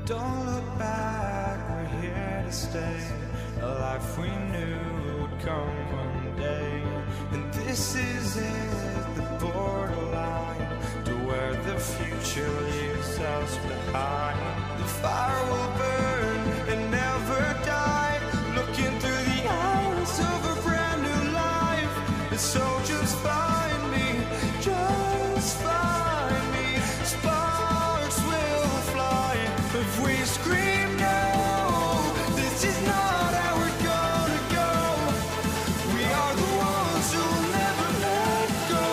Don't look back, we're here to stay. A life we knew would come one day. And this is it, the borderline to where the future leaves us behind. The fire will burn and never die, looking through the eyes of a brand new life. And so just find me, just find me. Sparks will fly if we scream no. This is not how we're gonna go. We are the ones who'll never let go.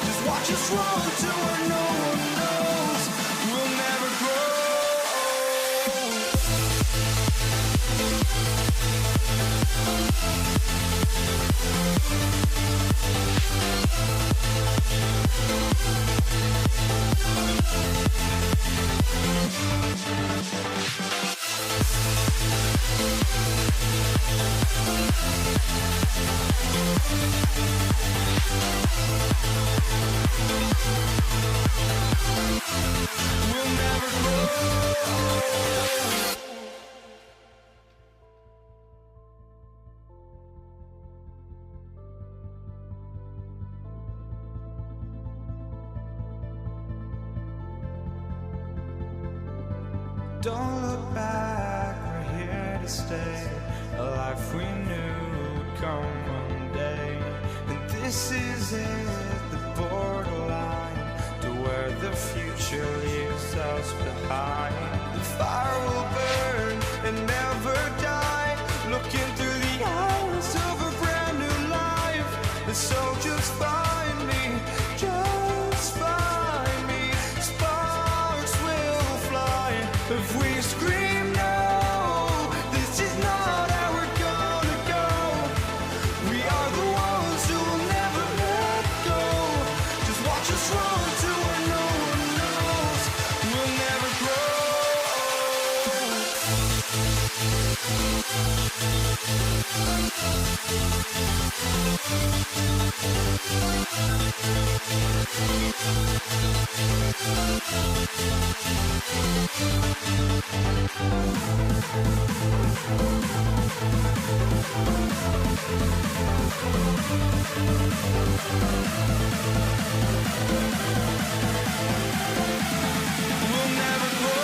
Just watch us run to where no one knows. We'll never grow. We'll never grow. Don't look back, we're here to stay. A life we knew would come one day. And this is it, the borderline to where the future leaves us behind. The fire will burn and never die, looking through the eyes of a brand new life. And so just find me, just find me. Sparks will fly if we scream no. This is not how we're gonna go. We are the ones who will never let go. Just watch us run to where no one knows. We'll never grow. We'll never grow.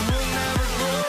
We'll never grow.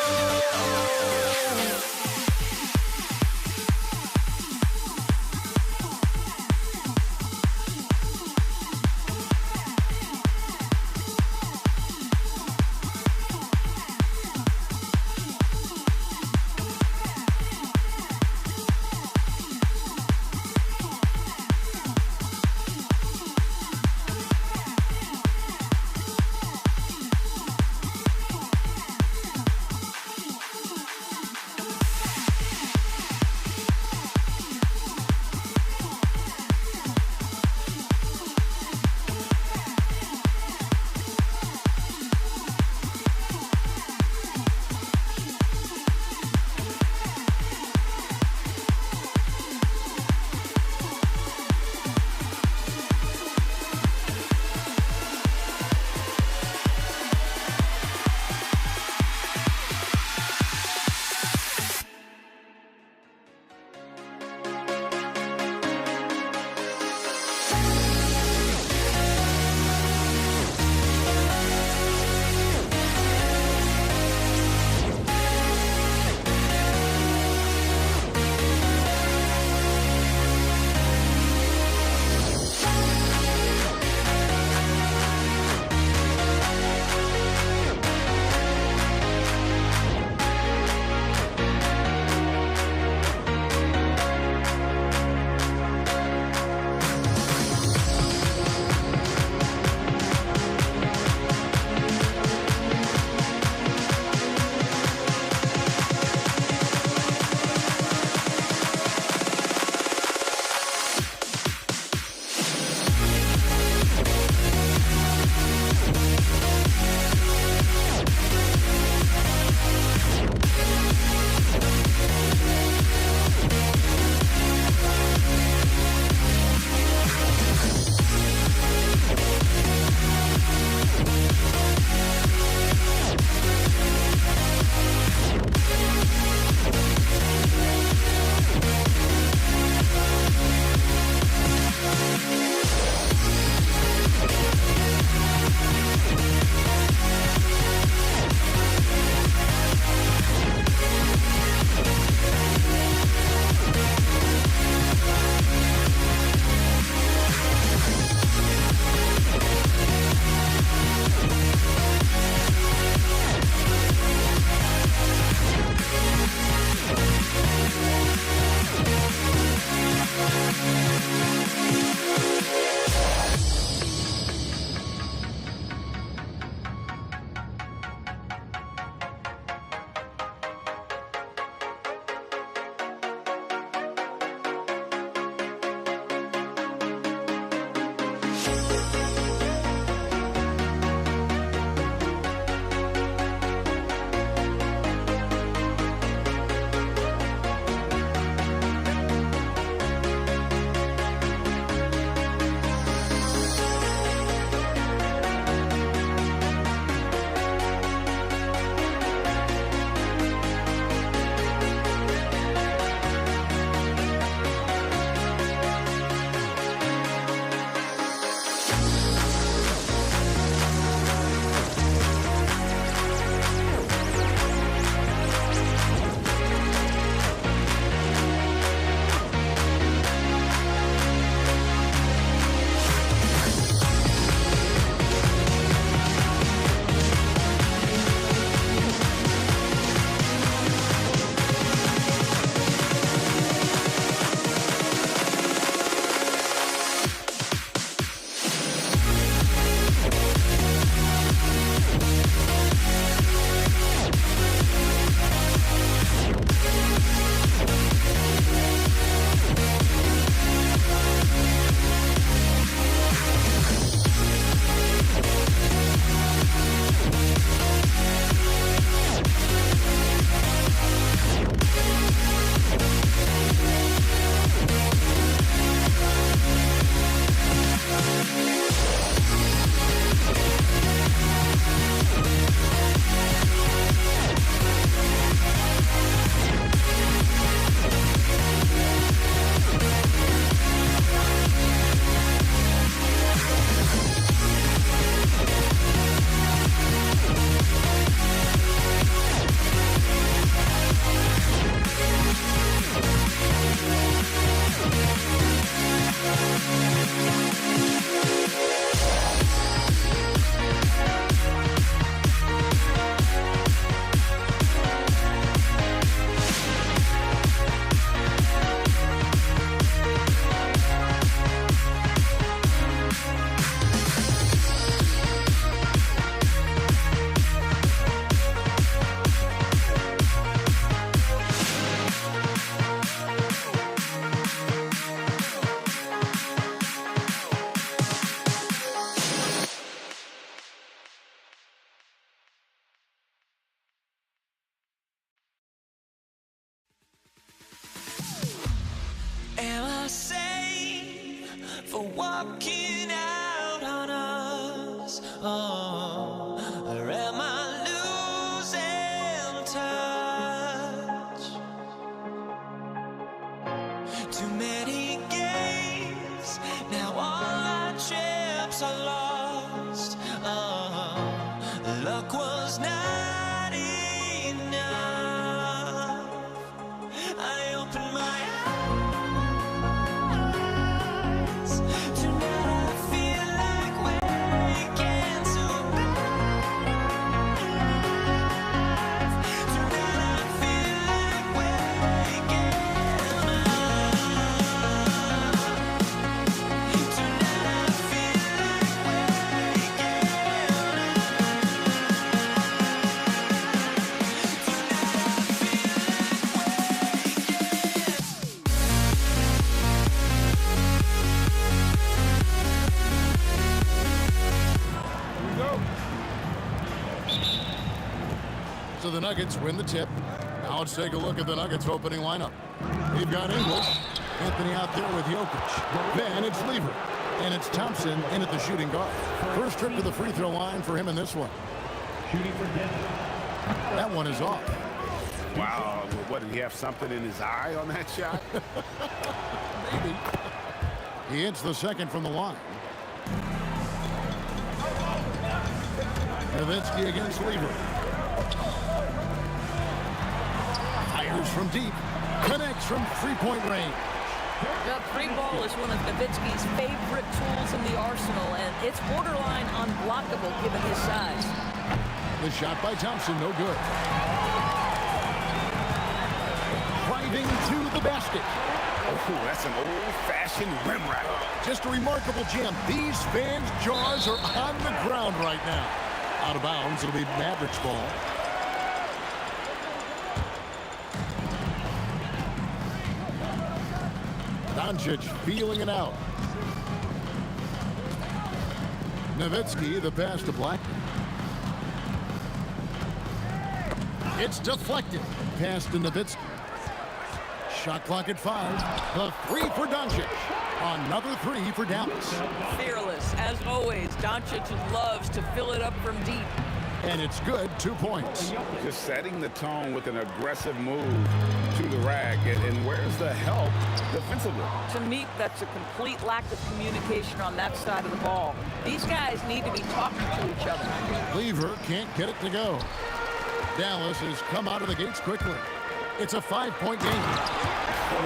Am I sane for walking out on us? Oh, or am I losing touch? Too many games, now all our chips are lost. Oh, luck was not enough. I opened my eyes. Tonight I feel like waking to life. Tonight I feel like waking up. Tonight I feel like waking So the Nuggets win the tip. Now let's take a look at the Nuggets opening lineup. We've got English, Anthony out there with Jokic. Then it's Lever, and it's Thompson in at the shooting guard. First trip to the free throw line for him in this one. Shooting for Denver. That one is off. Wow, what, did he have something in his eye on that shot? Maybe. He hits the second from the line. Nowitzki against Lever. Fires from deep. Connects from three-point range. The three ball is one of Nowitzki's favorite tools in the arsenal, and it's borderline unblockable given his size. The shot by Thompson, no good. Driving to the basket. Oh, that's an old-fashioned rim rattle. Just a remarkable jam. These fans' jaws are on the ground right now. Out of bounds, it'll be Mavericks ball. Doncic feeling it out. Nowitzki, the pass to Black. It's deflected. Pass to Nowitzki. Shot clock at 5. The three for Doncic. Another three for Dallas. Fearless, as always. Doncic loves to fill it up from deep. And it's good, 2 points. Just setting the tone with an aggressive move to the rack. And where's the help defensively? To me, that's a complete lack of communication on that side of the ball. These guys need to be talking to each other. Lever can't get it to go. Dallas has come out of the gates quickly. It's a 5-point game.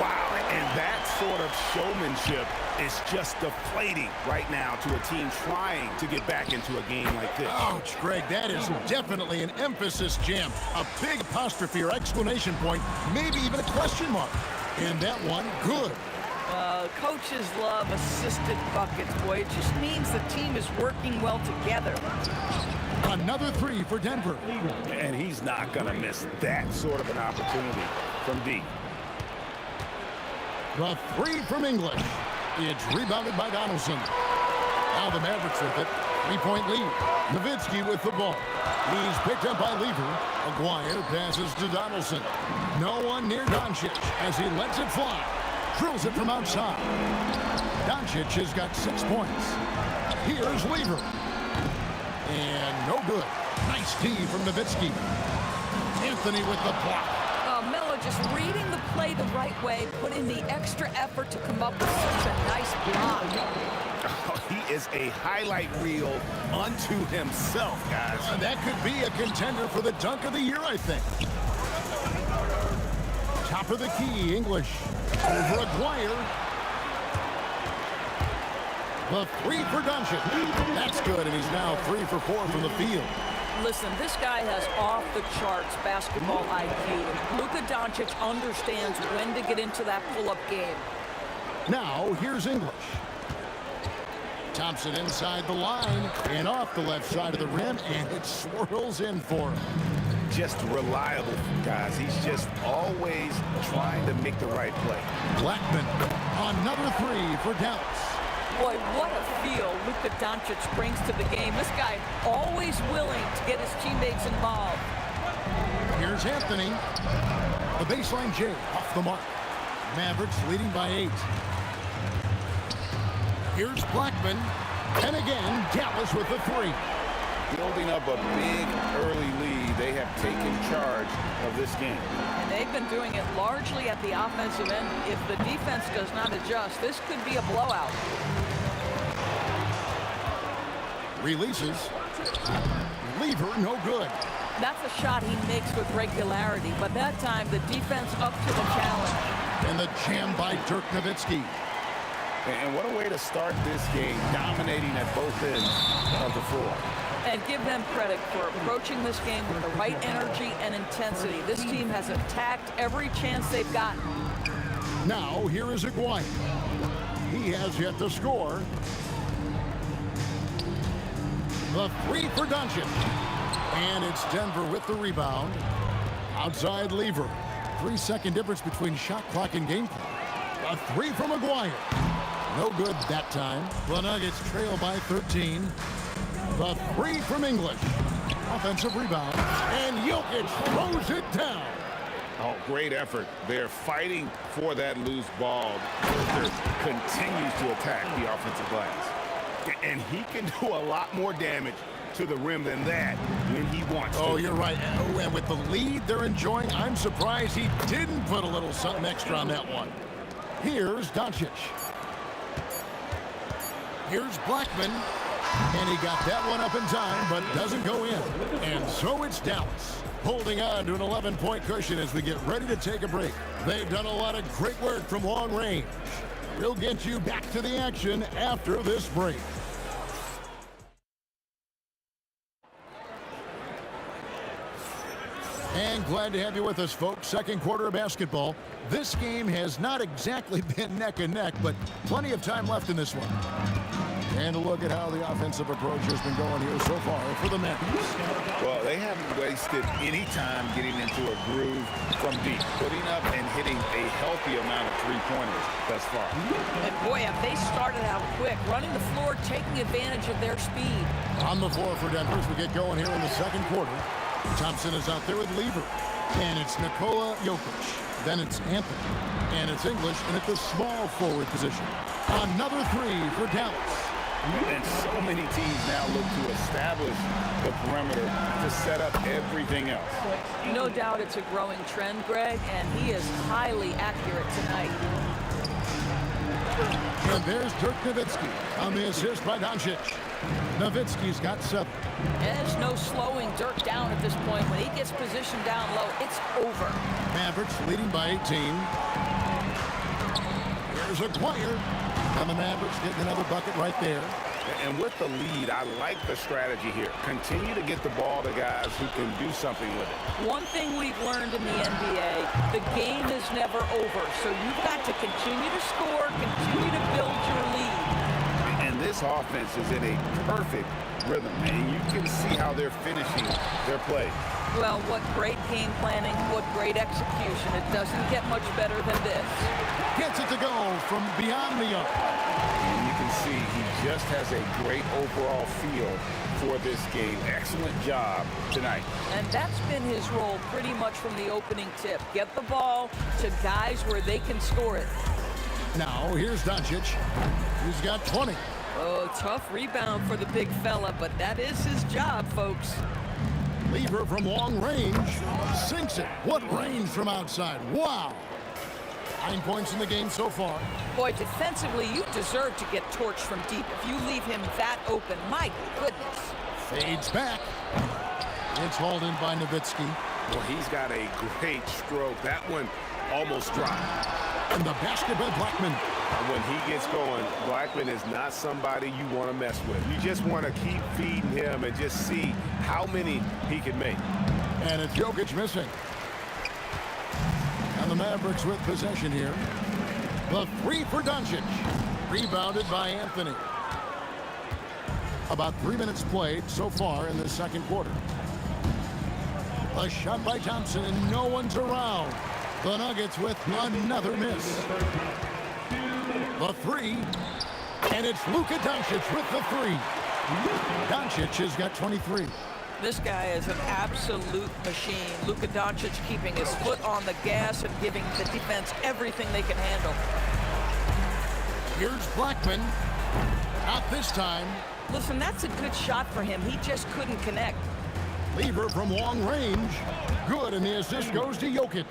Wow, and that sort of showmanship is just deflating right now to a team trying to get back into a game like this. Ouch, Greg, that is definitely an emphasis jam. A big apostrophe or exclamation point, maybe even a question mark. And that one, good. Coaches love assisted buckets, boy. It just means the team is working well together. Another three for Denver. And he's not going to miss that sort of an opportunity from deep. The three from English. It's rebounded by Donaldson. Now the Mavericks with it. 3-point lead. Nowitzki with the ball. He's picked up by Lever. Aguirre passes to Donaldson. No one near Doncic as he lets it fly. Drills it from outside. Doncic has got 6 points. Here's Lever. And no good. Nice D from Nowitzki. Anthony with the block. Melo just reading the play the right way, put in the extra effort to come up with such a nice block. Oh, he is a highlight reel unto himself, guys. That could be a contender for the dunk of the year, I think. Top of the key, English. Over Aguirre. The three for Doncic. That's good, and he's now 3 for 4 from the field. Listen, this guy has off-the-charts basketball IQ. Luka Doncic understands when to get into that pull-up game. Now, here's English. Thompson inside the line and off the left side of the rim, and it swirls in for him. Just reliable, guys. He's just always trying to make the right play. Blackman, another three for Dallas. Boy, what a feel Luka Doncic brings to the game. This guy always willing to get his teammates involved. Here's Anthony. The baseline J off the mark. Mavericks leading by 8. Here's Blackman. And again, Dallas with the 3. Building up a big early lead. They have taken charge of this game. And they've been doing it largely at the offensive end. If the defense does not adjust, this could be a blowout. Releases. Lever, no good. That's a shot he makes with regularity, but that time the defense up to the challenge. And the jam by Dirk Nowitzki. And what a way to start this game, dominating at both ends of the floor. And give them credit for approaching this game with the right energy and intensity. This team has attacked every chance they've gotten. Now, here is Aguirre. He has yet to score. The 3 for Doncic. And it's Denver with the rebound. Outside Lever. 3-second difference between shot clock and game clock. A 3 from Aguirre. No good that time. The Nuggets trail by 13. The 3 from English. Offensive rebound. And Jokic throws it down. Oh, great effort. They're fighting for that loose ball. Joker continues to attack the offensive glass. And he can do a lot more damage to the rim than that when he wants to. Oh, you're right. Oh, and with the lead they're enjoying, I'm surprised he didn't put a little something extra on that one. Here's Doncic. Here's Blackman. And he got that one up in time, but doesn't go in. And so it's Dallas, holding on to an 11-point cushion as we get ready to take a break. They've done a lot of great work from long range. We'll get you back to the action after this break. And glad to have you with us, folks. Second quarter of basketball. This game has not exactly been neck and neck, but plenty of time left in this one. And a look at how the offensive approach has been going here so far for the Mavericks. Well, they haven't wasted any time getting into a groove from deep, putting up and hitting a healthy amount of three-pointers thus far. And boy, have they started out quick, running the floor, taking advantage of their speed. On the floor for Denver as we get going here in the second quarter. Thompson is out there with Lever. And it's Nikola Jokic. Then it's Anthony. And it's English, and at the small forward position. Another 3 for Dallas. And so many teams now look to establish the perimeter to set up everything else. No doubt it's a growing trend, Greg, and he is highly accurate tonight. And there's Dirk Nowitzki on the assist by Doncic. Nowitzki's got 7. There's no slowing Dirk down at this point. When he gets positioned down low, it's over. Mavericks leading by 18. Here's Aguirre. And the Mavericks getting another bucket right there. And with the lead, I like the strategy here. Continue to get the ball to guys who can do something with it. One thing we've learned in the NBA, the game is never over. So you've got to continue to score, continue to build your lead. And this offense is in a perfect rhythm, and you can see how they're finishing their play. Well, what great game planning, what great execution. It doesn't get much better than this. Gets it to go from beyond the arc. And you can see he just has a great overall feel for this game. Excellent job tonight. And that's been his role pretty much from the opening tip. Get the ball to guys where they can score it. Now, here's Doncic. He's got 20. Oh, tough rebound for the big fella, but that is his job, folks. Lever from long range. Sinks it. What range from outside. Wow. 9 points in the game so far. Boy, defensively, you deserve to get torched from deep if you leave him that open. My goodness. Fades back. It's hauled in by Nowitzki. Well, he's got a great stroke. That one almost dropped. And the basket by Blackman. When he gets going, Blackman is not somebody you want to mess with. You just want to keep feeding him and just see how many he can make. And it's Jokic missing. And the Mavericks with possession here. The 3 for Doncic. Rebounded by Anthony. About 3 minutes played so far in the second quarter. A shot by Thompson, and no one's around. The Nuggets with another miss. The 3, and it's Luka Doncic with the 3. Doncic has got 23. This guy is an absolute machine. Luka Doncic keeping his foot on the gas and giving the defense everything they can handle. Here's Blackman. Not this time. Listen, that's a good shot for him. He just couldn't connect. Lever from long range. Good, and the assist goes to Jokic.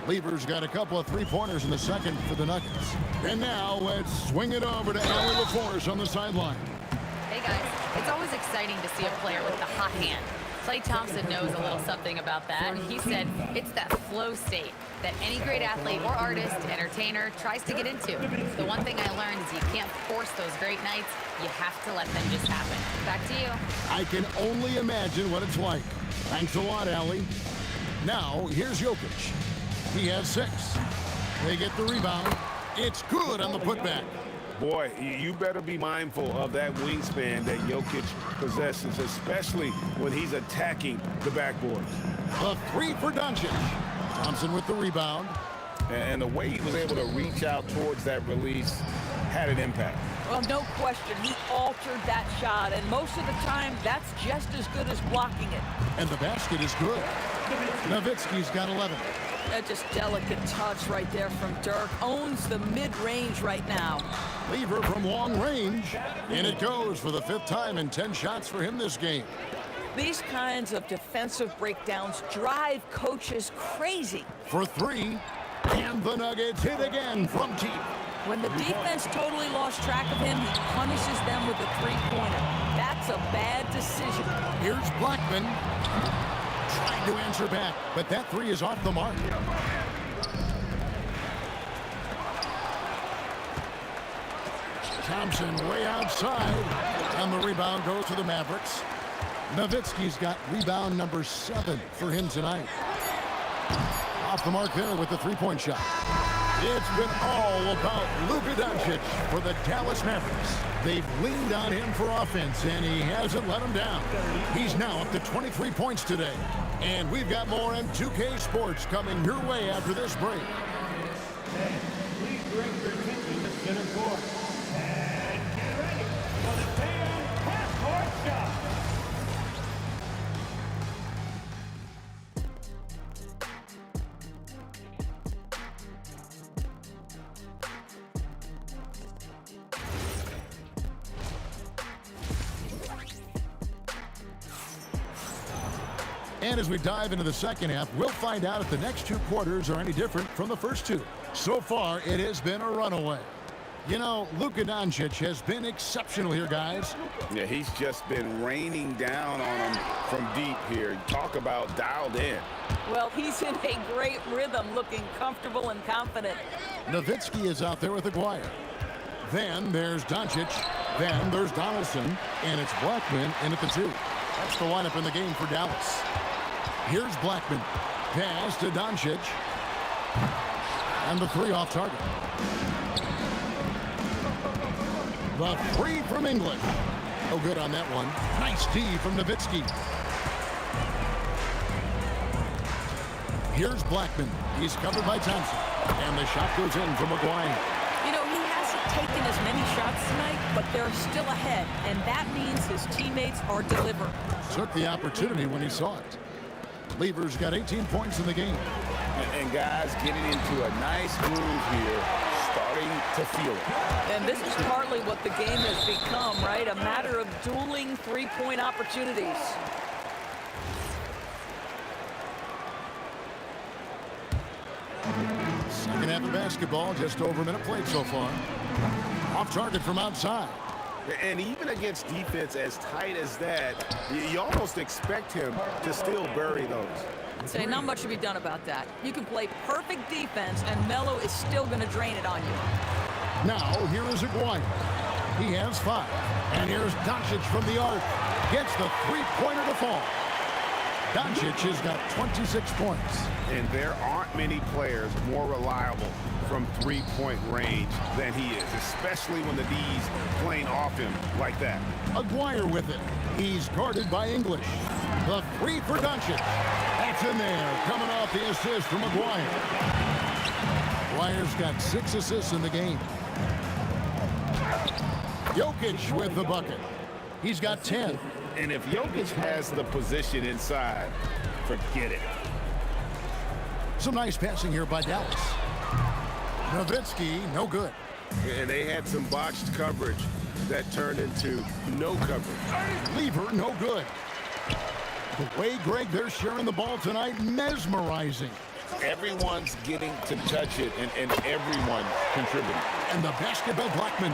Lever's got a couple of three-pointers in the second for the Nuggets. And now let's swing it over to Allie LaForce on the sideline. Hey guys, it's always exciting to see a player with the hot hand. Klay Thompson knows a little something about that. He said it's that flow state that any great athlete or artist, entertainer tries to get into. The one thing I learned is you can't force those great nights. You have to let them just happen. Back to you. I can only imagine what it's like. Thanks a lot, Allie. Now, here's Jokic. He has 6. They get the rebound. It's good on the putback. Boy, you better be mindful of that wingspan that Jokic possesses, especially when he's attacking the backboard. The 3 for Doncic. Thompson with the rebound. And the way he was able to reach out towards that release had an impact. Well, no question, he altered that shot, and most of the time, that's just as good as blocking it. And the basket is good. Nowitzki's got 11. That just delicate touch right there from Dirk. Owns the mid-range right now. Lever from long range. And it goes for the 5th time in 10 shots for him this game. These kinds of defensive breakdowns drive coaches crazy. For 3. And the Nuggets hit again from deep. When the defense totally lost track of him, he punishes them with a three-pointer. That's a bad decision. Here's Blackman. Trying to answer back, but that 3 is off the mark. Thompson way outside, and the rebound goes to the Mavericks. Nowitzki's got rebound number 7 for him tonight. Off the mark there with the three-point shot. It's been all about Luka Doncic for the Dallas Mavericks. They've leaned on him for offense, and he hasn't let them down. He's now up to 23 points today. And we've got more on 2K Sports coming your way after this break. Please bring your attention to center court. And get ready for the fan half-court shot. And as we dive into the second half, we'll find out if the next 2 quarters are any different from the first 2. So far, it has been a runaway. You know, Luka Doncic has been exceptional here, guys. Yeah, he's just been raining down on him from deep here. Talk about dialed in. Well, he's in a great rhythm, looking comfortable and confident. Nowitzki is out there with Aguirre. Then there's Doncic. Then there's Donaldson. And it's Blackman in at the 2. That's the lineup in the game for Dallas. Here's Blackman. Pass to Doncic. And the 3 off target. The 3 from English. Oh, good on that one. Nice D from Nowitzki. Here's Blackman. He's covered by Thompson. And the shot goes in from Aguirre. You know, he hasn't taken as many shots tonight, but they're still ahead, and that means his teammates are delivering. Took the opportunity when he saw it. Lever's got 18 points in the game. And guys getting into a nice groove here, starting to feel it. And this is partly what the game has become, right? A matter of dueling three-point opportunities. Second half of basketball, just over a minute played so far. Off target from outside. And even against defense as tight as that, you almost expect him to still bury those. Say, not much to be done about that. You can play perfect defense, and Melo is still going to drain it on you. Now, here is Aguirre. He has 5. And here's Doncic from the arc. Gets the three-pointer to fall. Doncic has got 26 points. And there aren't many players more reliable from three-point range than he is, especially when the D's playing off him like that. Aguirre with it. He's guarded by English. The 3 for Doncic. That's in there, coming off the assist from Aguirre. Aguirre's got 6 assists in the game. Jokic with the bucket. He's got 10. And if Jokic has the position inside, forget it. Some nice passing here by Dallas. Nowitzki, no good. And they had some botched coverage that turned into no coverage. Lever, no good. The way, Greg, they're sharing the ball tonight, mesmerizing. Everyone's getting to touch it, and everyone contributing. And the basketball Blackman.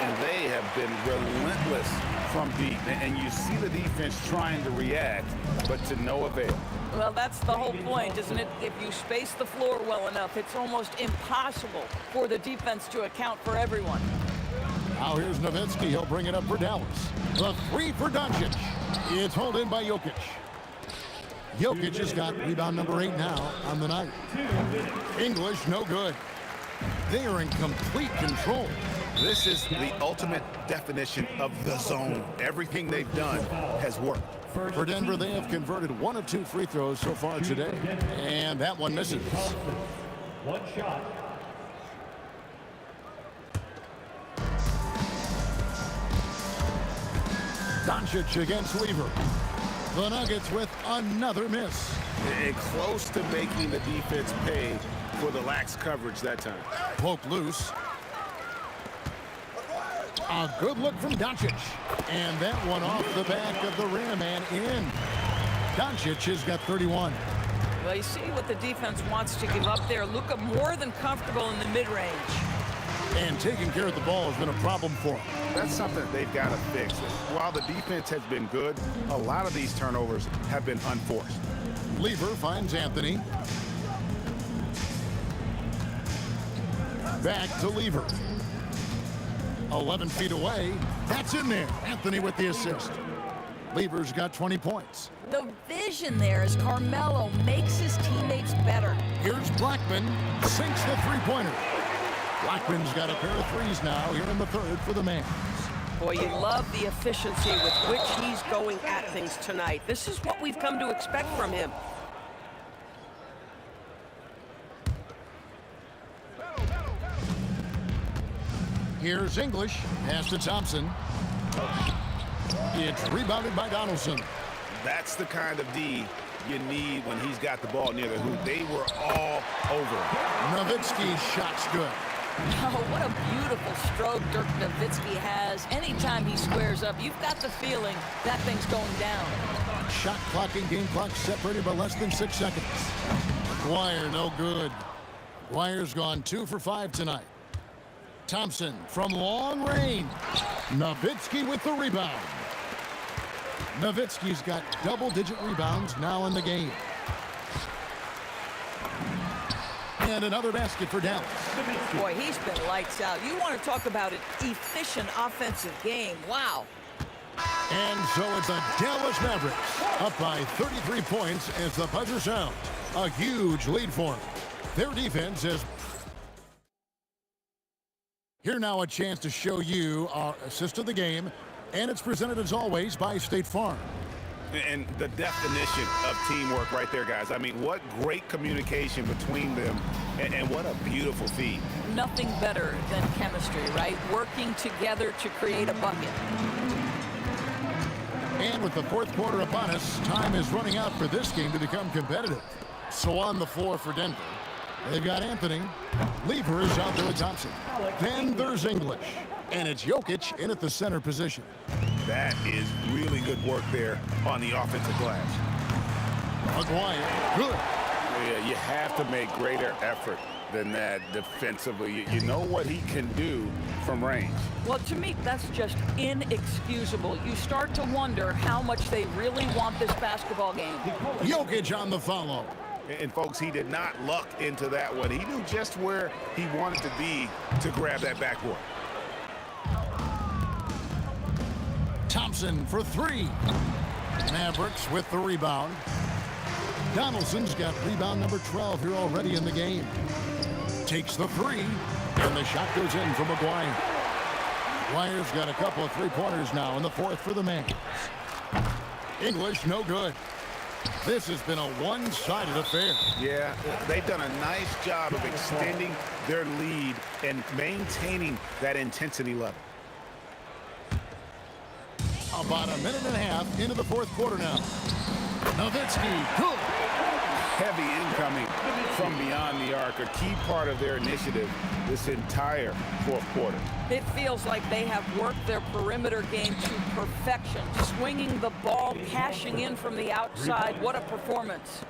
And they have been relentless from deep. And you see the defense trying to react, but to no avail. Well, that's the whole point, isn't it? If you space the floor well enough, it's almost impossible for the defense to account for everyone. Now here's Nowitzki. He'll bring it up for Dallas. The three for Doncic. It's hauled in by Jokic. Jokic has got rebound number 8 now on the night. English, no good. They are in complete control. This is the ultimate definition of the zone. Everything they've done has worked. For Denver, they have converted 1 of 2 free throws so far today. And that one misses. One shot. Doncic against Lever. The Nuggets with another miss. And close to making the defense pay for the lax coverage that time. Poke loose. A good look from Doncic. And that one off the back of the rim and in. Doncic has got 31. Well, you see what the defense wants to give up there. Luka more than comfortable in the mid-range. And taking care of the ball has been a problem for him. That's something they've got to fix. While the defense has been good, a lot of these turnovers have been unforced. Lever finds Anthony. Back to Lever. 11 feet away. That's in there. Anthony with the assist. Lever's got 20 points. The vision there as Carmelo makes his teammates better. Here's Blackman. Sinks the three-pointer. Blackman's got a pair of threes now here in the third for the Mavs. Boy, you love the efficiency with which he's going at things tonight. This is what we've come to expect from him. Here's English. Pass to Thompson. It's rebounded by Donaldson. That's the kind of D you need when he's got the ball near the hoop. They were all over him. Nowitzki's shot's good. Oh, what a beautiful stroke Dirk Nowitzki has. Anytime he squares up, you've got the feeling that thing's going down. Shot clock and game clock separated by less than 6 seconds. Dwyer, no good. Dwyer's gone 2 for 5 tonight. Thompson from long range. Nowitzki with the rebound. Nowitzki's got double-digit rebounds now in the game. And another basket for Dallas. Boy, he's been lights out. You want to talk about an efficient offensive game. Wow. And so it's the Dallas Mavericks up by 33 points as the buzzer sounds. A huge lead for them. Their defense is... Here now a chance to show you our assist of the game. And it's presented as always by State Farm. And the definition of teamwork right there, guys. I mean, what great communication between them, and what a beautiful feed. Nothing better than chemistry, right? Working together to create a bucket. And with the fourth quarter upon us, time is running out for this game to become competitive. So on the floor for Denver, they've got Anthony. Lever is out there with Thompson. Then there's English. And it's Jokic in at the center position. That is really good work there on the offensive glass. Maguire, good. Yeah, you have to make greater effort than that defensively. You know what he can do from range. Well, to me, that's just inexcusable. You start to wonder how much they really want this basketball game. Jokic on the follow. And folks, he did not luck into that one. He knew just where he wanted to be to grab that backboard. Thompson for 3. Mavericks with the rebound. Donaldson's got rebound number 12 here already in the game. Takes the 3, and the shot goes in for Maguire. Maguire's got a couple of three-pointers now in the fourth for the Mavs. English, no good. This has been a one-sided affair. Yeah, they've done a nice job of extending their lead and maintaining that intensity level. About a minute and a half into the fourth quarter now. Nowitzki, good. Heavy incoming from beyond the arc, a key part of their initiative this entire fourth quarter. It feels like they have worked their perimeter game to perfection. Swinging the ball, cashing in from the outside. What a performance.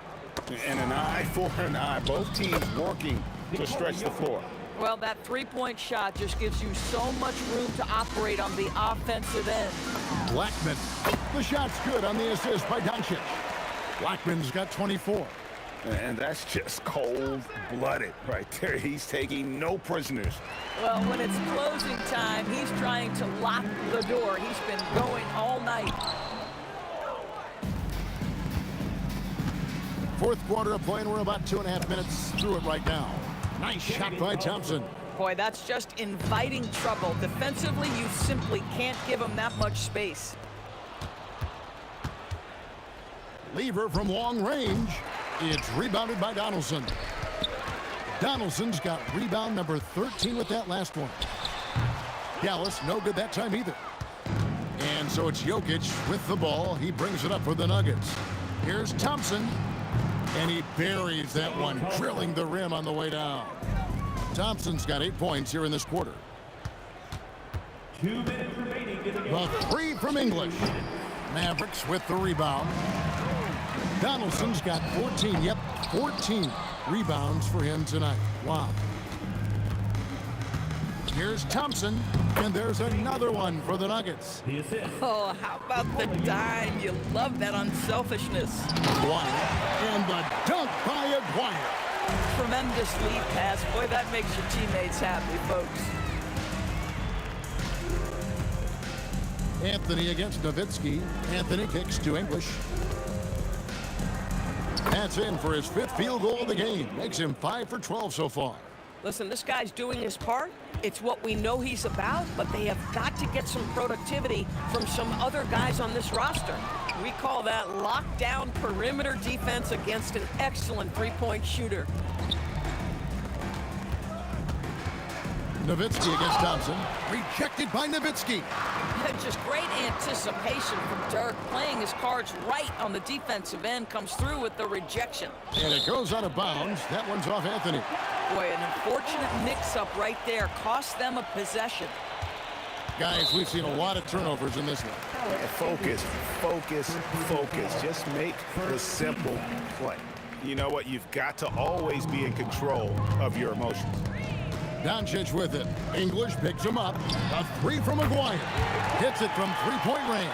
And an eye for an eye. Both teams working to stretch the floor. Well, that three-point shot just gives you so much room to operate on the offensive end. Blackman. The shot's good on the assist by Doncic. Blackman's got 24. And that's just cold-blooded right there. He's taking no prisoners. Well, when it's closing time, he's trying to lock the door. He's been going all night. Fourth quarter of play, and we're about 2.5 minutes through it right now. Nice shot by Thompson. Boy, that's just inviting trouble. Defensively, you simply can't give him that much space. Lever from long range. It's rebounded by Donaldson. Donaldson's got rebound number 13 with that last one. Dallas, no good that time either. And so it's Jokic with the ball. He brings it up for the Nuggets. Here's Thompson. And he buries that one, drilling the rim on the way down. Thompson's got 8 points here in this quarter. 2 minutes remaining in the game. The three from English. Mavericks with the rebound. Donaldson's got 14. Yep, 14 rebounds for him tonight. Wow. Here's Thompson, and there's another one for the Nuggets. The assist. Oh, how about the dime? You love that unselfishness. Aguirre, and the dunk by Aguirre. Tremendous lead pass. Boy, that makes your teammates happy, folks. Anthony against Nowitzki. Anthony kicks to English. That's in for his 5th field goal of the game. Makes him 5 for 12 so far. Listen, this guy's doing his part. It's what we know he's about, but they have got to get some productivity from some other guys on this roster. We call that lockdown perimeter defense against an excellent three-point shooter. Nowitzki against Thompson. Rejected by Nowitzki. Just great anticipation from Dirk, playing his cards right on the defensive end, comes through with the rejection. And it goes out of bounds. That one's off Anthony. Boy, an unfortunate mix-up right there cost them a possession. Guys, we've seen a lot of turnovers in this one. Focus, focus, focus. Just make the simple play. You know what? You've got to always be in control of your emotions. Doncic with it. English picks him up. A three from Aguirre. Hits it from three-point range.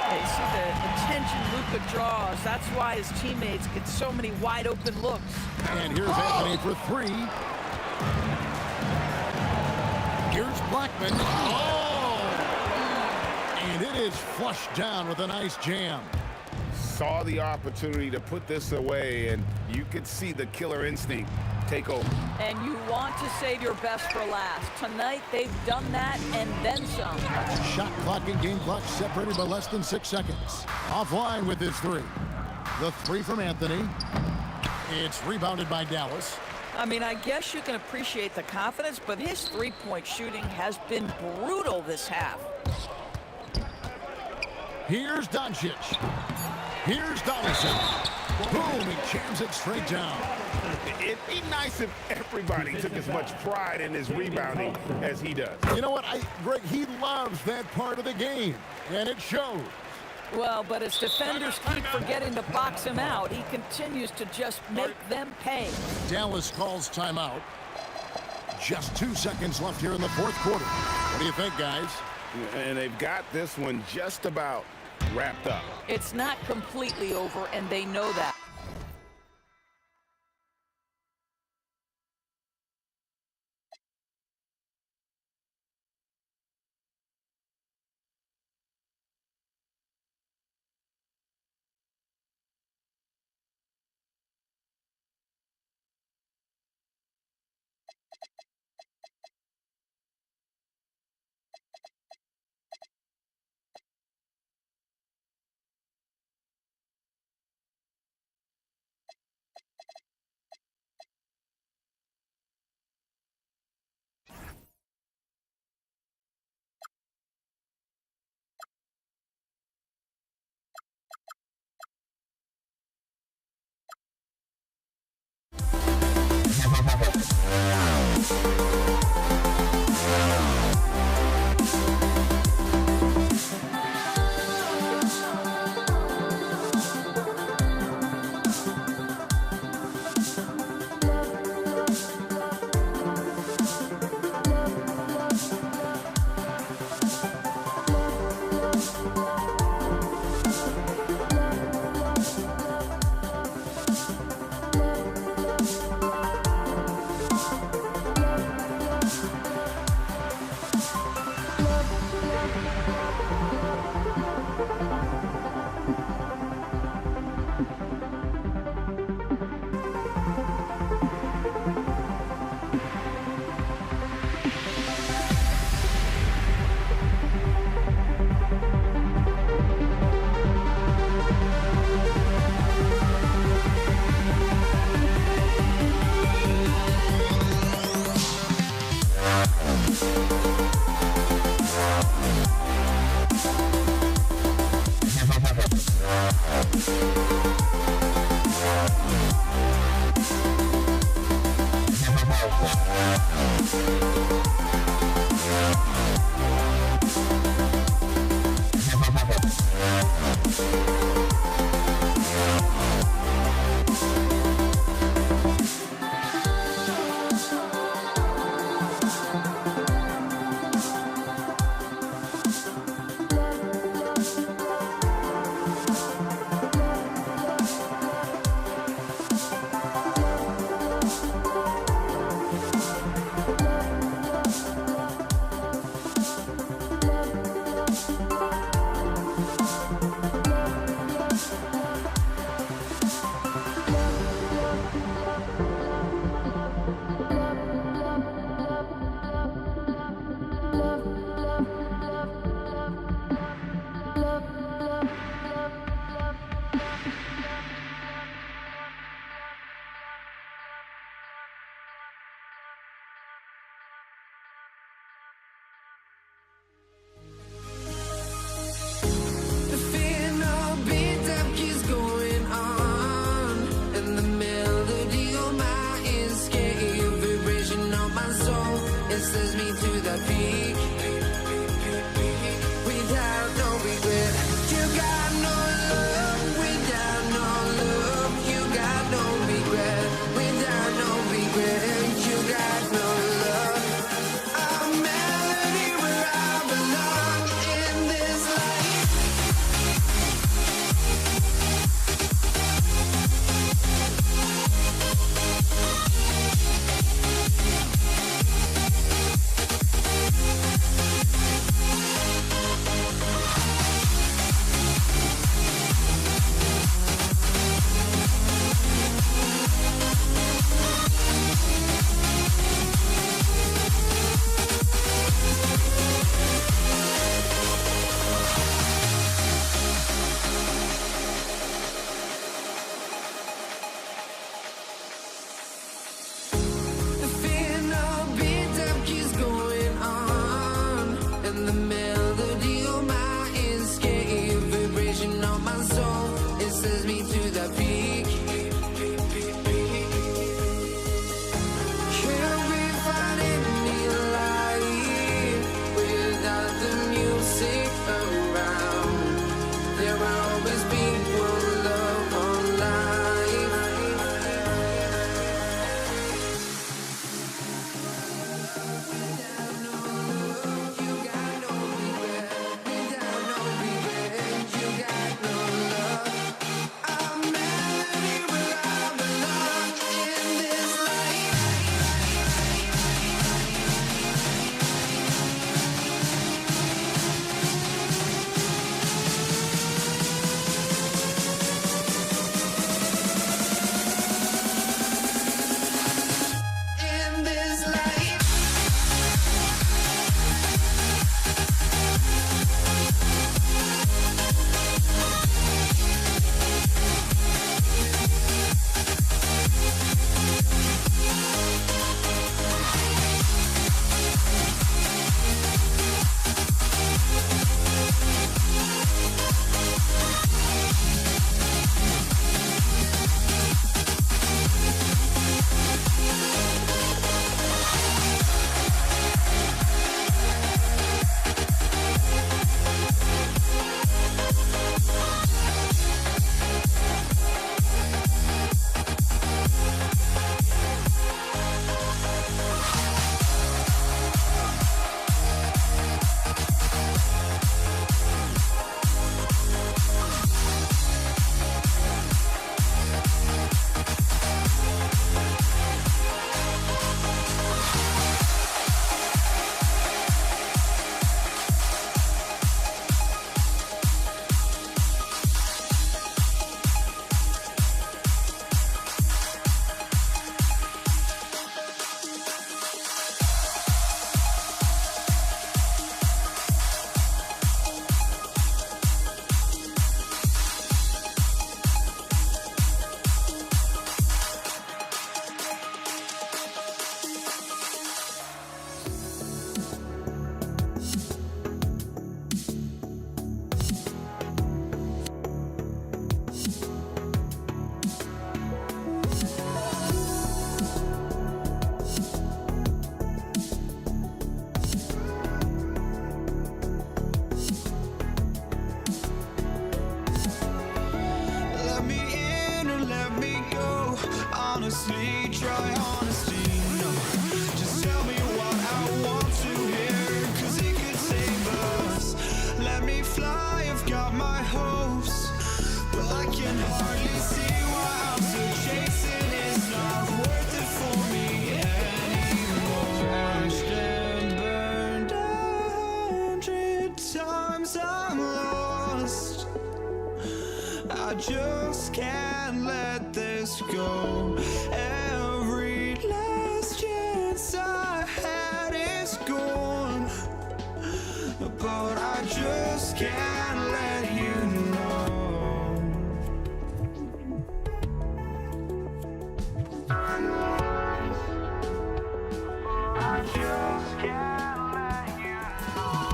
Hey, see the attention Luka draws. That's why his teammates get so many wide-open looks. And here's Anthony for 3. Here's Blackman. Oh! And it is flushed down with a nice jam. Saw the opportunity to put this away, and you could see the killer instinct take over. And you want to save your best for last. Tonight, they've done that and then some. Shot clock and game clock separated by less than 6 seconds. Offline with his 3. The 3 from Anthony. It's rebounded by Dallas. I mean, I guess you can appreciate the confidence, but his three-point shooting has been brutal this half. Here's Doncic. Here's Donaldson. Boom, he jams it straight down. It'd be nice if everybody took as much pride in his rebounding as he does. You know what, Greg, he loves that part of the game, and it shows. Well, but as defenders keep forgetting to box him out, he continues to just make them pay. Dallas calls timeout. Just 2 seconds left here in the fourth quarter. What do you think, guys? And they've got this one just about wrapped up. It's not completely over, and they know that. The fear no beat up keeps going on, and the melody on my escape, vibration on my soul, it sends me to the peak. Without no regret, you got no love. Without no love, you got no regret. Without no regret, you got no love. A melody where I belong in this life. can hardly see why I'm still chasing. It's not worth it for me anymore. Crashed and burned 100 times, I'm lost. I just can't let this go. Every last chance I had is gone, but I just can't let you know. I just can't let you know.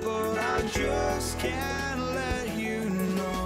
But I just can't let you know.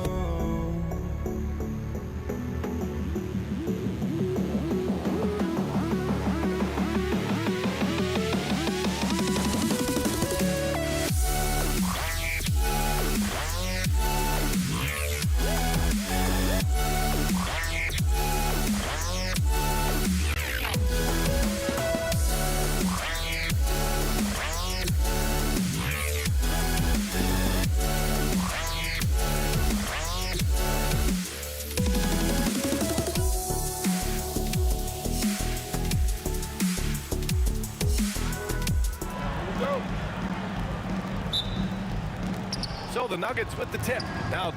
So the Nuggets with the tip. Now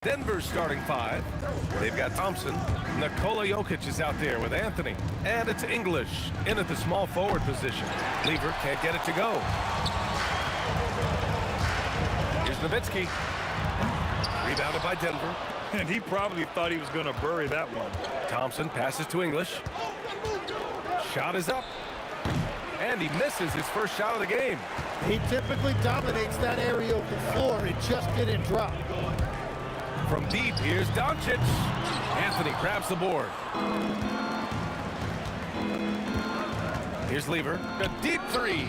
Denver's starting five. They've got Thompson. Nikola Jokic is out there with Anthony. And it's English in at the small forward position. Lever can't get it to go. Here's Nowitzki. Rebounded by Denver. And he probably thought he was going to bury that one. Thompson passes to English. Shot is up. And he misses his first shot of the game. He typically dominates that area of the floor. It just didn't drop. From deep, here's Doncic. Anthony grabs the board. Here's Lever. A deep three.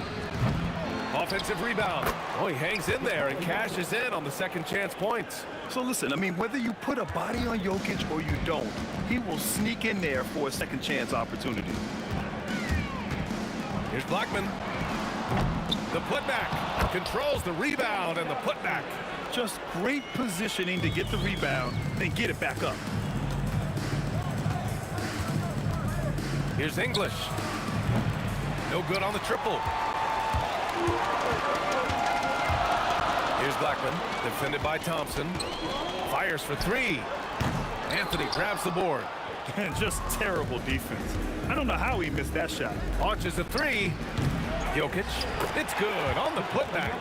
Offensive rebound. Oh, he hangs in there and cashes in on the second chance points. So listen, I mean, whether you put a body on Jokic or you don't, he will sneak in there for a second chance opportunity. Here's Blackman. The putback. Controls the rebound and the putback. Just great positioning to get the rebound, then get it back up. Here's English. No good on the triple. Here's Blackman, defended by Thompson. Fires for three. Anthony grabs the board. And just terrible defense. I don't know how he missed that shot. Launches a three. Jokic. It's good on the putback.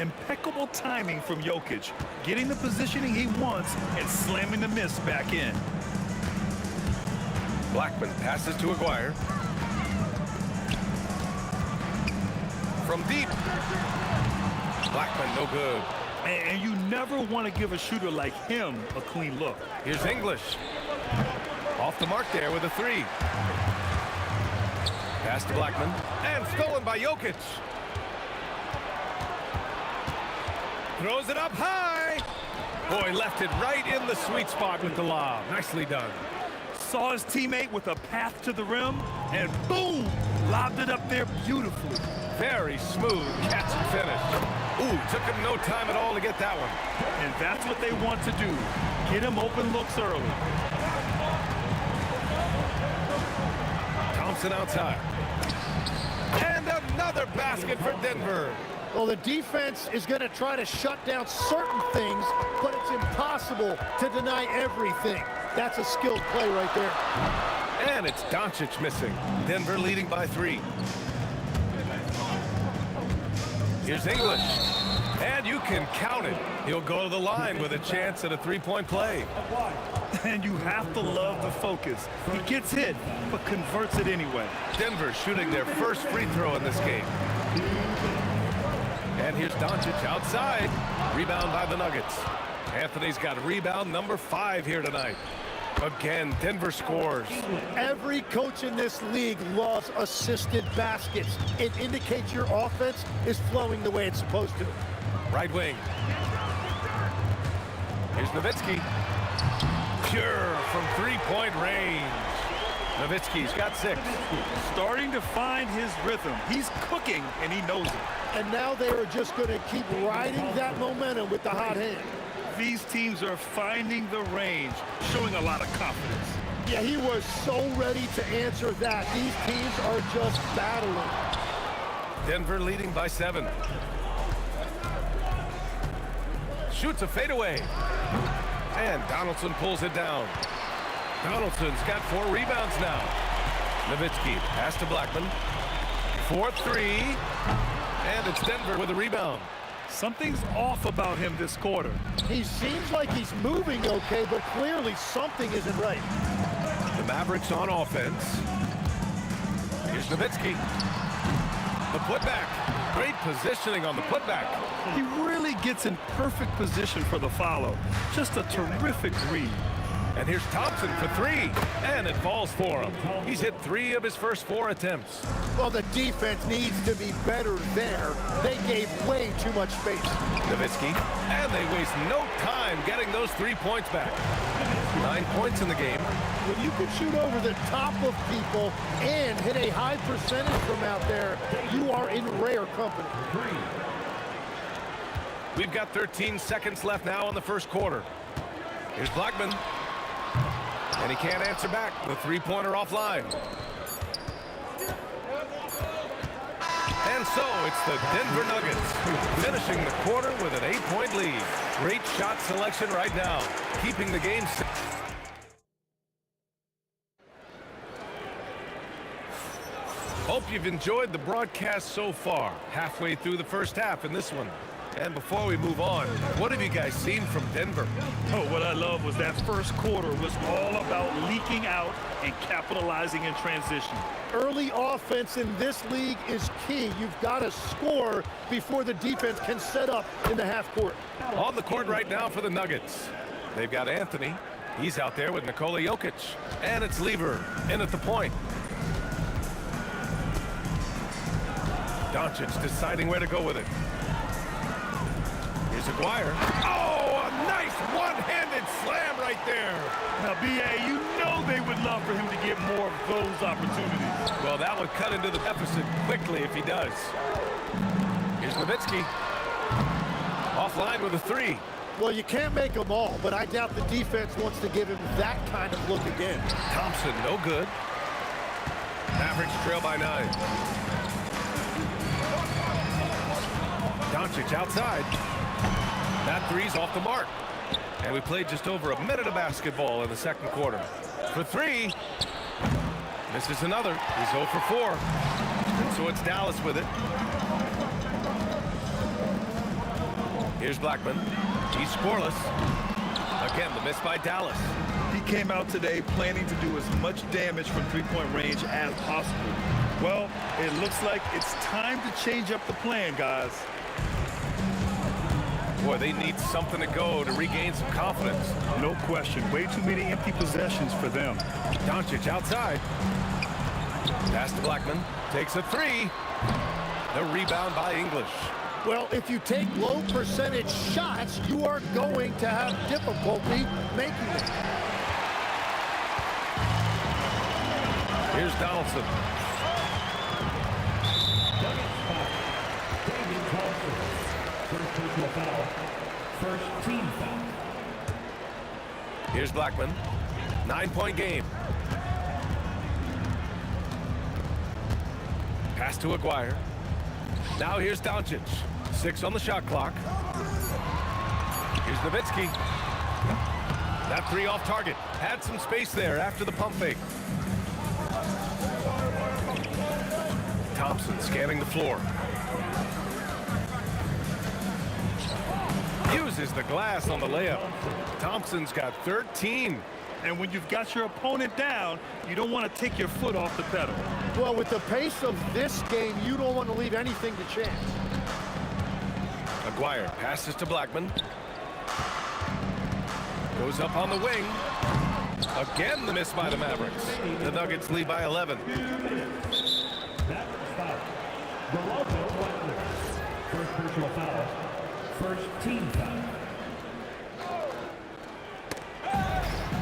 Impeccable timing from Jokic, getting the positioning he wants and slamming the miss back in. Blackman passes to Aguirre. From deep. Blackman no good. And you never want to give a shooter like him a clean look. Here's English. Off the mark there with a three. Pass to Blackman. And stolen by Jokic. Throws it up high. Boy, left it right in the sweet spot with the lob. Nicely done. Saw his teammate with a path to the rim, and boom! Lobbed it up there beautifully. Very smooth catch and finish. Ooh, took him no time at all to get that one. And that's what they want to do. Get him open looks early. Thompson outside. And another basket for Denver. Well, the defense is going to try to shut down certain things, but it's impossible to deny everything. That's a skilled play right there. And it's Doncic missing. Denver leading by three. Here's English. And you can count it. He'll go to the line with a chance at a three-point play. And you have to love the focus. He gets hit, but converts it anyway. Denver shooting their first free throw in this game. And here's Doncic outside. Rebound by the Nuggets. Anthony's got rebound number 5 here tonight. Again, Denver scores. Every coach in this league loves assisted baskets. It indicates your offense is flowing the way it's supposed to. Right wing. Here's Nowitzki. Pure from three-point range. Nowitzki's got 6. Starting to find his rhythm. He's cooking, and he knows it. And now they are just going to keep riding that momentum with the hot hand. These teams are finding the range, showing a lot of confidence. Yeah, he was so ready to answer that. These teams are just battling. Denver leading by 7. Shoots a fadeaway. And Donaldson pulls it down. Donaldson's got 4 rebounds now. Nowitzki, pass to Blackman. 4-3. And it's Denver with a rebound. Something's off about him this quarter. He seems like he's moving okay, but clearly something isn't right. The Mavericks on offense. Here's Nowitzki. The putback. Great positioning on the putback. He really gets in perfect position for the follow. Just a terrific read. And here's Thompson for 3, and it falls for him. He's hit 3 of his first 4 attempts. Well, the defense needs to be better there. They gave way too much space. Nowitzki, and they waste no time getting those 3 points back. 9 points in the game. When you can shoot over the top of people and hit a high percentage from out there, you are in rare company. We've got 13 seconds left now in the first quarter. Here's Blackman. And he can't answer back. The 3-pointer offline. And so it's the Denver Nuggets finishing the quarter with an 8-point lead. Great shot selection right now, keeping the game. Hope you've enjoyed the broadcast so far. Halfway through the first half in this one. And before we move on, what have you guys seen from Denver? Oh, what I love was that first quarter was all about leaking out and capitalizing in transition. Early offense in this league is key. You've got to score before the defense can set up in the half court. On the court right now for the Nuggets. They've got Anthony. He's out there with Nikola Jokic. And it's Lever in at the point. Doncic deciding where to go with it. Here's Aguirre. Oh, a nice one-handed slam right there. Now, B.A., you know they would love for him to get more of those opportunities. Well, that would cut into the deficit quickly if he does. Here's Nowitzki. Offline with a 3. Well, you can't make them all, but I doubt the defense wants to give him that kind of look again. Thompson, no good. Mavericks trail by 9. Doncic outside. That 3's off the mark. And we played just over a minute of basketball in the second quarter. For 3. Misses another. He's 0 for 4. And so it's Dallas with it. Here's Blackman. He's scoreless. Again, the miss by Dallas. He came out today planning to do as much damage from three-point range as possible. Well, it looks like it's time to change up the plan, guys. Boy, they need something to go to regain some confidence. No question. Way too many empty possessions for them. Doncic outside. Pass to Blackman. Takes a 3. The rebound by English. Well, if you take low percentage shots, you are going to have difficulty making it. Here's Donaldson. First team foul. Here's Blackman. 9-point game. Pass to Aguirre. Now here's Doncic. 6 on the shot clock. Here's Nowitzki. That 3 off target. Had some space there after the pump fake. Thompson scanning the floor. Uses the glass on the layup. Thompson's got 13. And when you've got your opponent down, you don't want to take your foot off the pedal. Well, with the pace of this game, you don't want to leave anything to chance. Aguirre passes to Blackman. Goes up on the wing. Again, the miss by the Mavericks. The Nuggets lead by 11. That foul. First personal foul. First team foul.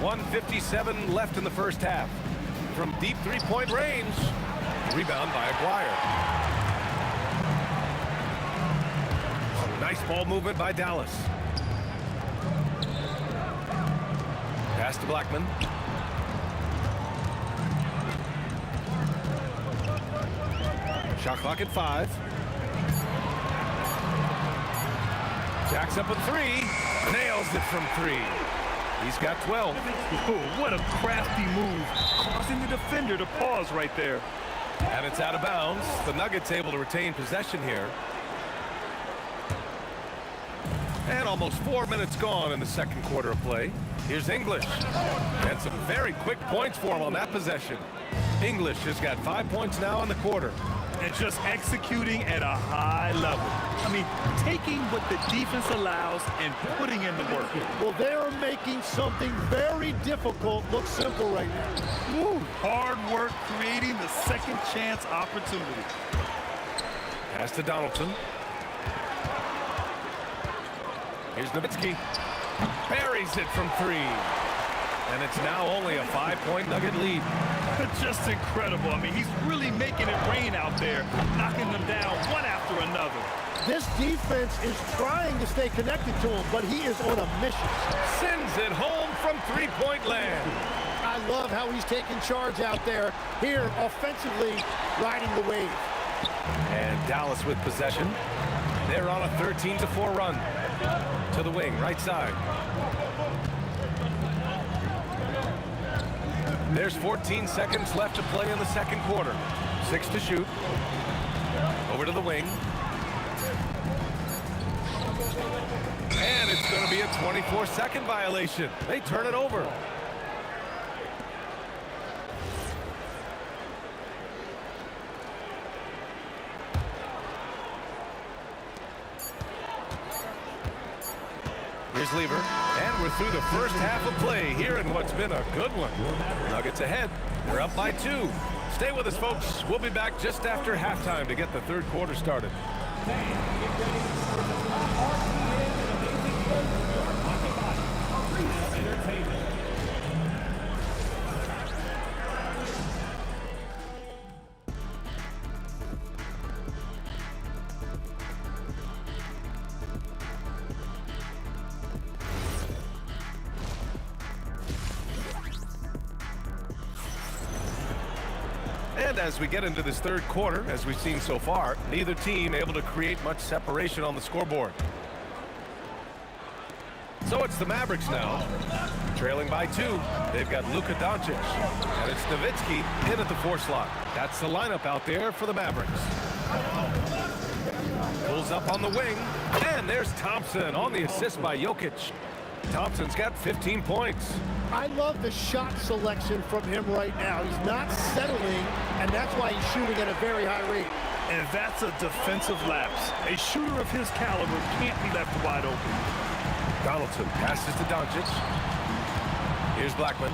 1:57 left in the first half. From deep three-point range. Rebound by Aguirre. Nice ball movement by Dallas. Pass to Blackman. Shot clock at 5. Jacks up a 3. Nails it from 3. He's got 12. Oh, what a crafty move, causing the defender to pause right there. And it's out of bounds. The Nuggets able to retain possession here. And almost 4 minutes gone in the second quarter of play. Here's English. And some very quick points for him on that possession. English has got 5 points now in the quarter. And just executing at a high level. I mean, taking what the defense allows and putting in the work. Well, they're making something very difficult look simple right now. Woo, hard work creating the second chance opportunity. Pass to Donaldson. Here's Nowitzki. Buries it from 3. And it's now only a 5-point Nugget lead. Just incredible. I mean, he's really making it rain out there, knocking them down one after another. This defense is trying to stay connected to him, but he is on a mission. Sends it home from three-point land. I love how he's taking charge out there. Here, offensively, riding the wave. And Dallas with possession. They're on a 13-4 run. To the wing, right side. There's 14 seconds left to play in the second quarter. 6 to shoot. Over to the wing. And it's going to be a 24-second violation. They turn it over. Here's Lever, and we're through the first half of play here in what's been a good one. Nuggets ahead. They're up by 2. Stay with us, folks. We'll be back just after halftime to get the third quarter started. And as we get into this third quarter, as we've seen so far, neither team able to create much separation on the scoreboard. So it's the Mavericks now, trailing by 2. They've got Luka Doncic, and it's Nowitzki in at the 4 slot. That's the lineup out there for the Mavericks. Pulls up on the wing, and there's Thompson on the assist by Jokic. Thompson's got 15 points. I love the shot selection from him right now. He's not settling, and that's why he's shooting at a very high rate. And that's a defensive lapse. A shooter of his caliber can't be left wide open. Donaldson passes to Doncic. Here's Blackman.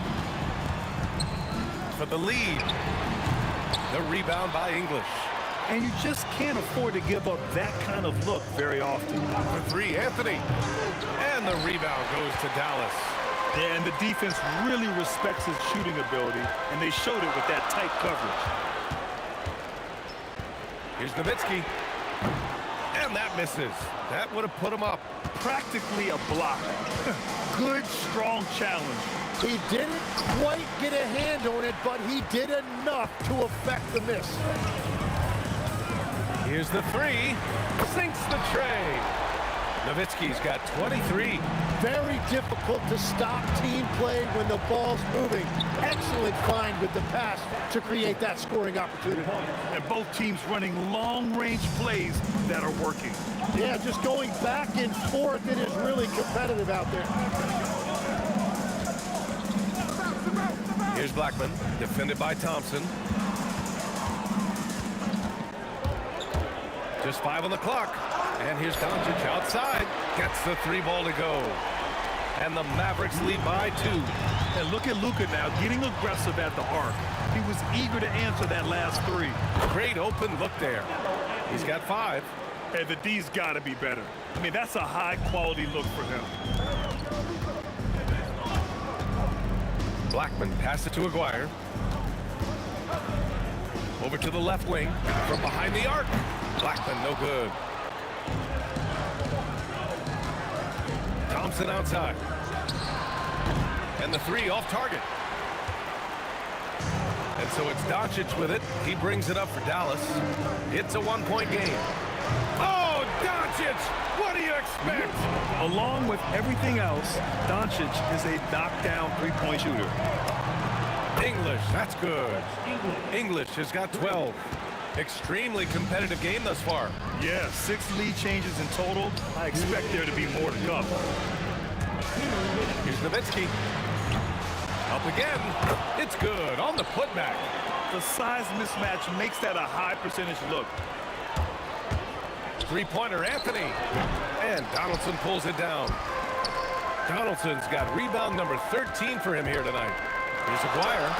For the lead. The rebound by English. And you just can't afford to give up that kind of look very often. For 3, Anthony. And the rebound goes to Dallas. Yeah, and the defense really respects his shooting ability, and they showed it with that tight coverage. Here's Nowitzki. And that misses. That would have put him up. Practically a block. Good, strong challenge. He didn't quite get a hand on it, but he did enough to affect the miss. Here's the 3. Sinks the tray. Nowitzki's got 23. Very difficult to stop team play when the ball's moving. Excellent find with the pass to create that scoring opportunity. And both teams running long-range plays that are working. Yeah, just going back and forth. It is really competitive out there. Here's Blackman, defended by Thompson. Just 5 on the clock. And here's Doncic outside. Gets the 3 ball to go. And the Mavericks lead by 2. And look at Luka now getting aggressive at the arc. He was eager to answer that last 3. Great open look there. He's got 5. And the D's got to be better. I mean, that's a high-quality look for him. Blackman passes it to Aguirre. Over to the left wing from behind the arc. Blackman, no good. Thompson outside. And the 3 off target. And so it's Doncic with it. He brings it up for Dallas. It's a 1-point game. Oh, Doncic! What do you expect? Along with everything else, Doncic is a knockdown three-point shooter. English, that's good. English has got 12. Extremely competitive game thus far. Yeah, 6 lead changes in total. I expect there to be more to come. Here's Nowitzki. Up again. It's good on the putback. The size mismatch makes that a high percentage look. Three-pointer, Anthony. And Donaldson pulls it down. Donaldson's got rebound number 13 for him here tonight. Here's Aguirre.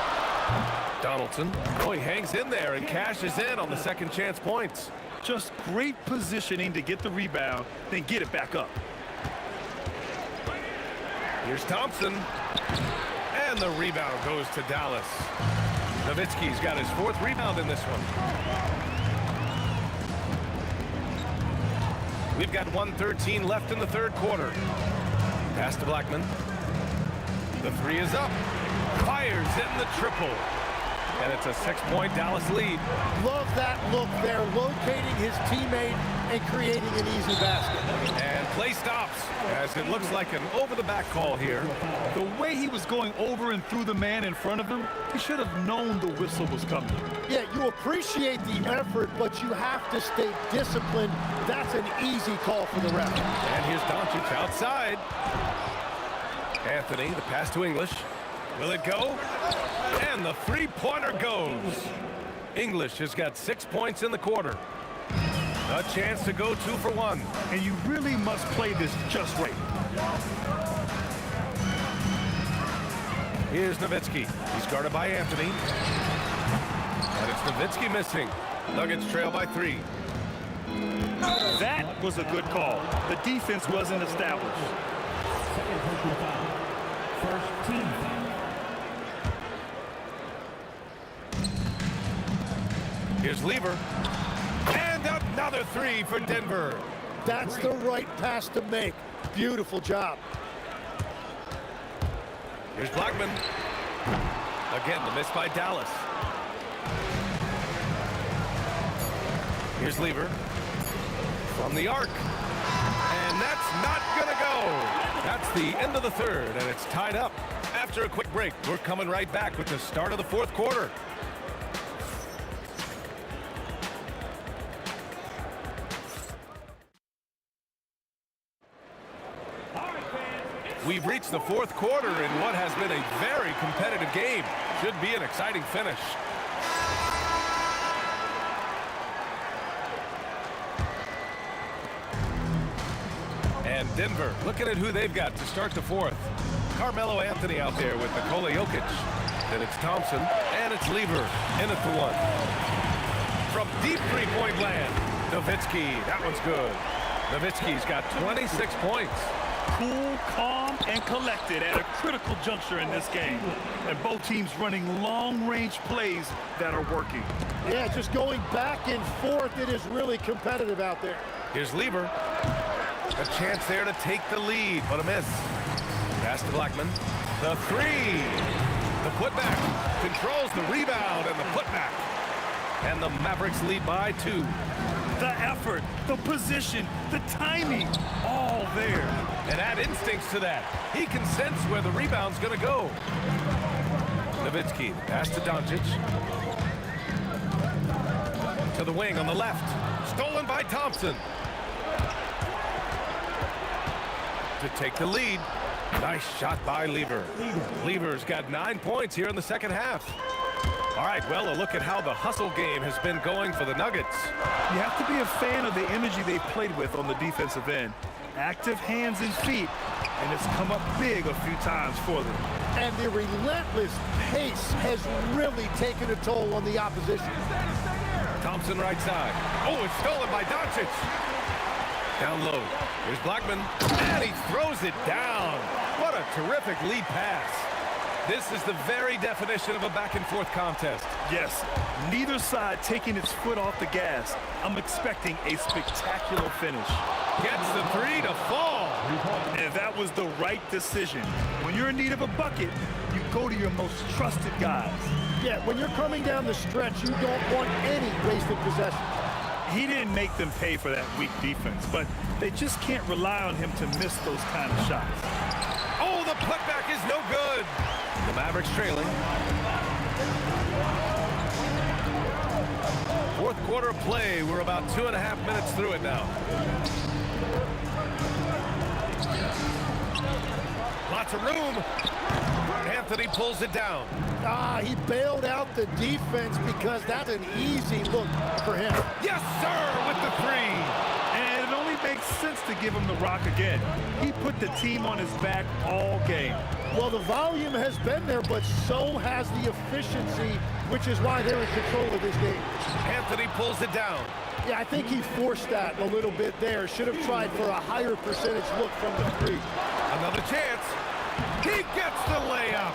Donaldson. Oh, he hangs in there and cashes in on the second chance points. Just great positioning to get the rebound, then get it back up. Here's Thompson. And the rebound goes to Dallas. Nowitzki's got his 4th rebound in this one. We've got 1:13 left in the 3rd quarter. Pass to Blackman. The 3 is up. Fires in the triple. And it's a 6-point Dallas lead. Love that look there, locating his teammate and creating an easy basket. And play stops as it looks like an over-the-back call here. The way he was going over and through the man in front of him, he should have known the whistle was coming. Yeah, you appreciate the effort, but you have to stay disciplined. That's an easy call for the ref. And here's Doncic outside. Anthony, the pass to English. Will it go? And the 3-pointer goes. English has got 6 points in the quarter. A chance to go 2 for 1. And you really must play this just right. Here's Nowitzki. He's guarded by Anthony. And it's Nowitzki missing. Nuggets trail by 3. That was a good call. The defense wasn't established. First team. Here's Lever. And another 3 for Denver. That's the right pass to make. Beautiful job. Here's Blackman. Again, the miss by Dallas. Here's Lever. From the arc. And that's not going to go. That's the end of the 3rd, and it's tied up. After a quick break, we're coming right back with the start of the 4th quarter. We've reached the 4th quarter in what has been a very competitive game. Should be an exciting finish. And Denver looking at who they've got to start the 4th. Carmelo Anthony out there with Nikola Jokic. Then it's Thompson, and it's Lever in at the 1. From deep 3-point land, Nowitzki. That one's good. Nowitzki's got 26 points. Cool, calm, and collected at a critical juncture in this game. And both teams running long-range plays that are working. Yeah, just going back and forth. It is really competitive out there. Here's Lever. A chance there to take the lead, but a miss. Pass to Blackman. The 3. The putback. Controls the rebound and the putback. And the Mavericks lead by 2. The effort, the position, the timing, all there. And add instincts to that. He can sense where the rebound's going to go. Nowitzki, pass to Doncic. To the wing on the left. Stolen by Thompson. To take the lead. Nice shot by Lever. Lever's got 9 points here in the 2nd half. All right, well, a look at how the hustle game has been going for the Nuggets. You have to be a fan of the energy they played with on the defensive end. Active hands and feet, and it's come up big a few times for them. And the relentless pace has really taken a toll on the opposition. Thompson right side. Oh, it's stolen by Doncic. Down low. Here's Blackman. And he throws it down. What a terrific lead pass. This is the very definition of a back-and-forth contest. Yes, neither side taking its foot off the gas. I'm expecting a spectacular finish. Gets the three to fall. And that was the right decision. When you're in need of a bucket, you go to your most trusted guys. Yeah, when you're coming down the stretch, you don't want any wasted possession. He didn't make them pay for that weak defense, but they just can't rely on him to miss those kind of shots. Oh, the putback is no good. The Mavericks trailing. Fourth quarter of play. We're about 2.5 minutes through it now. Lots of room. Anthony pulls it down. He bailed out the defense because that's an easy look for him. Yes, sir, with the three. And it only makes sense to give him the rock again. He put the team on his back all game. Well, the volume has been there, but so has the efficiency, which is why they're in control of this game. Anthony pulls it down. Yeah, I think he forced that a little bit there. Should have tried for a higher percentage look from the three. Another chance. He gets the layup.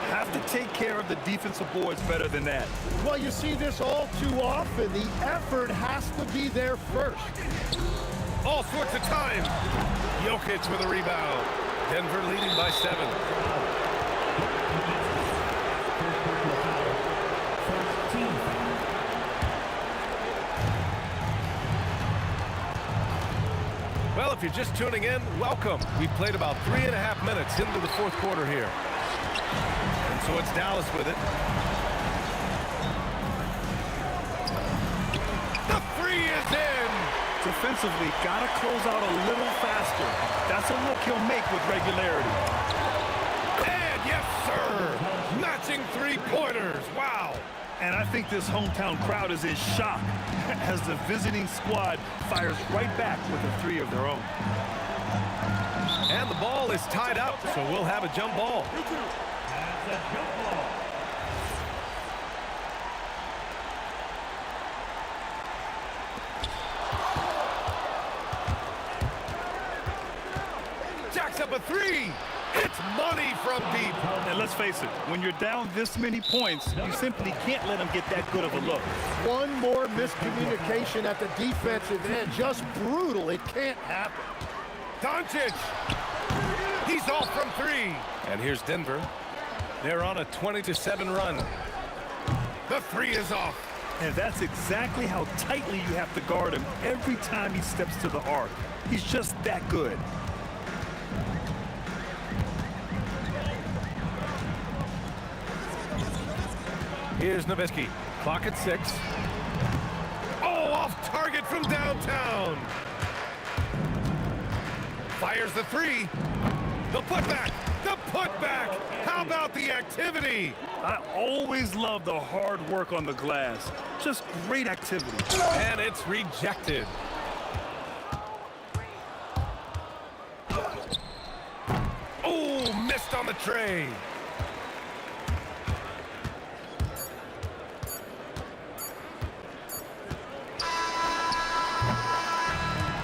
Have to take care of the defensive boards better than that. Well, you see this all too often. The effort has to be there first. All sorts of time. Jokic with a rebound. Denver leading by 7. Well, if you're just tuning in, welcome. We've played about 3.5 minutes into the fourth quarter here. And so it's Dallas with it. The three is in. Defensively, gotta close out a little faster. That's a look he'll make with regularity. And yes, sir. Matching three-pointers. Wow. And I think this hometown crowd is in shock as the visiting squad fires right back with a three of their own. And the ball is tied up, so we'll have a jump ball. That's a jump ball. Jacks up a three. It's money from deep. And let's face it, when you're down this many points, you simply can't let them get that good of a look. One more miscommunication at the defensive end. Just brutal. It can't happen. Doncic. He's off from three. And here's Denver. They're on a 20-7 run. The three is off. And that's exactly how tightly you have to guard him every time he steps to the arc. He's just that good. Here's Nowitzki. Clock at 6. Oh, off target from downtown. Fires the three. The putback. The putback. How about the activity? I always love the hard work on the glass. Just great activity. And it's rejected. Oh, missed on the tray.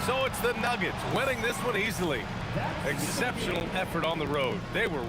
So it's the Nuggets winning this one easily. Exceptional effort on the road. They were...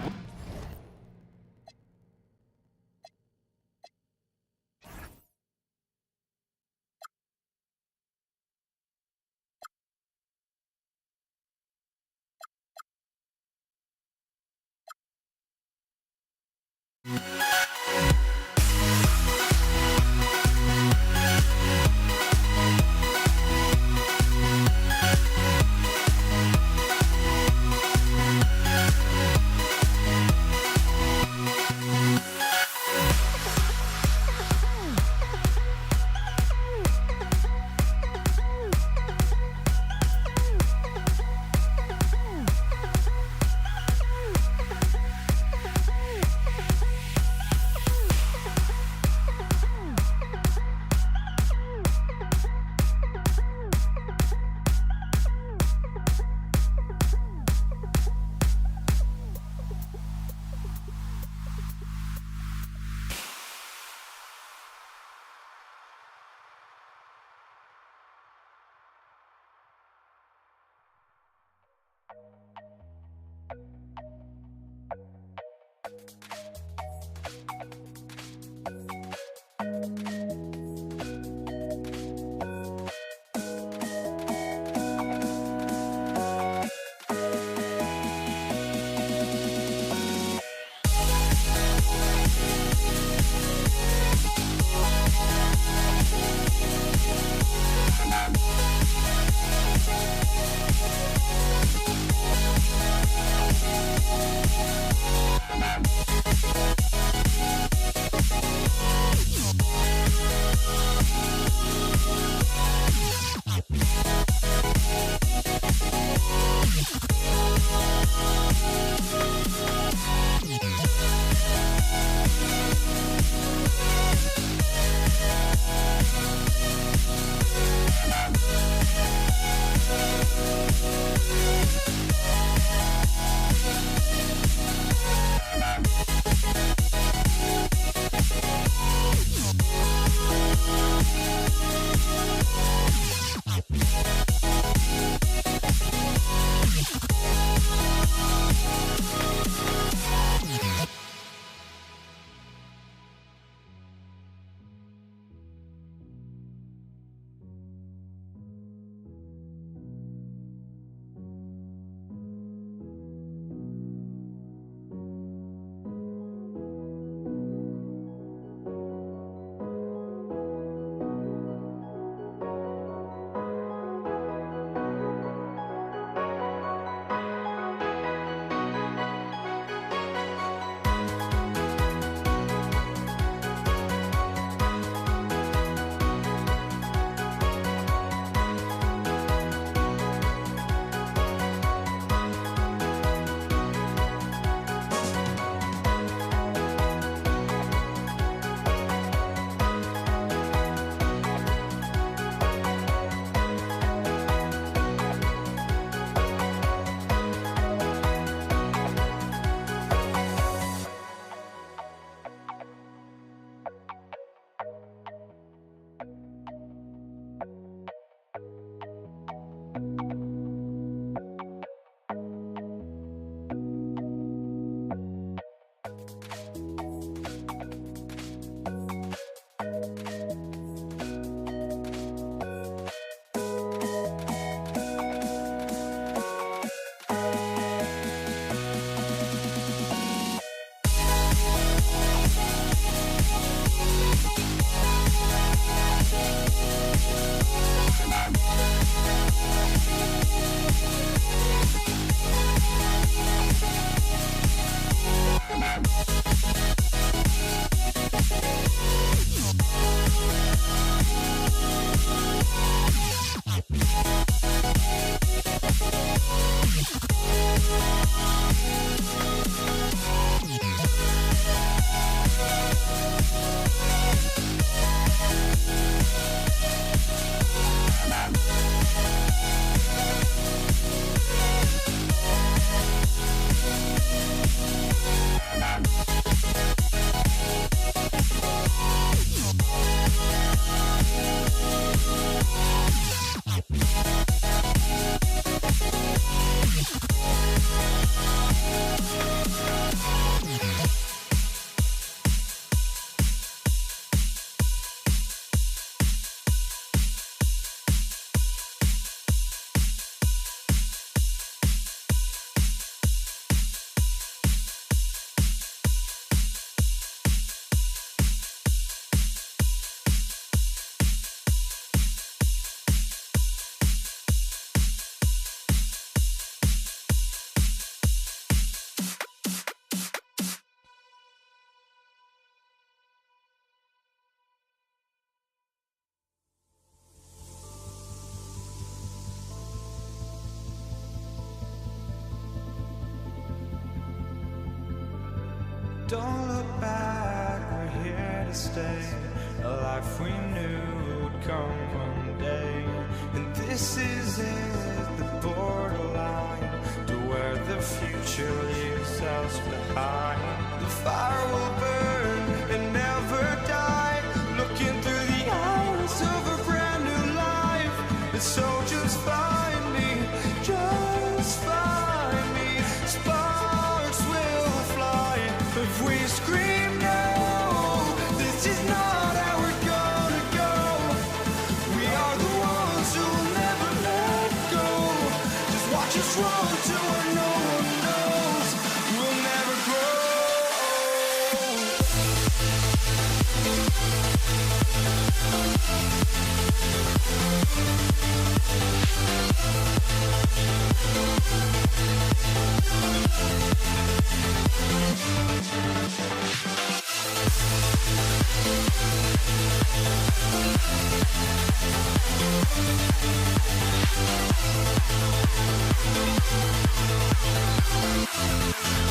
Don't look back, we're here to stay. A life we knew would come one day. And this is it, the borderline, to where the future leaves us behind. The fire will burn and never die, looking through the eyes of a brand new life. And so just find me, just find me. Sparks will fly if we scream no. This is not how we're gonna go. We are the ones who will never let go. Just watch us run to where no one knows. We'll never grow.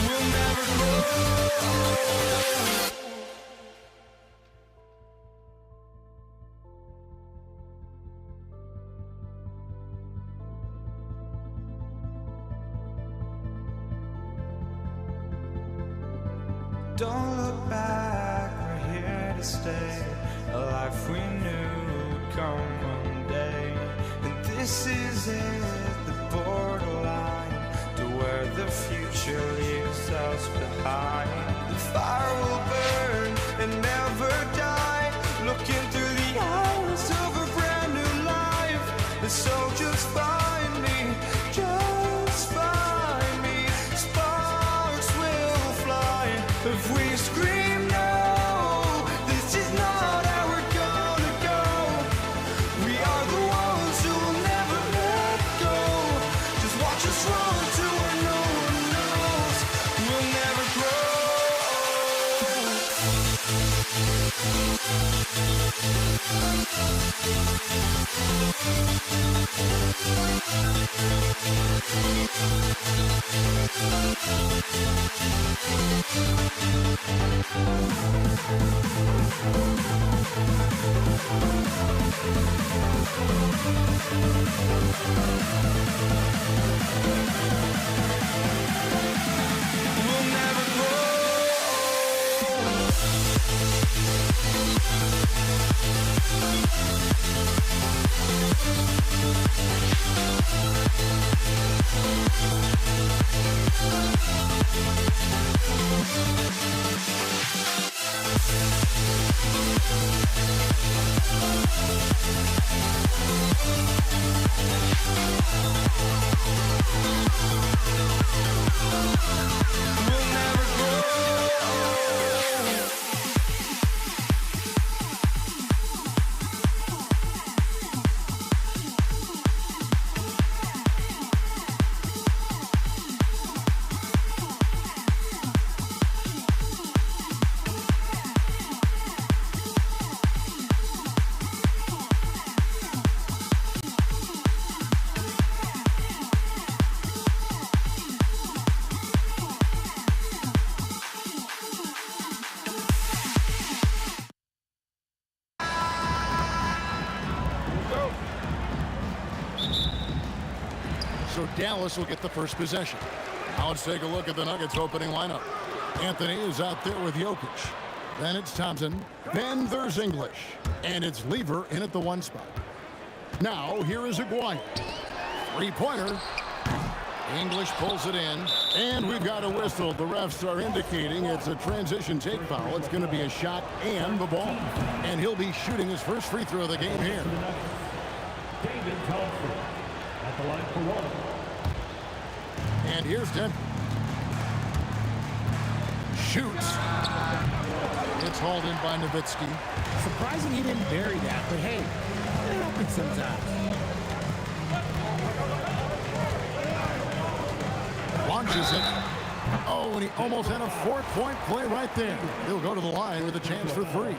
We'll never grow. Don't look back, we're here to stay. A life we knew would come one day. And this is it, the borderline, to where the future leaves us behind. The fire will burn and never die, looking through the eyes of a brand new life. And so just find me, just find me. Sparks will fly if we scream no. This is not how we're gonna go. We are the ones who will never let go. Just watch us run to where no one knows. We'll never grow. We'll never grow. We'll never grow. So Dallas will get the first possession. Now let's take a look at the Nuggets opening lineup. Anthony is out there with Jokic. Then it's Thompson. Then there's English. And it's Lever in at the 1 spot. Now here is Aguirre. Three-pointer. English pulls it in. And we've got a whistle. The refs are indicating it's a transition take foul. It's going to be a shot and the ball. And he'll be shooting his first free throw of the game here. David Thompson at the line for one. And here's Denver. Shoots. It's hauled in by Nowitzki. Surprising he didn't bury that, but hey, it happens sometimes. Launches it. Oh, and he almost had a 4-point play right there. He'll go to the line with a chance for 3.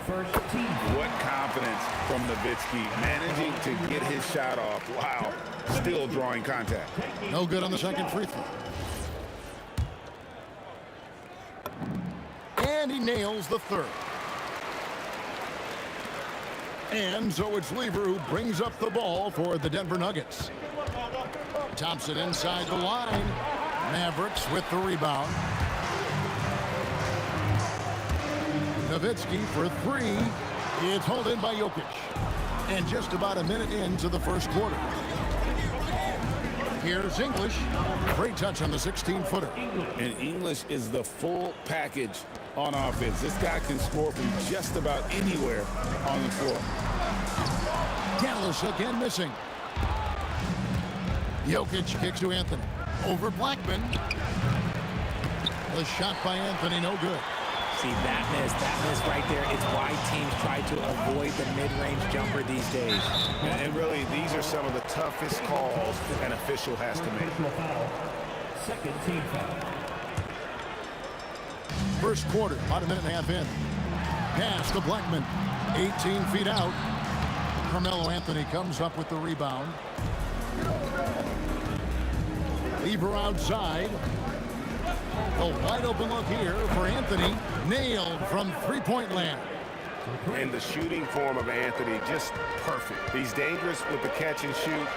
First team. What confidence from Nowitzki, managing to get his shot off. Wow, still drawing contact. No good on the second free throw. and he nails the third. And so it's Lever who brings up the ball for the Denver Nuggets. Thompson inside the line. Mavericks with the rebound. Nowitzki for three. It's hauled in by Jokic. And just about a minute into the first quarter. Here's English. Great touch on the 16-footer. And English is the full package on offense. This guy can score from just about anywhere on the floor. Dallas again missing. Jokic kicks to Anthony. Over Blackman. The shot by Anthony, no good. See, that miss right there. It's why teams try to avoid the mid-range jumper these days. And really, these are some of the toughest calls an official has to make. Second team foul. First quarter, about a minute and a half in. Pass to Blackman. 18 feet out. Carmelo Anthony comes up with the rebound. Lever outside. A wide open look here for Anthony. Nailed from three-point land. And the shooting form of Anthony, just perfect. He's dangerous with the catch and shoot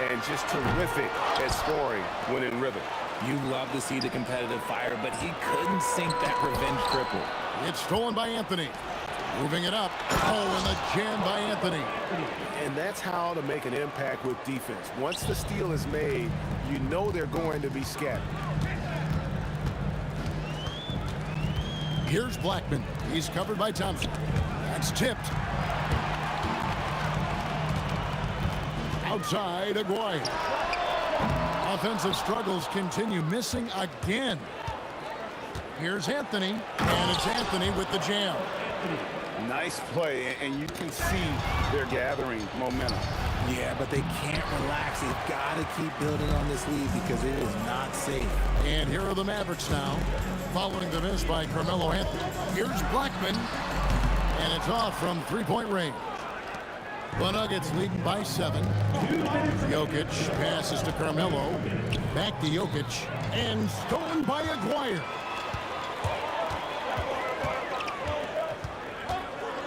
and just terrific at scoring when in rhythm. You love to see the competitive fire, but he couldn't sink that revenge triple. It's stolen by Anthony. Moving it up. Oh, and the jam by Anthony. And that's how to make an impact with defense. Once the steal is made, you know they're going to be scattered. Here's Blackman. He's covered by Thompson. That's tipped. Outside, Aguirre. Offensive struggles continue, missing again. Here's Anthony, and it's Anthony with the jam. Nice play, and you can see they're gathering momentum. Yeah, but they can't relax. They've got to keep building on this lead because it is not safe. And here are the Mavericks now, following the miss by Carmelo Anthony. Here's Blackman, and it's off from three-point range. The Nuggets leading by 7. Jokic passes to Carmelo. Back to Jokic, and stolen by Aguirre.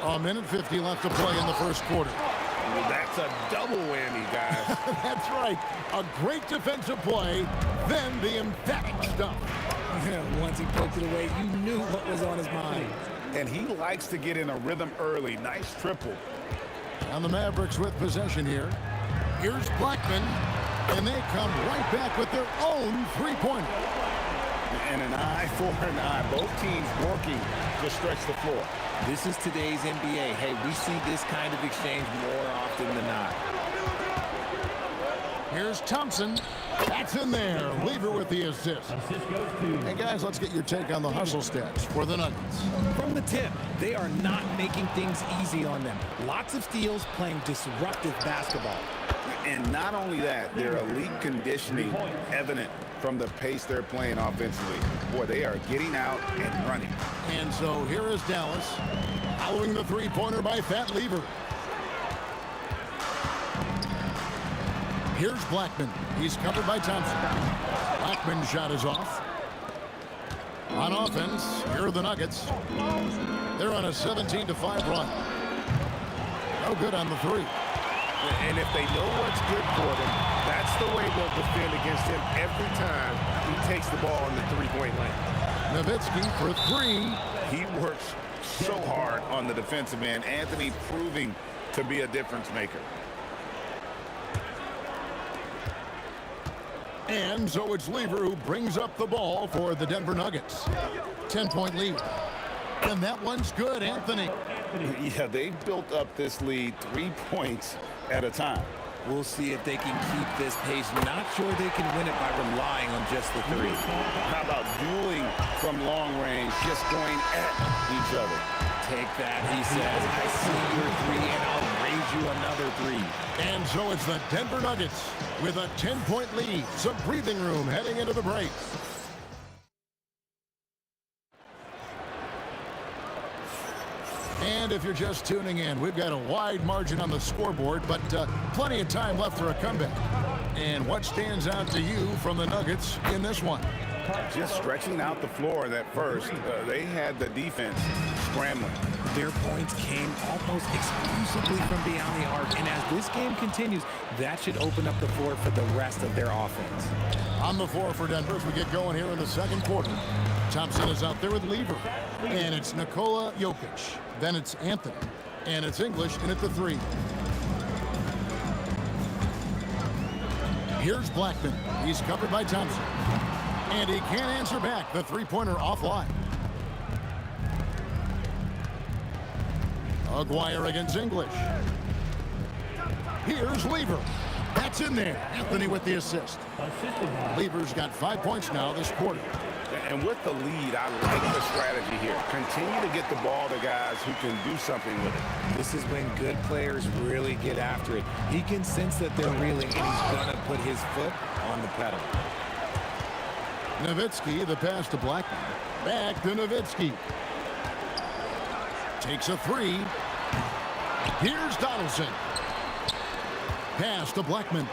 A minute 50 left to play in the first quarter. Well, that's a double whammy, guys. That's right. A great defensive play, then the emphatic stuff. Once he poked it away, you knew what was on his mind. And he likes to get in a rhythm early. Nice triple. And the Mavericks with possession here. Here's Blackman, and they come right back with their own three-pointer. And an eye for an eye. Both teams working to stretch the floor. This is today's NBA. Hey, we see this kind of exchange more often than not. Here's Thompson. That's in there. Lever with the assist. Hey, guys, let's get your take on the hustle stats for the Nuggets. From the tip, they are not making things easy on them. Lots of steals, playing disruptive basketball. And not only that, their elite conditioning evident from the pace they're playing offensively. Boy, they are getting out and running. And so here is Dallas, following the three-pointer by Fat Lever. Here's Blackman. He's covered by Thompson. Blackman's shot is off. On offense, here are the Nuggets. They're on a 17-5 run. No good on the three. And if they know what's good for them, that's the way they'll defend against him every time he takes the ball in the three-point lane. Nowitzki for three. He works so hard on the defensive end. Anthony proving to be a difference maker. And so it's Lever who brings up the ball for the Denver Nuggets. 10-point lead. And that one's good, Anthony. Yeah, they've built up this lead 3 points at a time. We'll see if they can keep this pace. Not sure they can win it by relying on just the three. How about dueling from long range, just going at each other? Take that, he says. I see your three, and I'll raise you another three. And so it's the Denver Nuggets with a 10-point lead. Some breathing room heading into the break. And if you're just tuning in, we've got a wide margin on the scoreboard, but plenty of time left for a comeback. And what stands out to you from the Nuggets in this one? Just stretching out the floor that first. They had the defense scrambling. Their points came almost exclusively from beyond the arc, and as this game continues, that should open up the floor for the rest of their offense. On the floor for Denver as we get going here in the second quarter. Thompson is out there with Lever, and it's Nikola Jokic. Then it's Anthony, and it's English in at the 3. Here's Blackman. He's covered by Thompson, and he can't answer back. The three-pointer offline. Aguirre against English. Here's Lever. That's in there. Anthony with the assist. Lever's got 5 points now this quarter. And with the lead, I like the strategy here. Continue to get the ball to guys who can do something with it. This is when good players really get after it. He can sense that they're reeling, and he's going to put his foot on the pedal. Nowitzki, the pass to Blackman. Back to Nowitzki. Takes a 3. Here's Donaldson. Pass to Blackman.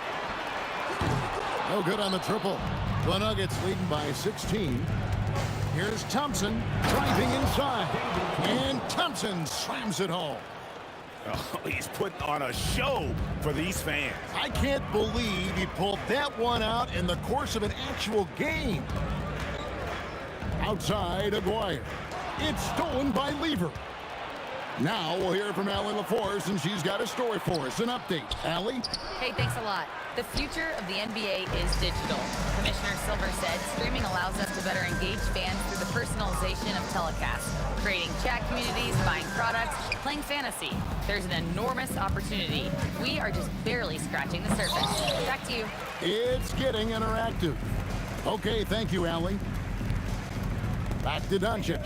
No good on the triple. The Nuggets leading by 16. Here's Thompson driving inside. And Thompson slams it home. Oh, he's putting on a show for these fans. I can't believe he pulled that one out in the course of an actual game. Outside, Aguirre. It's stolen by Lever. Now we'll hear from Allie LaForce, and she's got a story for us. An update. Allie? Hey, thanks a lot. The future of the NBA is digital. Commissioner Silver said streaming allows us to better engage fans through the personalization of telecasts, creating chat communities, buying products, playing fantasy. There's an enormous opportunity. We are just barely scratching the surface. Back to you. It's getting interactive. Okay, thank you, Allie. Back to Doncic.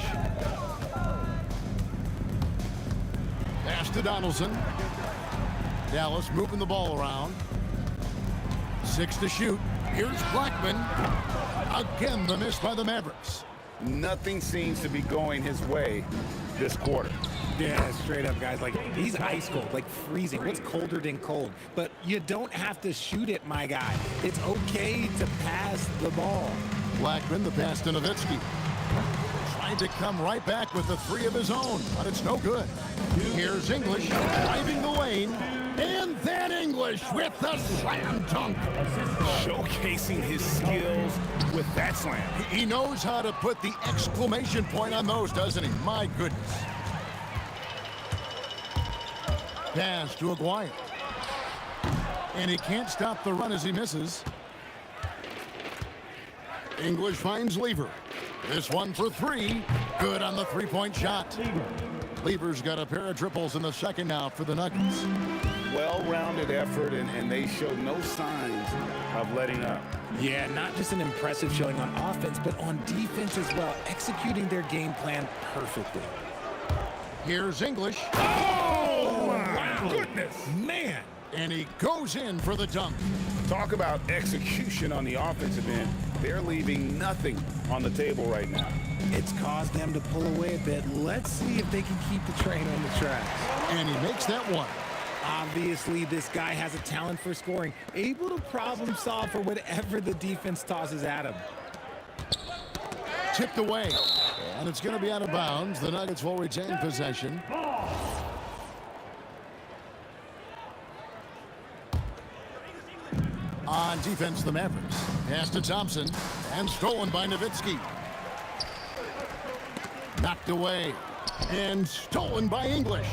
Pass to Donaldson. Dallas moving the ball around. 6 to shoot. Here's Blackman. Again, the miss by the Mavericks. Nothing seems to be going his way this quarter. Yeah, straight up, guys. Like, he's ice cold, like freezing. What's colder than cold? But you don't have to shoot it, my guy. It's okay to pass the ball. Blackman, the pass to Nowitzki. Trying to come right back with the 3 of his own, but it's no good. Here's English driving the lane, and then English with the slam dunk. Showcasing his skills with that slam. He knows how to put the exclamation point on those, doesn't he? My goodness. Pass to Aguirre. And he can't stop the run as he misses. English finds Lever. This one for 3. Good on the 3-point shot. Lever's got a pair of triples in the second now for the Nuggets. Well-rounded effort, and they showed no signs of letting up. Yeah, not just an impressive showing on offense, but on defense as well, executing their game plan perfectly. Here's English. Oh, my goodness. Man. And he goes in for the dunk. Talk about execution on the offensive end. They're leaving nothing on the table right now. It's caused them to pull away a bit. Let's see if they can keep the train on the tracks. And he makes that one. Obviously, this guy has a talent for scoring, able to problem solve for whatever the defense tosses at him. Tipped away. And it's going to be out of bounds. The Nuggets will retain possession. On defense, the Mavericks. Pass to Thompson. And stolen by Nowitzki. Knocked away. And stolen by English.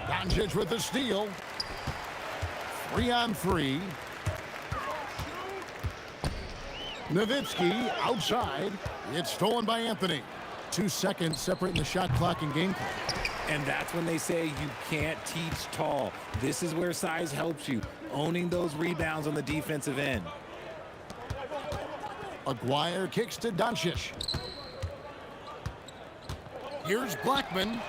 Doncic with the steal. 3-on-3. Nowitzki outside. It's stolen by Anthony. 2 seconds separating the shot clock and game clock. And that's when they say you can't teach tall. This is where size helps you, owning those rebounds on the defensive end. Aguirre kicks to Doncic. Here's Blackman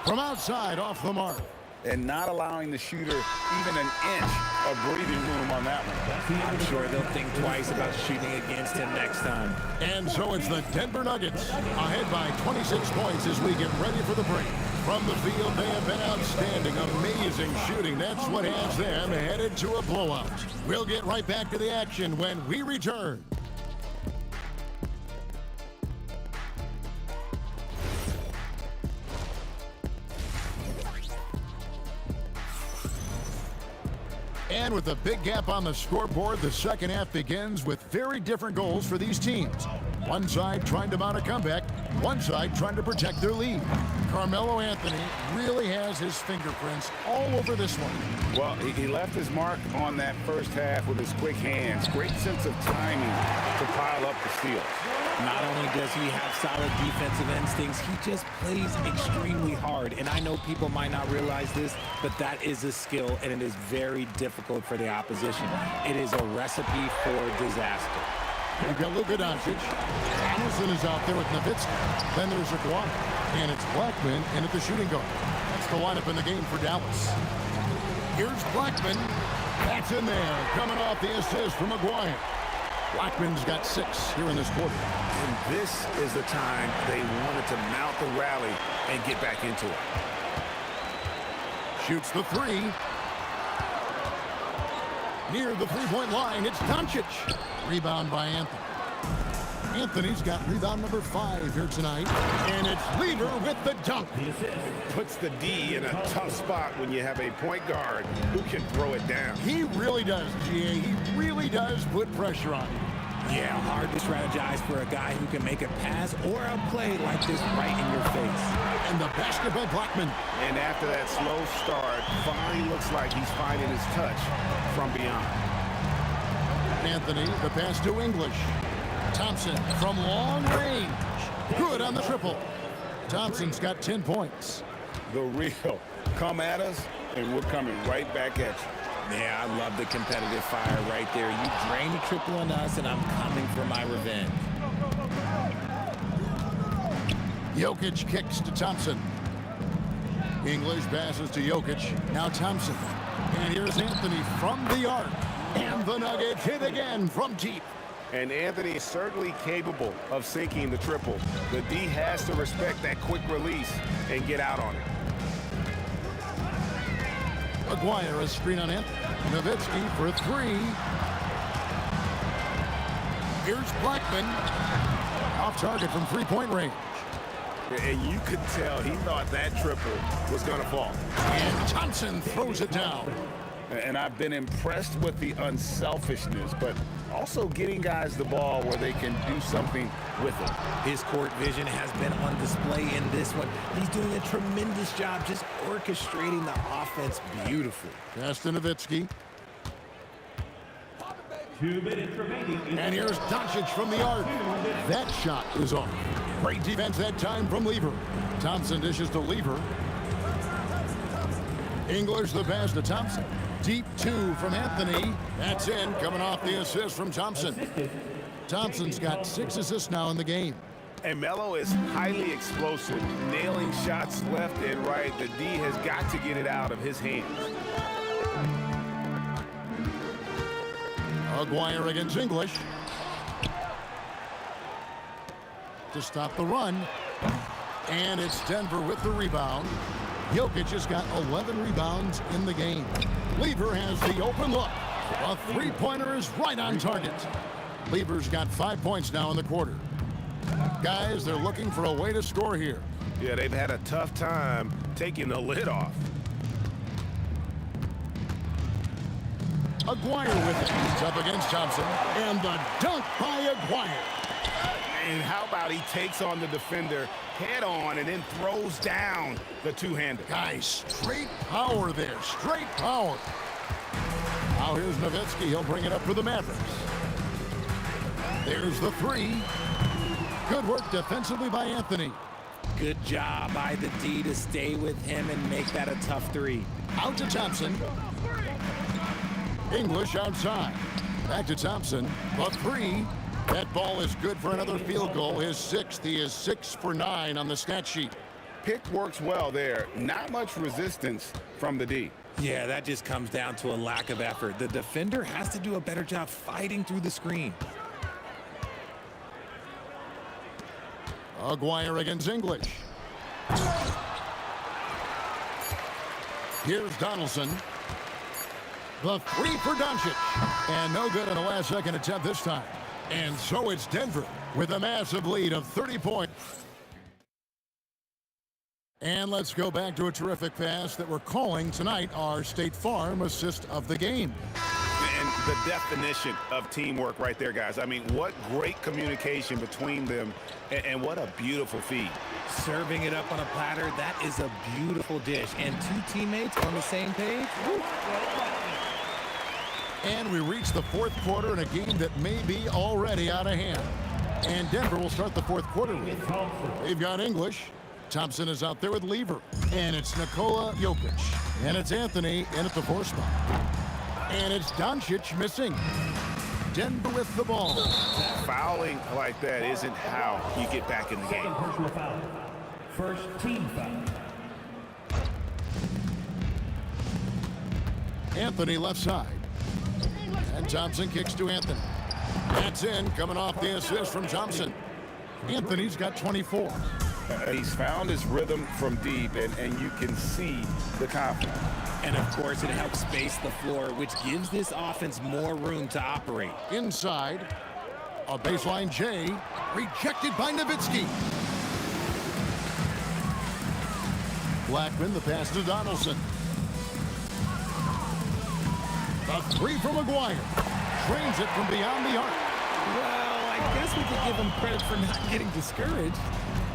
from outside off the mark. And not allowing the shooter even an inch of breathing room on that one. I'm sure they'll think twice about shooting against him next time. And so it's the Denver Nuggets ahead by 26 points as we get ready for the break. From the field, they have been outstanding, amazing shooting. That's what has them headed to a blowout. We'll get right back to the action when we return. And with a big gap on the scoreboard, the second half begins with very different goals for these teams. One side trying to mount a comeback, one side trying to protect their lead. Carmelo Anthony really has his fingerprints all over this one. Well, he left his mark on that first half with his quick hands. Great sense of timing to pile up the steals. Not only does he have solid defensive instincts, he just plays extremely hard. And I know people might not realize this, but that is a skill, and it is very difficult for the opposition. It is a recipe for disaster. You've got Luka Doncic. Anderson is out there with Nowitzki. Then there's Aguirre. And it's Blackman in at the shooting guard. That's the lineup in the game for Dallas. Here's Blackman. That's in there. Coming off the assist from Aguirre. Blackman's got 6 here in this quarter. And this is the time they wanted to mount the rally and get back into it. Shoots the 3. Near the three-point line, it's Doncic. Rebound by Anthony. Anthony's got rebound number 5 here tonight. And it's Lever with the dunk. Puts the D in a tough spot when you have a point guard who can throw it down. He really does, GA. He really does put pressure on him. Yeah, hard to strategize for a guy who can make a pass or a play like this right in your face. And the basket by Blackman. And after that slow start, finally looks like he's finding his touch from beyond. Anthony, the pass to English. Thompson from long range. Good on the triple. Thompson's got 10 points. The real. Come at us, and we're coming right back at you. Yeah, I love the competitive fire right there. You drain the triple on us, and I'm coming for my revenge. Jokic kicks to Thompson. English passes to Jokic. Now Thompson. And here's Anthony from the arc. And the Nuggets hit again from deep. And Anthony is certainly capable of sinking the triple. The D has to respect that quick release and get out on it. Aguirre, a screen on Anthony. Nowitzki for 3. Here's Blackman. Off target from three-point range. And you could tell he thought that triple was going to fall. And Thompson throws it down. And I've been impressed with the unselfishness, but also getting guys the ball where they can do something with it. His court vision has been on display in this one. He's doing a tremendous job just orchestrating the offense beautifully. Pass to Nowitzki. 2 minutes remaining. And here's Doncic from the arc. That shot is off. Great defense that time from Lever. Thompson dishes to Lever. English the pass to Thompson. Deep 2 from Anthony. That's in, coming off the assist from Thompson. Thompson's got 6 assists now in the game. And Melo is highly explosive, nailing shots left and right. The D has got to get it out of his hands. Aguirre against English. To stop the run. And it's Denver with the rebound. Jokic has got 11 rebounds in the game. Lever has the open look. A three-pointer is right on target. Lever's got 5 points now in the quarter. Guys, they're looking for a way to score here. Yeah, they've had a tough time taking the lid off. Aguirre with it. He's up against Thompson. And the dunk by Aguirre. And how about he takes on the defender head on and then throws down the two-hander. Guys, straight power there. Straight power. Now here's Nowitzki. He'll bring it up for the Mavericks. There's the 3. Good work defensively by Anthony. Good job by the D to stay with him and make that a tough 3. Out to Thompson. English outside. Back to Thompson. The 3. That ball is good for another field goal. His 6th. He is 6 for 9 on the stat sheet. Pick works well there. Not much resistance from the D. Yeah, that just comes down to a lack of effort. The defender has to do a better job fighting through the screen. Aguirre against English. Here's Donaldson. The 3 for Doncic. And no good on the last second attempt this time. And so it's Denver with a massive lead of 30 points. And let's go back to a terrific pass that we're calling tonight our State Farm assist of the game. And the definition of teamwork right there, guys. I mean, what great communication between them, and what a beautiful feed. Serving it up on a platter, that is a beautiful dish. And two teammates on the same page. Woo. And we reach the fourth quarter in a game that may be already out of hand. And Denver will start the fourth quarter with. They've got English. Thompson is out there with Lever. And it's Nikola Jokic. And it's Anthony in at the 4 spot. And it's Doncic missing. Denver with the ball. Fouling like that isn't how you get back in the game. Personal foul. First team foul. Anthony left side. And Thompson kicks to Anthony. That's in, coming off the assist from Thompson. Anthony's got 24. He's found his rhythm from deep, and you can see the confidence. And of course, it helps space the floor, which gives this offense more room to operate. Inside, a baseline J, rejected by Nowitzki. Blackman, the pass to Donaldson. The 3 from McGuire. Trains it from beyond the arc. Well, I guess we could give him credit for not getting discouraged.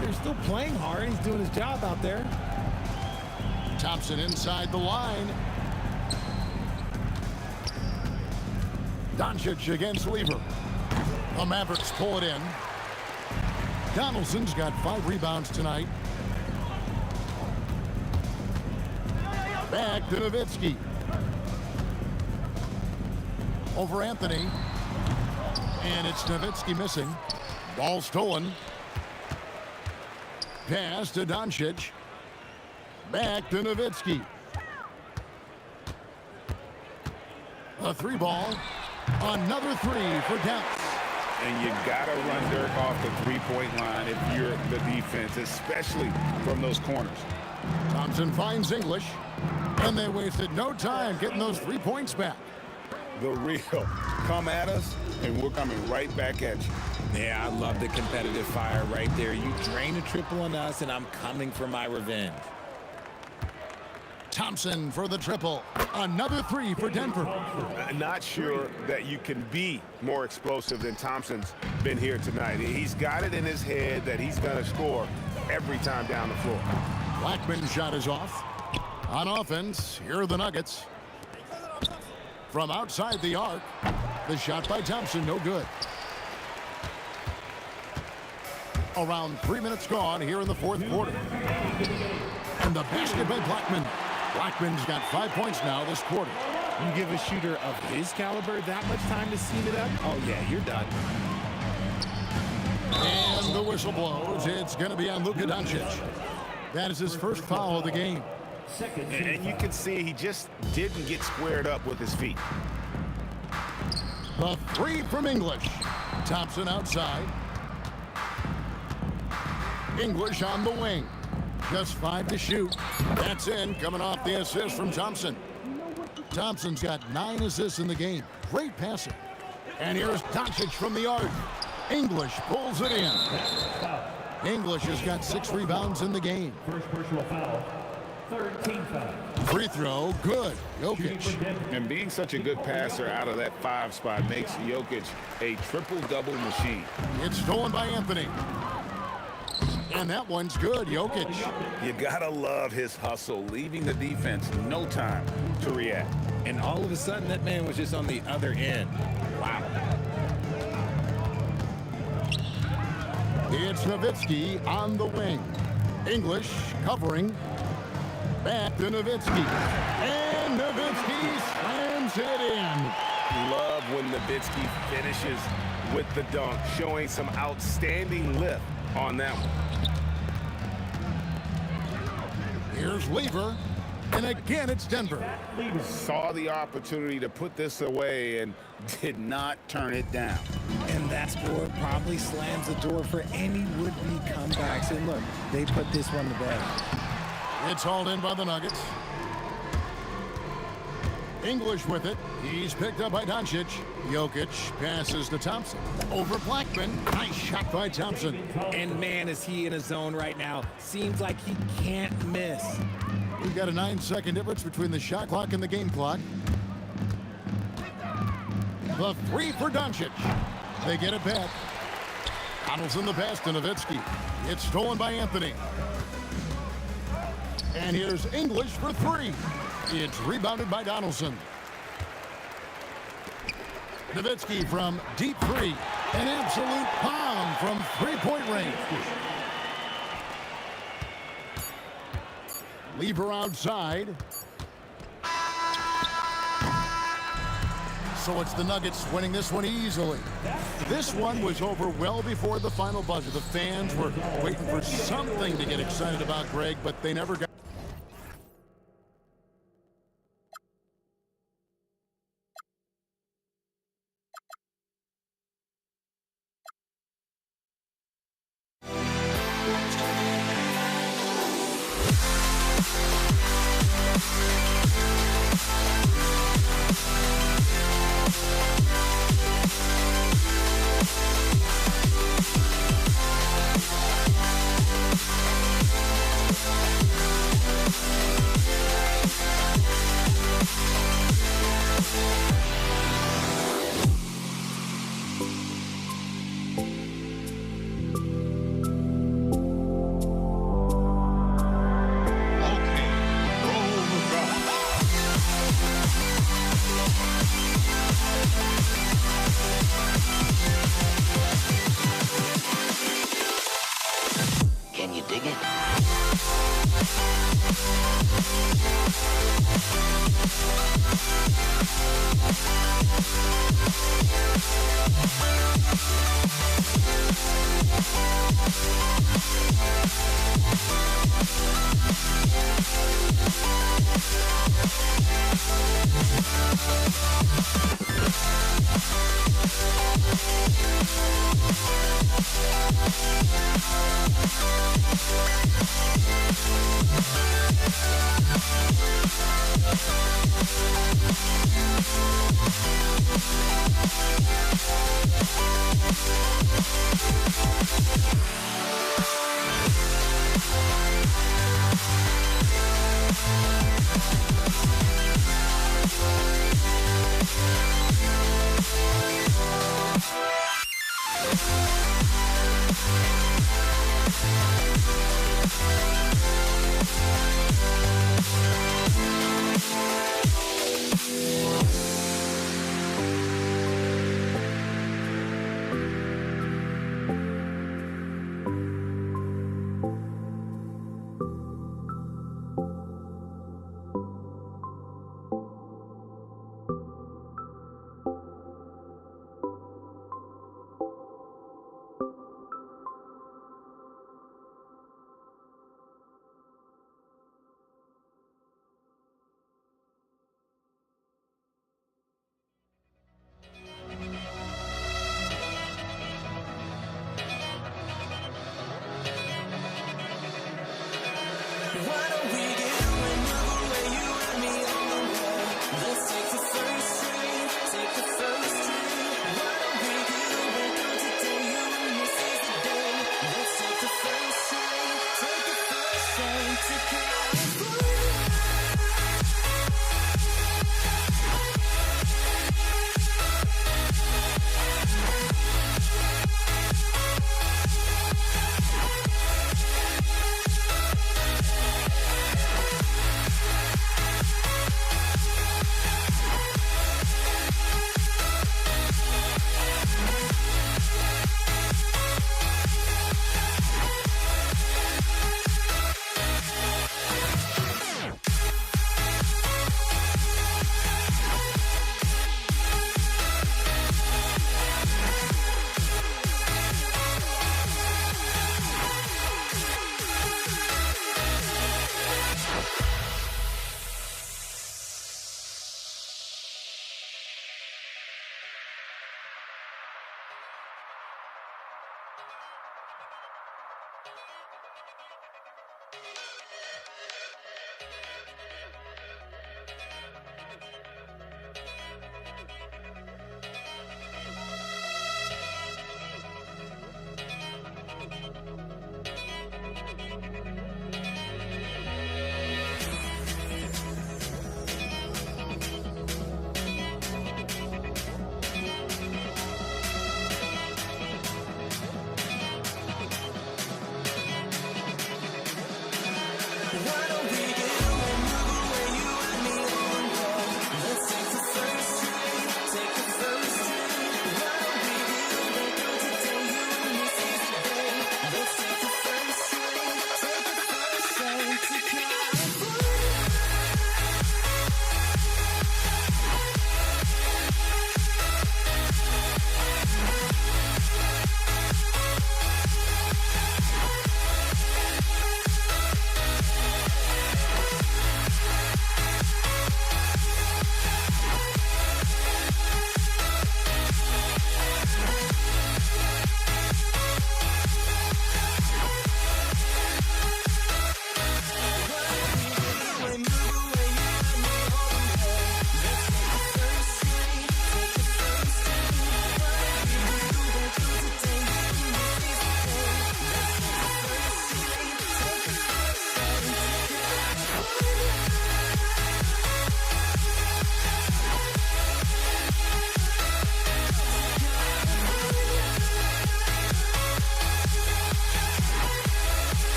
They're still playing hard. He's doing his job out there. Thompson inside the line. Doncic against Lever. The Mavericks pull it in. Donaldson's got 5 rebounds tonight. Back to Nowitzki. Over Anthony. And it's Nowitzki missing. Ball stolen. Pass to Doncic. Back to Nowitzki. A 3 ball. Another 3 for Dallas. And you got to run Dirk off the 3-point line if you're the defense, especially from those corners. Thompson finds English. And they wasted no time getting those 3 points back. The real come at us, and we're coming right back at you. Yeah, I love the competitive fire right there. You drain a triple on us, and I'm coming for my revenge. Thompson for the triple. Another 3 for Denver. Not sure that you can be more explosive than Thompson's been here tonight. He's got it in his head that he's going to score every time down the floor. Blackman's shot is off. On offense, here are the Nuggets. From outside the arc, the shot by Thompson, no good. Around 3 minutes gone here in the fourth quarter. And the basket by Blackman. Blackman's got 5 points now this quarter. You give a shooter of his caliber that much time to seam it up? Oh, yeah, you're done. And the whistle blows. It's going to be on Luka Doncic. That is his first foul of the game. And you can see he just didn't get squared up with his feet. The 3 from English. Thompson outside. English on the wing. Just 5 to shoot. That's in, coming off the assist from Thompson. Thompson's got 9 assists in the game. Great passing. And here's Doncic from the arc. English pulls it in. English has got 6 rebounds in the game. First personal foul. Third team foul. Free throw, good. Jokic. And being such a good passer out of that 5 spot makes Jokic a triple-double machine. It's stolen by Anthony. And that one's good, Jokic. You gotta love his hustle, leaving the defense no time to react. And all of a sudden, that man was just on the other end. Wow. It's Nowitzki on the wing. English covering. Back to Nowitzki. And Nowitzki slams it in. Love when Nowitzki finishes with the dunk, showing some outstanding lift on that one. Here's Lever. And again, it's Denver. Saw the opportunity to put this away and did not turn it down. And that score probably slams the door for any would-be comebacks. And look, they put this one to bed. It's hauled in by the Nuggets. English with it. He's picked up by Doncic. Jokic passes to Thompson. Over Blackman. Nice shot by Thompson. And man, is he in a zone right now. Seems like he can't miss. We've got a 9-second difference between the shot clock and the game clock. The three for Doncic. They get it back. Donaldson the pass to Nowitzki. It's stolen by Anthony. And here's English for three. It's rebounded by Donaldson. Nowitzki from deep three. An absolute bomb from three-point range. Lever outside. So it's the Nuggets winning this one easily. This one was over well before the final buzzer. The fans were waiting for something to get excited about, Greg, but they never got.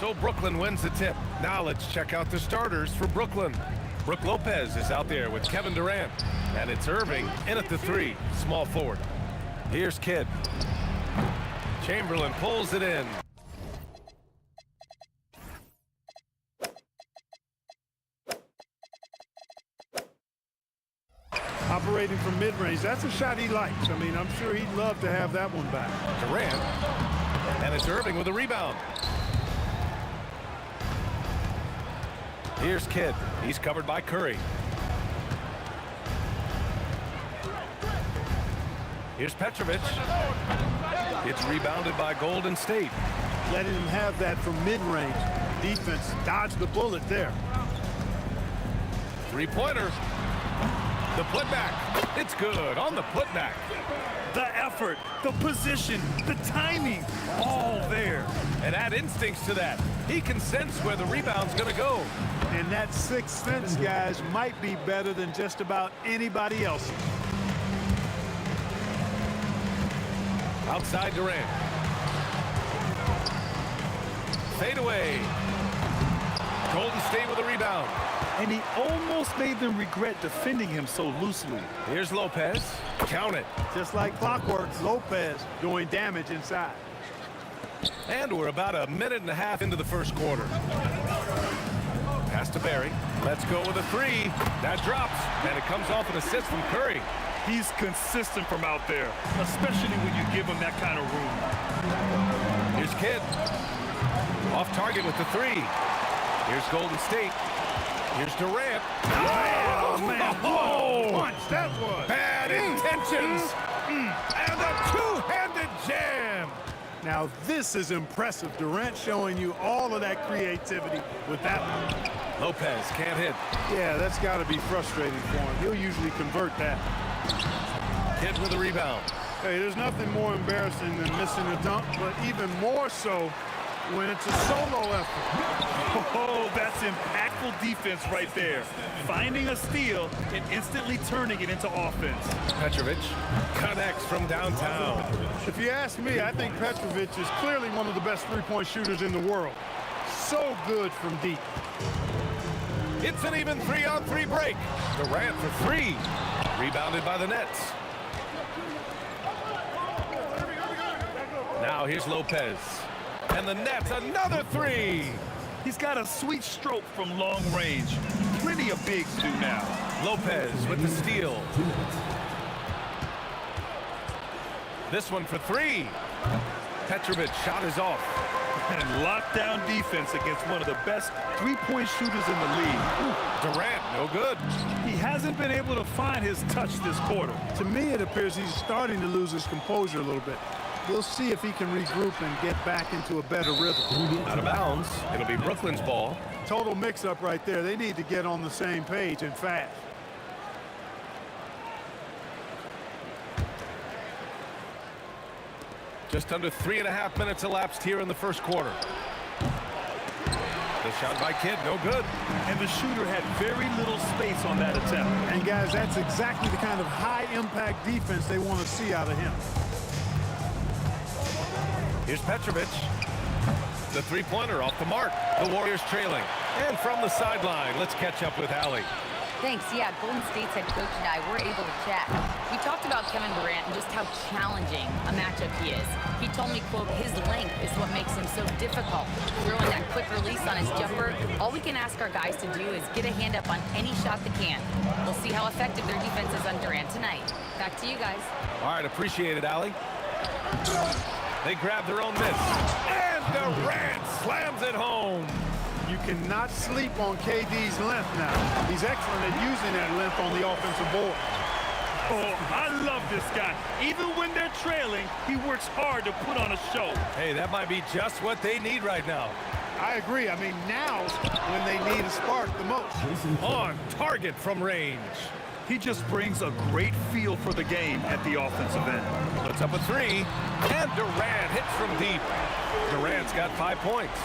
So Brooklyn wins the tip. Now let's check out the starters for Brooklyn. Brook Lopez is out there with Kevin Durant. And it's Irving in at the 3, small forward. Here's Kidd. Chamberlain pulls it in. Operating from mid-range, that's a shot he likes. I mean, I'm sure he'd love to have that one back. Durant. And it's Irving with a rebound. Here's Kidd. He's covered by Curry. Here's Petrovic. It's rebounded by Golden State. Letting him have that from mid-range. Defense dodged the bullet there. Three-pointer. The putback. It's good on the putback. The effort, the position, the timing, all there. And add instincts to that. He can sense where the rebound's going to go. And that sixth sense, guys, might be better than just about anybody else. Outside Durant. Fade away. Golden State with a rebound. And he almost made them regret defending him so loosely. Here's Lopez. Count it. Just like clockwork, Lopez doing damage inside. And we're about a minute and a half into the first quarter. Pass to Barry. Let's go with a 3. That drops, and it comes off an assist from Curry. He's consistent from out there, especially when you give him that kind of room. Here's Kidd. Off target with the 3. Here's Golden State. Here's Durant. Oh, man. Oh, Punch, that was. bad intentions. And a two-handed jam. Now, this is impressive. Durant showing you all of that creativity with that one. Lopez can't hit. Yeah, that's got to be frustrating for him. He'll usually convert that. Kidd with a rebound. Hey, there's nothing more embarrassing than missing a dunk, but even more so when it's a solo effort. Oh, that's impactful defense right there. Finding a steal and instantly turning it into offense. Petrovic connects from downtown. If you ask me, I think Petrovic is clearly one of the best three-point shooters in the world. So good from deep. It's an even 3-on-3 break. Durant for 3. Rebounded by the Nets. Now here's Lopez. And the Nets, another 3. He's got a sweet stroke from long range. Plenty of bigs do now. Lopez with the steal. This one for 3. Petrovic shot is off. And lockdown defense against one of the best three-point shooters in the league. Durant, no good. He hasn't been able to find his touch this quarter. To me, it appears he's starting to lose his composure a little bit. We'll see if he can regroup and get back into a better rhythm. Out of bounds. It'll be Brooklyn's ball. Total mix-up right there. They need to get on the same page and fast. Just under 3.5 minutes elapsed here in the first quarter. The shot by Kidd, no good. And the shooter had very little space on that attempt. And guys, that's exactly the kind of high-impact defense they want to see out of him. Here's Petrovic. The three-pointer off the mark. The Warriors trailing. And from the sideline, let's catch up with Allie. Thanks. Yeah, Golden State's head coach and I were able to chat. We talked about Kevin Durant and just how challenging a matchup he is. He told me, quote, his length is what makes him so difficult. Throwing that quick release on his jumper, all we can ask our guys to do is get a hand up on any shot they can. We'll see how effective their defense is on Durant tonight. Back to you guys. All right, appreciate it, Allie. They grab their own miss. And Durant slams it home. You cannot sleep on KD's length now. He's excellent at using that length on the offensive board. Oh, I love this guy. Even when they're trailing, he works hard to put on a show. Hey, that might be just what they need right now. I agree. I mean, now's when they need a spark the most. On target from range. He just brings a great feel for the game at the offensive end. Puts up a three, and Durant hits from deep. Durant's got 5 points.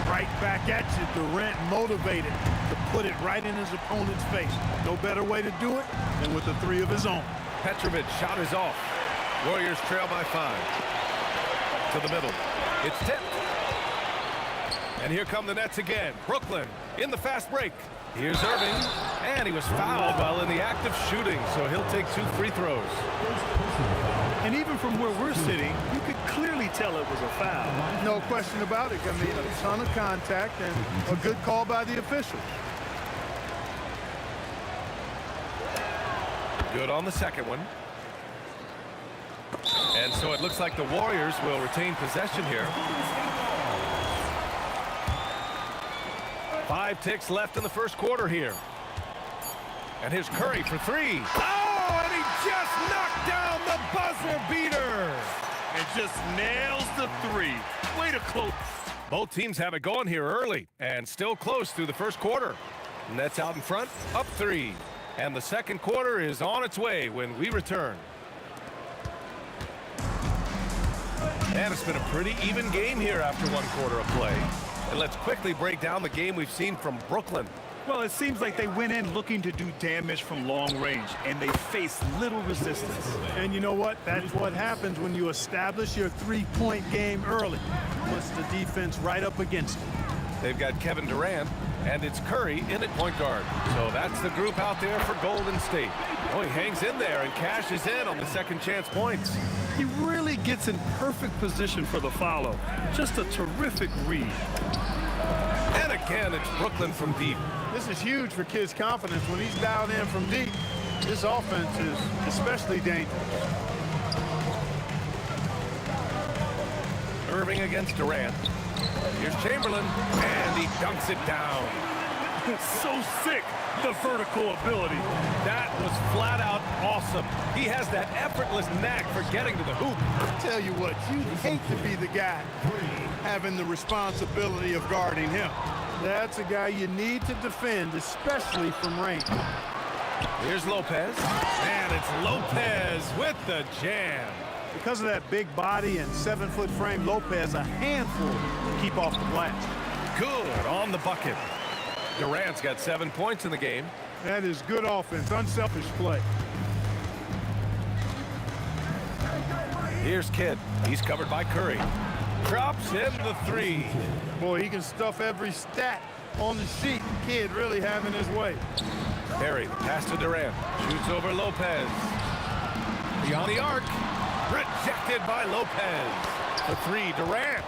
Right back at you, Durant motivated to put it right in his opponent's face. No better way to do it than with a three of his own. Petrovic's shot is off. Warriors trail by 5. To the middle. It's tipped. And here come the Nets again. Brooklyn in the fast break. Here's Irving, and he was fouled while in the act of shooting, so he'll take 2 free throws. And even from where we're sitting, you could clearly tell it was a foul. No question about it. I mean, a ton of contact and a good call by the official. Good on the second one. And so it looks like the Warriors will retain possession here. 5 ticks left in the first quarter here. And here's Curry for 3. Oh, and he just knocked down the buzzer beater. And just nails the 3. Way to close. Both teams have it going here early and still close through the first quarter. Nets out in front, up 3. And the second quarter is on its way when we return. And it's been a pretty even game here after 1 quarter of play. And let's quickly break down the game we've seen from Brooklyn. Well, it seems like they went in looking to do damage from long range, and they faced little resistance. And you know what? That's what happens when you establish your three-point game early. Puts the defense right up against it. They've got Kevin Durant, and it's Curry in at point guard. So that's the group out there for Golden State. Oh, he hangs in there and cashes in on the second chance points. He really gets in perfect position for the follow. Just a terrific read. And again, it's Brooklyn from deep. This is huge for Kid's confidence. When he's dialed in from deep, this offense is especially dangerous. Irving against Durant. Here's Chamberlain, and he dunks it down. So sick, the vertical ability. That was flat out awesome. He has that effortless knack for getting to the hoop. I tell you what, you'd hate to be the guy having the responsibility of guarding him. That's a guy you need to defend, especially from range. Here's Lopez, and it's Lopez with the jam. Because of that big body and 7-foot frame, Lopez a handful to keep off the glass. Good on the bucket. Durant's got 7 points in the game. That is good offense, unselfish play. Here's Kidd. He's covered by Curry. Drops in the 3. Boy, he can stuff every stat on the sheet. Kidd really having his way. Perry, pass to Durant. Shoots over Lopez. Beyond the arc. Rejected by Lopez. The 3, Durant.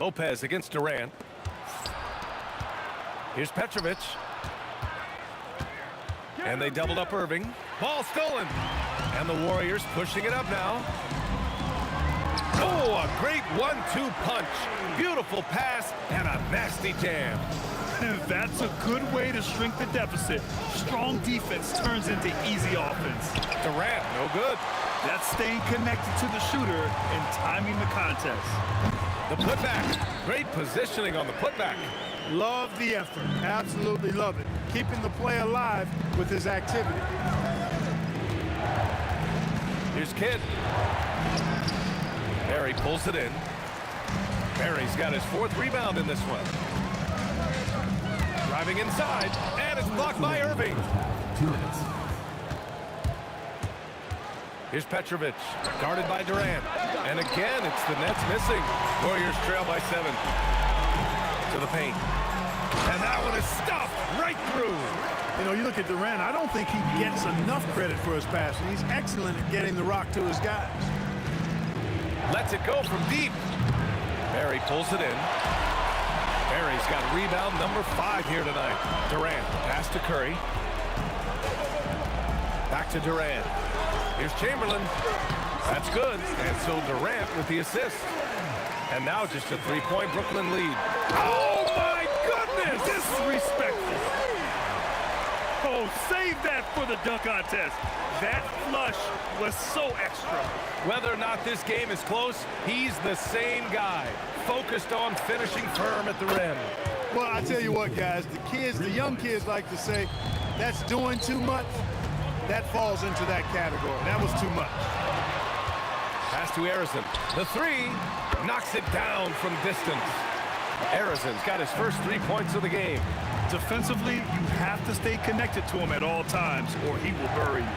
Lopez against Durant. Here's Petrovic. And they doubled up Irving. Ball stolen. And the Warriors pushing it up now. Oh, a great 1-2 punch. Beautiful pass and a nasty jam. That's a good way to shrink the deficit. Strong defense turns into easy offense. Durant, no good. That's staying connected to the shooter and timing the contest. The putback. Great positioning on the putback. Love the effort. Absolutely love it. Keeping the play alive with his activity. Here's Kidd. Barry pulls it in. Barry's got his 4th rebound in this one. Driving inside, and it's blocked by Irving. 2 minutes. Here's Petrovic, guarded by Durant. And again, it's the Nets missing. Warriors trail by 7. To the paint. And that one is stuffed right through. You know, you look at Durant, I don't think he gets enough credit for his passing. He's excellent at getting the rock to his guys. Lets it go from deep. Barry pulls it in. Barry's got rebound number 5 here tonight. Durant, pass to Curry. Back to Durant. Here's Chamberlain. That's good. And so Durant with the assist. And now just a three-point Brooklyn lead. Oh, my goodness! Disrespectful. Oh, save that for the dunk contest. That flush was so extra. Whether or not this game is close, he's the same guy, focused on finishing firm at the rim. Well, I tell you what, guys, the young kids like to say, that's doing too much. That falls into that category. That was too much. Pass to Arizon. The three knocks it down from distance. Arizon's got his first 3 points of the game. Defensively, you have to stay connected to him at all times, or he will bury you.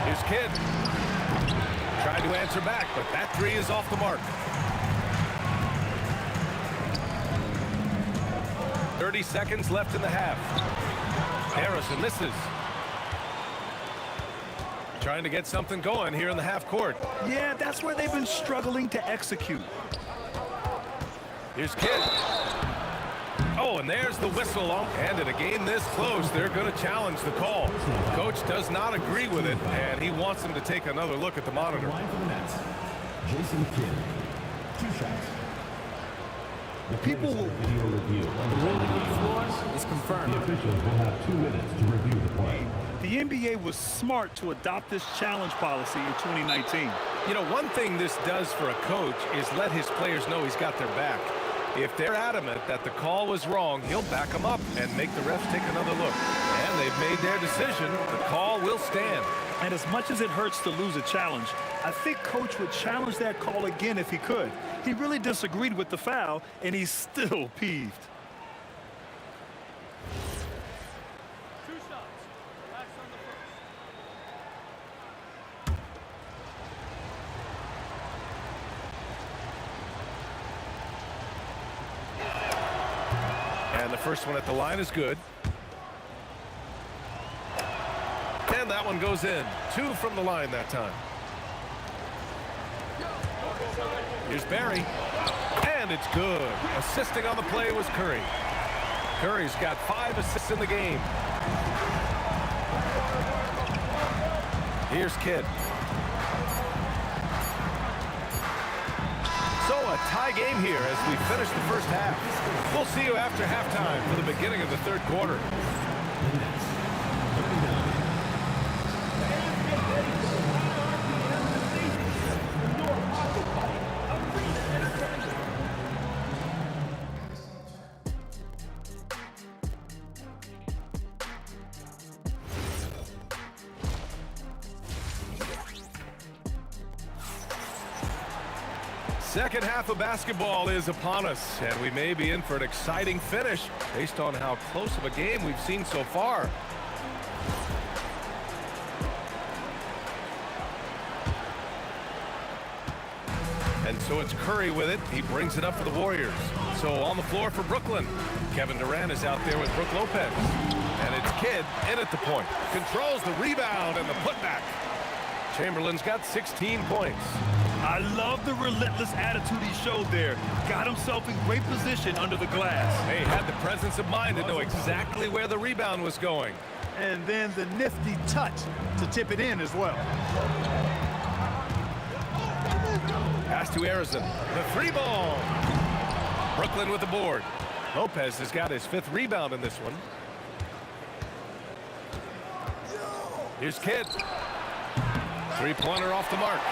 His kid tried to answer back, but that three is off the mark. 30 seconds left in the half. Harrison misses. Trying to get something going here in the half court. Yeah, that's where they've been struggling to execute. Here's Kidd. Oh, and there's the whistle. And in a game this close, they're going to challenge the call. Coach does not agree with it, and he wants them to take another look at the monitor. Jason Kidd, 2 shots. People will... The ruling on the floor is confirmed. The officials will have 2 minutes to review the play. The NBA was smart to adopt this challenge policy in 2019. You know, one thing this does for a coach is let his players know he's got their back. If they're adamant that the call was wrong, he'll back them up and make the refs take another look. And they've made their decision. The call will stand. And as much as it hurts to lose a challenge, I think Coach would challenge that call again if he could. He really disagreed with the foul, and he's still peeved. 2 shots. Backs on the first. And the first one at the line is good. And that one goes in. 2 from the line that time. Here's Barry. And it's good. Assisting on the play was Curry. Curry's got 5 assists in the game. Here's Kidd. So a tie game here as we finish the first half. We'll see you after halftime for the beginning of the third quarter. Second half of basketball is upon us, and we may be in for an exciting finish based on how close of a game we've seen so far. And so it's Curry with it. He brings it up for the Warriors. So on the floor for Brooklyn, Kevin Durant is out there with Brook Lopez. And it's Kidd in at the point. Controls the rebound and the putback. Chamberlain's got 16 points. I love the relentless attitude he showed there. Got himself in great position under the glass. He had the presence of mind to know exactly where the rebound was going. And then the nifty touch to tip it in as well. Pass to Arizon. The 3 ball. Brooklyn with the board. Lopez has got his 5th rebound in this one. Here's Kidd. 3-pointer off the mark.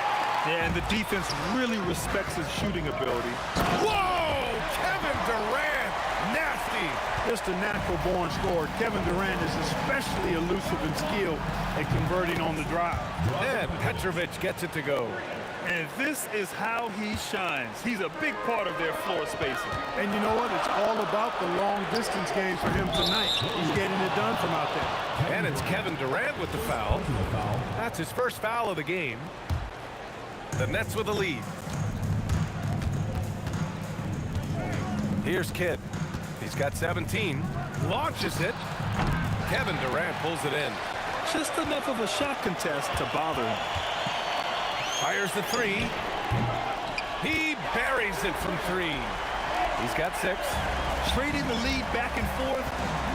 Yeah, and the defense really respects his shooting ability. Whoa! Kevin Durant! Nasty! Just a natural-born scorer. Kevin Durant is especially elusive and skilled at converting on the drive. And Petrovic gets it to go. And this is how he shines. He's a big part of their floor spacing. And you know what? It's all about the long-distance game for him tonight. He's getting it done from out there. And it's Kevin Durant with the foul. That's his first foul of the game. The Nets with the lead. Here's Kidd. He's got 17. Launches it. Kevin Durant pulls it in. Just enough of a shot contest to bother him. Fires the 3. He buries it from 3. He's got 6. Trading the lead back and forth,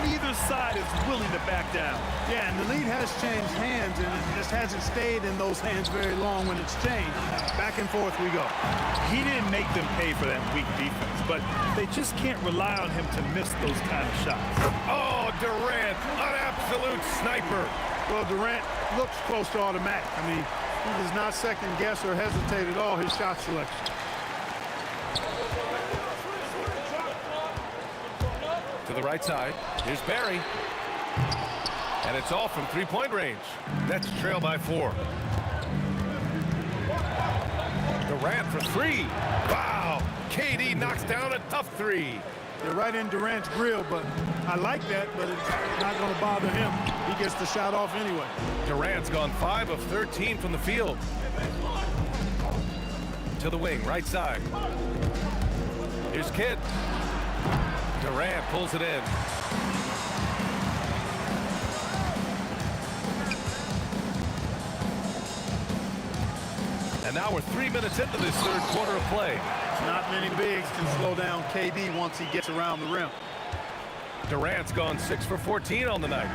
neither side is willing to back down. Yeah, and the lead has changed hands, and it just hasn't stayed in those hands very long when it's changed. Back and forth we go. He didn't make them pay for that weak defense, but they just can't rely on him to miss those kind of shots. Oh, Durant, an absolute sniper. Well, Durant looks close to automatic. I mean, he does not second guess or hesitate at all his shot selection. To the right side. Here's Barry. And it's all from three-point range. Nets trail by 4. Durant for 3. Wow! KD knocks down a tough 3. They're right in Durant's grill, but I like that, but it's not going to bother him. He gets the shot off anyway. Durant's gone 5 of 13 from the field. To the wing, right side. Here's Kidd. Durant pulls it in. And now we're 3 minutes into this third quarter of play. Not many bigs can slow down KD once he gets around the rim. Durant's gone 6 for 14 on the night.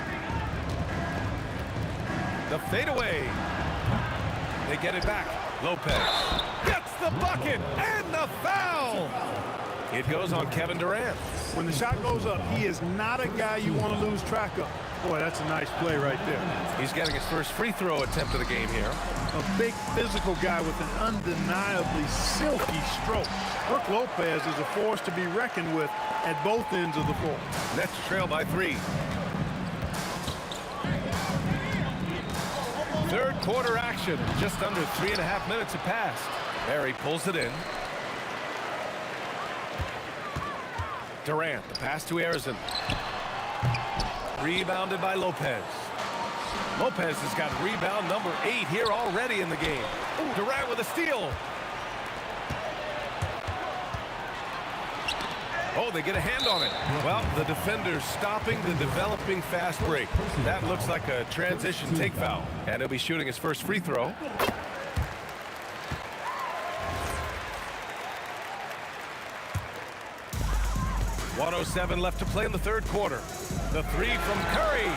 The fadeaway. They get it back. Lopez gets the bucket and the foul. It goes on Kevin Durant. When the shot goes up, he is not a guy you want to lose track of. Boy, that's a nice play right there. He's getting his first free throw attempt of the game here. A big physical guy with an undeniably silky stroke. Brook Lopez is a force to be reckoned with at both ends of the floor. Nets trail by 3. Third quarter action. Just under 3.5 minutes have passed. Barry pulls it in. Durant, the pass to Arizon. Rebounded by Lopez. Lopez has got rebound number 8 here already in the game. Ooh, Durant with a steal. Oh, they get a hand on it. Well, the defender's stopping the developing fast break. That looks like a transition take foul. And he'll be shooting his first free throw. .107 left to play in the third quarter. The 3 from Curry.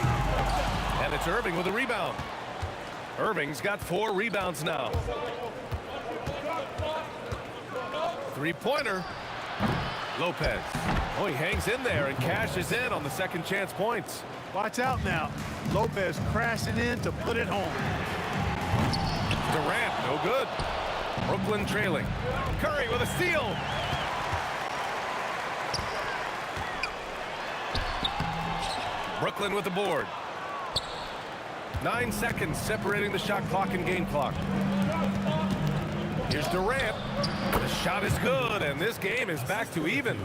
And it's Irving with a rebound. Irving's got 4 rebounds now. Three-pointer. Lopez. Oh, he hangs in there and cashes in on the second chance points. Watch out now. Lopez crashing in to put it home. Durant, no good. Brooklyn trailing. Curry with a steal. Brooklyn with the board. 9 seconds separating the shot clock and game clock. Here's Durant. The shot is good, and this game is back to even.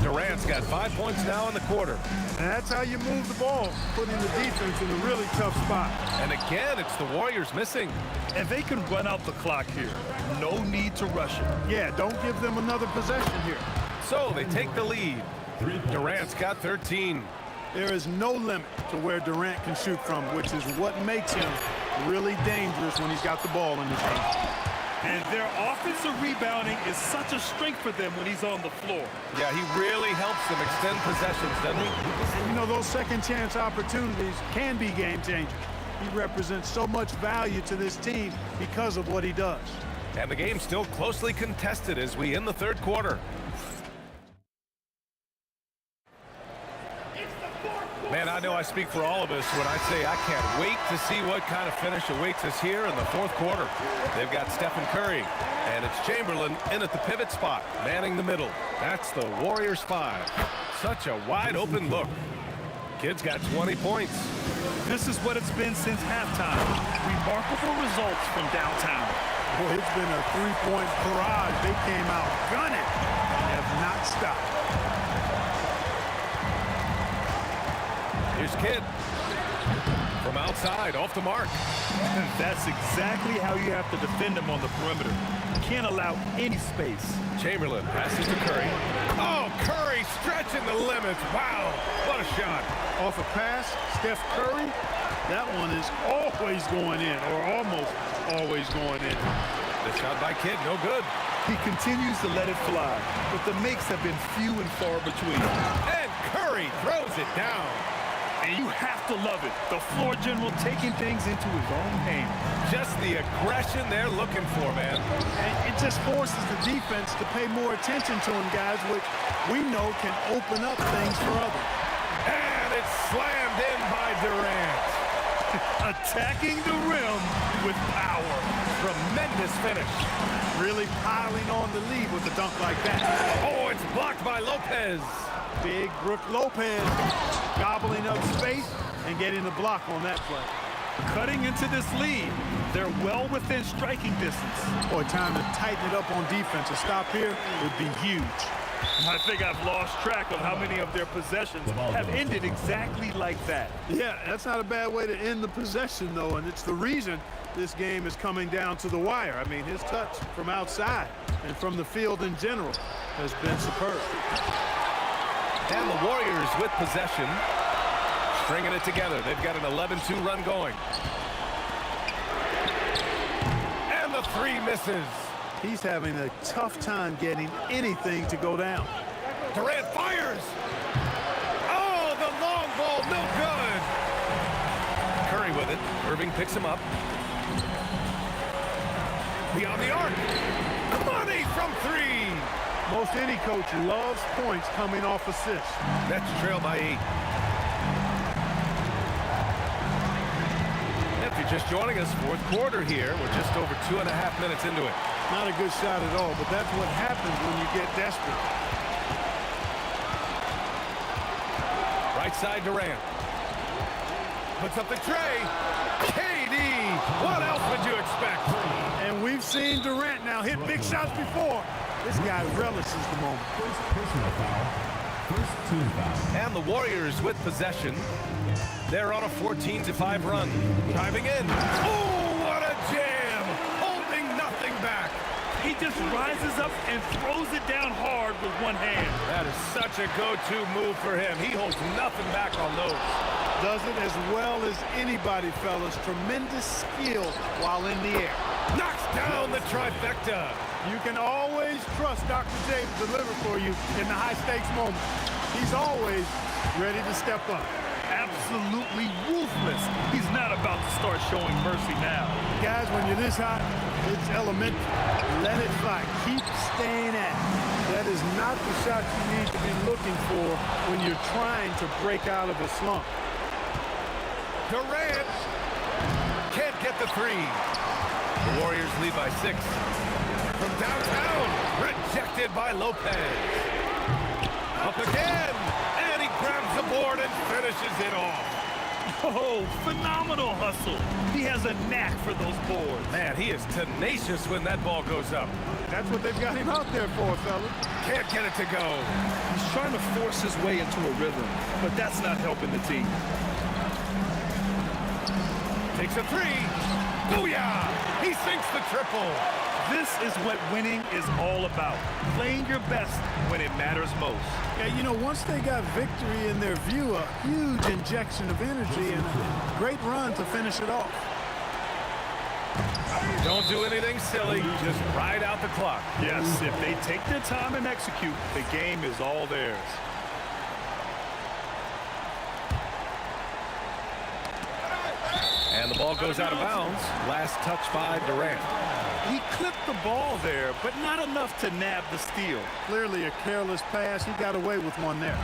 Durant's got 5 points now in the quarter. And that's how you move the ball, putting the defense in a really tough spot. And again, it's the Warriors missing. And they can run out the clock here. No need to rush it. Yeah, don't give them another possession here. So they take the lead. Durant's got 13. There is no limit to where Durant can shoot from, which is what makes him really dangerous when he's got the ball in his hand. And their offensive rebounding is such a strength for them when he's on the floor. Yeah, he really helps them extend possessions, doesn't he? And you know, those second chance opportunities can be game changers. He represents so much value to this team because of what he does. And the game's still closely contested as we end the third quarter. Man, I know I speak for all of us when I say I can't wait to see what kind of finish awaits us here in the fourth quarter. They've got Stephen Curry, and it's Chamberlain in at the pivot spot, manning the middle. That's the Warriors 5. Such a wide-open look. Kid's got 20 points. This is what it's been since halftime. Remarkable results from downtown. Boy, it's been a three-point barrage. They came out gunning and have not stopped. Here's Kidd. From outside, off the mark. That's exactly how you have to defend him on the perimeter. You can't allow any space. Chamberlain passes to Curry. Oh, Curry stretching the limits. Wow, what a shot. Off a pass, Steph Curry, that one is always going in, or almost always going in. The shot by Kidd, no good. He continues to let it fly, but the makes have been few and far between. And Curry throws it down. And you have to love it. The floor general taking things into his own hands. Just the aggression they're looking for, man. And it just forces the defense to pay more attention to him, guys, which we know can open up things for others. And it's slammed in by Durant. Attacking the rim with power. Tremendous finish. Really piling on the lead with a dunk like that. Oh, it's blocked by Lopez. Big Brook Lopez gobbling up space and getting the block on that play. Cutting into this lead. They're well within striking distance. Boy, time to tighten it up on defense. A stop here would be huge. I think I've lost track of how many of their possessions have ended exactly like that. Yeah, that's not a bad way to end the possession, though, and it's the reason this game is coming down to the wire. I mean, his touch from outside and from the field in general has been superb. And the Warriors with possession, stringing it together. They've got an 11-2 run going. And the three misses. He's having a tough time getting anything to go down. Durant fires. Oh, the long ball, no good. Curry with it. Irving picks him up. Beyond the arc. Money from three. Most any coach loves points coming off assists. Nets trail by 8. If you're just joining us, fourth quarter here. We're just over 2.5 minutes into it. Not a good shot at all, but that's what happens when you get desperate. Right side Durant. Puts up the tray. KD. What else would you expect? And we've seen Durant now hit big shots before. This guy relishes the moment. First personal foul. First team foul. And the Warriors with possession. They're on a 14-5 run. Driving in. Oh, what a jam! Holding nothing back. He just rises up and throws it down hard with one hand. That is such a go-to move for him. He holds nothing back on those. Does it as well as anybody, fellas. Tremendous skill while in the air. Knocks down the trifecta. You can always trust Dr. J to deliver for you in the high-stakes moment. He's always ready to step up. Absolutely ruthless. He's not about to start showing mercy now. Guys, when you're this hot, it's elementary. Let it fly. Keep staying at it. That is not the shot you need to be looking for when you're trying to break out of a slump. Durant can't get the three. The Warriors lead by 6. From downtown, rejected by Lopez. Up again, and he grabs the board and finishes it off. Oh, phenomenal hustle. He has a knack for those boards. Man, he is tenacious when that ball goes up. That's what they've got him out there for, fella. Can't get it to go. He's trying to force his way into a rhythm, but that's not helping the team. Takes a three. Booyah! He sinks the triple. This is what winning is all about. Playing your best when it matters most. Yeah, you know, once they got victory in their view, a huge injection of energy and a great run to finish it off. Don't do anything silly. Just ride out the clock. Yes, if they take their time and execute, the game is all theirs. And the ball goes out of bounds. Last touch by Durant. He clipped the ball there, but not enough to nab the steal. Clearly a careless pass. He got away with one there.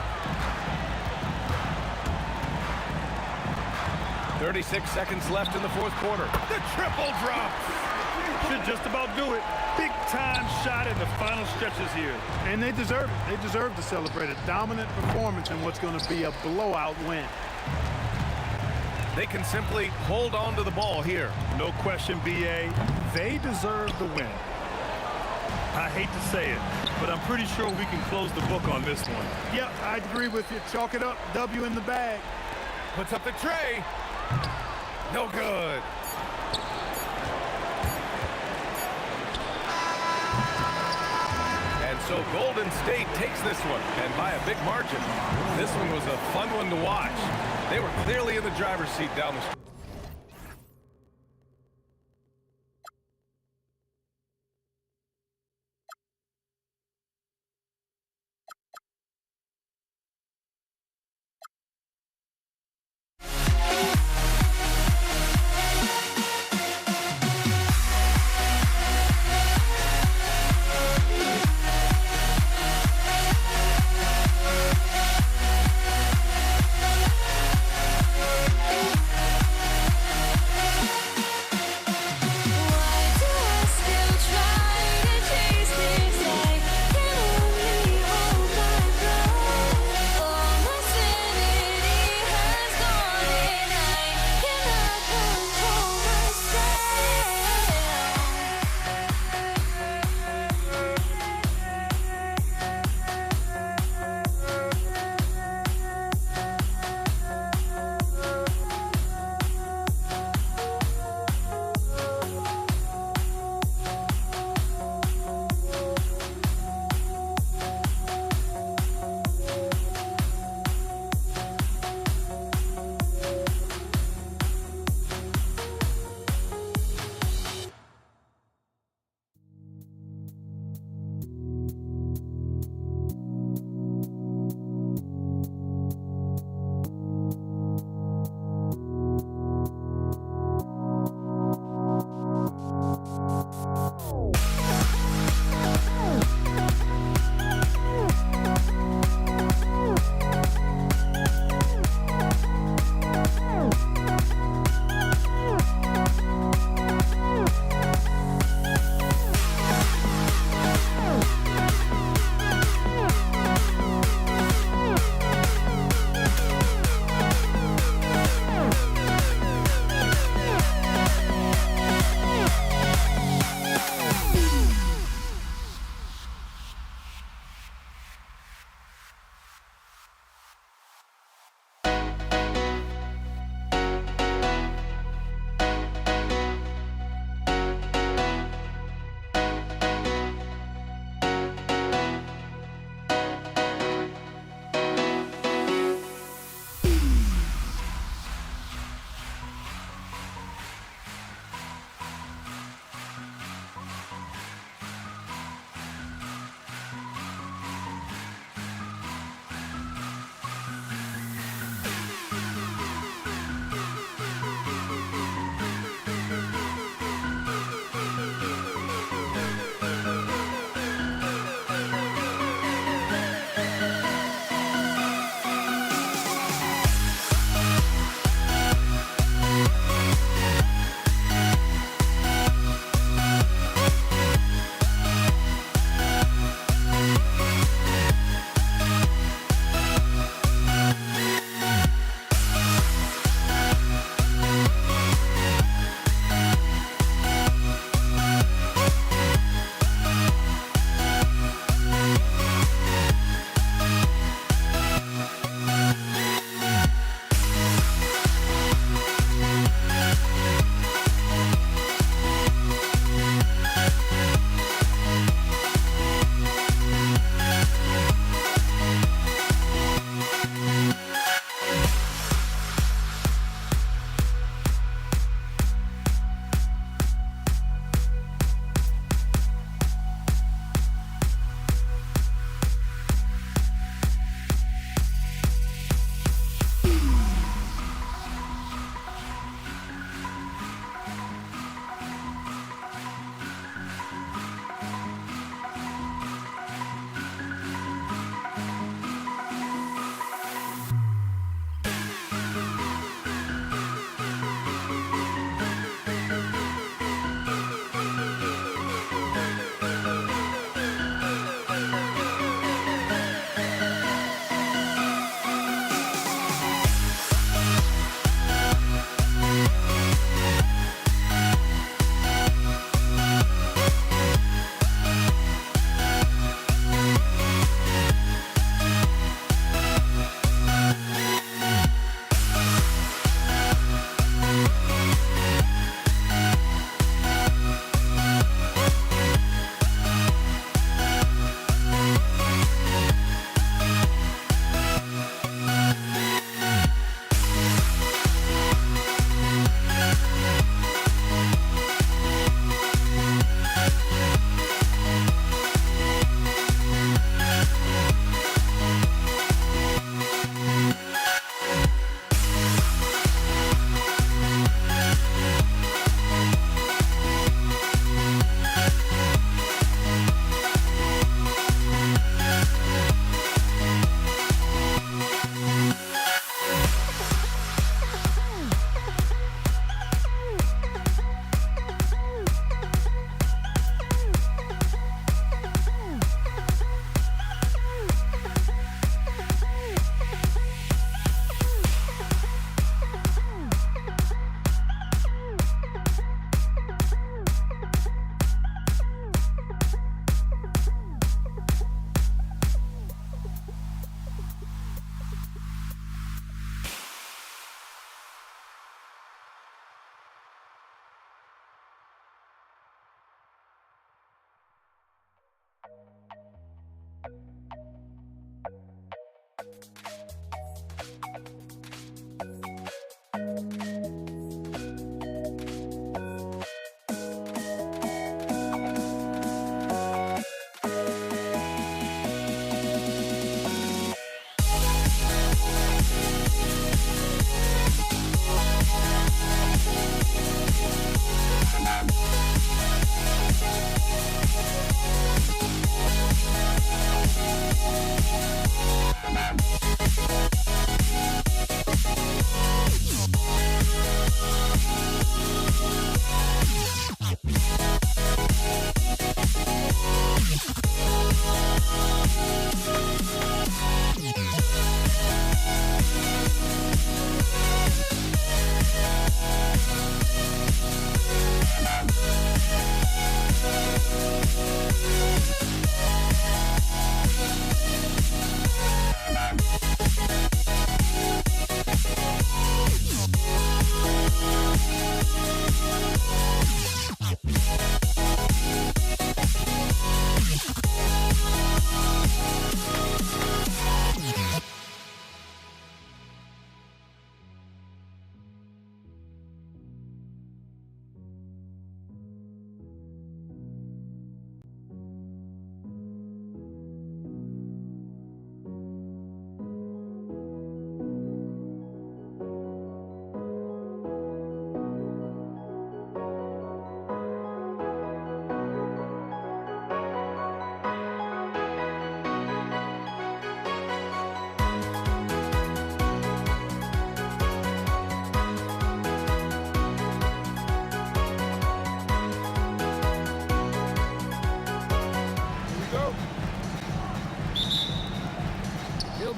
36 seconds left in the fourth quarter. The triple drop. Should just about do it. Big time shot in the final stretches here. And they deserve it. They deserve to celebrate a dominant performance in what's going to be a blowout win. They can simply hold on to the ball here. No question, B.A. They deserve the win. I hate to say it, but I'm pretty sure we can close the book on this one. Yep, I agree with you. Chalk it up. W in the bag. Puts up the tray. No good. And so Golden State takes this one, and by a big margin. This one was a fun one to watch. They were clearly in the driver's seat down the stretch.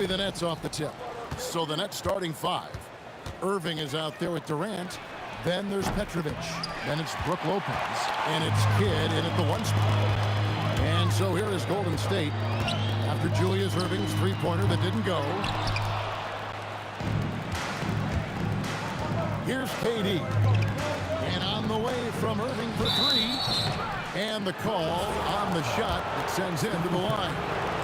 be the Nets off the tip. So the Nets starting 5. Irving is out there with Durant. Then there's Petrovic. Then it's Brook Lopez. And it's Kidd in at the 1 spot. And so here is Golden State after Julius Irving's three-pointer that didn't go. Here's KD. And on the way from Irving for 3. And the call on the shot that sends him to the line.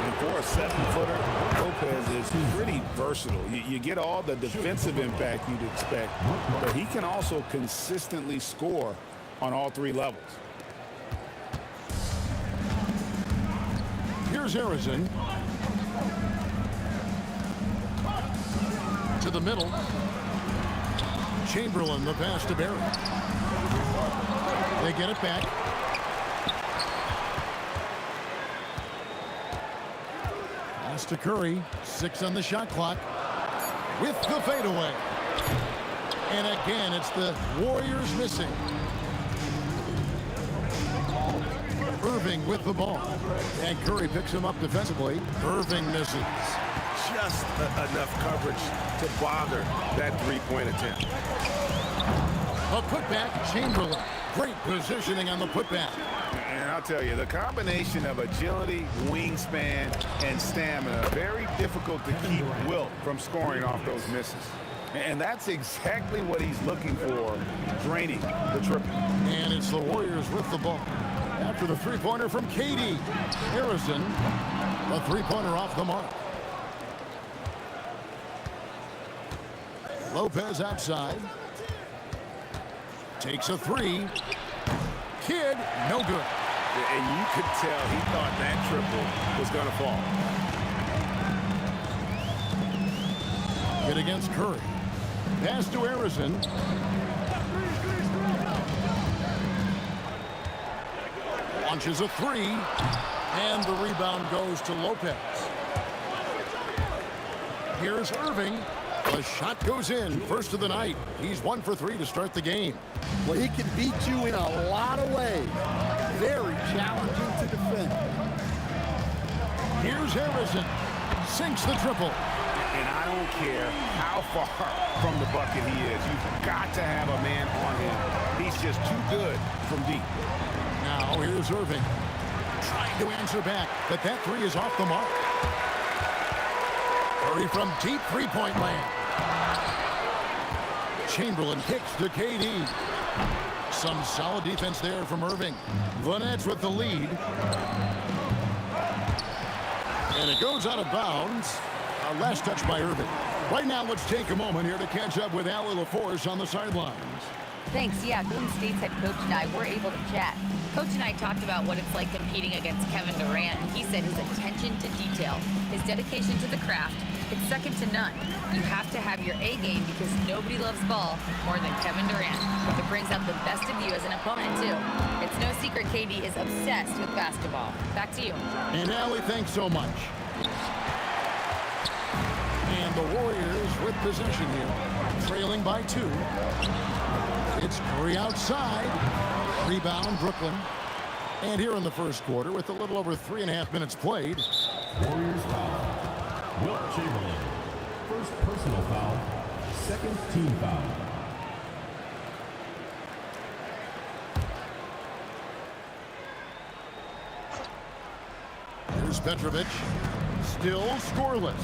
And for a 7-footer, Lopez is pretty versatile. You get all the defensive impact you'd expect, but he can also consistently score on all 3 levels. Here's Harrison. To the middle. Chamberlain, the pass to Barry. They get it back. Pass to Curry. 6 on the shot clock. With the fadeaway. And again, it's the Warriors missing. Irving with the ball. And Curry picks him up defensively. Irving misses. Just enough coverage to bother that 3-point attempt. A putback, Chamberlain. Great positioning on the putback. And I'll tell you, the combination of agility, wingspan, and stamina, very difficult to keep Wilt from scoring off those misses. And that's exactly what he's looking for, draining the triple. And it's the Warriors with the ball. After the three-pointer from KD. Harrison, a three-pointer off the mark. Lopez outside. Takes a 3. Kidd, no good. And you could tell he thought that triple was going to fall. Kidd against Curry. Pass to Harrison. Launches a 3. And the rebound goes to Lopez. Here's Irving. The shot goes in. First of the night. He's 1 for 3 to start the game. Well, he can beat you in a lot of ways. Very challenging to defend. Here's Harrison. Sinks the triple. And I don't care how far from the bucket he is. You've got to have a man on him. He's just too good from deep. Now here's Irving. Trying to answer back, but that 3 is off the mark. Curry from deep three-point land. Chamberlain kicks to KD. Some solid defense there from Irving. The Nets with the lead. And it goes out of bounds. A last touch by Irving. Right now, let's take a moment here to catch up with Allie LaForce on the sidelines. Thanks. Yeah, Golden State's head coach and I were able to chat. Coach and I talked about what it's like competing against Kevin Durant. He said his attention to detail, his dedication to the craft, it's second to none. You have to have your A game because nobody loves ball more than Kevin Durant. It brings out the best of you as an opponent, too. It's no secret KD is obsessed with basketball. Back to you. And Allie, thanks so much. And the Warriors with possession here, trailing by 2. It's Curry outside. Rebound, Brooklyn. And here in the first quarter, with a little over 3.5 minutes played. Warriors foul. Wilt Chamberlain. First personal foul. Second team foul. Here's Petrovic. Still scoreless.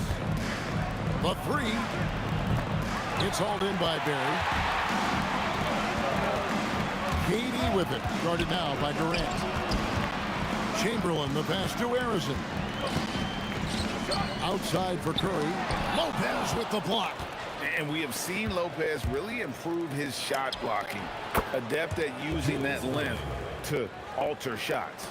The 3. It's hauled in by Barry. KD with it. Guarded now by Durant. Chamberlain, the pass to Harrison. Outside for Curry. Lopez with the block. And we have seen Lopez really improve his shot blocking. Adept at using that length to alter shots.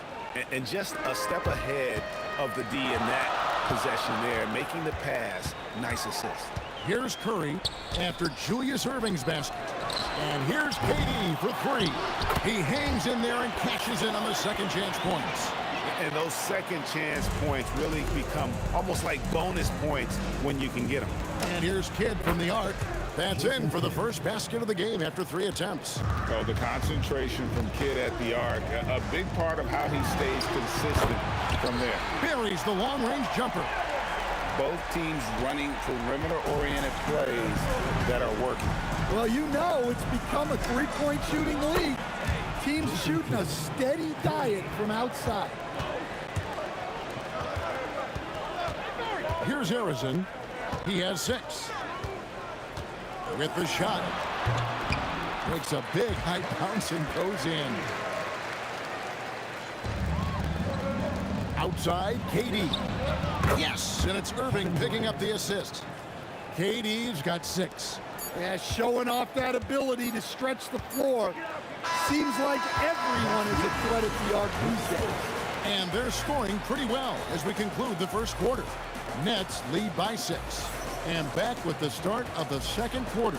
And just a step ahead of the D in that possession there, making the pass. Nice assist. Here's Curry after Julius Irving's basket. And here's KD for 3. He hangs in there and cashes in on the second chance points. And those second chance points really become almost like bonus points when you can get them. And here's Kidd from the arc. That's in for the first basket of the game after 3 attempts. Oh, the concentration from Kidd at the arc, a big part of how he stays consistent from there. Buries the long-range jumper. Both teams running perimeter-oriented plays that are working. Well, you know it's become a three-point shooting league. Teams shooting a steady diet from outside. Here's Harrison. He has 6. With the shot. Makes a big high bounce and goes in. Outside, KD. Yes, and it's Irving picking up the assist. KD's got 6. Yeah, showing off that ability to stretch the floor. Seems like everyone is a threat at the arc these days. And they're scoring pretty well as we conclude the first quarter. Nets lead by 6. And back with the start of the second quarter.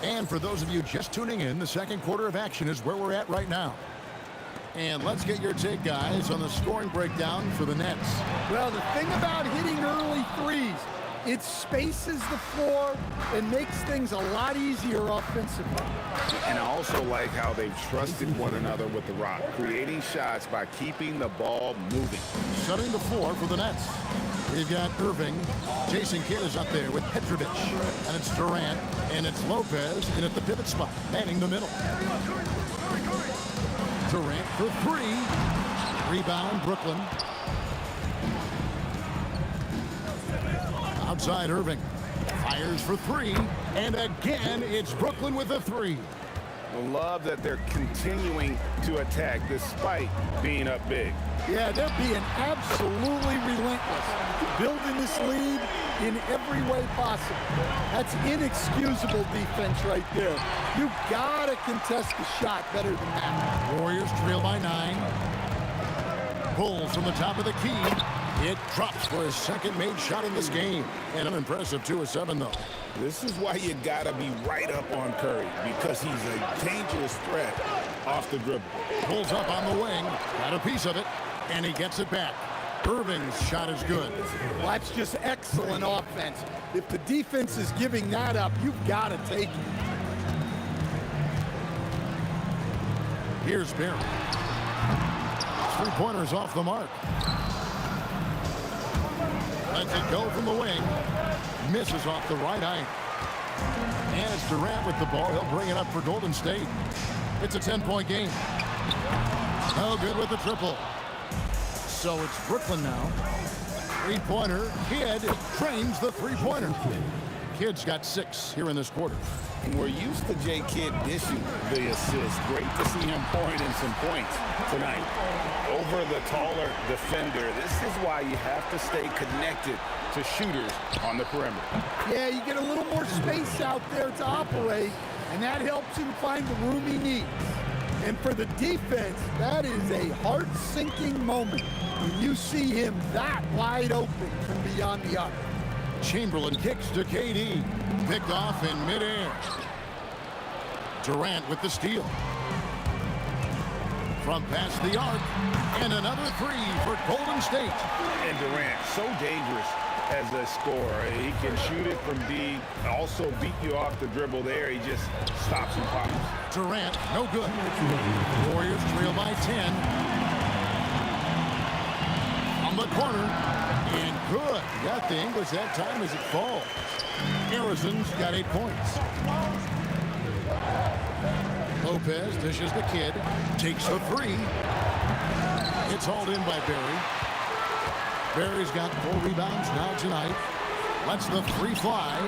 And for those of you just tuning in, the second quarter of action is where we're at right now. And let's get your take, guys, on the scoring breakdown for the Nets. Well, the thing about hitting early threes, it spaces the floor and makes things a lot easier offensively. And I also like how they've trusted one another with the rock, creating shots by keeping the ball moving. Setting the floor for the Nets. We've got Irving. Jason Kidd is up there with Petrovic. And it's Durant. And it's Lopez in at the pivot spot, manning the middle. Durant for 3. Rebound, Brooklyn. Outside, Irving. Fires for 3. And again, it's Brooklyn with a 3. Love that they're continuing to attack despite being up big. Yeah, they're being absolutely relentless, building this lead in every way possible. That's inexcusable defense right there. You gotta contest the shot better than that. Warriors trail by 9. Bulls from the top of the key. It drops for his second made shot in this game. And an impressive 2 of 7, though. This is why you gotta be right up on Curry, because he's a dangerous threat off the dribble. Pulls up on the wing, got a piece of it, and he gets it back. Irving's shot is good. Well, that's just excellent offense. If the defense is giving that up, you've got to take it. Here's Barry. 3-pointers off the mark. Lets it go from the wing. Misses off the right eye. And it's Durant with the ball. He'll bring it up for Golden State. It's a 10-point game. No good with the triple. So it's Brooklyn now. 3-pointer. Kidd trains the 3-pointer. Kidd's got 6 here in this quarter. And we're used to J. Kidd dishing the assist. Great to see him pouring in some points tonight. Over the taller defender. This is why you have to stay connected to shooters on the perimeter. Yeah, you get a little more space out there to operate, and that helps him find the room he needs. And for the defense, that is a heart-sinking moment when you see him that wide open from beyond the arc. Chamberlain kicks to KD. Picked off in midair. Durant with the steal. From past the arc. And another 3 for Golden State. And Durant, so dangerous as a scorer. He can shoot it from deep, also beat you off the dribble there. He just stops and pops. Durant, no good. Warriors trail by 10. On the corner. And good. Got the English that time as it falls. Harrison's got 8 points. Lopez dishes the Kidd. Takes the 3. It's hauled in by Barry. Barry's got 4 rebounds now tonight. Lets the 3 fly.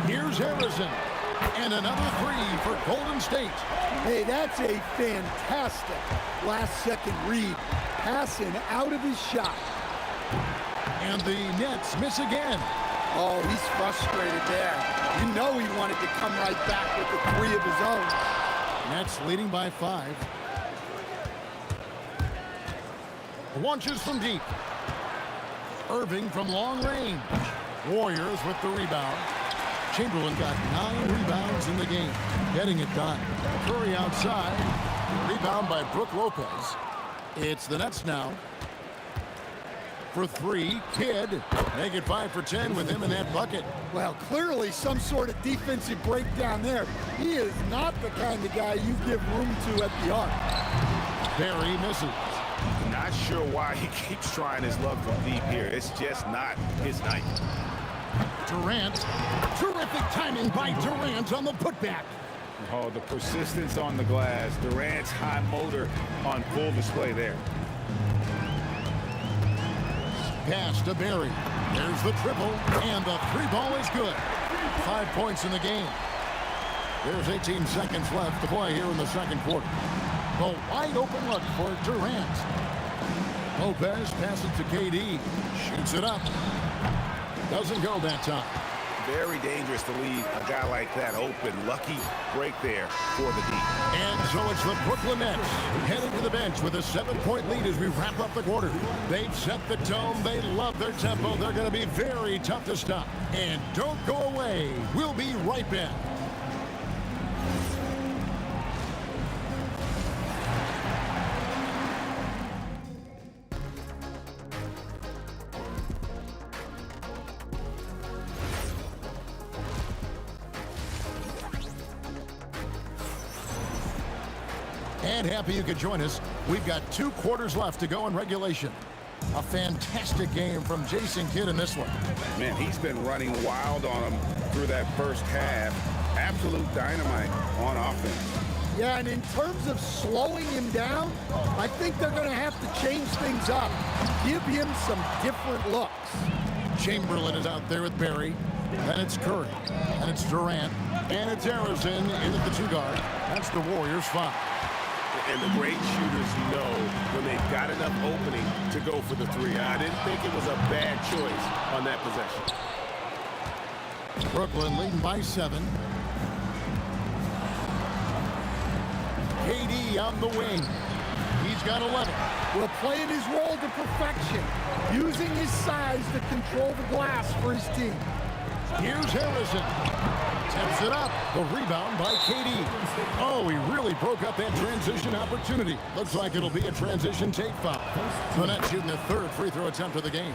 Here's Harrison. And another 3 for Golden State. Hey, that's a fantastic last-second read. Passing out of his shot. And the Nets miss again. Oh, he's frustrated there. You know he wanted to come right back with the 3 of his own. Nets leading by 5. Launches from deep. Irving from long range. Warriors with the rebound. Chamberlain got 9 rebounds in the game. Getting it done. Curry outside. Rebound by Brook Lopez. It's the Nets now. For 3, Kidd. Make it 5 for 10 with him in that bucket. Well, clearly some sort of defensive breakdown there. He is not the kind of guy you give room to at the arc. Barry misses. Not sure why he keeps trying his luck from deep here. It's just not his night. Durant. Terrific timing by Durant on the putback. Oh, the persistence on the glass. Durant's high motor on full display there. Pass to Barry. There's the triple, and the three ball is good. 5 points in the game. There's 18 seconds left to play here in the second quarter. The wide open look for Durant. Lopez passes to KD. Shoots it up. Doesn't go that time. Very dangerous to leave a guy like that open. Lucky break there for the D. And so it's the Brooklyn Nets heading to the bench with a 7-point lead as we wrap up the quarter. They've set the tone. They love their tempo. They're going to be very tough to stop. And don't go away. We'll be right back. And happy you could join us. We've got 2 quarters left to go in regulation. A fantastic game from Jason Kidd in this one. Man, he's been running wild on him through that first half. Absolute dynamite on offense. Yeah, and in terms of slowing him down, I think they're going to have to change things up. Give him some different looks. Chamberlain is out there with Barry. Then it's Curry. And it's Durant. And it's Harrison in at the 2 guard. That's the Warriors' foul. And the great shooters know when they've got enough opening to go for the 3. I didn't think it was a bad choice on that possession. Brooklyn leading by 7. KD on the wing. He's got 11. Well, playing his role to perfection, using his size to control the glass for his team. Here's Harrison. Tips it up. The rebound by KD. Oh, he really broke up that transition opportunity. Looks like it'll be a transition take foul. The Nets shooting the 3rd free throw attempt of the game.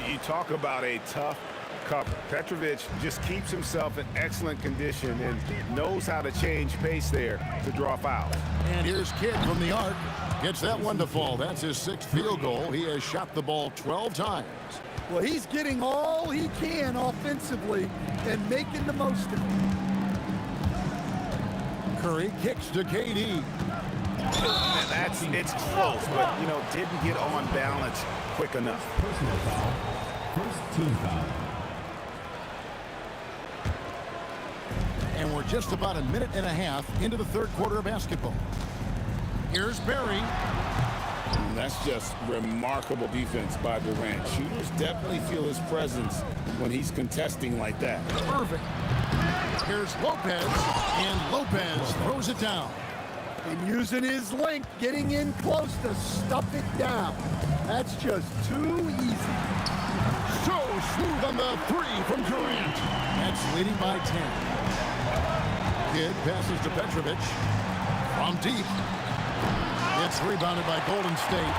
You talk about a tough cover. Petrovic just keeps himself in excellent condition and knows how to change pace there to draw fouls. And here's Kidd from the arc. Gets that one to fall. That's his 6th field goal. He has shot the ball 12 times. Well, he's getting all he can offensively and making the most of it. Curry kicks to KD. It's close, but, didn't get on balance quick enough. Personal foul. First team foul. And we're just about a minute and a half into the 3rd quarter of basketball. Here's Barry. That's just remarkable defense by Durant. Shooters definitely feel his presence when he's contesting like that. Perfect. Here's Lopez, and Lopez throws it down. And using his length, getting in close to stuff it down. That's just too easy. So smooth on the 3 from Durant. That's leading by 10. Kidd passes to Petrovic from deep. It's rebounded by Golden State.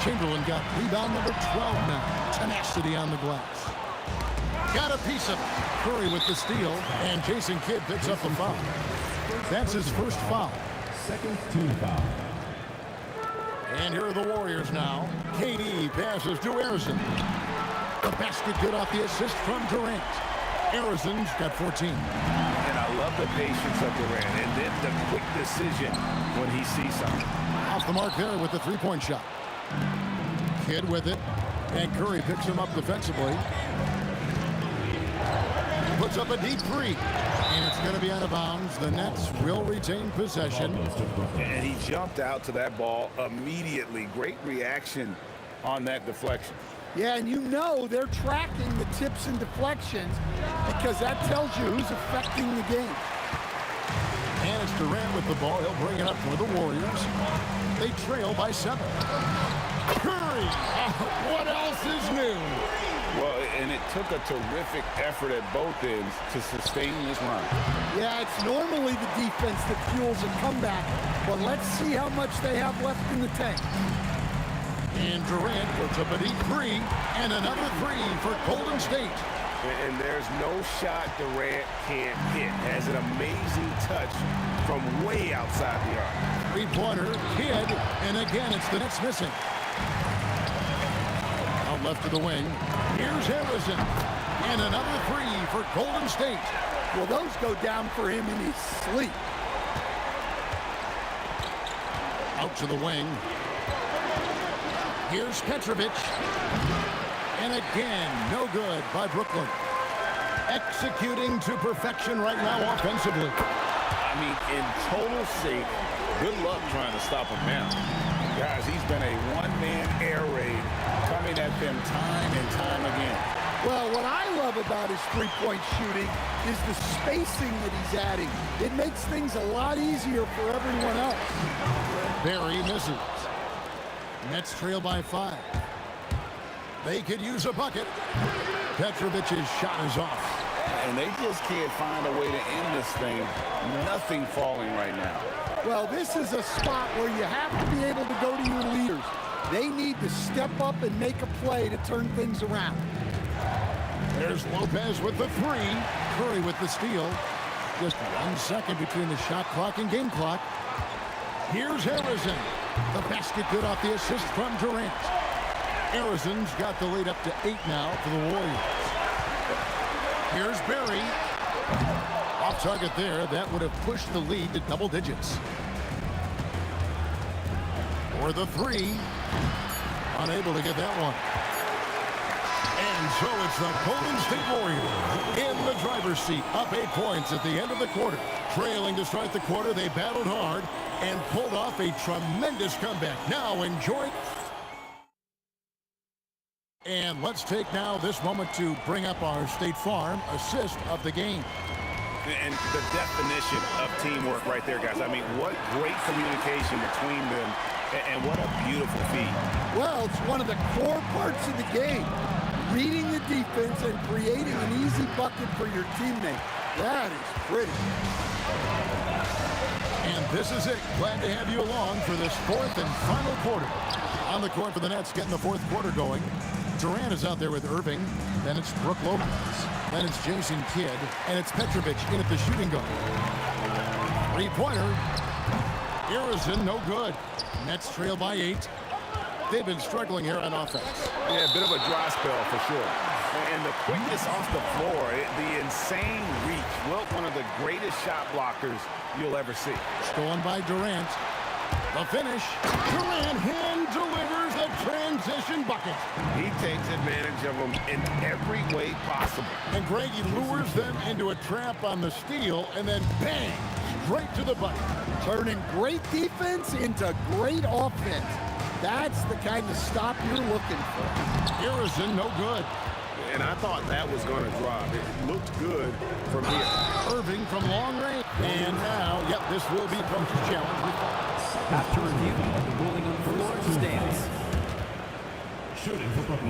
Chamberlain got rebound number 12 now. Tenacity on the glass. Got a piece of it. Curry with the steal, and Jason Kidd picks up a foul. That's his 1st foul. Second team foul. And here are the Warriors now. KD passes to Harrison. The basket good off the assist from Durant. Harrison's got 14. And I love the patience of Durant, and then the quick decision when he sees something. Off the mark there with the 3-point shot. Kidd with it, and Curry picks him up defensively. Puts up a deep 3, and it's going to be out of bounds. The Nets will retain possession. And he jumped out to that ball immediately. Great reaction on that deflection. Yeah, and they're tracking the tips and deflections because that tells you who's affecting the game. And it's Durant with the ball. He'll bring it up for the Warriors. They trail by 7. Curry! What else is new? Well, and it took a terrific effort at both ends to sustain this run. Yeah, it's normally the defense that fuels a comeback, but let's see how much they have left in the tank. And Durant puts up a deep 3, and another 3 for Golden State. And there's no shot Durant can't hit. Has an amazing touch from way outside the arc. Three-pointer, Kidd, and again it's the Nets missing. Out left to the wing. Here's Harrison. And another three for Golden State. Well, those go down for him in his sleep. Out to the wing. Here's Petrovic. And again, no good by Brooklyn. Executing to perfection right now offensively. I mean, in total shape, good luck trying to stop him now. Guys, he's been a one-man air raid coming at them time and time again. Well, what I love about his three-point shooting is the spacing that he's adding. It makes things a lot easier for everyone else. Barry misses. Nets trail by 5. They could use a bucket. Petrovic's shot is off. And they just can't find a way to end this thing. Nothing falling right now. Well, this is a spot where you have to be able to go to your leaders. They need to step up and make a play to turn things around. There's Lopez with the three. Curry with the steal. Just 1 second between the shot clock and game clock. Here's Harrison. The basket good off the assist from Durant. Harrison's got the lead up to 8 now for the Warriors. Here's Barry. Off target there. That would have pushed the lead to double digits. For the three. Unable to get that one. And so it's the Golden State Warriors in the driver's seat. Up 8 points at the end of the quarter. Trailing to start the quarter. They battled hard and pulled off a tremendous comeback. Now enjoy. And let's take now this moment to bring up our State Farm assist of the game. And the definition of teamwork right there, guys. I mean, what great communication between them, and what a beautiful feat. Well, it's one of the core parts of the game. Reading the defense and creating an easy bucket for your teammate. That is pretty. And this is it. Glad to have you along for this fourth and final quarter. On the court for the Nets, getting the fourth quarter going. Durant is out there with Irving. Then it's Brook Lopez. Then it's Jason Kidd. And it's Petrovic in at the shooting guard. Three-pointer. Harrison, no good. Nets trail by 8. They've been struggling here on offense. Yeah, a bit of a dry spell for sure. And the quickness off the floor, the insane reach. Well, one of the greatest shot blockers you'll ever see. Stolen by Durant. The finish. Durant hand delivers the transition bucket. He takes advantage of them in every way possible. And Greg, he lures them into a trap on the steal, and then bang, straight to the bucket. Turning great defense into great offense. That's the kind of stop you're looking for. Harrison, no good. And I thought that was going to drop. It looked good from here. Irving from long range. And now, yep, this will be Coach's challenge. After review, the ruling on the floor stands.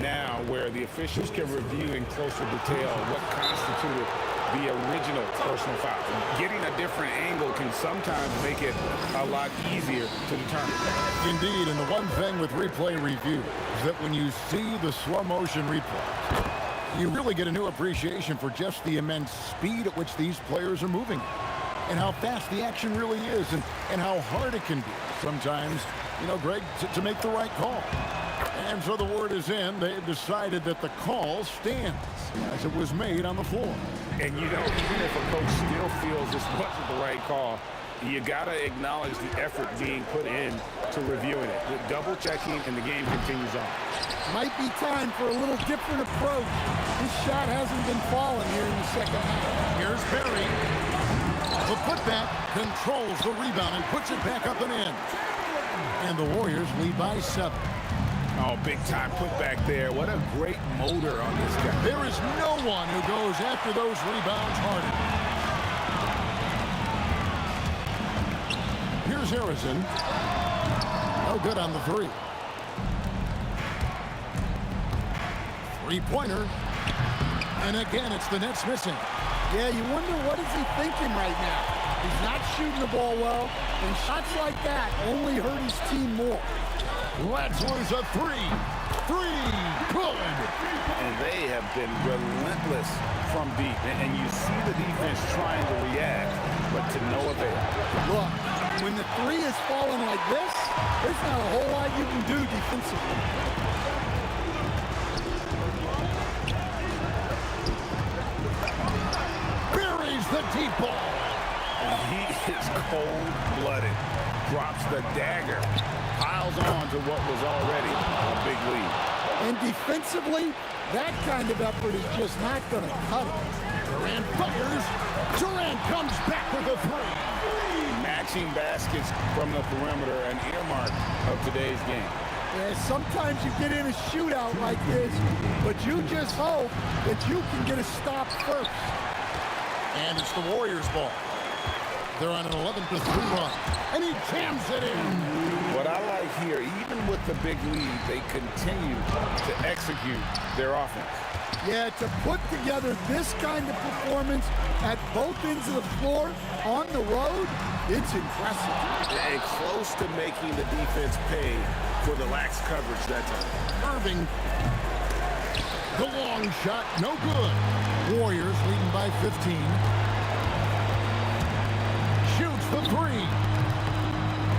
Now, where the officials can review in closer detail what constituted the original personal foul. Getting a different angle can sometimes make it a lot easier to determine. Indeed, and the one thing with replay review is that when you see the slow motion replay, you really get a new appreciation for just the immense speed at which these players are moving and how fast the action really is and how hard it can be sometimes, you know, Greg, to make the right call. And so the word is in. They've decided that the call stands as it was made on the floor. And, you know, even if a coach still feels this wasn't the right call, you got to acknowledge the effort being put in to reviewing it. The double checking, and the game continues on. Might be time for a little different approach. This shot hasn't been falling here in the second half. Here's Barry. The putback controls the rebound and puts it back up and in. And the Warriors lead by 7. Oh, big-time putback there. What a great motor on this guy. There is no one who goes after those rebounds harder. Here's Harrison. No good on the three. Three-pointer. And again, it's the Nets missing. Yeah, you wonder what is he thinking right now. He's not shooting the ball well, and shots like that only hurt his team more. Let's lose a three. Good. And they have been relentless from deep. And you see the defense trying to react. but to no avail. Look, when the three is falling like this, there's not a whole lot you can do defensively. Buries the deep ball. And he is cold-blooded. Drops the dagger. Piles on to what was already a big lead. And defensively, that kind of effort is just not going to cut it. Durant fires. Durant comes back with a three. Matching baskets from the perimeter, an earmark of today's game. Yeah, sometimes you get in a shootout like this, but you just hope that you can get a stop first. And it's the Warriors' ball. They're on an 11-3 run. And he jams it in. What I like here, even with the big lead, they continue to execute their offense. Yeah, to put together this kind of performance at both ends of the floor on the road, it's impressive. And close to making the defense pay for the lax coverage that time. Irving. The long shot, no good. Warriors leading by 15. Shoots the three.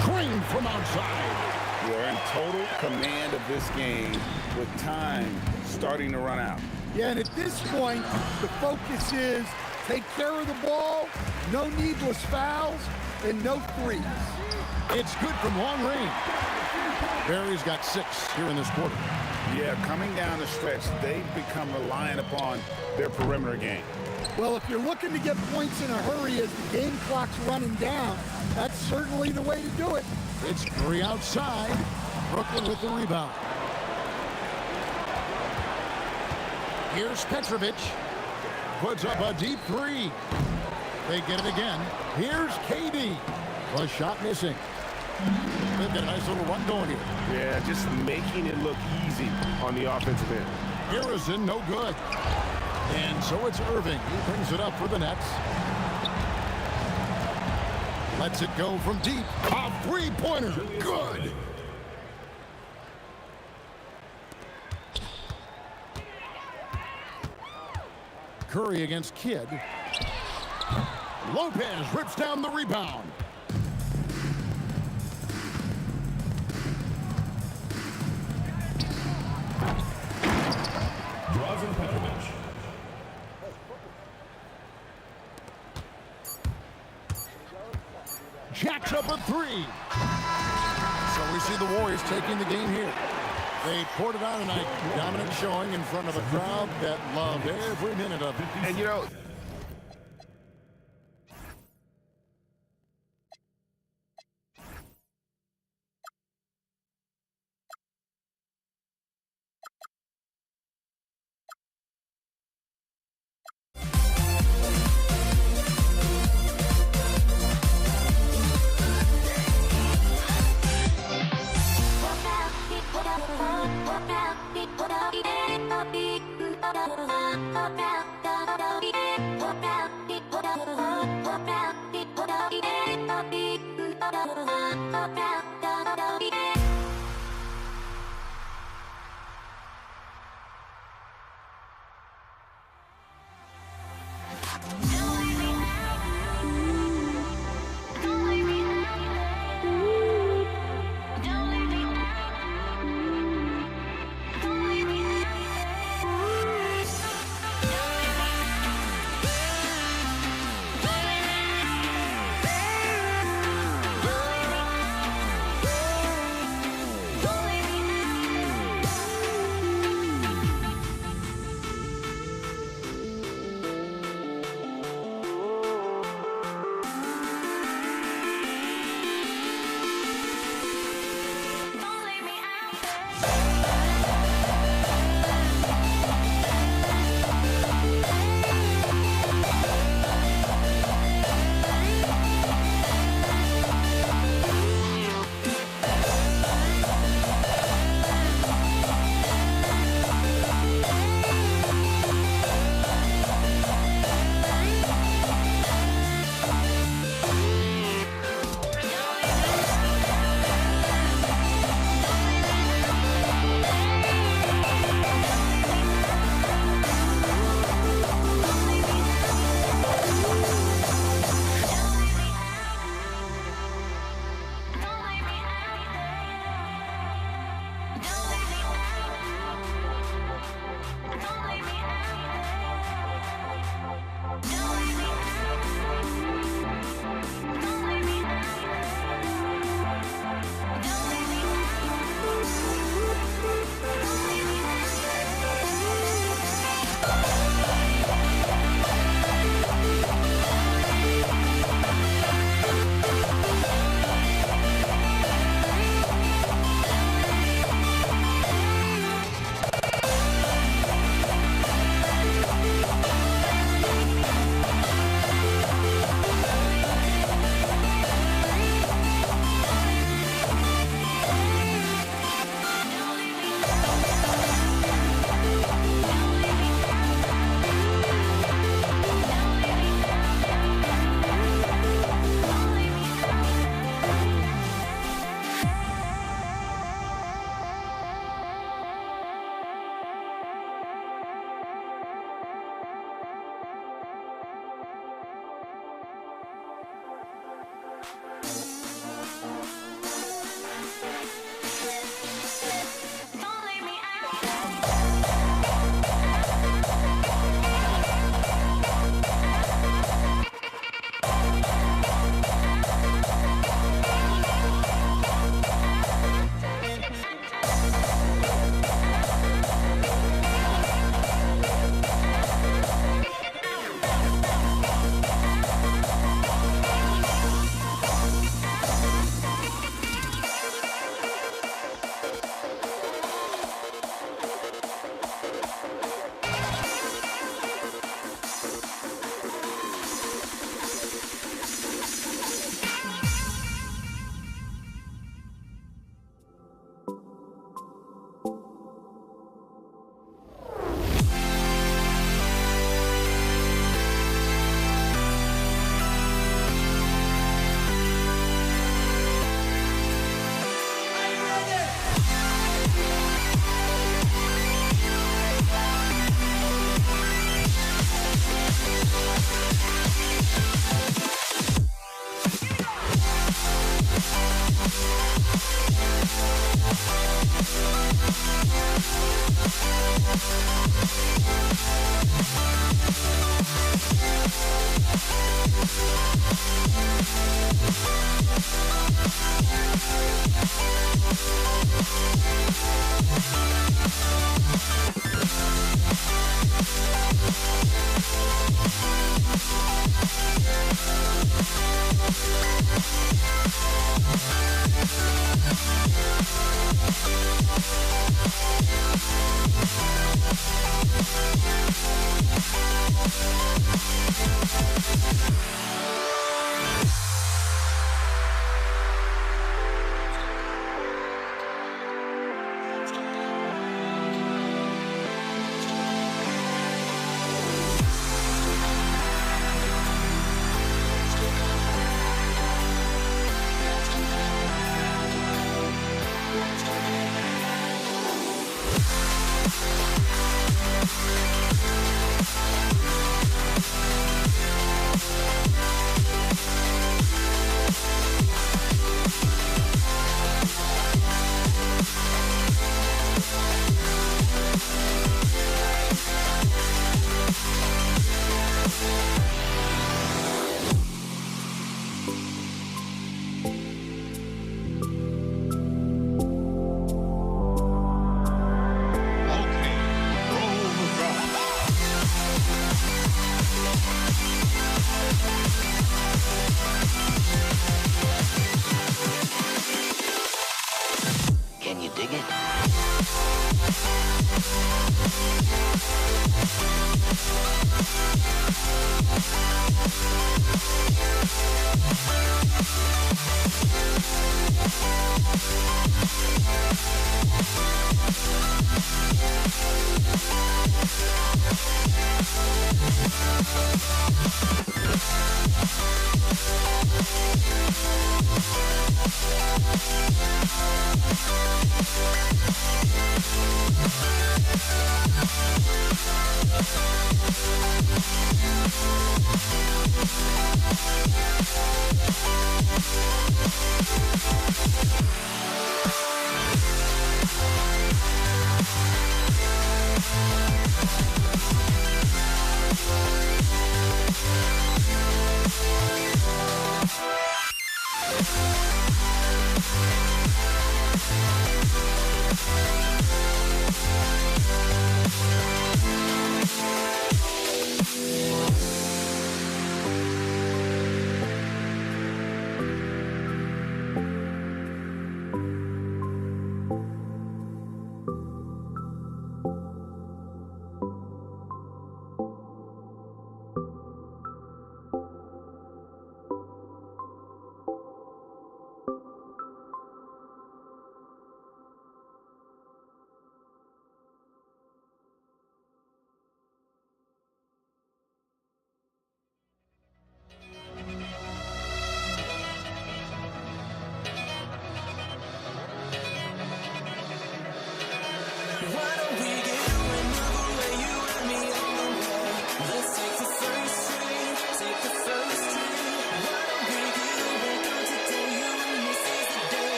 Crane from outside. We're in total command of this game with time starting to run out. Yeah, and at this point, the focus is take care of the ball, no needless fouls, and no threes. It's good from long range. Barry's got 6 here in this quarter. Yeah, coming down the stretch, they've become reliant upon their perimeter game. Well, if you're looking to get points in a hurry as the game clock's running down, that's certainly the way to do it. It's 3 outside. Brooklyn with the rebound. Here's Petrovic. Puts up a deep 3. They get it again. Here's KD. A shot missing. They've got a nice little run going here. Yeah, just making it look easy on the offensive end. Harrison, no good. And so it's Irving. He brings it up for the Nets. Lets it go from deep. A three-pointer. Good. Curry against Kidd. Lopez rips down the rebound. Drazen Petrovic. Jacks up a 3. So we see the Warriors taking the game here. They poured it on tonight. Dominant showing in front of a crowd that loved every minute of it. And you know,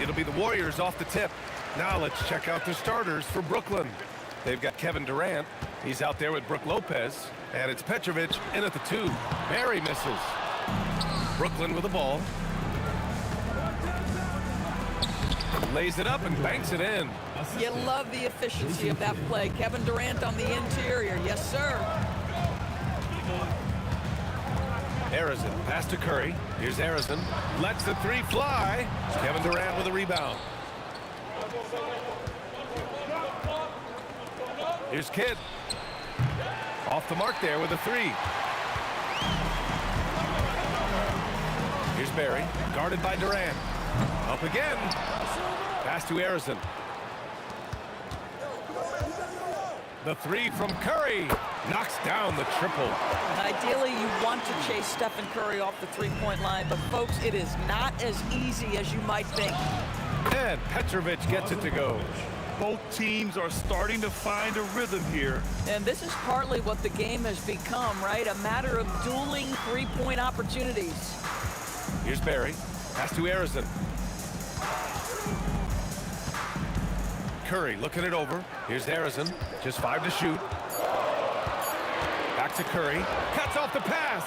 It'll be the Warriors off the tip. Now let's check out the starters for Brooklyn. They've got Kevin Durant. He's out there with Brook Lopez. And it's Petrovic in at the 2. Barry misses. Brooklyn with the ball. Lays it up and banks it in. You love the efficiency of that play. Kevin Durant on the interior. Yes, sir. Harrison, pass to Curry. Here's Harrison. Lets the 3 fly. Kevin Durant with a rebound. Here's Kidd. Off the mark there with a 3. Here's Barry, guarded by Durant. Up again. Pass to Harrison. The 3 from Curry. Knocks down the triple. Ideally, you want to chase Stephen Curry off the three-point line, but folks, it is not as easy as you might think. And Petrovic gets it to go. Both teams are starting to find a rhythm here. And this is partly what the game has become, right? A matter of dueling three-point opportunities. Here's Barry. Pass to Harrison. Curry looking it over. Here's Harrison. Just 5 to shoot. Back to Curry. Cuts off the pass.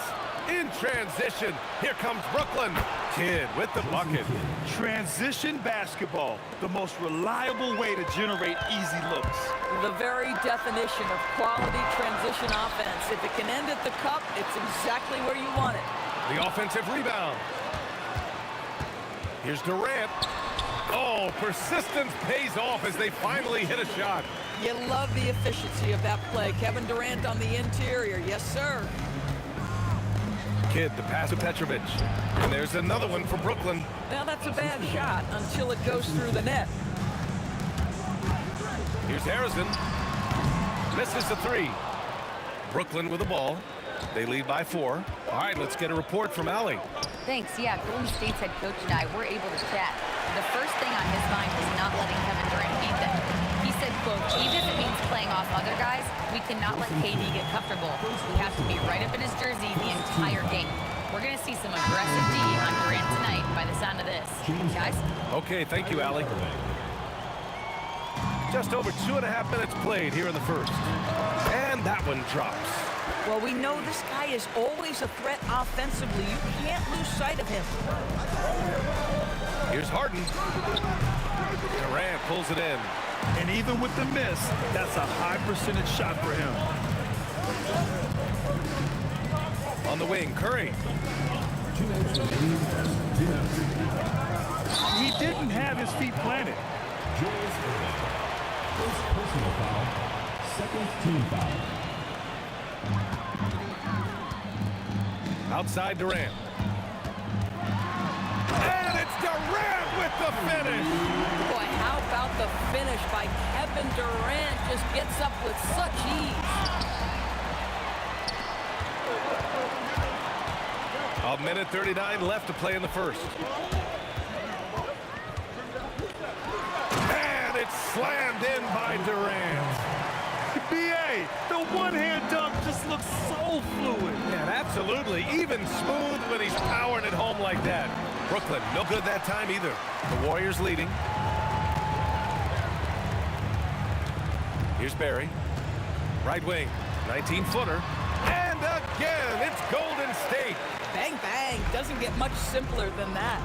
In transition. Here comes Brooklyn. Kidd with the bucket. Transition basketball, the most reliable way to generate easy looks. The very definition of quality transition offense. If it can end at the cup, it's exactly where you want it. The offensive rebound. Here's Durant. Oh, persistence pays off as they finally hit a shot. You love the efficiency of that play. Kevin Durant on the interior. Yes, sir. Kidd, the pass to Petrovic. And there's another one for Brooklyn. Now, that's a bad shot until it goes through the net. Here's Harrison. Misses the 3. Brooklyn with the ball. They lead by 4. All right, let's get a report from Allie. Thanks. Yeah, Golden State's head coach and I were able to chat. The first thing on his mind was not letting Kevin Durant beat them. He said, quote, even if it means playing off other guys, we cannot let KD get comfortable. We have to be right up in his jersey the entire game. We're going to see some aggressive D on Durant tonight by the sound of this. Guys? Okay, thank you, Allie. Just over 2.5 minutes played here in the first. And that one drops. Well, we know this guy is always a threat offensively. You can't lose sight of him. Here's Harden. Durant pulls it in. And even with the miss, that's a high percentage shot for him. On the wing, Curry. He didn't have his feet planted. First personal foul, second team foul. Outside Durant. And it's Durant with the finish. Boy, how about the finish by Kevin Durant? Just gets up with such ease. A minute 39 left to play in the first. And it's slammed in by Durant. BA, the one-hand dunk just looks so fluid. And absolutely, even smooth when he's powering it home like that. Brooklyn, no good that time either. The Warriors leading. Here's Barry. Right wing, 19-footer. And again, it's Golden State. Bang, bang. Doesn't get much simpler than that.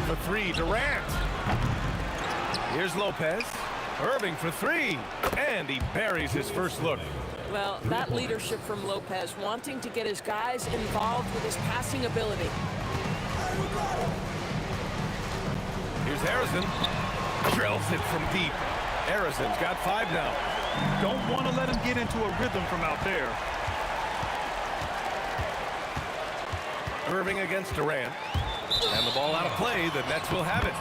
For 3, Durant. Here's Lopez. Irving for 3. And he buries his first look. Well, that leadership from Lopez, wanting to get his guys involved with his passing ability. Here's Harrison. Drills it from deep. Harrison's got 5 now. Don't want to let him get into a rhythm from out there. Irving against Durant. And the ball out of play. The Nets will have it.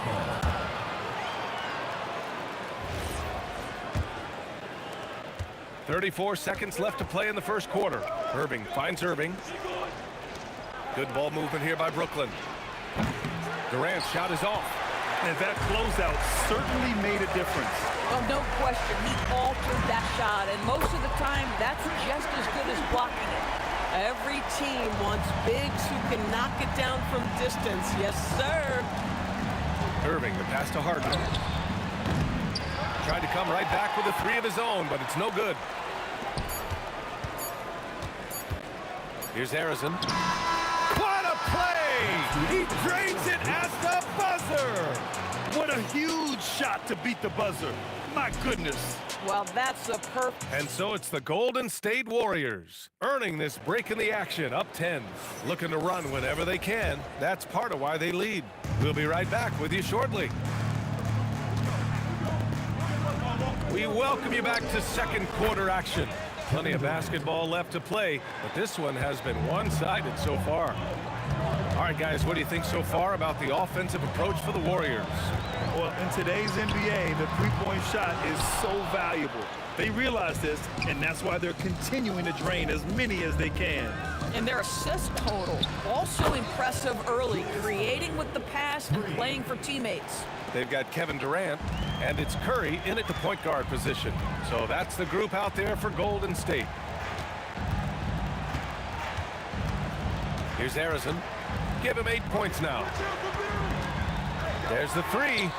.34 seconds left to play in the first quarter. Irving finds Irving. Good ball movement here by Brooklyn. Durant's shot is off. And that closeout certainly made a difference. Well, no question, he altered that shot, and most of the time, that's just as good as blocking it. Every team wants bigs who can knock it down from distance. Yes, sir. Irving, the pass to Harden. Tried to come right back with a 3 of his own, but it's no good. Here's Harrison. What a play! He drains it at the buzzer! What a huge shot to beat the buzzer. My goodness. Well, that's a perfect. And so it's the Golden State Warriors, earning this break in the action, up 10. Looking to run whenever they can. That's part of why they lead. We'll be right back with you shortly. We welcome you back to second quarter action. Plenty of basketball left to play, but this one has been one-sided so far. All right, guys, what do you think so far about the offensive approach for the Warriors? Well, in today's NBA, the three-point shot is so valuable. They realize this, and that's why they're continuing to drain as many as they can. And their assist total, also impressive early, creating with the pass and playing for teammates. They've got Kevin Durant, and it's Curry in at the point guard position. So that's the group out there for Golden State. Here's Harrison. Give him 8 points now. There's the three.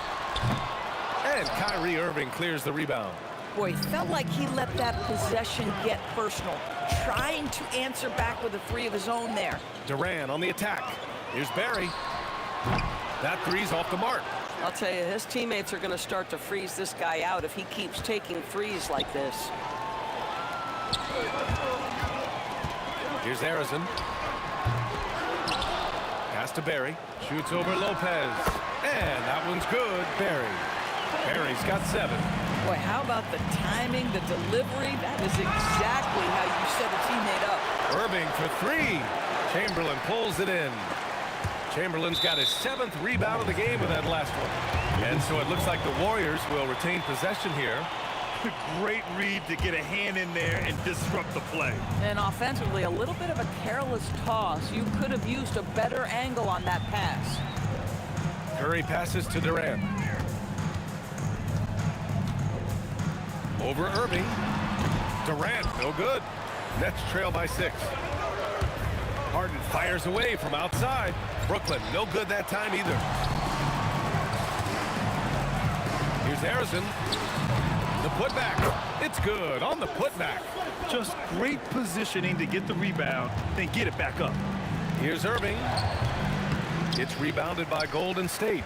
And Kyrie Irving clears the rebound. Boy, felt like he let that possession get personal, trying to answer back with a three of his own there. Durant on the attack. Here's Barry. That three's off the mark. I'll tell you, his teammates are going to start to freeze this guy out if he keeps taking threes like this. Here's Harrison. Pass to Barry. Shoots over Lopez. And that one's good. Barry's got 7. Boy, how about the timing, the delivery? That is exactly how you set a teammate up. Irving for 3. Chamberlain pulls it in. Chamberlain's got his 7th rebound of the game with that last one. And so it looks like the Warriors will retain possession here. Great read to get a hand in there and disrupt the play. And offensively, a little bit of a careless toss. You could have used a better angle on that pass. Curry passes to Durant. Over Irving. Durant, no good. Nets trail by 6. Harden fires away from outside. Brooklyn, no good that time either. Here's Harrison. The putback. It's good on the putback. Just great positioning to get the rebound, then get it back up. Here's Irving. It's rebounded by Golden State.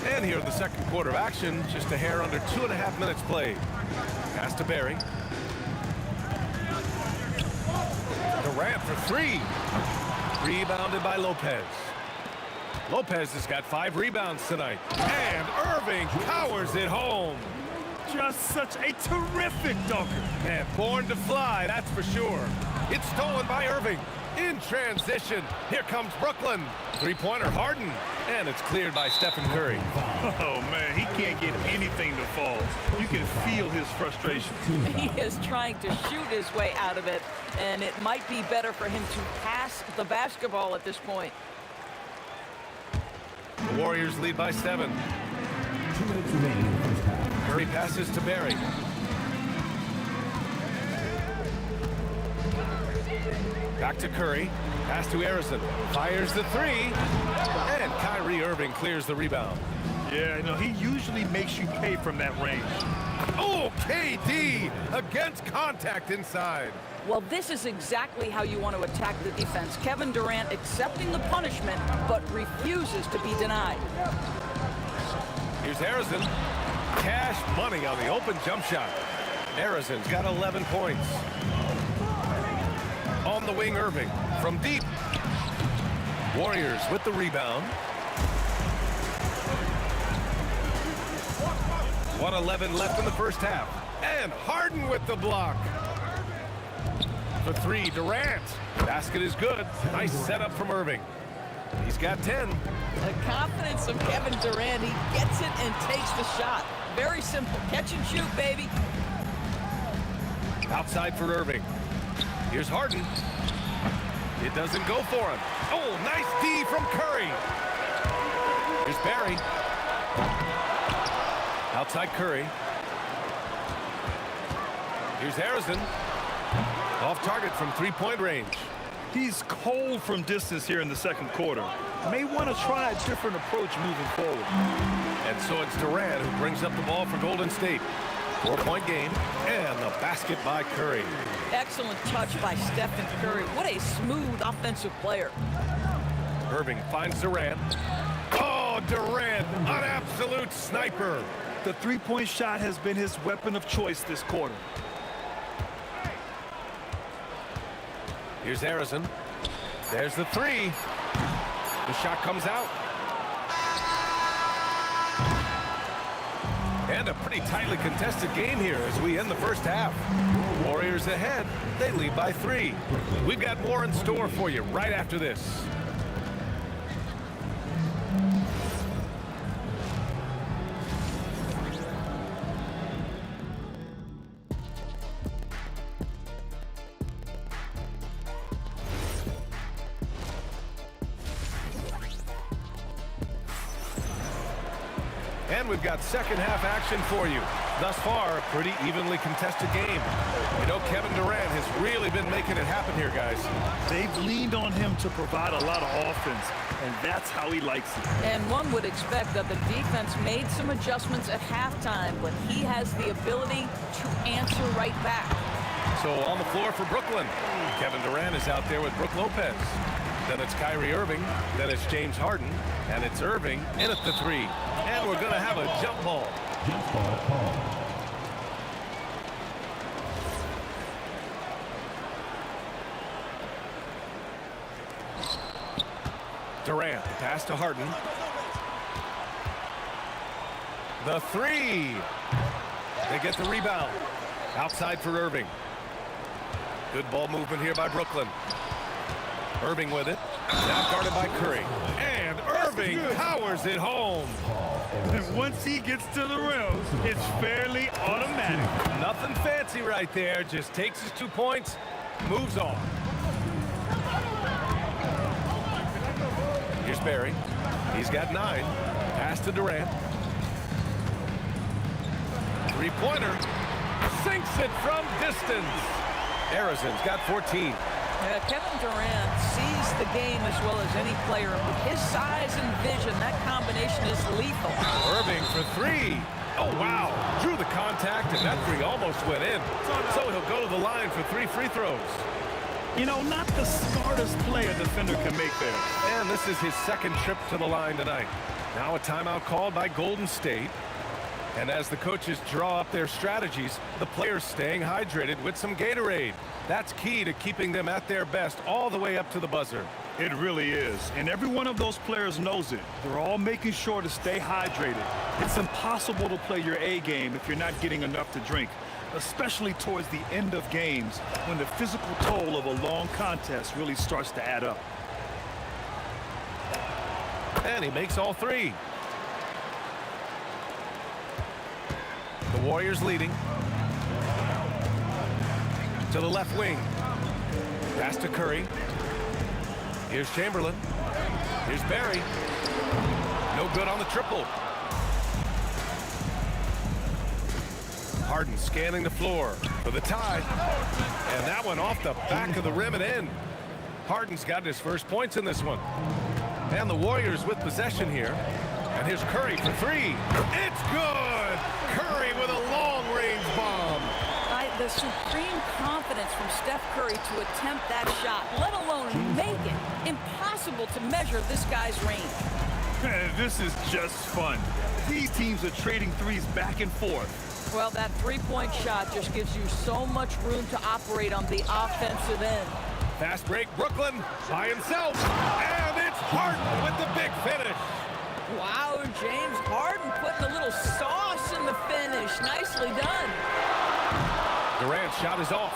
And here in the second quarter of action, just a hair under 2.5 minutes played. Pass to Barry. Durant for 3. Rebounded by Lopez. Lopez has got 5 rebounds tonight. And Irving powers it home. Just such a terrific dunker. And born to fly, that's for sure. It's stolen by Irving. In transition, here comes Brooklyn. 3-pointer Harden. And it's cleared by Stephen Curry. Oh, man, he can't get anything to fall. You can feel his frustration. He is trying to shoot his way out of it, and it might be better for him to pass the basketball at this point. The Warriors lead by 7. 2 minutes remaining in the first half. Curry passes to Barry. Back to Curry. Pass to Harrison. Fires the 3. And Kyrie Irving clears the rebound. Yeah, no, he usually makes you pay from that range. Oh, KD against contact inside. Well, this is exactly how you want to attack the defense. Kevin Durant accepting the punishment, but refuses to be denied. Here's Harrison. Cash money on the open jump shot. Harrison's got 11 points. On the wing, Irving from deep. Warriors with the rebound. 1:11 left in the first half. And Harden with the block. For 3, Durant. Basket is good. Nice setup from Irving. He's got 10. The confidence of Kevin Durant. He gets it and takes the shot. Very simple. Catch and shoot, baby. Outside for Irving. Here's Harden. It doesn't go for him. Oh, nice D from Curry. Here's Barry. Outside Curry. Here's Harrison. Off target from 3-point range. He's cold from distance here in the second quarter. May want to try a different approach moving forward. And so it's Durant who brings up the ball for Golden State. 4-point game, and the basket by Curry. Excellent touch by Stephen Curry. What a smooth offensive player. Irving finds Durant. Oh, Durant, an absolute sniper. The 3-point shot has been his weapon of choice this quarter. Here's Harrison. There's the 3. The shot comes out. And a pretty tightly contested game here as we end the first half. Warriors ahead. They lead by 3. We've got more in store for you right after this. And we've got second half action for you. Thus far, a pretty evenly contested game. You know, Kevin Durant has really been making it happen here, guys. They've leaned on him to provide a lot of offense, and that's how he likes it. And one would expect that the defense made some adjustments at halftime, but he has the ability to answer right back. So on the floor for Brooklyn, Kevin Durant is out there with Brook Lopez. Then it's Kyrie Irving. Then it's James Harden. And it's Irving in at the 3. And we're going to have a jump ball. Jump ball call. Durant, pass to Harden. The 3. They get the rebound. Outside for Irving. Good ball movement here by Brooklyn. Irving with it. Now guarded by Curry. And Irving powers it home. And once he gets to the rim, it's fairly automatic. Nothing fancy right there. Just takes his 2 points, moves on. Here's Barry. He's got 9. Pass to Durant. Three-pointer. Sinks it from distance. Arizon's got 14. Yeah, Kevin Durant sees the game as well as any player. With his size and vision, that combination is lethal. Irving for 3. Oh, wow. Drew the contact, and that 3 almost went in. So he'll go to the line for 3 free throws. You know, not the smartest play a defender can make there. And this is his second trip to the line tonight. Now a timeout called by Golden State. And as the coaches draw up their strategies, the players staying hydrated with some Gatorade. That's key to keeping them at their best all the way up to the buzzer. It really is. And every one of those players knows it. They're all making sure to stay hydrated. It's impossible to play your A game if you're not getting enough to drink, especially towards the end of games when the physical toll of a long contest really starts to add up. And he makes all 3. The Warriors leading. To the left wing. Pass to Curry. Here's Chamberlain. Here's Barry. No good on the triple. Harden scanning the floor for the tie. And that one off the back of the rim and in. Harden's got his first points in this one. And the Warriors with possession here. And here's Curry for 3. It's good! Curry with a long-range bomb. The supreme confidence from Steph Curry to attempt that shot, let alone make it. Impossible to measure this guy's range. This is just fun. These teams are trading threes back and forth. Well, that three-point shot just gives you so much room to operate on the offensive end. Fast break, Brooklyn by himself. And it's Harden with the big finish. Wow, James Harden putting a little sauce in the finish. Nicely done. Durant's shot is off.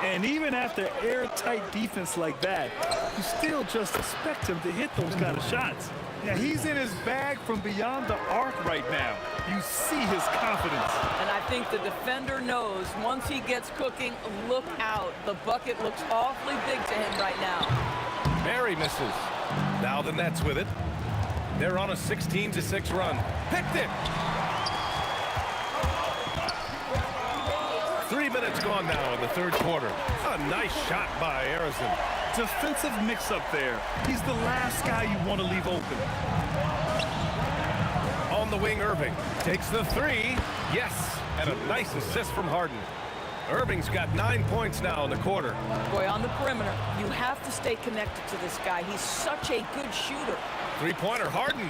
And even after airtight defense like that, you still just expect him to hit those kind of shots. Yeah, he's in his bag from beyond the arc right now. You see his confidence. And I think the defender knows once he gets cooking, look out. The bucket looks awfully big to him right now. Barry misses. Now the Nets with it. They're on a 16-6 run. Picked it. 3 minutes gone now in the third quarter. A nice shot by Arizon. Defensive mix-up there. He's the last guy you want to leave open. On the wing, Irving takes the 3. Yes, and a nice assist from Harden. Irving's got 9 points now in the quarter. Boy, on the perimeter, you have to stay connected to this guy. He's such a good shooter. Three-pointer, Harden.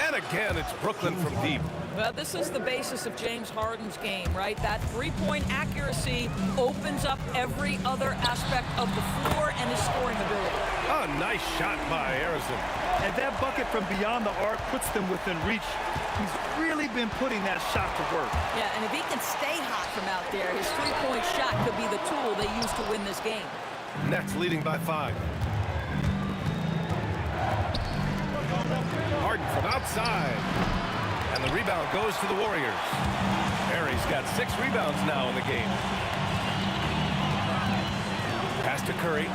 And again, it's Brooklyn from deep. Well, this is the basis of James Harden's game, right? That three-point accuracy opens up every other aspect of the floor and his scoring ability. A nice shot by Arizon. And that bucket from beyond the arc puts them within reach. He's really been putting that shot to work. Yeah, and if he can stay hot from out there, his three-point shot could be the tool they use to win this game. Nets leading by 5. Harden from outside. And the rebound goes to the Warriors. Barry's got 6 rebounds now in the game. Pass to Curry.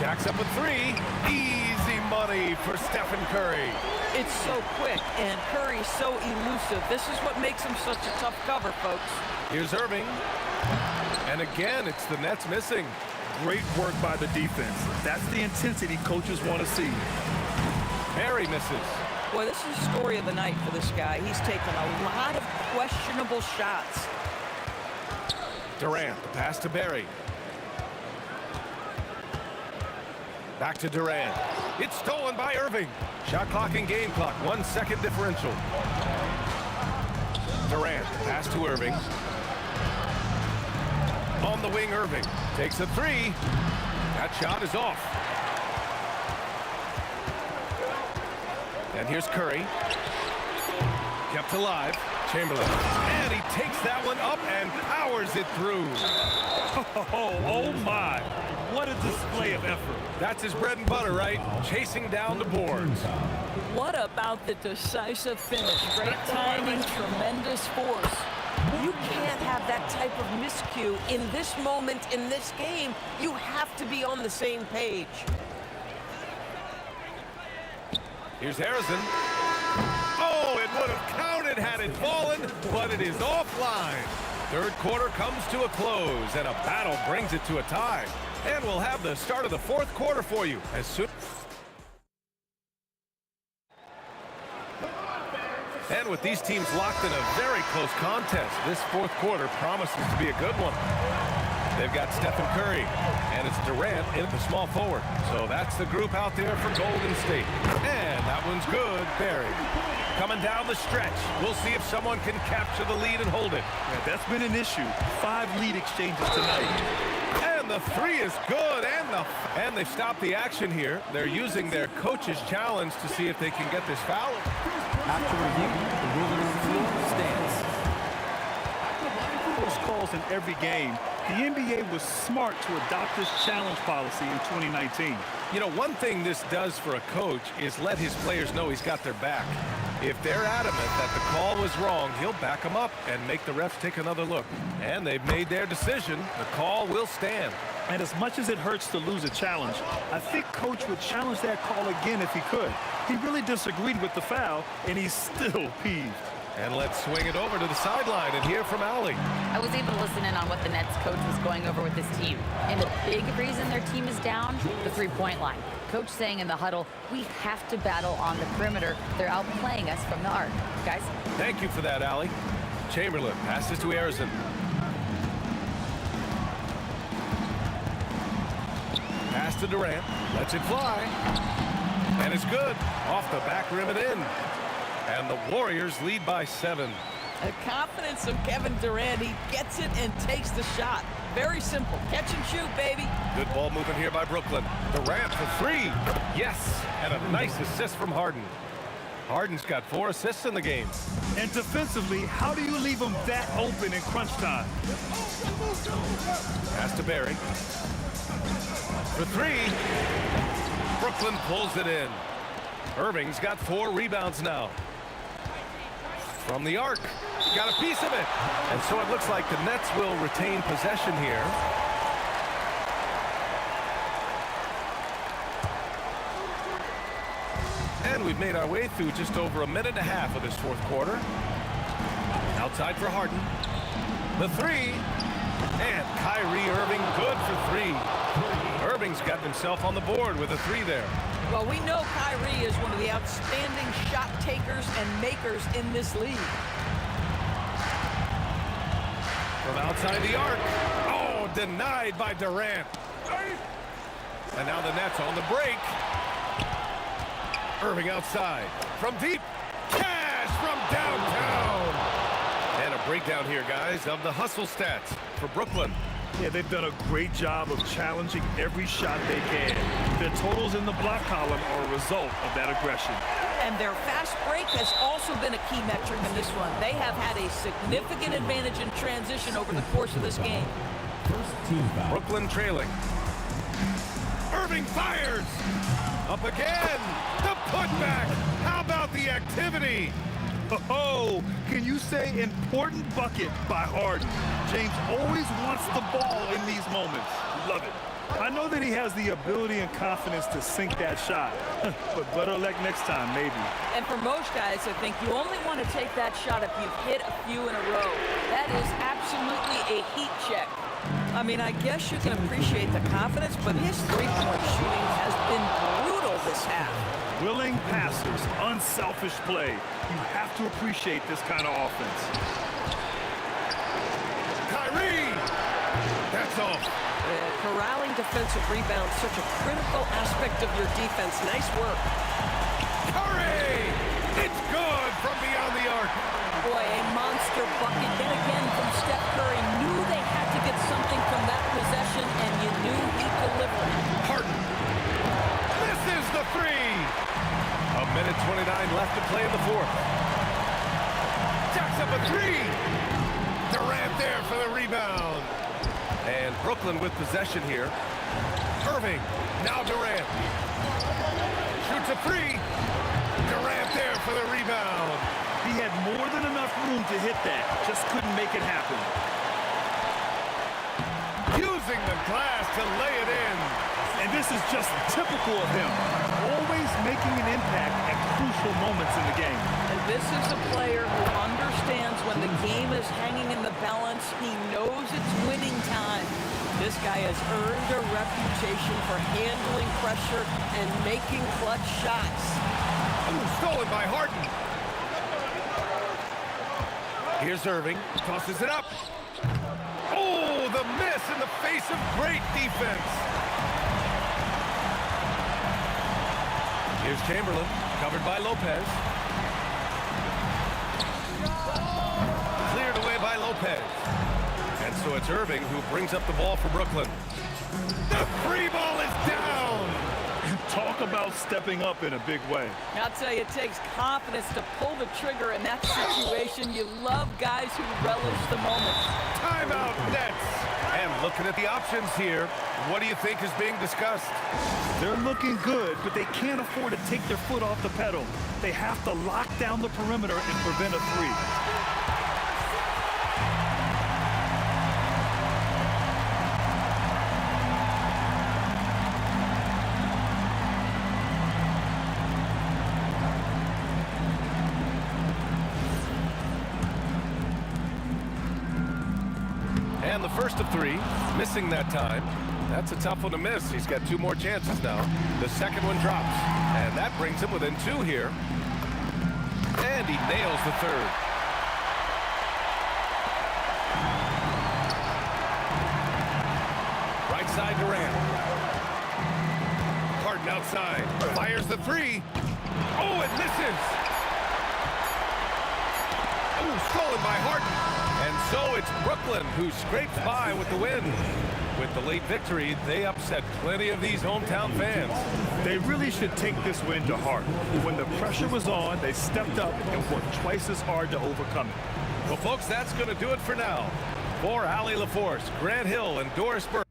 Jacks up a 3. Easy money for Stephen Curry. It's so quick, and Curry's so elusive. This is what makes him such a tough cover, folks. Here's Irving. And again, it's the Nets missing. Great work by the defense. That's the intensity coaches want to see. Barry misses. Boy, this is the story of the night for this guy. He's taken a lot of questionable shots. Durant, the pass to Barry. Back to Durant. It's stolen by Irving. Shot clock and game clock, 1 second differential. Durant, pass to Irving. On the wing, Irving takes a 3. That shot is off. And here's Curry. Kept alive. Chamberlain. And he takes that one up and powers it through. Oh my. What a display of effort. That's his bread and butter, right? Chasing down the boards. What about the decisive finish? Great timing, tremendous force. You can't have that type of miscue in this moment, in this game. You have to be on the same page. Here's Harrison. Oh, it would have counted had it fallen, but it is offline. Third quarter comes to a close, and a battle brings it to a tie. And we'll have the start of the fourth quarter for you as soon. And with these teams locked in a very close contest, this fourth quarter promises to be a good one. They've got Stephen Curry, and it's Durant in the small forward. So that's the group out there for Golden State. And that one's good, Barry. Coming down the stretch, we'll see if someone can capture the lead and hold it. Yeah, that's been an issue. 5 lead exchanges tonight. And the 3 is good, and they've stopped the action here. They're using their coach's challenge to see if they can get this foul. After review, the ruling stands. Those calls in every game, the NBA was smart to adopt this challenge policy in 2019. You know, one thing this does for a coach is let his players know he's got their back. If they're adamant that the call was wrong, he'll back them up and make the refs take another look. And they've made their decision. The call will stand. And as much as it hurts to lose a challenge, I think Coach would challenge that call again if he could. He really disagreed with the foul, and he's still peeved. And let's swing it over to the sideline and hear from Allie. I was able to listen in on what the Nets coach was going over with this team. And the big reason their team is down, the three-point line. Coach saying in the huddle, we have to battle on the perimeter. They're outplaying us from the arc. Guys? Thank you for that, Allie. Chamberlain passes to Harrison. Pass to Durant. Lets it fly. And it's good. Off the back rim and in. And the Warriors lead by 7. The confidence of Kevin Durant. He gets it and takes the shot. Very simple. Catch and shoot, baby. Good ball movement here by Brooklyn. Durant for 3. Yes. And a nice assist from Harden. Harden's got 4 assists in the game. And defensively, how do you leave them that open in crunch time? Pass to Barry. For 3. Brooklyn pulls it in. Irving's got 4 rebounds now. From the arc. Got a piece of it. And so it looks like the Nets will retain possession here. And we've made our way through just over a minute and a half of this fourth quarter. Outside for Harden. The 3. And Kyrie Irving good for 3. Irving's got himself on the board with a 3 there. Well, we know Kyrie is one of the outstanding shot takers and makers in this league. From outside the arc. Oh, denied by Durant. And now the Nets on the break. Irving outside. From deep. Cash from downtown. And a breakdown here, guys, of the hustle stats for Brooklyn. Yeah, they've done a great job of challenging every shot they can. Their totals in the block column are a result of that aggression. And their fast break has also been a key metric in this one. They have had a significant advantage in transition over the course of this game. First team foul. Brooklyn trailing. Irving fires. Up again. The putback. How about the activity? Oh, can you say important bucket by Harden? James always wants the ball in these moments. Love it. I know that he has the ability and confidence to sink that shot, but better luck next time, maybe. And for most guys, I think you only want to take that shot if you've hit a few in a row. That is absolutely a heat check. I mean, I guess you can appreciate the confidence, but his three-point shooting has been brutal this half. Willing passers, unselfish play. You have to appreciate this kind of offense. Kyrie! That's off. Corralling defensive rebounds, such a critical aspect of your defense. Nice work. Curry! It's good from beyond the arc. Boy, a monster bucket. Then again from Steph Curry. Knew they had to get something from that possession, and you knew he'd deliver. Harden. This is the three. A minute 29 left to play in the fourth. Jacks up a three. Durant there for the rebound. And Brooklyn with possession here. Irving, now Durant. Shoots a three. Durant there for the rebound. He had more than enough room to hit that, just couldn't make it happen. Using the glass to lay it in. And this is just typical of him. Always making an impact at crucial moments in the game. And this is a player who understands when the game is hanging in the balance. He knows it's winning time. This guy has earned a reputation for handling pressure and making clutch shots. Stolen by Harden. Here's Irving. Tosses it up. Oh, the miss in the face of great defense. Here's Chamberlain, covered by Lopez. Cleared away by Lopez. And so it's Irving who brings up the ball for Brooklyn. The free ball is down. Talk about stepping up in a big way. I'll tell you, it takes confidence to pull the trigger in that situation. You love guys who relish the moment. Timeout Nets. And looking at the options here, what do you think is being discussed? They're looking good, but they can't afford to take their foot off the pedal. They have to lock down the perimeter and prevent a three. And the first of three, missing that time. That's a tough one to miss. He's got two more chances now. The second one drops, and that brings him within two here. And he nails the third. Right side Durant. Harden outside, fires the three. Oh, it misses. Oh, stolen by Harden. And so it's Brooklyn who scrapes by with the win. With the late victory, they upset plenty of these hometown fans. They really should take this win to heart. When the pressure was on, they stepped up and worked twice as hard to overcome it. Well, folks, that's going to do it for now. For Allie LaForce, Grant Hill, and Doris Burke.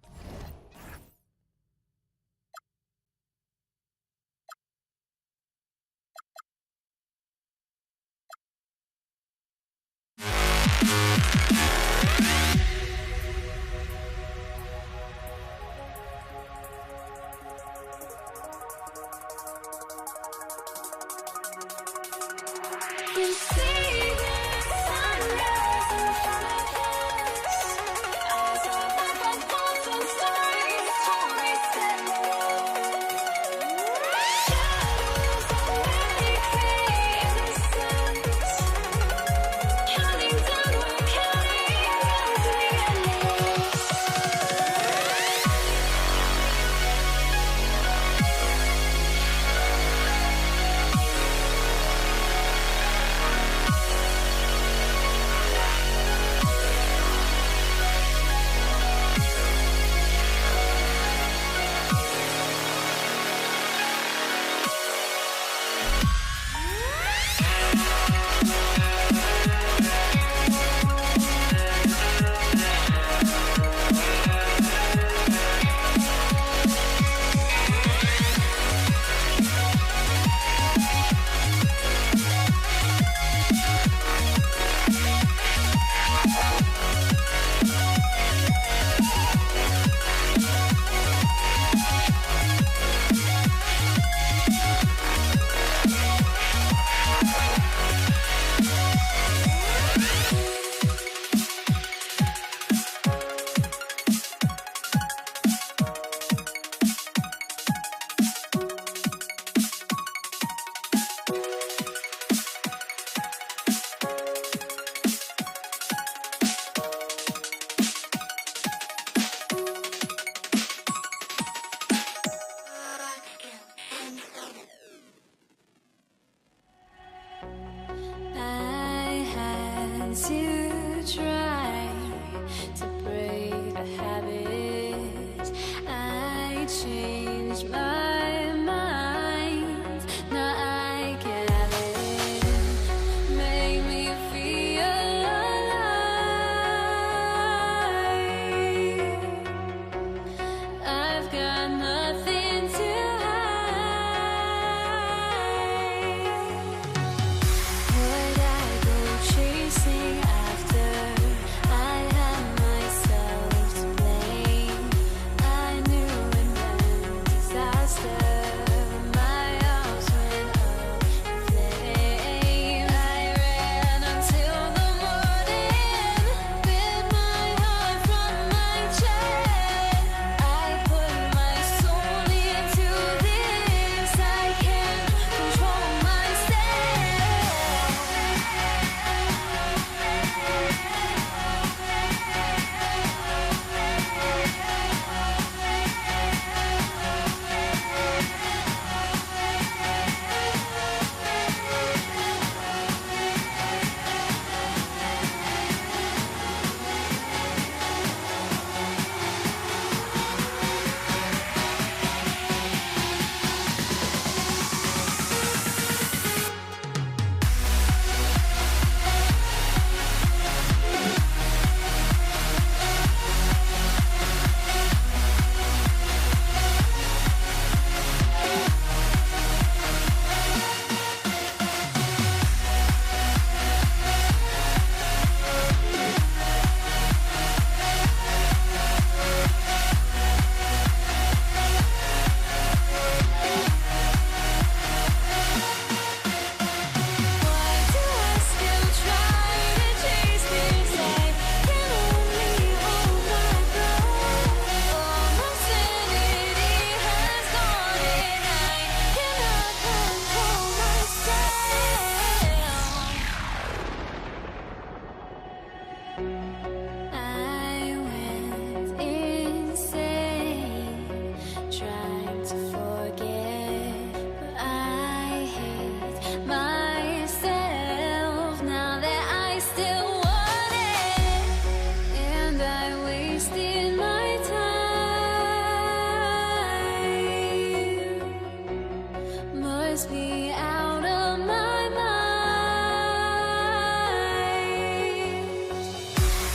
drives me out of my mind.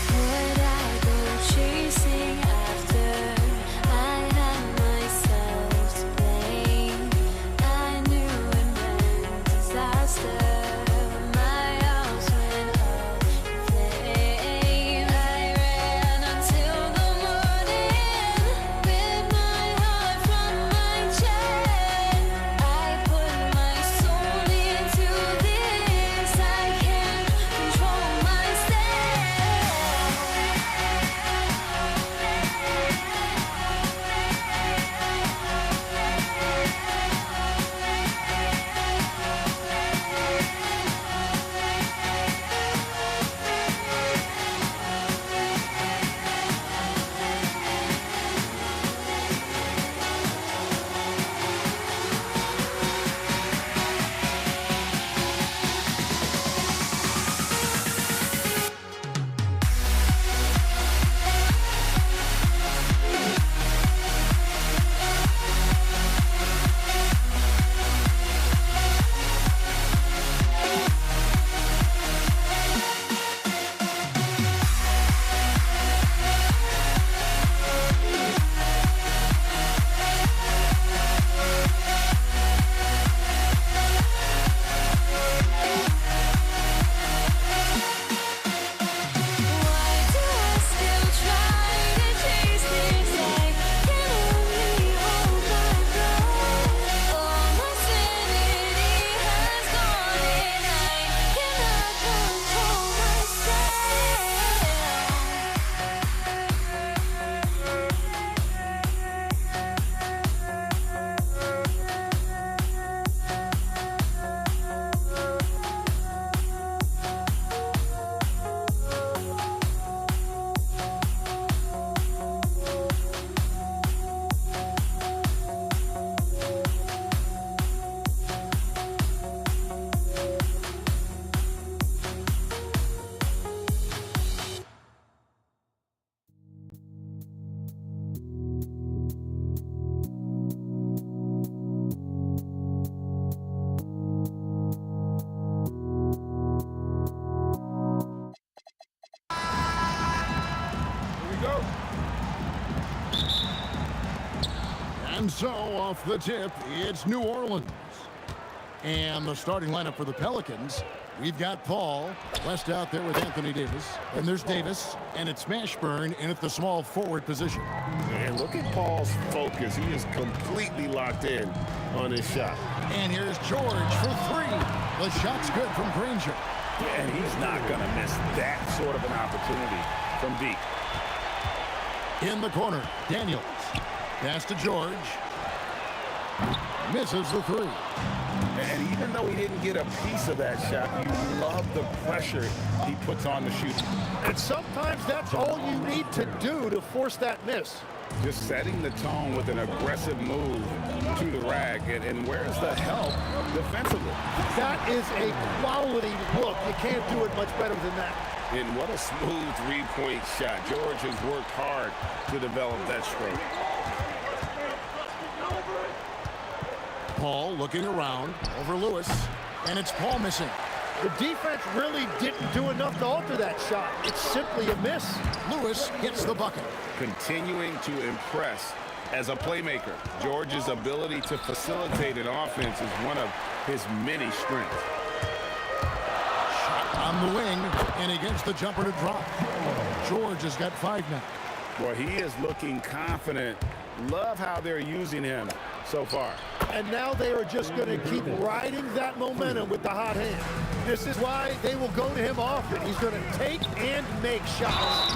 Would I go chasing after? I had myself to blame. I knew it meant disaster. My house went up in flames. I ran until the morning with my heart from my chest. I put my soul into this. I can't control And so, off the tip, it's New Orleans. And the starting lineup for the Pelicans, we've got Paul, West out there with Anthony Davis. And there's Davis, and it's Mashburn in at the small forward position. And look at Paul's focus. He is completely locked in on his shot. And here's George for three. The shot's good from Granger. And he's not going to miss that sort of an opportunity from deep. In the corner, Daniels. Pass to George. Misses the three. And even though he didn't get a piece of that shot, you love the pressure he puts on the shooter. And sometimes that's all you need to do to force that miss. Just setting the tone with an aggressive move to the rack. And where's the help defensively? That is a quality look. You can't do it much better than that. And what a smooth three-point shot. George has worked hard to develop that stroke. Paul looking around over Lewis, and it's Paul missing. The defense really didn't do enough to alter that shot. It's simply a miss. Lewis gets the bucket. Continuing to impress as a playmaker. George's ability to facilitate an offense is one of his many strengths. Shot on the wing, and he gets the jumper to drop. George has got 5 now. Well, he is looking confident. Love how they're using him so far. And now they are just going to keep riding that momentum with the hot hand. This is why they will go to him often. He's going to take and make shots.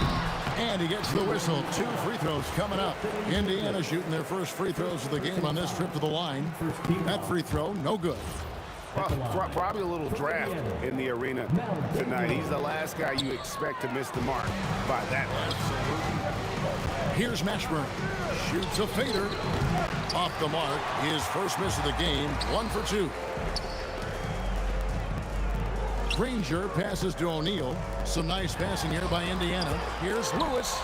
And he gets the whistle. 2 free throws coming up. Indiana shooting their first free throws of the game on this trip to the line. That free throw, no good. Probably a little draft in the arena tonight. He's the last guy you expect to miss the mark by that much. Here's Mashburn. Shoots a fader. Off the mark. His first miss of the game. 1 for 2. Granger passes to O'Neal. Some nice passing here by Indiana. Here's Lewis.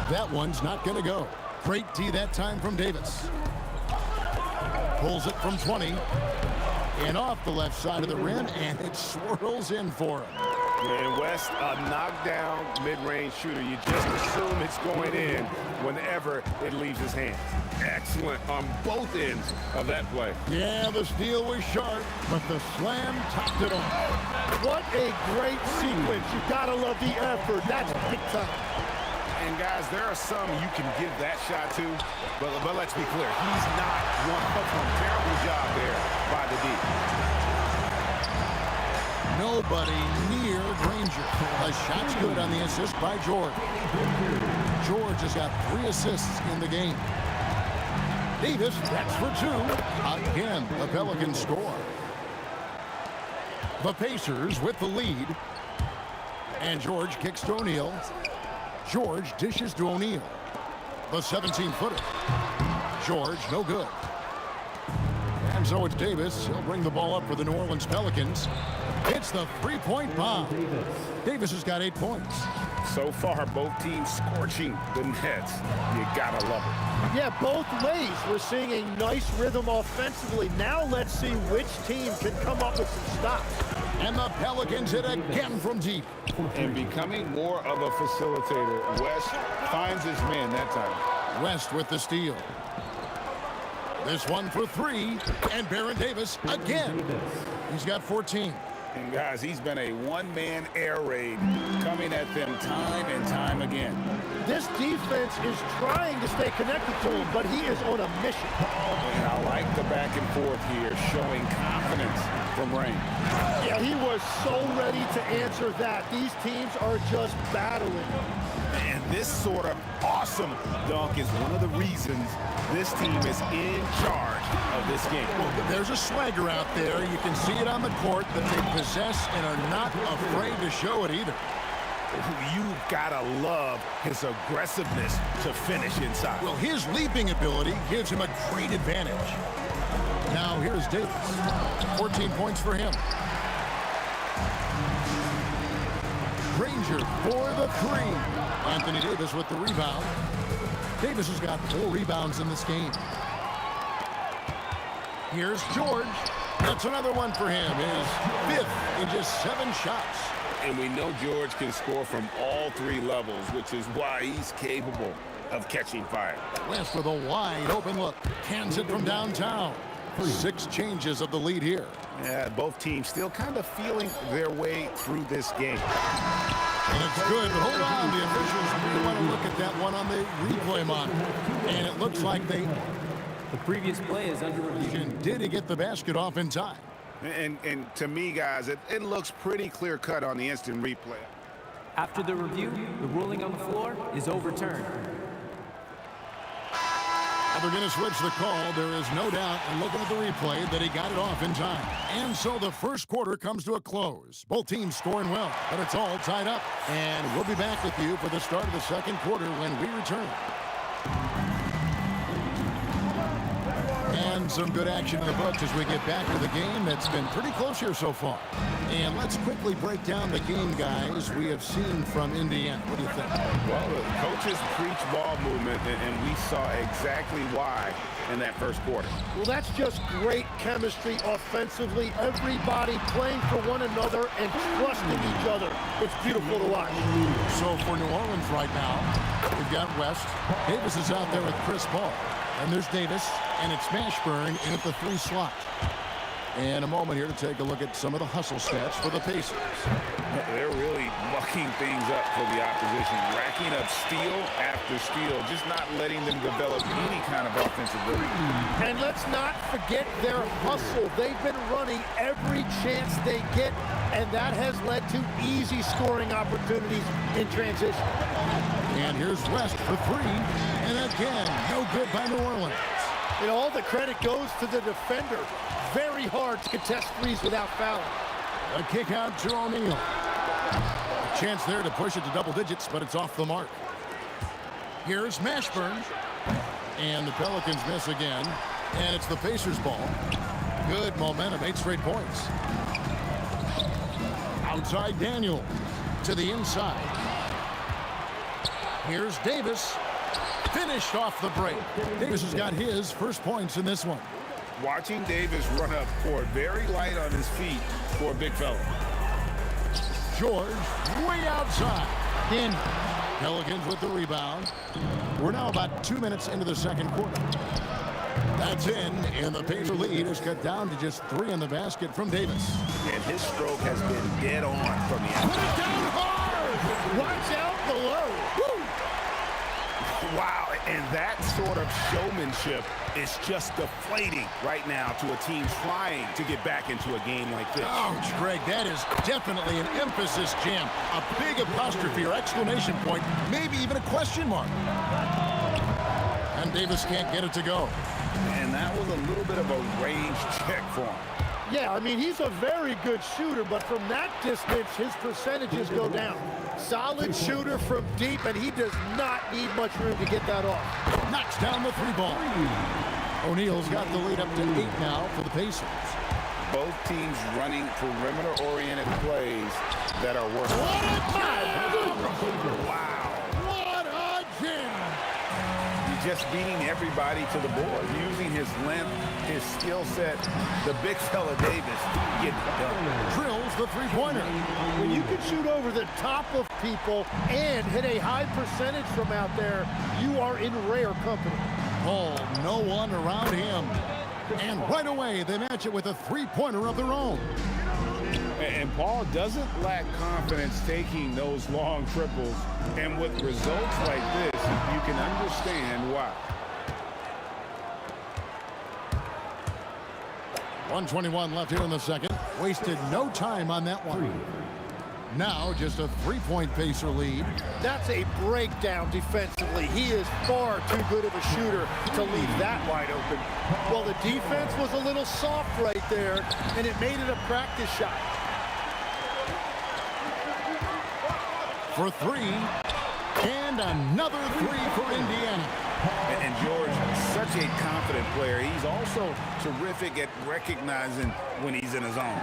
That one's not going to go. Great D that time from Davis. Pulls it from 20. And off the left side of the rim, and it swirls in for him. And West, a knockdown mid-range shooter. You just assume it's going in whenever it leaves his hands. Excellent on both ends of that play. Yeah, the steal was sharp, but the slam topped it off. What a great sequence. You gotta love the effort. That's big time. And guys, there are some you can give that shot to, but let's be clear, he's not one of them. Terrible job there by the D. Nobody near Granger. A shot's good on the assist by George. George has got 3 assists in the game. Davis, that's for 2. Again, the Pelicans score. The Pacers with the lead. And George kicks to O'Neal. George dishes to O'Neal. The 17-footer. George, no good. And so it's Davis. He'll bring the ball up for the New Orleans Pelicans. It's the 3-point bomb. Davis has got 8 points. So far, both teams scorching the Nets. You gotta love it. Yeah, both ways. We're seeing a nice rhythm offensively. Now let's see which team can come up with some stops. And the Pelicans hit again from deep. And becoming more of a facilitator, West finds his man that time. West with the steal. This one for 3. And Baron Davis again. He's got 14. And guys, he's been a one-man air raid coming at them time and time again. This defense is trying to stay connected to him, but he is on a mission. And I like the back and forth here, showing confidence from Rain. Yeah, he was so ready to answer that. These teams are just battling. And this sort of awesome dunk is one of the reasons this team is in charge of this game. There's a swagger out there. You can see it on the court that they possess and are not afraid to show it either. You've got to love his aggressiveness to finish inside. Well, his leaping ability gives him a great advantage. Now here's Davis. 14 points for him. Granger for the 3. Anthony Davis with the rebound. Davis has got 4 rebounds in this game. Here's George. That's another one for him. His 5th in just 7 shots. And we know George can score from all 3 levels, which is why he's capable of catching fire. West with a wide open look. Cans it from downtown. 6 changes of the lead here. Yeah, both teams still kind of feeling their way through this game. And it's good, but hold on. The officials may want to look at that one on the replay monitor. And it looks like the previous play is under review. Did he get the basket off in time? And to me, guys, it looks pretty clear-cut on the instant replay. After the review, the ruling on the floor is overturned. They're going to switch the call. There is no doubt, and looking at the replay, that he got it off in time. And so the first quarter comes to a close. Both teams scoring well, but it's all tied up. And we'll be back with you for the start of the second quarter when we return. And some good action in the books as we get back to the game that's been pretty close here so far. And let's quickly break down the game, guys, we have seen from Indiana. What do you think? Well, the coaches preach ball movement, and we saw exactly why in that first quarter. Well, that's just great chemistry offensively. Everybody playing for one another and trusting each other. It's beautiful to watch. So for New Orleans right now, we've got West. Davis is out there with Chris Paul. And there's Davis, and it's Mashburn in at the 3 slot. And a moment here to take a look at some of the hustle stats for the Pacers. They're really mucking things up for the opposition, racking up steal after steal, just not letting them develop any kind of offensive rhythm. And let's not forget their hustle. They've been running every chance they get, and that has led to easy scoring opportunities in transition. And here's West for 3. And again, no good by New Orleans. And all the credit goes to the defender. Very hard to contest threes without fouling. A kick out to O'Neal. A chance there to push it to double digits, but it's off the mark. Here's Mashburn. And the Pelicans miss again. And it's the Pacers' ball. Good momentum, 8 straight points. Outside Daniel to the inside. Here's Davis. Finished off the break. Davis has got his first points in this one. Watching Davis run up court, very light on his feet for a big fella. George way outside. In. Pelicans with the rebound. We're now about 2 minutes into the second quarter. That's in, and the Pacer lead is cut down to just 3 in the basket from Davis. And his stroke has been dead on from the outside. Put it down hard! Watch out below! Woo! Wow, and that sort of showmanship is just deflating right now to a team trying to get back into a game like this. Ouch, Greg, that is definitely an emphasis jam. A big apostrophe or exclamation point, maybe even a question mark. And Davis can't get it to go. And that was a little bit of a range check for him. Yeah, I mean, he's a very good shooter, but from that distance, his percentages go down. Solid shooter from deep, and he does not need much room to get that off. Knocks down the 3-ball. O'Neal's got the lead up to 8 now for the Pacers. Both teams running perimeter-oriented plays that are working. Wow. What a jam! He's just beating everybody to the board, using his length, his skill set. The big fella Davis getting it done. Drills the 3-pointer. When you can shoot over the top of people and hit a high percentage from out there, you are in rare company. Paul, no one around him. And right away, they match it with a 3-pointer of their own. And Paul doesn't lack confidence taking those long triples. And with results like this, you can understand why. 1:21 left here in the second. Wasted no time on that one. Now just a 3-point Pacer lead. That's a breakdown defensively. He is far too good of a shooter to leave that wide open. Well, the defense was a little soft right there, and it made it a practice shot. For 3, and another 3 for Indiana. And George, such a confident player. He's also terrific at recognizing when he's in his zone.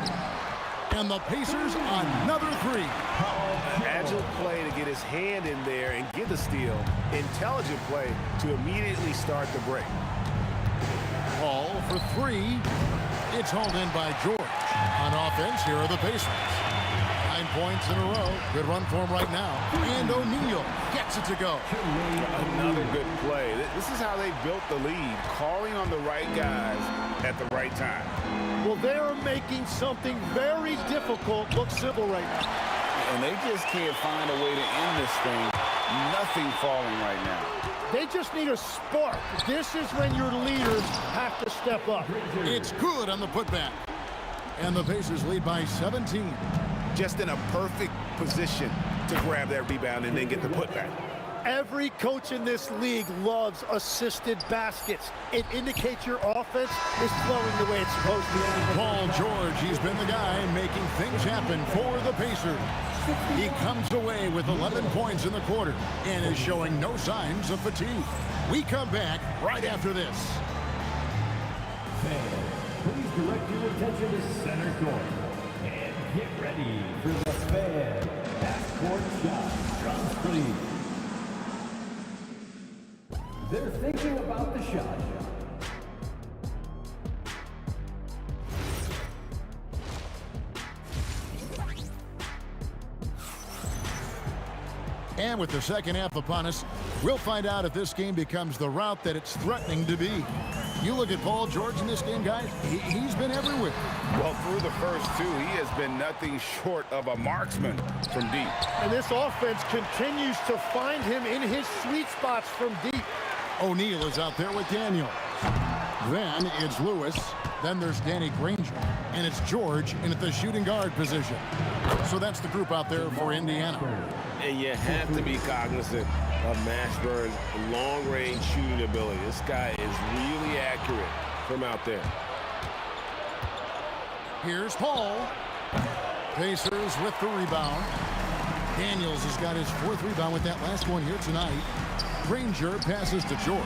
And the Pacers another 3. Agile play to get his hand in there and get the steal. Intelligent play to immediately start the break. Paul for 3. It's hauled in by George. On offense, here are the Pacers. 9 points in a row. Good run for him right now. And O'Neal gets it to go. Another good play. This is how they built the lead, calling on the right guys at the right time. Well, they're making something very difficult look simple right now. And they just can't find a way to end this thing. Nothing falling right now. They just need a spark. This is when your leaders have to step up. It's good on the putback. And the Pacers lead by 17. Just in a perfect position to grab that rebound and then get the putback. Every coach in this league loves assisted baskets. It indicates your offense is flowing the way it's supposed to. Paul George, he's been the guy making things happen for the Pacers. He comes away with 11 points in the quarter and is showing no signs of fatigue. We come back right after this. Fans, please direct your attention to center court. And get ready for the fan half-court shot from three. They're thinking about the shot. And with the second half upon us, we'll find out if this game becomes the route that it's threatening to be. You look at Paul George in this game, guys, he's been everywhere. Well, through the first 2, he has been nothing short of a marksman from deep. And this offense continues to find him in his sweet spots from deep. O'Neal is out there with Daniel. Then it's Lewis. Then there's Danny Granger. And it's George in at the shooting guard position. So that's the group out there for Indiana. And you have to be cognizant of Mashburn's long-range shooting ability. This guy is really accurate from out there. Here's Paul. Pacers with the rebound. Daniels has got his 4th rebound with that last one here tonight. Granger passes to George.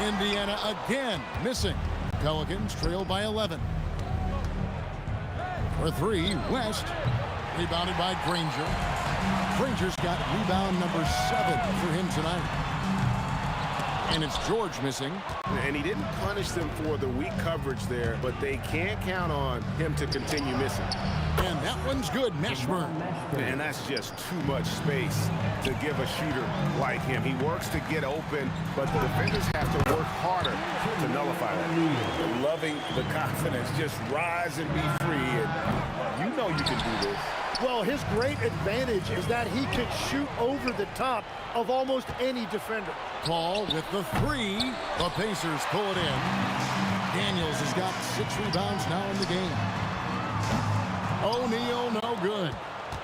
Indiana again missing. Pelicans trail by 11. For 3, West. Rebounded by Granger. Granger's got rebound number 7 for him tonight. And it's George missing. And he didn't punish them for the weak coverage there, but they can't count on him to continue missing. And that one's good, Mashburn. And that's just too much space to give a shooter like him. He works to get open, but the defenders have to work harder to nullify that. Loving the confidence, just rise and be free, and you know you can do this. Well, his great advantage is that he can shoot over the top of almost any defender. Paul with the three. The Pacers pull it in. Daniels has got 6 rebounds now in the game. O'Neal, no good.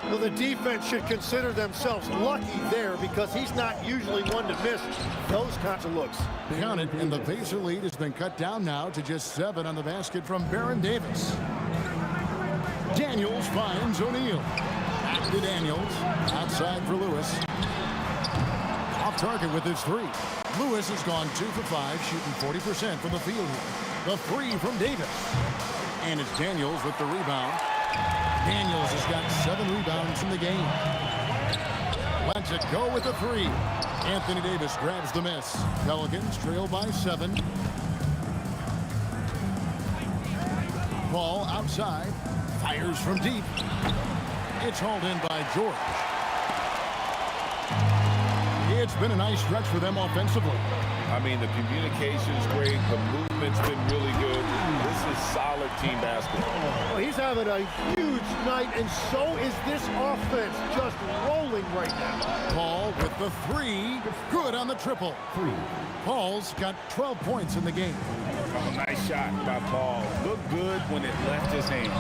Well, the defense should consider themselves lucky there because he's not usually one to miss those kinds of looks. Count it, and the Pacer lead has been cut down now to just 7 on the basket from Baron Davis. Daniels finds O'Neal. Back to Daniels. Outside for Lewis. Off target with his 3. Lewis has gone 2 for 5, shooting 40% from the field here. The 3 from Davis. And it's Daniels with the rebound. Daniels has got 7 rebounds in the game. Lets it go with the 3. Anthony Davis grabs the miss. Pelicans trail by 7. Ball outside. Fires from deep. It's hauled in by George. It's been a nice stretch for them offensively. I mean, the communication's great. The movement's been really good. This is solid team basketball. Well, he's having a huge night, and so is this offense, just rolling right now. Paul with the 3. Good on the triple. Paul's got 12 points in the game. Oh, nice shot by Paul. Looked good when it left his hand.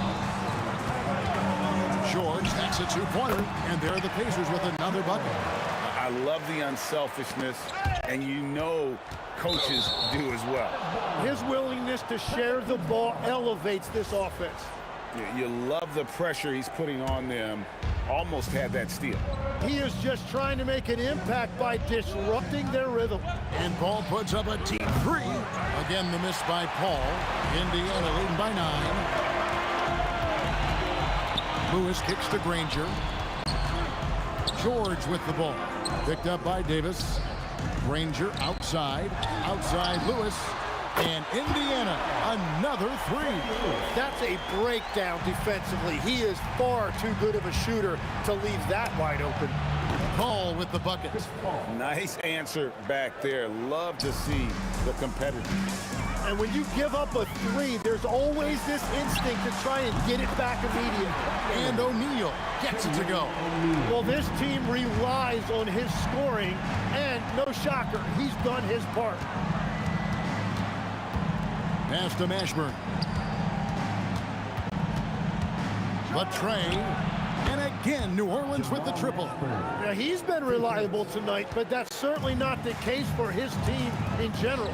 George, that's a 2-pointer, and there are the Pacers with another bucket. I love the unselfishness, and you know coaches do as well. His willingness to share the ball elevates this offense. You love the pressure he's putting on them. Almost had that steal. He is just trying to make an impact by disrupting their rhythm. And Paul puts up a deep 3. Again, the miss by Paul. Indiana leading by 9. Lewis kicks to Granger. George with the ball. Picked up by Davis. Granger outside. Outside Lewis. And Indiana, another 3. That's a breakdown defensively. He is far too good of a shooter to leave that wide open. Paul with the bucket. Nice answer back there. Love to see the competitor. And when you give up a 3, there's always this instinct to try and get it back immediately. And O'Neal gets it to go. Well, this team relies on his scoring, and no shocker, he's done his part. Pass to Mashburn. Latray. And again, New Orleans with the triple. Now, he's been reliable tonight, but that's certainly not the case for his team in general.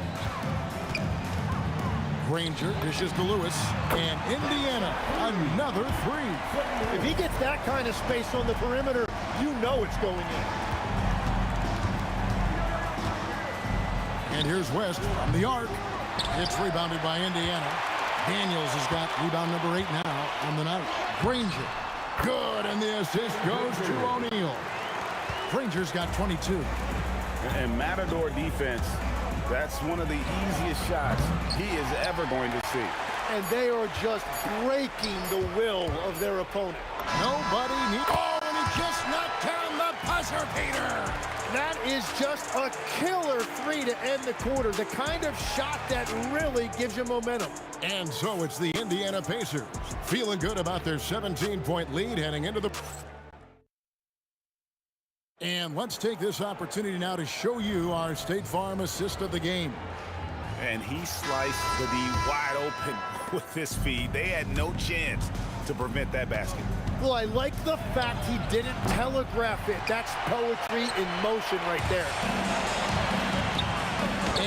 Granger dishes to Lewis. And Indiana, another 3. If he gets that kind of space on the perimeter, you know it's going in. And here's West from the arc. It's rebounded by Indiana. Daniels has got rebound number 8 now on the night. Granger. Good, and the assist goes to O'Neal. Granger's got 22. And Matador defense, that's one of the easiest shots he is ever going to see. And they are just breaking the will of their opponent. Nobody needs... Oh, and he just knocked down the buzzer beater. That is just a killer 3 to end the quarter. The kind of shot that really gives you momentum. And so it's the Indiana Pacers feeling good about their 17-point lead heading into the... And let's take this opportunity now to show you our State Farm assist of the game. And he sliced the D wide open with this feed. They had no chance to prevent that basket. Well, I like the fact he didn't telegraph it. That's poetry in motion right there.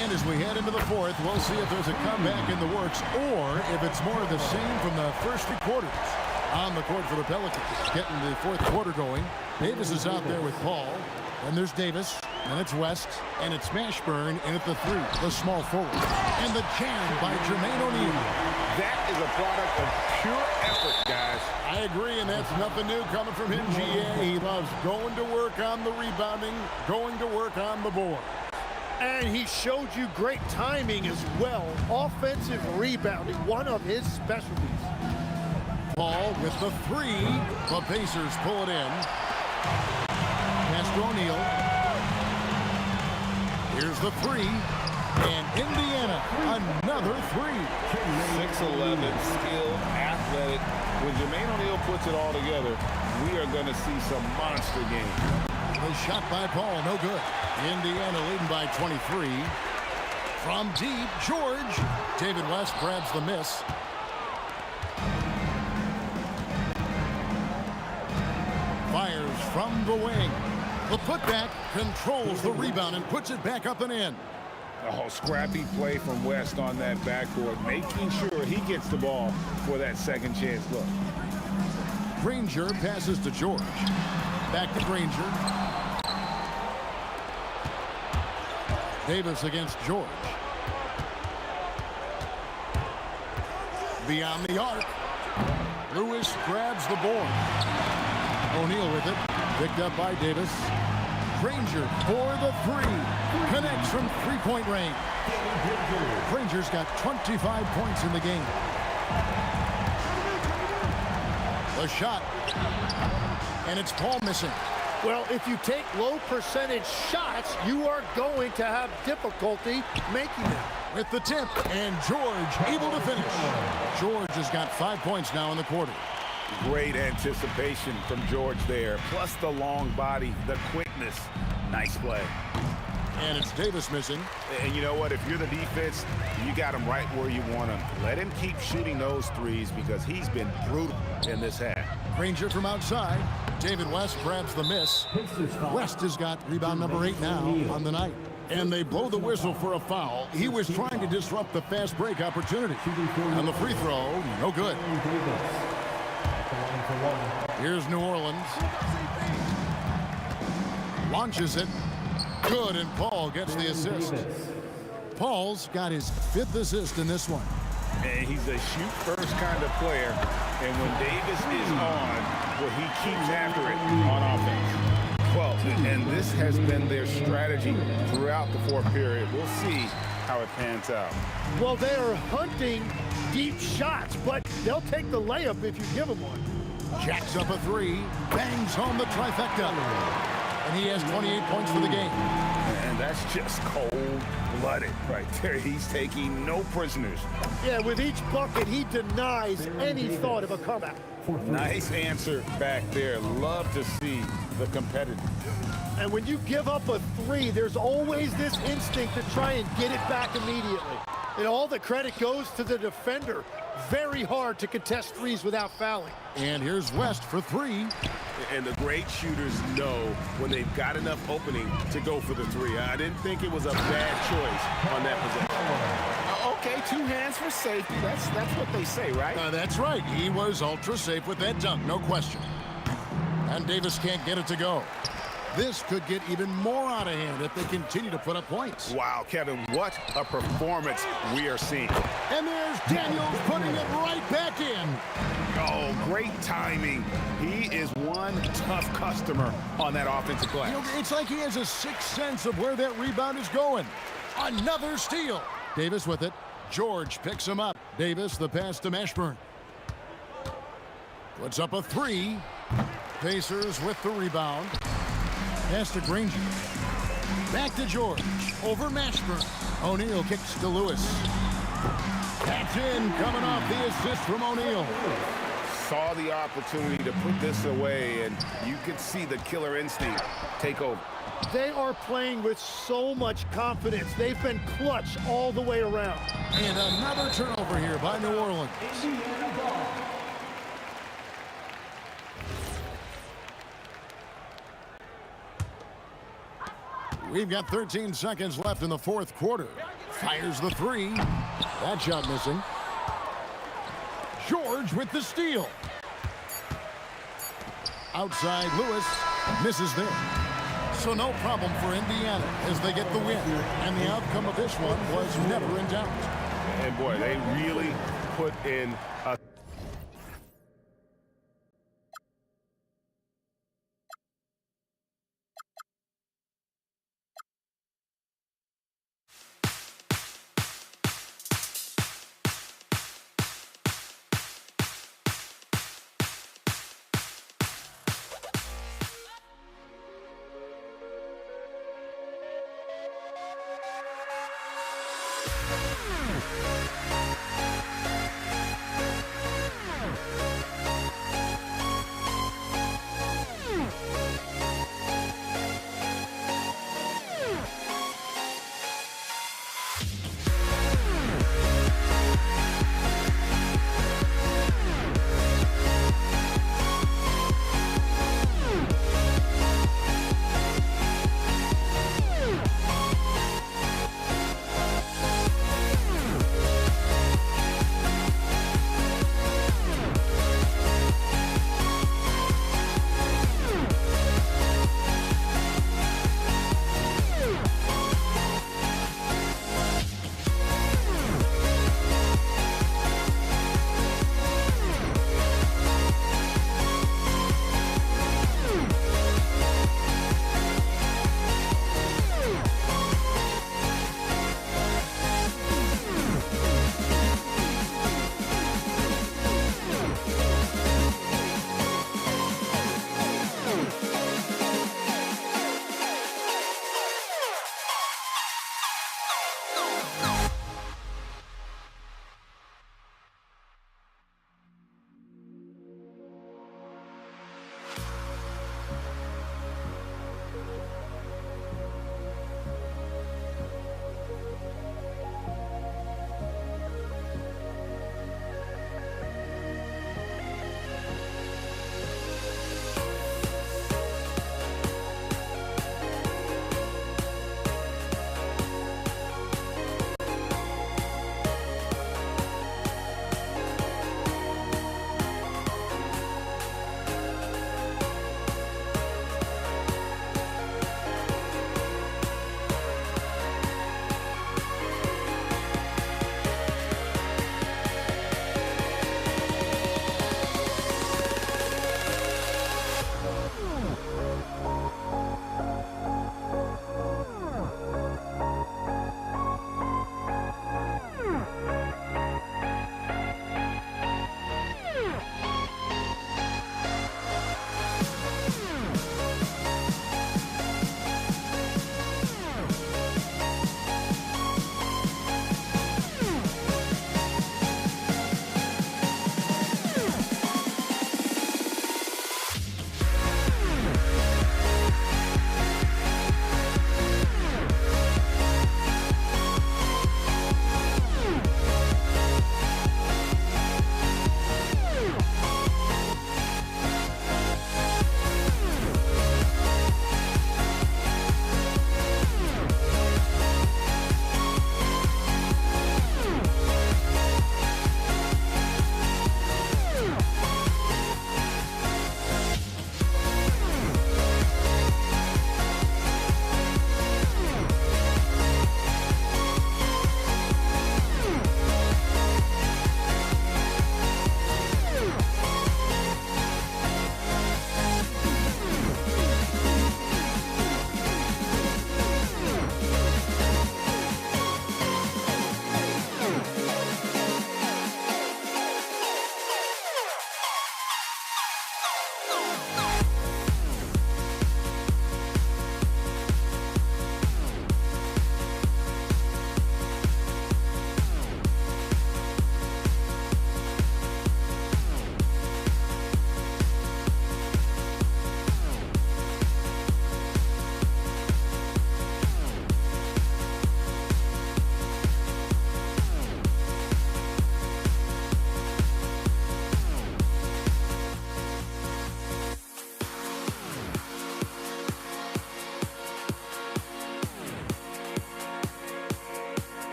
And as we head into the 4th, we'll see if there's a comeback in the works or if it's more of the same from the first 3 quarters. On the court for the Pelicans, getting the 4th quarter going. Davis is out there with Paul. And there's Davis, and it's West, and it's Mashburn, and at the 3, the small forward. And the jam by Jermaine O'Neal. That is a product of pure effort, guys. I agree, and that's nothing new coming from him, GA. He loves going to work on the rebounding, going to work on the board. And he showed you great timing as well. Offensive rebounding, one of his specialties. Paul with the three. The Pacers pull it in. Pass to O'Neal. Here's the three. And Indiana, another three. 6'11", skilled, athletic. When Jermaine O'Neal puts it all together, we are going to see some monster games. The shot by Paul, no good. Indiana leading by 23. From deep, George. David West grabs the miss. Fires from the wing. The putback controls the rebound and puts it back up and in. Oh, scrappy play from West on that backboard, making sure he gets the ball for that second chance look. Granger passes to George. Back to Granger. Davis against George. Beyond the arc. Lewis grabs the board. O'Neal with it. Picked up by Davis. Granger for the three. Connects from three-point range. Granger's got 25 points in the game. The shot. And it's Paul missing. Well, if you take low percentage shots, you are going to have difficulty making them. With the tip, and George able to finish. George has got 5 points now in the quarter. Great anticipation from George there, plus the long body, the quickness. Nice play. And it's Davis missing. And you know what? If you're the defense, you got him right where you want him. Let him keep shooting those threes because he's been brutal in this half. Granger from outside. David West grabs the miss. West has got rebound number 8 now on the night. And they blow the whistle for a foul. He was trying to disrupt the fast break opportunity. And the free throw, no good. Here's New Orleans. Launches it. Good, and Paul gets the assist. Paul's got his 5th assist in this one. And he's a shoot-first kind of player. And when Davis is on, well, he keeps after it on offense. Well, and this has been their strategy throughout the fourth period. We'll see how it pans out. Well, they are hunting deep shots, but they'll take the layup if you give them one. Jacks up a three, bangs home the trifecta. And he has 28 points for the game. And that's just cold-blooded right there. He's taking no prisoners. Yeah, with each bucket, he denies any thought of a comeback. Nice answer back there. Love to see the competitive. And when you give up a three, there's always this instinct to try and get it back immediately. And all the credit goes to the defender. Very hard to contest threes without fouling. And here's West for three. And the great shooters know when they've got enough opening to go for the three. I didn't think it was a bad choice on that possession. Okay, 2 hands for safety. That's what they say, right? That's right. He was ultra safe with that dunk, no question. And Davis can't get it to go. This could get even more out of hand if they continue to put up points. Wow, Kevin, what a performance we are seeing. And there's Daniels putting it right back in. Oh, great timing. He is one tough customer on that offensive glass. You know, it's like he has a sixth sense of where that rebound is going. Another steal. Davis with it. George picks him up. Davis, the pass to Mashburn. Puts up a three. Pacers with the rebound. Pass to Granger. Back to George. Over Mashburn. O'Neal kicks to Lewis. That's in, coming off the assist from O'Neal. Saw the opportunity to put this away, and you could see the killer instinct take over. They are playing with so much confidence. They've been clutch all the way around. And another turnover here by New Orleans. We've got 13 seconds left in the fourth quarter. Fires the three. That shot missing. George with the steal. Outside Lewis. Misses there. So no problem for Indiana as they get the win. And the outcome of this one was never in doubt. And boy, they really put in a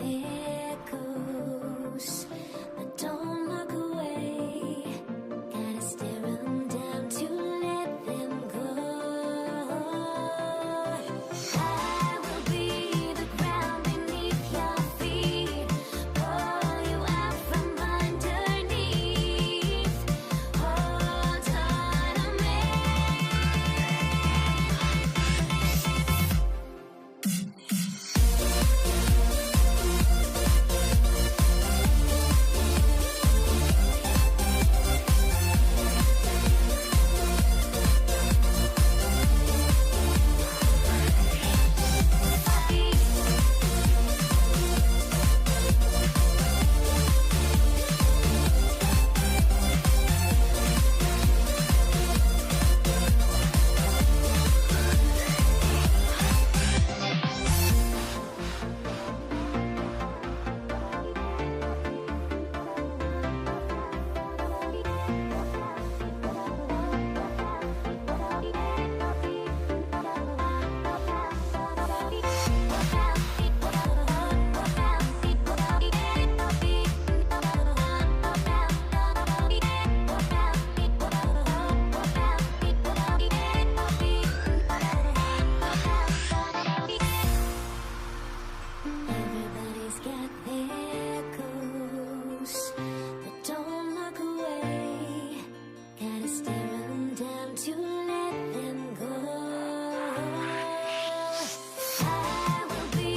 there goes. But don't look away. Gotta stare 'em down to let them go. I will be the ground beneath your feet. Pull you out from underneath. Hold on to me. Everybody's got their goals, but don't look away. Gotta stare 'em down to let them go. I will be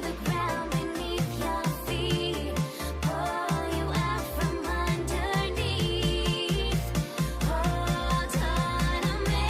the ground beneath your feet. Pull you out from underneath. Hold on to me.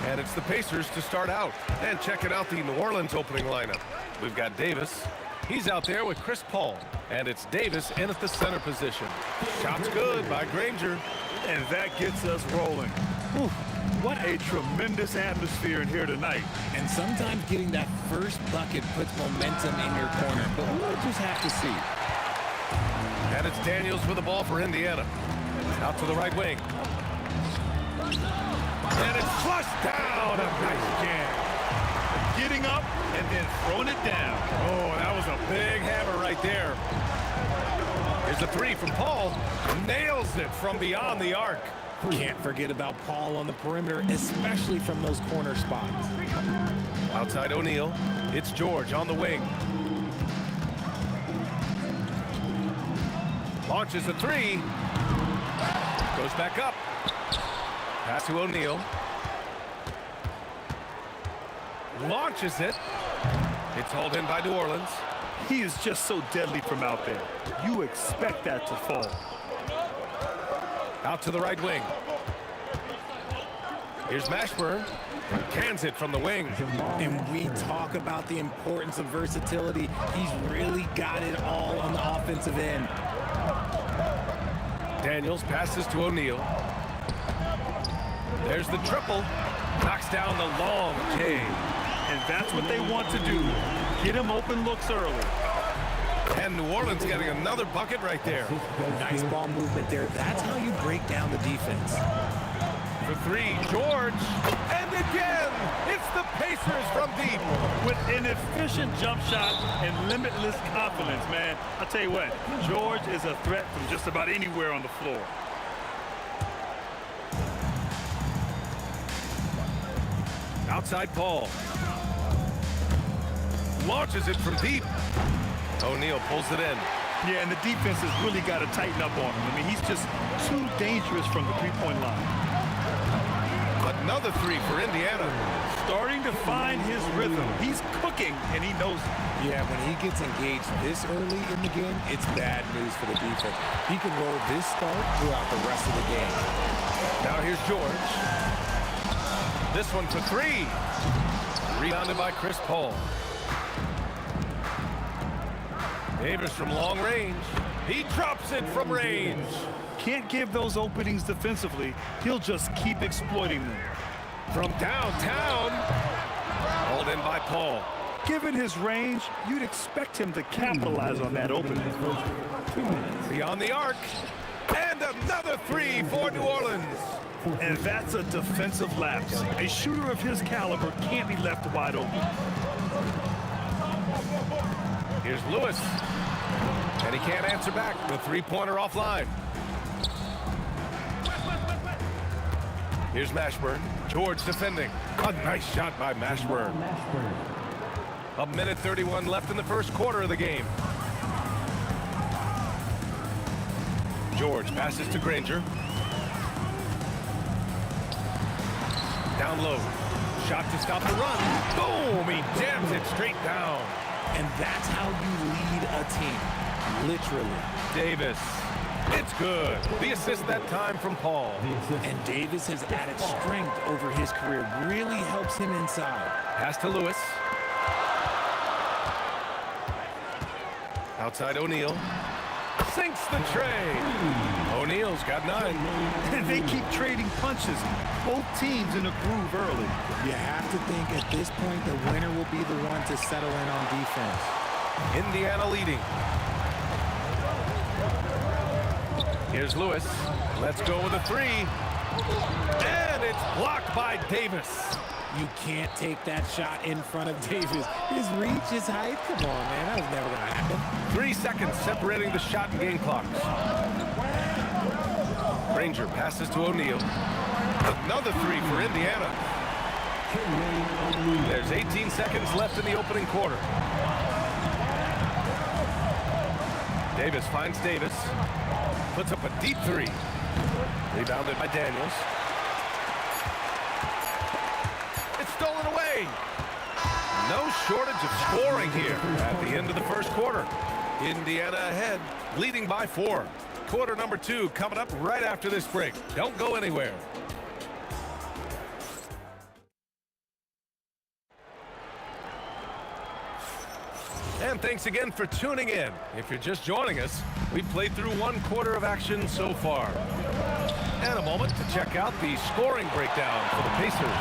And it's the Pacers to start out. And checking out the New Orleans opening lineup. We've got Davis, He's out there with Chris Paul. And it's Davis in at the center position. Shot's good by Granger. And that gets us rolling. Whew, what a tremendous atmosphere in here tonight. And sometimes getting that first bucket puts momentum in your corner, but we'll just have to see. And it's Daniels with the ball for Indiana. Out to the right wing. And it's flushed down. A nice jam. Getting up and then throwing it down. Oh, that was a big hammer right there. Here's a three from Paul. Nails it from beyond the arc. Can't forget about Paul on the perimeter, especially from those corner spots. Outside O'Neal. It's George on the wing. Launches a three. Goes back up. Pass to O'Neal. Launches it. It's hauled in by New Orleans. He is just so deadly from out there. You expect that to fall. Out to the right wing. Here's Mashburn. Cans it from the wing. And we talk about the importance of versatility. He's really got it all on the offensive end. Daniels passes to O'Neal. There's the triple. Knocks down the long J. And that's what they want to do. Get him open looks early. And New Orleans getting another bucket right there. Nice ball movement there. That's how you break down the defense. For three, George. And again, it's the Pacers from deep. With an efficient jump shot and limitless confidence, man. I'll tell you what, George is a threat from just about anywhere on the floor. Outside Paul. Launches it from deep. O'Neal pulls it in. Yeah, and the defense has really got to tighten up on him. I mean, he's just too dangerous from the three-point line. Another three for Indiana. Starting to find his rhythm. He's cooking, and he knows it. Yeah, when he gets engaged this early in the game, it's bad news for the defense. He can roll this start throughout the rest of the game. Now here's George. This one for three. Rebounded by Chris Paul. Davis from long range. He drops it from range. Can't give those openings defensively. He'll just keep exploiting them. From downtown. Hauled in by Paul. Given his range, you'd expect him to capitalize on that opening. Beyond the arc. And another three for New Orleans. And that's a defensive lapse. A shooter of his caliber can't be left wide open. Here's Lewis. And he can't answer back. The three-pointer offline. Here's Mashburn. George defending. A nice shot by Mashburn. A minute 31 left in the first quarter of the game. George passes to Granger. Down low. Shot to stop the run. Boom! He jams it straight down. And that's how you lead a team. Literally. Davis. It's good. The assist that time from Paul. And Davis has added strength over his career. Really helps him inside. Pass to Lewis. Outside O'Neal. Sinks the tray. O'Neal's got 9. And they keep trading punches. Both teams in a groove early. You have to think at this point the winner will be the one to settle in on defense. Indiana leading. Here's Lewis. Let's go with a three. And it's blocked by Davis. You can't take that shot in front of Davis. His reach, his height. Come on, man. That was never going to happen. 3 seconds separating the shot and game clocks. Granger passes to O'Neal. Another three for Indiana. There's 18 seconds left in the opening quarter. Davis finds Davis. Puts up a deep three. Rebounded by Daniels. It's stolen away. No shortage of scoring here at the end of the first quarter. Indiana ahead, leading by 4. Quarter number 2 coming up right after this break. Don't go anywhere. And thanks again for tuning in. If you're just joining us, we played through 1 quarter of action so far. And a moment to check out the scoring breakdown for the Pacers.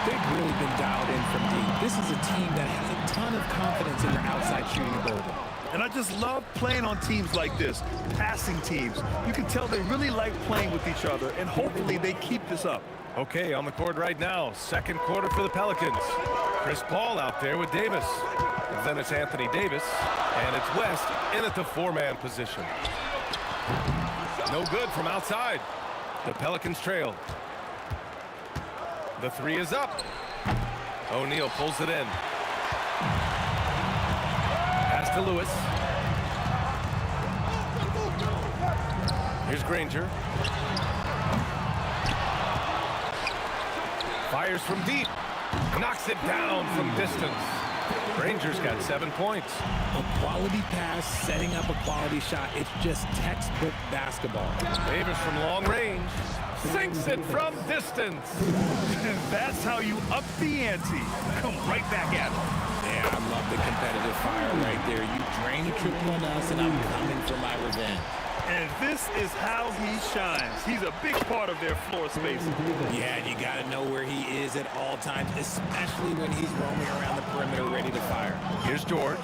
They've really been dialed in from deep. This is a team that has a ton of confidence in their outside shooting ability. And I just love playing on teams like this, passing teams. You can tell they really like playing with each other, and hopefully they keep this up. Okay, on the court right now, 2nd quarter for the Pelicans. Chris Paul out there with Davis. And then it's Anthony Davis, and it's West in at the 4-man position. No good from outside. The Pelicans trail. The 3 is up. O'Neal pulls it in. Pass to Lewis. Here's Granger. Fires from deep. Knocks it down from distance. Granger's got 7 points. A quality pass, setting up a quality shot. It's just textbook basketball. Davis from long range. Sinks it from distance. And that's how you up the ante. Come right back at him. Yeah, I love the competitive fire right there. You drain a triple on us, and I'm coming for my revenge. And this is how he shines. He's a big part of their floor space. Yeah, you got to know where he is at all times, especially when he's roaming around the perimeter ready to fire. Here's George.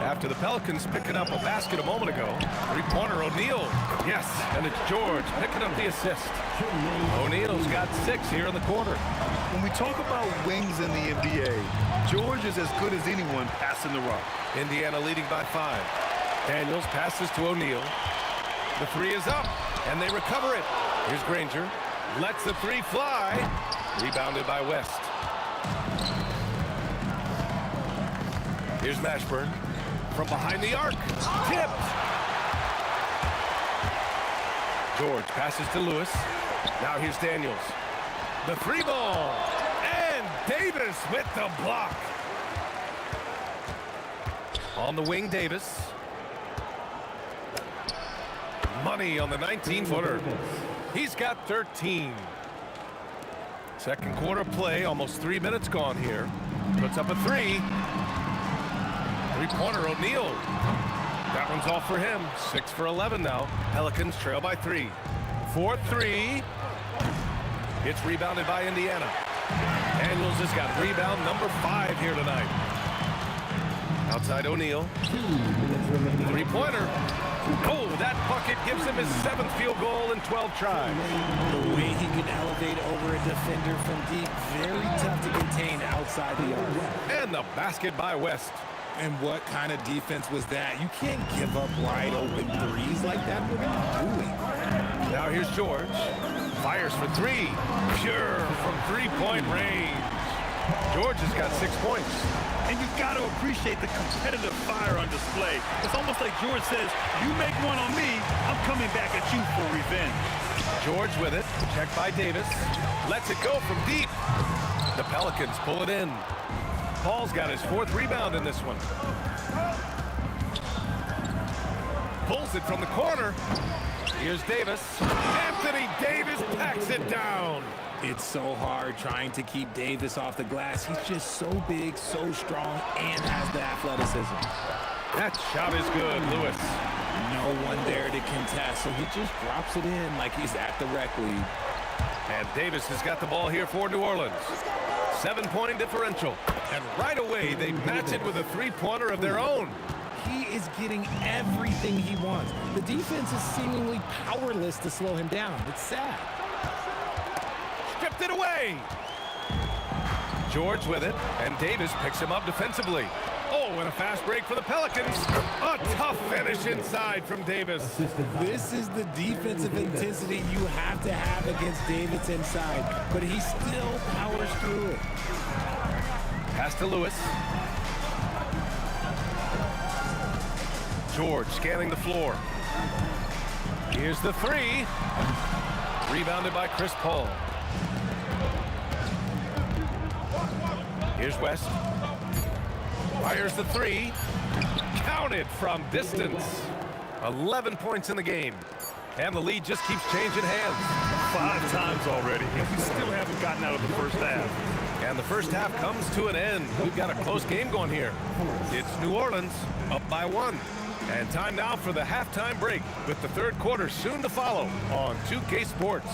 After the Pelicans picking up a basket a moment ago. 3-pointer O'Neal. Yes, and it's George picking up the assist. O'Neal's got 6 here in the quarter. When we talk about wings in the NBA, George is as good as anyone passing the rock. Indiana leading by 5. Daniels passes to O'Neal. The 3 is up, and they recover it. Here's Granger. Lets the 3 fly. Rebounded by West. Here's Mashburn. From behind the arc. Tipped. George passes to Lewis. Now here's Daniels. The 3 ball. And Davis with the block. On the wing, Davis. Money on the 19-footer. He's got 13. 2nd quarter play, almost 3 minutes gone here. Puts up a 3. 3-pointer O'Neal. That one's off for him. 6 for 11 now. Pelicans trail by 3. 4-3. It's rebounded by Indiana. Daniels has got rebound number 5 here tonight. Outside O'Neal. 3-pointer. Oh, that bucket gives him his 7th field goal in 12 tries. The way he can elevate over a defender from deep, very tough to contain outside the arc. And the basket by West. And what kind of defense was that? You can't give up wide open threes like that. What are you doing? Now here's George. Fires for 3. Pure from 3-point range. George has got 6 points. And you've got to appreciate the competitive fire on display. It's almost like George says, you make one on me, I'm coming back at you for revenge. George with it. Checked by Davis. Lets it go from deep. The Pelicans pull it in. Paul's got his 4th rebound in this one. Pulls it from the corner. Here's Davis. Anthony Davis packs it down. It's so hard trying to keep Davis off the glass. He's just so big, so strong, and has the athleticism. That shot is good, Lewis. No one there to contest, so he just drops it in like he's at the rec league. And Davis has got the ball here for New Orleans. 7-point differential. And right away, they match it with a 3-pointer of their own. He is getting everything he wants. The defense is seemingly powerless to slow him down. It's sad. Stripped it away. George with it, and Davis picks him up defensively. Oh, and a fast break for the Pelicans. A tough finish inside from Davis. This is the defensive intensity you have to have against Davis inside, but he still powers through it. Pass to Lewis. George scanning the floor. Here's the 3. Rebounded by Chris Paul. Here's West. Fires the 3. Counted from distance. 11 points in the game. And the lead just keeps changing hands. 5 times already, and we still haven't gotten out of the first half. And the first half comes to an end. We've got a close game going here. It's New Orleans up by 1. And time now for the halftime break with the third quarter soon to follow on 2K Sports.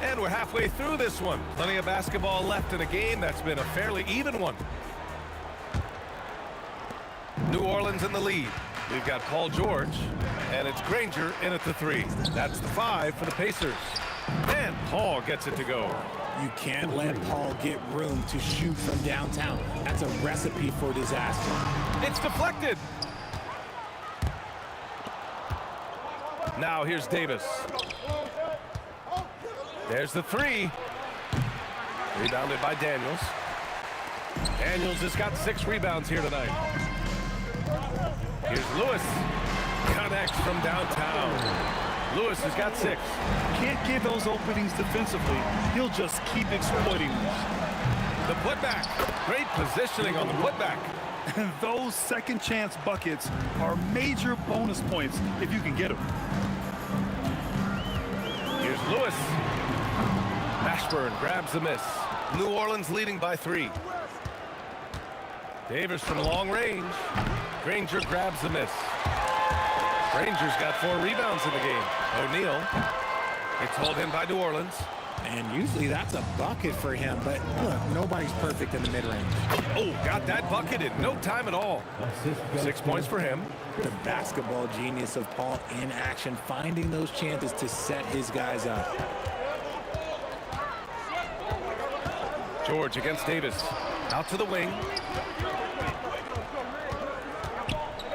And we're halfway through this one. Plenty of basketball left in a game that's been a fairly even one. New Orleans in the lead. We've got Paul George, and it's Granger in at the 3. That's the 5 for the Pacers. And Paul gets it to go. You can't let Paul get room to shoot from downtown. That's a recipe for disaster. It's deflected. Now here's Davis. There's the 3. Rebounded by Daniels. Daniels has got 6 rebounds here tonight. Here's Lewis. Connects from downtown. Lewis has got 6. Can't get those openings defensively. He'll just keep exploiting them. The putback. Great positioning on the putback. And those second chance buckets are major bonus points if you can get them. Here's Lewis. Mashburn grabs the miss. New Orleans leading by 3. Davis from long range. Granger grabs the miss. Granger's got 4 rebounds in the game. O'Neal. It's hauled in by New Orleans. And usually that's a bucket for him, but look, nobody's perfect in the mid-range. Oh, got that bucket in no time at all. 6 points for him. The basketball genius of Paul in action, finding those chances to set his guys up. George against Davis. Out to the wing.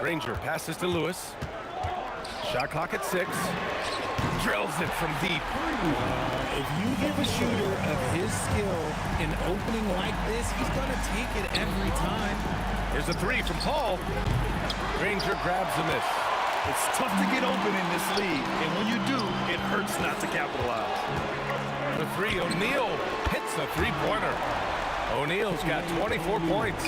Granger passes to Lewis. Shot clock at 6. Drills it from deep. If you give a shooter of his skill an opening like this, he's going to take it every time. Here's a 3 from Paul. Granger grabs the miss. It's tough to get open in this league, and when you do, it hurts not to capitalize. The 3, O'Neal hits the 3-pointer. O'Neal's got 24 points.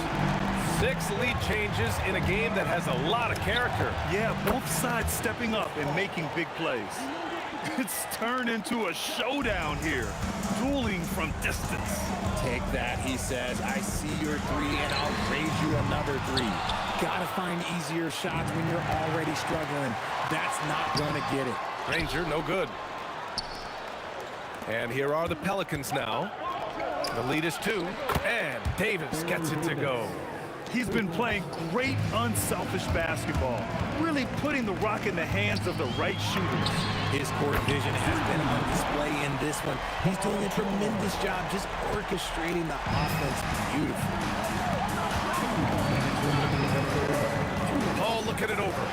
6 lead changes in a game that has a lot of character. Yeah, both sides stepping up and making big plays. It's turned into a showdown here, dueling from distance. Take that, he says. I see your 3, and I'll raise you another 3. Gotta find easier shots when you're already struggling. That's not gonna get it. Granger, no good. And here are the Pelicans now. The lead is 2, and Davis gets it to go. He's been playing great, unselfish basketball, really putting the rock in the hands of the right shooters. His court vision has been on display in this one. He's doing a tremendous job just orchestrating the offense beautifully. Paul looking it over.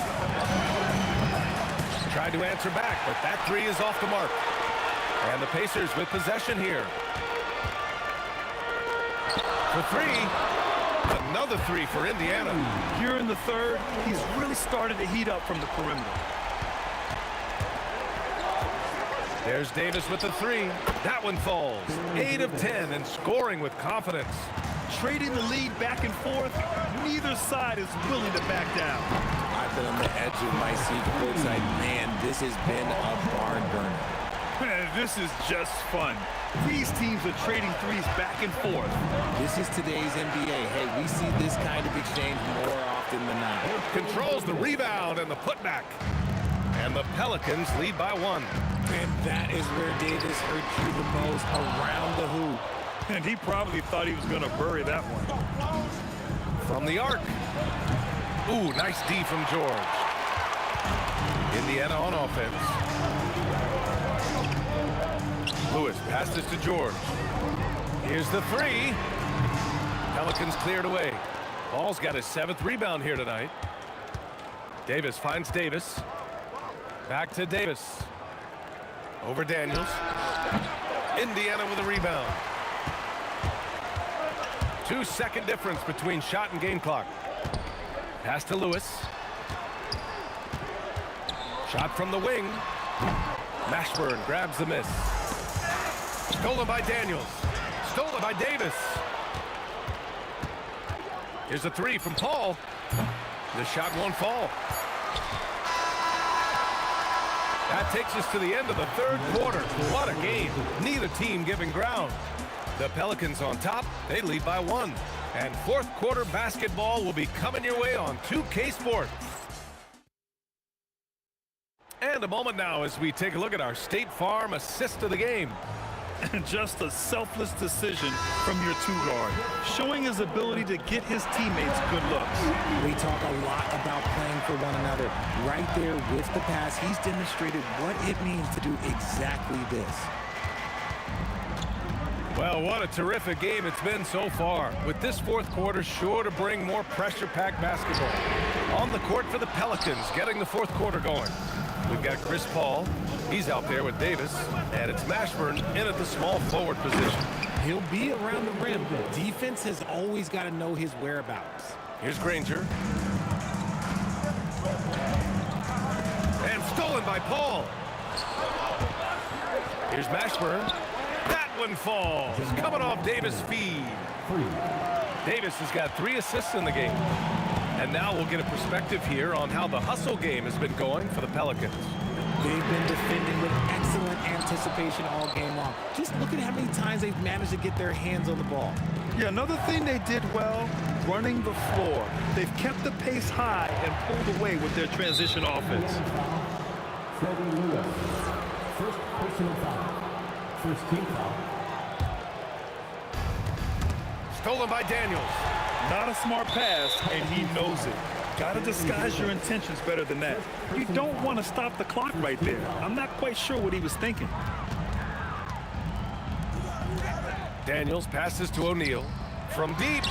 Tried to answer back, but that 3 is off the mark. And the Pacers with possession here. For 3. Another 3 for Indiana. Here in the third, he's really started to heat up from the perimeter. There's Davis with the 3. That one falls. 8 of 10 and scoring with confidence. Trading the lead back and forth, neither side is willing to back down. I've been on the edge of my seat courtside. Man, this has been a barn burner. This is just fun. These teams are trading 3s back and forth. This is today's NBA. Hey, we see this kind of exchange more often than not. Controls the rebound and the putback. And the Pelicans lead by 1. And that is where Davis hurt you the most, around the hoop. And he probably thought he was going to bury that one. From the arc. Ooh, nice D from George. Indiana on offense. Lewis passes to George. Here's the 3. Pelicans cleared away. Paul's got his 7th rebound here tonight. Davis finds Davis. Back to Davis. Over Daniels. Indiana with a rebound. 2-second difference between shot and game clock. Pass to Lewis. Shot from the wing. Mashburn grabs the miss. Stolen by Daniels. Stolen by Davis. Here's a three from Paul. The shot won't fall. That takes us to the end of the third quarter. What a game. Neither team giving ground. The Pelicans on top. They lead by 1. And fourth quarter basketball will be coming your way on 2K Sports. And a moment now as we take a look at our State Farm assist of the game. And just a selfless decision from your two-guard, showing his ability to get his teammates good looks. We talk a lot about playing for one another. Right there with the pass, he's demonstrated what it means to do exactly this. Well, what a terrific game it's been so far, with this fourth quarter sure to bring more pressure-packed basketball. On the court for the Pelicans, getting the fourth quarter going. We've got Chris Paul. He's out there with Davis. And it's Mashburn in at the small forward position. He'll be around the rim. Defense has always got to know his whereabouts. Here's Granger. And stolen by Paul. Here's Mashburn. That one falls. Coming off Davis' feed. Davis has got 3 assists in the game. And now we'll get a perspective here on how the hustle game has been going for the Pelicans. They've been defending with excellent anticipation all game long. Just look at how many times they've managed to get their hands on the ball. Yeah, another thing they did well, running the floor. They've kept the pace high and pulled away with their transition offense. Freddie Lewis. First personal foul. First team foul. Stolen by Daniels. Not a smart pass, and he knows it. Got to disguise your intentions better than that. You don't want to stop the clock right there. I'm not quite sure what he was thinking. Daniels passes to O'Neal. From deep.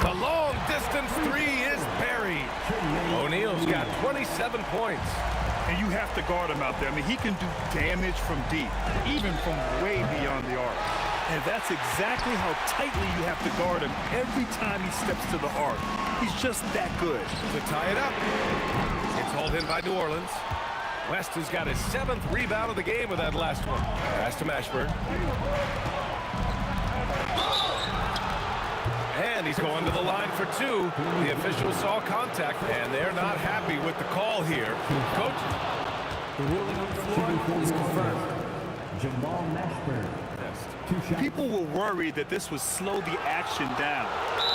The long distance three is buried. O'Neal's got 27 points. And you have to guard him out there. I mean, he can do damage from deep, even from way beyond the arc. And that's exactly how tightly you have to guard him every time he steps to the arc. He's just that good. To tie it up. It's hauled in by New Orleans. West has got his 7th rebound of the game with that last one. Pass to Mashburn. And he's going to the line for 2. The officials saw contact, and they're not happy with the call here. Coach? The ruling on the floor is confirmed. Jamal Mashburn. People were worried that this would slow the action down.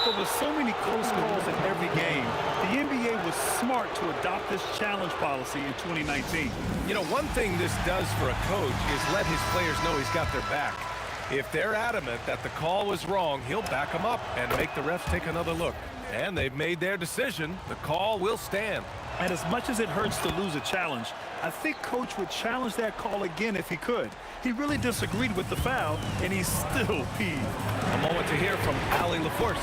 But with so many close calls in every game, the NBA was smart to adopt this challenge policy in 2019. You know, one thing this does for a coach is let his players know he's got their back. If they're adamant that the call was wrong, he'll back them up and make the refs take another look. And they've made their decision. The call will stand. And as much as it hurts to lose a challenge, I think Coach would challenge that call again if he could. He really disagreed with the foul, and he's still peeved. A moment to hear from Allie LaForce.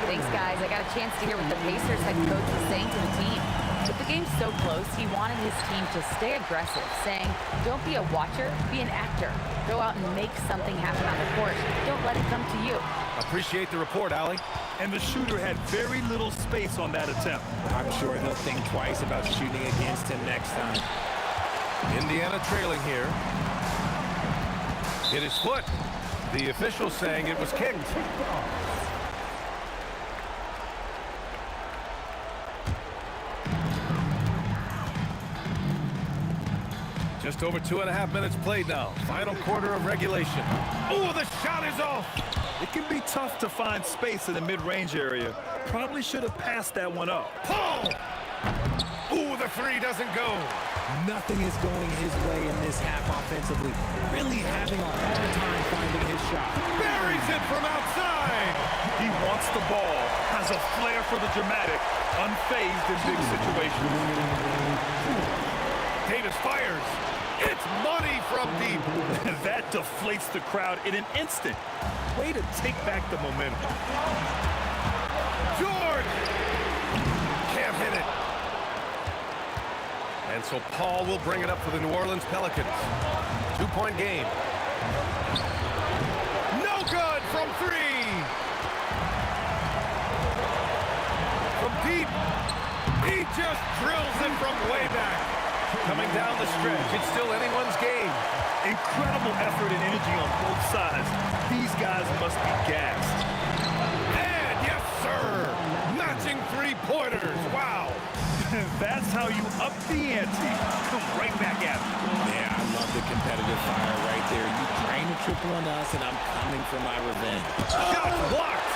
Thanks, guys. I got a chance to hear what the Pacers head coach was saying to the team. With the game so close, he wanted his team to stay aggressive, saying, don't be a watcher, be an actor. Go out and make something happen on the court. Don't let it come to you. Appreciate the report, Allie. And the shooter had very little space on that attempt. I'm sure he'll think twice about shooting against him next time. Indiana trailing here. Hit his foot. The official saying it was kicked. Just over 2.5 minutes played now. Final quarter of regulation. Oh, the shot is off. It can be tough to find space in the mid-range area. Probably should have passed that one up. Paul! Ooh, the three doesn't go. Nothing is going his way in this half offensively. Really having a hard time finding his shot. Buries it from outside. He wants the ball, has a flair for the dramatic, unfazed in big situations. Davis fires. It's money from deep. That deflates the crowd in an instant. Way to take back the momentum. George! Can't hit it. And so Paul will bring it up for the New Orleans Pelicans. 2-point game. No good from 3. From deep. He just drills it from way back. Coming down the stretch, it's still anyone's game. Incredible effort and energy on both sides. These guys must be gassed. And yes, sir! Matching three-pointers. Wow! That's how you up the ante. Come right back at me. Yeah, I love the competitive fire right there. You drain a triple on us, and I'm coming for my revenge. Shot blocked!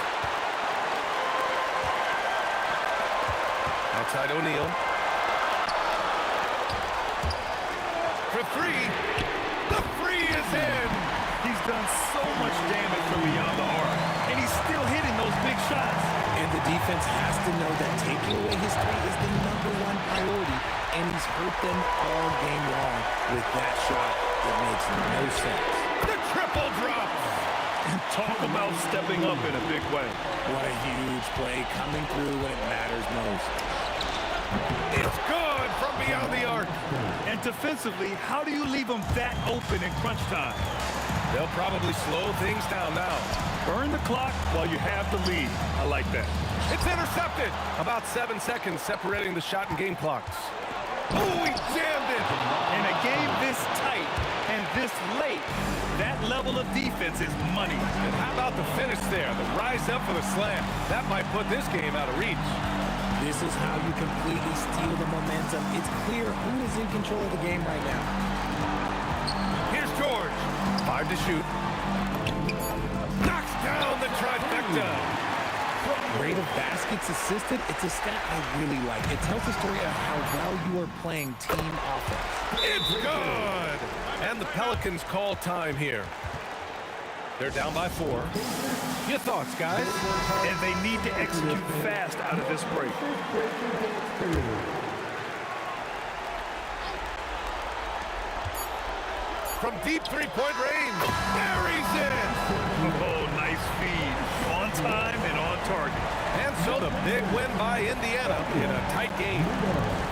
Outside O'Neal. For three. The free is in. He's done so much damage from beyond the arc, and he's still hitting those big shots. And the defense has to know that taking away his three is the #1 priority, and he's hurt them all game long with that shot that makes no sense. The triple drop. Talk about stepping up in a big way. What a huge play coming through when it matters most. It's good from beyond the arc. And defensively, how do you leave them that open in crunch time? They'll probably slow things down now. Burn the clock while you have the lead. I like that. It's intercepted. About 7 seconds separating the shot and game clocks. Oh, he jammed it. In a game this tight and this late, that level of defense is money. And how about the finish there? The rise up for the slam. That might put this game out of reach. This is how you completely steal the momentum. It's clear who is in control of the game right now. Here's George. 5 to shoot. Knocks down the trifecta. Rate of baskets assisted, it's a stat I really like. It tells the story of how well you are playing team offense. It's good! And the Pelicans call time here. They're down by 4. Your thoughts, guys? And they need to execute fast out of this break. From deep three-point range. There he's in! Oh, nice feed. On time and on target. And so the big win by Indiana in a tight game.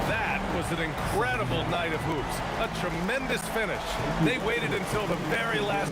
That was an incredible night of hoops. A tremendous finish. They waited until the very last...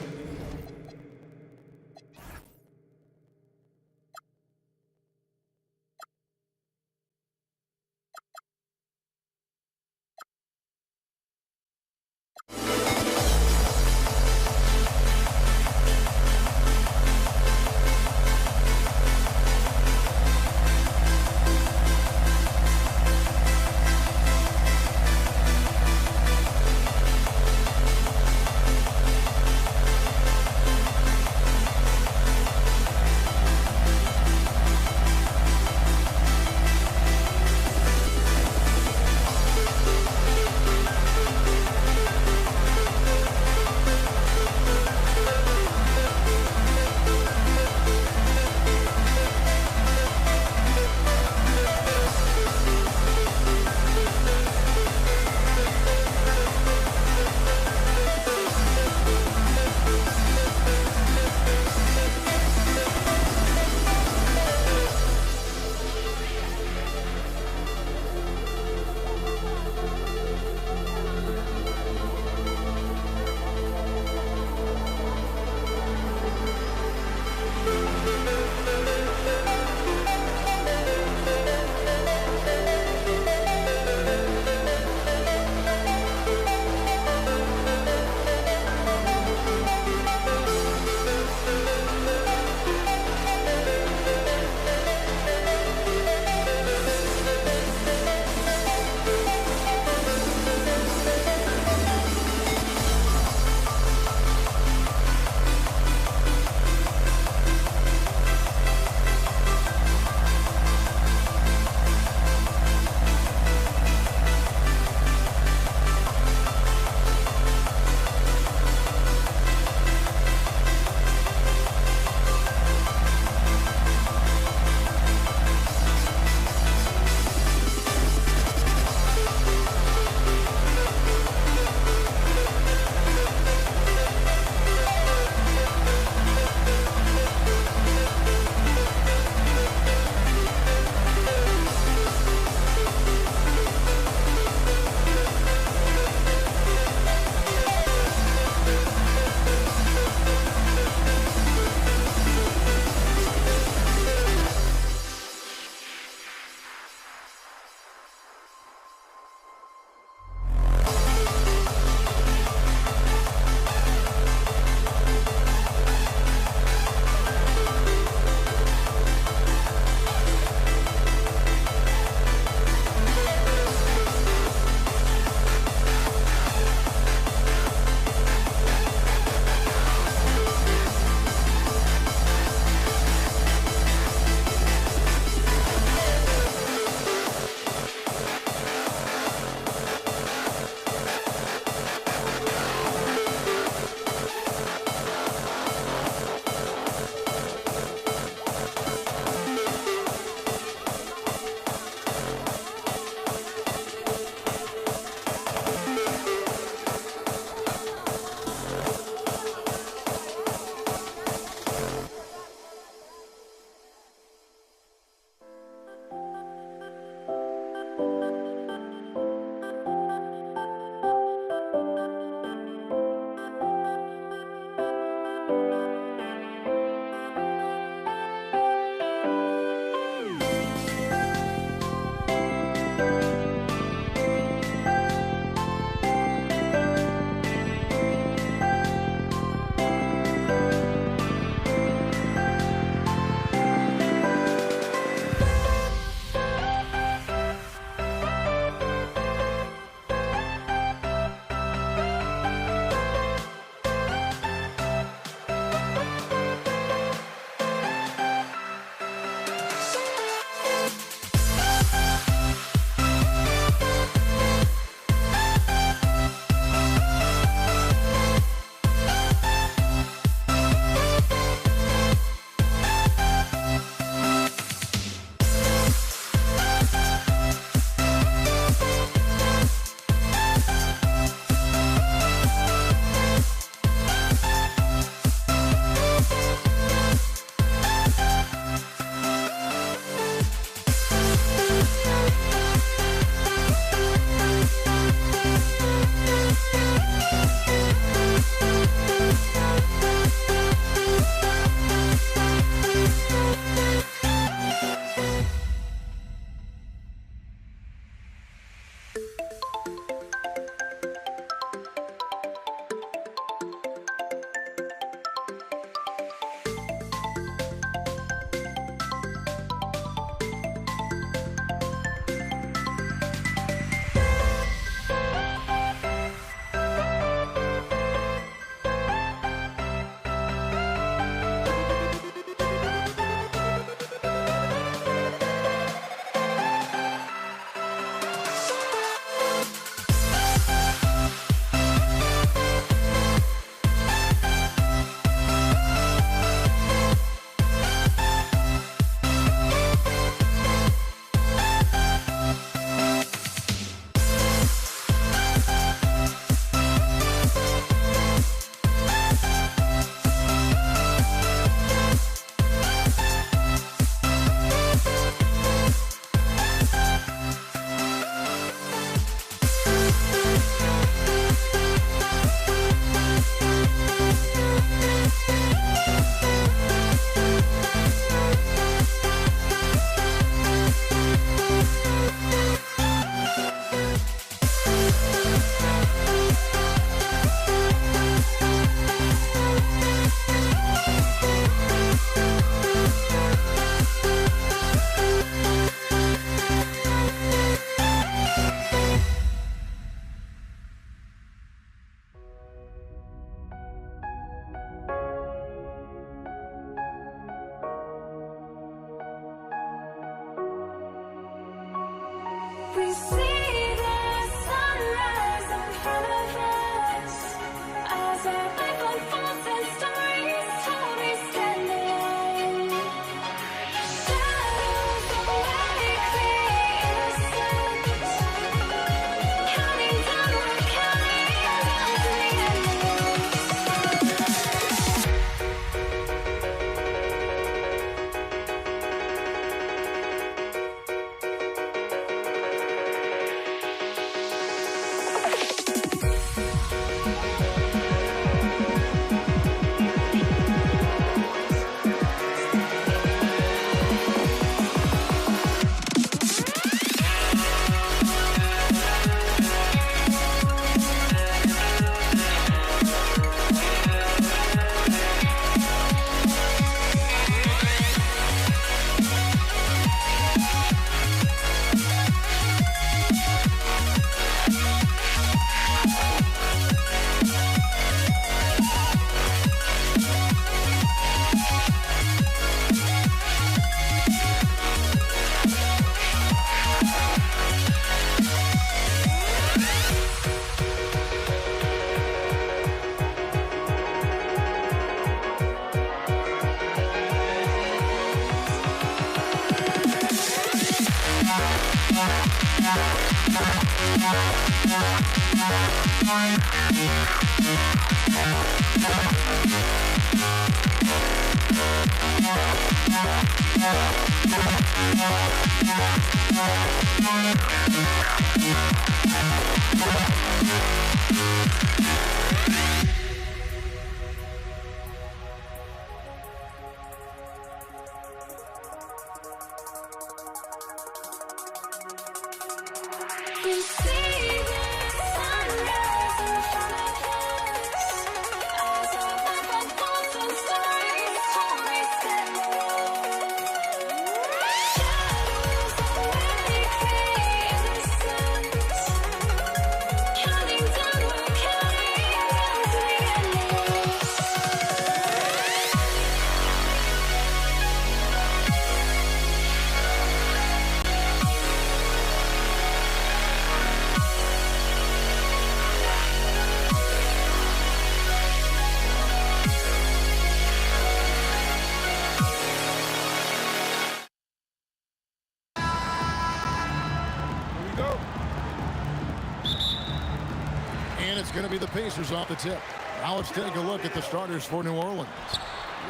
And it's going to be the Pacers off the tip. Now let's take a look at the starters for New Orleans.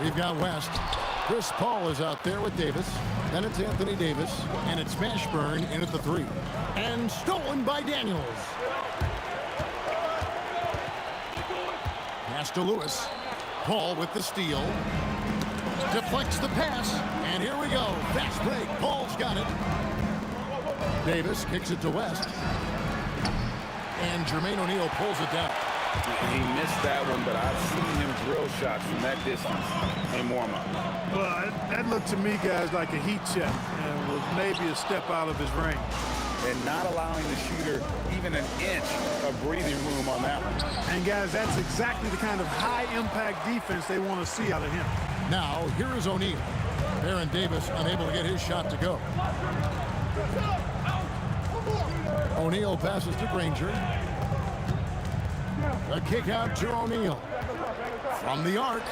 We've got West. Chris Paul is out there with Davis. Then it's Anthony Davis. And it's Mashburn in at the 3. And stolen by Daniels. Pass to Lewis. Paul with the steal. Deflects the pass. And here we go. Fast break. Paul's got it. Davis kicks it to West. And Jermaine O'Neal pulls it down. He missed that one, but I've seen him drill shots from that distance in warm-up. Well, that looked to me, guys, like a heat check and was maybe a step out of his range. And not allowing the shooter even an inch of breathing room on that one. And, guys, that's exactly the kind of high-impact defense they want to see out of him. Now, here is O'Neal. Baron Davis unable to get his shot to go. O'Neal passes to Granger. A kick out to O'Neal. From the arc.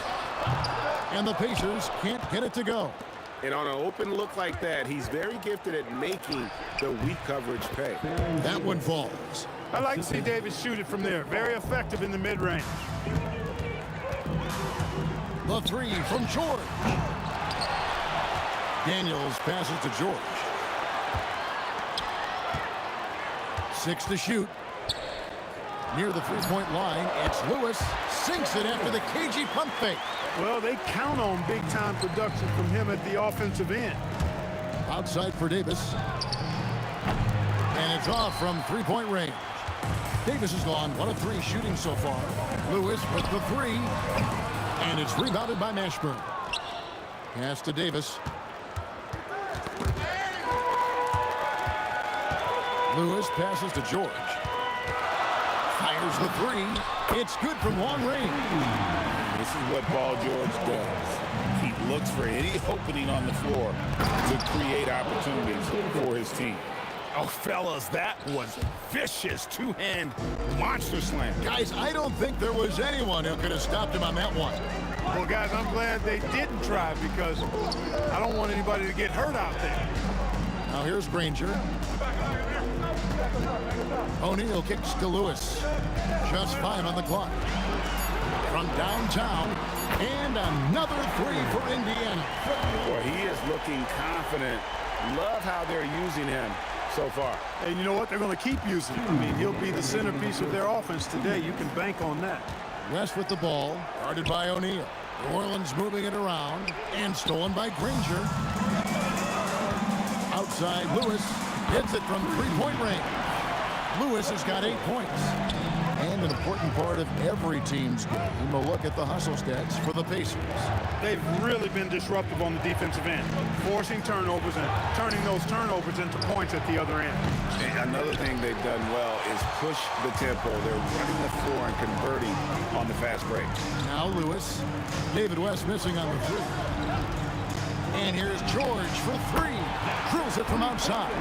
And the Pacers can't get it to go. And on an open look like that, he's very gifted at making the weak coverage pay. That one falls. I like to see Davis shoot it from there. Very effective in the mid-range. The 3 from George. Daniels passes to George. 6 to shoot. Near the three-point line, it's Lewis. Sinks it after the cagey pump fake. Well, they count on big-time production from him at the offensive end. Outside for Davis. And it's off from three-point range. Davis has gone 1 of 3 shooting so far. Lewis with the 3. And it's rebounded by Mashburn. Pass to Davis. Lewis passes to George. Fires the 3. It's good from long range. This is what Paul George does. He looks for any opening on the floor to create opportunities for his team. Oh, fellas, that was vicious two-hand monster slam. Guys, I don't think there was anyone who could have stopped him on that one. Well, guys, I'm glad they didn't try because I don't want anybody to get hurt out there. Now here's Granger. O'Neal kicks to Lewis. Just 5 on the clock. From downtown, and another 3 for Indiana. Boy, he is looking confident. Love how they're using him so far. And you know what? They're going to keep using him. I mean, he'll be the centerpiece of their offense today. You can bank on that. West with the ball, guarded by O'Neal. New Orleans moving it around, and stolen by Granger. Outside, Lewis hits it from three-point range. Lewis has got 8 points. And an important part of every team's game, we'll look at the hustle stats for the Pacers. They've really been disruptive on the defensive end, forcing turnovers and turning those turnovers into points at the other end. And another thing they've done well is push the tempo. They're running the floor and converting on the fast break. Now Lewis. David West missing on the 3. And here's George for 3. Drills it from outside.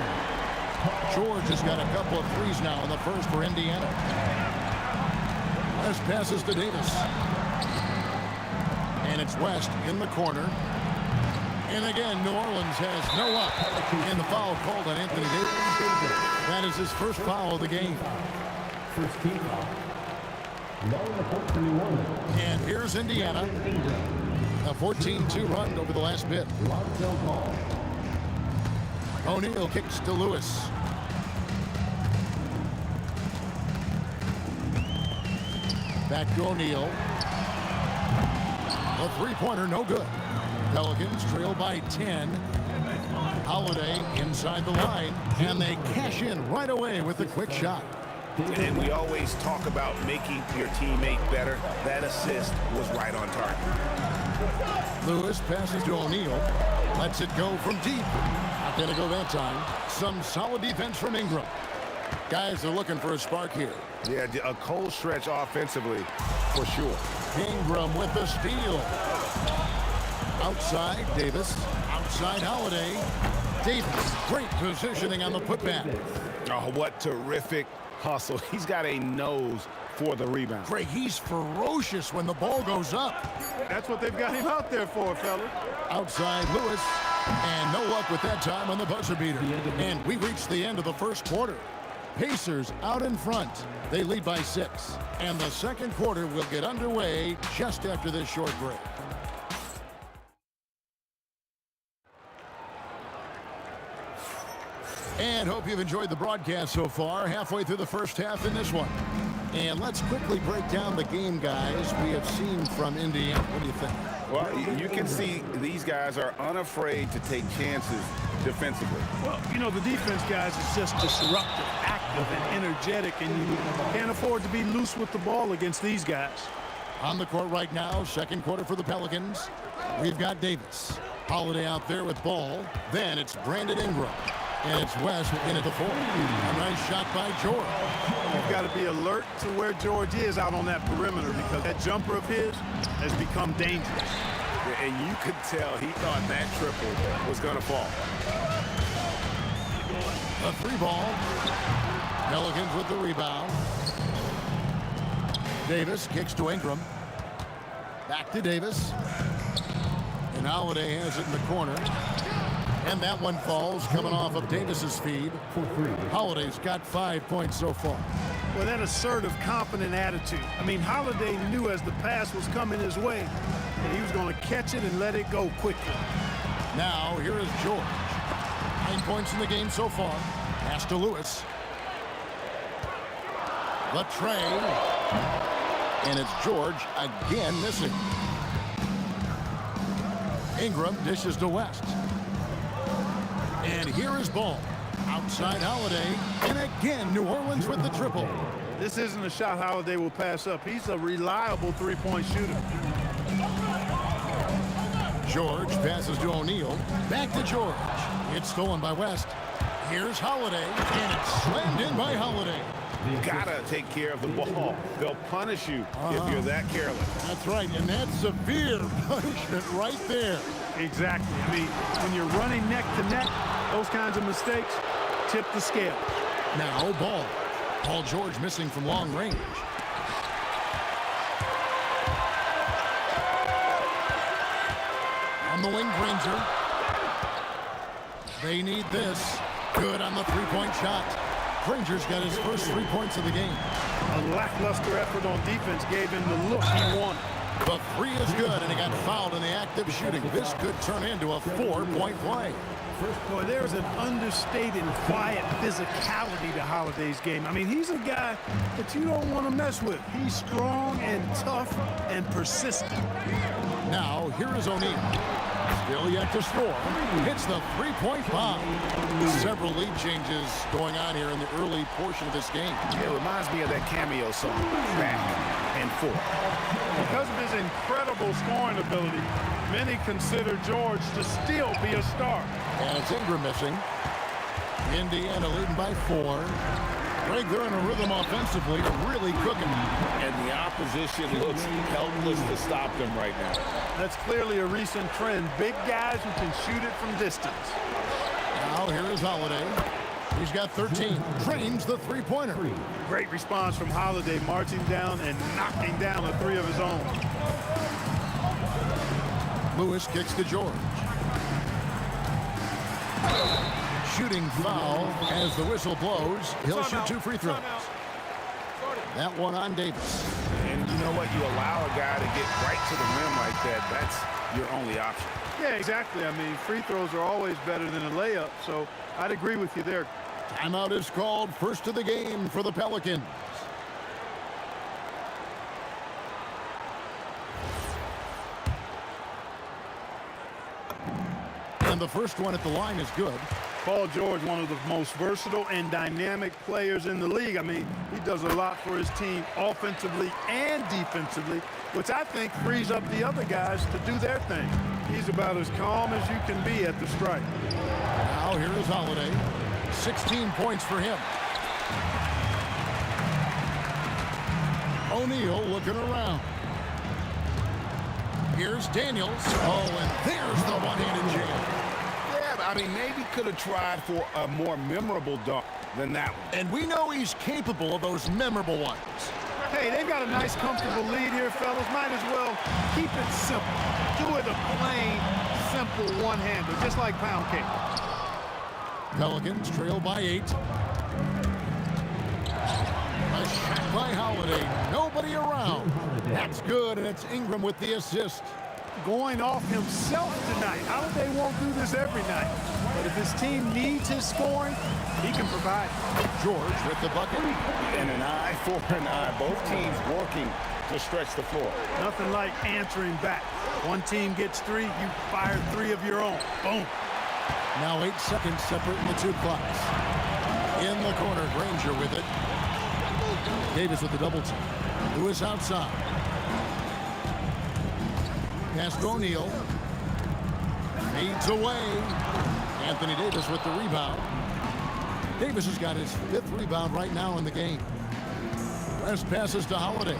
George has got a couple of 3s now in the first for Indiana. West passes to Davis. And it's West in the corner. And again, New Orleans has no up. And the foul called on Anthony Davis. That is his first foul of the game. First team foul. And here's Indiana. A 14-2 run over the last bit. O'Neal kicks to Lewis. Back to O'Neal. A three-pointer, no good. Pelicans trail by 10. Holiday inside the line, and they cash in right away with a quick shot. And we always talk about making your teammate better. That assist was right on target. Lewis passes to O'Neal. Lets it go from deep. Not going to go that time. Some solid defense from Ingram. Guys are looking for a spark here. Yeah, a cold stretch offensively, for sure. Ingram with the steal. Outside, Davis. Outside, Holiday. Davis, great positioning on the putback. Oh, what terrific hustle. He's got a nose for the rebound. Greg, he's ferocious when the ball goes up. That's what they've got him out there for, fella. Outside, Lewis. And no luck with that time on the buzzer beater. And we reached the end of the first quarter. Pacers out in front. They lead by 6. And the second quarter will get underway just after this short break. And hope you've enjoyed the broadcast so far. Halfway through the first half in this one. And let's quickly break down the game, guys, we have seen from Indiana. What do you think? Well, you can see these guys are unafraid to take chances defensively. Well, you know, the defense, guys, is just disruptive, active, and energetic, and you can't afford to be loose with the ball against these guys. On the court right now, second quarter for the Pelicans. We've got Davis. Holiday out there with ball. Then it's Brandon Ingram. And it's West in at the 4. A nice shot by George. You've got to be alert to where George is out on that perimeter because that jumper of his has become dangerous. And you could tell he thought that triple was going to fall. A 3-ball. Pelicans with the rebound. Davis kicks to Ingram. Back to Davis. And Holiday has it in the corner. And that one falls coming off of Davis's feed. Holiday's got 5 points so far. Well, that assertive, confident attitude. I mean, Holiday knew as the pass was coming his way that he was going to catch it and let it go quickly. Now, here is George. 9 points in the game so far. Pass to Lewis. Latrey. And it's George again missing. Ingram dishes to West. And here is Ball. Outside Holiday. And again, New Orleans with the triple. This isn't a shot Holiday will pass up. He's a reliable three-point shooter. George passes to O'Neal. Back to George. It's stolen by West. Here's Holiday. And it's slammed in by Holiday. You gotta take care of the ball. They'll punish you if you're that careless. That's right, and that's severe punishment right there. Exactly. I mean, when you're running neck to neck, those kinds of mistakes tip the scale. Now, Ball. Paul George missing from long range. On the wing, Granger. They need this. Good on the three-point shot. Granger's got his first 3 points of the game. A lackluster effort on defense gave him the look he wanted. The 3 is good, and he got fouled in the act of shooting. This could turn into a 4-point play. Boy, there's an understated, quiet physicality to Holiday's game. I mean, he's a guy that you don't want to mess with. He's strong and tough and persistent. Now, here is O'Neal. Still yet to score. Hits the three-point bomb. Several lead changes going on here in the early portion of this game. It reminds me of that cameo song, Back and Forth. Because of his incredible scoring ability, many consider George to still be a star. And it's Ingram missing. Indiana leading by 4. Greg, they're in a rhythm offensively, really cooking. And the opposition looks helpless to stop them right now. That's clearly a recent trend. Big guys who can shoot it from distance. Now here is Holiday. He's got 13. Drains the three-pointer. Great response from Holiday, marching down and knocking down a 3 of his own. Lewis kicks to George. shooting foul as the whistle blows. He'll shoot 2 free throws. That one on Davis. And you know what? You allow a guy to get right to the rim like that. That's your only option. Yeah, exactly. I mean, free throws are always better than a layup, so I'd agree with you there. Timeout is called, first of the game for the Pelicans. And the first one at the line is good. Paul George, one of the most versatile and dynamic players in the league. I mean, he does a lot for his team offensively and defensively, which I think frees up the other guys to do their thing. He's about as calm as you can be at the stripe. Now here is Holiday. 16 points for him. O'Neal looking around. Here's Daniels. Oh, and there's the one-handed jam. I mean, maybe could have tried for a more memorable dunk than that one. And we know he's capable of those memorable ones. Hey, they've got a nice, comfortable lead here, fellas. Might as well keep it simple. Do it a plain, simple one-hander, just like pound cake. Pelicans trail by 8. A shot by Holiday. Nobody around. That's good, and it's Ingram with the assist. Going off himself tonight. Holiday won't do this every night. But if his team needs his scoring, he can provide. George with the bucket. And an eye for an eye. Both teams working to stretch the floor. Nothing like answering back. One team gets 3, you fire 3 of your own. Boom. Now 8 seconds separating the two clocks. In the corner, Granger with it. Davis with the double team. Lewis outside. Pass to O'Neal. Feeds away. Anthony Davis with the rebound. Davis has got his 5th rebound right now in the game. West passes to Holiday.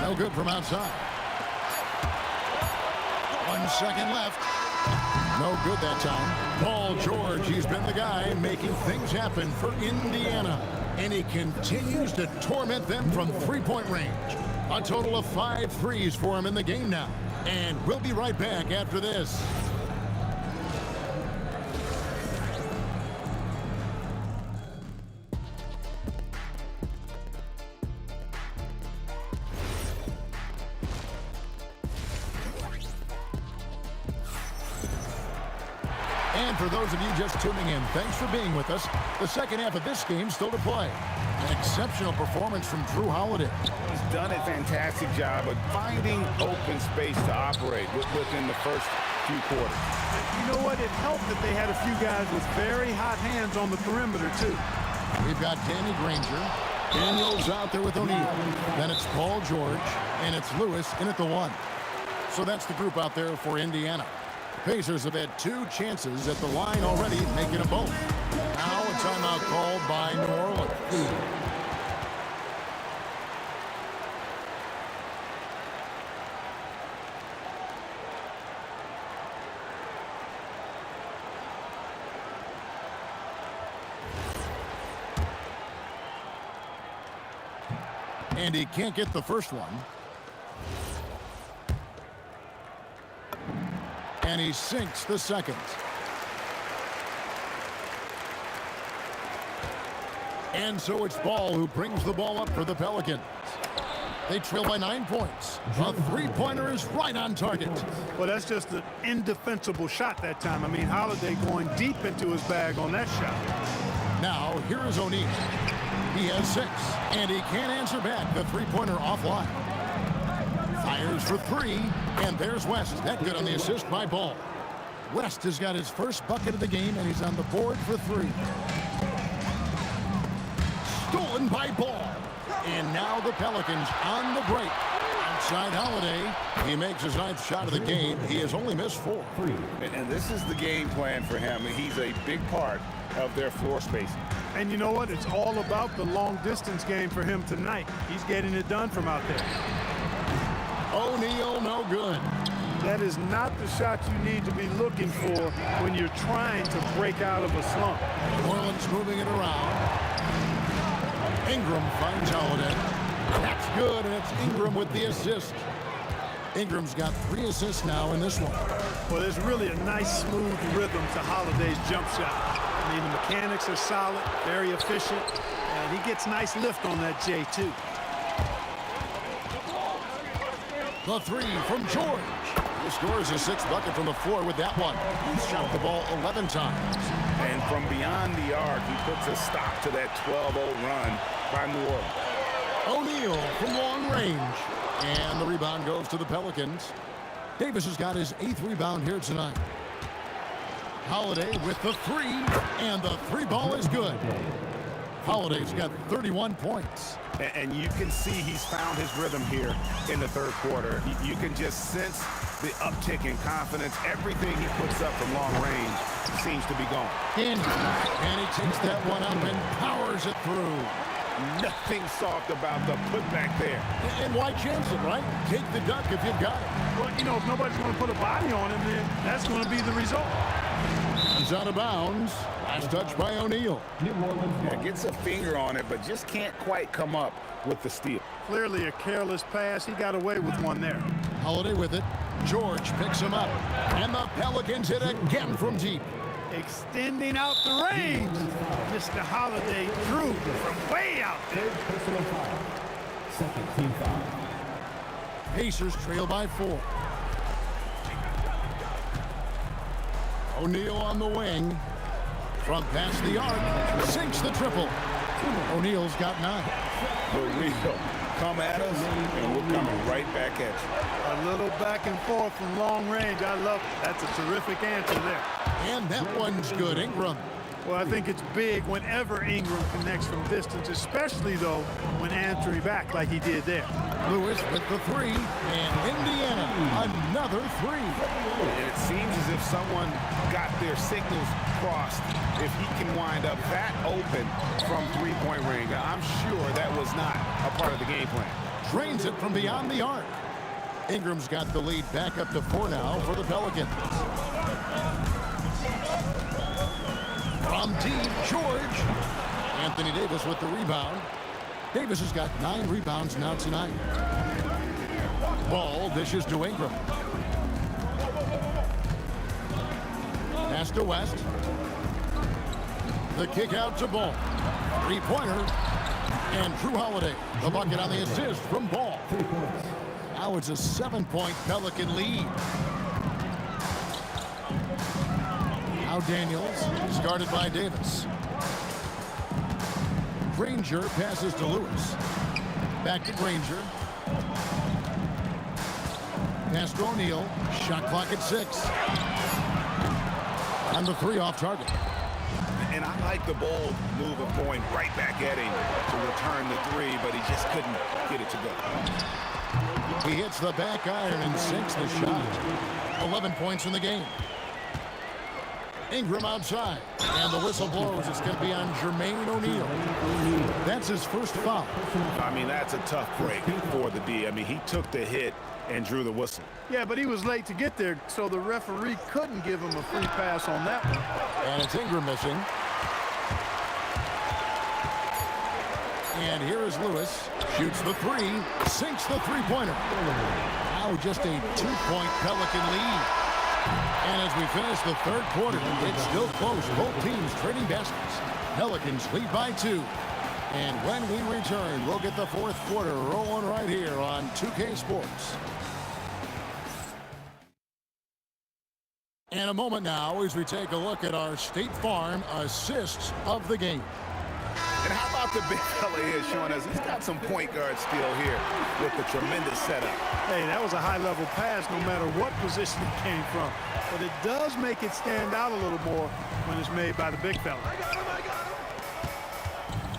No good from outside. 1 second left. No good that time. Paul George, he's been the guy making things happen for Indiana. And he continues to torment them from three-point range. A total of 5 threes for him in the game now. And we'll be right back after this. And for those of you just tuning in, thanks for being with us. The second half of this game still to play. An exceptional performance from Drew Holiday. He's done a fantastic job of finding open space to operate within the first few quarters. You know what? It helped that they had a few guys with very hot hands on the perimeter, too. We've got Danny Granger. Daniels out there with O'Neal. Then it's Paul George, and it's Lewis in at the 1. So that's the group out there for Indiana. The Pacers have had 2 chances at the line already, making them both. Now a timeout called by New Orleans. And he can't get the first one. And he sinks the second. And so it's Ball who brings the ball up for the Pelicans. They trail by 9 points. A three-pointer is right on target. Well, that's just an indefensible shot that time. I mean, Holiday going deep into his bag on that shot. Now, here is O'Neal. He has 6, and he can't answer back. The three-pointer offline. Fires for 3, and there's West. That good on the assist by Ball. West has got his first bucket of the game, and he's on the board for 3. Stolen by Ball. And now the Pelicans on the break. Outside Holiday. He makes his 9th shot of the game. He has only missed 4. And this is the game plan for him. He's a big part of their floor spacing. And you know what? It's all about the long-distance game for him tonight. He's getting it done from out there. O'Neal, no good. That is not the shot you need to be looking for when you're trying to break out of a slump. Orland's moving it around. Ingram finds Holiday. That's good, and it's Ingram with the assist. Ingram's got 3 assists now in this one. Well, there's really a nice, smooth rhythm to Holiday's jump shot. I mean, the mechanics are solid, very efficient, and he gets nice lift on that J, too. The 3 from George. He scores a 6th bucket from the floor with that one. He's shot the ball 11 times. And from beyond the arc, he puts a stop to that 12-0 run by New Orleans. O'Neal from long range. And the rebound goes to the Pelicans. Davis has got his 8th rebound here tonight. Holiday with the 3, and the 3 ball is good. Holiday's got 31 points. And you can see he's found his rhythm here in the third quarter. You can just sense the uptick in confidence. Everything he puts up from long range seems to be gone. And he takes that one up and powers it through. Nothing soft about the putback there. And why chance it, right? Take the duck if you've got it. Well, you know, if nobody's going to put a body on him, then that's going to be the result. He's out of bounds. Last touch by O'Neal. Yeah, gets a finger on it, but just can't quite come up with the steal. Clearly a careless pass. He got away with one there. Holiday with it. George picks him up. And the Pelicans hit again from deep. Extending out the range. Mr. Holiday drew from way out there. Second team foul. Pacers trail by 4. O'Neal on the wing. From past the arc. Sinks the triple. O'Neal's got 9. For real. Come at us, and we're coming right back at you. A little back and forth from long range. I love it. That's a terrific answer there. And that one's good. Ingram. Well, I think it's big whenever Ingram connects from distance, especially, though, when answering back like he did there. Lewis with the 3, and Indiana, another 3. And it seems as if someone got their signals crossed. If he can wind up that open from three-point range, I'm sure that was not a part of the game plan. Drains it from beyond the arc. Ingram's got the lead back up to 4 now for the Pelicans. From deep, George. Anthony Davis with the rebound. Davis has got 9 rebounds now tonight. Ball dishes to Ingram. Pass to West. The kick out to Ball. 3-pointer. And Drew Holiday, the bucket on the assist from Ball. Now it's a 7-point Pelican lead. Now Daniels is guarded by Davis. Granger passes to Lewis. Back to Granger. Pass to O'Neal. Shot clock at 6. And the 3 off target. And I like the bold move of going right back at him to return the 3, but he just couldn't get it to go. He hits the back iron and sinks the shot. 11 points in the game. Ingram outside. And the whistle blows. It's going to be on Jermaine O'Neal. That's his first foul. I mean, that's a tough break for the D. I mean, he took the hit and drew the whistle. Yeah, but he was late to get there, so the referee couldn't give him a free pass on that one. And it's Ingram missing. And here is Lewis. Shoots the 3. Sinks the 3-pointer. Now just a 2-point Pelican lead. And as we finish the third quarter, it's still close. Both teams trading baskets. Pelicans lead by 2. And when we return, we'll get the fourth quarter rolling right here on 2K Sports. In a moment now as we take a look at our State Farm assists of the game. And how about the big fella here showing us he's got some point guard skill here with the tremendous setup. Hey, that was a high-level pass no matter what position it came from. But it does make it stand out a little more when it's made by the big fella.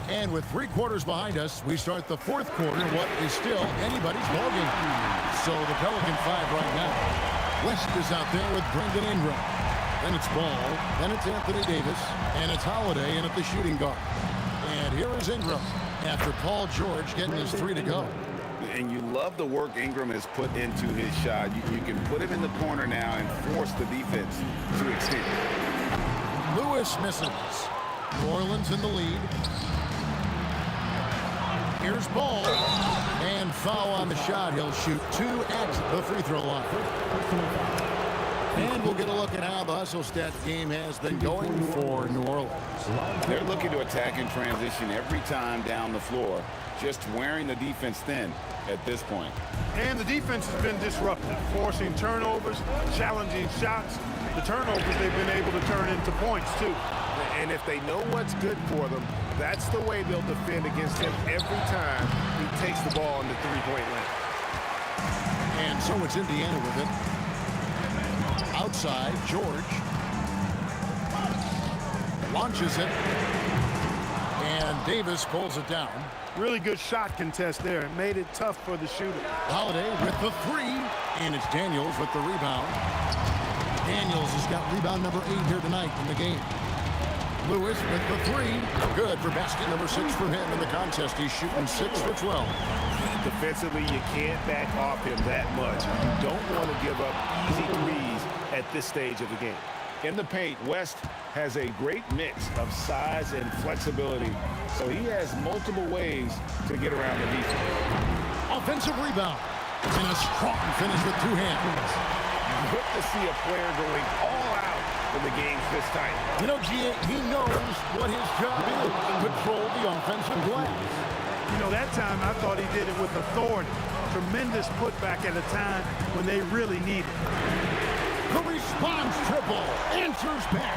And with 3 quarters behind us, we start the fourth quarter in what is still anybody's ballgame. So the Pelican 5 right now. West is out there with Brendan Ingram. Then it's Ball. Then it's Anthony Davis. And it's Holiday in at the shooting guard. And here is Ingram after Paul George getting his 3 to go. And you love the work Ingram has put into his shot. You can put him in the corner now and force the defense to extend. Lewis misses. New Orleans in the lead. Here's Ball. And And foul on the shot. He'll shoot 2 at the free throw line. And we'll get a look at how the hustle stats game has been going for New Orleans. They're looking to attack in transition every time down the floor, just wearing the defense thin at this point. And the defense has been disruptive, forcing turnovers, challenging shots. The turnovers they've been able to turn into points, too. And if they know what's good for them, that's the way they'll defend against him every time he takes the ball in the three-point line. And so it's Indiana with it. Outside, George launches it, and Davis pulls it down. Really good shot contest there. It made it tough for the shooter. Holiday with the 3, and it's Daniels with the rebound. Daniels has got rebound number 8 here tonight in the game. Lewis with the 3. Good for basket number 6 for him in the contest. He's shooting 6 for 12. Defensively, you can't back off him that much. You don't want to give up easy threes at this stage of the game. In the paint, West has a great mix of size and flexibility, so he has multiple ways to get around the defense. Offensive rebound, and a strong finish with 2 hands. Good to see a player going all out when the game's this tight. You know, he knows what his job is, control the offensive glass. You know, that time I thought he did it with authority. Tremendous putback at a time when they really need it. The response triple answers back.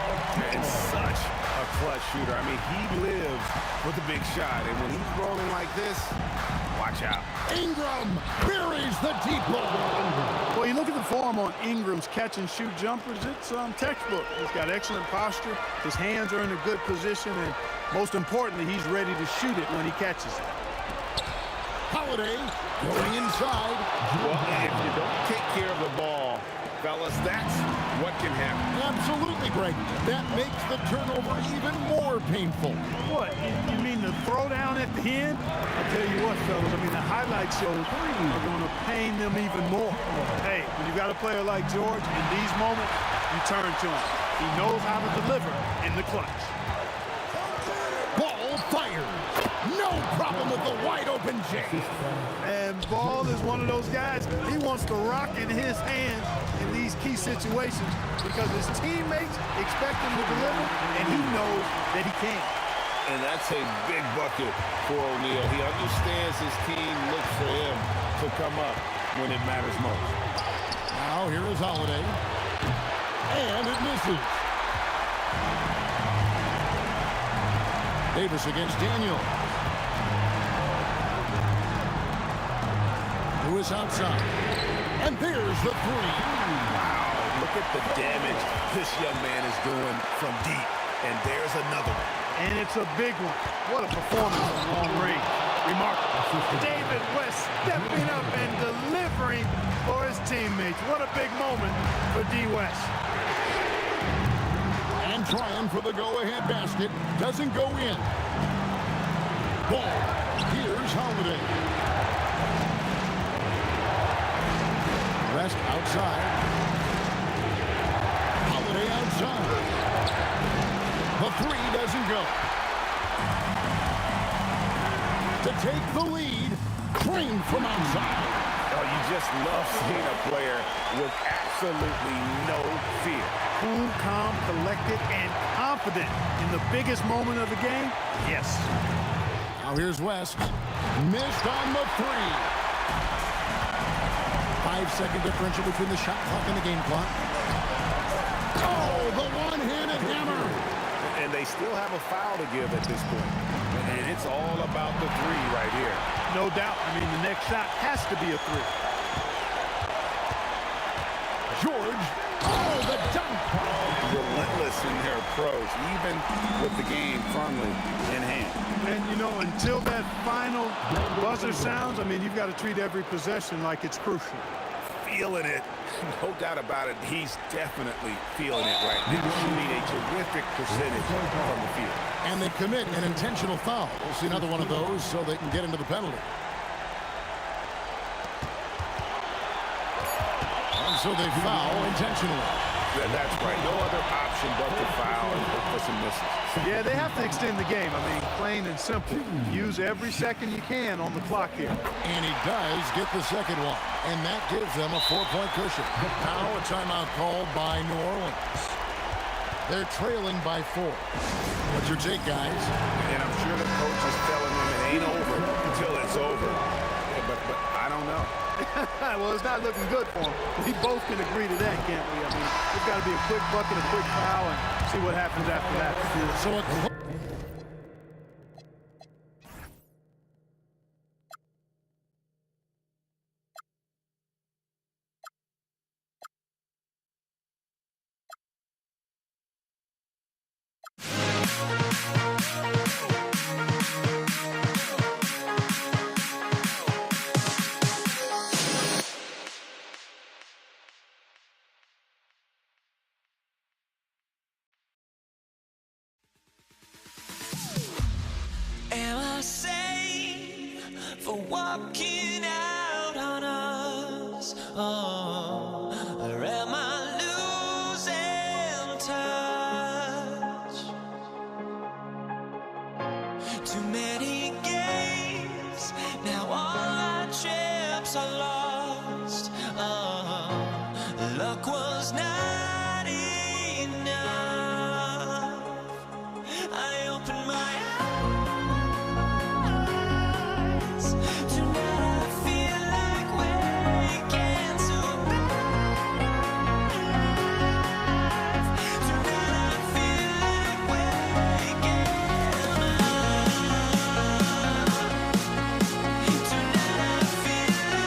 And such a clutch shooter. I mean, he lives with a big shot. And when he's rolling like this, watch out. Ingram buries the deep ball. Well, you look at the form on Ingram's catch-and-shoot jumpers. It's textbook. He's got excellent posture. His hands are in a good position. And most importantly, he's ready to shoot it when he catches it. Holiday going inside. Well, if you don't take care of the ball, fellas, that's what can happen. Absolutely, Greg. That makes the turnover even more painful. What? You mean the throwdown at the end? I'll tell you what, fellas. I mean, the highlight shows are going to pain them even more. Hey, when you got a player like George, in these moments, you turn to him. He knows how to deliver in the clutch. Ball fired. No problem with the wide-open J. And Ball is one of those guys, he wants the rock in his hand in these key situations because his teammates expect him to deliver, and he knows that he can. And that's a big bucket for O'Neal. He understands his team looks for him to come up when it matters most. Now here is Holiday. And it misses. Davis against Daniel. Lewis outside. And there's the 3. Wow, look at the damage this young man is doing from deep. And there's another one. And it's a big one. What a performance on long range. Remarkable. David West stepping up and delivering for his teammates. What a big moment for D. West. And trying for the go-ahead basket. Doesn't go in. Ball. Here's Holiday. West outside. Holiday outside. The 3 doesn't go. To take the lead, trained from outside. Oh, you just love seeing a player with absolutely no fear. Cool, calm, collected, and confident in the biggest moment of the game? Yes. Now here's West. Missed on the 3. 5-second differential between the shot clock and the game clock. Oh, the one-handed hammer. And they still have a foul to give at this point. And it's all about the 3 right here. No doubt. I mean, the next shot has to be a 3. George. Oh, the dunk. Relentless in their approach, even with the game firmly in hand. And, you know, until that final buzzer sounds, I mean, you've got to treat every possession like it's crucial. Feeling it. No doubt about it. He's definitely feeling it right now. Shooting a terrific percentage from the field. And they commit an intentional foul. We'll see another one of those so they can get into the penalty. And so they foul intentionally. That's right. No other option but to foul and look for some misses. Yeah, they have to extend the game. I mean, plain and simple. Use every second you can on the clock here. And he does get the second one. And that gives them a 4-point cushion. Now a timeout called by New Orleans. They're trailing by 4. What's your take, guys? And I'm sure the coach is telling them it ain't over until it's over. Yeah, but I don't know. Well, it's not looking good for them. We both can agree to that, can't we? I mean, there's got to be a quick bucket, a quick foul, and see what happens after that. So Am I safe for walking out on us? Or am I losing touch? Too many games, now all our chips are lost. Luck was not enough. I opened my eyes. Tonight I feel like waking to life. Tonight I feel like waking up. Tonight I feel like waking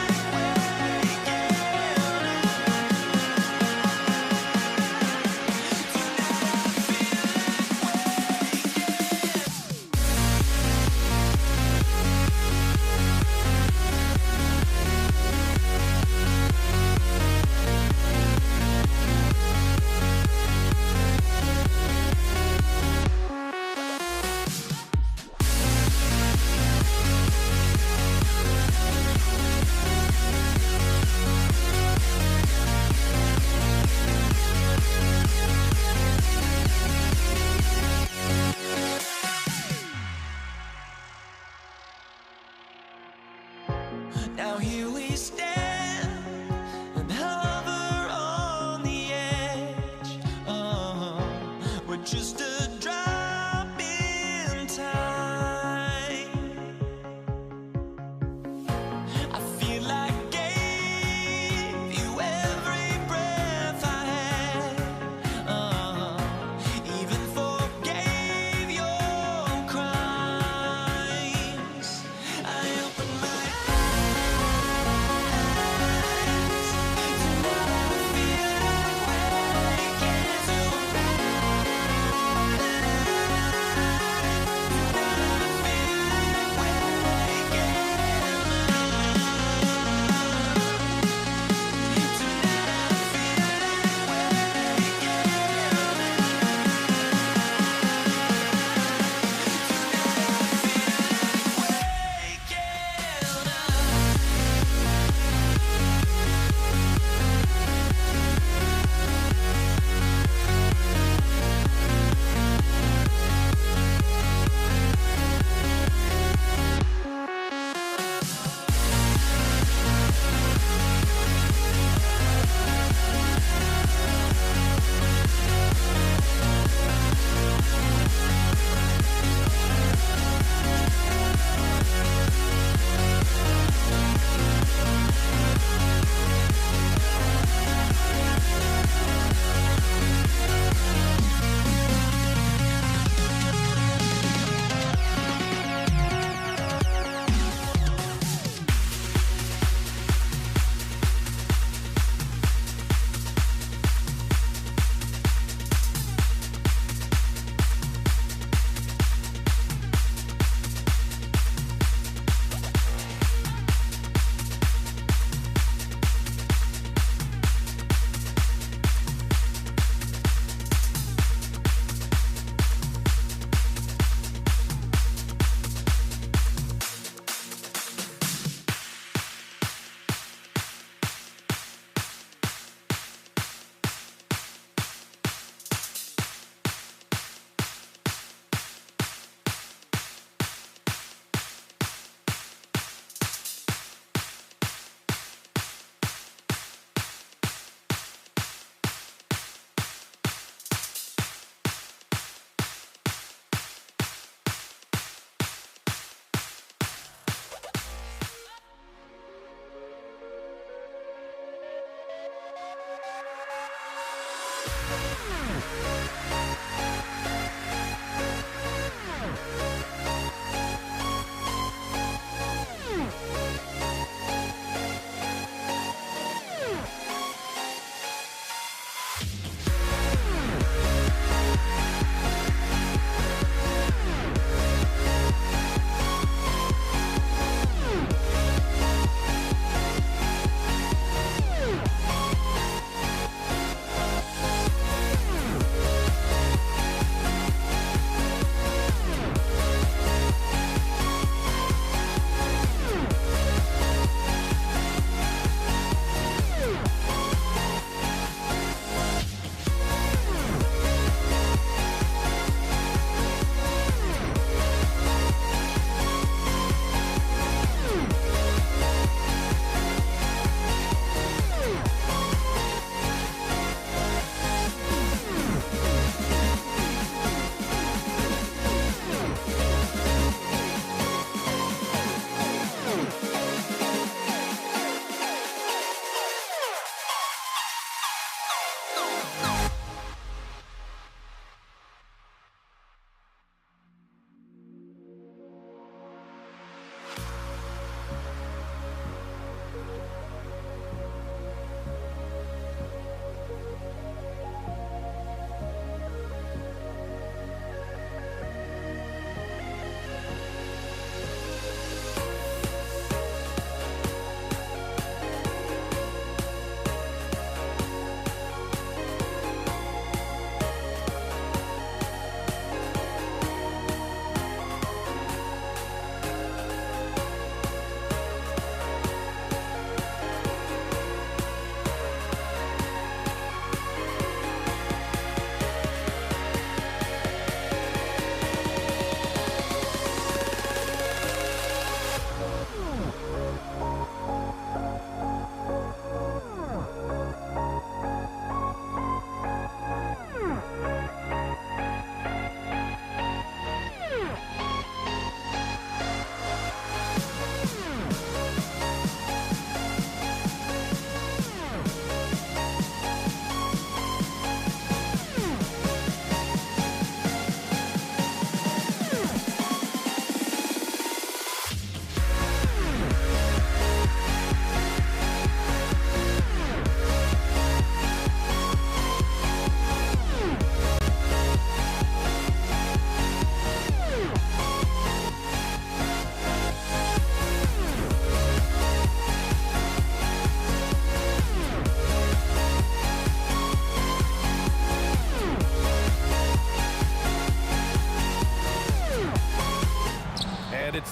Now here we stand and hover on the edge. We're just a drop in time. I feel like I gave you every breath I had. Even forgave your crimes. I opened my eyes.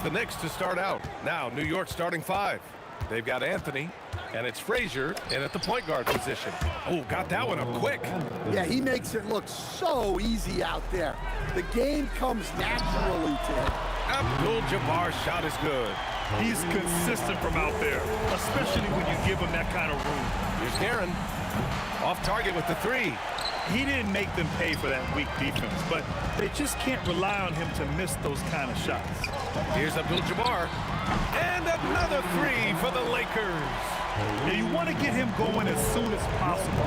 the Knicks to start out. Now, New York starting 5. They've got Anthony, and it's Frazier in at the point guard position. Oh, got that one up quick. Yeah, he makes it look so easy out there. The game comes naturally to him. Abdul-Jabbar's shot is good. He's consistent from out there, especially when you give him that kind of room. Here's Guerin. Off target with the 3. He didn't make them pay for that weak defense, but they just can't rely on him to miss those kind of shots. Here's Abdul-Jabbar. And another 3 for the Lakers. Yeah, you want to get him going as soon as possible.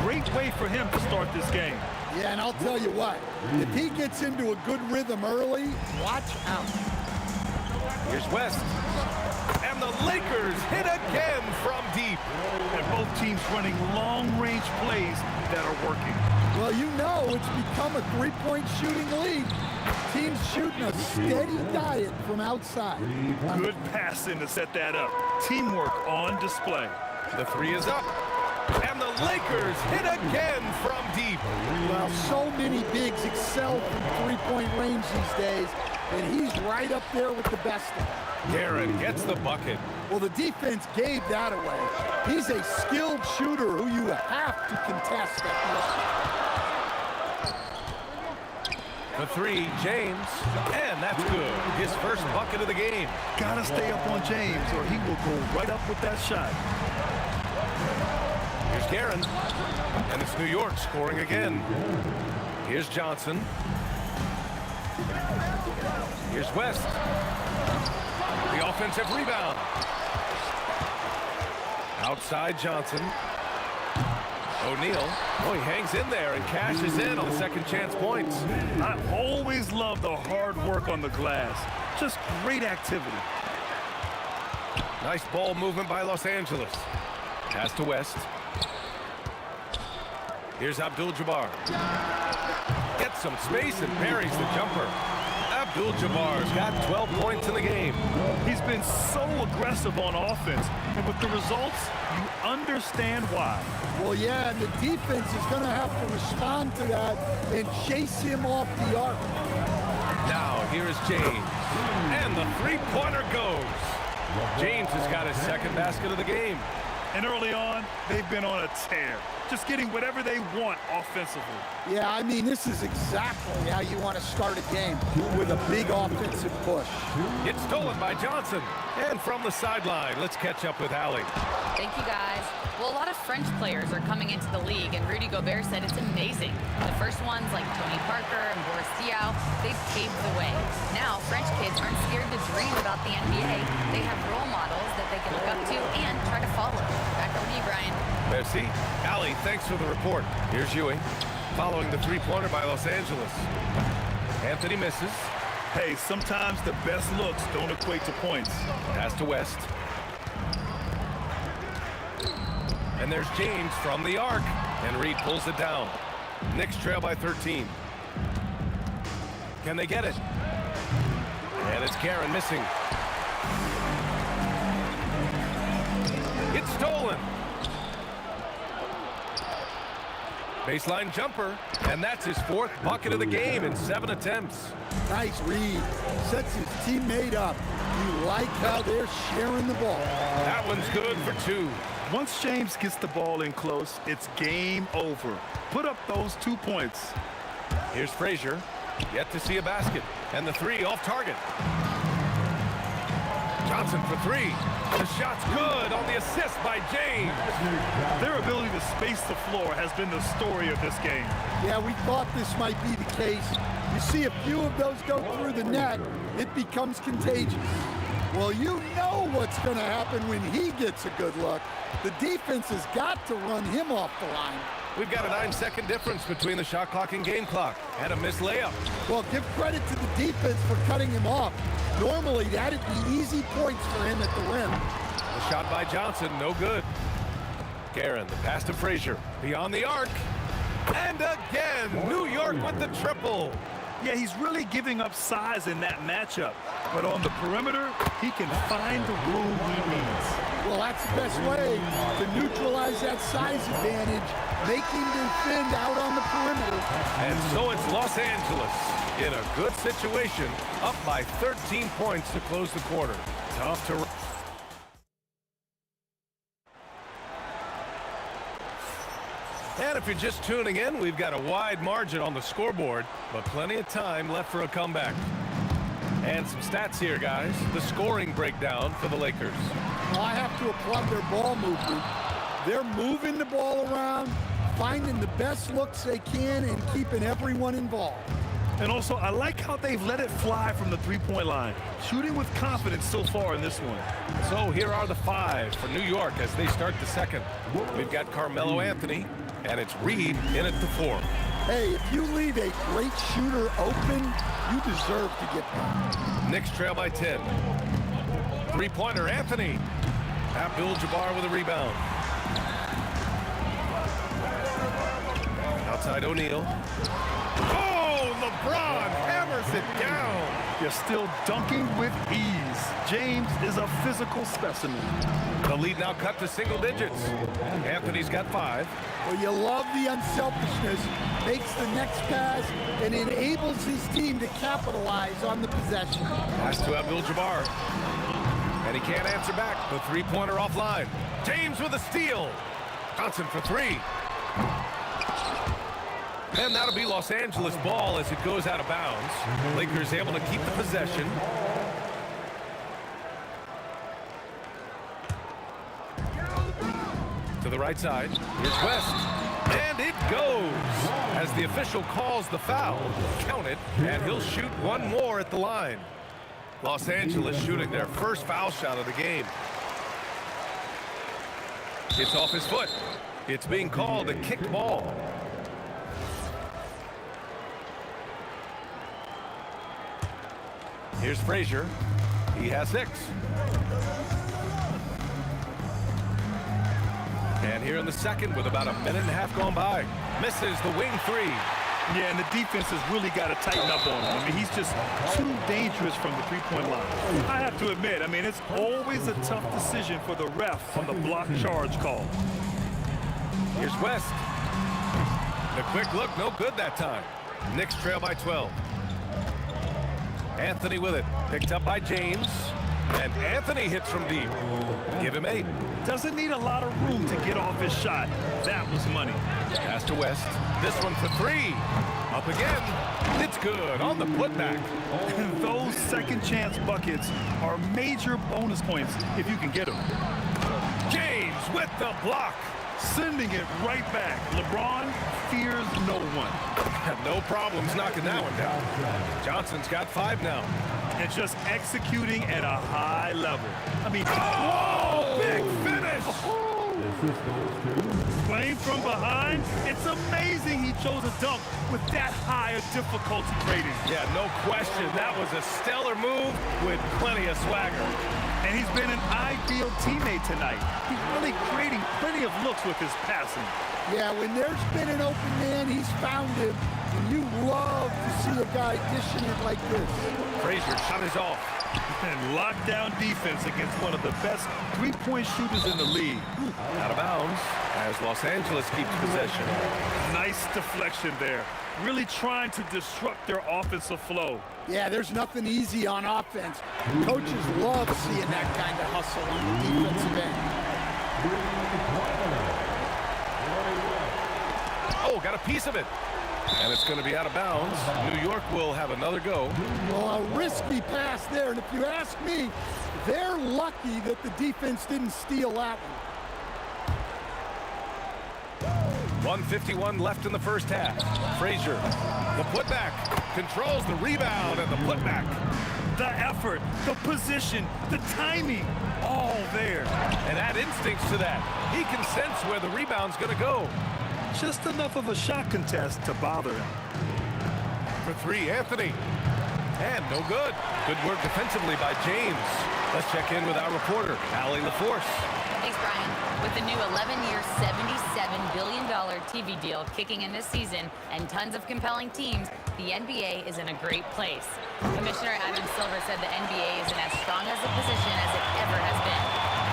Great way for him to start this game. Yeah, and I'll tell you what, if he gets into a good rhythm early, watch out. Here's West. And the Lakers hit again from deep. And both teams running long-range plays that are working. Well, you know it's become a three-point shooting league. Teams shooting a steady diet from outside. Good passing to set that up. Teamwork on display. The 3 is up. And the Lakers hit again from deep. Well, so many bigs excel from three-point range these days, and he's right up there with the best of them. Guerin gets the bucket. Well, the defense gave that away. He's a skilled shooter who you have to contest at the 3, James, and that's good. His first bucket of the game. Gotta stay up on James or he will go right up with that shot. Here's Guerin, and it's New York scoring again. Here's Johnson. Here's West. The offensive rebound. Outside Johnson. O'Neal. Oh, he hangs in there and cashes in on the second chance points. I always love the hard work on the glass. Just great activity. Nice ball movement by Los Angeles. Pass to West. Here's Abdul-Jabbar. Gets some space and buries the jumper. Abdul-Jabbar's got 12 points in the game. He's been so aggressive on offense, and with the results, you understand why. Well, yeah, and the defense is going to have to respond to that and chase him off the arc. Now, here is James, and the three-pointer goes. James has got his second basket of the game. And early on, they've been on a tear, just getting whatever they want offensively. Yeah, I mean, this is exactly how you want to start a game, with a big offensive push. It's stolen by Johnson. And from the sideline, let's catch up with Allie. Thank you, guys. Well, a lot of French players are coming into the league, and Rudy Gobert said it's amazing. The first ones, like Tony Parker and Boris Diaw, they've paved the way. Now, French kids aren't scared to dream about the NBA. They have role models that they can look up to and try to follow. Back over to you, Brian. Merci. Allie, thanks for the report. Here's Ewing, following the three-pointer by Los Angeles. Anthony misses. Hey, sometimes the best looks don't equate to points. Pass to West. And there's James from the arc. And Reed pulls it down. Knicks trail by 13. Can they get it? And it's Guerin missing. It's stolen. Baseline jumper, and that's his fourth bucket of the game in 7 attempts. Nice read. Sets his teammate up. You like how they're sharing the ball. That one's good for 2. Once James gets the ball in close, it's game over. Put up those 2 points. Here's Frazier. Yet to see a basket. And the 3 off target. Johnson for 3. The shot's good on the assist by James. Their ability to space the floor has been the story of this game. Yeah, we thought this might be the case. You see a few of those go through the net, it becomes contagious. Well, you know what's going to happen when he gets a good look. The defense has got to run him off the line. We've got a 9-second difference between the shot clock and game clock. And a missed layup. Well, give credit to the defense for cutting him off. Normally, that'd be easy points for him at the rim. The shot by Johnson, no good. Guerin, the pass to Frazier. Beyond the arc. And again, New York with the triple. Yeah, he's really giving up size in that matchup. But on the perimeter, he can find the room he needs. Well, that's the best way to neutralize that size advantage. Make him defend out on the perimeter. And so it's Los Angeles. in a good situation, up by 13 points to close the quarter. Tough to... And if you're just tuning in, we've got a wide margin on the scoreboard, but plenty of time left for a comeback. And some stats here, guys. The scoring breakdown for the Lakers. Well, I have to applaud their ball movement. They're moving the ball around, finding the best looks they can, and keeping everyone involved. And also, I like how they've let it fly from the three-point line. Shooting with confidence so far in this one. So here are the 5 for New York as they start the second. We've got Carmelo Anthony, and it's Reed in at the 4. Hey, if you leave a great shooter open, you deserve to get that. Knicks trail by 10. Three-pointer, Anthony. Abdul-Jabbar with a rebound. Outside O'Neal. Oh, LeBron hammers it down. You're still dunking with ease. James is a physical specimen. The lead now cut to single digits. Anthony's got 5. Well, you love the unselfishness. Makes the next pass and enables his team to capitalize on the possession. Pass to Abdul-Jabbar. And he can't answer back. The three-pointer offline. James with a steal. Johnson for 3. And that'll be Los Angeles ball as it goes out of bounds. Lakers able to keep the possession. To the right side. Here's West. And it goes as the official calls the foul. Count it, and he'll shoot one more at the line. Los Angeles shooting their first foul shot of the game. It's off his foot. It's being called a kicked ball. Here's Frazier. He has 6. And here in the second with about a minute and a half gone by. Misses the wing 3. Yeah, and the defense has really got to tighten up on him. I mean, he's just too dangerous from the three-point line. I have to admit, I mean, it's always a tough decision for the ref on the block charge call. Here's West. The quick look, no good that time. Knicks trail by 12. Anthony with it. Picked up by James. And Anthony hits from deep. Give him 8. Doesn't need a lot of room to get off his shot. That was money. Pass to West. This one for 3. Up again. It's good on the putback. Those second chance buckets are major bonus points if you can get them. James with the block. Sending it right back. LeBron fears no one. No problems knocking that one down. Johnson's got 5 now. And just executing at a high level. I mean, whoa, big finish. Playing from behind, it's amazing he chose a dunk with that high a difficulty rating. Yeah, no question. That was a stellar move with plenty of swagger. And he's been an ideal teammate tonight. He's really creating plenty of looks with his passing. Yeah, when there's been an open man, he's found him. And you love to see a guy dishing it like this. Frazier shot is off. And lockdown defense against one of the best three-point shooters in the league. Out of bounds as Los Angeles keeps possession. Nice deflection there. Really trying to disrupt their offensive flow. Yeah, there's nothing easy on offense. Coaches love seeing that kind of hustle on the defensive end. Oh, got a piece of it. And it's going to be out of bounds. New York will have another go. Well, a risky pass there. And if you ask me, they're lucky that the defense didn't steal that one. 1:51 left in the first half. Frazier, the putback, controls the rebound and the putback. The effort, the position, the timing, all there. And add instincts to that. He can sense where the rebound's going to go. Just enough of a shot contest to bother him. For 3, Anthony. And no good. Good work defensively by James. Let's check in with our reporter, Allie LaForce. Thanks, Brian. With the new 11-year, $77 billion TV deal kicking in this season and tons of compelling teams, the NBA is in a great place. Commissioner Adam Silver said the NBA is in as strong as a position as it ever has been.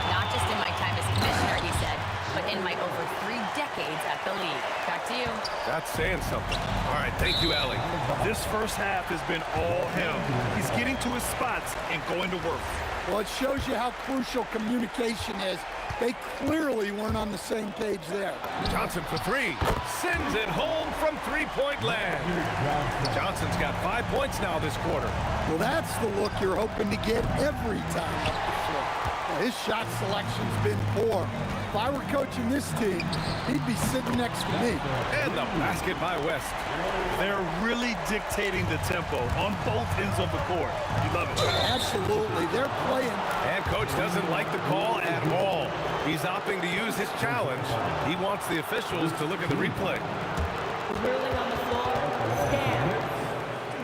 Not just in my time as commissioner, he said, but in my over 3 decades at the league. Back to you. you. That's saying something. All right, thank you, Allie. This first half has been all him. He's getting to his spots and going to work. Well, it shows you how crucial communication is. They clearly weren't on the same page there. Johnson for three. Sends it home from three-point land. Johnson's got 5 points now this quarter. Well, that's the look you're hoping to get every time up the floor. Well, his shot selection's been poor. If I were coaching this team, he'd be sitting next to me. And the basket by West. They're really dictating the tempo on both ends of the court. You love it. Absolutely. They're playing. And coach doesn't like the call at all. He's opting to use his challenge. He wants the officials to look at the replay. Ruling on the floor. Stand.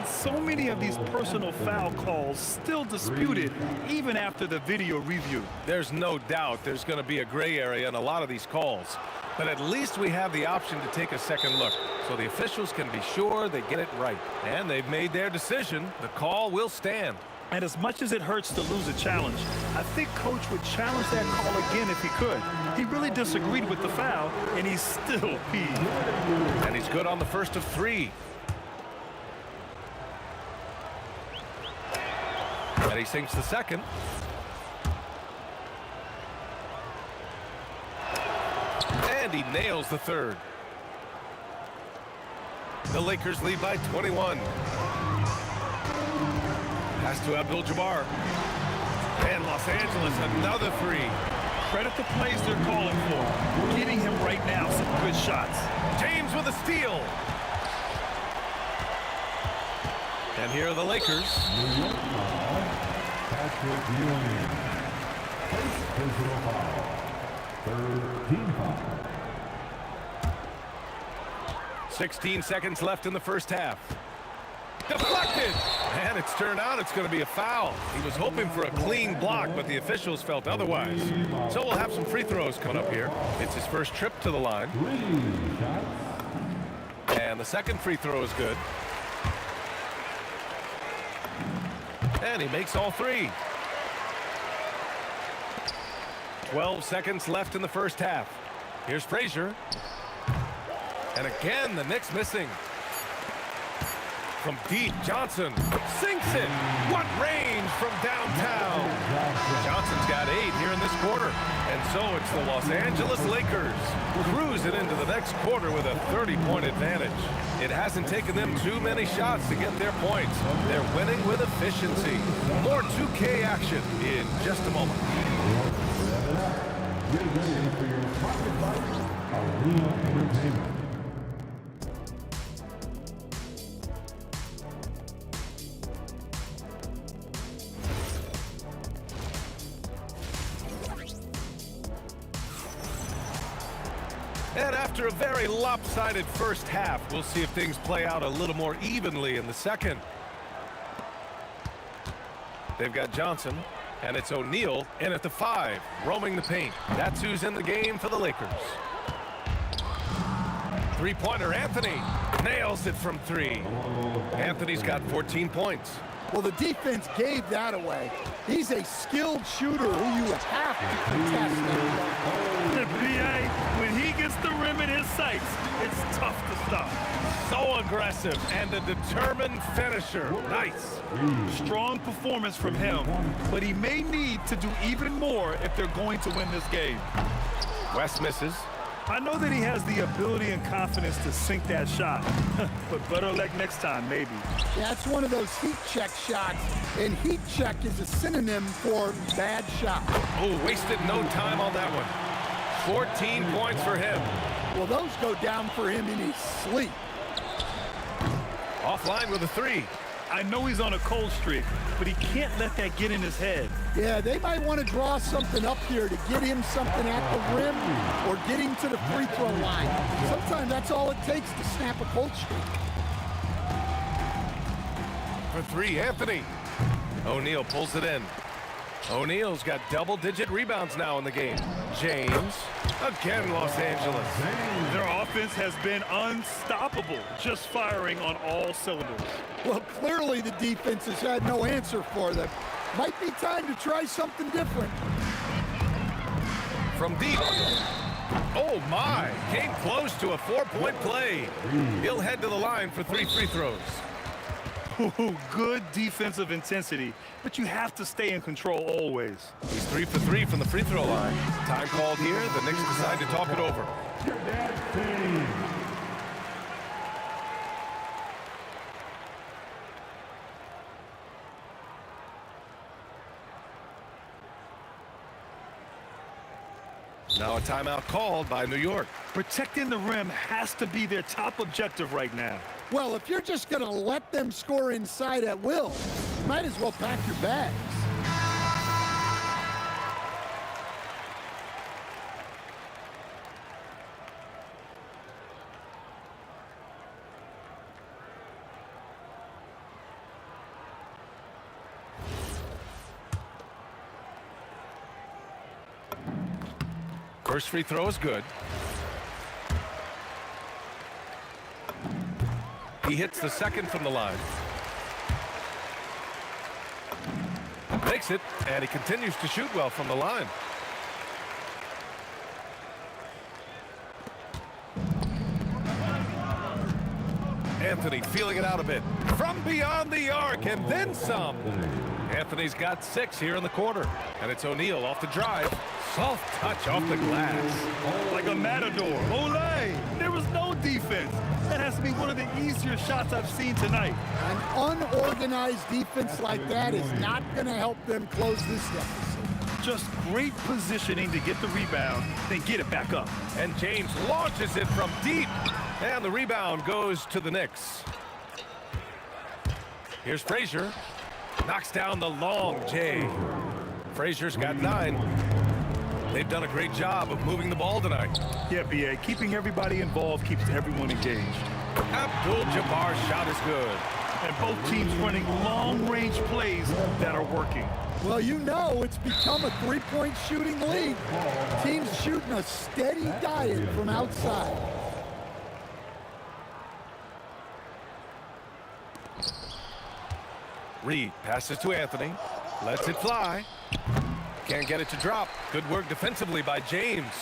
So many of these personal foul calls still disputed even after the video review. There's no doubt there's going to be a gray area in a lot of these calls. But at least we have the option to take a second look, so the officials can be sure they get it right. And they've made their decision. The call will stand. And as much as it hurts to lose a challenge, I think Coach would challenge that call again if he could. He really disagreed with the foul, and he's still peeved. And he's good on the first of three. And he sinks the second. And he nails the third. The Lakers lead by 21. Pass to Abdul-Jabbar. And Los Angeles, another three. Credit the plays they're calling for. Getting him right now some good shots. James with a steal. And here are the Lakers. Patrick Ewing. Personal foul. 13 foul. 16 seconds left in the first half. Deflected! And it's turned out it's going to be a foul. He was hoping for a clean block, but the officials felt otherwise. So we'll have some free throws coming up here. It's his first trip to the line. And the second free throw is good. And he makes all three. 12 seconds left in the first half. Here's Frazier. And again, the Knicks missing. From deep, Johnson sinks it. What range from downtown. Johnson's got 8 here in this quarter. And so it's the Los Angeles Lakers cruising into the next quarter with a 30-point advantage. It hasn't taken them too many shots to get their points. They're winning with efficiency. More 2K action in just a moment. Get ready for your pocket fight, Arena Entertainment. And after a very lopsided first half, we'll see if things play out a little more evenly in the second. They've got Johnson, and it's O'Neal in at the 5, roaming the paint. That's who's in the game for the Lakers. Three-pointer, Anthony nails it from 3. Anthony's got 14 points. Well, the defense gave that away. He's a skilled shooter who you have to contest. The PA, when he gets the rim in his sights, it's tough to stop. So aggressive and a determined finisher. Nice. Strong performance from him, but he may need to do even more if they're going to win this game. West misses. I know that he has the ability and confidence to sink that shot, but better luck next time, maybe. That's one of those heat check shots, and heat check is a synonym for bad shot. Oh, wasted no time on that one. 14 points for him. Well, those go down for him in his sleep. Offline with a 3. I know he's on a cold streak, but he can't let that get in his head. Yeah, they might want to draw something up here to get him something at the rim or get him to the free throw line. Sometimes that's all it takes to snap a cold streak. For 3, Anthony. O'Neal pulls it in. O'Neal's got double-digit rebounds now in the game. James, again Los Angeles. Their offense has been unstoppable, just firing on all cylinders. Well, clearly the defense has had no answer for them. Might be time to try something different. From deep, Oh, my. Came close to a 4-point play. He'll head to the line for 3 free throws. Ooh, good defensive intensity, but you have to stay in control always. He's 3 for 3 from the free throw line. Time called here. The Knicks decide to talk it over. Now a timeout called by New York. Protecting the rim has to be their top objective right now. Well, if you're just going to let them score inside at will, you might as well pack your bags. First free throw is good. He hits the second from the line. Makes it, and he continues to shoot well from the line. Anthony feeling it out a bit. From beyond the arc, and then some. Anthony's got 6 here in the quarter. And it's O'Neal off the drive. Soft touch off the glass. Like a matador. Olay! There was no defense. That has to be one of the easier shots I've seen tonight. An unorganized defense like that is not going to help them close this deficit. Just great positioning to get the rebound, then get it back up. And James launches it from deep. And the rebound goes to the Knicks. Here's Frazier. Knocks down the long J. Frazier's got 9. They've done a great job of moving the ball tonight. Yeah, B.A. Keeping everybody involved keeps everyone engaged. Abdul-Jabbar's shot is good. And both teams running long-range plays that are working. Well, you know it's become a three-point shooting league. Teams shooting a steady diet from outside. Reed passes to Anthony. Lets it fly. Can't get it to drop. Good work defensively by James.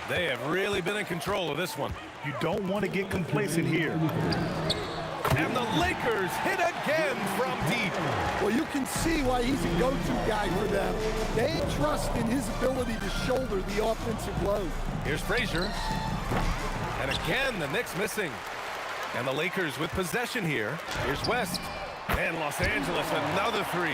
They have really been in control of this one. You don't want to get complacent here. And the Lakers hit again from deep. Well, you can see why he's a go-to guy for them. They trust in his ability to shoulder the offensive load. Here's Frazier. And again, the Knicks missing. And the Lakers with possession here. Here's West. And Los Angeles, another 3.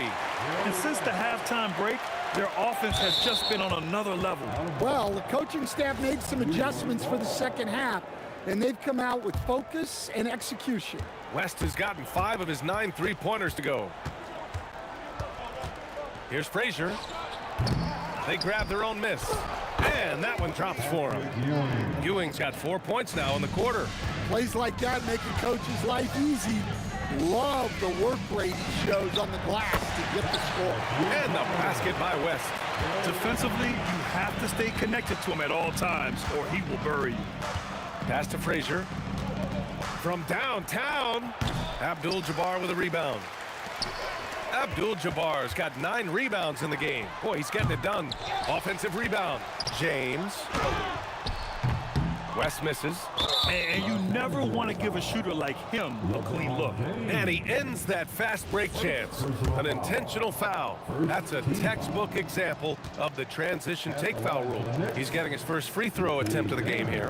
And since the halftime break, their offense has just been on another level. Well, the coaching staff made some adjustments for the second half, and they've come out with focus and execution. West has gotten 5 of his 9 3-pointers to go. Here's Frazier. They grab their own miss. And that one drops for him. Ewing's got 4 points now in the quarter. Plays like that make a coach's life easy. Love the work rate he shows on the glass to get the score. And the basket by West. Defensively, you have to stay connected to him at all times, or he will bury you. Pass to Frazier. From downtown, Abdul-Jabbar with a rebound. Abdul-Jabbar's got 9 rebounds in the game. Boy, he's getting it done. Offensive rebound. James. West misses. And you never want to give a shooter like him a clean look. And he ends that fast break chance. An intentional foul. That's a textbook example of the transition take foul rule. He's getting his first free throw attempt of the game here.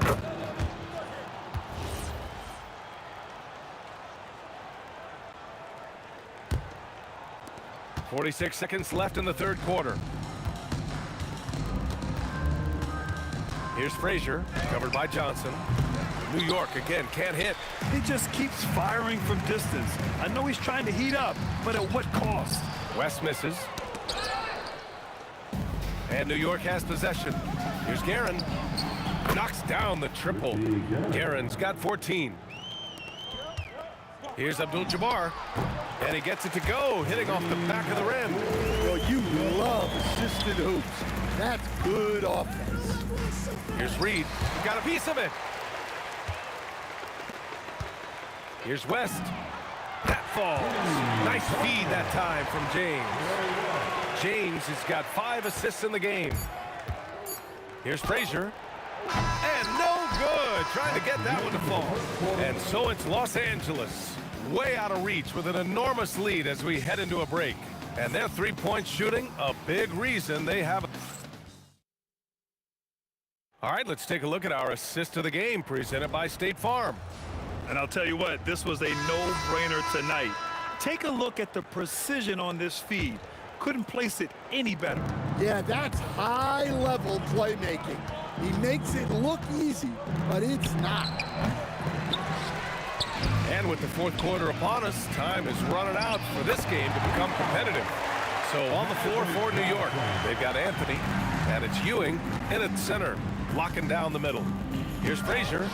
.46 seconds left in the third quarter. Here's Frazier, covered by Johnson. New York again can't hit. He just keeps firing from distance. I know he's trying to heat up, but at what cost? West misses. And New York has possession. Here's Guerin. Knocks down the triple. Guerin's got 14. Here's Abdul-Jabbar. And he gets it to go, hitting off the back of the rim. Well, you love assisted hoops. That's good offense. Here's Reed. He got a piece of it. Here's West. That falls. Nice feed that time from James. James has got 5 assists in the game. Here's Frazier. And no good. Trying to get that one to fall. And so it's Los Angeles, way out of reach with an enormous lead as we head into a break. And their three-point shooting, a big reason they have. All right, let's take a look at our assist of the game presented by State Farm. And I'll tell you what, this was a no-brainer tonight. Take a look at the precision on this feed. Couldn't place it any better. Yeah, that's high-level playmaking. He makes it look easy, but it's not. And with the fourth quarter upon us, time is running out for this game to become competitive. So on the floor for New York, they've got Anthony, and it's Ewing in at center, locking down the middle. Here's Frazier.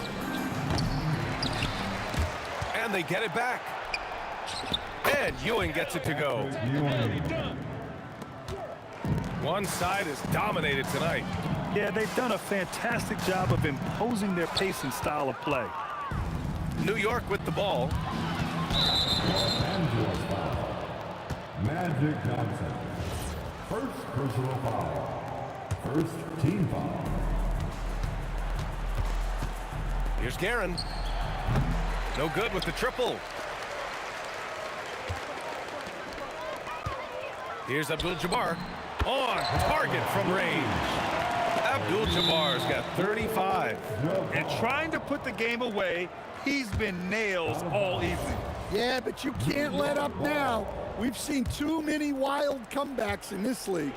And they get it back. And Ewing gets it to go. One side is dominated tonight. Yeah, they've done a fantastic job of imposing their pace and style of play. New York with the ball. Magic Johnson. First personal foul. First team foul. Here's Guerin. No good with the triple. Here's Abdul-Jabbar. On target from range. Abdul-Jabbar's got 35. And trying to put the game away, he's been nails all evening. Yeah, but you can't let up now. We've seen too many wild comebacks in this league.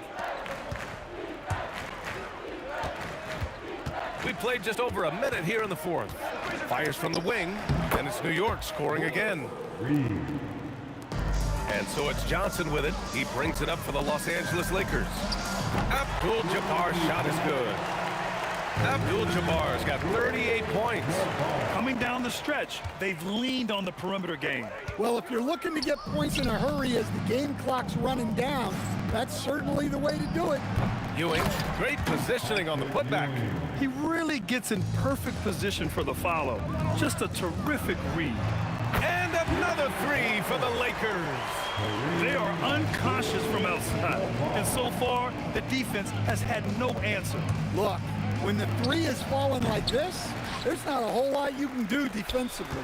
We played just over a minute here in the fourth. Fires from the wing, and it's New York scoring again. And so it's Johnson with it. He brings it up for the Los Angeles Lakers. Abdul-Jabbar's shot is good. Abdul-Jabbar's got 38 points. Coming down the stretch, they've leaned on the perimeter game. Well, if you're looking to get points in a hurry as the game clock's running down, that's certainly the way to do it. Ewing, great positioning on the putback. He really gets in perfect position for the follow. Just a terrific read. And another three for the Lakers. They are unconscious from outside. And so far, the defense has had no answer. Look, when the three is falling like this, there's not a whole lot you can do defensively.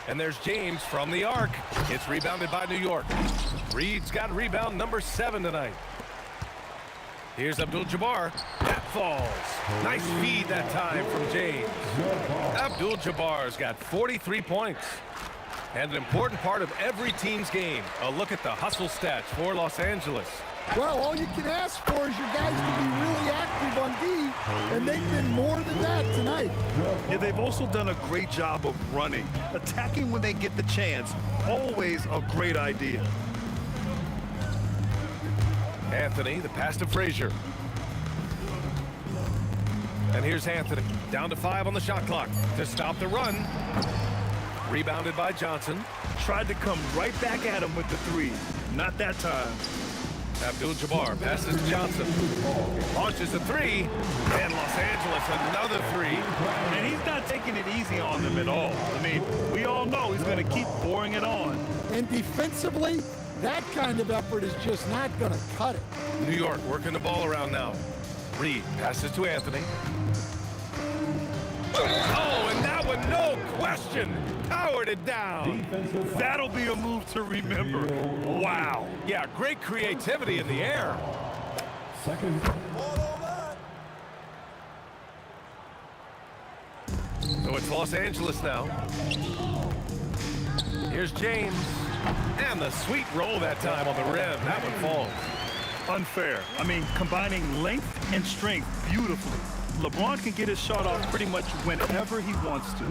And there's James from the arc. It's rebounded by New York. Reed's got rebound number 7 tonight. Here's Abdul-Jabbar. That falls. Nice feed that time from James. Abdul-Jabbar's got 43 points. And an important part of every team's game. A look at the hustle stats for Los Angeles. Well, all you can ask for is your guys to be really active on D, and they've been more than that tonight. Yeah, they've also done a great job of running. Attacking when they get the chance. Always a great idea. Anthony, the pass to Frazier. And here's Anthony, down to 5 on the shot clock to stop the run. Rebounded by Johnson. Tried to come right back at him with the three. Not that time. Abdul-Jabbar passes to Johnson. Launches a three. And Los Angeles another three. And he's not taking it easy on them at all. I mean, we all know he's going to keep pouring it on. And defensively, that kind of effort is just not going to cut it. New York working the ball around now. Reed passes to Anthony. Oh, and that one, no question, powered it down. That'll be a move to remember. Wow. Yeah, great creativity in the air. Second. So it's Los Angeles now. Here's James. And the sweet roll that time on the rim. That one falls. Unfair. I mean, combining length and strength beautifully. LeBron can get his shot off pretty much whenever he wants to.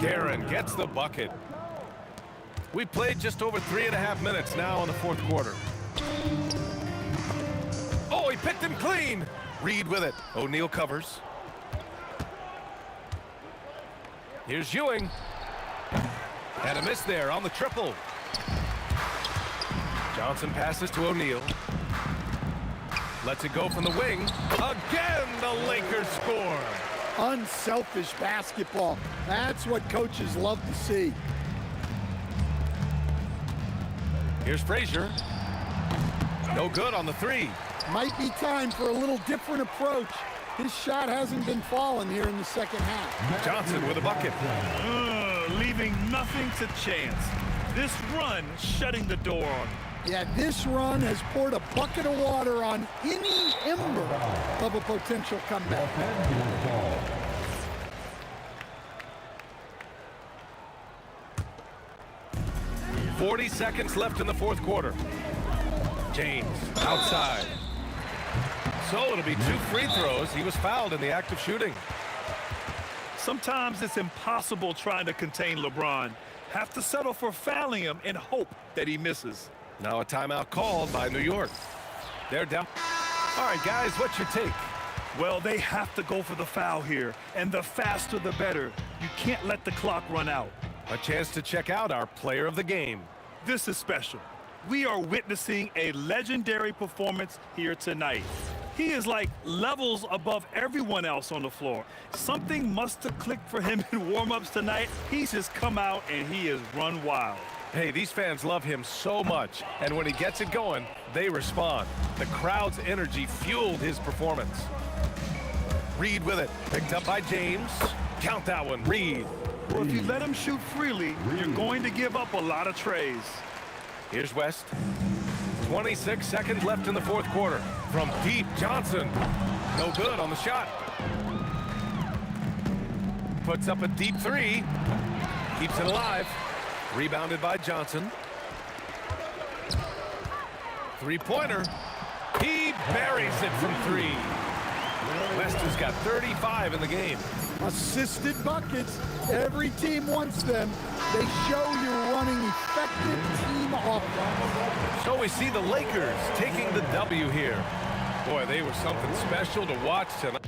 Guerin gets the bucket. We played just over 3.5 minutes now in the fourth quarter. Oh, he picked him clean. Reed with it. O'Neal covers. Here's Ewing. And a miss there on the triple. Johnson passes to O'Neal. Lets it go from the wing. Again, the Lakers score. Unselfish basketball. That's what coaches love to see. Here's Frazier. No good on the three. Might be time for a little different approach. His shot hasn't been falling here in the second half. Johnson with a bucket. Leaving nothing to chance. This run shutting the door on him. Yeah, this run has poured a bucket of water on any ember of a potential comeback. 40 seconds left in the fourth quarter. James outside. So it'll be 2 free throws. He was fouled in the act of shooting. Sometimes it's impossible trying to contain LeBron. Have to settle for fouling him and hope that he misses. Now a timeout called by New York. They're down. All right, guys, what's your take? Well, they have to go for the foul here, and the faster the better. You can't let the clock run out. A chance to check out our player of the game. This is special. We are witnessing a legendary performance here tonight. He is like levels above everyone else on the floor. Something must have clicked for him in warm-ups tonight. He's just come out and he has run wild. Hey, these fans love him so much, and when he gets it going, they respond. The crowd's energy fueled his performance. Reed with it, picked up by James. Count that one, Reed. Well, if you let him shoot freely, you're going to give up a lot of trays. Here's West. 26 seconds left in the fourth quarter. From deep, Johnson. No good on the shot. Puts up a deep 3. Keeps it alive. Rebounded by Johnson. 3-pointer. He buries it from 3. West has got 35 in the game. Assisted buckets. Every team wants them. They show you're running effective team offense. So we see the Lakers taking the W here. Boy, they were something special to watch tonight.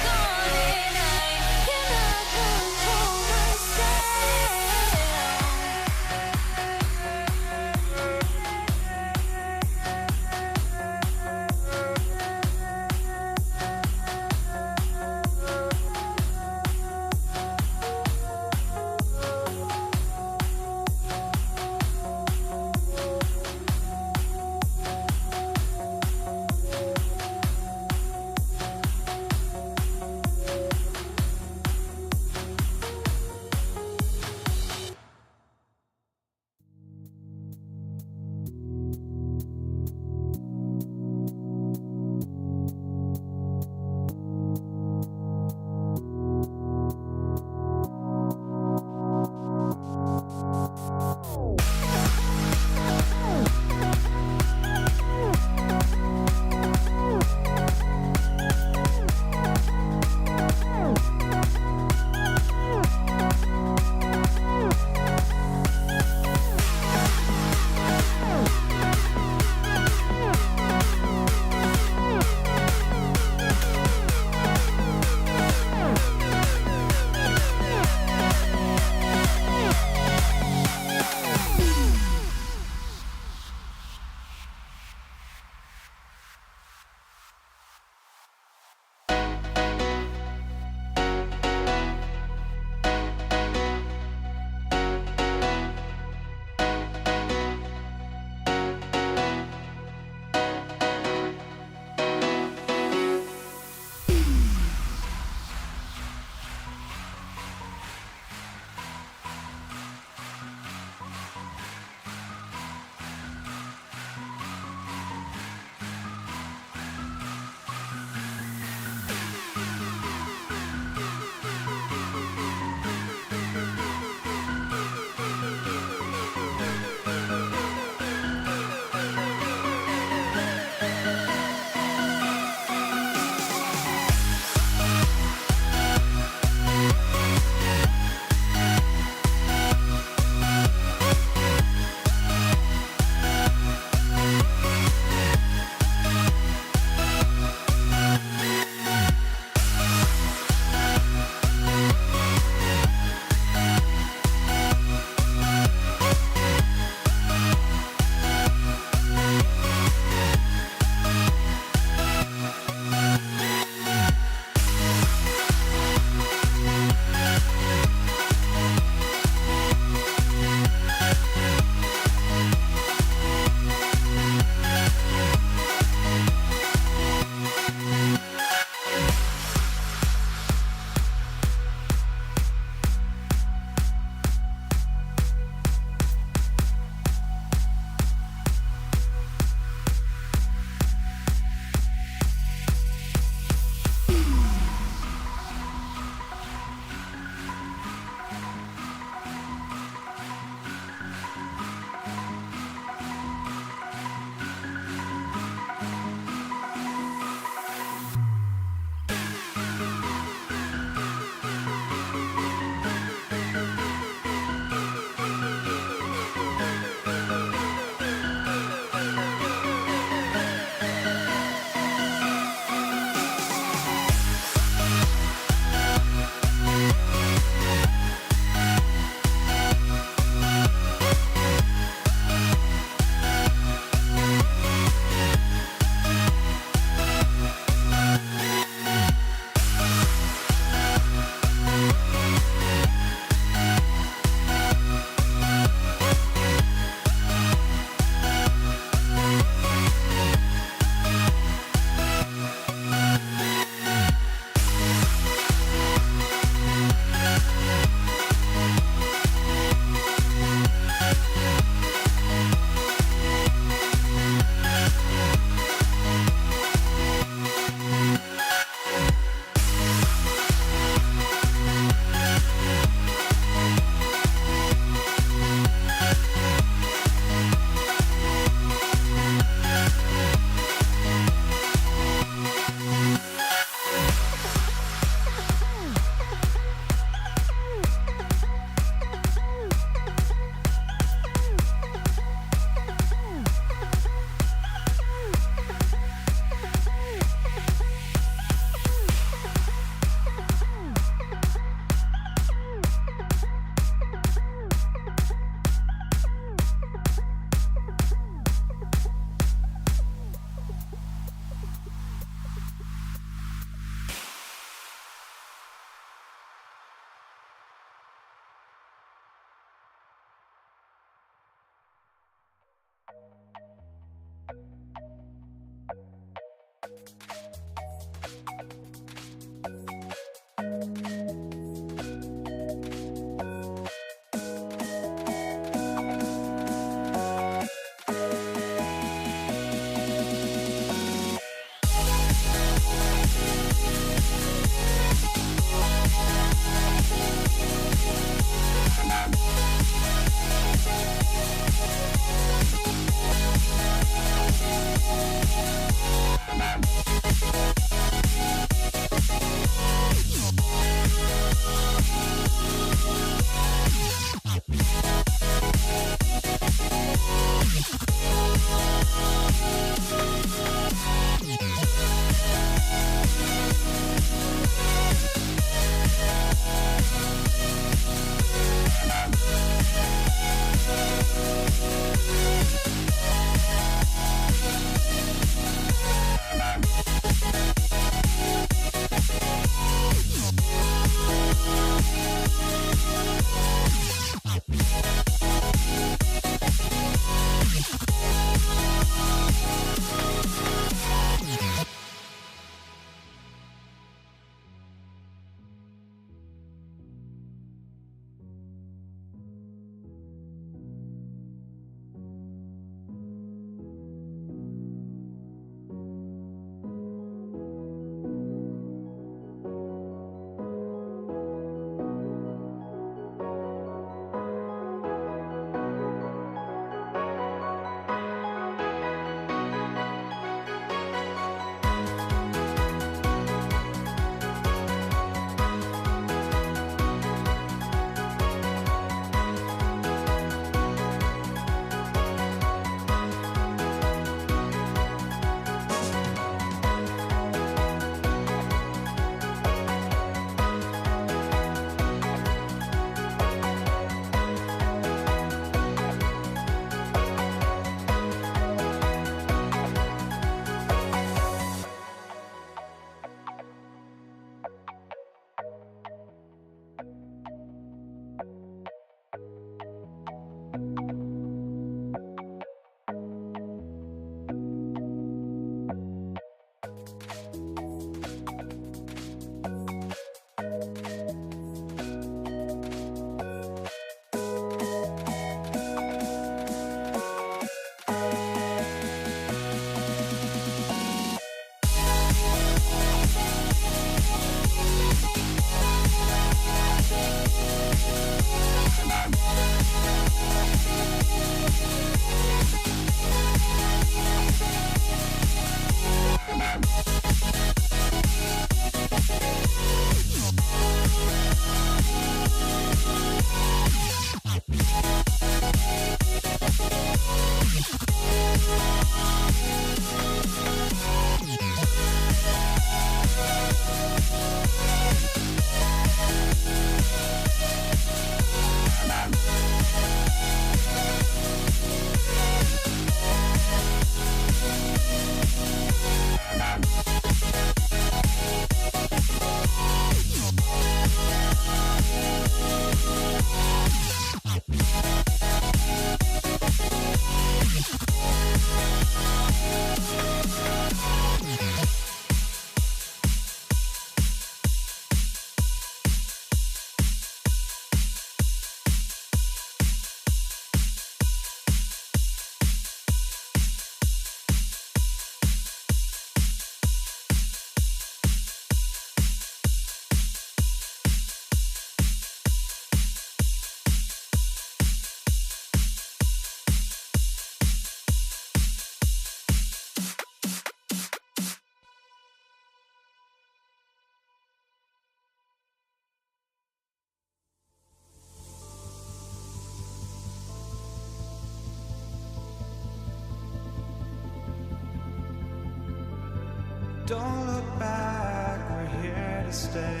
Don't look back, we're here to stay.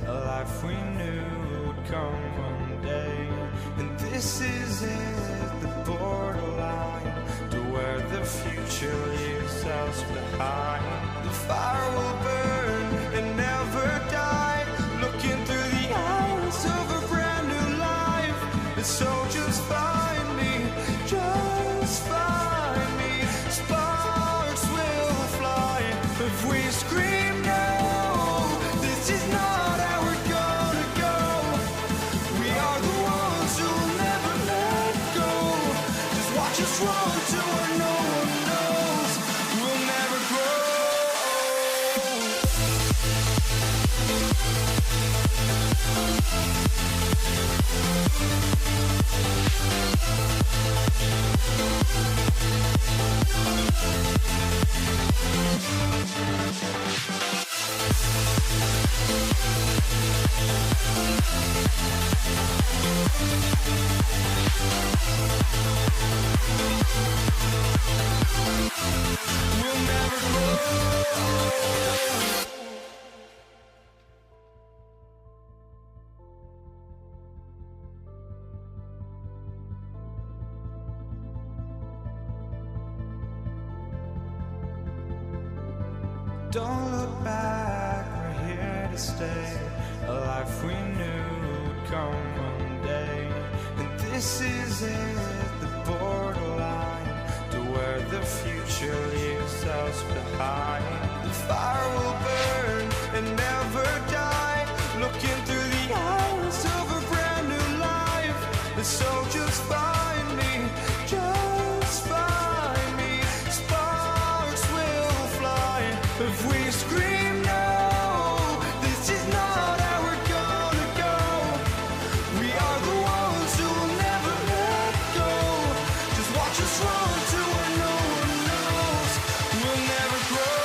A life we knew would come one day. And this is it, the borderline, to where the future leaves us behind. The fire will burn and never die, looking through the eyes of a brand new life. And so just find me, just find me. Sparks will fly if we scream no. This is not how we're gonna go. We are the ones who will never let go. Just watch us run to where no one knows. We'll never grow. We'll never grow. Don't look back, we're here to stay. A life we knew would come one day. And this is it, the borderline, to where the future leaves us behind. The fire will burn and never die, looking through the eyes of a brand new life. And so just find me, just find me. Sparks will fly if we scream no. This is not how we're gonna go. We are the ones who will never let go. Just watch us run to where no one knows. We'll never grow.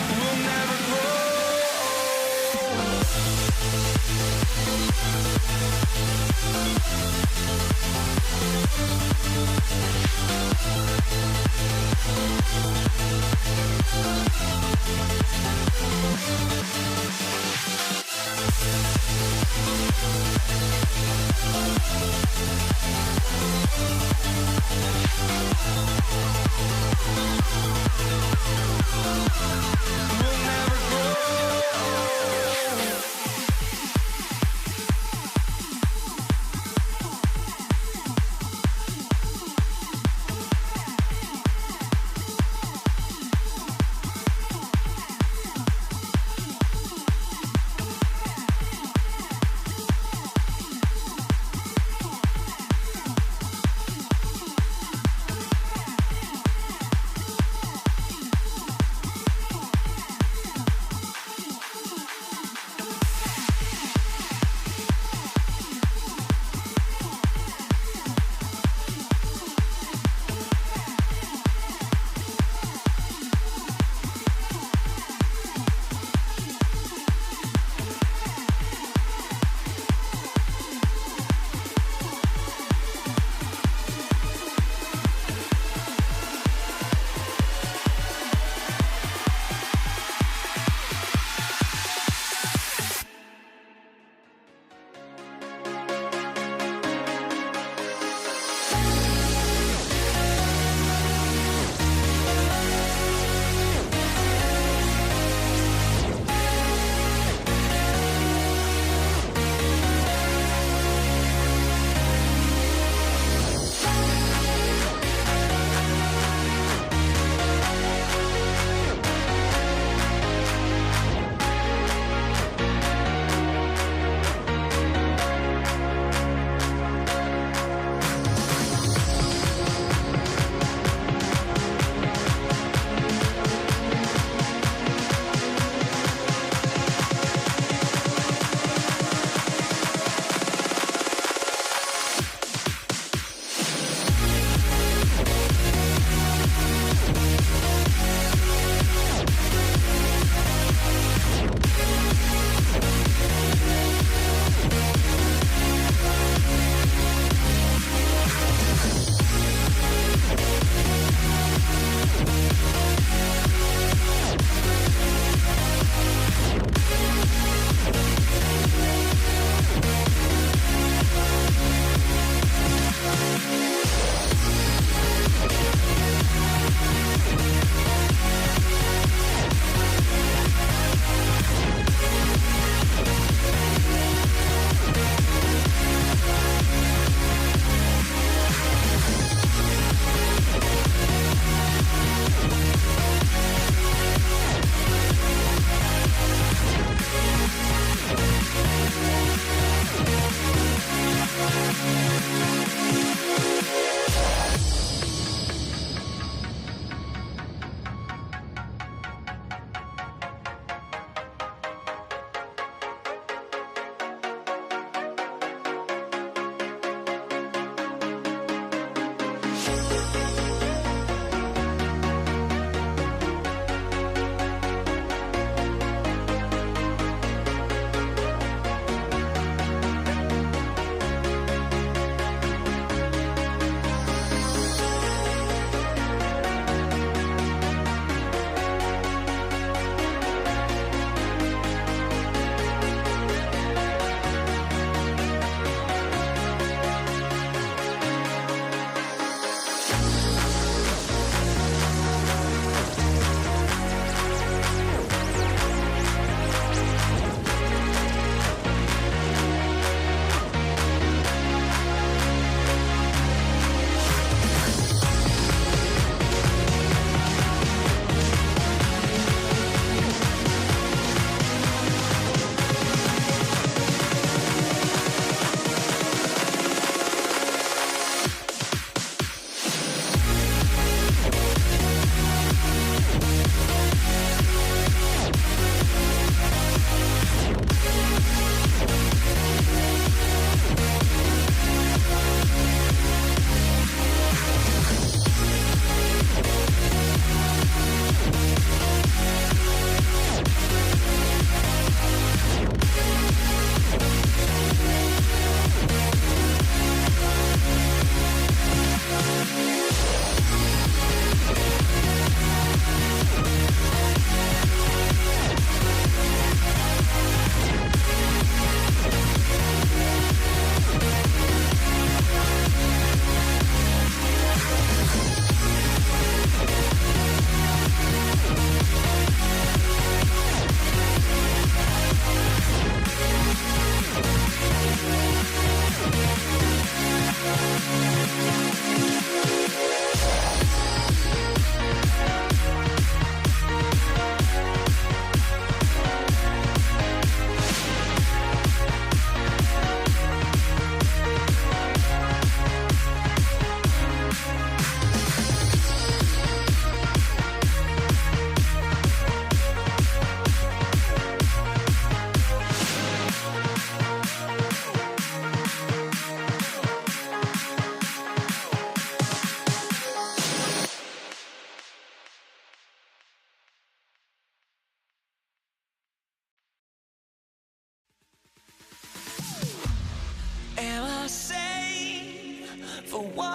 We'll never grow. We'll never grow.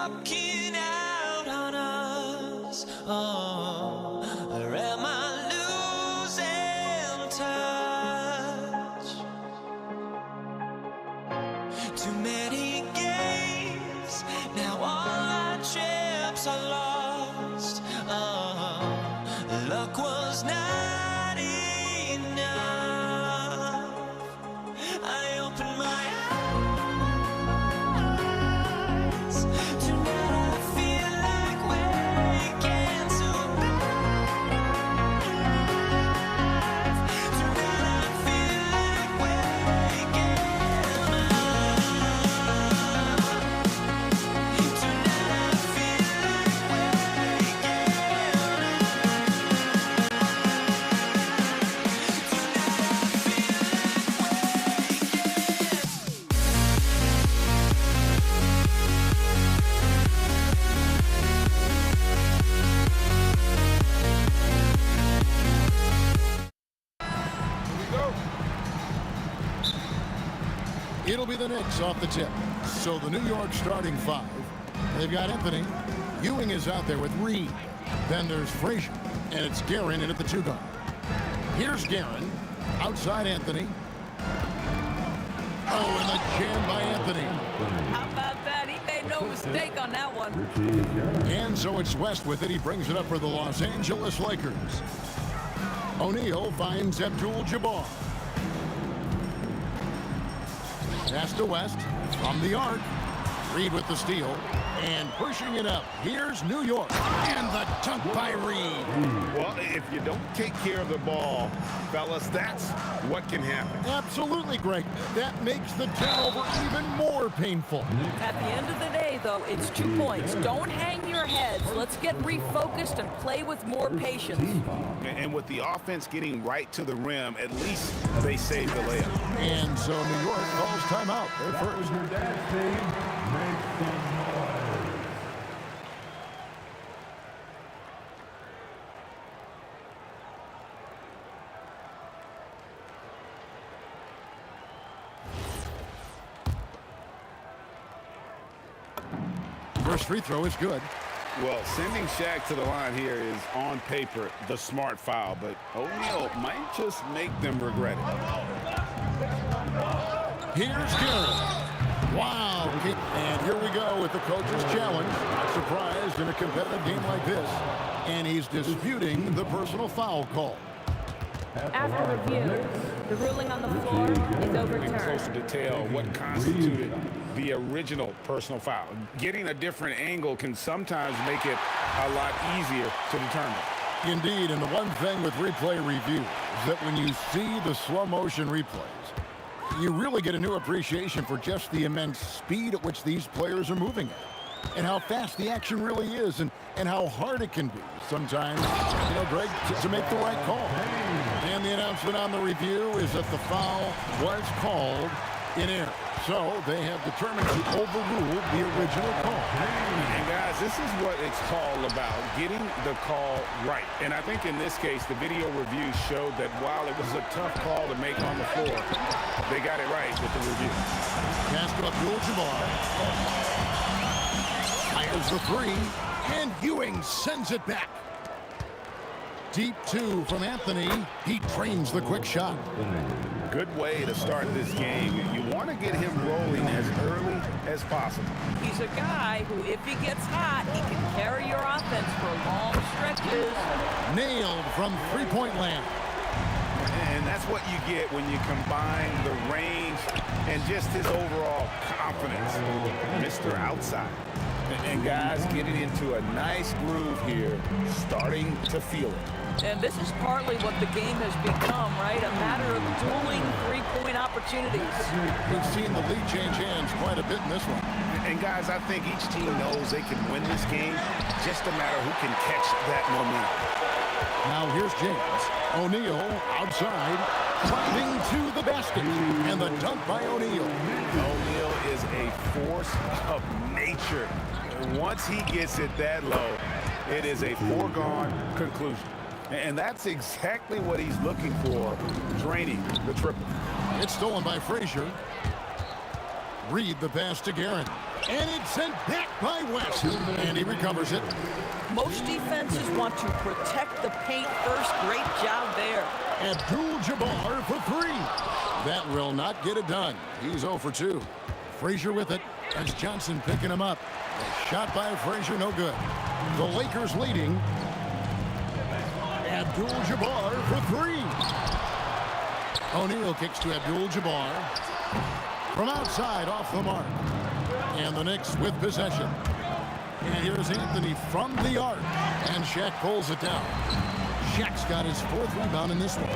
walking out on us? Oh, or am I losing touch? Too many games, now all our chips are lost. Oh, luck was not enough. I opened my eyes. Tonight I feel like waking to life. Tonight I feel like waking up. Tonight I feel like It'll be the Knicks off the tip. So the New York starting five. They've got Anthony. Ewing is out there with Reed. Then there's Frazier. And it's Guerin in at the 2 guard. Here's Guerin. Outside Anthony. Oh, and the jam by Anthony. How about that? He made no mistake on that one. And so it's West with it. He brings it up for the Los Angeles Lakers. O'Neal finds Abdul-Jabbar. Pass to West from the arc. Reed with the steal and pushing it up. Here's New York and the dunk by Reed. Well, if you don't take care of the ball, fellas, that's what can happen. Absolutely, Greg. That makes the turnover even more painful. At the end of the day, though, it's 2 points. Don't hang your heads. Let's get refocused and play with more patience. And with the offense getting right to the rim, at least they saved the layup. And so New York calls timeout. Their first. Your dad's team, make some noise. First free throw is good. Well, sending Shaq to the line here is, on paper, the smart foul, but O'Neal might just make them regret it. Here's Guerin. Wow. And here we go with the coach's challenge. Not surprised in a competitive game like this. And he's disputing the personal foul call. After review, the ruling on the floor is overturned. Closer detail what constituted the original personal foul. Getting a different angle can sometimes make it a lot easier to determine. Indeed, and the one thing with replay review is that when you see the slow motion replays, you really get a new appreciation for just the immense speed at which these players are moving at. And how fast the action really is, and how hard it can be sometimes, Greg, to make the right call. And the announcement on the review is that the foul was called in error. So they have determined to overrule the original call. And guys, this is what it's all about, getting the call right. And I think in this case, the video review showed that while it was a tough call to make on the floor, they got it right with the review. Pass to Abdul-Jabbar. Fires the 3, and Ewing sends it back. Deep 2 from Anthony. He trains the quick shot. Good way to start this game. You want to get him rolling as early as possible. He's a guy who, if he gets hot, he can carry your offense for long stretches. Nailed from three-point land. And that's what you get when you combine the range and just his overall confidence. Mr. Outside. And guys getting into a nice groove here, starting to feel it. And this is partly what the game has become, right? A matter of dueling three-point opportunities. We've seen the lead change hands quite a bit in this one. And guys, I think each team knows they can win this game, just a matter who can catch that momentum. Now here's James. O'Neal outside, driving to the basket, and the dunk by O'Neal. O'Neal is a force of nature. Once he gets it that low, it is a foregone conclusion. And that's exactly what he's looking for, draining the triple. It's stolen by Frazier. Reed the pass to Guerin. And it's sent back by West. And he recovers it. Most defenses want to protect the paint first. Great job there. Abdul-Jabbar for 3. That will not get it done. He's 0 for 2. Frazier with it. As Johnson picking him up. A shot by Frazier, no good. The Lakers leading. Abdul-Jabbar for 3. O'Neal kicks to Abdul-Jabbar. From outside, off the mark. And the Knicks with possession. And here's Anthony from the arc. And Shaq pulls it down. Shaq's got his 4th rebound in this one.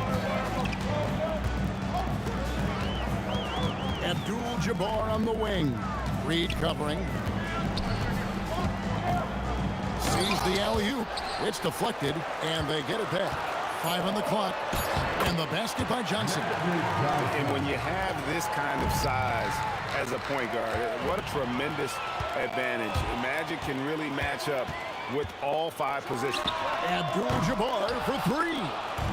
Abdul-Jabbar on the wing. Reed covering. Sees the alley-oop. It's deflected, and they get it back. 5 on the clock. And the basket by Johnson. And when you have this kind of size as a point guard, what a tremendous advantage. Magic can really match up with all 5 positions. Abdul-Jabbar for 3.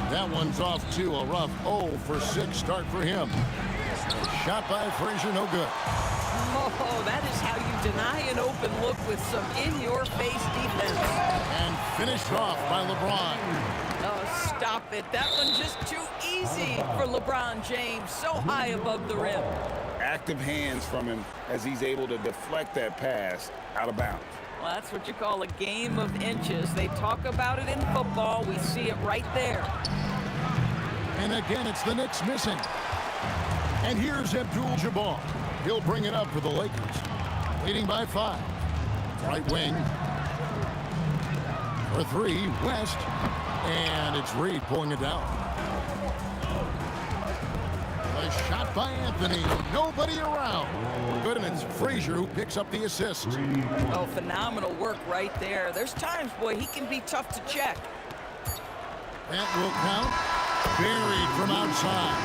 That one's off to a rough 0 for 6 start for him. A shot by Frazier, no good. Oh, that is how you deny an open look with some in-your-face defense. And finished off by LeBron. Oh, stop it. That one just too easy for LeBron James. So high above the rim. Active hands from him as he's able to deflect that pass out of bounds. Well, that's what you call a game of inches. They talk about it in football. We see it right there. And again, it's the Knicks missing. And here's Abdul-Jabbar. He'll bring it up for the Lakers. Leading by 5. Right wing. For 3, West. And it's Reed pulling it down. A shot by Anthony. Nobody around. Good, and it's Frazier who picks up the assist. Oh, phenomenal work right there. There's times, boy, he can be tough to check. That will count. Buried from outside.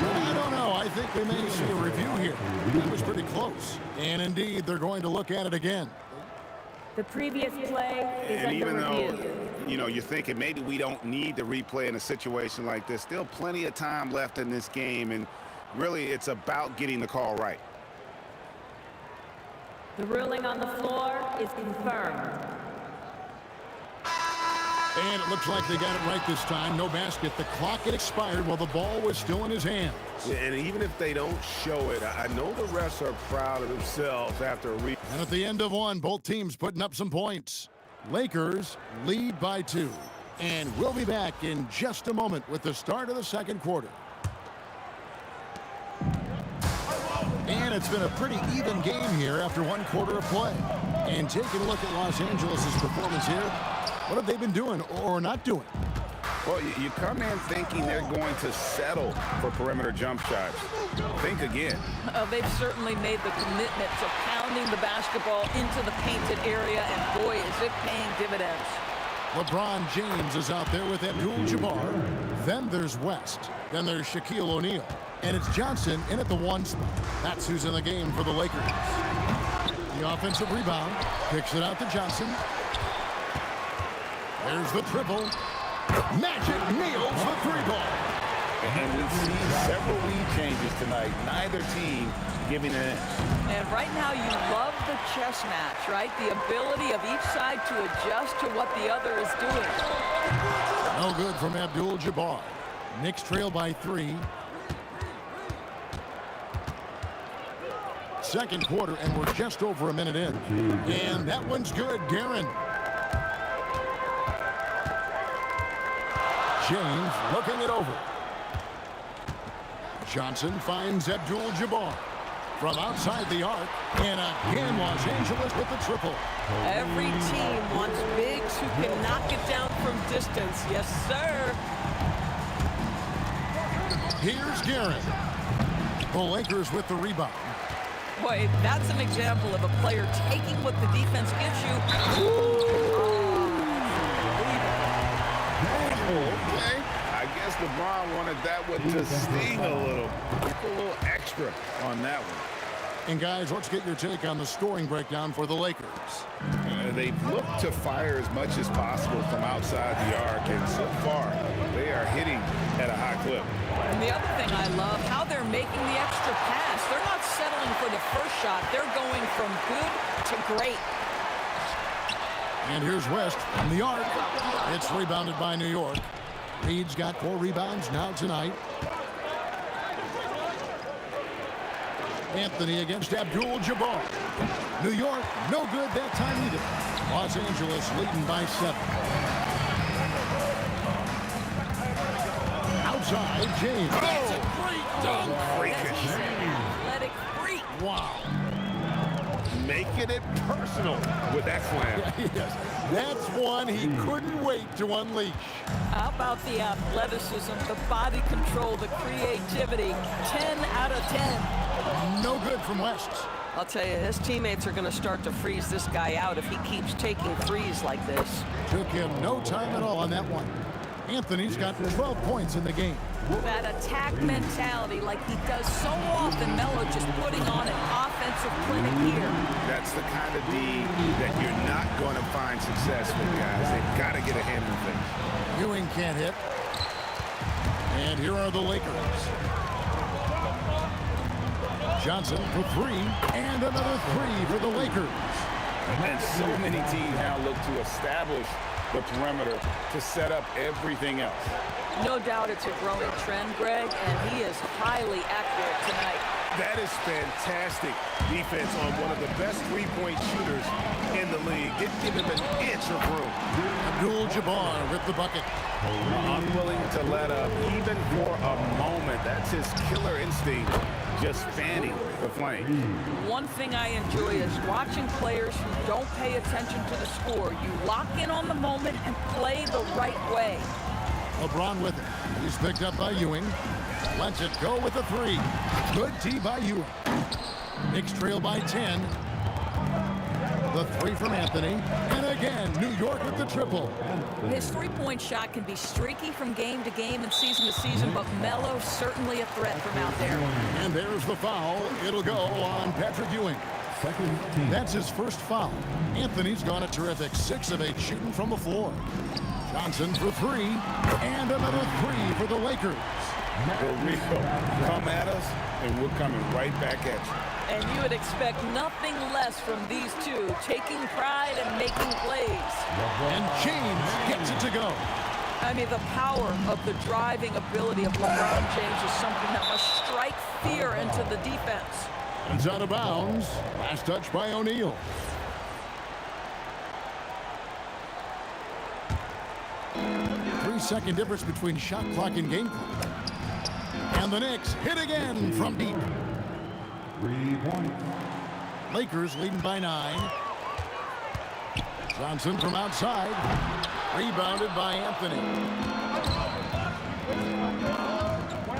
Well, I don't know. I think we may see a review here. That was pretty close. And indeed, they're going to look at it again. The previous play is And under even though, review. you're thinking maybe we don't need to replay in a situation like this, still plenty of time left in this game, and really it's about getting the call right. The ruling on the floor is confirmed. And it looks like they got it right this time. No basket. The clock had expired while the ball was still in his hands. Yeah, and even if they don't show it, I know the refs are proud of themselves after a replay. And at the end of one, both teams putting up some points. Lakers lead by 2. And we'll be back in just a moment with the start of the second quarter. And it's been a pretty even game here after 1 quarter of play. And taking a look at Los Angeles' performance here, what have they been doing or not doing? Well, you come in thinking they're going to settle for perimeter jump shots. Think again. They've certainly made the commitment to pounding the basketball into the painted area, and boy, is it paying dividends. LeBron James is out there with Abdul-Jabbar. Then there's West. Then there's Shaquille O'Neal. And it's Johnson in at the 1 spot. That's who's in the game for the Lakers. The offensive rebound. Picks it out to Johnson. There's the triple. Magic nails the 3-ball. And we've seen several lead changes tonight. Neither team giving an inch. And right now you love the chess match, right? The ability of each side to adjust to what the other is doing. No good from Abdul-Jabbar. Knicks trail by 3. Second quarter, and we're just over a minute in. And that one's good, Guerin. James looking it over. Johnson finds Abdul-Jabbar from outside the arc, and again Los Angeles with the triple. Every team wants bigs who can knock it down from distance. Yes, sir. Here's Guerin. The Lakers with the rebound. Boy, that's an example of a player taking what the defense gives you. Okay. I guess LeBron wanted that one to sting a little. A little extra on that one. And guys, let's get your take on the scoring breakdown for the Lakers. They've looked to fire as much as possible from outside the arc, and so far they are hitting at a high clip. And the other thing I love, how they're making the extra pass. They're not settling for the first shot. They're going from good to great. And here's West from the arc. It's rebounded by New York. Reed's got 4 rebounds now tonight. Anthony against Abdul-Jabbar. New York, no good that time either. Los Angeles leading by 7. Outside, James. That's a great dunk. Freakish. He's an athletic freak. Wow. Making it personal with that slam. Yes, that's one he couldn't wait to unleash. How about the athleticism, the body control, the creativity? 10 out of 10. No good from West. I'll tell you, his teammates are going to start to freeze this guy out if he keeps taking threes like this. Took him no time at all on that one. Anthony's got 12 points in the game. That attack mentality like he does so often, Melo just putting on an offensive clinic here. That's the kind of D that you're not going to find success with, guys. They've got to get a hand in the face. Ewing can't hit. And here are the Lakers. Johnson for 3, and another 3 for the Lakers. And so many teams now look to establish the perimeter to set up everything else. No doubt it's a growing trend, Greg, and he is highly accurate tonight. That is fantastic defense on one of the best three-point shooters in the league. Give him an inch of room. Abdul-Jabbar with the bucket. Unwilling to let up even for a moment. That's his killer instinct, just fanning the flame. One thing I enjoy is watching players who don't pay attention to the score. You lock in on the moment and play the right way. LeBron with it. He's picked up by Ewing. Lets it go with a 3. Good tee by Ewing. Knicks trail by 10. The 3 from Anthony. And again, New York with the triple. His three-point shot can be streaky from game to game and season to season, but Melo's certainly a threat from out there. And there's the foul. It'll go on Patrick Ewing. That's his first foul. Anthony's gone a terrific 6 of 8 shooting from the floor. Johnson for 3, and another 3 for the Lakers. For real, come at us, and we're coming right back at you. And you would expect nothing less from these two, taking pride and making plays. And James gets it to go. I mean, the power of the driving ability of LeBron James is something that must strike fear into the defense. It's out of bounds. Last touch by O'Neal. Three-second difference between shot clock and game clock. And the Knicks hit again from deep. 3 points. Lakers leading by 9. Johnson from outside. Rebounded by Anthony.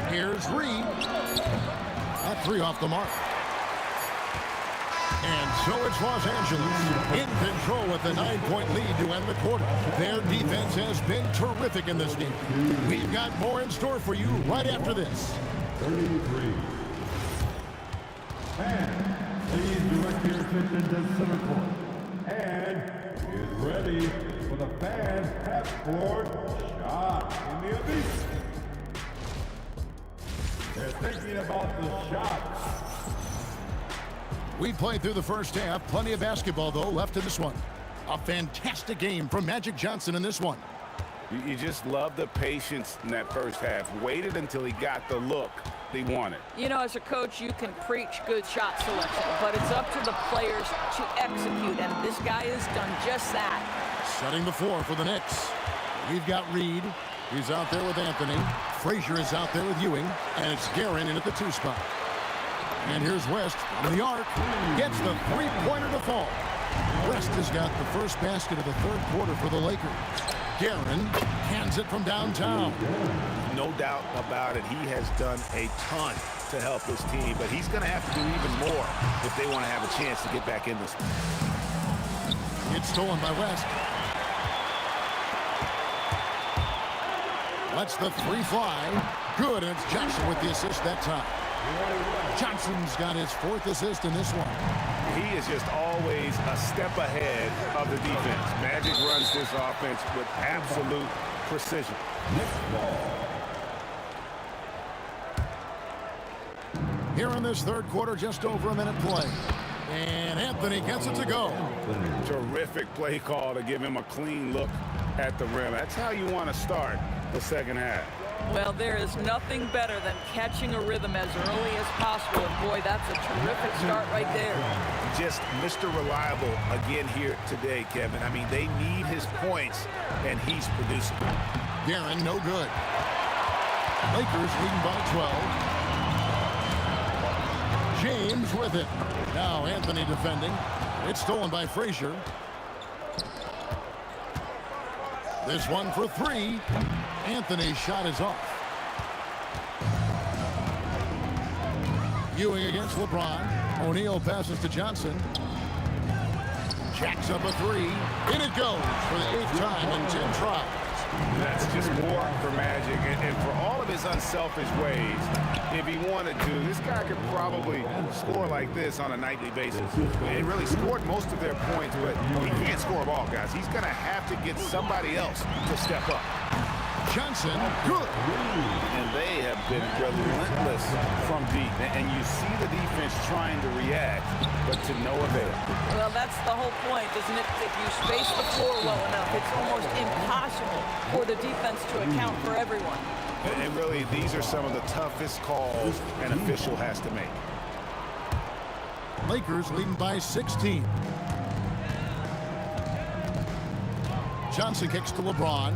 Here's Reed. That 3 off the mark. And so it's Los Angeles in control with a 9-point lead to end the quarter. Their defense has been terrific in this game. We've got more in store for you right after this. 33. And please direct your attention to center court. And get ready for the fans half-court shot. Give me a beat. They're thinking about the shot. We played through the first half. Plenty of basketball, though, left in this one. A fantastic game from Magic Johnson in this one. You just love the patience in that first half. Waited until he got the look he wanted. You know, as a coach, you can preach good shot selection, but it's up to the players to execute, and this guy has done just that. Setting the floor for the Knicks. We've got Reed. He's out there with Anthony. Frazier is out there with Ewing, and it's Guerin in at the 2 spot. And here's West from the arc. Gets the three-pointer to fall. West has got the first basket of the third quarter for the Lakers. Guerin hands it from downtown. No doubt about it. He has done a ton to help his team, but he's going to have to do even more if they want to have a chance to get back in this one. It's stolen by West. Lets the 3 fly. Good, and it's Johnson with the assist that time. Johnson's got his 4th assist in this one. He is just always a step ahead of the defense. Magic runs this offense with absolute precision. Here in this third quarter, just over a minute play. And Anthony gets it to go. Terrific play call to give him a clean look at the rim. That's how you want to start the second half. Well, there is nothing better than catching a rhythm as early as possible. And boy, that's a terrific start right there. Just Mr. Reliable again here today, Kevin. I mean, they need his points, and he's producing. Guerin, no good. Lakers leading by 12. James with it. Now Anthony defending. It's stolen by Frazier. This one for three. Anthony's shot is off. Ewing against LeBron. O'Neal passes to Johnson. Jacks up a three. In it goes for the 8th time in 10 tries. That's just more for Magic. And for all of his unselfish ways, if he wanted to, this guy could probably score like this on a nightly basis. He really scored most of their points, but he can't score them all, guys. He's going to have to get somebody else to step up. Johnson, good. And they have been relentless from deep. And you see the defense trying to react, but to no avail. Well, that's the whole point, isn't it? If you space the floor well enough, it's almost impossible for the defense to account for everyone. And really, these are some of the toughest calls an official has to make. Lakers leading by 16. Johnson kicks to LeBron.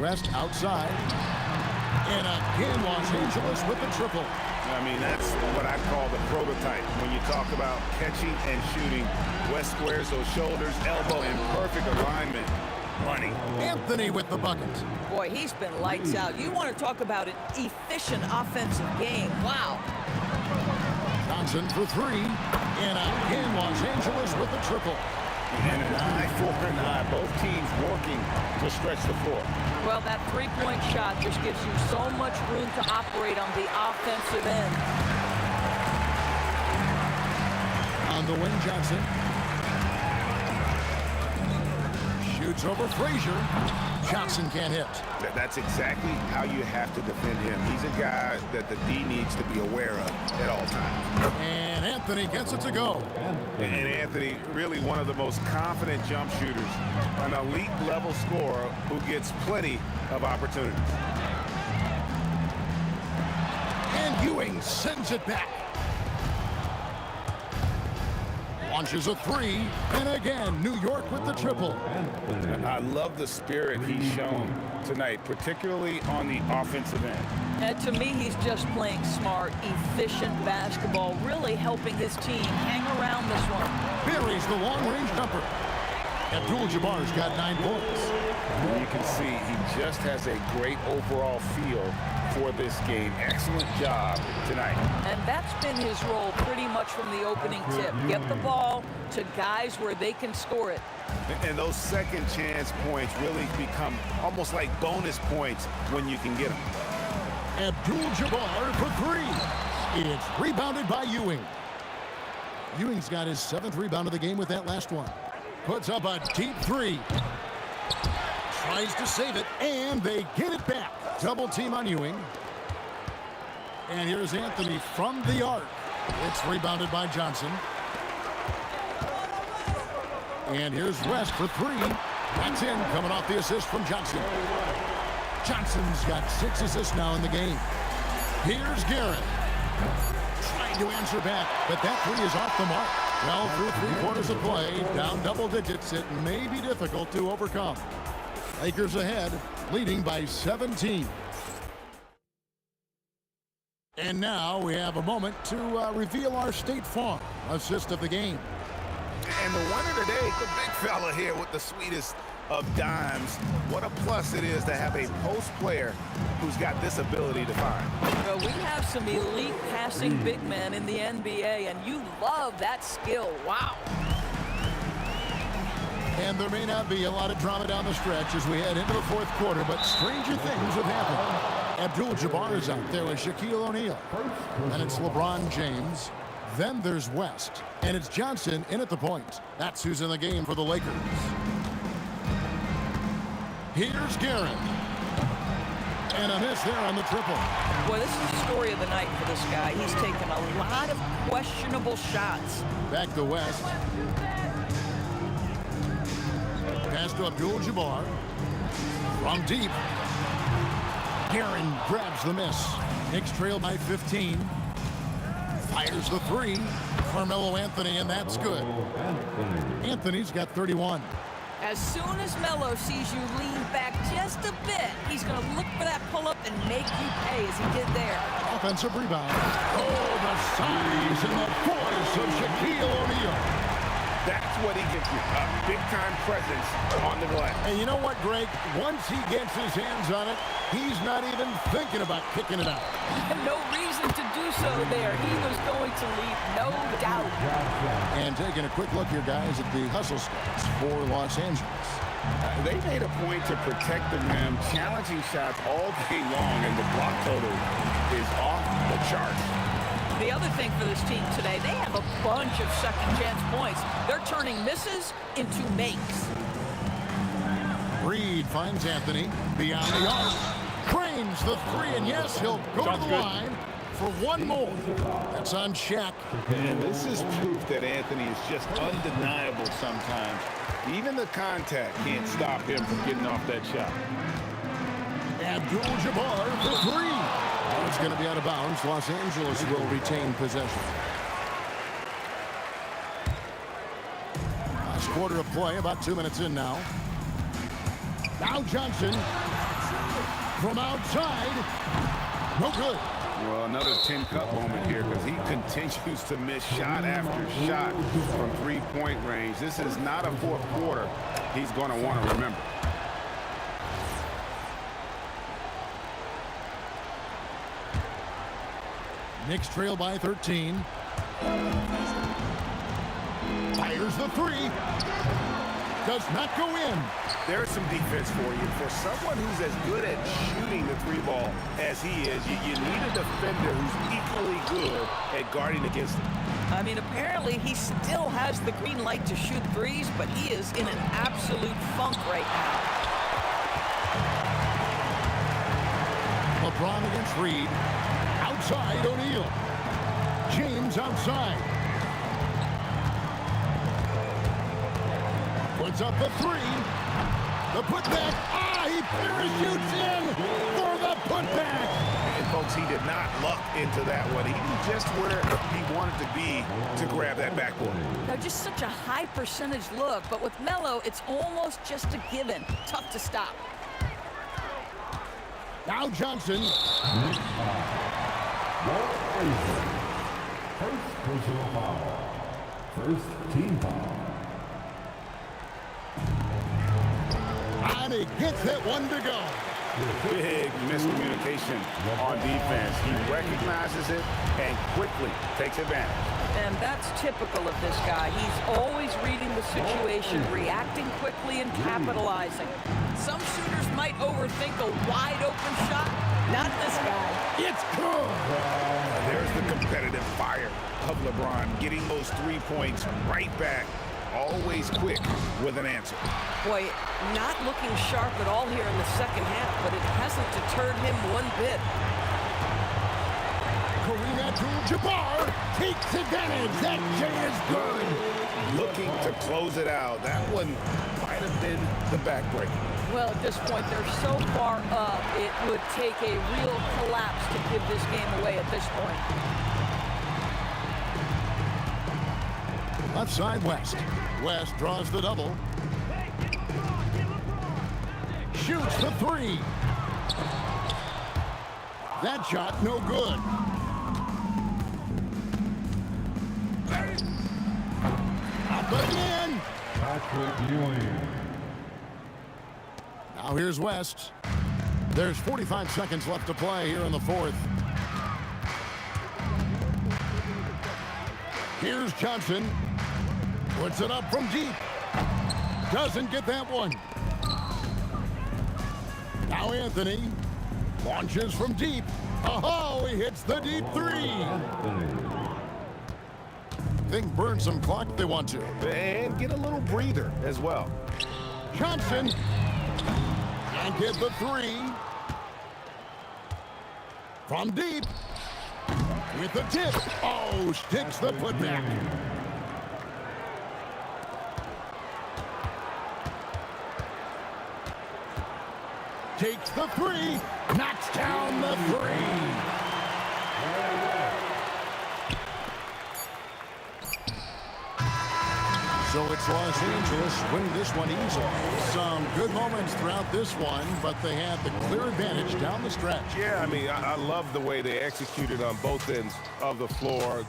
West outside. And again, Los Angeles with the triple. I mean, that's what I call the prototype. When you talk about catching and shooting, West squares those shoulders, elbow in perfect alignment. Money. Anthony with the bucket. Boy, he's been lights out. You want to talk about an efficient offensive game. Wow. Johnson for three. And again, Los Angeles with the triple. And an eye for an eye. Both teams working to stretch the floor. Well, that three-point shot just gives you so much room to operate on the offensive end. On the wing, Johnson. Shoots over Frazier. Johnson can't hit. That's exactly how you have to defend him. He's a guy that the D needs to be aware of at all times. And Anthony gets it to go. And Anthony, really one of the most confident jump shooters, an elite level scorer who gets plenty of opportunities. And Ewing sends it back. Launches a three, and again, New York with the triple. I love the spirit he's shown tonight, particularly on the offensive end. And to me, he's just playing smart, efficient basketball, really helping his team hang around this one. Buries the long-range jumper. Abdul-Jabbar's got 9 points. You can see he just has a great overall feel for this game. Excellent job tonight. And that's been his role pretty much from the opening tip. Get the ball to guys where they can score it. And those second chance points really become almost like bonus points when you can get them. Abdul-Jabbar for three. It's rebounded by Ewing. Ewing's got his 7th rebound of the game with that last one. Puts up a deep three. Tries to save it, and they get it back. Double team on Ewing. And here's Anthony from the arc. It's rebounded by Johnson. And here's West for three. That's in, coming off the assist from Johnson. Johnson's got 6 assists now in the game. Here's Garrett. Trying to answer back, but that three is off the mark. Well, through 3 quarters of play, down double digits, it may be difficult to overcome. Lakers ahead, leading by 17. And now we have a moment to reveal our State Farm assist of the game. And the winner today, the big fella here with the sweetest of dimes. What a plus it is to have a post player who's got this ability to find. Well, we have some elite passing big men in the NBA, and you love that skill. Wow. And there may not be a lot of drama down the stretch as we head into the 4th quarter, but stranger things have happened. Abdul-Jabbar is out there with Shaquille O'Neal. And it's LeBron James. Then there's West. And it's Johnson in at the point. That's who's in the game for the Lakers. Here's Garrett. And a miss there on the triple. Boy, this is the story of the night for this guy. He's taken a lot of questionable shots. Back to West. Pass to Abdul-Jabbar. From deep. Aaron grabs the miss. Knicks trail by 15. Fires the three. Carmelo Anthony, and that's good. Anthony's got 31. As soon as Melo sees you lean back just a bit, he's going to look for that pull-up and make you pay as he did there. Offensive rebound. Oh, the size and the force of Shaquille O'Neal. That's what he gets you, a big-time presence on the glass. And you know what, Greg? Once he gets his hands on it, he's not even thinking about kicking it out. No reason to do so there. He was going to lead, no doubt. And taking a quick look here, guys, at the hustle stats for Los Angeles. They made a point to protect the rim, challenging shots all day long, and the block total is off the charts. The other thing for this team today, they have a bunch of second-chance points. They're turning misses into makes. Reed finds Anthony beyond the arc. Cranes the three, and yes, he'll go to the line for one more. That's on Shaq. And this is proof that Anthony is just undeniable sometimes. Even the contact can't stop him from getting off that shot. Abdul-Jabbar for three. It's going to be out of bounds. Los Angeles will retain possession. Last quarter of play, about 2 minutes in now. Now Johnson from outside. No good. Well, another 10-cup moment here because he continues to miss shot after shot from three-point range. This is not a fourth quarter he's going to want to remember. Knicks trail by 13. Fires the three. Does not go in. There's some defense for you. For someone who's as good at shooting the three ball as he is, you need a defender who's equally good at guarding against him. I mean, apparently he still has the green light to shoot threes, but he is in an absolute funk right now. LeBron against Reed. Outside, O'Neal. James outside. Puts up the three. The putback. He parachutes in for the putback. And folks, he did not luck into that one. He knew just where he wanted to be to grab that backboard. Now, just such a high percentage look, but with Melo, it's almost just a given. Tough to stop. Now Johnson. First personal foul. First team foul. And he gets that one to go. Big miscommunication on defense. He recognizes it and quickly takes advantage. And that's typical of this guy. He's always reading the situation, reacting quickly and capitalizing. Some shooters might overthink a wide open shot. Not this guy. It's good. There's the competitive fire of LeBron, getting those 3 points right back. Always quick with an answer. Boy, not looking sharp at all here in the second half, but it hasn't deterred him one bit. Kareem Abdul-Jabbar takes advantage. That J is good. Looking to close it out. That one might have been the backbreaker. Well, at this point, they're so far up, it would take a real collapse to give this game away at this point. Left side, West. West draws the double. Shoots the three. That shot, no good. Up again. Patrick Ewing. Now here's West. There's 45 seconds left to play here in the fourth. Here's Johnson. Puts it up from deep. Doesn't get that one. Now Anthony launches from deep. Oh, he hits the deep three. Think burn some clock if they want to. And get a little breather as well. Johnson. And get the three. From deep. With the tip. Oh, sticks the putback. Takes the three. Knocks down the three. So it's Los Angeles winning this one easily. Some good moments throughout this one, but they had the clear advantage down the stretch. Yeah, I mean, I love the way they executed on both ends of the floor.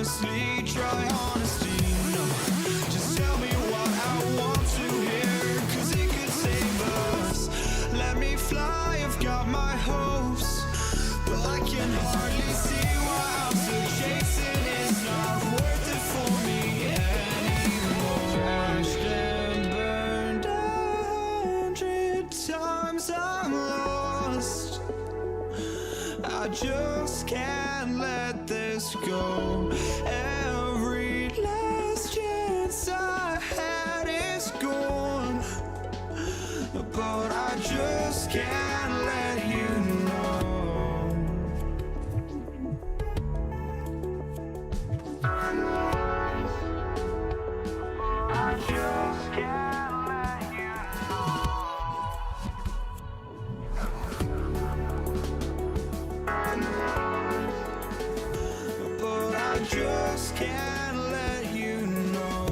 honestly, try honesty. No, just tell me what I want to hear, 'cause it could save us. Let me fly, I've got my hopes, but I can hardly see why I'm still chasing. It's not worth it for me anymore. Crashed and burned 100 times, I'm lost. I just can't let this go. Every last chance I had is gone, but I just can't let you know. I just can't let you know. But I just can't let you know.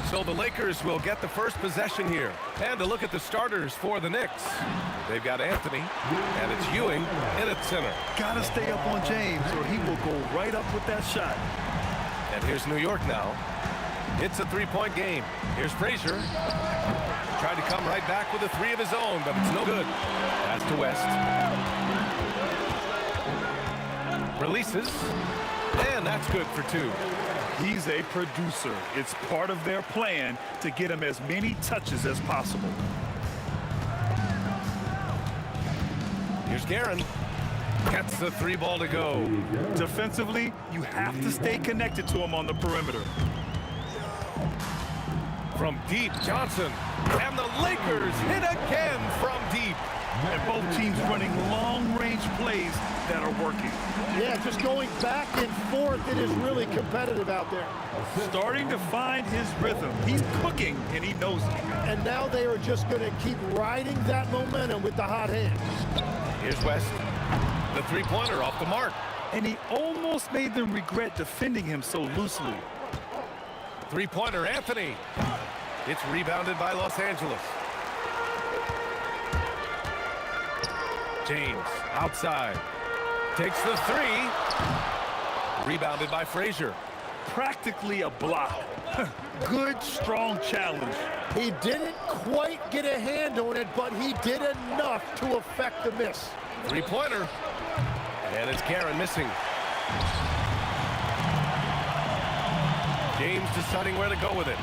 So the Lakers will get the first possession here. And to look at the starters for the Knicks. They've got Anthony, and it's Ewing in at center. Gotta stay up on James, or he will go right up with that shot. And here's New York now. It's a three-point game. Here's Frazier. Tried to come right back with a three of his own, but it's no good. Pass to West. Releases. And that's good for two. He's a producer. It's part of their plan to get him as many touches as possible. Here's Guerin. Gets the three ball to go. Defensively, you have to stay connected to him on the perimeter. From deep, Johnson. And the Lakers hit again from deep. And both teams running long-range plays that are working. Yeah, just going back and forth. It is really competitive out there. Starting to find his rhythm. He's cooking, and he knows it. And now they are just going to keep riding that momentum with the hot hand. Here's West. The three-pointer off the mark. And he almost made them regret defending him so loosely. Three-pointer, Anthony. It's rebounded by Los Angeles. James, outside. Takes the three. Rebounded by Frazier. Practically a block. Good, strong challenge. He didn't quite get a hand on it, but he did enough to affect the miss. Three-pointer. And it's Guerin missing. James deciding where to go with it.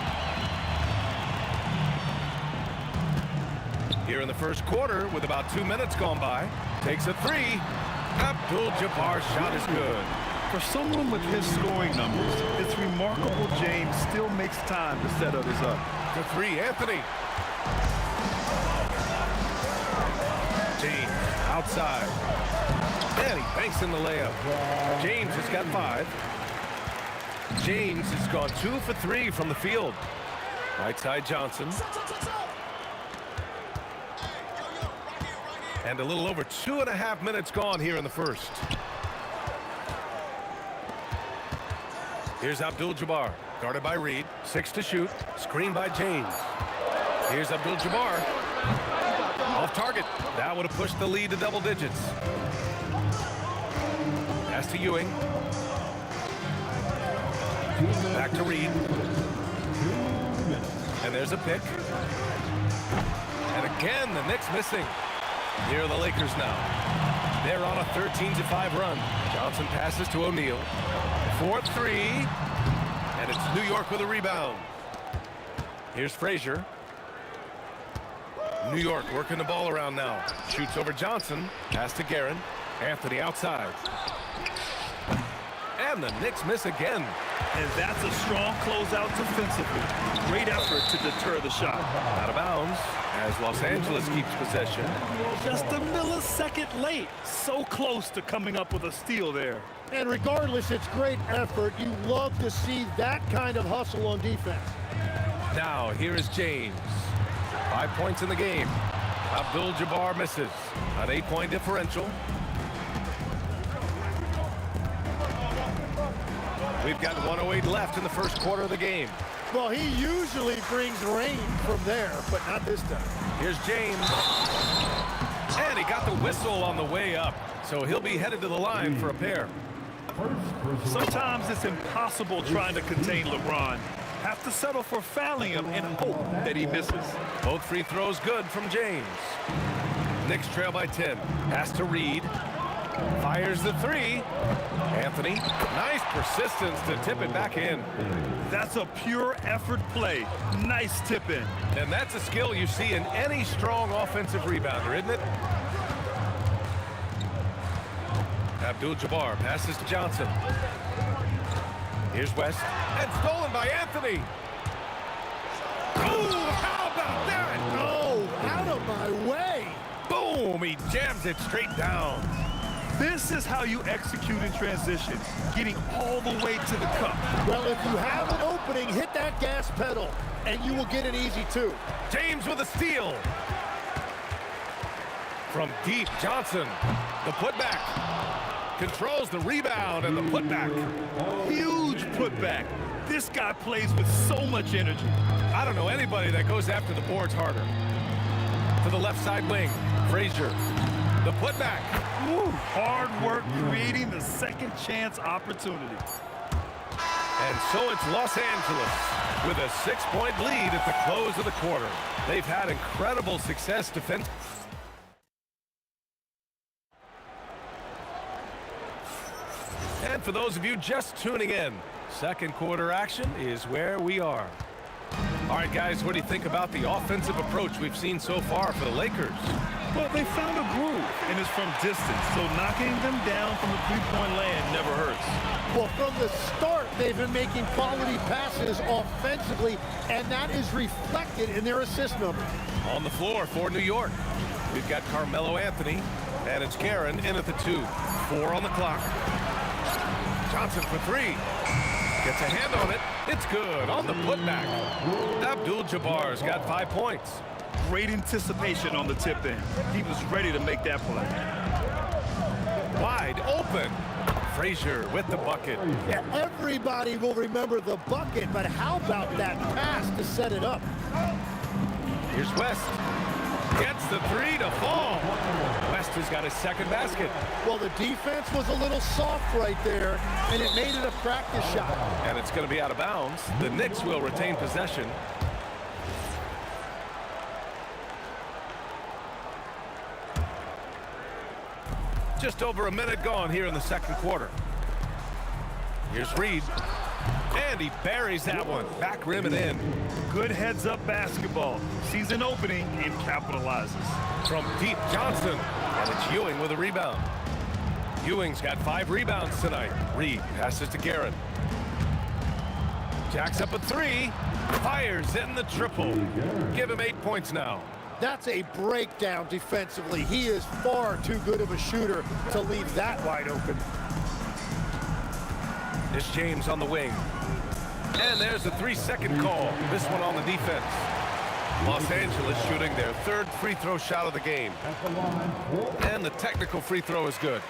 Here in the first quarter, with about 2 minutes gone by, takes a three. Abdul-Jabbar's shot is good. For someone with his scoring numbers, it's remarkable James still makes time to set others up. The three, Anthony. James, outside. And he banks in the layup. James has got 5. James has gone 2 for 3 from the field. Right side, Johnson. And a little over 2.5 minutes gone here in the first. Here's Abdul-Jabbar, guarded by Reed. 6 to shoot, screened by James. Here's Abdul-Jabbar. Off target. That would have pushed the lead to double digits. Pass to Ewing. Back to Reed. And there's a pick. And again, the Knicks missing. Here are the Lakers now. They're on a 13-5 run. Johnson passes to O'Neal. 4-3. And it's New York with a rebound. Here's Frazier. New York working the ball around now. Shoots over Johnson. Pass to Guerin. Anthony outside. And And the Knicks miss again. And that's a strong closeout defensively. Great effort to deter the shot. Out of bounds as Los Angeles keeps possession. Just a millisecond late. So close to coming up with a steal there. And regardless, it's great effort. You love to see that kind of hustle on defense. Now, here is James. 5 points in the game. Abdul-Jabbar misses. An 8-point differential. We've got 1:08 left in the first quarter of the game. Well, he usually brings rain from there, but not this time. Here's James. And he got the whistle on the way up. So he'll be headed to the line for a pair. Sometimes it's impossible trying to contain LeBron. Have to settle for fouling him and hope that he misses. Both free throws good from James. Knicks trail by 10. Has to Reed. Fires the three. Anthony. Nice persistence to tip it back in. That's a pure effort play. Nice tip in. And that's a skill you see in any strong offensive rebounder, isn't it? Abdul-Jabbar passes to Johnson. Here's West. And stolen by Anthony. Ooh, how about that? Oh, out of my way. Boom, he jams it straight down. This is how you execute in transition, getting all the way to the cup. Well, if you have an opening, hit that gas pedal, and you will get an easy two. James with a steal. From deep, Johnson. The putback. Controls the rebound and the putback. Huge putback. This guy plays with so much energy. I don't know anybody that goes after the boards harder. To the left side wing, Frazier. The putback. Ooh, hard work creating the second chance opportunity. And so it's Los Angeles with a 6-point lead at the close of the quarter. They've had incredible success defensively. And for those of you just tuning in, second quarter action is where we are. All right, guys, what do you think about the offensive approach we've seen so far for the Lakers? Well, they found a groove, and it's from distance, so knocking them down from the three-point land never hurts. Well, from the start, they've been making quality passes offensively, and that is reflected in their assist number. On the floor for New York, we've got Carmelo Anthony, and it's Karen in at the 2. 4 on the clock. Johnson for 3. Gets a hand on it. It's good on the putback. Abdul-Jabbar's got 5 points. Great anticipation on the tip in. He was ready to make that play. Wide open. Frazier with the bucket. Yeah, everybody will remember the bucket, but how about that pass to set it up? Here's West. Gets the 3 to fall. West has got his second basket. Well, the defense was a little soft right there, and it made it a practice shot. And it's going to be out of bounds. The Knicks will retain possession. Just over a minute gone here in the second quarter. Here's Reed. And he buries that one. Back rim and in. Good heads-up basketball. Sees an opening and capitalizes. From deep, Johnson. And it's Ewing with a rebound. Ewing's got 5 rebounds tonight. Reed passes to Garrett. Jacks up a 3. Fires in the triple. Give him 8 points now. That's a breakdown defensively. He is far too good of a shooter to leave that wide open. It's James on the wing. And there's a 3-second call. This one on the defense. Los Angeles shooting their 3rd free throw shot of the game. And the technical free throw is good.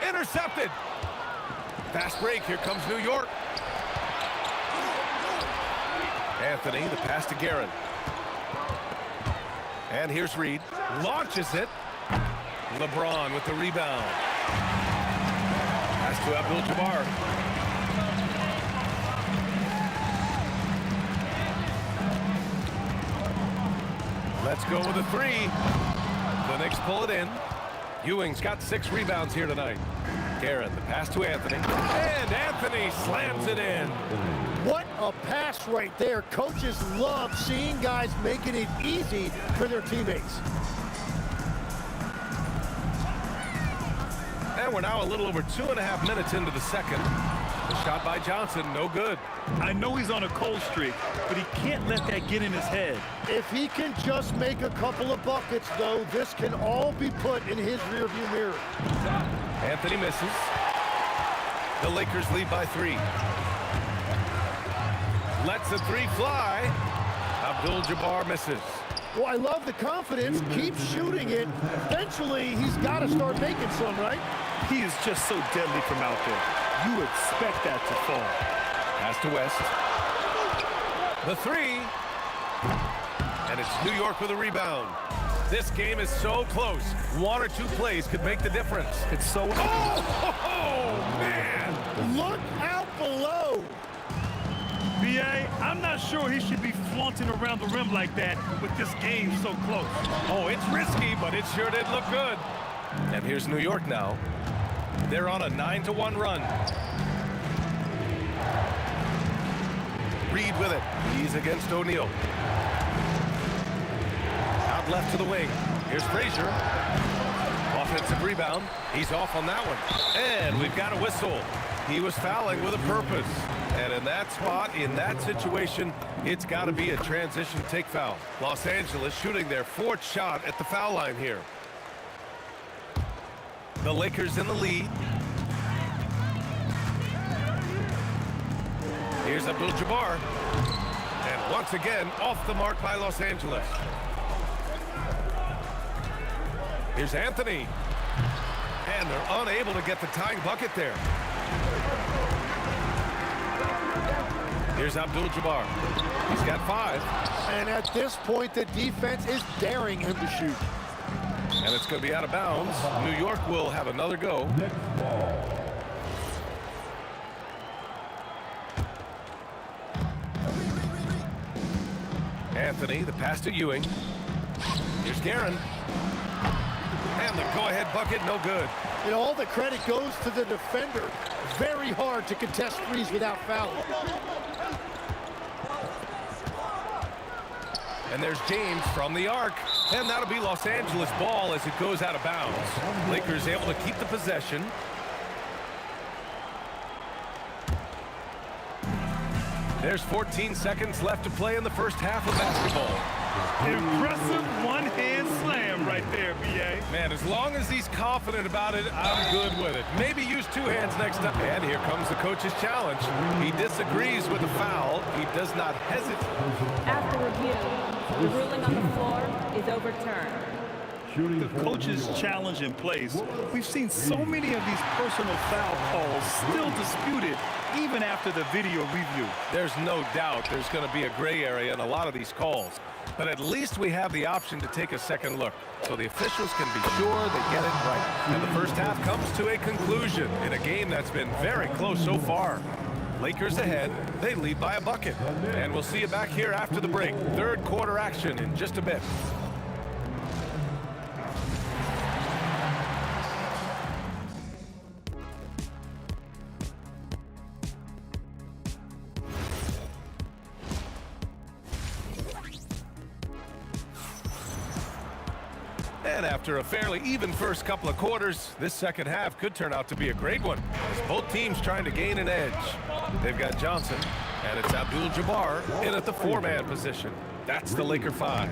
Intercepted. Fast break. Here comes New York. Anthony, the pass to Garrett. And here's Reed. Launches it. LeBron with the rebound. Pass to Abdul-Jabbar. Let's go with a 3. The Knicks pull it in. Ewing's got 6 rebounds here tonight. Garrett, the pass to Anthony. And Anthony slams it in. What a a pass right there. Coaches love seeing guys making it easy for their teammates. And we're now a little over 2.5 minutes into the second. The shot by Johnson, no good. I know he's on a cold streak, but he can't let that get in his head. If he can just make a couple of buckets, though, this can all be put in his rearview mirror. Anthony misses. The Lakers lead by 3. Lets the 3 fly. Abdul-Jabbar misses. Well, I love the confidence. Keep shooting it. Eventually, he's got to start making some, right? He is just so deadly from out there. You expect that to fall. Pass to West. The 3. And it's New York with a rebound. This game is so close. 1 or 2 plays could make the difference. It's so... Oh, man! Look out below! B.A., I'm not sure he should be flaunting around the rim like that with this game so close. Oh, it's risky, but it sure did look good. And here's New York now. They're on a 9-1 run. Reed with it. He's against O'Neal. Out left to the wing. Here's Frazier. Offensive rebound. He's off on that one. And we've got a whistle. He was fouling with a purpose. And in that spot, in that situation, it's got to be a transition take foul. Los Angeles shooting their 4th shot at the foul line here. The Lakers in the lead. Here's Abdul-Jabbar. And once again, off the mark by Los Angeles. Here's Anthony. And they're unable to get the tying bucket there. Here's Abdul-Jabbar. He's got 5. And at this point, the defense is daring him to shoot. And it's going to be out of bounds. New York will have another go. Anthony, the pass to Ewing. Here's Guerin. And the go-ahead bucket, no good. And all the credit goes to the defender. Very hard to contest threes without fouling. And there's James from the arc. And that'll be Los Angeles ball as it goes out of bounds. Lakers able to keep the possession. There's 14 seconds left to play in the first half of basketball. Impressive one-hand slam right there, B.A. Man, as long as he's confident about it, I'm good with it. Maybe use 2 hands next time. And here comes the coach's challenge. He disagrees with the foul. He does not hesitate. After review, the ruling on the floor is overturned. The coach's challenge in place. We've seen so many of these personal foul calls still disputed even after the video review. There's no doubt there's going to be a gray area in a lot of these calls. But at least we have the option to take a second look, so the officials can be sure they get it right. And the first half comes to a conclusion in a game that's been very close so far. Lakers ahead. They lead by a bucket. And we'll see you back here after the break. Third quarter action in just a bit. And after a fairly even first couple of quarters, this second half could turn out to be a great one, as both teams trying to gain an edge. They've got Johnson, and it's Abdul-Jabbar in at the 4-man position. That's the Laker 5.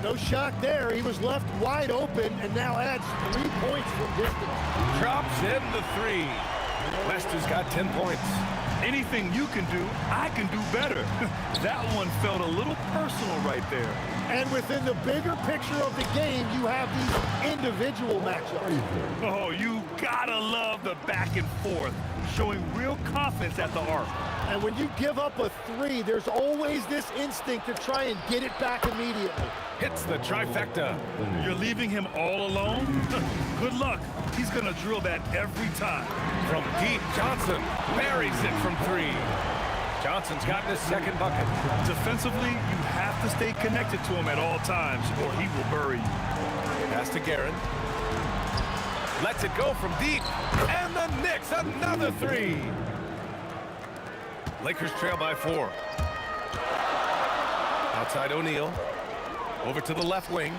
No shock there. He was left wide open and now adds 3 points from distance. Drops in the 3. West has got 10 points. Anything you can do, I can do better. That one felt a little personal right there. And within the bigger picture of the game, you have these individual matchups. Oh, you gotta love the back and forth, showing real confidence at the arc. And when you give up a 3, there's always this instinct to try and get it back immediately. Hits the trifecta. You're leaving him all alone? Good luck. He's gonna drill that every time. From deep, Johnson buries it from 3. Johnson's gotten his second bucket. Defensively, you have to stay connected to him at all times, or he will bury you. Pass to Guerin. Lets it go from deep. And the Knicks, another 3. Lakers trail by 4. Outside O'Neal. Over to the left wing.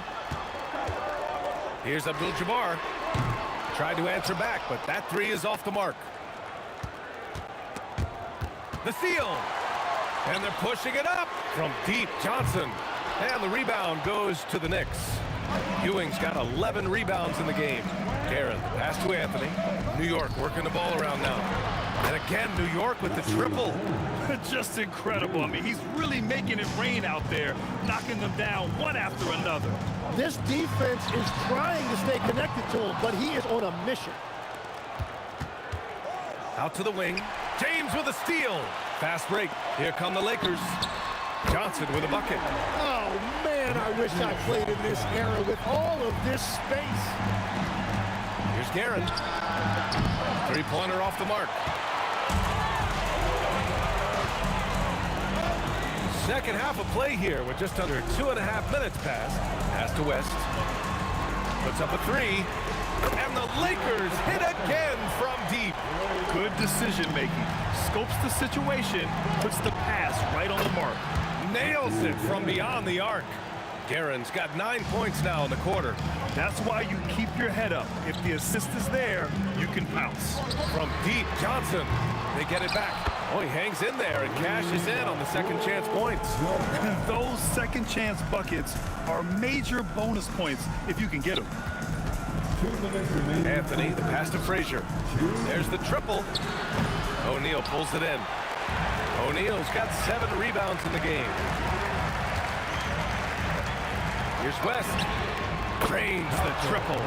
Here's Abdul-Jabbar. Tried to answer back, but that three is off the mark. The steal. And they're pushing it up from deep. Johnson. And the rebound goes to the Knicks. Ewing's got 11 rebounds in the game. Garrett, pass to Anthony. New York working the ball around now. And again, New York with the triple. Just incredible. I mean, he's really making it rain out there, knocking them down one after another. This defense is trying to stay connected to him, but he is on a mission. Out to the wing. James with a steal. Fast break. Here come the Lakers. Johnson with a bucket. Oh, man, I wish I played in this era with all of this space. Here's Guerin. Three-pointer off the mark. Second half of play here with just under 2.5 minutes passed. Pass to West. Puts up a three. And the Lakers hit again from deep. Good decision making. Scopes the situation, puts the pass right on the mark. Nails it from beyond the arc. Guerin's got 9 points now in the quarter. That's why you keep your head up. If the assist is there, you can pounce. From deep, Johnson. They get it back. Oh, he hangs in there and cashes in on the second chance points. Those second chance buckets are major bonus points if you can get them. Anthony, the pass to Frazier. There's the triple. O'Neal pulls it in. O'Neal's got 7 rebounds in the game. Here's West. Drains the triple.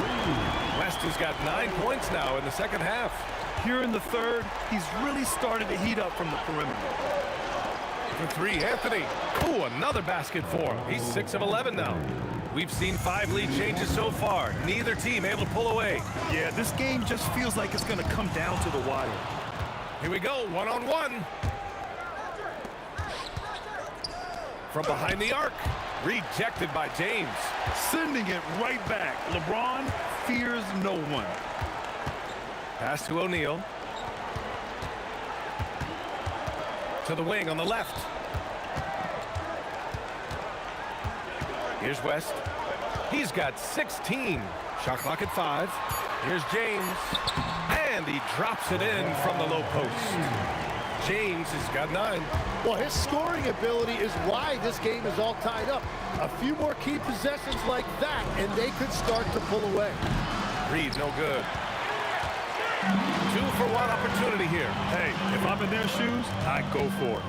West has got 9 points now in the second half. Here in the third, he's really started to heat up from the perimeter. For three, Anthony. Ooh, another basket for him. He's 6 of 11 now. We've seen 5 lead changes so far. Neither team able to pull away. Yeah, this game just feels like it's going to come down to the wire. Here we go, one-on-one. From behind the arc. Rejected by James. Sending it right back. LeBron fears no one. Pass to O'Neal. To the wing on the left. Here's West. He's got 16. Shot clock at 5. Here's James. And he drops it in from the low post. James has got 9. Well, his scoring ability is why this game is all tied up. A few more key possessions like that, and they could start to pull away. Reed, no good. 2-for-1 opportunity here. Hey, if I'm in their shoes, I go for it.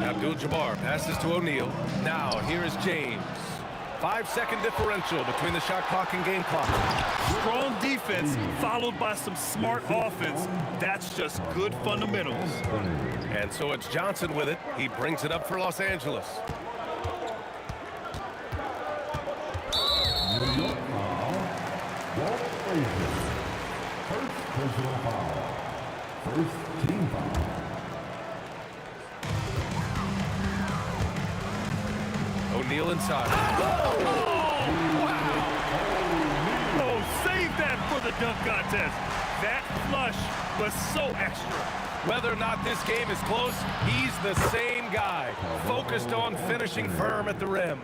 Abdul-Jabbar passes to O'Neal. Now, here is James. 5-second differential between the shot clock and game clock. Strong defense followed by some smart offense. That's just good fundamentals. And so it's Johnson with it. He brings it up for Los Angeles. New York foul. Walt Frazier. First personal foul. First team foul. O'Neal inside. Oh, save that for the dunk contest. That flush was so extra. Whether or not this game is close, he's the same guy, focused on finishing firm at the rim.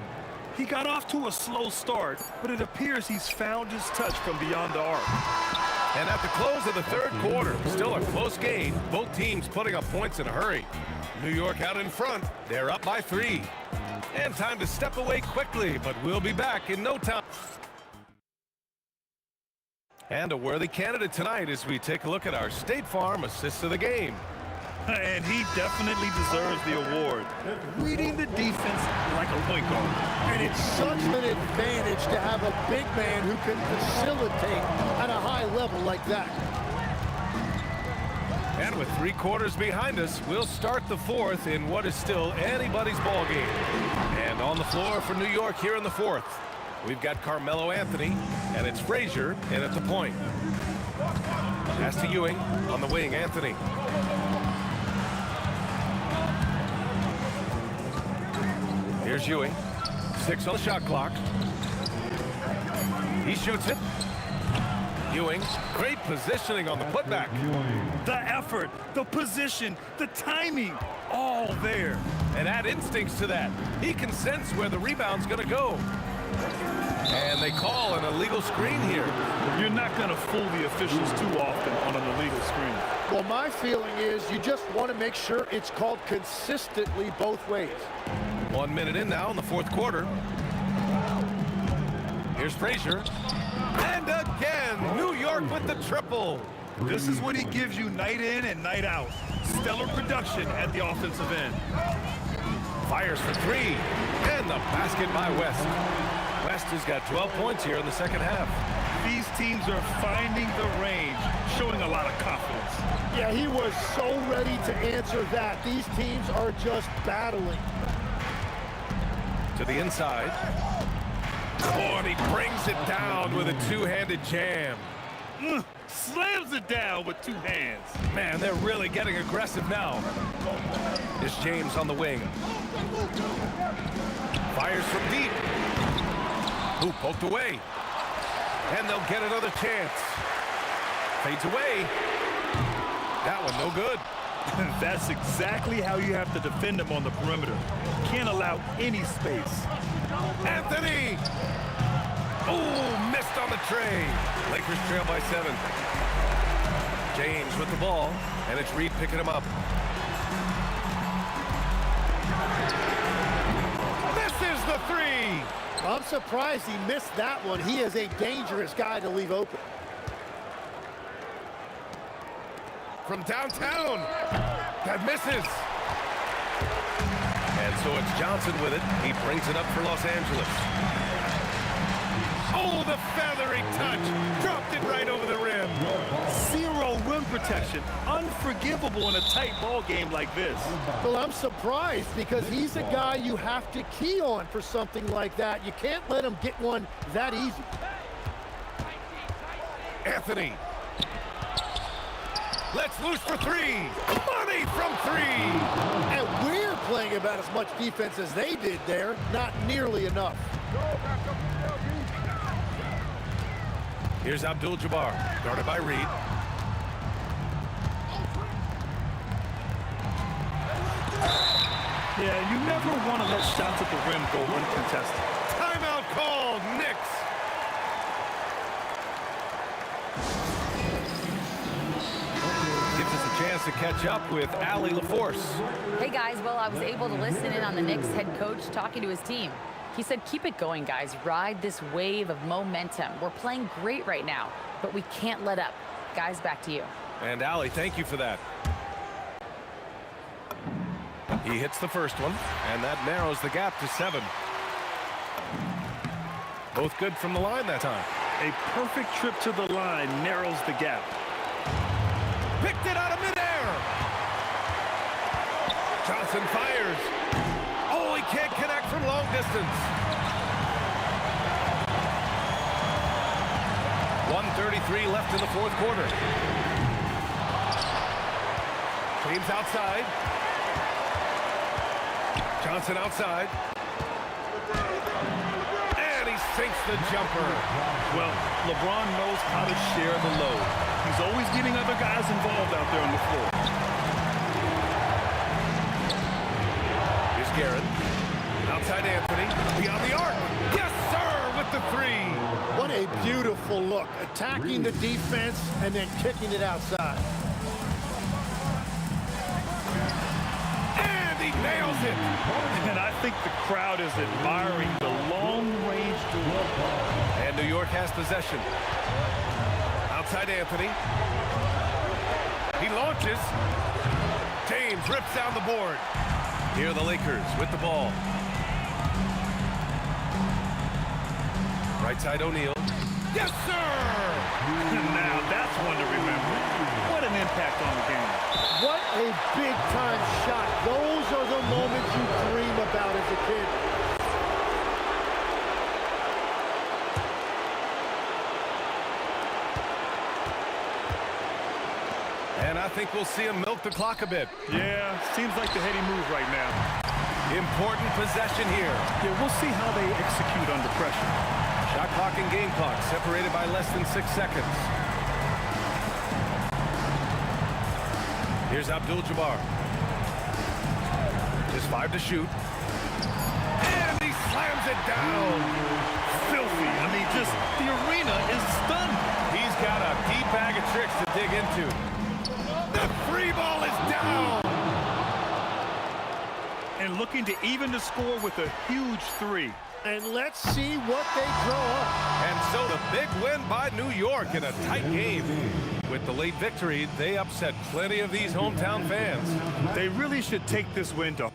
He got off to a slow start, but it appears he's found his touch from beyond the arc. And at the close of the third quarter, still a close game, both teams putting up points in a hurry. New York out in front, they're up by 3. And time to step away quickly, but we'll be back in no time. And a worthy candidate tonight as we take a look at our State Farm Assist of the Game. And he definitely deserves the award. Reading the defense like a point guard. And it's such an advantage to have a big man who can facilitate at a high level like that. And with 3 quarters behind us, we'll start the fourth in what is still anybody's ball game. And on the floor for New York here in the fourth, we've got Carmelo Anthony, and it's Frazier in at the point. Pass to Ewing on the wing, Anthony. Here's Ewing. 6 on the shot clock. He shoots it. Ewing, great positioning on the putback. The effort, the position, the timing, all there. And add instincts to that. He can sense where the rebound's going to go. And they call an illegal screen here. You're not going to fool the officials too often on an illegal screen. Well, my feeling is you just want to make sure it's called consistently both ways. 1 minute in now in the fourth quarter. Here's Frazier. And again, New York with the triple. This is what he gives you night in and night out. Stellar production at the offensive end. Fires for three. And the basket by West. West has got 12 points here in the second half. These teams are finding the range, showing a lot of confidence. Yeah, he was so ready to answer that. These teams are just battling. To the inside. Oh, and he brings it down with a two-handed jam. Slams it down with two hands. Man, they're really getting aggressive now. Here's James on the wing. Fires from deep. Ooh, poked away. And they'll get another chance. Fades away. That one no good. That's exactly how you have to defend him on the perimeter. Can't allow any space. Anthony! Oh, missed on the tray. Lakers trail by 7. James with the ball, and it's Reed picking him up. Misses the three! I'm surprised he missed that one. He is a dangerous guy to leave open. From downtown, that misses. And so it's Johnson with it. He brings it up for Los Angeles. Oh, the feathery touch. Dropped it right over the rim. Zero rim protection. Unforgivable in a tight ball game like this. Well, I'm surprised because he's a guy you have to key on for something like that. You can't let him get one that easy. Anthony. Let's loose for three. Money from three. And we're playing about as much defense as they did there. Not nearly enough. Here's Abdul-Jabbar, guarded by Reed. Yeah, you never want to let shots at the rim go uncontested. Timeout called, Knicks. Gives us a chance to catch up with Allie LaForce. Hey guys, well, I was able to listen in on the Knicks head coach talking to his team. He said, keep it going, guys. Ride this wave of momentum. We're playing great right now, but we can't let up. Guys, back to you. And Allie, thank you for that. He hits the first one, and that narrows the gap to 7. Both good from the line that time. A perfect trip to the line narrows the gap. Picked it out of midair. Johnson fires. Oh, he can't connect from long distance. 1:33 left in the fourth quarter. James outside. Johnson outside. And he sinks the jumper. Well, LeBron knows how to share the load. He's always getting other guys involved out there on the floor. Here's Garrett. Outside Anthony. Beyond the arc. Yes, sir, with the three. What a beautiful look. Attacking the defense and then kicking it outside. And he nails it. And I think the crowd is admiring the long-range duel. And New York has possession. Outside Anthony. He launches. James rips down the board. Here are the Lakers with the ball. Right side O'Neal. Yes, sir! Now that's one to remember. What an impact on the game. What a big-time shot. Those are the moments you dream about as a kid. And I think we'll see him milk the clock a bit. Yeah, seems like the heady move right now. Important possession here. Yeah, we'll see how they execute under pressure. Shot clock and game clock separated by less than 6 seconds. Here's Abdul-Jabbar. Just 5 to shoot. And he slams it down. Filthy. I mean, just the arena is stunned. He's got a deep bag of tricks to dig into. The free ball is down. And looking to even the score with a huge three. And let's see what they draw up. And so the big win by New York in a tight game. With the late victory, they upset plenty of these hometown fans. They really should take this win to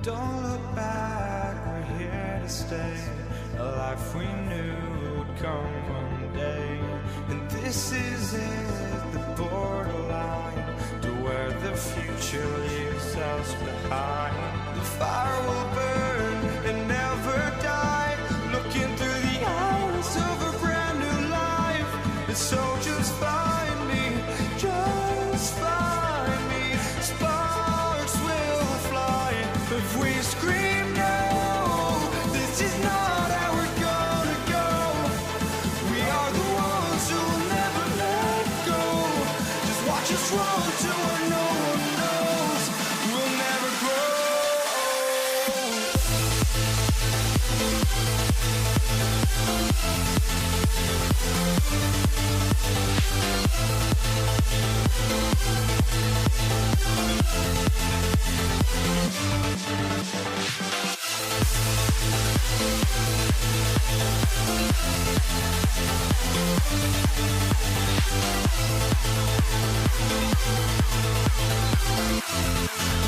Don't look back, we're here to stay. A life we knew would come one day. And this is it, the borderline, to where the future leaves us behind. The fire will burn and never die, looking through the eyes of a brand new life. And so just find me, just find me. Sparks will fly if we scream no. This is not how we're gonna go. We are the ones who'll never let go. Just watch us run to where no one knows. We'll never grow.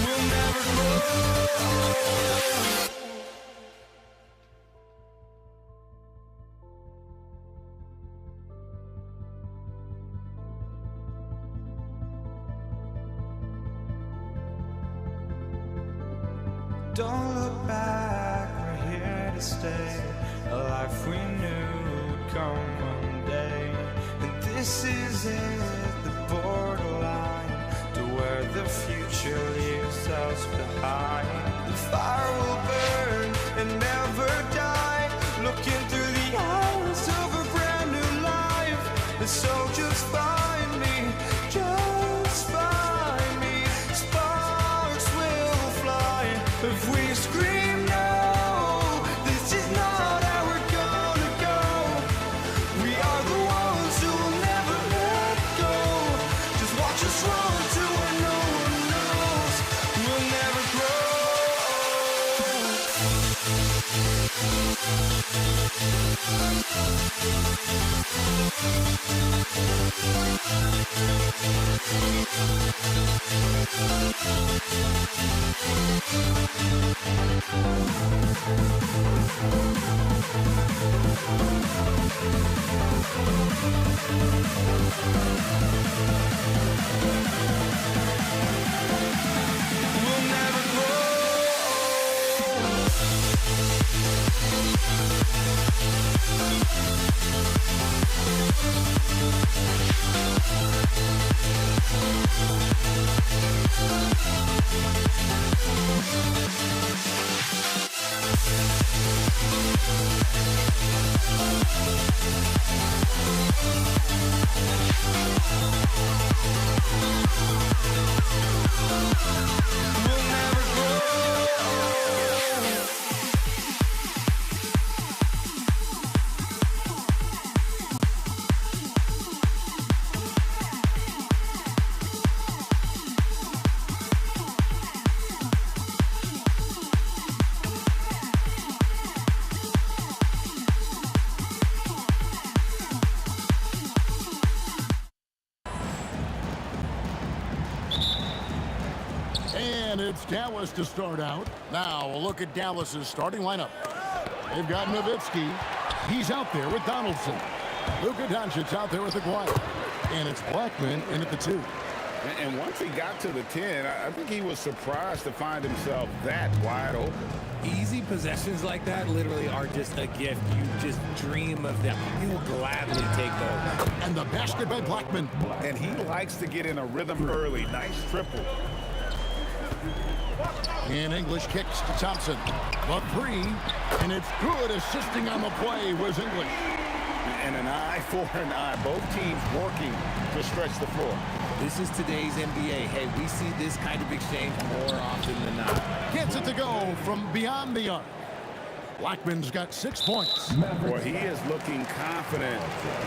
We'll never grow. Don't look back, we're here to stay. A life we knew would come one day. And this is it, the borderline, to where the future leaves us behind. The fire will burn and never die, looking through the eyes of a brand new life. And so just find me, just find me. Sparks will fly if we scream no. This is not how we're gonna go. We are the ones who'll never let go. Just watch us run to where no one knows. We'll never grow. We'll never grow. We'll never grow. And it's Dallas to start out. Now, a look at Dallas's starting lineup. They've got Nowitzki. He's out there with Donaldson. Luka Doncic's out there with Aguirre. And it's Blackman in at the 2. And once he got to the 10, I think he was surprised to find himself that wide open. Easy possessions like that literally are just a gift. You just dream of them. He will gladly take those. And the basket by Blackman. And he likes to get in a rhythm early. Nice triple. And English kicks to Thompson. The 3, and it's good. Assisting on the play was English. And an eye for an eye. Both teams working to stretch the floor. This is today's NBA. Hey, we see this kind of exchange more often than not. Gets it to go from beyond the arc. Blackman's got 6 points. Boy, he is looking confident.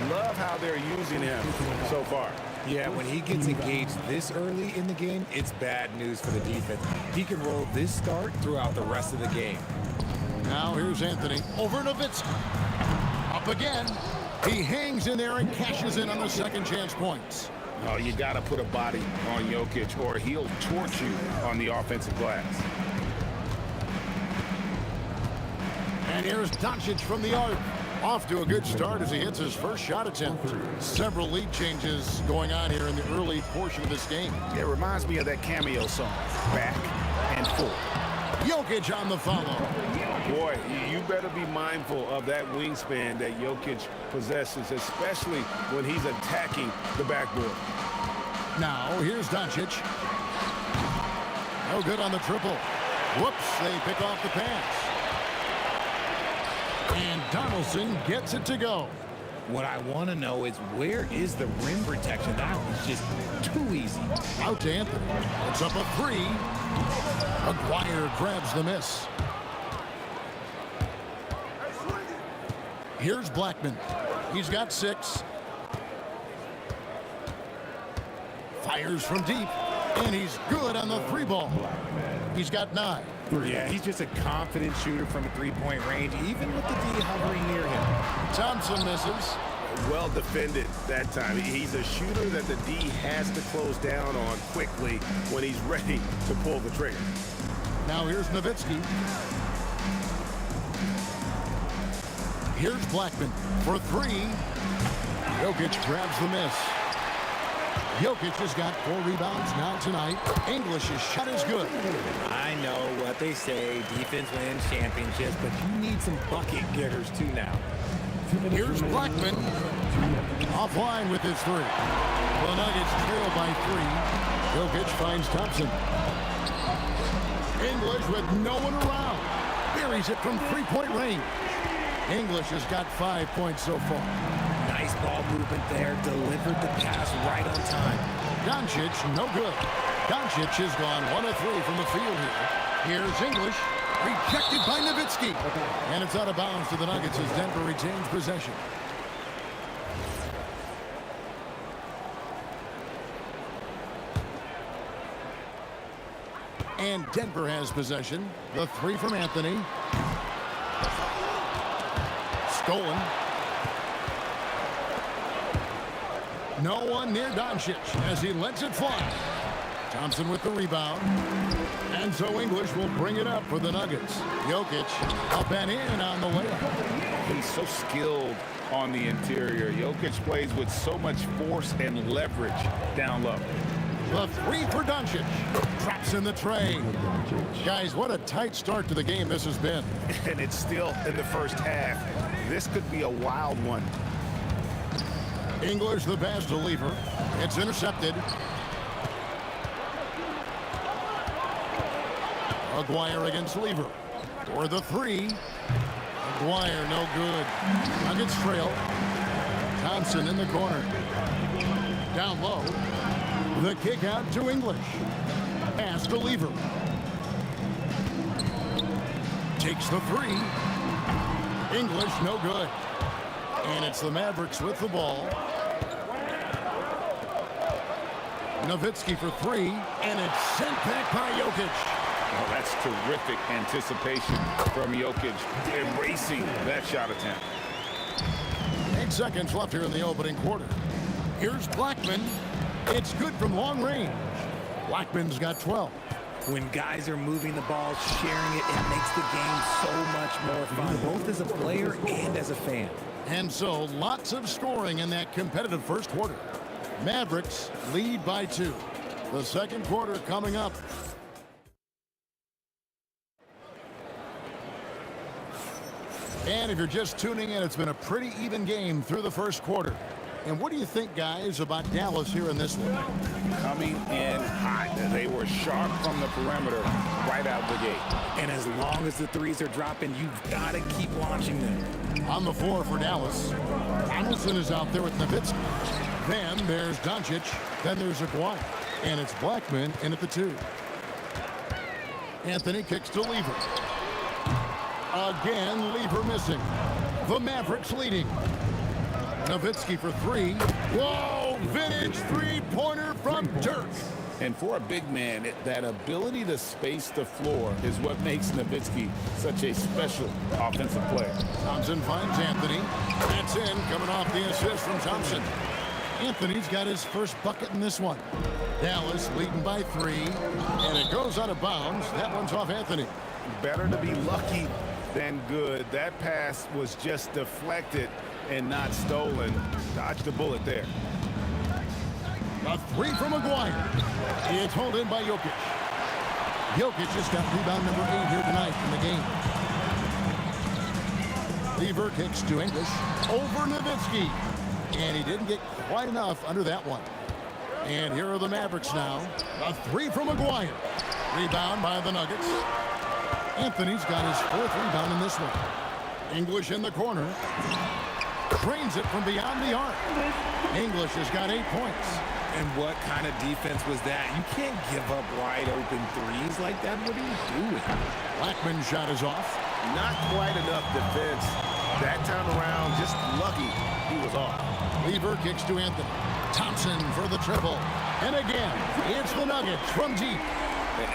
Love how they're using him so far. Yeah, when he gets engaged this early in the game, it's bad news for the defense. He can roll this start throughout the rest of the game. Now here's Anthony over Nowitzki. Up again. He hangs in there and cashes in on the second chance points. Oh, you got to put a body on Jokic or he'll torch you on the offensive glass. And here's Doncic from the arc. Off to a good start as he hits his first shot attempt. Several lead changes going on here in the early portion of this game. It reminds me of that cameo song, Back and Forth. Jokic on the follow. Boy, you better be mindful of that wingspan that Jokic possesses, especially when he's attacking the backboard. Now, here's Doncic. No good on the triple. Whoops, they pick off the pass. And Donaldson gets it to go. What I want to know is where is the rim protection? That was just too easy. Out to Anthony. It's up a three. Aguirre grabs the miss. Here's Blackman. He's got 6. Fires from deep. And he's good on the 3 ball. He's got 9. Yeah, he's just a confident shooter from a three-point range, even with the D hovering near him. Thompson misses. Well defended that time. He's a shooter that the D has to close down on quickly when he's ready to pull the trigger. Now here's Nowitzki. Here's Blackman for 3. Jokic grabs the miss. Jokic has got 4 rebounds now tonight. English's shot is good. I know what they say, defense wins championships, but you need some bucket getters too now. Here's Blackman. Offline with his 3. The Nuggets trail by 3. Jokic finds Thompson. English with no one around. Buries it from 3-point range. English has got 5 points so far. Nice ball movement there. Delivered the pass right on time. Doncic, no good. Doncic has gone 1 of 3 from the field here. Here's English. Rejected by Nowitzki. And it's out of bounds to the Nuggets as Denver retains possession. And Denver has possession. The 3 from Anthony. Stolen. No one near Doncic as he lets it fly. Thompson with the rebound. And so English will bring it up for the Nuggets. Jokic up and in on the layup. He's so skilled on the interior. Jokic plays with so much force and leverage down low. The 3 for Doncic. Traps in the tray. Guys, what a tight start to the game this has been. And it's still in the first half. This could be a wild one. English the pass to Lever. It's intercepted. Aguirre against Lever. For the 3. Aguirre no good. Nuggets trail. Thompson in the corner. Down low. The kick out to English. Pass to Lever. Takes the 3. English no good. And it's the Mavericks with the ball. Nowitzki for 3, and it's sent back by Jokic. Oh, that's terrific anticipation from Jokic, erasing that shot attempt. 8 seconds left here in the opening quarter. Here's Blackman. It's good from long range. Blackman's got 12. When guys are moving the ball, sharing it, it makes the game so much more fun, both as a player and as a fan. And so, lots of scoring in that competitive first quarter. Mavericks lead by 2. The second quarter coming up. And if you're just tuning in, it's been a pretty even game through the first quarter. And what do you think, guys, about Dallas here in this one? Coming in hot. They were sharp from the perimeter right out the gate. And as long as the 3s are dropping, you've got to keep launching them. On the floor for Dallas, Donaldson is out there with Nowitzki. Then there's Doncic. Then there's Aguirre. And it's Blackman in at the 2. Anthony kicks to Lever. Again, Lever missing. The Mavericks leading. Nowitzki for 3. Whoa! Vintage 3-pointer from Dirk. And for a big man, that ability to space the floor is what makes Nowitzki such a special offensive player. Thompson finds Anthony. That's in, coming off the assist from Thompson. Anthony's got his first bucket in this one. Dallas leading by 3, and it goes out of bounds. That one's off Anthony. Better to be lucky than good. That pass was just deflected and not stolen. Dodged the bullet there. A three from Maguire. It's hauled in by Jokic. Jokic just got rebound number 8 here tonight in the game. Lever kicks to English over Nowitzki. And he didn't get quite enough under that one. And here are the Mavericks now. A three from Maguire. Rebound by the Nuggets. Anthony's got his 4th rebound in this one. English in the corner. Drains it from beyond the arc. English has got 8 points. And what kind of defense was that? You can't give up wide open threes like that. What are you doing? Blackman's shot is off. Not quite enough defense. That time around, just lucky he was off. Lever kicks to Anthony. Thompson for the triple. And again, it's the Nuggets from deep.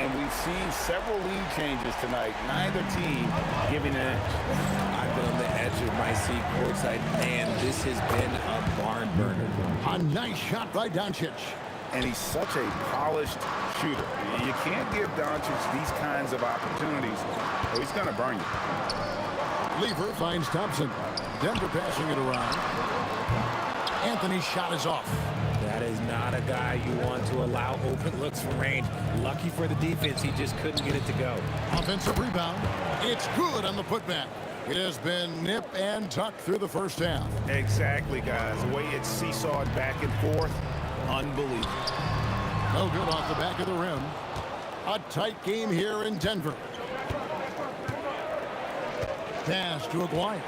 And we've seen several lead changes tonight. Neither team giving an edge. I've been on the edge of my seat courtside. Man, this has been a barn burner. A nice shot by Doncic. And he's such a polished shooter. You can't give Doncic these kinds of opportunities, or he's going to burn you. Lever finds Thompson. Denver passing it around. Anthony's shot is off. That is not a guy you want to allow open looks from range. Lucky for the defense, he just couldn't get it to go. Offensive rebound. It's good on the putback. It has been nip and tuck through the first half. Exactly, guys. The way it's seesawed back and forth, unbelievable. No good off the back of the rim. A tight game here in Denver. Pass to Aguirre.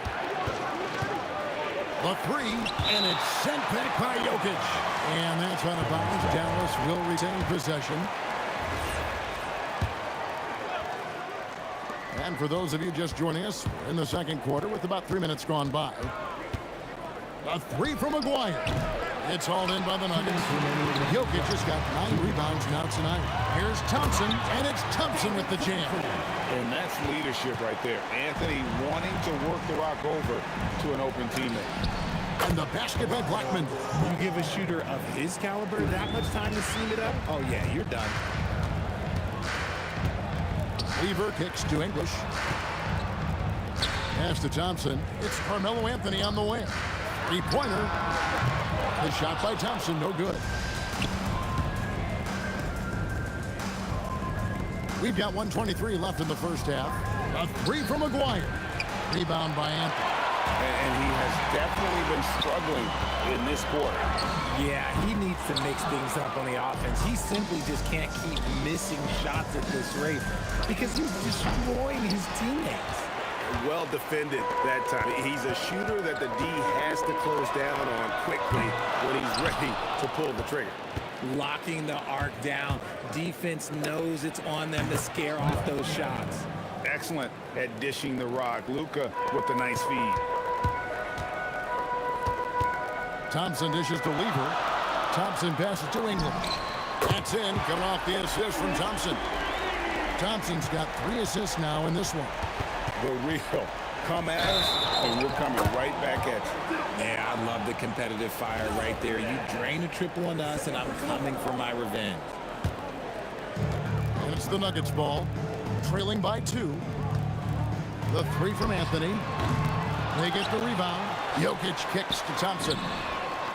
The three, and it's sent back by Jokic. And that's out of bounds. Dallas will retain possession. And for those of you just joining us, we're in the second quarter with about 3 minutes gone by. A three from Maguire. It's hauled in by the Nuggets. Jokic has got 9 rebounds now tonight. Here's Thompson, and it's Thompson with the jam. And that's leadership right there. Anthony wanting to work the rock over to an open teammate. And the basket by Blackman. You give a shooter of his caliber that much time to seam it up? Oh, yeah, you're done. Lever kicks to English. Pass to Thompson. It's Carmelo Anthony on the wing. 3-pointer. The shot by Thompson, no good. We've got 1:23 left in the first half. A three from Maguire. Rebound by Anthony. And he has definitely been struggling in this quarter. Yeah, he needs to mix things up on the offense. He simply just can't keep missing shots at this rate because he's destroying his teammates. Well defended that time. He's a shooter that the D has to close down on quickly when he's ready to pull the trigger. Locking the arc down. Defense knows it's on them to scare off those shots. Excellent at dishing the rock. Luka with the nice feed. Thompson dishes to Lever. Thompson passes to English. That's in. Coming off the assist from Thompson. Thompson's got 3 assists now in this one. The real come at us, and we're coming right back at you. Yeah, I love the competitive fire right there. You drain a triple on us, and I'm coming for my revenge. And it's the Nuggets ball. Trailing by 2. The three from Anthony. They get the rebound. Jokic kicks to Thompson.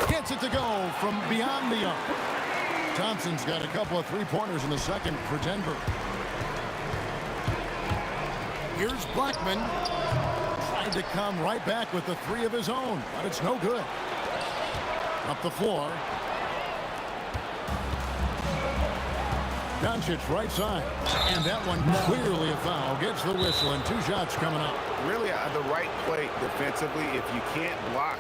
Gets it to go from beyond the arc. Thompson's got a couple of 3-pointers in the second for Denver. Here's Blackman. Tried to come right back with the 3 of his own, but it's no good. Up the floor. Doncic right side. And that one clearly a foul. Gets the whistle and 2 shots coming up. Really the right play defensively. If you can't block,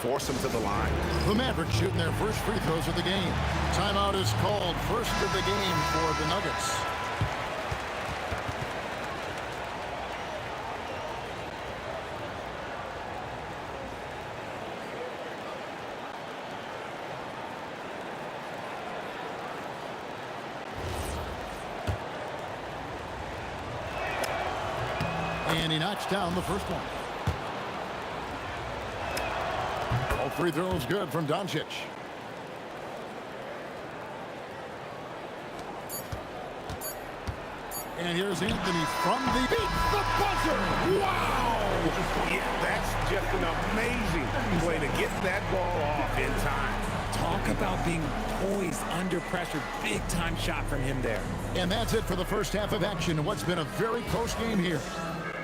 force them to the line. The Mavericks shooting their first free throws of the game. Timeout is called. First of the game for the Nuggets. And he knocks down the first one. All 3 throws good from Doncic. And here's Anthony from the beat the buzzer. Wow! amazing play to get that ball off in time. Talk about being poised under pressure. Big time shot from him there. And that's it for the first half of action in what's been a very close game here.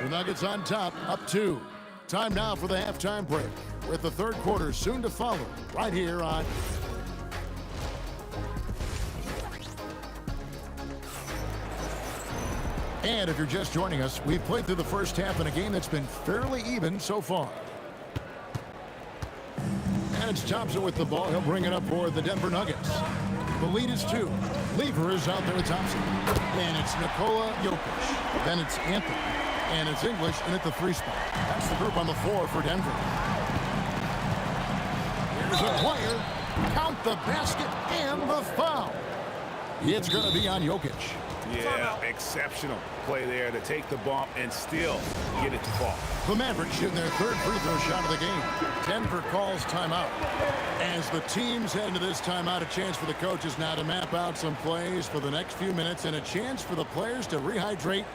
The Nuggets on top, up 2. Time now for the halftime break, with the third quarter soon to follow, right here on... And if you're just joining us, we've played through the first half in a game that's been fairly even so far. And it's Thompson with the ball. He'll bring it up for the Denver Nuggets. The lead is 2. Lever is out there with Thompson. And it's Nikola Jokic. Then it's Anthony. And it's English in at the 3 spot. That's the group on the floor for Denver. Here's a player. Count the basket and the foul. It's going to be on Jokic. Yeah, exceptional play there to take the bump and still get it to fall. The Mavericks shooting their third free throw shot of the game. Denver calls timeout. As the teams head into this timeout, a chance for the coaches now to map out some plays for the next few minutes and a chance for the players to rehydrate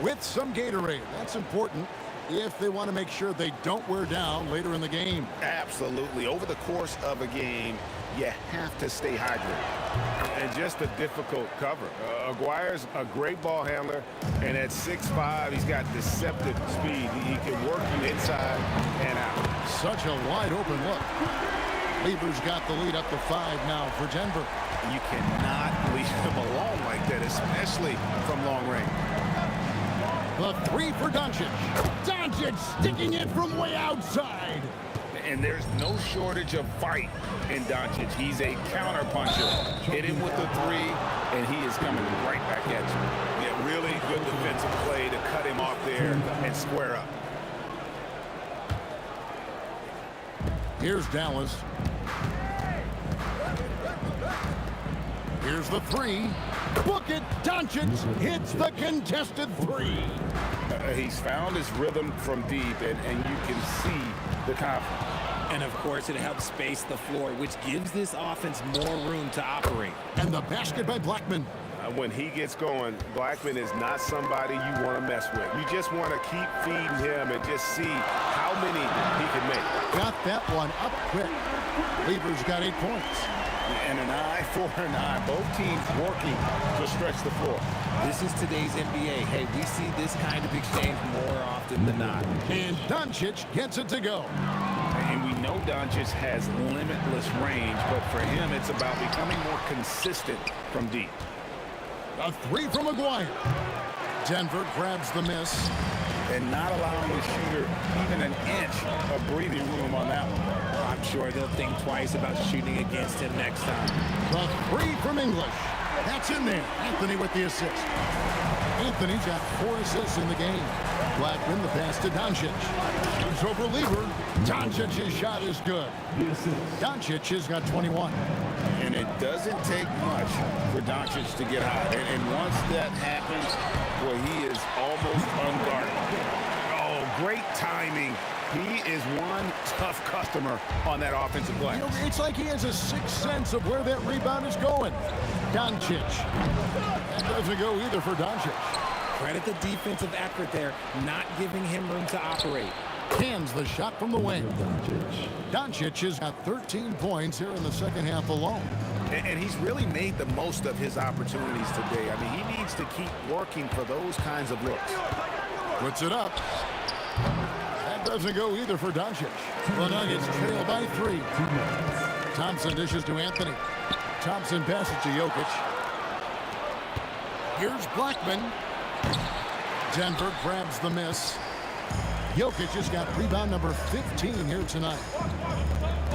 with some Gatorade. That's important if they want to make sure they don't wear down later in the game. Absolutely. Over the course of a game, you have to stay hydrated. And just a difficult cover. Aguirre's a great ball handler, and at 6'5", he's got deceptive speed. He can work you inside and out. Such a wide open look. Lever's got the lead up to 5 now for Denver. You cannot leave him alone like that, especially from long range. The 3 for Doncic. Doncic sticking it from way outside. And there's no shortage of fight in Doncic. He's a counter-puncher. Hit him with the 3, and he is coming right back at you. Yeah, really good defensive play to cut him off there and square up. Here's Dallas. Here's the 3. Book it. Doncic hits the contested 3. He's found his rhythm from deep, and you can see the confidence. And, of course, it helps space the floor, which gives this offense more room to operate. And the basket by Blackman. When he gets going, Blackman is not somebody you want to mess with. You just want to keep feeding him and just see how many he can make. Got that one up quick. Lever's got 8 points. And an eye for an eye. Both teams working to stretch the floor. This is today's NBA. Hey, we see this kind of exchange more often than not. And Doncic gets it to go. And we know Doncic has limitless range, but for him, it's about becoming more consistent from deep. A 3 from Aguirre. Denver grabs the miss. And not allowing the shooter even an inch of breathing room on that one. I'm sure they'll think twice about shooting against him next time. The 3 from English. That's in there. Anthony with the assist. Anthony's got 4 assists in the game. Blackman the pass to Doncic. Shoots over Lever. Doncic's shot is good. Doncic has got 21. And it doesn't take much for Doncic to get hot. And once that happens, well, he is almost unguarded. Oh, great timing. He is one tough customer on that offensive glass. You know, it's like he has a sixth sense of where that rebound is going. Doncic. That doesn't go either for Doncic. Credit the defensive effort there, not giving him room to operate. Hands the shot from the wing. Doncic has got 13 points here in the second half alone. And he's really made the most of his opportunities today. I mean, he needs to keep working for those kinds of looks. Puts it up. That doesn't go either for Doncic. The Nuggets trail by 3. Thompson dishes to Anthony. Thompson passes to Jokic. Here's Blackman. Denver grabs the miss. Jokic has got rebound number 15 here tonight.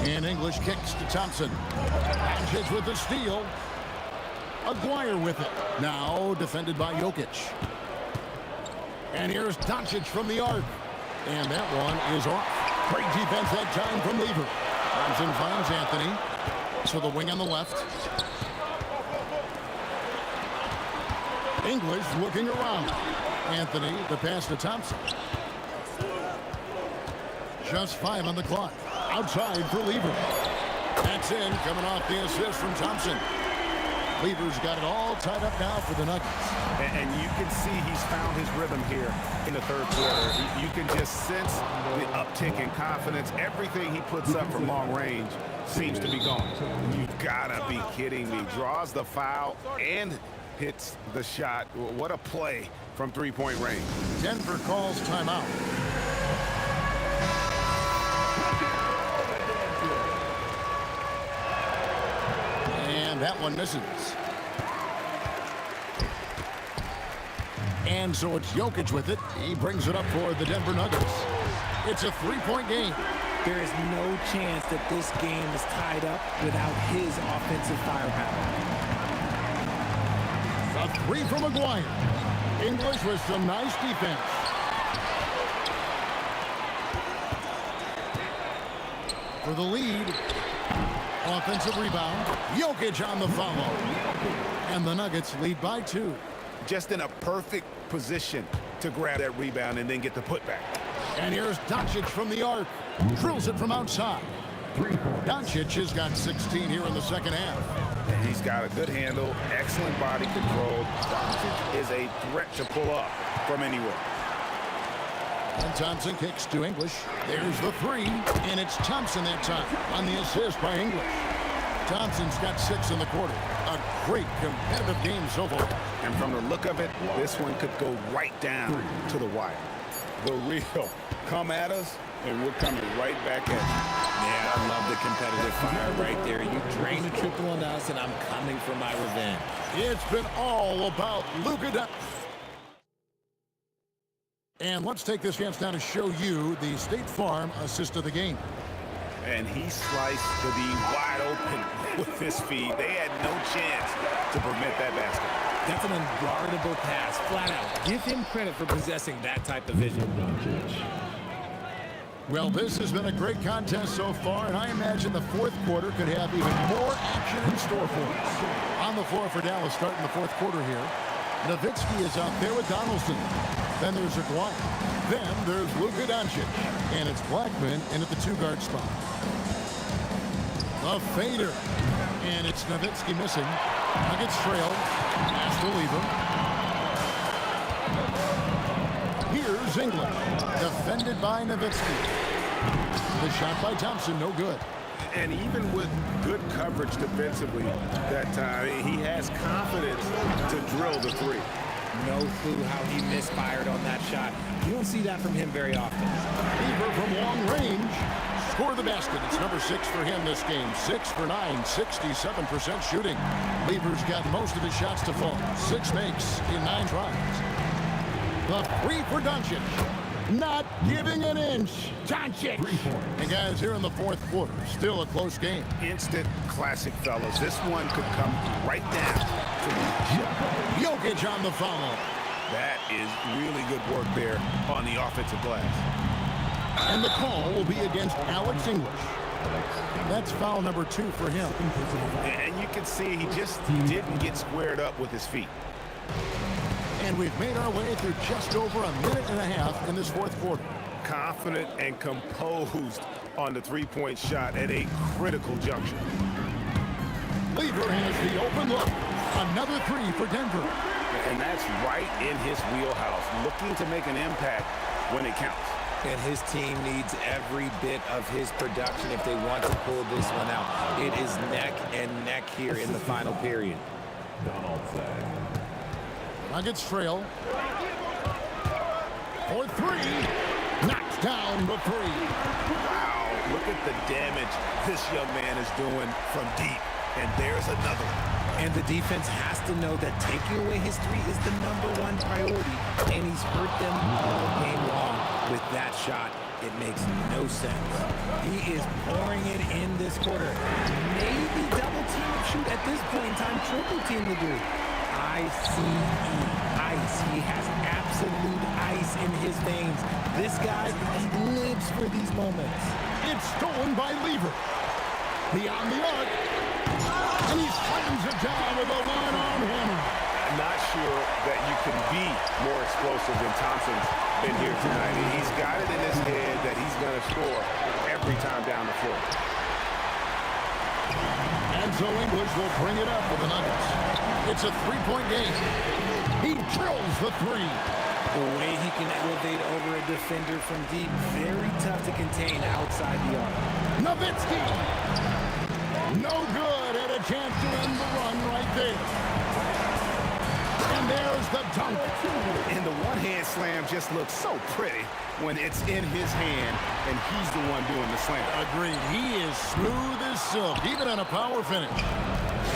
And English kicks to Thompson. Doncic with the steal. Aguirre with it. Now defended by Jokic. And here's Doncic from the arc. And that one is off. Great defense that time from Lever. Thompson finds Anthony. So the wing on the left. English looking around. Anthony, the pass to Thompson. Just 5 on the clock. Outside for Lever. That's in, coming off the assist from Thompson. Lever's got it all tied up now for the Nuggets. And you can see he's found his rhythm here in the third quarter. You can just sense the uptick in confidence. Everything he puts up from long range seems to be gone. You've got to be kidding me. Draws the foul and hits the shot. What a play from three-point range. Denver calls timeout. And that one misses. And so it's Jokic with it. He brings it up for the Denver Nuggets. It's a three-point game. There is no chance that this game is tied up without his offensive firepower. A three from Maguire. English with some nice defense. For the lead. Offensive rebound. Jokic on the follow. And the Nuggets lead by 2. Just in a perfect position to grab that rebound and then get the putback. And here's Doncic from the arc. Drills it from outside. Doncic has got 16 here in the second half. And he's got a good handle, excellent body control. Doncic is a threat to pull up from anywhere. And Thompson kicks to English. There's the three, and it's Thompson that time on the assist by English. Thompson's got 6 in the quarter. A great competitive game so far. And from the look of it, this one could go right down to the wire. The real come at us, and we're coming right back at you. Yeah, I love the competitive fire right there. You drain a triple on us, and I'm coming for my revenge. It's been all about Luka Doncic. And let's take this chance now to show you the State Farm assist of the game. And he sliced to be wide open with his feed. They had no chance to permit that basket. That's an unguardable pass, flat out. Give him credit for possessing that type of vision. Well, this has been a great contest so far, and I imagine the fourth quarter could have even more action in store for us. On the floor for Dallas starting the fourth quarter here. Nowitzki is out there with Donaldson. Then there's Aguirre. Then there's Luka Doncic. And it's Blackman in at the 2-guard spot. A fader. And it's Nowitzki missing. Nuggets trail. Pass to Lever. Here's English. Defended by Nowitzki. The shot by Thompson, no good. And even with good coverage defensively that time, he has confidence to drill the three. No clue how he misfired on that shot. You don't see that from him very often. Lever from long range. Score the basket. It's number 6 for him this game. 6 for 9, 67% shooting. Lever's got most of his shots to fall. 6 makes in 9 tries. The three for Doncic. Not giving an inch. Doncic. And guys, here in the fourth quarter, still a close game. Instant classic, fellas. This one could come right down to the shot. Jokic on the follow. That is really good work there on the offensive glass. And the call will be against Alex English. That's foul number 2 for him. And you can see he just didn't get squared up with his feet. And we've made our way through just over a minute and a half in this fourth quarter. Confident and composed on the three-point shot at a critical juncture. Lever has the open look. Another 3 for Denver. And that's right in his wheelhouse, looking to make an impact when it counts. And his team needs every bit of his production if they want to pull this one out. It is neck and neck here in the final period. Nuggets trail. For 3. Knocks down the 3. Wow, look at the damage this young man is doing from deep. And there's another one. And the defense has to know that taking away his 3 is the #1 priority. And he's hurt them all game long with that shot. It makes no sense. He is pouring it in this quarter. Maybe double team and shoot at this point in time. Triple team to do. ICE. Ice. He has absolute ice in his veins. This guy, he lives for these moments. It's stolen by Lever. Beyond the arc. And he slams it down with a one-arm hammer. I'm not sure that you can be more explosive than Thompson's been here tonight. He's got it in his head that he's going to score every time down the floor. And so English will bring it up for the Nuggets. It's a three-point game. He drills the three. The way he can elevate over a defender from deep, very tough to contain outside the arc. Nowitzki. No good, and a chance to end the run right there. And there's the dunk. And the one-hand slam just looks so pretty when it's in his hand and he's the one doing the slam. Agreed. He is smooth as silk, even on a power finish.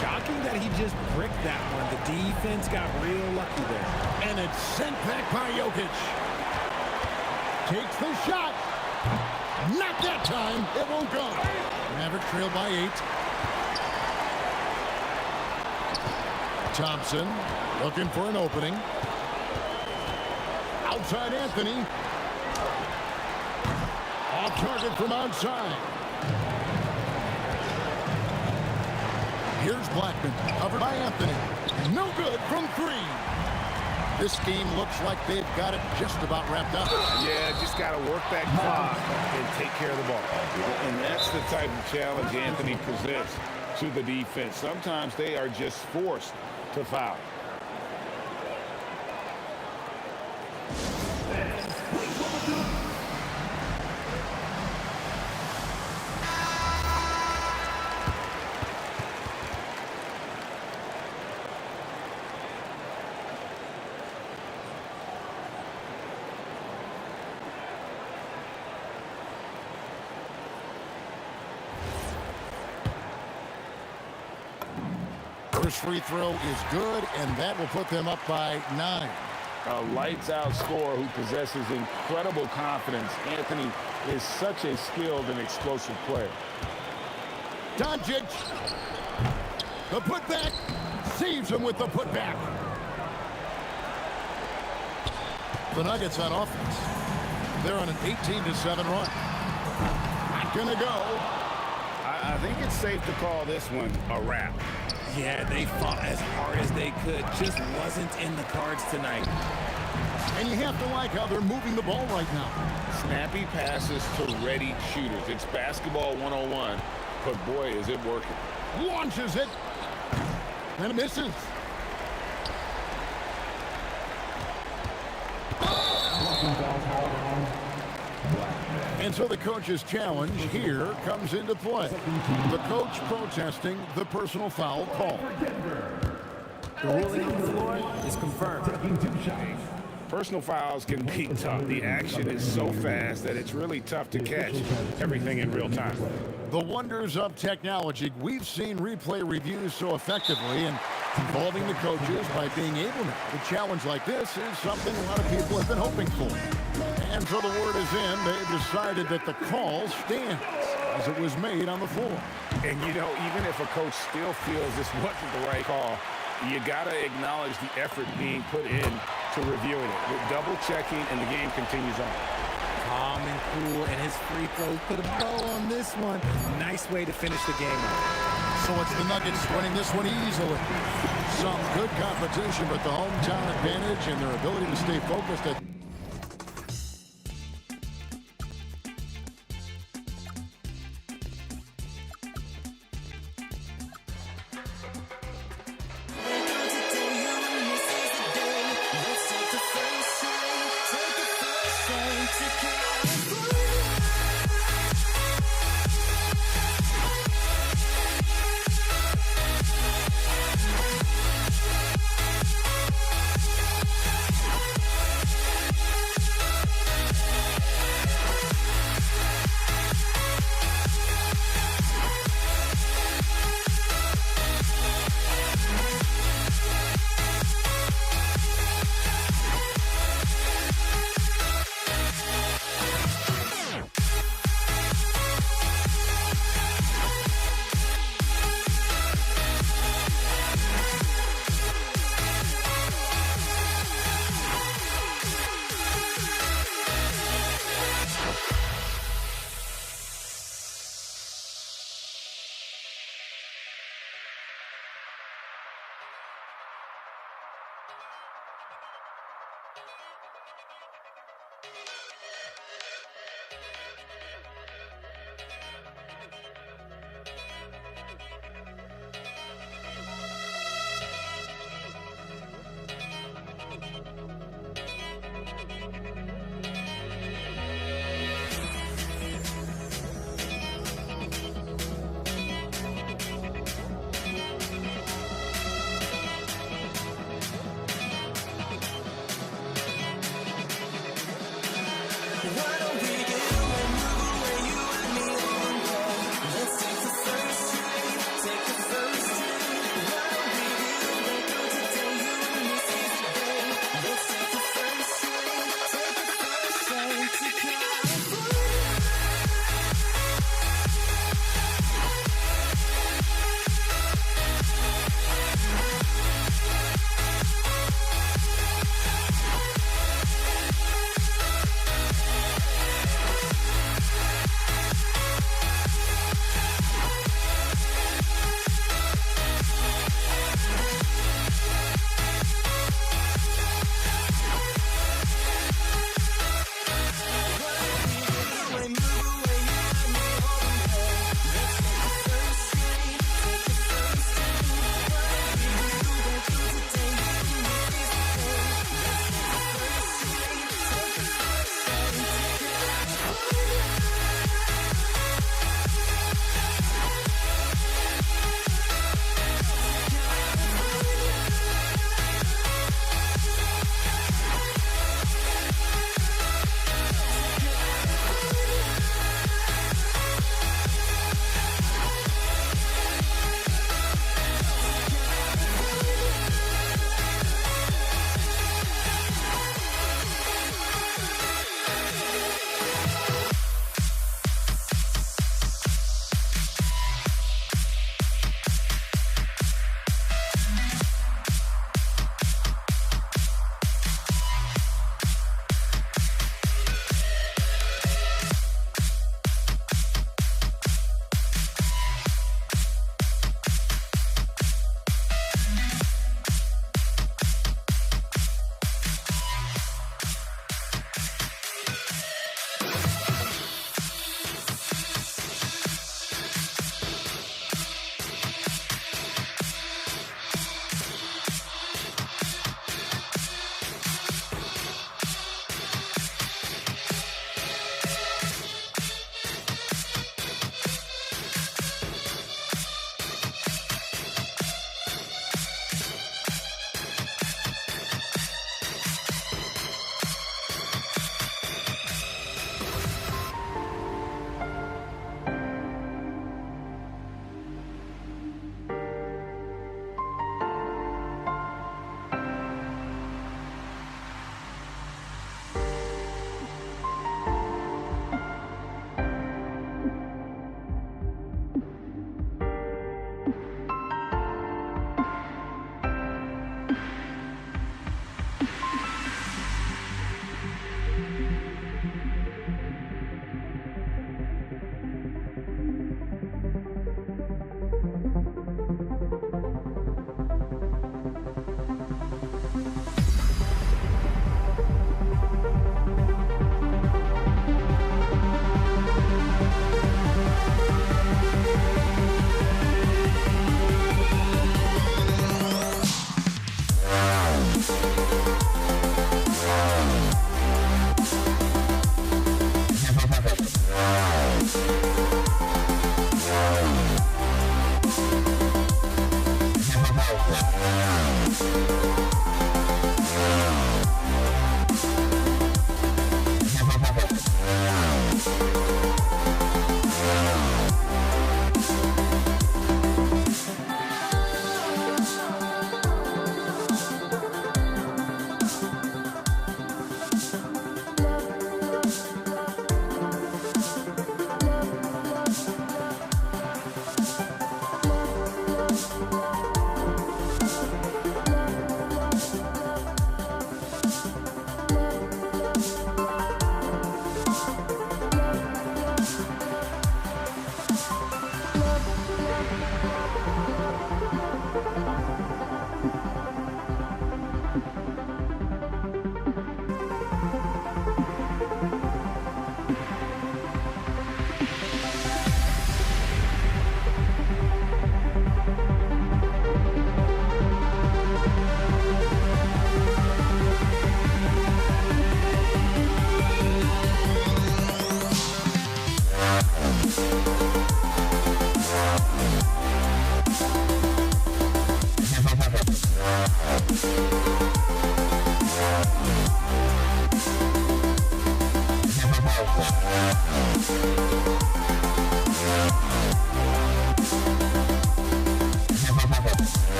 Shocking that he just bricked that one. The defense got real lucky there. And it's sent back by Jokic. Takes the shot. Not that time. It won't go. Maverick trail by 8. Thompson looking for an opening. Outside Anthony. Off target from outside. Here's Blackman, covered by Anthony. No good from 3. This game looks like they've got it just about wrapped up. Yeah, just got to work that clock and take care of the ball. And that's the type of challenge Anthony presents to the defense. Sometimes they are just forced to foul. First free throw is good, and that will put them up by 9. A lights-out scorer who possesses incredible confidence. Anthony is such a skilled and explosive player. Doncic. The putback. Saves him with the putback. The Nuggets on offense. They're on an 18-7 run. Not gonna go. I think it's safe to call this one a wrap. Yeah, they fought as hard as they could. Just wasn't in the cards tonight. And you have to like how they're moving the ball right now. Snappy passes to ready shooters. It's basketball 101, but boy, is it working. Launches it. And misses. And so the coach's challenge here comes into play. The coach protesting the personal foul call. The ruling on the floor is confirmed. Personal fouls can be tough. The action is so fast that it's really tough to catch everything in real time. The wonders of technology. We've seen replay reviews so effectively, and involving the coaches by being able to. A challenge like this is something a lot of people have been hoping for. And so the word is in. They've decided that the call stands as it was made on the floor. And, you know, even if a coach still feels this wasn't the right call, you got to acknowledge the effort being put in to reviewing it. With double checking, and the game continues on. Calm and cool, and his free throws put a bow on this one. Nice way to finish the game off. So it's the Nuggets winning this one easily. Some good competition, but the hometown advantage and their ability to stay focused at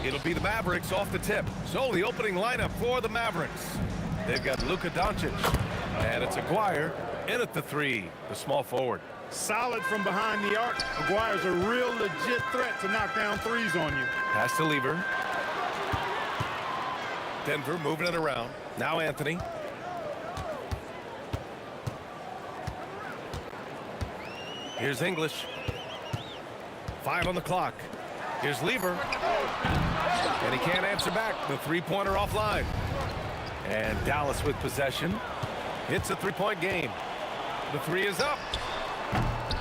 It'll be the Mavericks off the tip. So the opening lineup for the Mavericks. They've got Luka Doncic. And it's Aguirre in at the 3, the small forward. Solid from behind the arc. Aguirre's a real legit threat to knock down threes on you. Pass to Lever. Denver moving it around. Now Anthony. Here's English. 5 on the clock. Here's Lever. And he can't answer back. The three-pointer offline. And Dallas with possession. It's a three-point game. The 3 is up.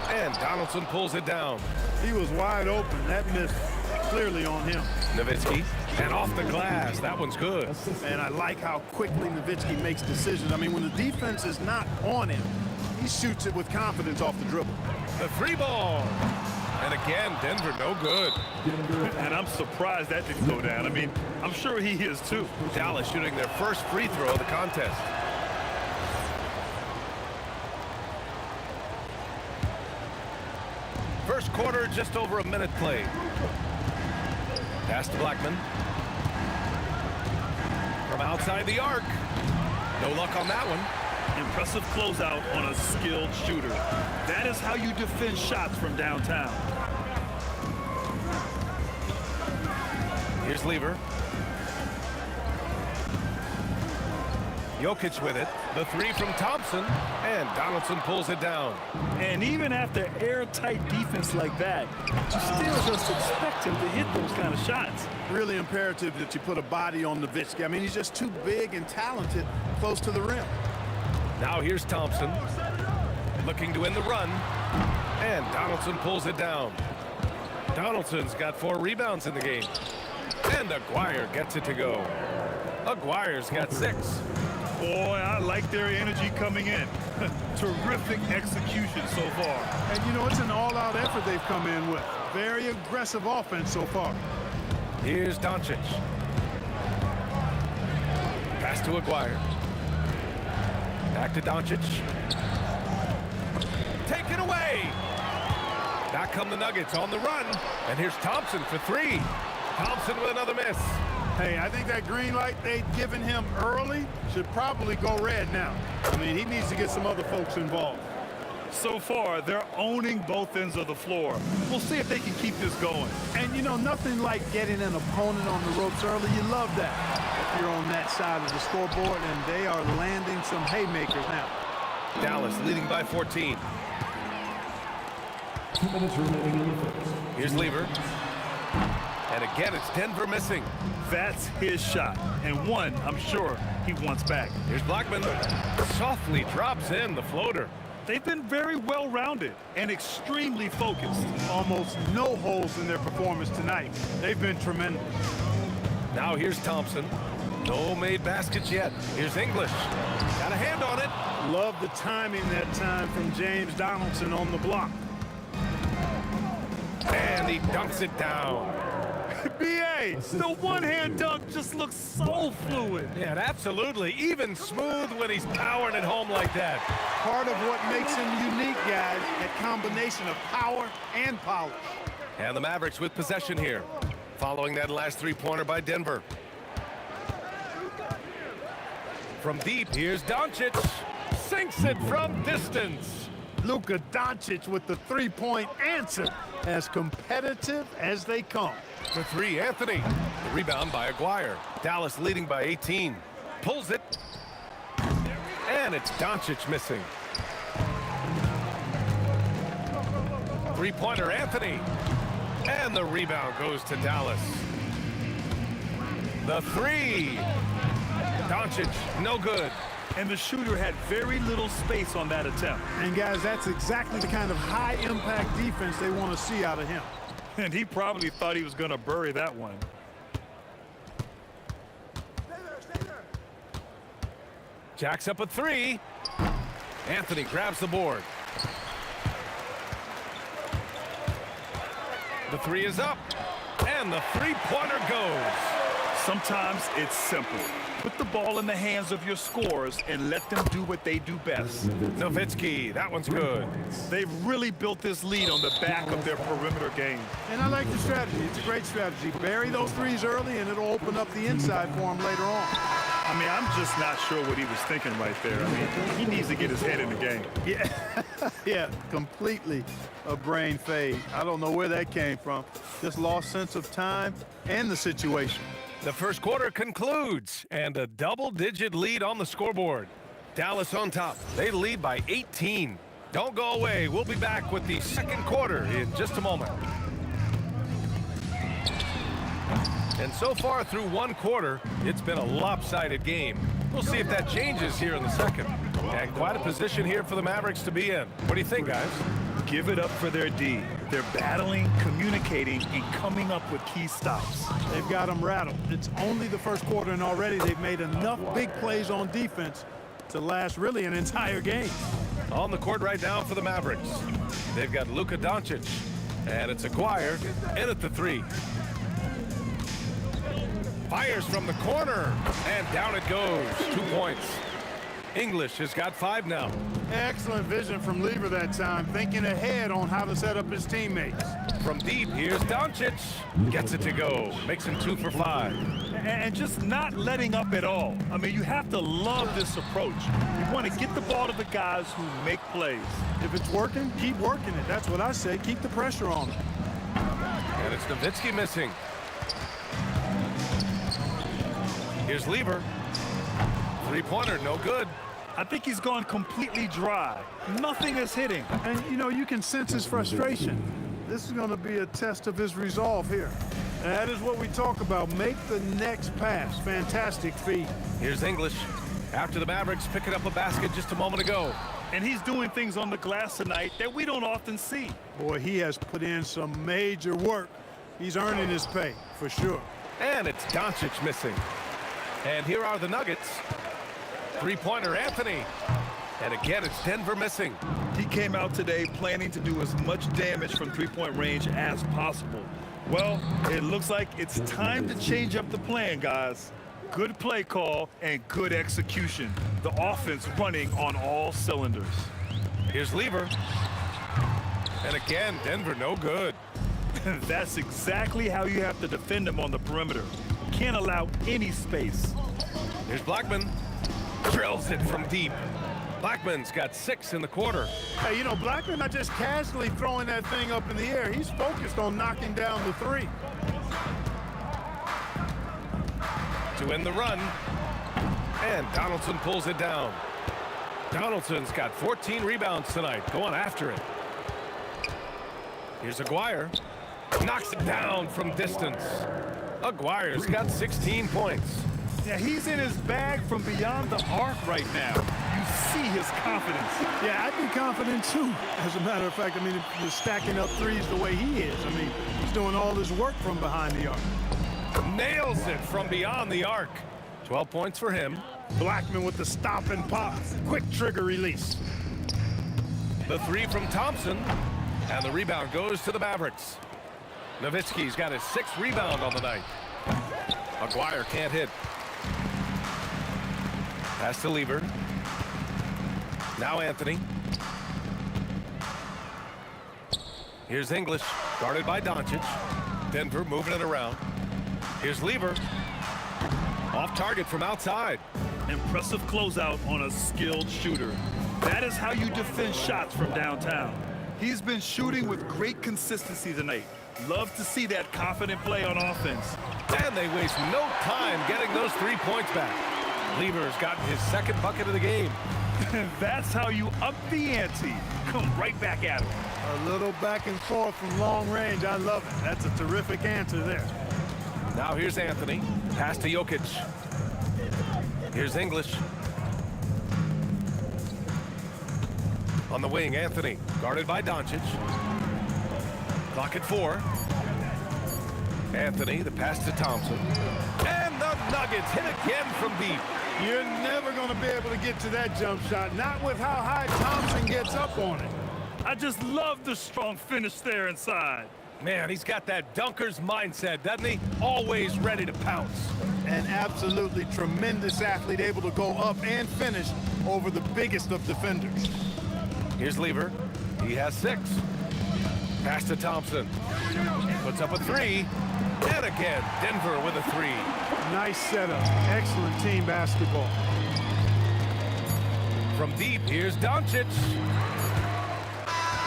And Donaldson pulls it down. He was wide open. That missed clearly on him. Nowitzki. And off the glass. That one's good. And I like how quickly Nowitzki makes decisions. I mean, when the defense is not on him, he shoots it with confidence off the dribble. The 3 ball. And again, Denver no good. And I'm surprised that didn't go down. I mean, I'm sure he is too. Dallas shooting their first free throw of the contest. First quarter, just over a minute played. Pass to Blackman. From outside the arc. No luck on that one. Impressive closeout on a skilled shooter. That is how you defend shots from downtown. Here's Lever. Jokic with it. The 3 from Thompson. And Donaldson pulls it down. And even after airtight defense like that, you still just expect him to hit those kind of shots. Really imperative that you put a body on Nowitzki. I mean, he's just too big and talented close to the rim. Now here's Thompson. Looking to win the run. And Donaldson pulls it down. Donaldson's got 4 rebounds in the game. And Aguirre gets it to go. Aguirre's got 6. Boy, I like their energy coming in. Terrific execution so far. And, you know, it's an all-out effort they've come in with. Very aggressive offense so far. Here's Doncic. Pass to Aguirre. Back to Doncic. Take it away. Back come the Nuggets on the run. And here's Thompson for 3. Thompson with another miss. Hey, I think that green light they'd given him early should probably go red now. I mean, he needs to get some other folks involved. So far, they're owning both ends of the floor. We'll see if they can keep this going. And, you know, nothing like getting an opponent on the ropes early. You love that if you're on that side of the scoreboard, and they are landing some haymakers now. Dallas leading by 14. 2 minutes remaining in the first. Here's Lever. And again, it's Denver missing. That's his shot, and one I'm sure he wants back. Here's Blackman. Softly drops in the floater. They've been very well-rounded and extremely focused. Almost no holes in their performance tonight. They've been tremendous. Now here's Thompson. No made baskets yet. Here's English. Got a hand on it. Love the timing that time from James Donaldson on the block. And he dunks it down. B.A., the one-hand dunk just looks so fluid. Yeah, absolutely. Even smooth when he's powering it home like that. Part of what makes him unique, guys, that combination of power and polish. And the Mavericks with possession here, following that last three-pointer by Denver. From deep, here's Doncic. Sinks it from distance. Luka Doncic with the three-point answer. As competitive as they come. For 3, Anthony. The rebound by Aguirre. Dallas leading by 18. Pulls it. And it's Doncic missing. Three-pointer, Anthony. And the rebound goes to Dallas. The three. Doncic, no good. And the shooter had very little space on that attempt. And guys, that's exactly the kind of high-impact defense they want to see out of him. And he probably thought he was going to bury that one. Jacks up a three. Anthony grabs the board. The three is up. And the three-pointer goes. Sometimes it's simple. Put the ball in the hands of your scorers and let them do what they do best. Nowitzki, that one's good. They've really built this lead on the back of their perimeter game. And I like the strategy. It's a great strategy. Bury those threes early, and it'll open up the inside for him later on. I mean, I'm just not sure what he was thinking right there. I mean, he needs to get his head in the game. Yeah, yeah, completely a brain fade. I don't know where that came from. Just lost sense of time and the situation. The first quarter concludes, and a double-digit lead on the scoreboard. Dallas on top. They lead by 18. Don't go away. We'll be back with the second quarter in just a moment. And so far through one quarter, it's been a lopsided game. We'll see if that changes here in the second. And quite a position here for the Mavericks to be in. What do you think, guys? Give it up for their D. They're battling, communicating, and coming up with key stops. They've got them rattled. It's only the first quarter, and already they've made enough big plays on defense to last really an entire game. On the court right now for the Mavericks. They've got Luka Doncic, and it's Aguirre in at the three. Fires from the corner, and down it goes. 2 points. English has got 5 now. Excellent vision from Lever that time, thinking ahead on how to set up his teammates. From deep, here's Doncic. Gets it to go. Makes him 2 for 5. And just not letting up at all. I mean, you have to love this approach. You want to get the ball to the guys who make plays. If it's working, keep working it. That's what I say. Keep the pressure on him. And it's Nowitzki missing. Here's Lever. Three-pointer, no good. I think he's gone completely dry. Nothing is hitting. And, you know, you can sense his frustration. This is going to be a test of his resolve here. That is what we talk about. Make the next pass. Fantastic feed. Here's English. After the Mavericks picking up a basket just a moment ago. And he's doing things on the glass tonight that we don't often see. Boy, he has put in some major work. He's earning his pay, for sure. And it's Doncic missing. And here are the Nuggets. Three-pointer, Anthony. And again, it's Denver missing. He came out today planning to do as much damage from three-point range as possible. Well, it looks like it's time to change up the plan, guys. Good play call and good execution. The offense running on all cylinders. Here's Lever. And again, Denver no good. That's exactly how you have to defend him on the perimeter. Can't allow any space. Here's Blackman. Drills it from deep. Blackman's got 6 in the quarter. Hey, you know, Blackman not just casually throwing that thing up in the air. He's focused on knocking down the three. To end the run. And Donaldson pulls it down. Donaldson's got 14 rebounds tonight. Going after it. Here's Aguirre. Knocks it down from distance. Aguirre's got 16 points. Yeah, he's in his bag from beyond the arc right now. You see his confidence. Yeah, I'd be confident too. As a matter of fact, I mean, if you're stacking up threes the way he is, I mean, he's doing all his work from behind the arc. Nails it from beyond the arc. 12 points for him. Blackman with the stop and pop. Quick trigger release. The three from Thompson. And the rebound goes to the Mavericks. Nowitzki's got his 6th rebound on the night. Aguirre can't hit. Pass to Lever. Now Anthony. Here's English, guarded by Doncic. Denver moving it around. Here's Lever. Off target from outside. Impressive closeout on a skilled shooter. That is how you defend shots from downtown. He's been shooting with great consistency tonight. Love to see that confident play on offense. And they waste no time getting those 3 points back. Lever's gotten his 2nd bucket of the game. That's how you up the ante. Come right back at him. A little back and forth from long range. I love it. That's a terrific answer there. Now here's Anthony. Pass to Jokic. Here's English. On the wing, Anthony. Guarded by Doncic. Clock at 4. Anthony, the pass to Thompson. And the Nuggets hit again from deep. You're never going to be able to get to that jump shot, not with how high Thompson gets up on it. I just love the strong finish there inside. Man, he's got that dunker's mindset, doesn't he? Always ready to pounce. An absolutely tremendous athlete, able to go up and finish over the biggest of defenders. Here's Lever. He has 6. Pass to Thompson. Puts up a 3. And again, Denver with a 3. Nice setup. Excellent team basketball. From deep, here's Doncic.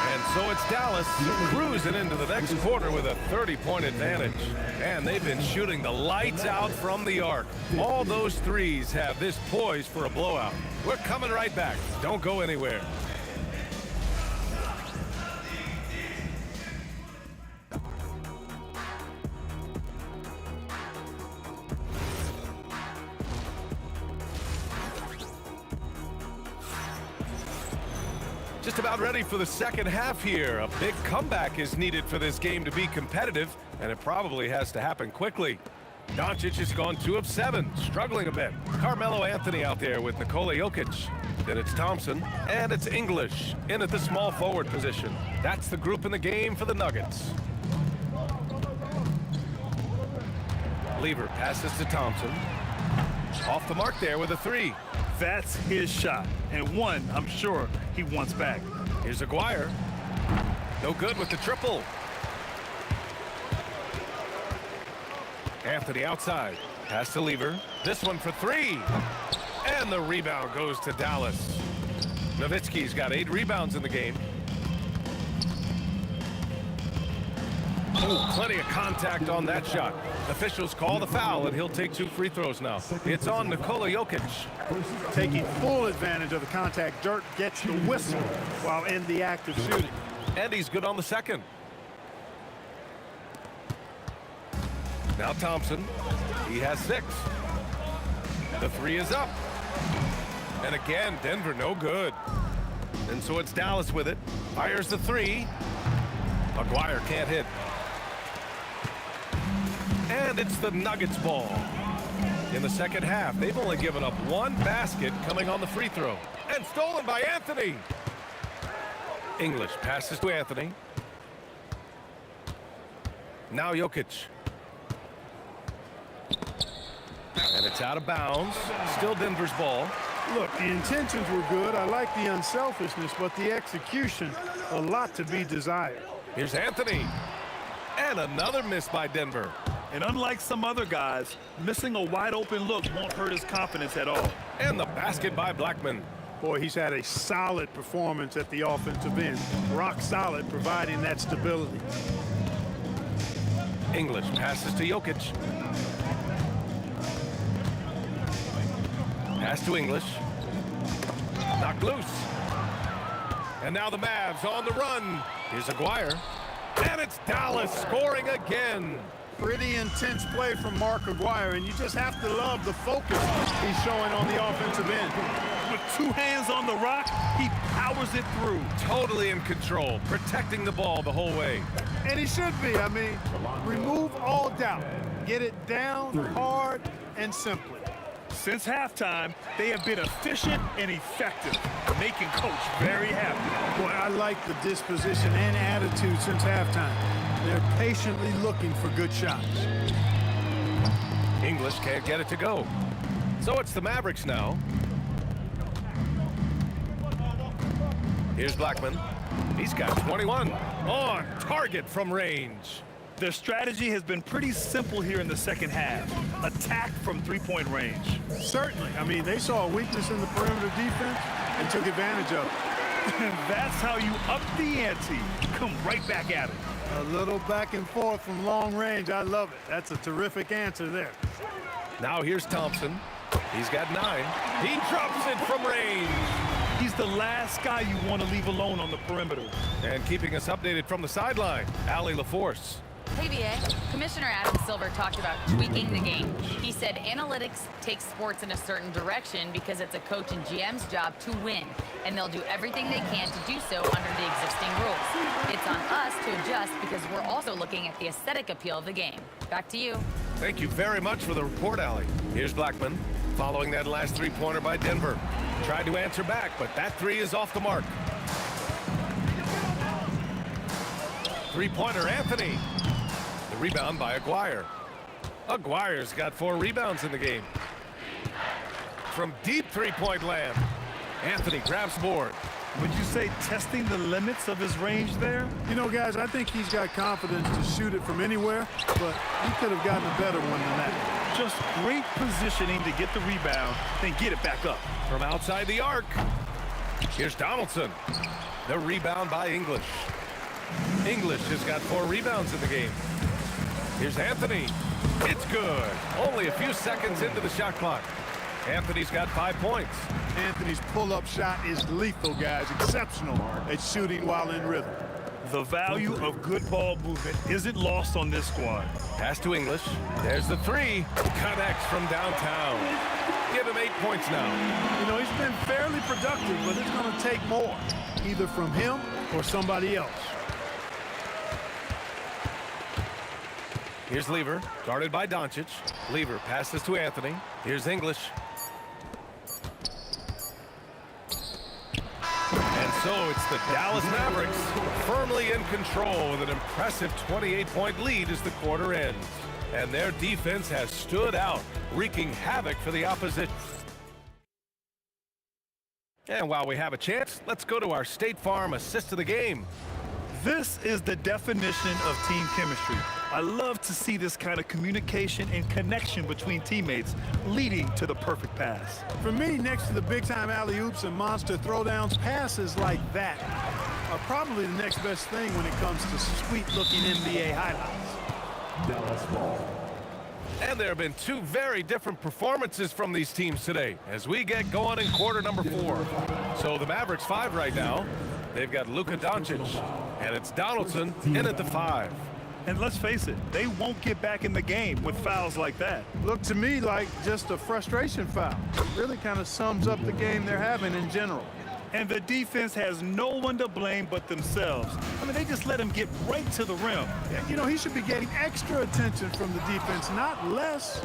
And so it's Dallas cruising into the next quarter with a 30-point advantage. And they've been shooting the lights out from the arc. All those threes have this poised for a blowout. We're coming right back. Don't go anywhere. Just about ready for the second half here. A big comeback is needed for this game to be competitive, and it probably has to happen quickly. Doncic has gone 2 of 7, struggling a bit. Carmelo Anthony out there with Nikola Jokic. Then it's Thompson, and it's English in at the small forward position. That's the group in the game for the Nuggets. Lever passes to Thompson. Off the mark there with a 3. That's his shot, and one I'm sure he wants back. Here's Aguirre. No good with the triple. Anthony outside. Pass to Lever. This one for 3. And the rebound goes to Dallas. Nowitzki's got 8 rebounds in the game. Oh, plenty of contact on that shot. Officials call the foul, and he'll take 2 free throws now. It's on Nikola Jokic. Taking full advantage of the contact. Dirk gets the whistle while in the act of shooting. And he's good on the second. Now Thompson. He has 6. The 3 is up. And again, Denver no good. And so it's Dallas with it. Fires the 3. Aguirre can't hit. And it's the Nuggets ball. In the second half, they've only given up 1 basket coming on the free throw. And stolen by Anthony. English passes to Anthony. Now Jokic. And it's out of bounds. Still Denver's ball. Look, the intentions were good. I like the unselfishness, but the execution, a lot to be desired. Here's Anthony. And another miss by Denver. And unlike some other guys, missing a wide-open look won't hurt his confidence at all. And the basket by Blackman. Boy, he's had a solid performance at the offensive end. Rock solid, providing that stability. English passes to Jokic. Pass to English. Knocked loose. And now the Mavs on the run. Here's Aguirre. And it's Dallas scoring again. Pretty intense play from Mark Aguirre, and you just have to love the focus he's showing on the offensive end. With 2 hands on the rock, he powers it through. Totally in control, protecting the ball the whole way. And he should be. I mean, remove all doubt. Get it down hard and simply. Since halftime, they have been efficient and effective, making Coach very happy. Boy, I like the disposition and attitude since halftime. They're patiently looking for good shots. English can't get it to go. So it's the Mavericks now. Here's Blackman. He's got 21 on target from range. Their strategy has been pretty simple here in the second half. Attack from 3-point range. Certainly. I mean, they saw a weakness in the perimeter defense and took advantage of it. And that's how you up the ante. Come right back at it. A little back and forth from long range. I love it. That's a terrific answer there. Now here's Thompson. He's got 9. He drops it from range. He's the last guy you want to leave alone on the perimeter. And keeping us updated from the sideline, Allie LaForce. Hey, VA. Commissioner Adam Silver talked about tweaking the game. He said analytics take sports in a certain direction because it's a coach and GM's job to win, and they'll do everything they can to do so under the existing rules. It's on us to adjust because we're also looking at the aesthetic appeal of the game. Back to you. Thank you very much for the report, Allie. Here's Blackman, following that last three-pointer by Denver. Tried to answer back, but that three is off the mark. Three-pointer, Anthony. The rebound by Aguirre. Aguirre's got 4 rebounds in the game. From deep three-point land, Anthony grabs board. Would you say testing the limits of his range there? You know, guys, I think he's got confidence to shoot it from anywhere, but he could have gotten a better one than that. Just great positioning to get the rebound, then get it back up. From outside the arc, here's Donaldson. The rebound by English. English has got 4 rebounds in the game. Here's Anthony. It's good. Only a few seconds into the shot clock. Anthony's got 5 points. Anthony's pull-up shot is lethal, guys. Exceptional at shooting while in rhythm. The value of good ball movement isn't lost on this squad. Pass to English. There's the three. Connects from downtown. Give him 8 points now. You know, he's been fairly productive, but it's going to take more, either from him or somebody else. Here's Lever, guarded by Doncic. Lever passes to Anthony. Here's English. And so it's the Dallas Mavericks firmly in control with an impressive 28-point lead as the quarter ends. And their defense has stood out, wreaking havoc for the opposition. And while we have a chance, let's go to our State Farm assist of the game. This is the definition of team chemistry. I love to see this kind of communication and connection between teammates leading to the perfect pass. For me, next to the big-time alley-oops and monster throwdowns, passes like that are probably the next best thing when it comes to sweet-looking NBA highlights. Dallas ball. And there have been 2 very different performances from these teams today as we get going in quarter number 4. So the Mavericks 5 right now. They've got Luka Doncic, and it's Donaldson in at the 5. And let's face it, they won't get back in the game with fouls like that. Looked to me like just a frustration foul. It really kind of sums up the game they're having in general. And the defense has no one to blame but themselves. I mean, they just let him get right to the rim. You know, he should be getting extra attention from the defense, not less.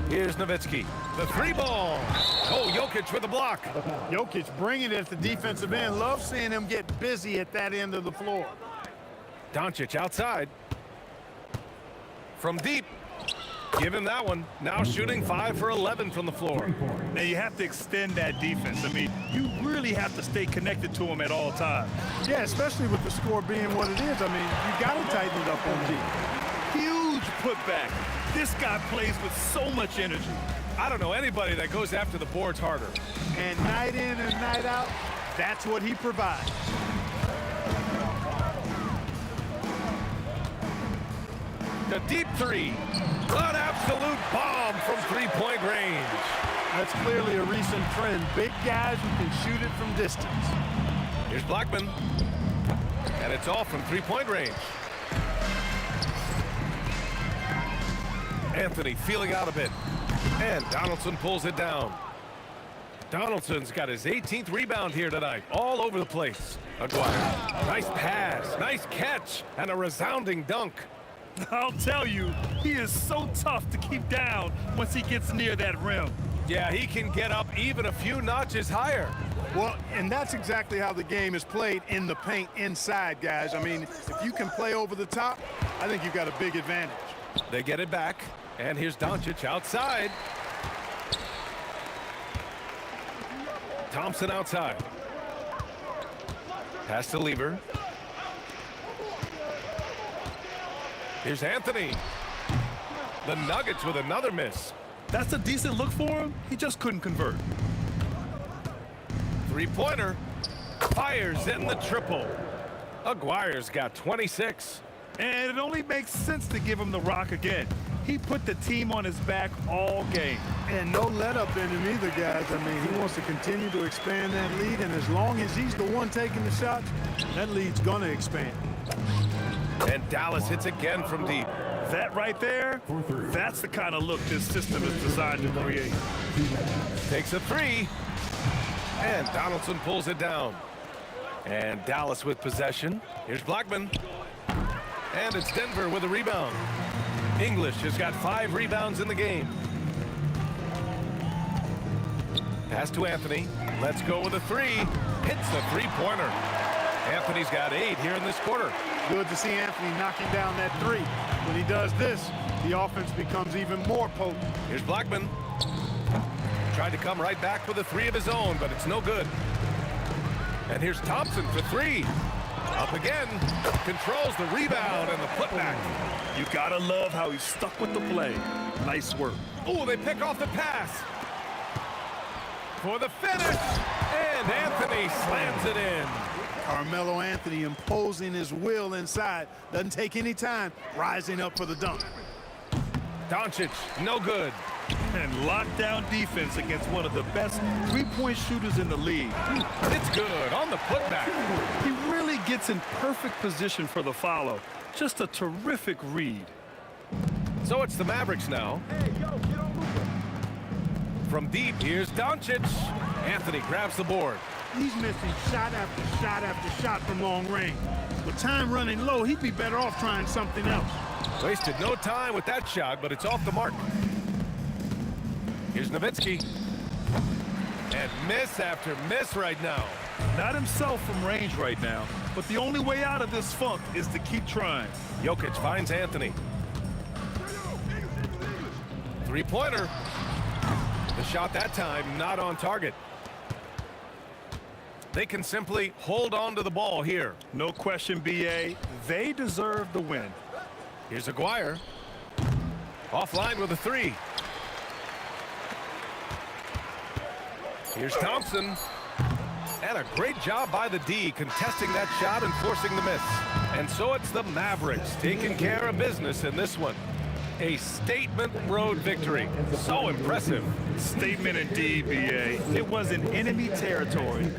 Here's Nowitzki, the 3-ball. Oh, Jokic with the block. Jokic bringing it at the defensive end. Love seeing him get busy at that end of the floor. Doncic outside. From deep. Give him that one. Now shooting 5 for 11 from the floor. Now you have to extend that defense. I mean, you really have to stay connected to him at all times. Yeah, especially with the score being what it is. I mean, you got to tighten it up on deep. Huge putback. This guy plays with so much energy. I don't know anybody that goes after the boards harder. And night in and night out, that's what he provides. The deep 3. An absolute bomb from three-point range. That's clearly a recent trend. Big guys who can shoot it from distance. Here's Blackman. And it's all from three-point range. Anthony feeling out a bit. And Donaldson pulls it down. Donaldson's got his 18th rebound here tonight. All over the place. Aguirre. Nice pass. Nice catch. And a resounding dunk. I'll tell you, he is so tough to keep down once he gets near that rim. Yeah, he can get up even a few notches higher. Well, and that's exactly how the game is played in the paint inside, guys. I mean, if you can play over the top, I think you've got a big advantage. They get it back. And here's Doncic outside. Thompson outside. Pass to Lever. Here's Anthony. The Nuggets with another miss. That's a decent look for him. He just couldn't convert. 3-pointer. Fires in the triple. Aguirre's got 26. And it only makes sense to give him the rock again. He put the team on his back all game. And no let-up in him either, guys. I mean, he wants to continue to expand that lead, and as long as he's the one taking the shots, that lead's going to expand. And Dallas hits again from deep. That right there, that's the kind of look this system is designed to create. Takes a three. And Donaldson pulls it down. And Dallas with possession. Here's Blackman. And it's Denver with a rebound. English has got 5 rebounds in the game. Pass to Anthony. Let's go with a three. Hits the three-pointer. Anthony's got 8 here in this quarter. Good to see Anthony knocking down that three. When he does this, the offense becomes even more potent. Here's Blackman. Tried to come right back with a three of his own, but it's no good. And here's Thompson for 3. Up again. Controls the rebound and the putback. You gotta love how he stuck with the play. Nice work. Oh, they pick off the pass. For the finish. And Anthony slams it in. Carmelo Anthony imposing his will inside. Doesn't take any time. Rising up for the dunk. Doncic, no good. And lockdown defense against one of the best three-point shooters in the league. It's good on the putback. He really gets in perfect position for the follow. Just a terrific read. So it's the Mavericks now. From deep, here's Doncic. Anthony grabs the board. He's missing shot after shot after shot from long range. With time running low, he'd be better off trying something else. Wasted no time with that shot, but it's off the mark. Here's Nowitzki. And miss after miss right now. Not himself from range right now, but the only way out of this funk is to keep trying. Jokic finds Anthony. Three-pointer. The shot that time not on target. They can simply hold on to the ball here. No question, B.A. They deserve the win. Here's Aguirre. Offline with a three. Here's Thompson. And a great job by the D contesting that shot and forcing the miss. And so it's the Mavericks taking care of business in this one. A statement road victory. So impressive. Statement indeed, B.A. It was in enemy territory.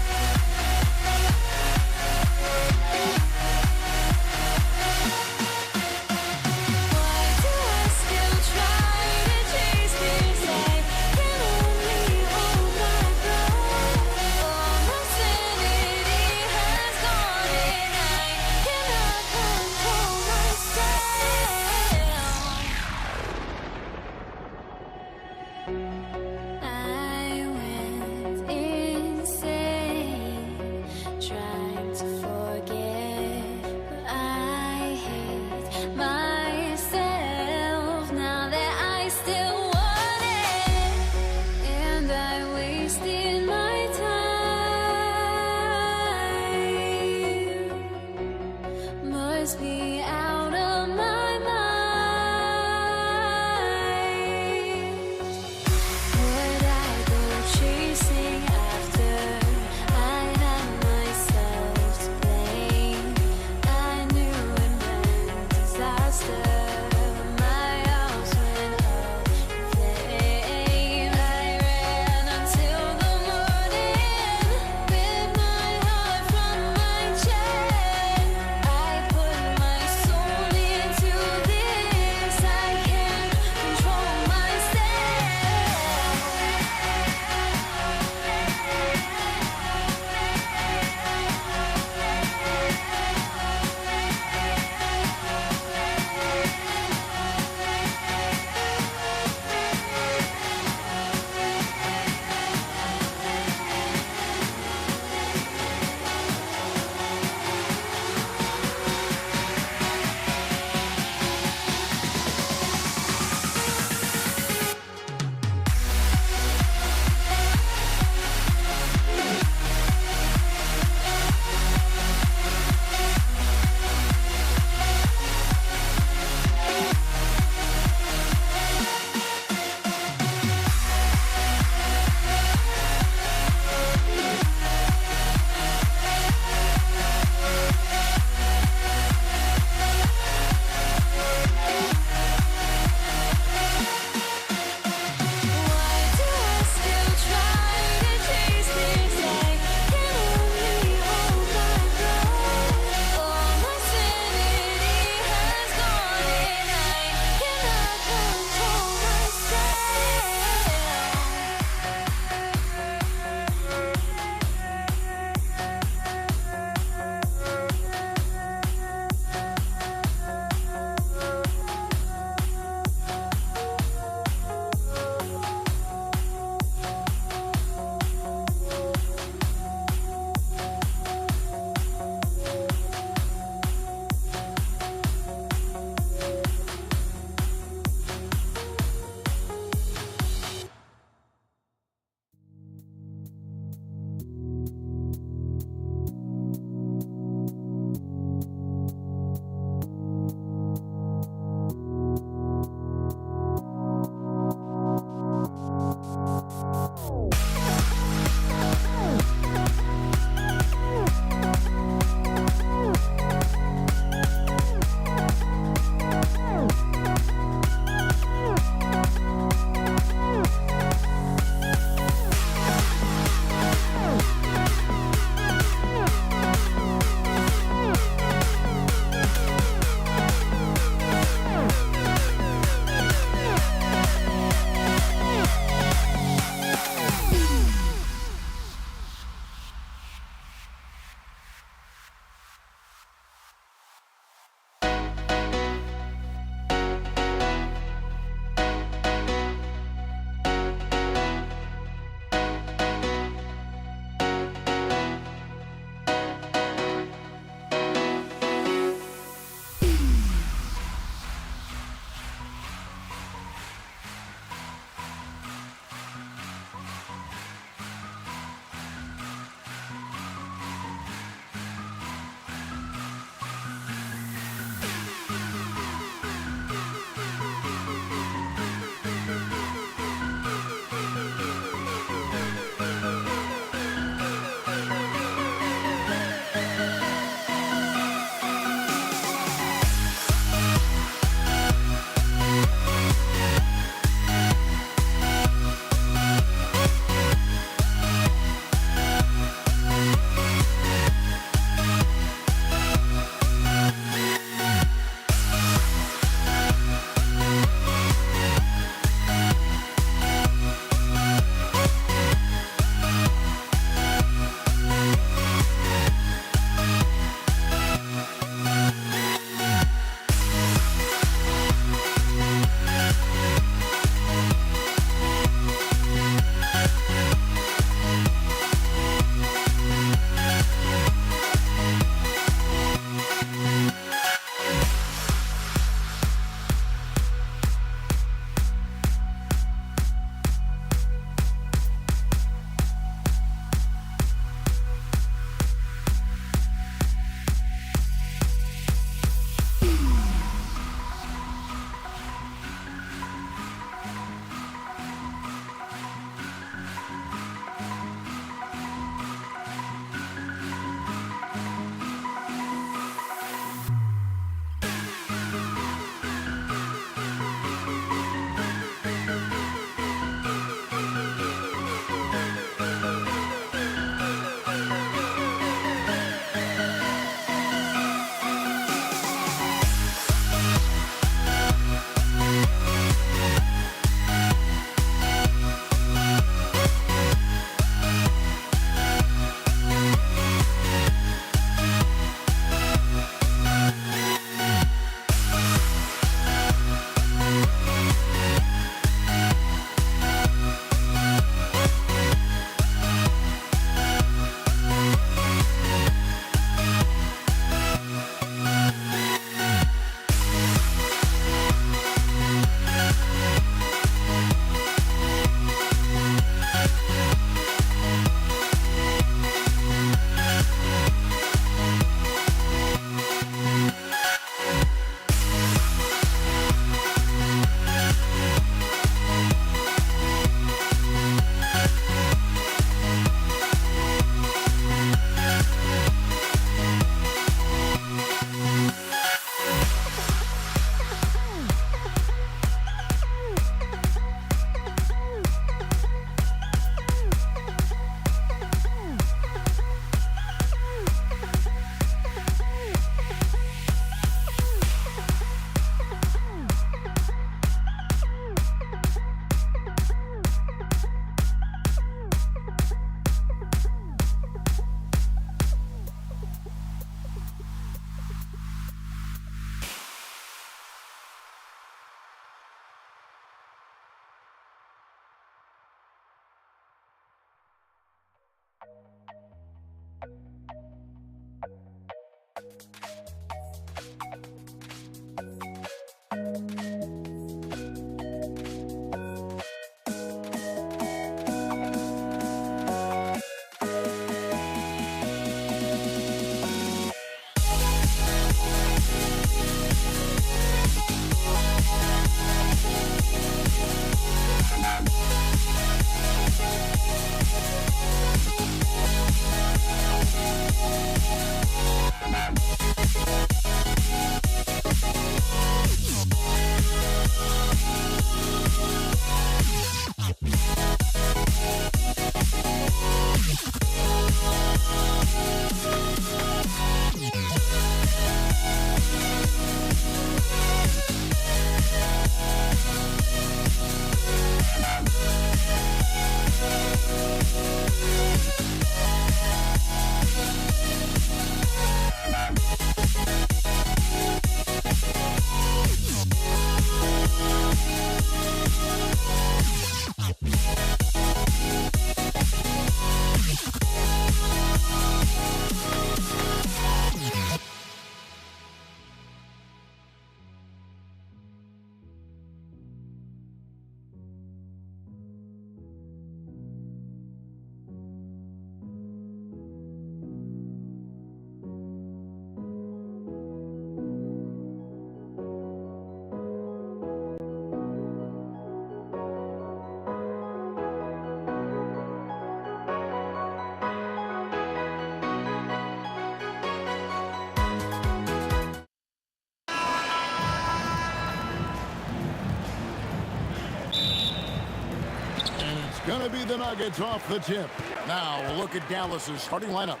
going to be the Nuggets off the tip. Now, a look at Dallas's starting lineup.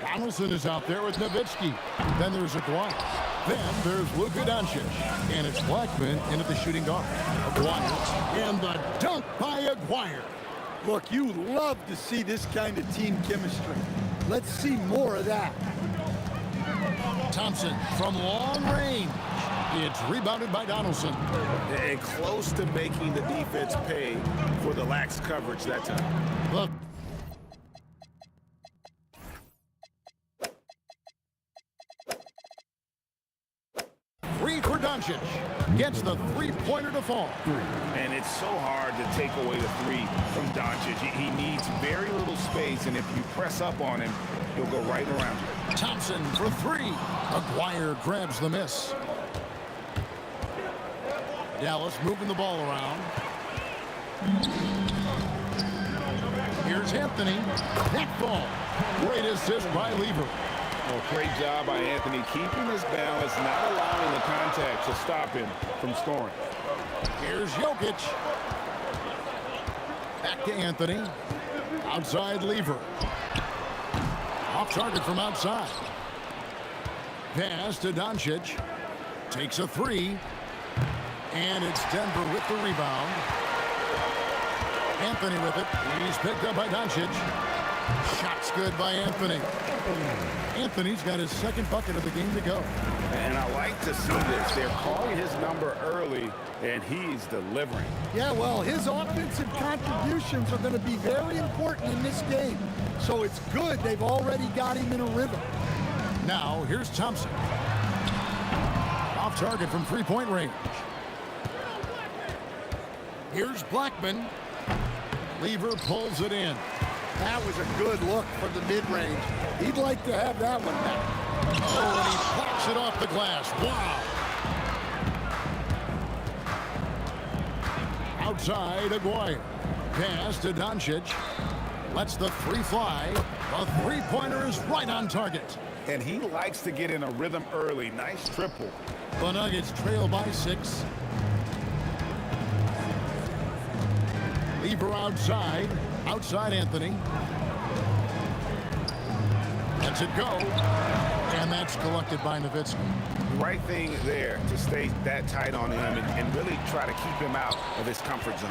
Donaldson is out there with Nowitzki. Then there's Aguirre. Then there's Luka Doncic. And it's Blackman into the shooting guard. Aguirre. And the dunk by Aguirre. Look, you love to see this kind of team chemistry. Let's see more of that. Thompson from long range. It's rebounded by Donaldson. And close to making the defense pay for the lax coverage that time. Look. Three for Doncic. Gets the three-pointer to fall. And it's so hard to take away the three from Doncic. He needs very little space, and if you press up on him, he'll go right around you. Thompson for three. Aguirre grabs the miss. Dallas moving the ball around. Here's Anthony. That ball. Great assist by Lever. Well, great job by Anthony keeping his balance, not allowing the contact to stop him from scoring. Here's Jokic. Back to Anthony. Outside Lever. Off target from outside. Pass to Doncic. Takes a three. And it's Denver with the rebound. Anthony with it. He's picked up by Doncic. Shot's good by Anthony. Anthony's got his second bucket of the game to go. And I like to see this. They're calling his number early, and he's delivering. Yeah, well, his offensive contributions are going to be very important in this game. So it's good they've already got him in a rhythm. Now, here's Thompson. Off target from three-point range. Here's Blackman. Lever pulls it in. That was a good look from the mid-range. He'd like to have that one back. Oh, and he pops it off the glass. Wow. Outside, Aguirre. Pass to Doncic. Lets the three fly. The three-pointer is right on target. And he likes to get in a rhythm early. Nice triple. The Nuggets trail by 6. Lever outside. Outside Anthony. Lets it go. And that's collected by Nowitzki. Right thing there to stay that tight on him and really try to keep him out of his comfort zone.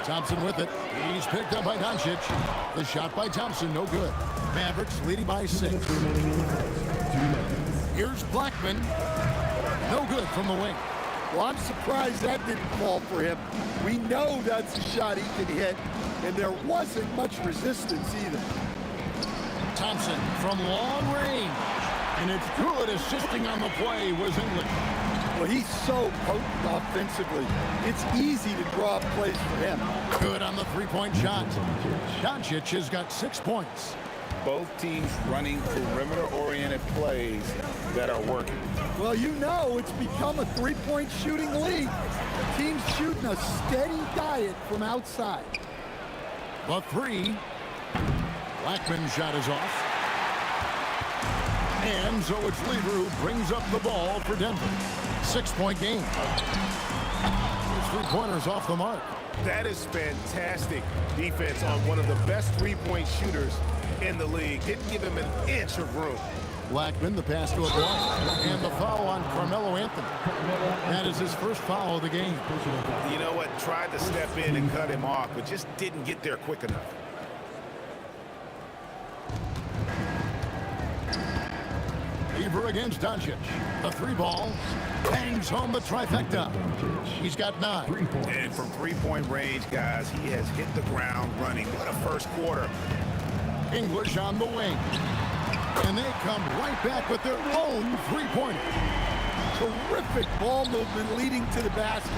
Thompson with it. He's picked up by Doncic. The shot by Thompson, no good. Mavericks leading by 6. Here's Blackman. No good from the wing. Well, I'm surprised that didn't fall for him. We know that's a shot he can hit, and there wasn't much resistance either. Thompson from long range. And it's good. Assisting on the play was English. Well, he's so potent offensively. It's easy to draw plays for him. Good on the three-point shot. Doncic has got 6 points. Both teams running perimeter-oriented plays that are working. Well, you know it's become a three-point shooting league. Teams shooting a steady diet from outside. The three. Blackman's shot is off. And so it's Lever who brings up the ball for Denver. 6-point game. His three-pointers off the mark. That is fantastic defense on one of the best three-point shooters in the league. Didn't give him an inch of room. Blackman, the pass to Aguirre, and the foul on Carmelo Anthony. That is his first foul of the game. You know what? Tried to step in and cut him off, but just didn't get there quick enough. Lever against Doncic. The three ball bangs home the trifecta. He's got 9. And from three-point range, guys, he has hit the ground running. What a first quarter. English on the wing. And they come right back with their own three-pointer. Terrific ball movement leading to the basket.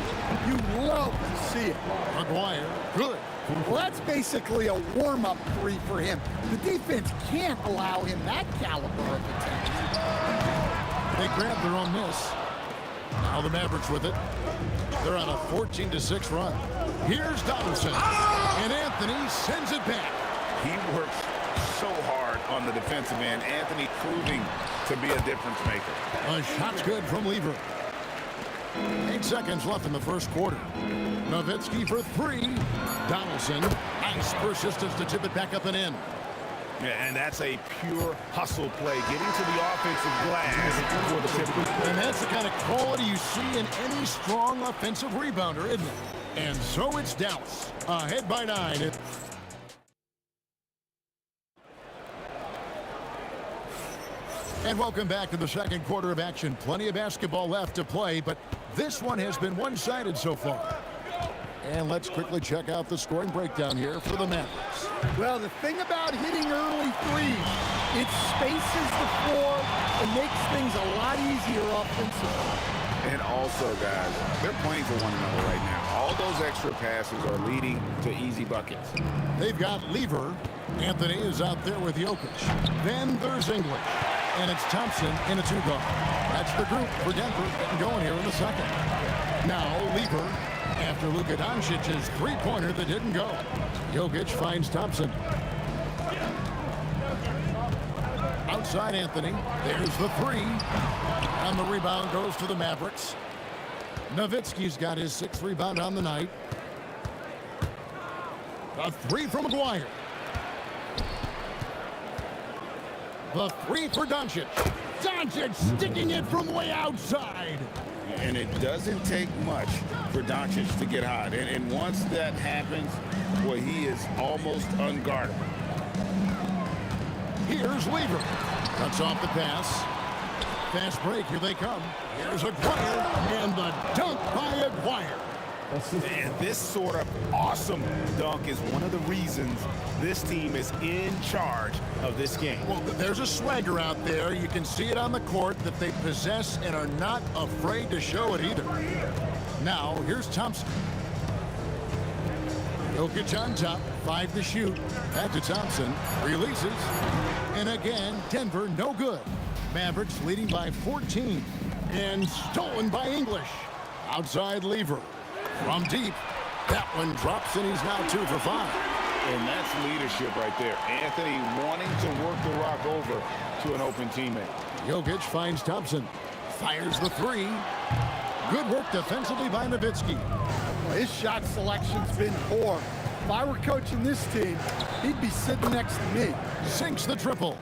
You love to see it. Aguirre, good. Well, that's basically a warm-up three for him. The defense can't allow him that caliber of attempt. They grab their own miss. Now the Mavericks with it. They're on a 14-6 run. Here's Donaldson. And Anthony sends it back. He works so hard on the defensive end. Anthony proving to be a difference maker. A shot's good from Lever. 8 seconds left in the first quarter. Nowitzki for 3. Donaldson, nice persistence to tip it back up and in. Yeah, and that's a pure hustle play, getting to the offensive glass for the tip. And that's the kind of quality you see in any strong offensive rebounder, isn't it? And so it's Dallas, ahead by 9. And welcome back to the second quarter of action. Plenty of basketball left to play, but this one has been one-sided so far. And let's quickly check out the scoring breakdown here for the Mavericks. Well, the thing about hitting early threes, it spaces the floor and makes things a lot easier offensively. And also, guys, they're playing for one another right now. All those extra passes are leading to easy buckets. They've got Lever. Anthony is out there with Jokic. Then there's English. And it's Thompson in a 2-guard. That's the group for Denver getting going here in the second. Now Lever after Luka Doncic's three-pointer that didn't go. Jokic finds Thompson. Outside Anthony. There's the 3. And the rebound goes to the Mavericks. Nowitzki's got his 6th rebound on the night. A 3 from McGuire. The 3 for Doncic. Doncic sticking it from way outside. And it doesn't take much for Doncic to get hot. And once that happens, well, he is almost unguardable. Here's Lever. Cuts off the pass. Fast break. Here they come. Here's Aguirre. And the dunk by Aguirre. And this sort of awesome dunk is one of the reasons this team is in charge of this game. Well, there's a swagger out there. You can see it on the court that they possess and are not afraid to show it either. Now, here's Thompson. Jokic on top, 5 to shoot. Back to Thompson, releases. And again, Denver no good. Mavericks leading by 14. And stolen by English. Outside Lever. From deep, that one drops and he's now 2 for 5. And that's leadership right there. Anthony wanting to work the rock over to an open teammate. Jokic finds Thompson. Fires the 3. Good work defensively by Nowitzki. Well, his shot selection's been poor. If I were coaching this team, he'd be sitting next to me. Sinks the triple.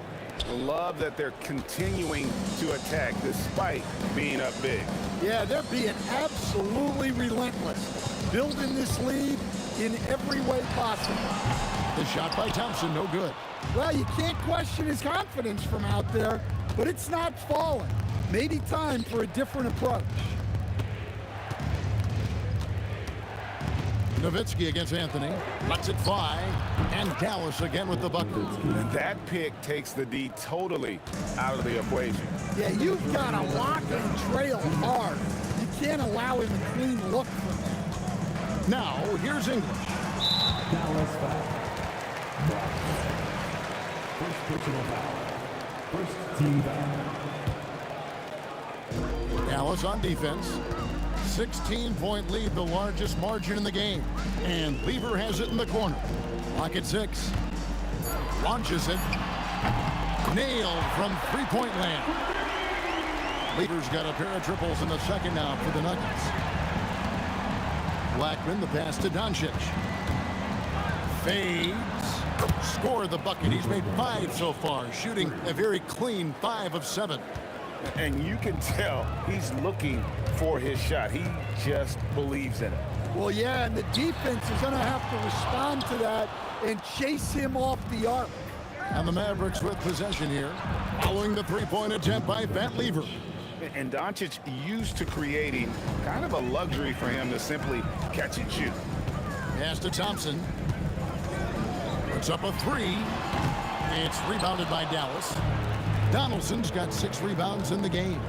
Love that they're continuing to attack despite being up big. Yeah, they're being absolutely relentless. Building this lead in every way possible. The shot by Thompson, no good. Well, you can't question his confidence from out there, but it's not falling. Maybe time for a different approach. Nowitzki against Anthony. Lets it fly. And Dallas again with the bucket. That pick takes the D totally out of the equation. Yeah, you've got to lock and trail hard. You can't allow him a clean look from there. Now, here's English. Dallas foul. First personal foul. First team foul. Dallas on defense. 16-point lead, the largest margin in the game. And Lever has it in the corner. Lock at 6. Launches it. Nailed from three-point land. Lever's got a pair of triples in the second now for the Nuggets. Blackman, the pass to Doncic. Fades. Score the bucket. He's made 5 so far, shooting a very clean 5 of 7. And you can tell he's looking for his shot. He just believes in it. Well, yeah, and the defense is going to have to respond to that and chase him off the arc. And the Mavericks with possession here, following the three-point attempt by Pat Lever. And Doncic used to creating kind of a luxury for him to simply catch and shoot. Pass to Thompson. Puts up a 3. It's rebounded by Dallas. Donaldson's got 6 rebounds in the game.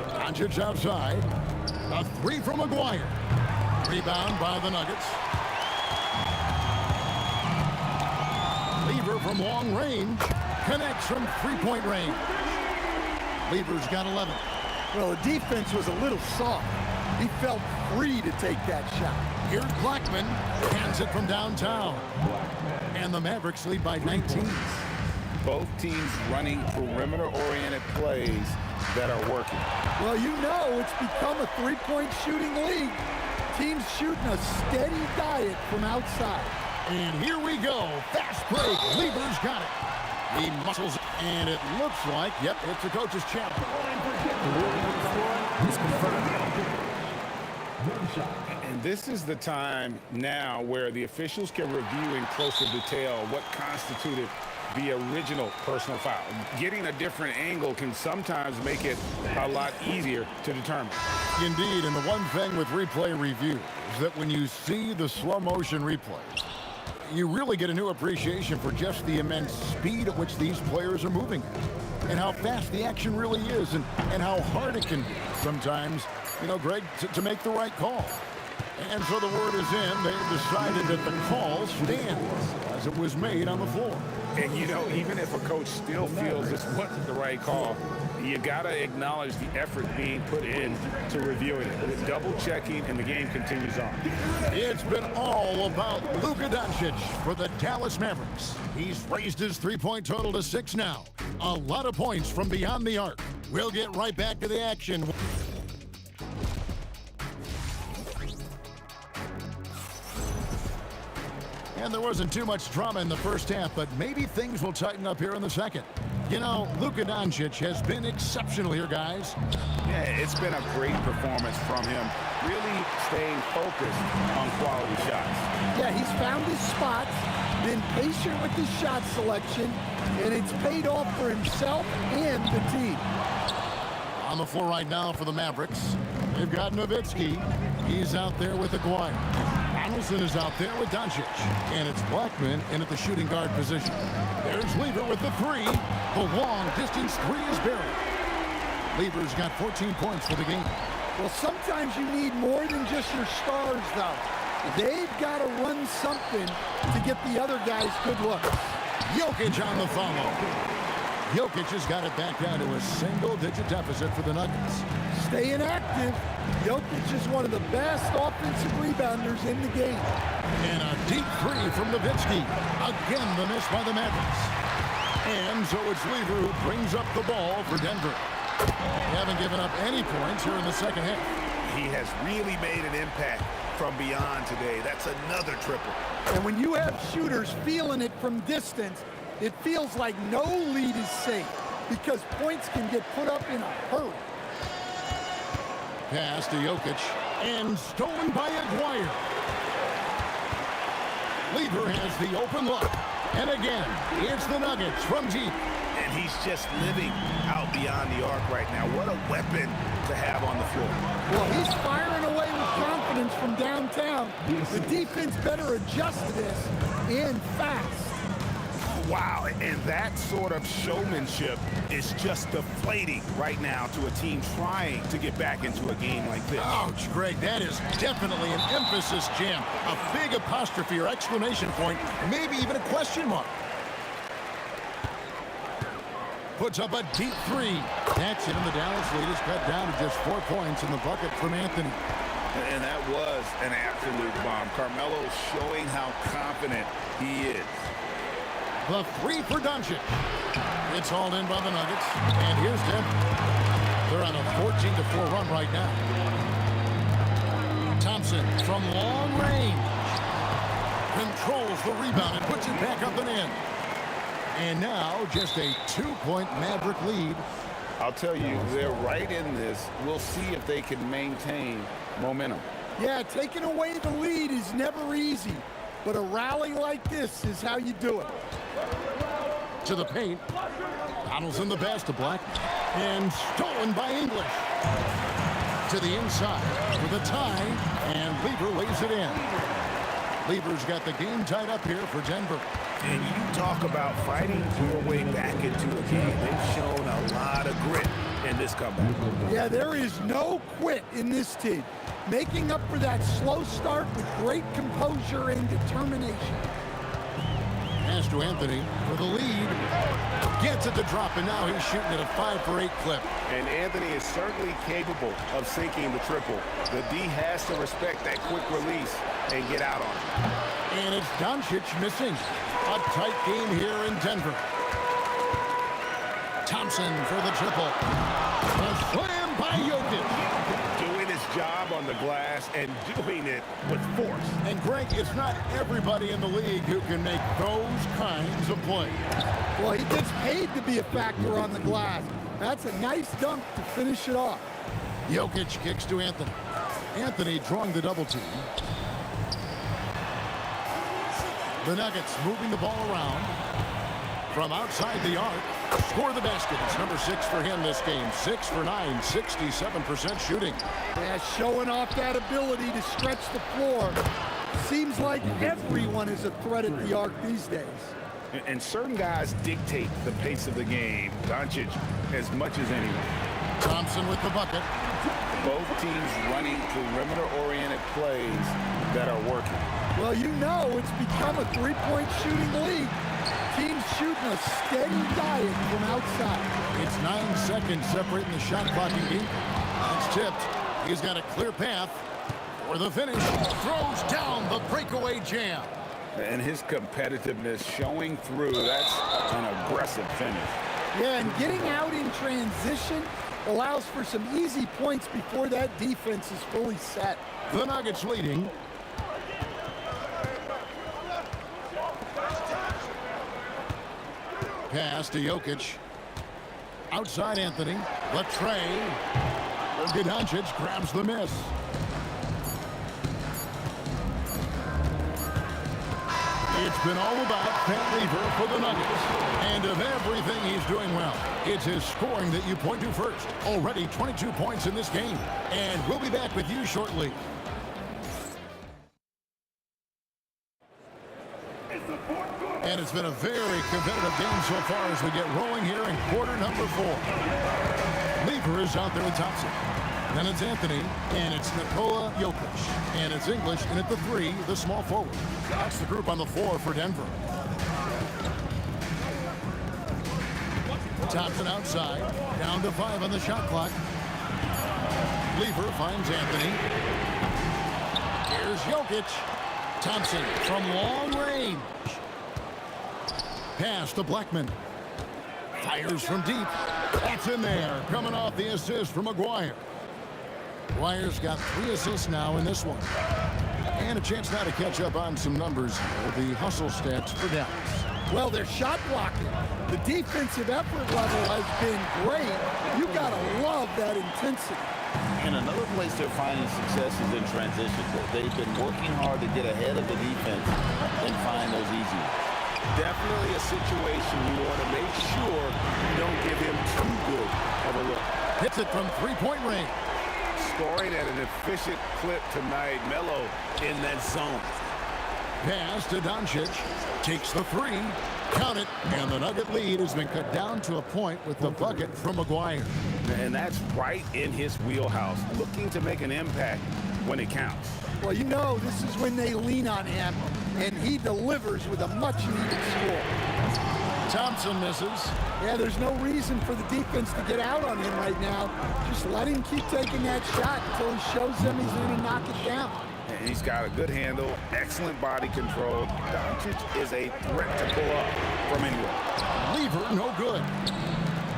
Doncic outside. A 3 from McGuire. Rebound by the Nuggets. Lever from long range. Connects from three-point range. Lever's got 11. Well, the defense was a little soft. He felt free to take that shot. Here's Blackman. Hands it from downtown. And the Mavericks lead by 19. Both teams running perimeter-oriented plays that are working. Well, you know it's become a three-point shooting league. Teams shooting a steady diet from outside. And here we go. Fast break. Lever's got it. He muscles, and it looks like, yep, it's a coach's challenge. And this is the time now where the officials can review in closer detail what constituted the original personal foul. Getting a different angle can sometimes make it a lot easier to determine. Indeed, and the one thing with replay review is that when you see the slow motion replays, you really get a new appreciation for just the immense speed at which these players are moving and how fast the action really is and how hard it can be sometimes, you know, Greg, to make the right call. And so the word is in. They've decided that the call stands as it was made on the floor. And, you know, even if a coach still feels this wasn't the right call, you got to acknowledge the effort being put in to reviewing it. With double-checking, and the game continues on. It's been all about Luka Doncic for the Dallas Mavericks. He's raised his three-point total to 6 now. A lot of points from beyond the arc. We'll get right back to the action. And there wasn't too much drama in the first half, but maybe things will tighten up here in the second. You know, Luka Doncic has been exceptional here, guys. Yeah, it's been a great performance from him, really staying focused on quality shots. Yeah, he's found his spots, been patient with his shot selection, and it's paid off for himself and the team. On the floor right now for the Mavericks, they've got Nowitzki. He's out there with Aguirre. Donaldson is out there with Doncic. And it's Blackman in at the shooting guard position. There's Lever with the three. The long-distance three is buried. Lever's got 14 points for the game. Well, sometimes you need more than just your stars, though. They've got to run something to get the other guys good looks. Jokic on the follow. Jokic has got it back down to a single-digit deficit for the Nuggets. Staying active. Jokic is one of the best offensive rebounders in the game. And a deep three from Nowitzki. Again, the miss by the Mavericks. And so it's Lever who brings up the ball for Denver. They haven't given up any points here in the second half. He has really made an impact from beyond today. That's another triple. And when you have shooters feeling it from distance, it feels like no lead is safe because points can get put up in a hurry. Pass to Jokic and stolen by Aguirre. Lever has the open look. And again, it's the Nuggets from deep. And he's just living out beyond the arc right now. What a weapon to have on the floor. Well, he's firing away with confidence from downtown. The defense better adjust to this and fast. Wow, and that sort of showmanship is just deflating right now to a team trying to get back into a game like this. Ouch, Greg, that is definitely an emphasis jam. A big apostrophe or exclamation point, maybe even a question mark. Puts up a deep three. That's it, and the Dallas lead is cut down to just 4 points in the bucket from Anthony. And that was an absolute bomb. Carmelo showing how confident he is. The three for Doncic. It's hauled in by the Nuggets. And here's Denver. They're on a 14-4 run right now. Thompson from long range. Controls the rebound and puts it back up and in. And now just a 2-point Maverick lead. I'll tell you, they're right in this. We'll see if they can maintain momentum. Yeah, taking away the lead is never easy. But a rally like this is how you do it. To the paint. Donaldson the pass to Black. And stolen by English. To the inside with a tie. And Lever lays it in. Lever's got the game tied up here for Denver. And you talk about fighting your way back into a game. They've shown a lot of grit in this comeback. Yeah, there is no quit in this team. Making up for that slow start with great composure and determination. Pass to Anthony for the lead. Gets it to drop, and now he's shooting at a 5 for 8 clip. And Anthony is certainly capable of sinking the triple. The D has to respect that quick release and get out on it. And it's Doncic missing. A tight game here in Denver. Thompson for the triple. A slam by Jokic. Doing his job on the glass and doing it with force. And Greg, it's not everybody in the league who can make those kinds of plays. Well, he gets paid to be a factor on the glass. That's a nice dunk to finish it off. Jokic kicks to Anthony. Anthony drawing the double team. The Nuggets moving the ball around. From outside the arc, score the basket. It's number 6 for him this game. 6 for 9, 67% shooting. Yeah, showing off that ability to stretch the floor. Seems like everyone is a threat at the arc these days. And certain guys dictate the pace of the game. Doncic as much as anyone. Thompson with the bucket. Both teams running perimeter-oriented plays that are working. Well, you know it's become a three-point shooting league. Teams shooting a steady diet from outside. It's 9 seconds separating the shot clock and game. It's tipped. He's got a clear path for the finish. Throws down the breakaway jam. And his competitiveness showing through. That's an aggressive finish. Yeah, and getting out in transition allows for some easy points before that defense is fully set. The Nuggets leading. Pass to Jokic. Outside Anthony. Latrey. Doncic grabs the miss. It's been all about Pat Lever for the Nuggets. And of everything he's doing well, it's his scoring that you point to first. Already 22 points in this game. And we'll be back with you shortly. And it's been a very competitive game so far as we get rolling here in quarter number 4. Lever is out there with Thompson. Then it's Anthony, and it's Nikola Jokic. And it's English, and at the 3, the small forward. That's the group on the floor for Denver. Thompson outside, down to 5 on the shot clock. Lever finds Anthony. Here's Jokic. Thompson from long range. Pass to Blackman. Fires from deep. That's in there. Coming off the assist from McGuire. McGuire's got 3 assists now in this one. And a chance now to catch up on some numbers of the hustle stats for Dallas. Well, they're shot blocking. The defensive effort level has been great. You gotta love that intensity. And another place they're finding success is in transition. They've been working hard to get ahead of the defense and find those easy. Definitely a situation you want to make sure you don't give him too good of a look. Hits it from 3-point range. Scoring at an efficient clip tonight. Melo in that zone. Pass to Doncic. Takes the 3. Count it. And the Nugget lead has been cut down to a point with the bucket from McGuire. And that's right in his wheelhouse. Looking to make an impact when it counts. Well, you know, this is when they lean on him, and he delivers with a much-needed score. Thompson misses. Yeah, there's no reason for the defense to get out on him right now. Just let him keep taking that shot until he shows them he's going to knock it down. And he's got a good handle, excellent body control. Doncic is a threat to pull up from anywhere. Lever, no good.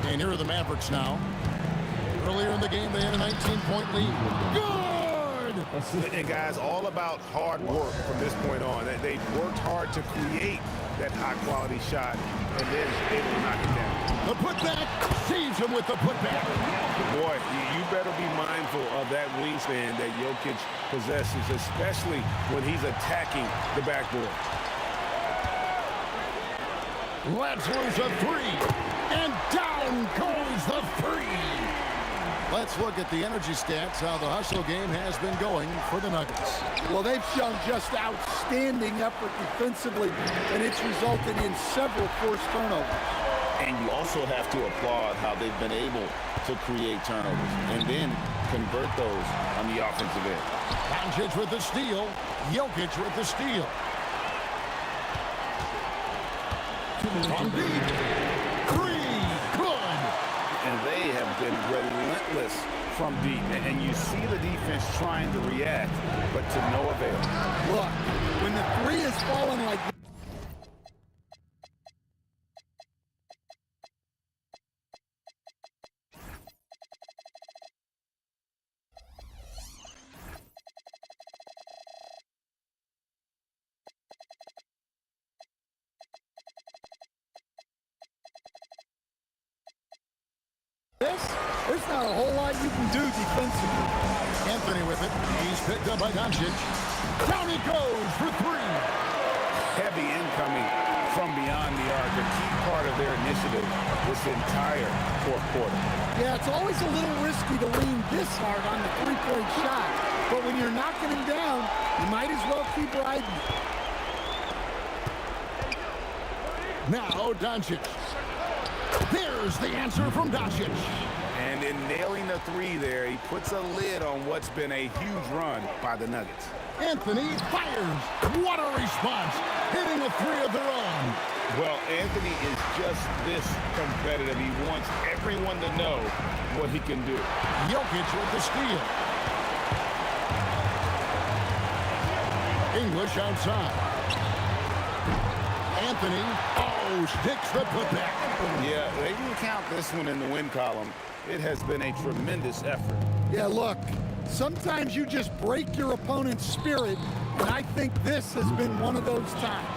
And here are the Mavericks now. Earlier in the game, they had a 19-point lead. Good! And guys, all about hard work from this point on. They worked hard to create that high-quality shot and then able to knock it down. The putback saves him with the putback. Boy, you better be mindful of that wingspan that Jokic possesses, especially when he's attacking the backboard. Let's lose a 3. And down goes the 3. Let's look at the energy stats, how the hustle game has been going for the Nuggets. Well, they've shown just outstanding effort defensively, and it's resulted in several forced turnovers. And you also have to applaud how they've been able to create turnovers and then convert those on the offensive end. Doncic with the steal. Jokic with the steal. From deep. 3. Good. And they have been relentless from deep. And you see the defense trying to react, but to no avail. Look, when the 3 is falling like offensively. Anthony with it. He's picked up by Doncic. Down he goes for three. Heavy incoming from beyond the arc, a key part of their initiative this entire fourth quarter. Yeah, it's always a little risky to lean this hard on the three-point shot. But when you're knocking him down, you might as well keep riding it. Now Doncic. There's the answer from Doncic. And in nailing the three there, he puts a lid on what's been a huge run by the Nuggets. Anthony fires. What a response. Hitting a three of their own. Well, Anthony is just this competitive. He wants everyone to know what he can do. Jokic with the steal. English outside. Anthony, sticks the putback. Yeah, they can count this one in the win column. It has been a tremendous effort. Yeah, look, sometimes you just break your opponent's spirit, and I think this has been one of those times.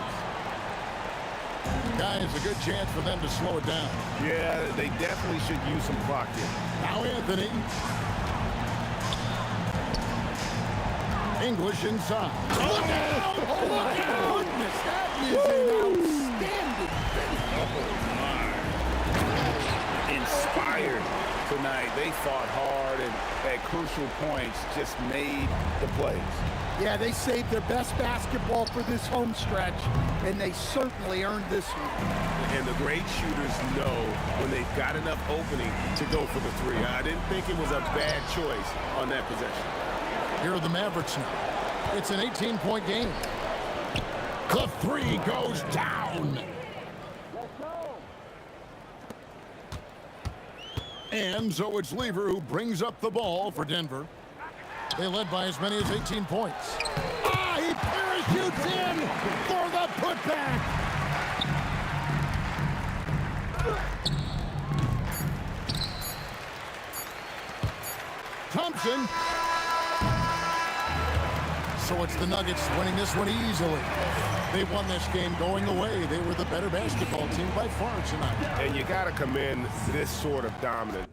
Guys, a good chance for them to slow it down. Yeah, they definitely should use some clock here. Now Anthony. English inside. Look out! Oh, my goodness, that is an outstanding finish. Inspired tonight. They fought hard and at crucial points just made the plays. Yeah, they saved their best basketball for this home stretch, and they certainly earned this one. And the great shooters know when they've got enough opening to go for the three. I didn't think it was a bad choice on that possession. Here are the Mavericks now. It's an 18-point game. The three goes down. And so it's Lever who brings up the ball for Denver. They led by as many as 18 points. He parachutes in for the putback. Thompson. So it's the Nuggets winning this one easily. They won this game going away. They were the better basketball team by far tonight. And you got to commend this sort of dominance.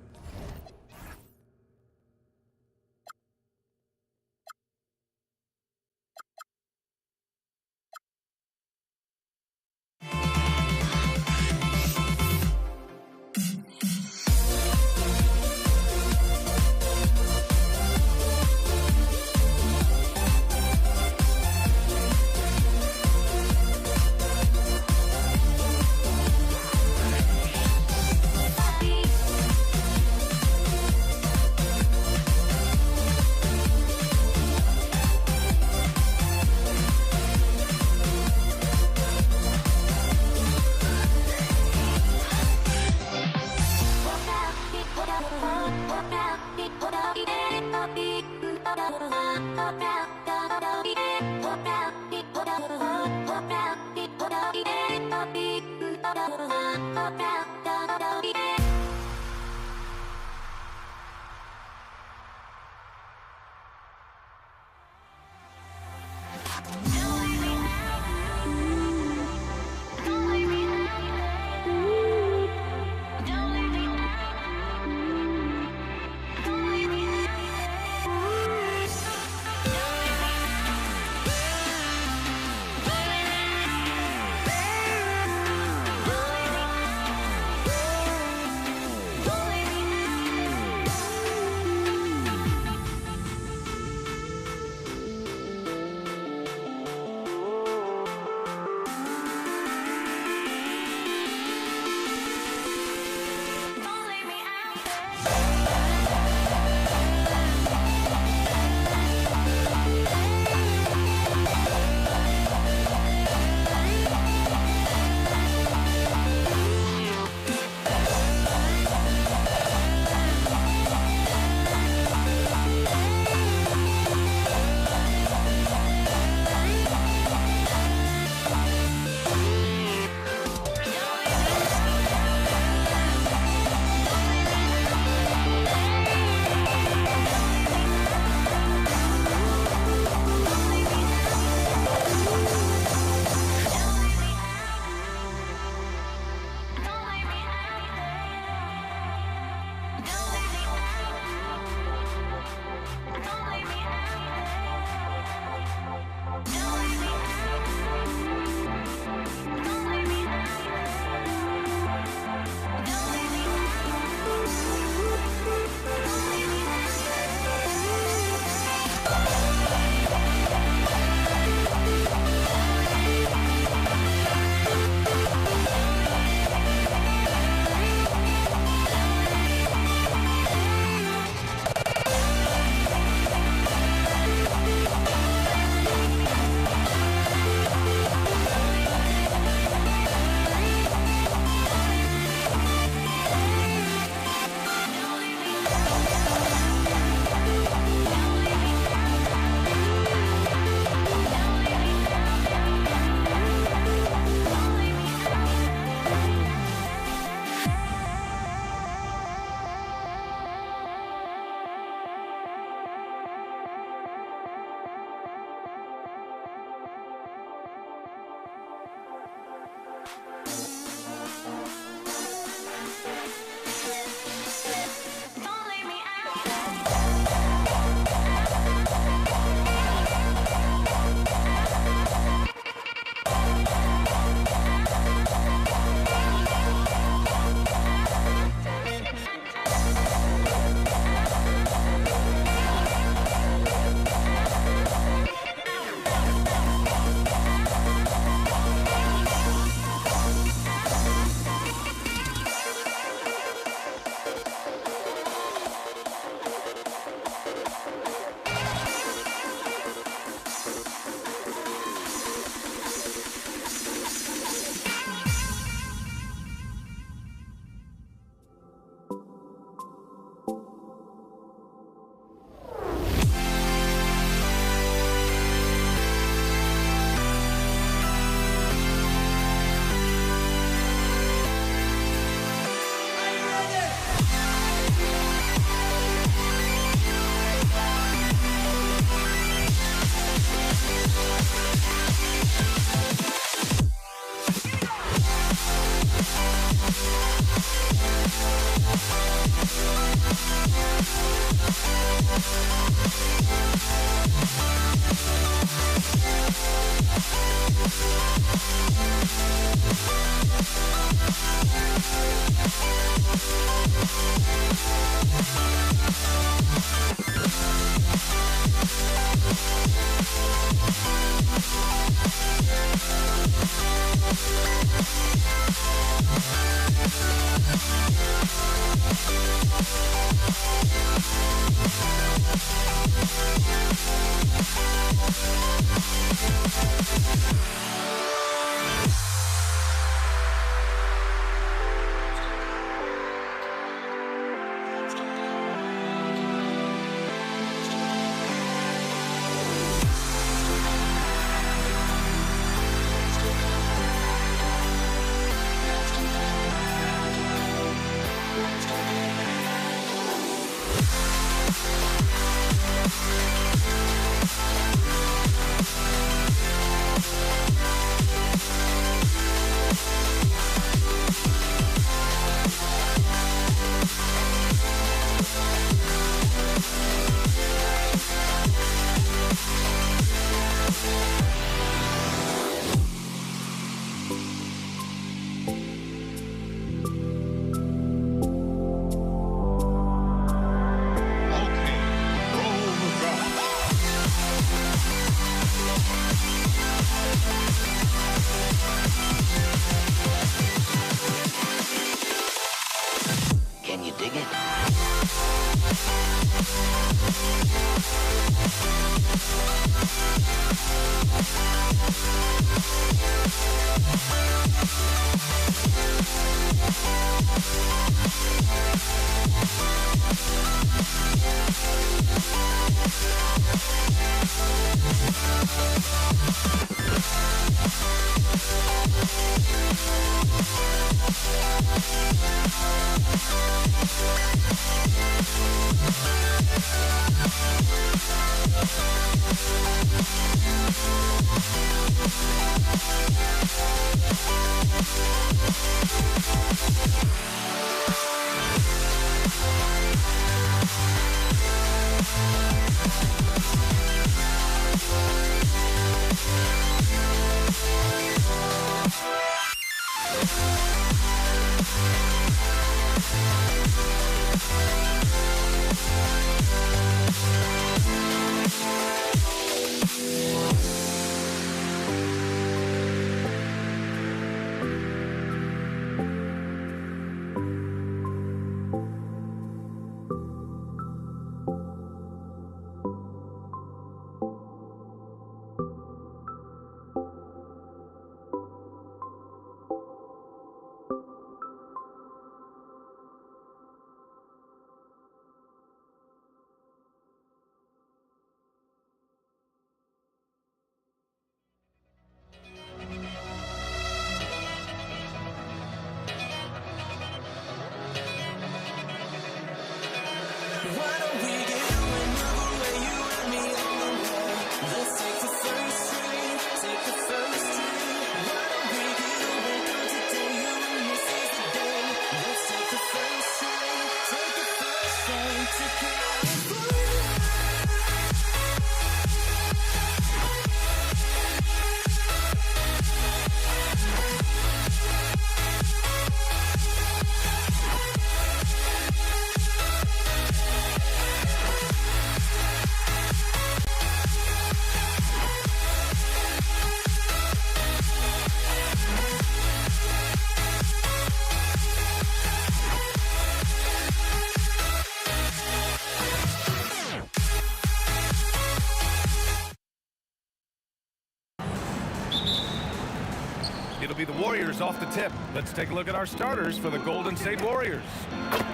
It'll be the Warriors off the tip. Let's take a look at our starters for the Golden State Warriors.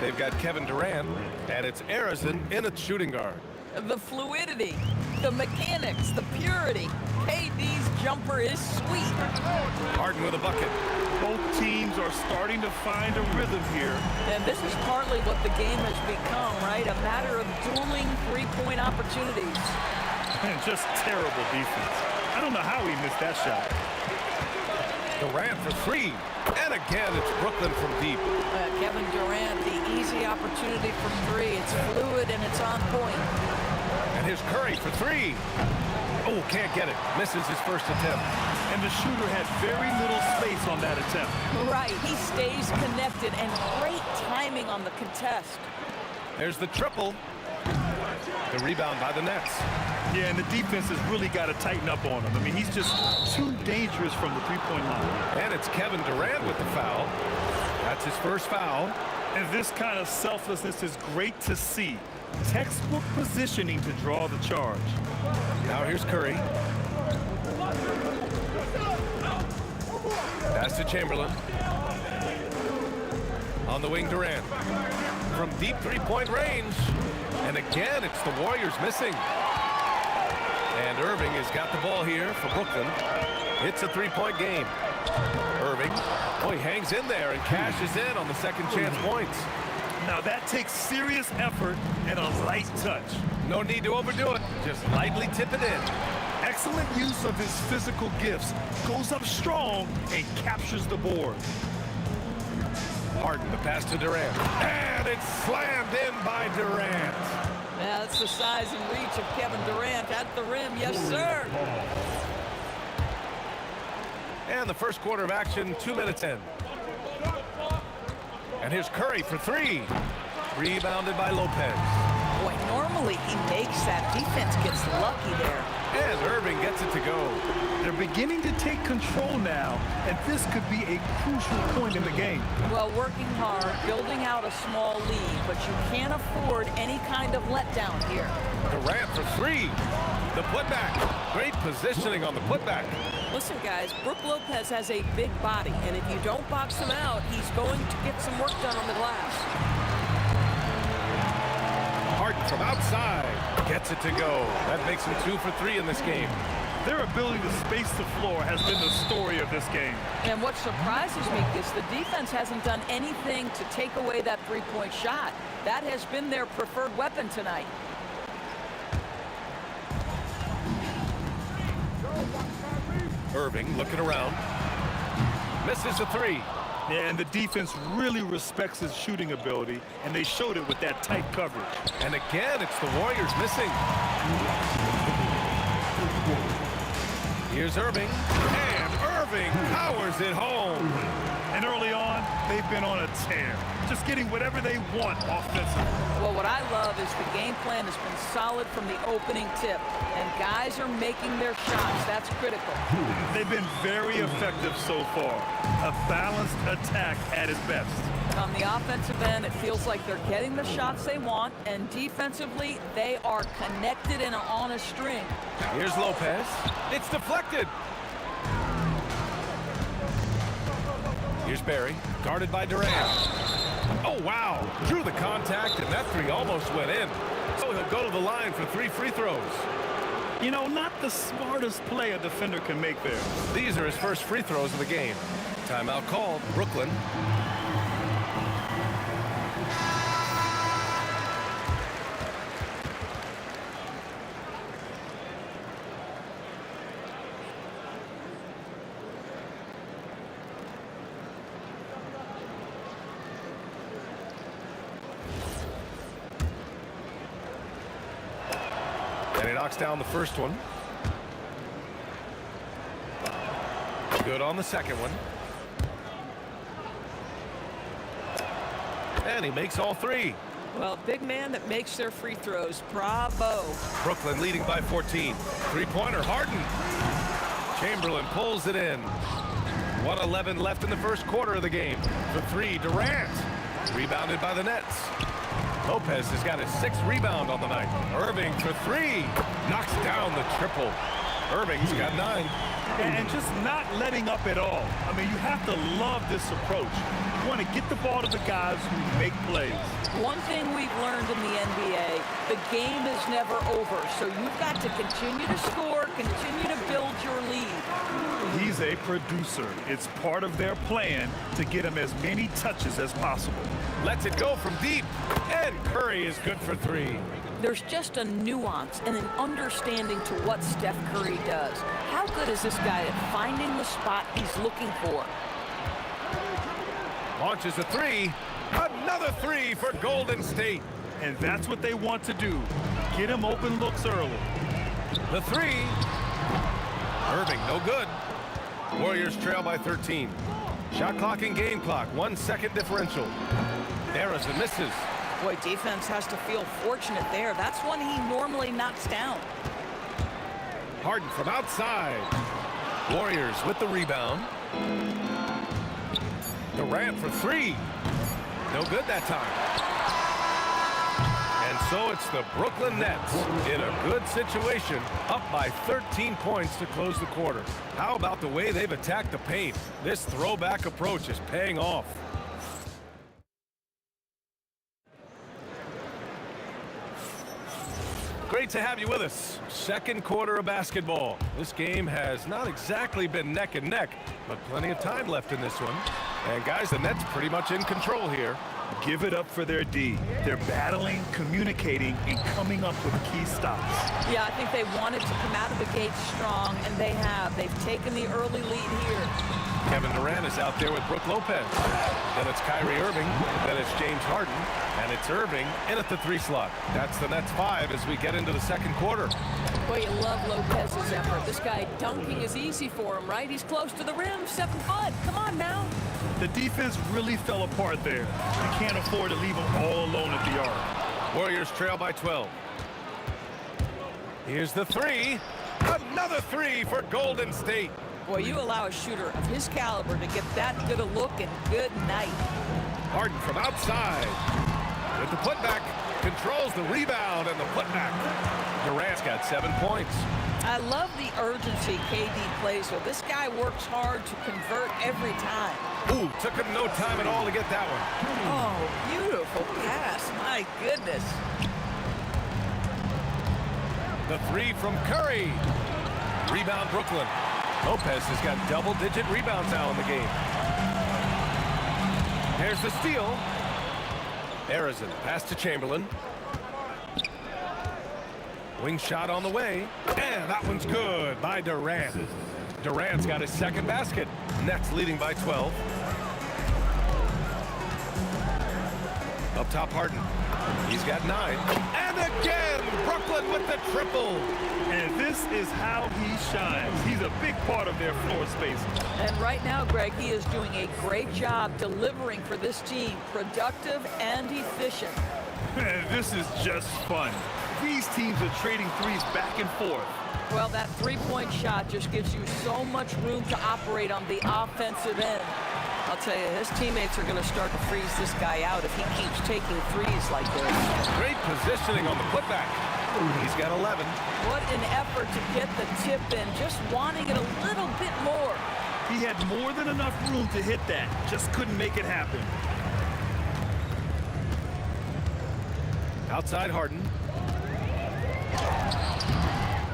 They've got Kevin Durant, and it's Harrison in a shooting guard. The fluidity, the mechanics, the purity. KD's jumper is sweet. Harden with a bucket. Both teams are starting to find a rhythm here. And this is partly what the game has become, right? A matter of dueling three-point opportunities. And just terrible defense. I don't know how he missed that shot. Durant for three. And again, it's Brooklyn from deep. Kevin Durant, the easy opportunity from three. It's fluid and it's on point. And here's Curry for three. Oh, can't get it. Misses his first attempt. And the shooter had very little space on that attempt. Right, he stays connected and great timing on the contest. There's the triple. The rebound by the Nets. Yeah, and the defense has really got to tighten up on him. I mean, he's just too dangerous from the three-point line. And it's Kevin Durant with the foul. That's his first foul. And this kind of selflessness is great to see. Textbook positioning to draw the charge. Now here's Curry. Pass to Chamberlain. On the wing, Durant. From deep three-point range. And again, it's the Warriors missing. And Irving has got the ball here for Brooklyn. It's a three-point game. Irving, he hangs in there and cashes in on the second chance points. Now that takes serious effort and a light touch. No need to overdo it. Just lightly tip it in. Excellent use of his physical gifts. Goes up strong and captures the board. Harden, the pass to Durant. And it's slammed in by Durant. Yeah, that's the size and reach of Kevin Durant at the rim. Yes, sir. And the first quarter of action, 2 minutes in. And here's Curry for three. Rebounded by Lopez. Boy, normally he makes that. Defense gets lucky there. And Irving gets it to go. They're beginning to take control now, and this could be a crucial point in the game. Well, working hard, building out a small lead, but you can't afford any kind of letdown here. Durant for three. The putback. Great positioning on the putback. Listen, guys, Brook Lopez has a big body, and if you don't box him out, he's going to get some work done on the glass. Harden from outside gets it to go. That makes him 2 for 3 in this game. Their ability to space the floor has been the story of this game. And what surprises me is the defense hasn't done anything to take away that three-point shot. That has been their preferred weapon tonight. Irving looking around. Misses the three. Yeah, and the defense really respects his shooting ability, and they showed it with that tight coverage. And again, it's the Warriors missing. Here's Irving, and Irving powers it home. And early on, they've been on a tear, just getting whatever they want offensively. Well, what I love is the game plan has been solid from the opening tip, and guys are making their shots. That's critical. They've been very effective so far. A balanced attack at its best. On the offensive end, it feels like they're getting the shots they want, and defensively, they are connected and on a string. Here's Lopez. It's deflected. Here's Barry, guarded by Durant. Oh, wow. Drew the contact, and that three almost went in. So he'll go to the line for 3 free throws. You know, not the smartest play a defender can make there. These are his first free throws of the game. Timeout called, Brooklyn. And he knocks down the first one. Good on the second one. And he makes all 3. Well, big man that makes their free throws. Bravo. Brooklyn leading by 14. Three-pointer, Harden. Chamberlain pulls it in. 1:11 left in the first quarter of the game. For 3, Durant. Rebounded by the Nets. Lopez has got his 6th rebound on the night. Irving for 3. Knocks down the triple. Irving's got 9. And just not letting up at all. I mean, you have to love this approach. You want to get the ball to the guys who make plays. One thing we've learned in the NBA, the game is never over. So you've got to continue to score, continue to build your lead. He's a producer. It's part of their plan to get him as many touches as possible. Lets it go from deep. And Curry is good for 3. There's just a nuance and an understanding to what Steph Curry does. How good is this guy at finding the spot he's looking for? Launches a 3. Another 3 for Golden State. And that's what they want to do. Get him open looks early. The 3. Irving, no good. Warriors trail by 13. Shot clock and game clock, 1 second differential. There's and misses. Boy, defense has to feel fortunate there. That's one he normally knocks down. Harden from outside. Warriors with the rebound. Durant for 3. No good that time. And so it's the Brooklyn Nets in a good situation, up by 13 points to close the quarter. How about the way they've attacked the paint? This throwback approach is paying off. Great to have you with us. Second quarter of basketball. This game has not exactly been neck and neck, but plenty of time left in this one. And guys, the Nets pretty much in control here. Give it up for their D. They're battling, communicating, and coming up with key stops. Yeah, I think they wanted to come out of the gate strong, and they have. They've taken the early lead here. Kevin Durant is out there with Brook Lopez. Then it's Kyrie Irving. Then it's James Harden. And it's Irving in at the 3 slot. That's the Nets 5 as we get into the second quarter. Boy, you love Lopez's effort. This guy dunking is easy for him, right? He's close to the rim, 7 foot. Come on now. The defense really fell apart there. You can't afford to leave them all alone at the arc. Warriors trail by 12. Here's the 3. Another 3 for Golden State. Boy, you allow a shooter of his caliber to get that good a look, and good night. Harden from outside. With the putback, controls the rebound and the putback. Durant's got 7 points. I love the urgency KD plays with. This guy works hard to convert every time. Ooh, took him no time at all to get that one. Oh, beautiful pass. My goodness. The 3 from Curry. Rebound Brooklyn. Lopez has got double-digit rebounds now in the game. There's the steal. Harrison, pass to Chamberlain. Wing shot on the way. And that one's good by Durant. Durant's got his second basket. Nets leading by 12. Up top, Harden. He's got 9. And again, Brooklyn with the triple. And this is how he shines. He's a big part of their floor space. And right now, Greg, he is doing a great job delivering for this team. Productive and efficient. Man, this is just fun. These teams are trading threes back and forth. Well, that three-point shot just gives you so much room to operate on the offensive end. I'll tell you, his teammates are going to start to freeze this guy out if he keeps taking threes like this. Great positioning on the putback. He's got 11. What an effort to get the tip in, just wanting it a little bit more. He had more than enough room to hit that, just couldn't make it happen. Outside Harden.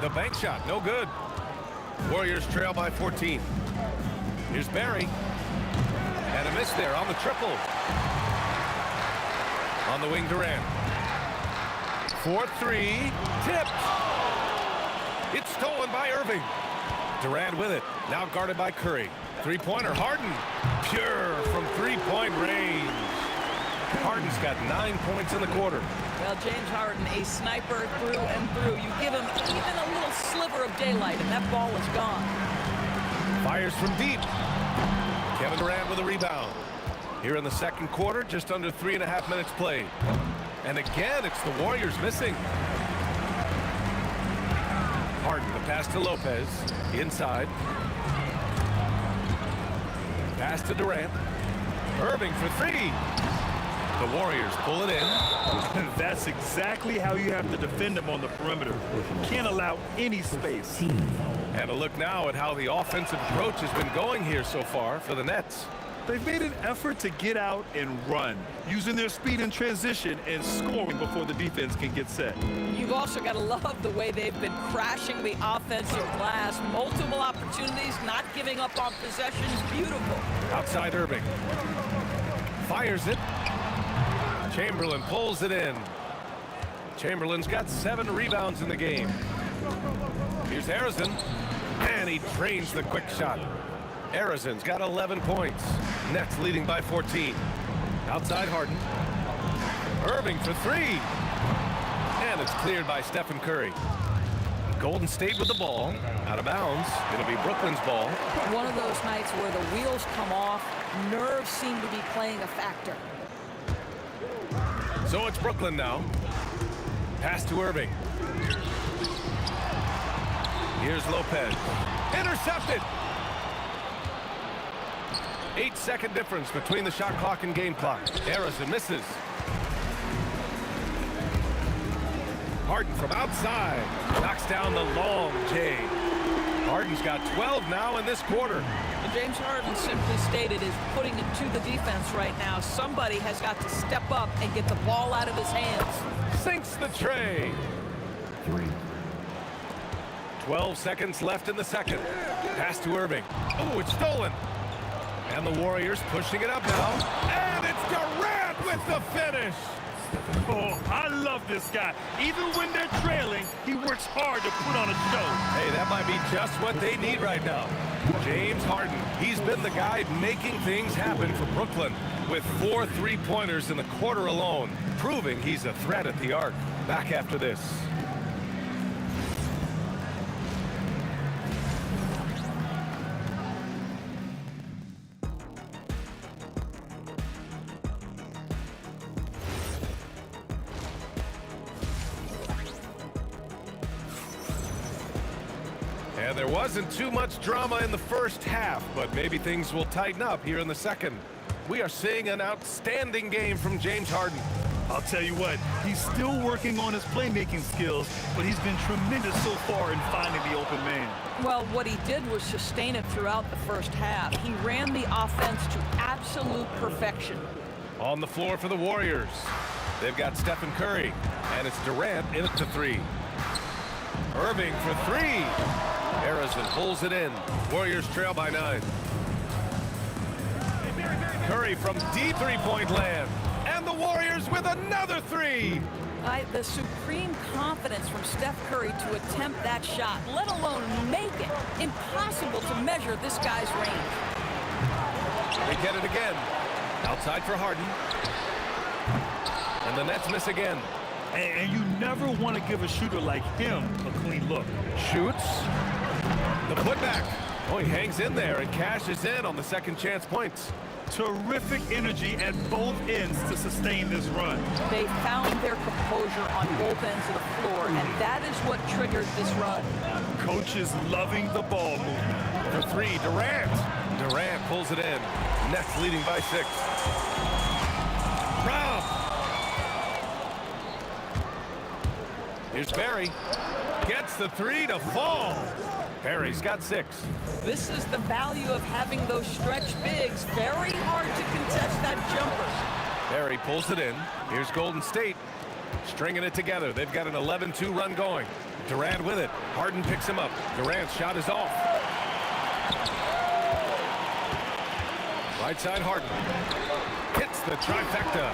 The bank shot, no good. Warriors trail by 14. Here's Barry. And a miss there on the triple. On the wing, Durant. 4-3, tipped. It's stolen by Irving. Durant with it, now guarded by Curry. Three-pointer, Harden. Pure from three-point range. Harden's got 9 points in the quarter. Well, James Harden, a sniper through and through. You give him even a little sliver of daylight, and that ball is gone. Fires from deep. Kevin Durant with a rebound. Here in the second quarter, just under 3.5 minutes played. And again, it's the Warriors missing. Harden, the pass to Lopez. Inside. Pass to Durant. Irving for 3. The Warriors pull it in. That's exactly how you have to defend them on the perimeter. Can't allow any space. And a look now at how the offensive approach has been going here so far for the Nets. They've made an effort to get out and run, using their speed in transition and scoring before the defense can get set. You've also got to love the way they've been crashing the offensive glass. Multiple opportunities, not giving up on possessions. Beautiful. Outside Irving. Fires it. Chamberlain pulls it in. Chamberlain's got 7 rebounds in the game. Here's Harrison. And he drains the quick shot. Harrison's got 11 points. Nets leading by 14. Outside Harden. Irving for 3. And it's cleared by Stephen Curry. Golden State with the ball. Out of bounds. It'll be Brooklyn's ball. One of those nights where the wheels come off. Nerves seem to be playing a factor. So it's Brooklyn now. Pass to Irving. Here's Lopez. Intercepted. 8-second difference between the shot clock and game clock. Harrison misses. Harden from outside. Knocks down the long J. Harden's got 12 now in this quarter. And James Harden simply stated is putting it to the defense right now. Somebody has got to step up and get the ball out of his hands. Sinks the tray. 12 seconds left in the second. Pass to Irving. Oh, it's stolen. And the Warriors pushing it up now. And it's Durant with the finish. Oh, I love this guy. Even when they're trailing, he works hard to put on a show. Hey, that might be just what they need right now. James Harden, he's been the guy making things happen for Brooklyn with 4 3-pointers in the quarter alone, proving he's a threat at the arc. Back after this. And there wasn't too much drama in the first half, but maybe things will tighten up here in the second. We are seeing an outstanding game from James Harden. I'll tell you what, he's still working on his playmaking skills, but he's been tremendous so far in finding the open man. Well, what he did was sustain it throughout the first half. He ran the offense to absolute perfection. On the floor for the Warriors, they've got Stephen Curry, and it's Durant in at the 3. Irving for 3. Harrison pulls it in. Warriors trail by 9. Curry from deep three-point land. And the Warriors with another three. The supreme confidence from Steph Curry to attempt that shot, let alone make it. Impossible to measure this guy's range. They get it again. Outside for Harden. And the Nets miss again. And you never want to give a shooter like him a clean look. Shoots. The putback. Oh, he hangs in there and cashes in on the second chance points. Terrific energy at both ends to sustain this run. They found their composure on both ends of the floor, and that is what triggered this run. Coach is loving the ball movement. For three, Durant. Durant pulls it in. Nets leading by 6. Brown. Here's Barry. Gets the three to fall. Barry's got 6. This is the value of having those stretch bigs. Very hard to contest that jumper. Barry pulls it in. Here's Golden State. Stringing it together. They've got an 11-2 run going. Durant with it. Harden picks him up. Durant's shot is off. Right side Harden. Hits the trifecta.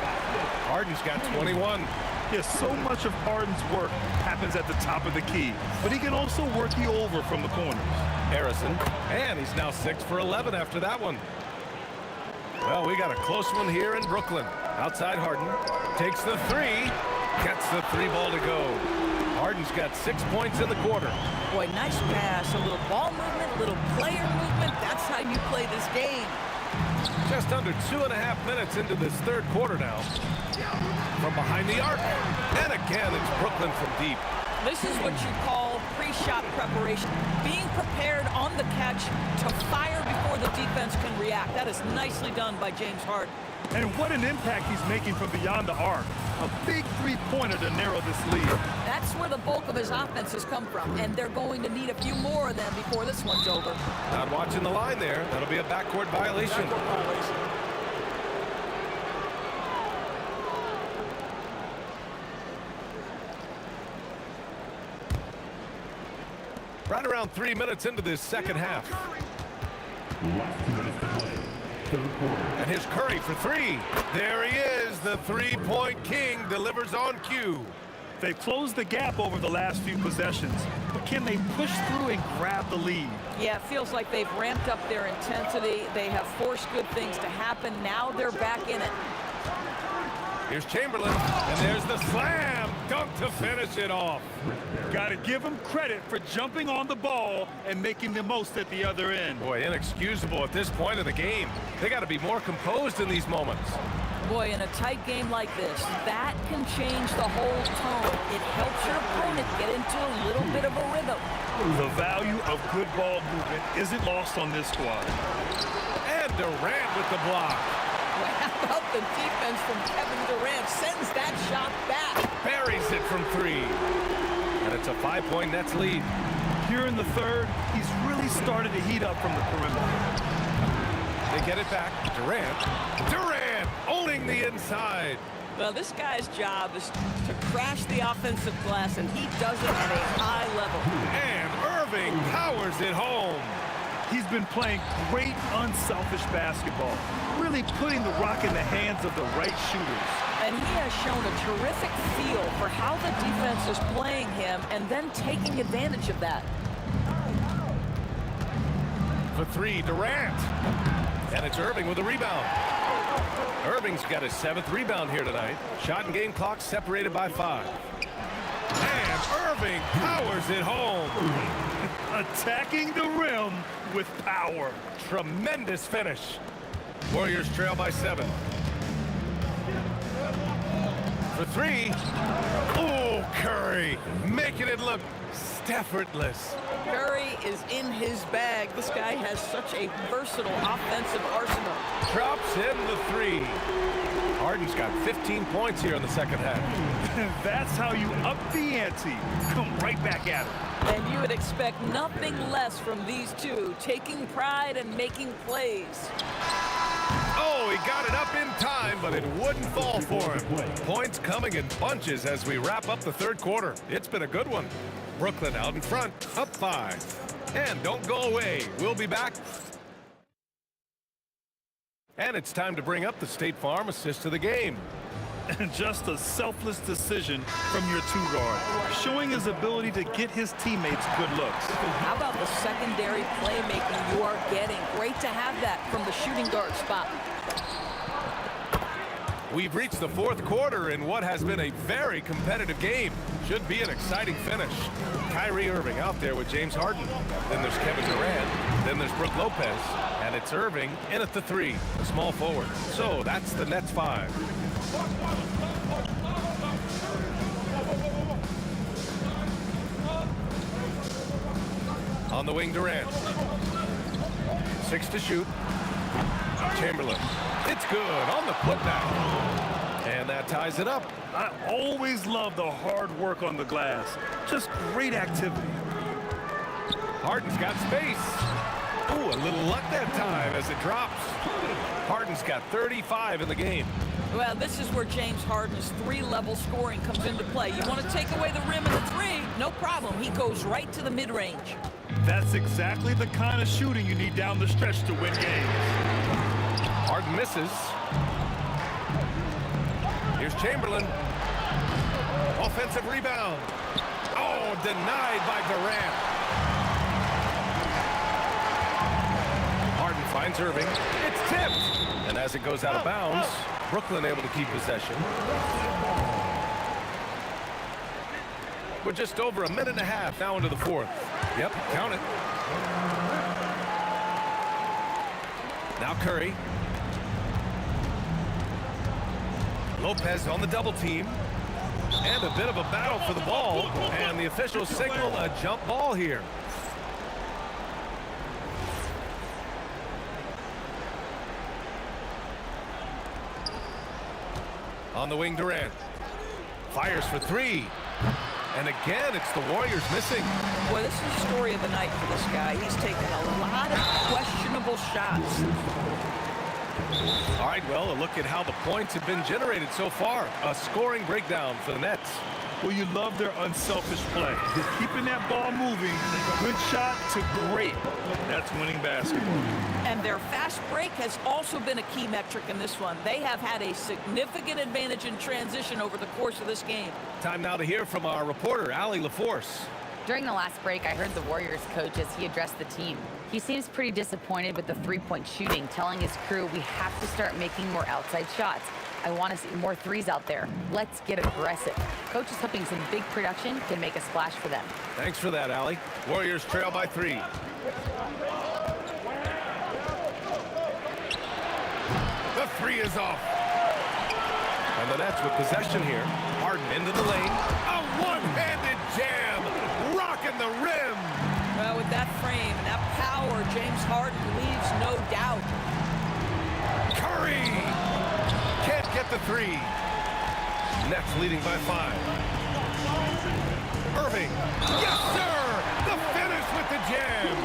Harden's got 21. Yes, so much of Harden's work happens at the top of the key, but he can also work you over from the corners. Harrison, and he's now 6 for 11 after that one. Well, we got a close one here in Brooklyn. Outside Harden, takes the three, gets the 3 ball to go. Harden's got 6 points in the quarter. Boy, nice pass, a little ball movement, a little player movement. That's how you play this game. Just under 2.5 minutes into this third quarter now. From behind the arc. And again, it's Brooklyn from deep. This is what you call pre-shot preparation. Being prepared on the catch to fire before the defense can react. That is nicely done by James Harden. And what an impact he's making from beyond the arc. A big three-pointer to narrow this lead. That's where the bulk of his offense has come from, and they're going to need a few more of them before this one's over. Not watching the line there. That'll be a backcourt violation. Right around 3 minutes into this second half. And here's Curry for 3. There he is, the three-point king, delivers on cue. They've closed the gap over the last few possessions, but can they push through and grab the lead? Yeah, it feels like they've ramped up their intensity. They have forced good things to happen. Now they're back in it. Here's Chamberlain, and there's the slam dunk to finish it off. Got to give him credit for jumping on the ball and making the most at the other end. Boy, inexcusable at this point of the game. They got to be more composed in these moments. Boy, in a tight game like this, that can change the whole tone. It helps your opponent get into a little bit of a rhythm. The value of good ball movement isn't lost on this squad. And Durant with the block. Well, how about the defense from Kevin Durant? Sends that shot back. Buries it from 3. And it's a 5-point Nets lead. Here in the third, he's really started to heat up from the perimeter. They get it back. Durant owning the inside. Well, this guy's job is to crash the offensive glass, and he does it at a high level. And Irving powers it home. He's been playing great, unselfish basketball, really putting the rock in the hands of the right shooters. And he has shown a terrific feel for how the defense is playing him and then taking advantage of that. For 3, Durant. And it's Irving with a rebound. Irving's got his 7th rebound here tonight. Shot and game clock separated by 5. And Irving powers it home. Attacking the rim with power. Tremendous finish. Warriors trail by 7. For 3. Oh, Curry making it look effortless. Curry is in his bag. This guy has such a versatile offensive arsenal. Drops in the 3. Harden's got 15 points here in the second half. That's how you up the ante. Come right back at it. And you would expect nothing less from these two, taking pride and making plays. Oh, he got it up in time, but it wouldn't fall for him. Points coming in bunches as we wrap up the third quarter. It's been a good one. Brooklyn out in front, up 5. And don't go away. We'll be back. And it's time to bring up the State Farm assist to the game. And just a selfless decision from your two-guard, showing his ability to get his teammates good looks. How about the secondary playmaking you are getting? Great to have that from the shooting guard spot. We've reached the fourth quarter in what has been a very competitive game. Should be an exciting finish. Kyrie Irving out there with James Harden. Then there's Kevin Durant. Then there's Brook Lopez. And it's Irving in at the 3, the small forward. So that's the Nets 5. On the wing, Durant. 6 to shoot. Chamberlain. It's good on the putback. And that ties it up. I always love the hard work on the glass. Just great activity. Harden's got space. Ooh, a little luck that time as it drops. Harden's got 35 in the game. Well, this is where James Harden's 3-level scoring comes into play. You want to take away the rim and the 3, no problem. He goes right to the mid-range. That's exactly the kind of shooting you need down the stretch to win games. Harden misses. Here's Chamberlain. Offensive rebound. Oh, denied by Durant. Harden finds Irving. It's tipped. And as it goes out of bounds, Brooklyn able to keep possession. We're just over a minute and a half now into the fourth. Yep, count it. Now Curry. Lopez on the double team. And a bit of a battle for the ball. And the officials signal a jump ball here. On the wing, Durant. Fires for 3. And again, it's the Warriors missing. Boy, this is the story of the night for this guy. He's taken a lot of questionable shots. All right, well, a look at how the points have been generated so far. A scoring breakdown for the Nets. Well, you love their unselfish play. Just keeping that ball moving. Good shot to great. That's winning basketball. And their fast break has also been a key metric in this one. They have had a significant advantage in transition over the course of this game. Time now to hear from our reporter, Allie LaForce. During the last break, I heard the Warriors coach as he addressed the team. He seems pretty disappointed with the three-point shooting, telling his crew we have to start making more outside shots. I want to see more threes out there. Let's get aggressive. Coach is hoping some big production can make a splash for them. Thanks for that, Allie. Warriors trail by 3. The 3 is off. And the Nets with possession here. Harden into the lane. A one-handed jam. Rocking the rim. Well, with that frame and that power, James Harden leaves no doubt. Curry can't get the 3. Nets leading by 5. Irving. Yes, sir. The finish with the jam.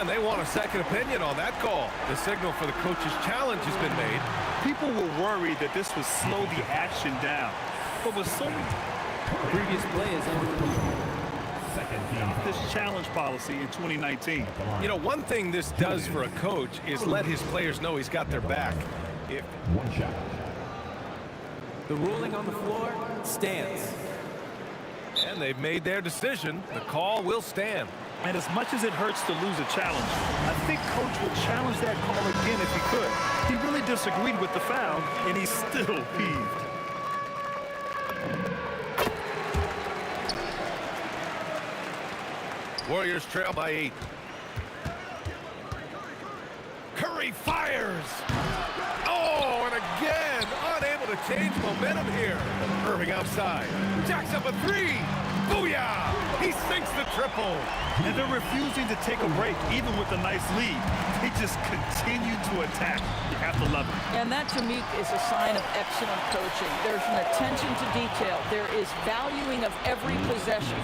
And they want a second opinion on that call. The signal for the coach's challenge has been made. People were worried that this would slow the action down. But with so many previous play is this challenge policy in 2019. You know, one thing this does for a coach is let his players know he's got their back. If One shot. the ruling on the floor stands. And they've made their decision. The call will stand. And as much as it hurts to lose a challenge, I think Coach would challenge that call again if he could. He really disagreed with the foul, and he's still peeved. Warriors trail by 8. Curry fires. Oh, and again, unable to change momentum here. Irving outside. Jacks up a 3. Booyah! He sinks the triple. And they're refusing to take a break, even with a nice lead. They just continue to attack. You have to love it. And that, to me, is a sign of excellent coaching. There's an attention to detail. There is valuing of every possession.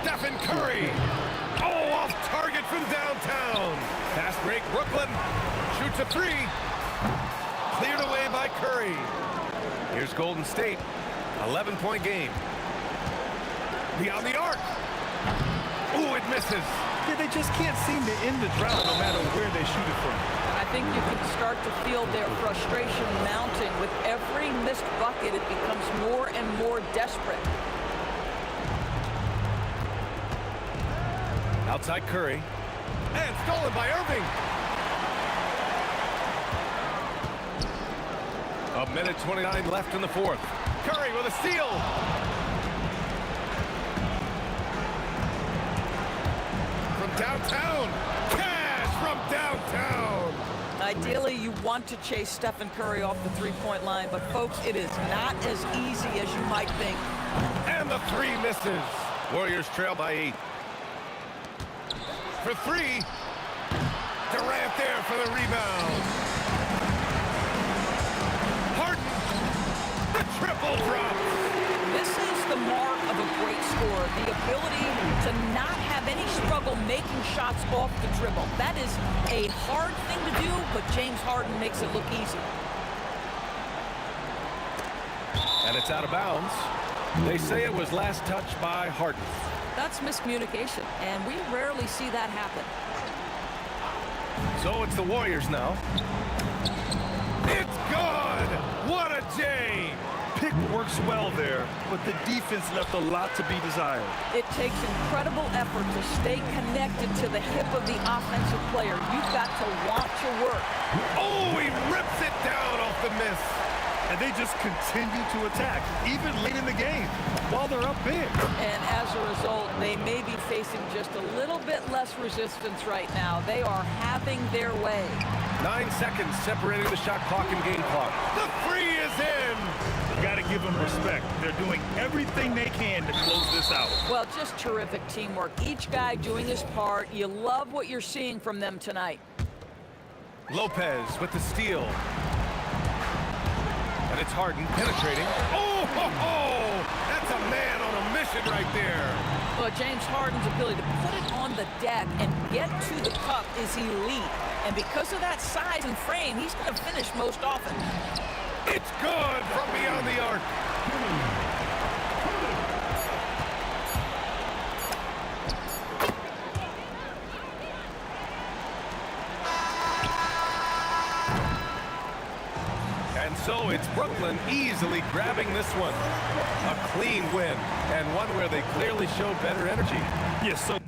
Stephen Curry. Oh, off target from downtown. Fast break, Brooklyn. Shoots a 3. Cleared away by Curry. Here's Golden State. 11-point game. Beyond the arc. Ooh, it misses. Yeah, they just can't seem to end the drought no matter where they shoot it from. I think you can start to feel their frustration mounting. With every missed bucket, it becomes more and more desperate. Outside Curry. And stolen by Irving. A minute 29 left in the fourth. Curry with a steal. From downtown. Cash from downtown. Ideally, you want to chase Stephen Curry off the three-point line, but folks, it is not as easy as you might think. And the three misses. Warriors trail by 8. For 3. Durant there for the rebound. Harden. The triple drop. This is the mark of a great scorer, the ability to not have any struggle making shots off the dribble. That is a hard thing to do, but James Harden makes it look easy. And it's out of bounds. They say it was last touched by Harden. That's miscommunication, and we rarely see that happen. So it's the Warriors now. It's good! What a J! Pick works well there, but the defense left a lot to be desired. It takes incredible effort to stay connected to the hip of the offensive player. You've got to want to work. Oh, he rips it down off the miss. And they just continue to attack, even late in the game, while they're up big. And as a result, they may be facing just a little bit less resistance right now. They are having their way. 9 seconds separating the shot clock and game clock. The three is in. You got to give them respect. They're doing everything they can to close this out. Well, just terrific teamwork. Each guy doing his part. You love what you're seeing from them tonight. Lopez with the steal. And it's Harden penetrating. Oh, ho, ho! That's a man on a mission right there. Well, James Harden's ability to put it on the deck and get to the cup is elite. And because of that size and frame, he's going to finish most often. It's good from beyond the arc. And so it's Brooklyn easily grabbing this one. A clean win, and one where they clearly showed better energy. Yes, so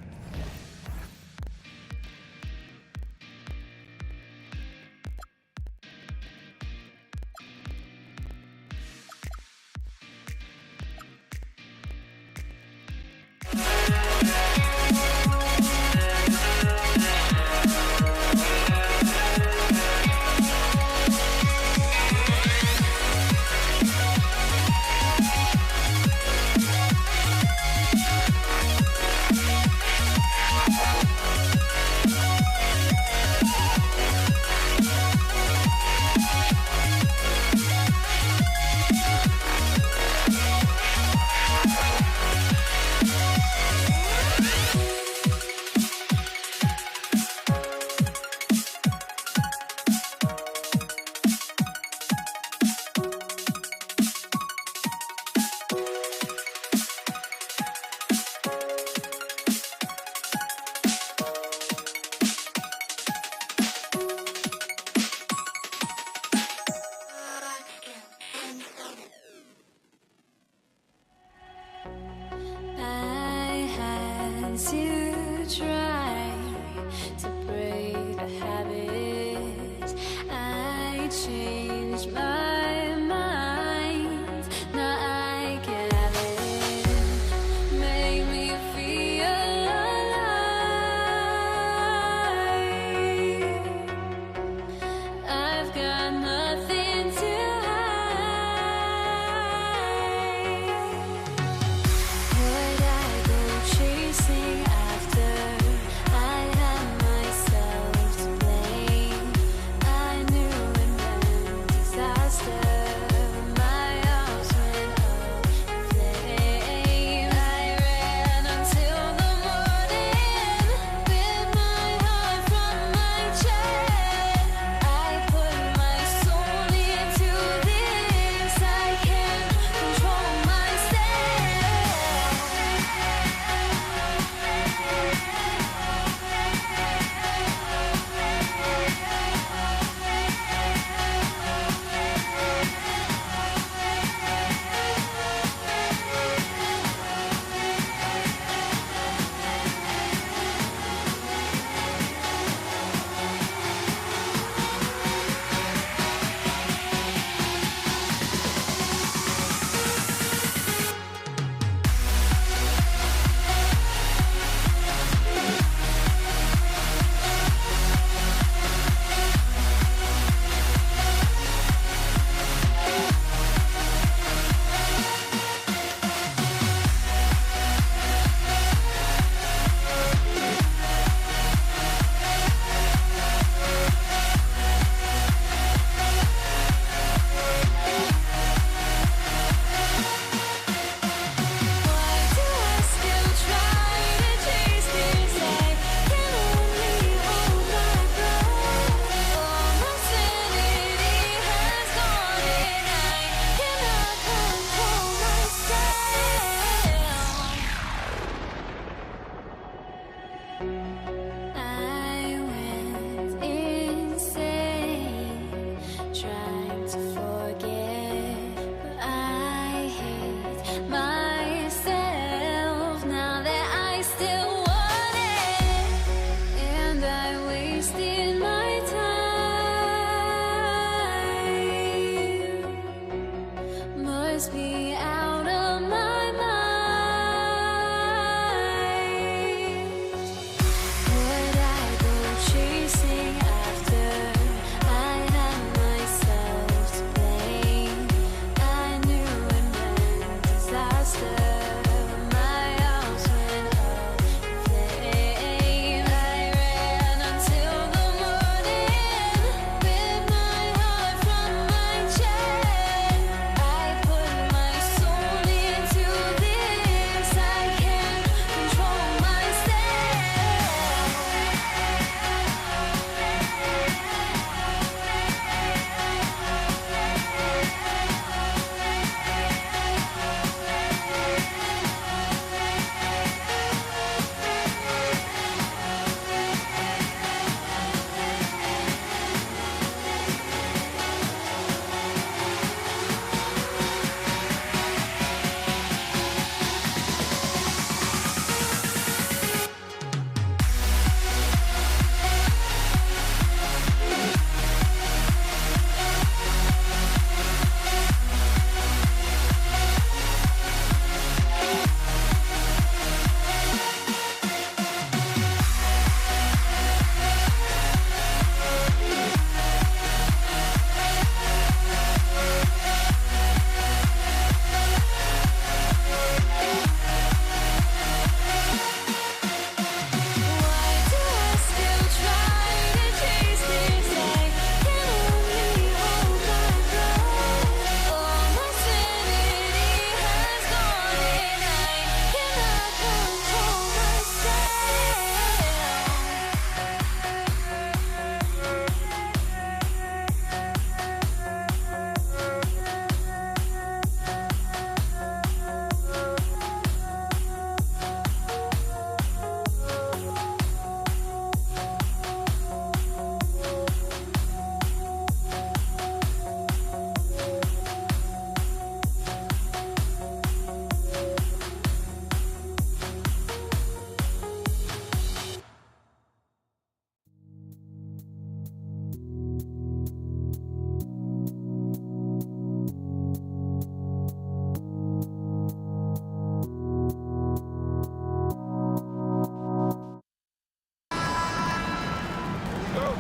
go.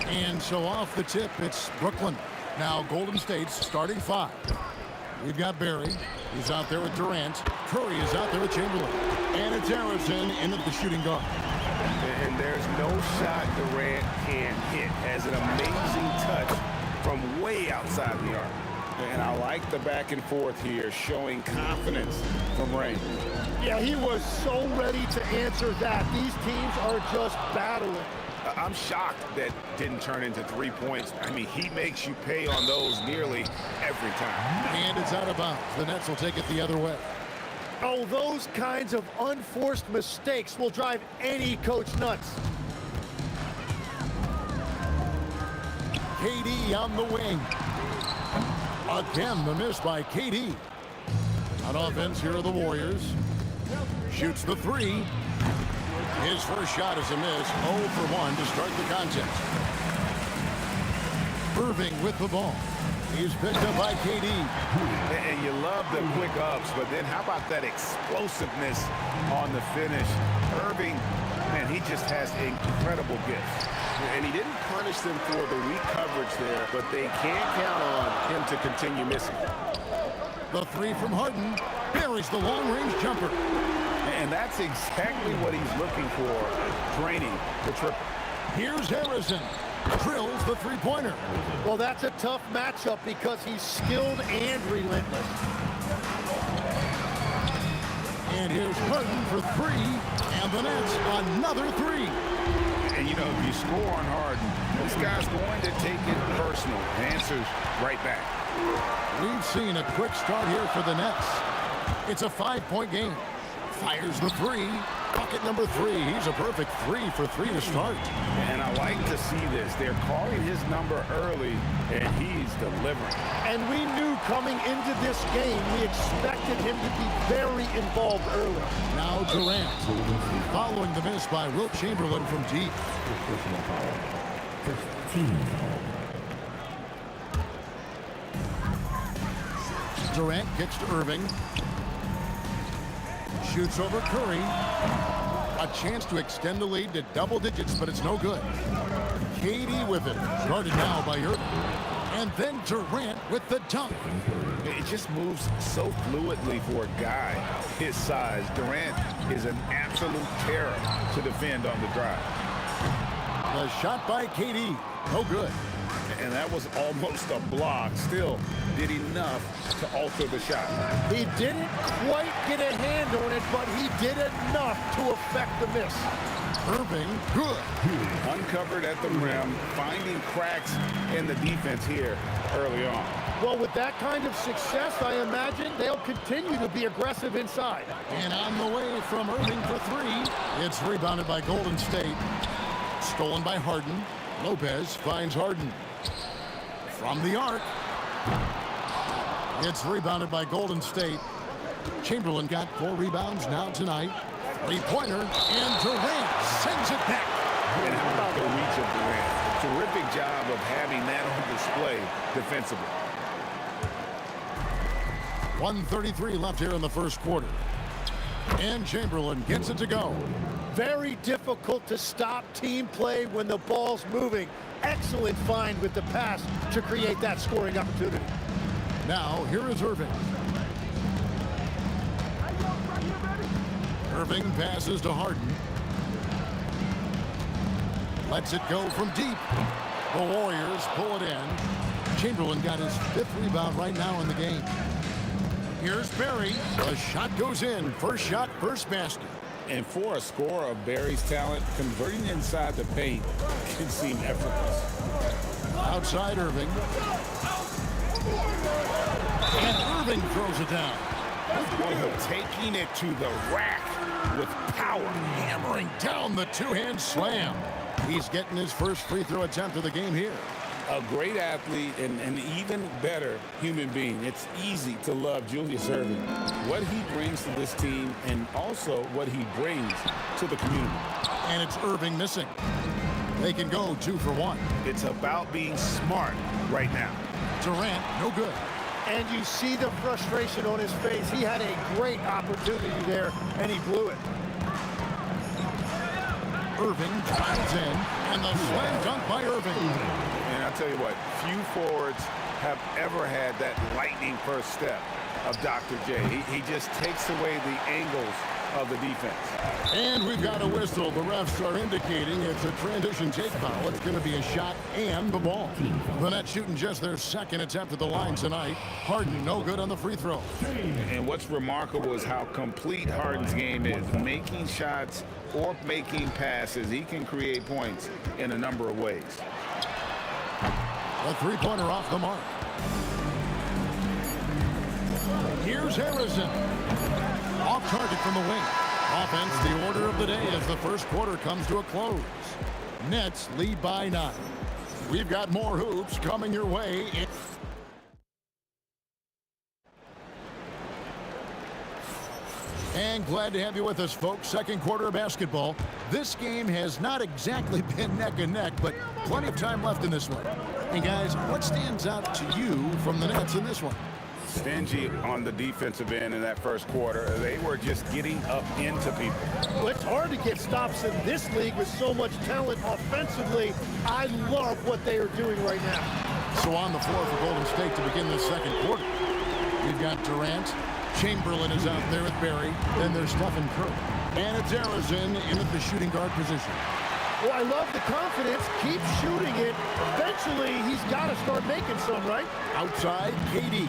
And so off the tip, it's Brooklyn. Now Golden State's starting 5. We've got Barry. He's out there with Durant. Curry is out there with Chamberlain. And it's Harrison in at the shooting guard. And there's no shot Durant can't hit. Has an amazing touch from way outside the arc. And I like the back and forth here, showing confidence from Ray. Yeah, he was so ready to answer that. These teams are just battling. I'm shocked that didn't turn into 3 points. I mean, he makes you pay on those nearly every time. And it's out of bounds. The Nets will take it the other way. Oh, those kinds of unforced mistakes will drive any coach nuts. KD on the wing. Again, the miss by KD. On offense, here are the Warriors. Shoots the 3. His first shot is a miss. 0 for 1 to start the contest. Irving with the ball. He's picked up by KD. And you love the quick ups, but then how about that explosiveness on the finish? Irving, man, he just has incredible gifts. And he didn't punish them for the weak coverage there, but they can't count on him to continue missing. The 3 from Harden buries the long-range jumper. And that's exactly what he's looking for, draining the triple. Here's Harrison. Drills the three-pointer. Well, that's a tough matchup because he's skilled and relentless. And here's Harden for 3. And the Nets, another 3. And, you know, if you score on Harden, this guy's going to take it personal. Answers right back. We've seen a quick start here for the Nets. It's a 5-point game. Fires the 3. Bucket number 3. He's a perfect 3 for 3 to start. And I like to see this. They're calling his number early, and he's delivering. And we knew coming into this game, we expected him to be very involved early. Now Durant, following the miss by Wilt Chamberlain from deep. Durant kicks to Irving. Shoots over Curry. A chance to extend the lead to double digits, but it's no good. KD with it. Guarded now by Irving. And then Durant with the dunk. It just moves so fluidly for a guy his size. Durant is an absolute terror to defend on the drive. The shot by KD. No good. And that was almost a block. Still did enough to alter the shot. He didn't quite get a hand on it, but he did enough to affect the miss. Irving, good. Uncovered at the rim, finding cracks in the defense here early on. Well, with that kind of success, I imagine they'll continue to be aggressive inside. And on the way from Irving for 3. It's rebounded by Golden State. Stolen by Harden. Lopez finds Harden. From the arc. It's rebounded by Golden State. Chamberlain got 4 rebounds now tonight. 3-pointer, and Durant sends it back. And how about the reach of Durant? Terrific job of having that on display defensively. 1:33 left here in the first quarter. And Chamberlain gets it to go. Very difficult to stop team play when the ball's moving. Excellent find with the pass to create that scoring opportunity. Now, here is Irving. Irving passes to Harden. Lets it go from deep. The Warriors pull it in. Chamberlain got his 5th rebound right now in the game. Here's Barry. The shot goes in. First shot, first basket. And for a scorer of Barry's talent, converting inside the paint can seem effortless. Outside Irving. And Irving throws it down. Taking it to the rack with power. Hammering down the two-hand slam. He's getting his first free throw attempt of the game here. A great athlete and an even better human being. It's easy to love Julius Irving. What he brings to this team and also what he brings to the community. And it's Irving missing. They can go 2 for 1. It's about being smart right now. Durant, no good. And you see the frustration on his face. He had a great opportunity there, and he blew it. Irving drives in, and the slam dunk by Irving. And I'll tell you what, few forwards have ever had that lightning first step of Dr. J. He just takes away the angles of the defense. And we've got a whistle. The refs are indicating it's a transition take foul. It's going to be a shot and the ball. The Nets shooting just their second attempt at the line tonight. Harden no good on the free throw. And what's remarkable is how complete Harden's game is. Making shots or making passes, he can create points in a number of ways. A three-pointer off the mark. Here's Harrison. Off target from the wing. Offense, the order of the day as the first quarter comes to a close. Nets lead by 9. We've got more hoops coming your way. And glad to have you with us, folks. Second quarter of basketball. This game has not exactly been neck and neck, but plenty of time left in this one. And guys, what stands out to you from the Nets in this one? Stingy on the defensive end in that first quarter. They were just getting up into people. Well, it's hard to get stops in this league with so much talent offensively. I love what they are doing right now. So on the floor for Golden State to begin the second quarter. We've got Durant. Chamberlain is out there with Barry. Then there's Stephen Curry. And it's Harrison in at the shooting guard position. Well, I love the confidence. Keep shooting it. Eventually, he's got to start making some, right? Outside, KD.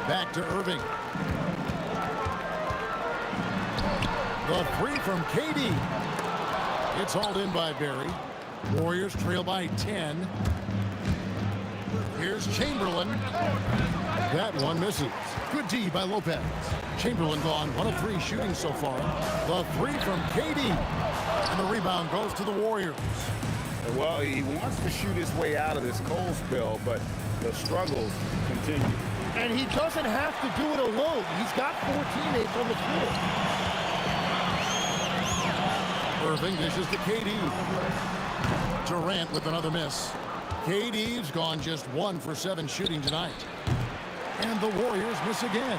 Back to Irving. The three from KD. It's hauled in by Barry. Warriors trail by 10. Here's Chamberlain. That one misses. Good D by Lopez. Chamberlain gone 1 of 3 shooting so far. The three from KD. And the rebound goes to the Warriors. Well, he wants to shoot his way out of this cold spell, but the struggles continue. And he doesn't have to do it alone. He's got 4 teammates on the floor. Irving dishes to KD. Durant with another miss. KD's gone just 1 for 7 shooting tonight. And the Warriors miss again.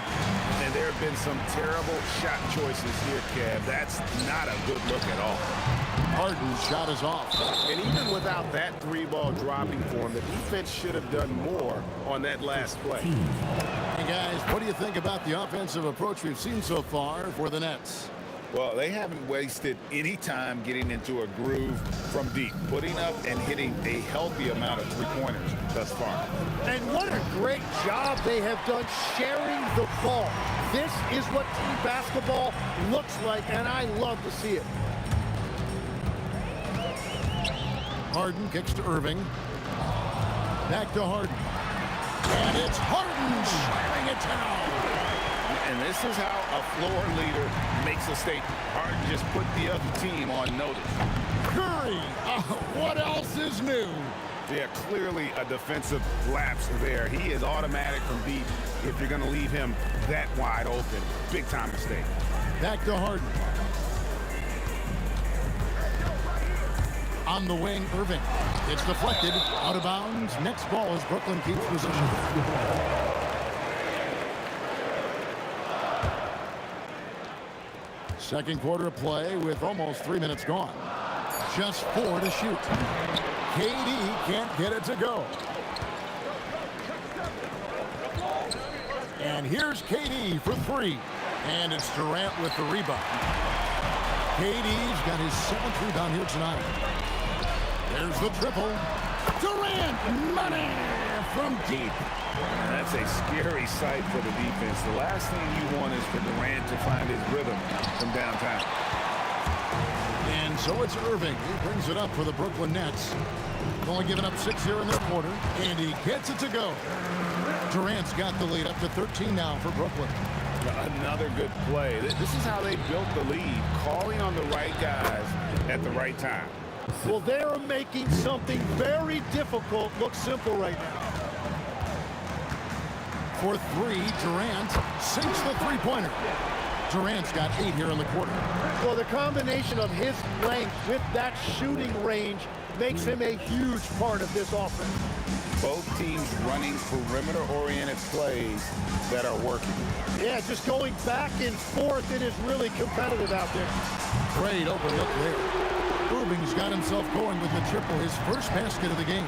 And there have been some terrible shot choices here, Kev. That's not a good look at all. Harden's shot is off. And even without that 3-ball dropping for him, the defense should have done more on that last play. Hey, guys, what do you think about the offensive approach we've seen so far for the Nets? Well, they haven't wasted any time getting into a groove from deep, putting up and hitting a healthy amount of three-pointers thus far. And what a great job they have done sharing the ball. This is what team basketball looks like, and I love to see it. Harden kicks to Irving. Back to Harden. And it's Harden slamming it down. And this is how a floor leader makes a statement. Harden just put the other team on notice. Curry, what else is new? Yeah, clearly a defensive lapse there. He is automatic from deep if you're going to leave him that wide open. Big time mistake. Back to Harden. On the wing, Irving. It's deflected, out of bounds. Next ball as Brooklyn keeps possession. Second quarter of play with almost 3 minutes gone. Just 4 to shoot. KD can't get it to go. And here's KD for 3. And it's Durant with the rebound. KD's got his 7th rebound here tonight. There's the triple. Durant, money from deep. That's a scary sight for the defense. The last thing you want is for Durant to find his rhythm from downtown. And so it's Irving. He brings it up for the Brooklyn Nets. Only given up 6 here in this quarter, and he gets it to go. Durant's got the lead up to 13 now for Brooklyn. Another good play. This is how they built the lead, calling on the right guys at the right time. Well, they're making something very difficult look simple right now. For 3, Durant sinks the three-pointer. Durant's got 8 here in the quarter. Well, the combination of his length with that shooting range makes him a huge part of this offense. Both teams running perimeter-oriented plays that are working. Yeah, just going back and forth, it is really competitive out there. Great open look there. Irving's got himself going with the triple, his first basket of the game.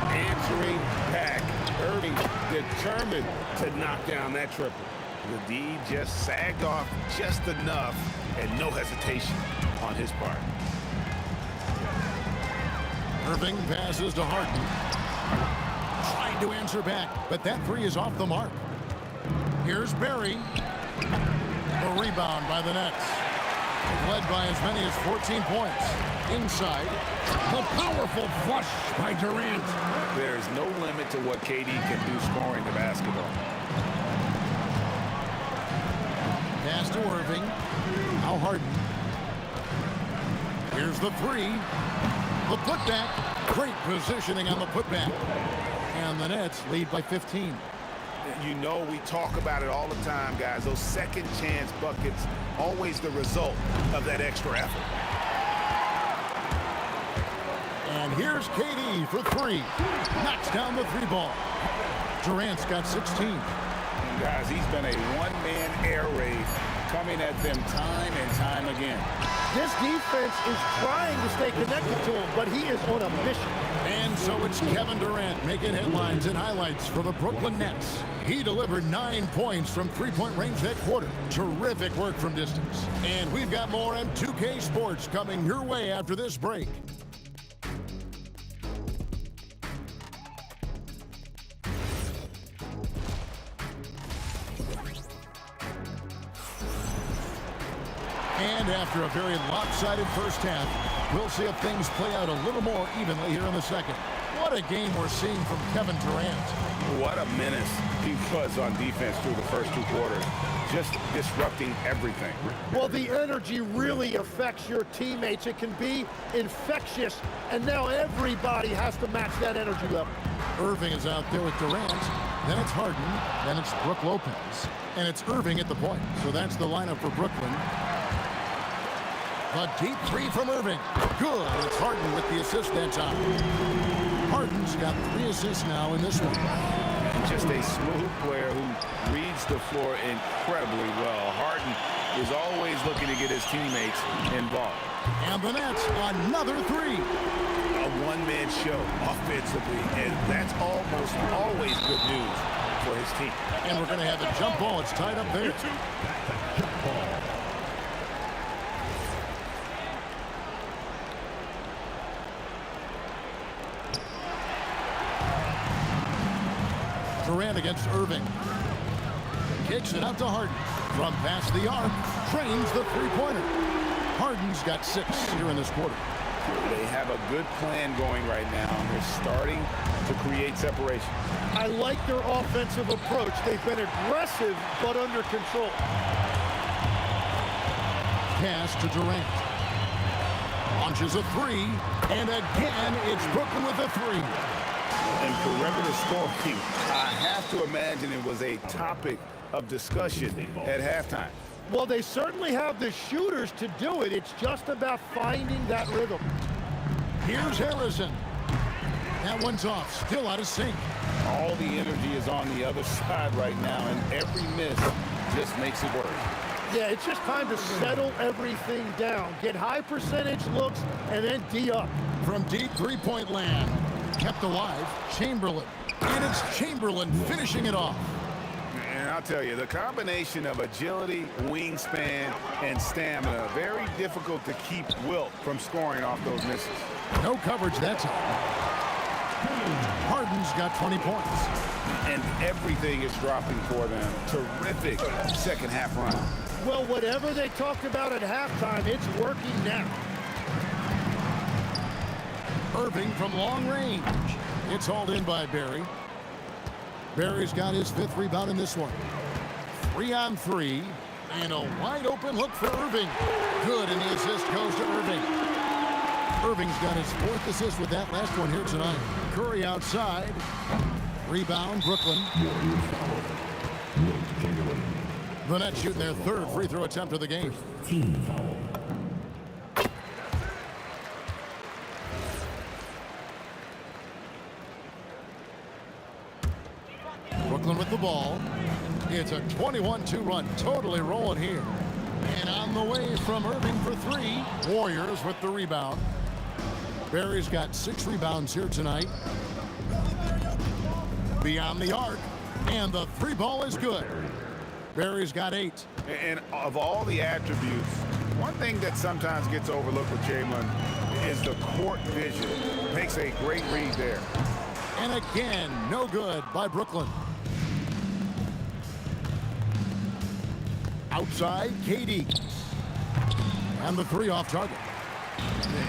Answering back. Irving determined to knock down that triple. The D just sagged off just enough and no hesitation on his part. Irving passes to Harden. Trying to answer back, but that three is off the mark. Here's Barry. The rebound by the Nets. They've led by as many as 14 points. Inside, the powerful flush by Durant. There's no limit to what KD can do scoring the basketball. Pass to Irving. Now Harden. Here's the three. The putback. Great positioning on the putback. And the Nets lead by 15. You know, we talk about it all the time, guys. Those second chance buckets, always the result of that extra effort. And here's KD for three. Knocks down the three ball. Durant's got 16. And guys, he's been a one-man air raid coming at them time and time again. This defense is trying to stay connected to him, but he is on a mission. And so it's Kevin Durant making headlines and highlights for the Brooklyn Nets. He delivered 9 points from three-point range that quarter. Terrific work from distance. And we've got more on 2K Sports coming your way after this break. And after a very lopsided first half, we'll see if things play out a little more evenly here in the second. What a game we're seeing from Kevin Durant. What a menace he was on defense through the first two quarters. Just disrupting everything. Well, the energy really affects your teammates. It can be infectious, and now everybody has to match that energy level. Irving is out there with Durant. Then it's Harden. Then it's Brook Lopez. And it's Irving at the point. So that's the lineup for Brooklyn. A deep three from Irving. Good. It's Harden with the assist that time. Harden's got 3 assists now in this one. Just a smooth player who reads the floor incredibly well. Harden is always looking to get his teammates involved. And the Nets, another three. A one-man show offensively, and that's almost always good news for his team. And we're going to have a jump ball. It's tied up there. Jump ball. Durant against Irving. Kicks it out to Harden. From past the arc, trains the three-pointer. Harden's got 6 here in this quarter. They have a good plan going right now, and they're starting to create separation. I like their offensive approach. They've been aggressive, but under control. Pass to Durant. Launches a three, and again, it's Brooklyn with a three. And perimeter scoring, I have to imagine it was a topic of discussion at halftime. Well, they certainly have the shooters to do it. It's just about finding that rhythm. Here's Harrison. That one's off, still out of sync. All the energy is on the other side right now, and every miss just makes it worse. Yeah, it's just time to settle everything down. Get high percentage looks, and then D up. From deep three-point land, kept alive, Chamberlain. And it's Chamberlain finishing it off. And I'll tell you, the combination of agility, wingspan, and stamina, very difficult to keep Wilt from scoring off those misses. No coverage that time. Harden's got 20 points. And everything is dropping for them. Terrific second half run. Well, whatever they talked about at halftime, it's working now. Irving from long range. It's hauled in by Barry. Barry's got his 5th rebound in this one. 3 on 3. And a wide open look for Irving. Good, and the assist goes to Irving. Irving's got his 4th assist with that last one here tonight. Curry outside. Rebound, Brooklyn. The Nets shooting their 3rd free throw attempt of the game. It's a 21-2 run, totally rolling here. And on the way from Irving for three. Warriors with the rebound. Barry's got 6 rebounds here tonight. Beyond the arc, and the 3 ball is good. Barry's got 8. And of all the attributes, one thing that sometimes gets overlooked with Chamberlain is the court vision. Makes a great read there. And again, no good by Brooklyn. Outside, KD. And the 3 off target.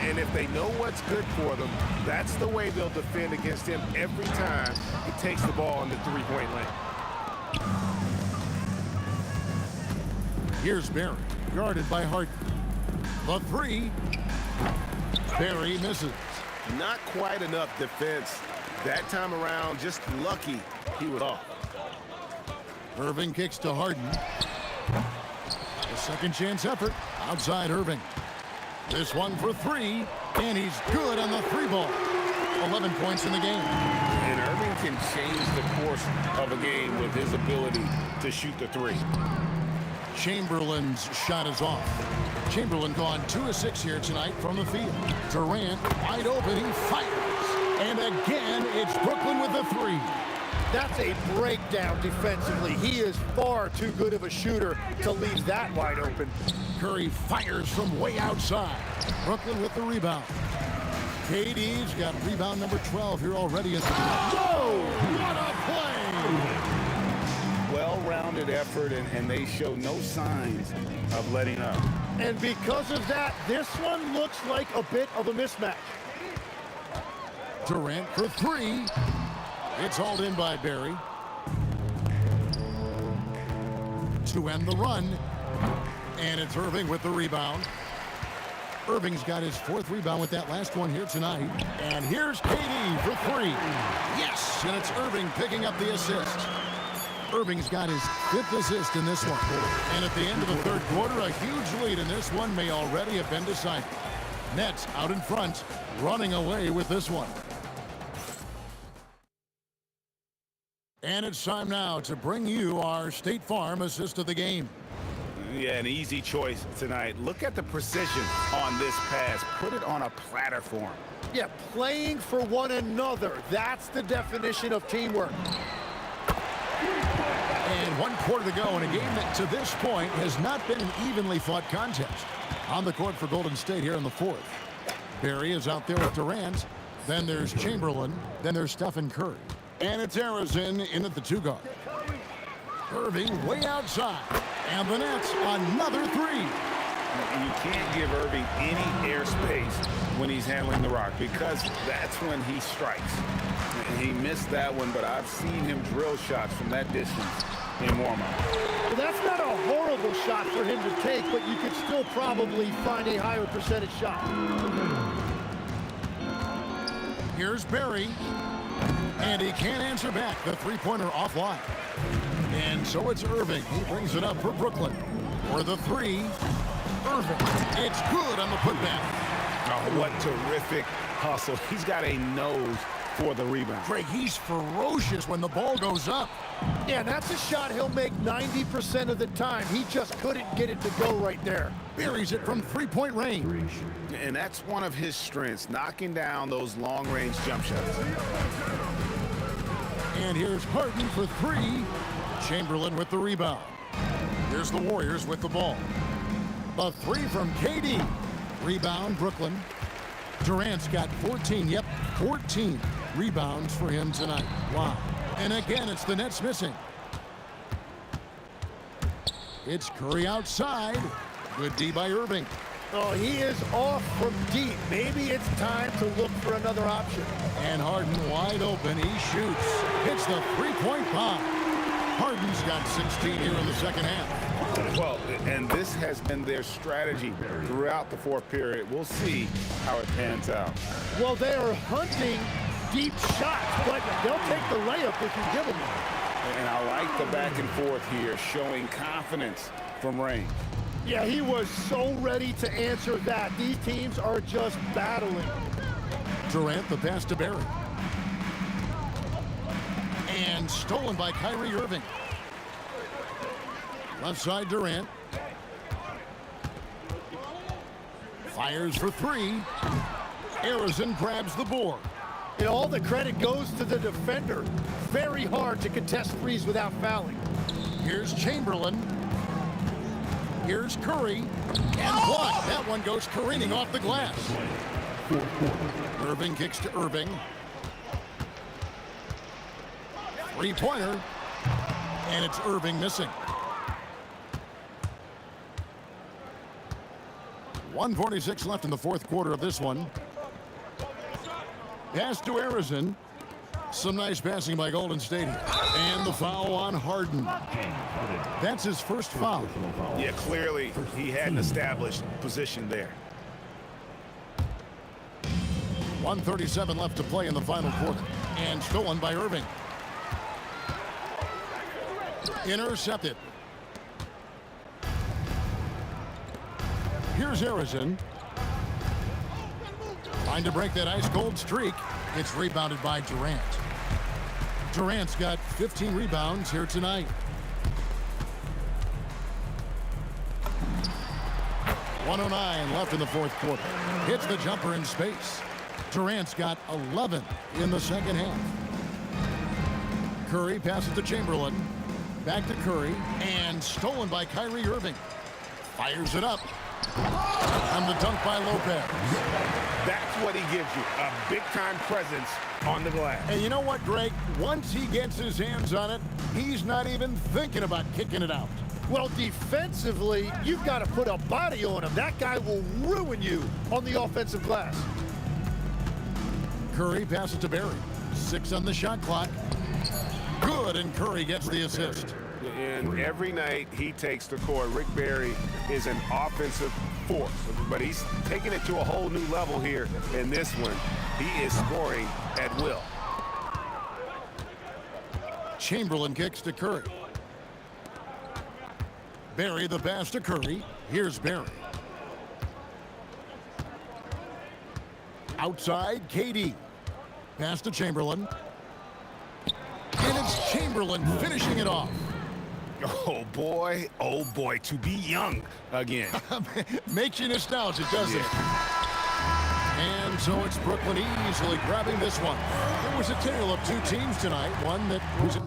And if they know what's good for them, that's the way they'll defend against him every time he takes the ball in the 3-point lane. Here's Barry, guarded by Harden. The 3. Barry misses. Not quite enough defense that time around. Just lucky he was off. Irving kicks to Harden. A second chance effort outside Irving. This one for 3, and he's good on the 3 ball. 11 points in the game. And Irving can change the course of a game with his ability to shoot the 3. Chamberlain's shot is off. Chamberlain gone 2 of 6 here tonight from the field. Durant wide open, he fires. And again, it's Brooklyn with the 3. That's a breakdown defensively. He is far too good of a shooter to leave that wide open. Curry fires from way outside. Brooklyn with the rebound. KD's got rebound number 12 here already. Whoa! What a play! Well-rounded effort, and they show no signs of letting up. And because of that, this one looks like a bit of a mismatch. Durant for 3. It's hauled in by Barry. To end the run. And it's Irving with the rebound. Irving's got his 4th rebound with that last one here tonight. And here's KD for 3. Yes, and it's Irving picking up the assist. Irving's got his 5th assist in this one. And at the end of the 3rd quarter, a huge lead in this one may already have been decided. Nets out in front, running away with this one. And it's time now to bring you our State Farm assist of the game. Yeah, an easy choice tonight. Look at the precision on this pass. Put it on a platter for him. Yeah, playing for one another. That's the definition of teamwork. And 1 quarter to go in a game that to this point has not been an evenly fought contest. On the court for Golden State here in the 4th. Barry is out there with Durant. Then there's Chamberlain. Then there's Stephen Curry. And it's Arizin in at the 2 guard. Irving way outside. And the Nets another 3. You can't give Irving any airspace when he's handling the rock because that's when he strikes. He missed that one, but I've seen him drill shots from that distance in warm-up. Well, that's not a horrible shot for him to take, but you could still probably find a higher percentage shot. Here's Barry. And he can't answer back. The 3-pointer offline. And so it's Irving. He brings it up for Brooklyn. For the 3. Irving. It's good on the putback. Oh, what terrific hustle. He's got a nose for the rebound. Greg, he's ferocious when the ball goes up. Yeah, that's a shot he'll make 90% of the time. He just couldn't get it to go right there. Buries it from 3-point range. And that's one of his strengths, knocking down those long-range jump shots. And here's Harden for 3. Chamberlain with the rebound. Here's the Warriors with the ball. A 3 from KD. Rebound, Brooklyn. Durant's got 14. Yep, 14 rebounds for him tonight. Wow. And again, it's the Nets missing. It's Curry outside. Good D by Irving. Oh, he is off from deep. Maybe it's time to look for another option. And Harden wide open. He shoots. Hits the 3-point bomb. Harden's got 16 here in the second half. Well, and this has been their strategy throughout the 4th period. We'll see how it pans out. Well, they are hunting deep shots, but they'll take the layup if you give them one. And I like the back and forth here, showing confidence from range. Yeah, he was so ready to answer that. These teams are just battling. Durant, the pass to Barry. And stolen by Kyrie Irving. Left side, Durant. Fires for three. Arizon grabs the board. And all the credit goes to the defender. Very hard to contest threes without fouling. Here's Chamberlain. Here's Curry. And blocked. That one goes careening off the glass. Irving kicks to Irving. Three-pointer. And it's Irving missing. 1:46 left in the fourth quarter of this one. Pass to Arizon. Some nice passing by Golden State. And the foul on Harden. That's his first foul. Yeah, clearly he had an established position there. 1:37 left to play in the final quarter. And stolen by Irving. Intercepted. Here's Arizon. Trying to break that ice-cold streak. It's rebounded by Durant. Durant's got 15 rebounds here tonight. 1:09 left in the fourth quarter. Hits the jumper in space. Durant's got 11 in the second half. Curry passes to Chamberlain. Back to Curry. And stolen by Kyrie Irving. Fires it up. And the dunk by Lopez. That's what he gives you, a big-time presence on the glass. And you know what, Greg? Once he gets his hands on it, he's not even thinking about kicking it out. Well, defensively, you've got to put a body on him. That guy will ruin you on the offensive glass. Curry passes to Barry. 6 on the shot clock. Good, and Curry gets the assist. And every night he takes the court, Rick Barry is an offensive force. But he's taking it to a whole new level here in this one. He is scoring at will. Chamberlain kicks to Curry. Barry the pass to Curry. Here's Barry. Outside, KD. Pass to Chamberlain. And it's Chamberlain finishing it off. Oh boy, to be young again. Makes you nostalgic, doesn't it? And so it's Brooklyn easily grabbing this one. There was a tale of two teams tonight. One that was...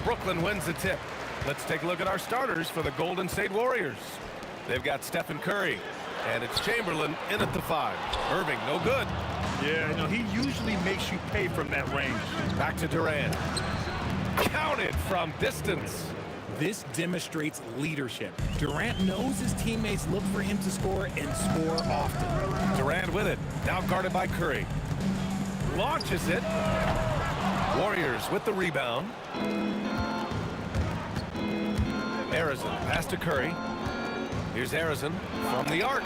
Brooklyn wins the tip. Let's take a look at our starters for the Golden State Warriors. They've got Stephen Curry, and it's Chamberlain in at the 5. Irving, no good. Yeah, you know, he usually makes you pay from that range. Back to Durant. Counted from distance. This demonstrates leadership. Durant knows his teammates look for him to score and score often. Durant with it, now guarded by Curry. Launches it. Warriors with the rebound. Harrison, pass to Curry. Here's Harrison from the arc.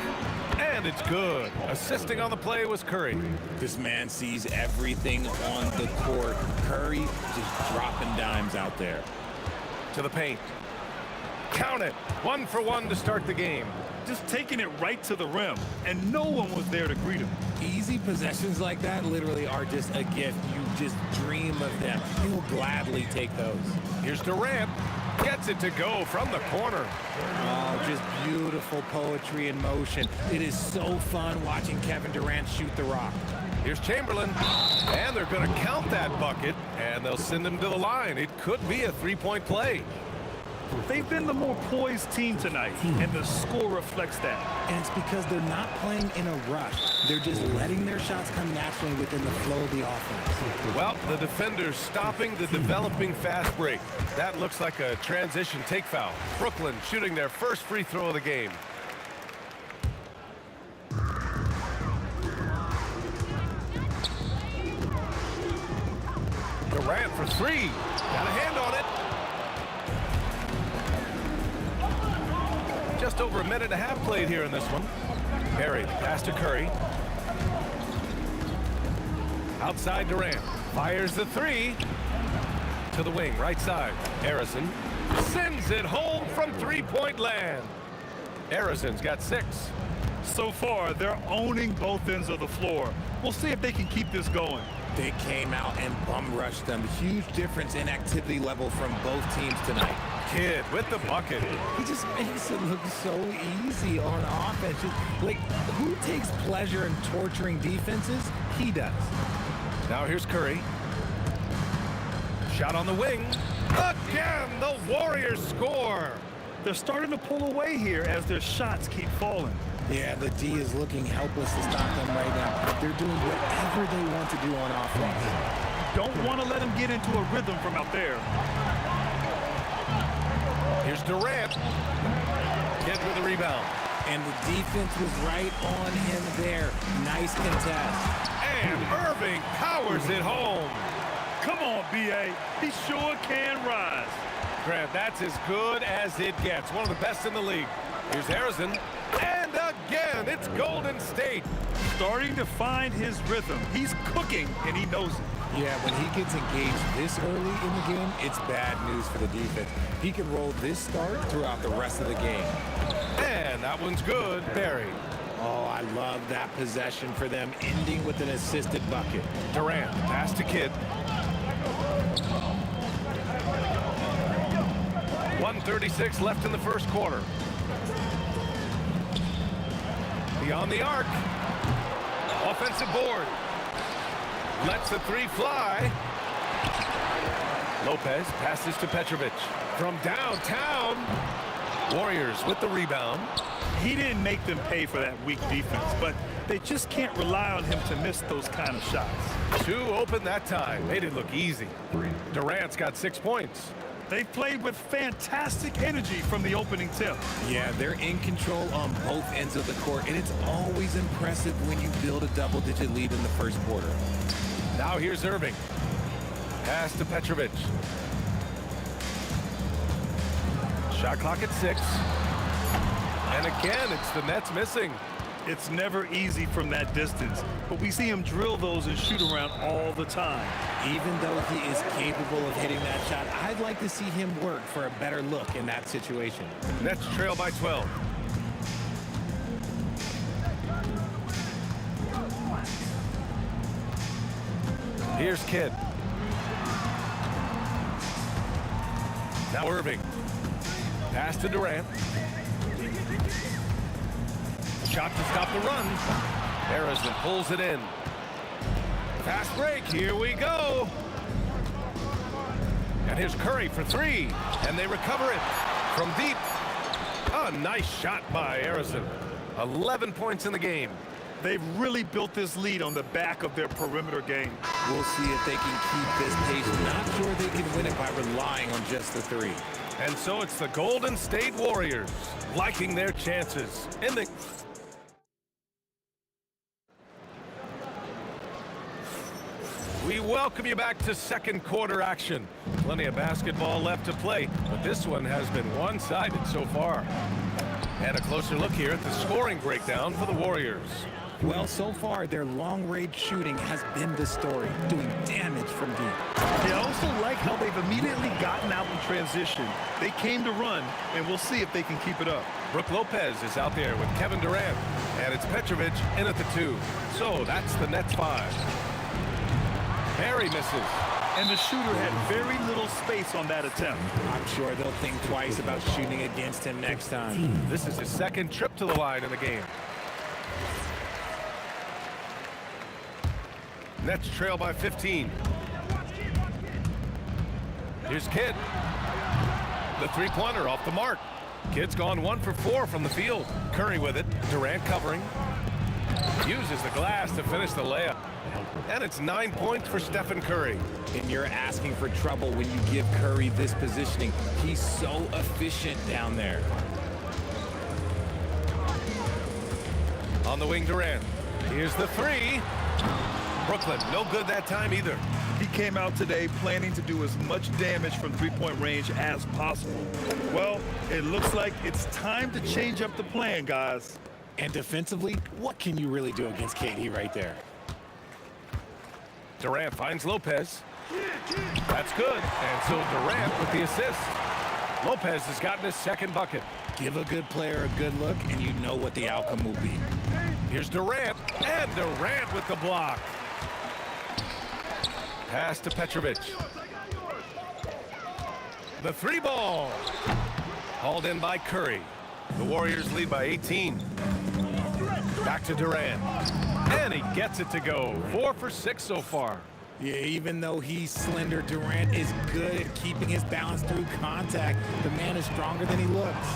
And it's good. Assisting on the play was Curry. This man sees everything on the court. Curry just dropping dimes out there. To the paint. Count it. 1 for 1 to start the game. Just taking it right to the rim, and no one was there to greet him. Easy possessions like that literally are just a gift. You just dream of them. You will gladly take those. Here's Durant. Gets it to go from the corner. Oh, just beautiful poetry in motion. It is so fun watching Kevin Durant shoot the rock. Here's Chamberlain, and they're going to count that bucket, and they'll send him to the line. It could be a three-point play. They've been the more poised team tonight, and the score reflects that. And it's because they're not playing in a rush. They're just letting their shots come naturally within the flow of the offense. Well, the defender's stopping the developing fast break. That looks like a transition take foul. Brooklyn shooting their first free throw of the game. Durant for 3. Got a hand on it. Just over a minute and a half played here in this one. Harry, pass to Curry. Outside Durant. Fires the 3. To the wing, right side. Harrison sends it home from three-point land. Harrison's got 6. So far, they're owning both ends of the floor. We'll see if they can keep this going. They came out and bum rushed them. Huge difference in activity level from both teams tonight. Kidd with the bucket. He just makes it look so easy on offense. Like, who takes pleasure in torturing defenses? He does. Now here's Curry. Shot on the wing. Again, the Warriors score. They're starting to pull away here as their shots keep falling. Yeah, the D is looking helpless to stop them right now. They're doing whatever they want to do on offense. Don't want to let them get into a rhythm from out there. Here's Durant. Kidd with the rebound. And the defense was right on him there. Nice contest. And Irving powers it home. Come on, B.A. He sure can rise. Grant, that's as good as it gets. One of the best in the league. Here's Harrison. And again, it's Golden State. Starting to find his rhythm. He's cooking, and he knows it. Yeah, when he gets engaged this early in the game, it's bad news for the defense. He can roll this start throughout the rest of the game. And that one's good. Barry. Oh, I love that possession for them, ending with an assisted bucket. Durant, pass to Kidd. 1:36 left in the first quarter. Beyond the arc. Offensive board. Lets the three fly. Lopez passes to Petrovic. From downtown. Warriors with the rebound. He didn't make them pay for that weak defense, but they just can't rely on him to miss those kind of shots. 2 open that time. Made it look easy. Durant's got 6 points. They've played with fantastic energy from the opening tip. Yeah, they're in control on both ends of the court, and it's always impressive when you build a double-digit lead in the first quarter. Now here's Irving. Pass to Petrovic. Shot clock at 6. And again, it's the Nets missing. It's never easy from that distance, but we see him drill those and shoot around all the time. Even though he is capable of hitting that shot, I'd like to see him work for a better look in that situation. Nets trail by 12. Here's Kidd. Now Irving. Pass to Durant. Shot to stop the run. Harrison pulls it in. Fast break. Here we go. And here's Curry for 3. And they recover it from deep. A nice shot by Harrison. 11 points in the game. They've really built this lead on the back of their perimeter game. We'll see if they can keep this pace. Not sure they can win it by relying on just the 3. And so it's the Golden State Warriors liking their chances. We welcome you back to second quarter action. Plenty of basketball left to play, but this one has been one-sided so far. And a closer look here at the scoring breakdown for the Warriors. Well, so far, their long-range shooting has been the story, doing damage from deep. They also like how they've immediately gotten out in transition. They came to run, and we'll see if they can keep it up. Brook Lopez is out there with Kevin Durant, and it's Petrovic in at the 2. So that's the Nets 5. Barry misses. And the shooter had very little space on that attempt. I'm sure they'll think twice about shooting against him next time. This is his second trip to the line in the game. Nets trail by 15. Here's Kidd. The three-pointer off the mark. Kidd's gone 1 for 4 from the field. Curry with it. Durant covering. Uses the glass to finish the layup. And it's 9 points for Stephen Curry. And you're asking for trouble when you give Curry this positioning. He's so efficient down there. On the wing, Durant. Here's the 3. Brooklyn, no good that time either. He came out today planning to do as much damage from three-point range as possible. Well, it looks like it's time to change up the plan, guys. And defensively, what can you really do against KD right there? Durant finds Lopez. That's good. And so Durant with the assist. Lopez has gotten his second bucket. Give a good player a good look, and you know what the outcome will be. Here's Durant, and Durant with the block. Pass to Petrovic. The 3 ball. Hauled in by Curry. The Warriors lead by 18. Back to Durant. And he gets it to go. 4 for 6 so far. Yeah, even though he's slender, Durant is good at keeping his balance through contact. The man is stronger than he looks.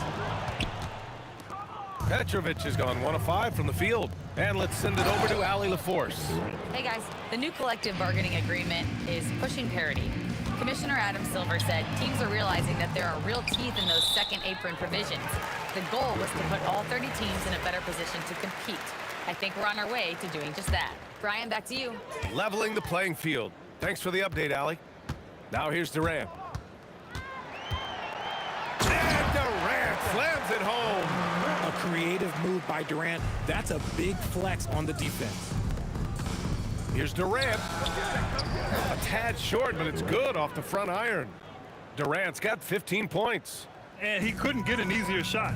Petrovic has gone 1 of 5 from the field. And let's send it over to Allie LaForce. Hey guys, the new collective bargaining agreement is pushing parity. Commissioner Adam Silver said teams are realizing that there are real teeth in those second apron provisions. The goal was to put all 30 teams in a better position to compete. I think we're on our way to doing just that. Brian, back to you. Leveling the playing field. Thanks for the update, Allie. Now here's Durant. slams it home. A creative move by Durant. That's a big flex on the defense. Here's Durant. A tad short, but it's good off the front iron. Durant's got 15 points. And he couldn't get an easier shot.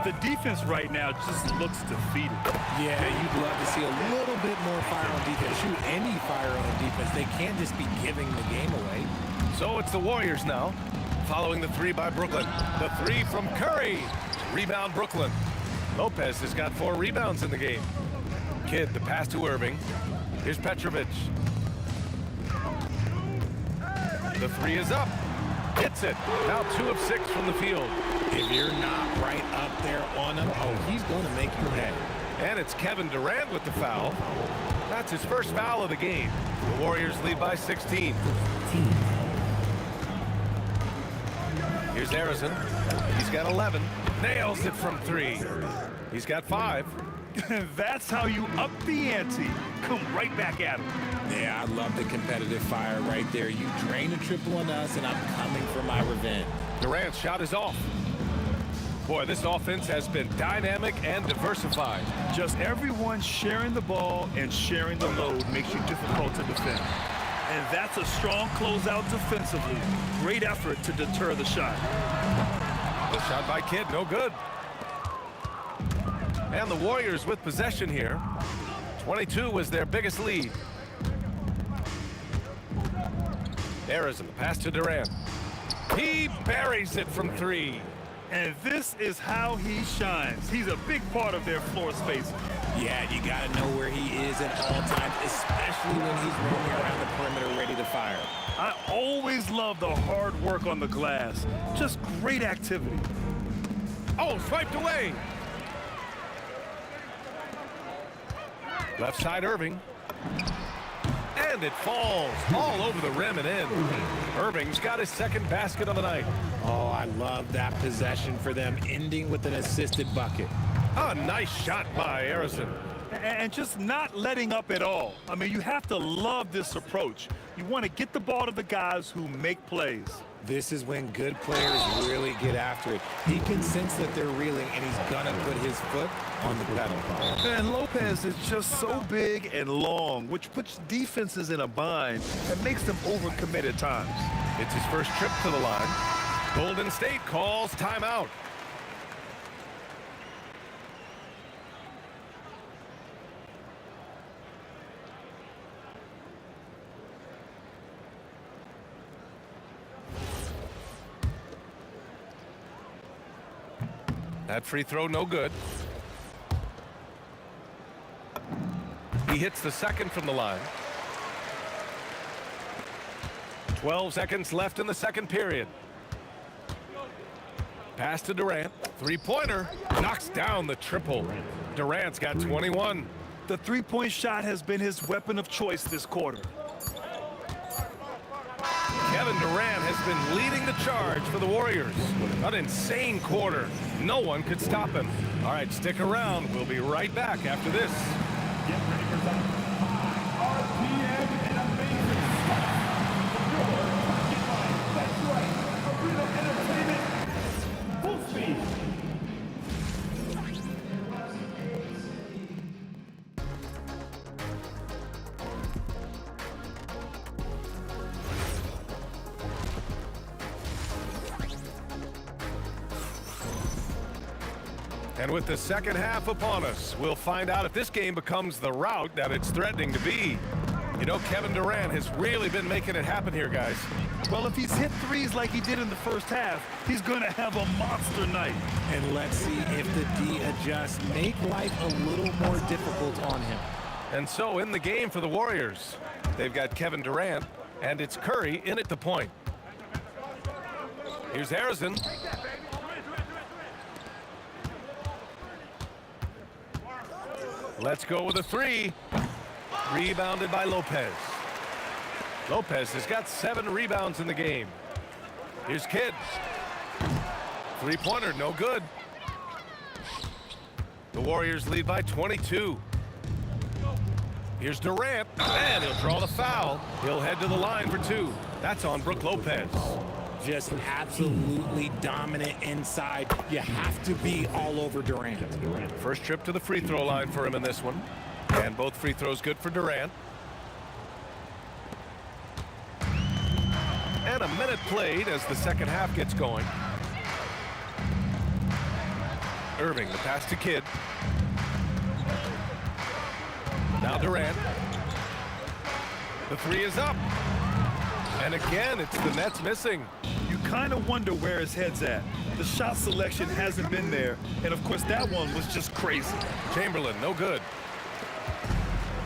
The defense right now just looks defeated. Yeah, you'd love to see a little bit more fire on defense. Shoot any fire on defense. They can't just be giving the game away. So it's the Warriors now, following the three by Brooklyn. The three from Curry. Rebound Brooklyn. Lopez has got 4 rebounds in the game. Kidd, the pass to Irving. Here's Petrovic. The three is up. Hits it. Now 2 of 6 from the field. If you're not right up there on him, oh, he's going to make you pay. And it's Kevin Durant with the foul. That's his first foul of the game. The Warriors lead by 16. Here's Harrison. He's got 11. Nails it from 3. He's got 5. That's how you up the ante. Come right back at him. Yeah, I love the competitive fire right there. You drain a triple on us, and I'm coming for my revenge. Durant's shot is off. Boy, this offense has been dynamic and diversified. Just everyone sharing the ball and sharing the load makes you difficult to defend. And that's a strong closeout defensively. Great effort to deter the shot. The shot by Kidd, no good. And the Warriors with possession here. 22 was their biggest lead. Harrison, the pass to Durant. He buries it from 3. And this is how he shines. He's a big part of their floor space. Yeah, you got to know where he is at all times, especially when he's roaming around the perimeter ready to fire. I always love the hard work on the glass. Just great activity. Oh, swiped away. Left side Irving. And it falls all over the rim and in. Irving's got his second basket of the night. Oh, I love that possession for them, ending with an assisted bucket. A nice shot by Harrison. And just not letting up at all. I mean, you have to love this approach. You want to get the ball to the guys who make plays. This is when good players really get after it. He can sense that they're reeling, and he's going to put his foot on the pedal. And Lopez is just so big and long, which puts defenses in a bind and makes them overcommit at times. It's his first trip to the line. Golden State calls timeout. That free throw, no good. He hits the second from the line. 12 seconds left in the second period. Pass to Durant. Three-pointer. Knocks down the triple. Durant's got 21. The three-point shot has been his weapon of choice this quarter. Kevin Durant has been leading the charge for the Warriors. An insane quarter. No one could stop him. All right, stick around. We'll be right back after this. Get ready for some high RPM and amazing stuff. Your That's right. Arena Entertainment. Full speed. And with the second half upon us, we'll find out if this game becomes the rout that it's threatening to be. You know, Kevin Durant has really been making it happen here, guys. Well, if he's hit threes like he did in the first half, he's going to have a monster night. And let's see if the D adjusts, make life a little more difficult on him. And so in the game for the Warriors, they've got Kevin Durant, and it's Curry in at the point. Here's Harrison. Let's go with a three. Rebounded by Lopez. Lopez has got 7 rebounds in the game. Here's Kidd. Three-pointer, no good. The Warriors lead by 22. Here's Durant, and he'll draw the foul. He'll head to the line for 2. That's on Brook Lopez. just absolutely dominant inside. You have to be all over Durant. First trip to the free throw line for him in this one. And both free throws good for Durant. And a minute played as the second half gets going. Irving, the pass to Kidd. Now Durant. The three is up. And again, it's the Nets missing. You kind of wonder where his head's at. The shot selection hasn't been there. And of course, that one was just crazy. Chamberlain, no good.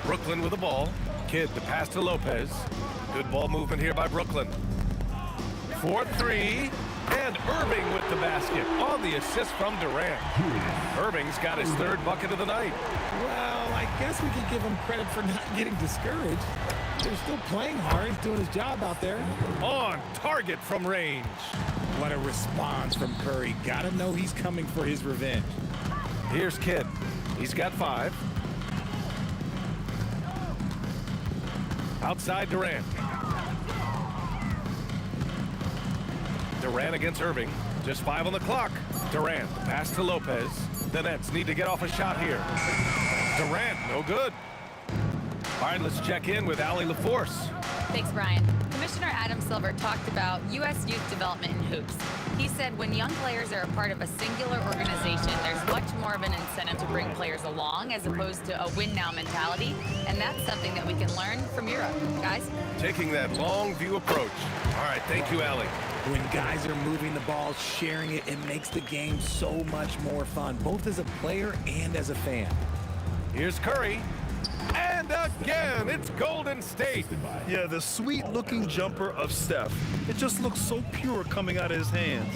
Brooklyn with the ball. Kidd, the pass to Lopez. Good ball movement here by Brooklyn. 4-3. And Irving with the basket on the assist from Durant. Irving's got his third bucket of the night. Well, I guess we could give him credit for not getting discouraged. They're still playing hard, doing his job out there. On target from range. What a response from Curry. Gotta know he's coming for his revenge. Here's Kidd. He's got 5. Outside Durant. Durant against Irving. Just 5 on the clock. Durant, pass to Lopez. The Nets need to get off a shot here. Durant, no good. All right, let's check in with Allie LaForce. Thanks, Brian. Commissioner Adam Silver talked about U.S. youth development in hoops. He said when young players are a part of a singular organization, there's much more of an incentive to bring players along as opposed to a win-now mentality, and that's something that we can learn from Europe. Guys? Taking that long view approach. All right, thank you, Allie. When guys are moving the ball, sharing it, it makes the game so much more fun, both as a player and as a fan. Here's Curry. And again, it's Golden State. Yeah, the sweet-looking jumper of Steph. It just looks so pure coming out of his hands.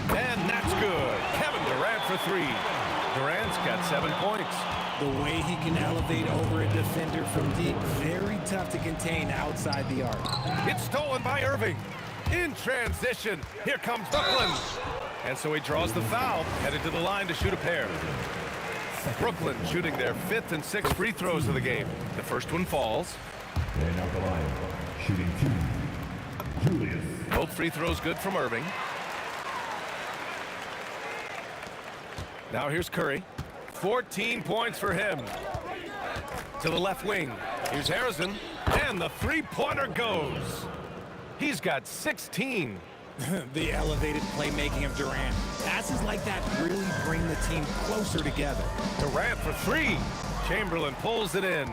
And that's good. Kevin Durant for 3. Durant's got 7 points. The way he can elevate over a defender from deep, very tough to contain outside the arc. It's stolen by Irving. In transition, here comes Brooklyn. And so he draws the foul, headed to the line to shoot a pair. Brooklyn shooting their 5th and 6th free throws of the game. The first one falls. And out the line, shooting 2, Julius. Both free throws good from Irving. Now here's Curry. 14 points for him. To the left wing. Here's Harrison. And the three-pointer goes. He's got 16. The elevated playmaking of Durant. Passes like that really bring the team closer together. Durant for 3. Chamberlain pulls it in.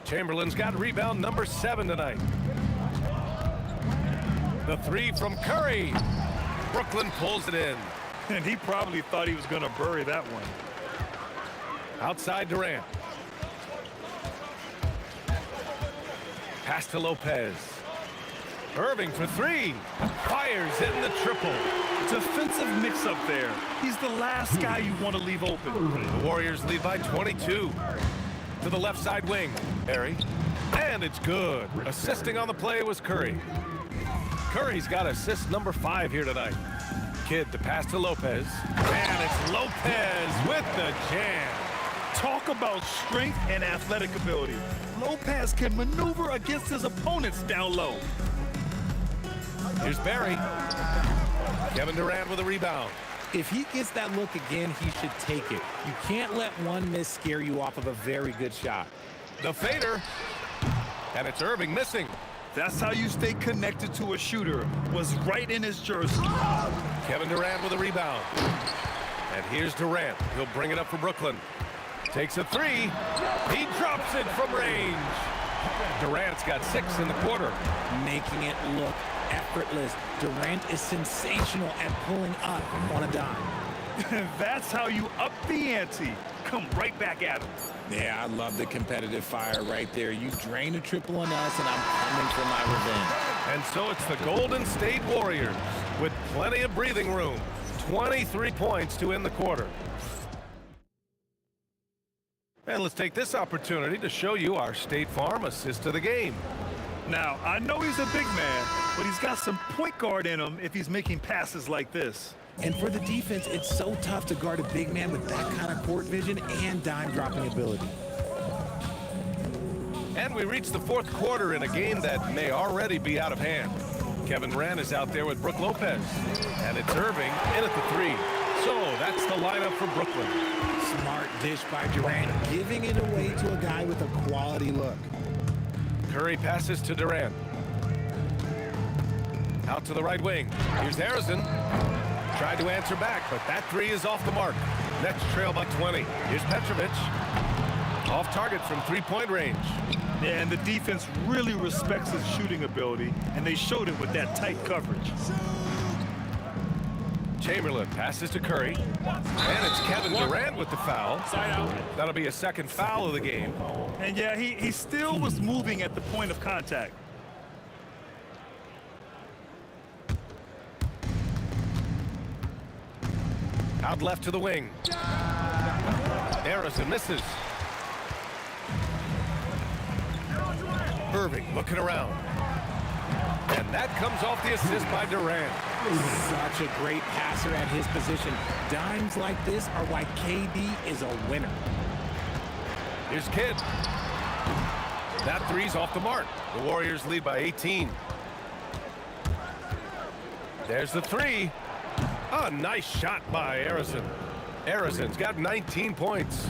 Chamberlain's got rebound number 7 tonight. The 3 from Curry. Brooklyn pulls it in. And he probably thought he was going to bury that one. Outside Durant. Pass to Lopez. Irving for 3. Fires in the triple. Defensive mix-up there. He's the last guy you want to leave open. The Warriors lead by 22. To the left side wing. Barry. And it's good. Assisting on the play was Curry. Curry's got assist number 5 here tonight. Kidd to pass to Lopez. And it's Lopez with the jam. Talk about strength and athletic ability. Lopez can maneuver against his opponents down low. Here's Barry. Kevin Durant with a rebound. If he gets that look again, he should take it. You can't let one miss scare you off of a very good shot. The fader. And it's Irving missing. That's how you stay connected to a shooter. Was right in his jersey. Kevin Durant with a rebound. And here's Durant. He'll bring it up for Brooklyn. Takes a 3. He drops it from range. Durant's got 6 in the quarter. Making it look effortless. Durant is sensational at pulling up on a dime. That's how you up the ante. Come right back at him. Yeah, I love the competitive fire right there. You drain a triple on us, and I'm coming for my revenge. And so it's the Golden State Warriors with plenty of breathing room. 23 points to end the quarter. And let's take this opportunity to show you our State Farm assist of the game. Now, I know he's a big man, but he's got some point guard in him if he's making passes like this. And for the defense, it's so tough to guard a big man with that kind of court vision and dime-dropping ability. And we reach the 4th quarter in a game that may already be out of hand. Kevin Durant is out there with Brook Lopez. And it's Irving in at the 3. So that's the lineup for Brooklyn. Smart dish by Durant, giving it away to a guy with a quality look. Curry passes to Durant. Out to the right wing. Here's Harrison. Tried to answer back, but that 3 is off the mark. Nets trail by 20. Here's Petrovic. Off target from three-point range. Yeah, and the defense really respects his shooting ability, and they showed it with that tight coverage. Chamberlain passes to Curry. And it's Kevin Durant with the foul. That'll be a second foul of the game. And yeah, he still was moving at the point of contact. Out left to the wing. Harrison misses. Irving looking around. And that comes off the assist by Durant. Such a great passer at his position. Dimes like this are why KD is a winner. Here's Kidd. That 3's off the mark. The Warriors lead by 18. There's the 3. A nice shot by Harrison. Harrison's got 19 points.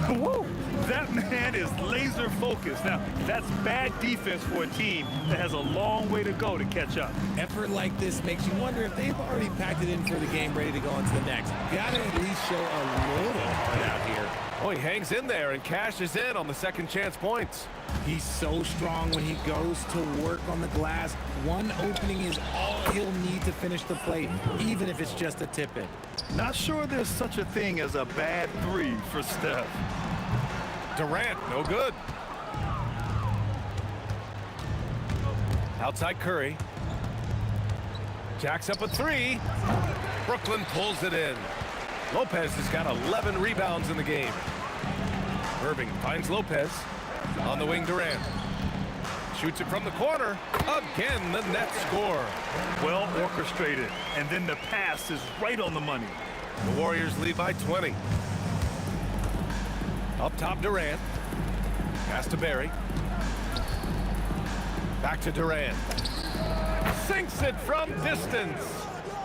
Whoa, that man is laser focused. Now, that's bad defense for a team that has a long way to go to catch up. Effort like this makes you wonder if they've already packed it in for the game, ready to go into the next. Gotta at least show a little heart out here. Oh, he hangs in there and cashes in on the second chance points. He's so strong when he goes to work on the glass. One opening is all he'll need to finish the play, even if it's just a tip-in. Not sure there's such a thing as a bad 3 for Steph. Durant, no good. Outside Curry. Jacks up a 3. Brooklyn pulls it in. Lopez has got 11 rebounds in the game. Irving finds Lopez. On the wing, Durant. Shoots it from the corner. Again, the Nets score. Well orchestrated. And then the pass is right on the money. The Warriors lead by 20. Up top, Durant. Pass to Barry. Back to Durant. Sinks it from distance.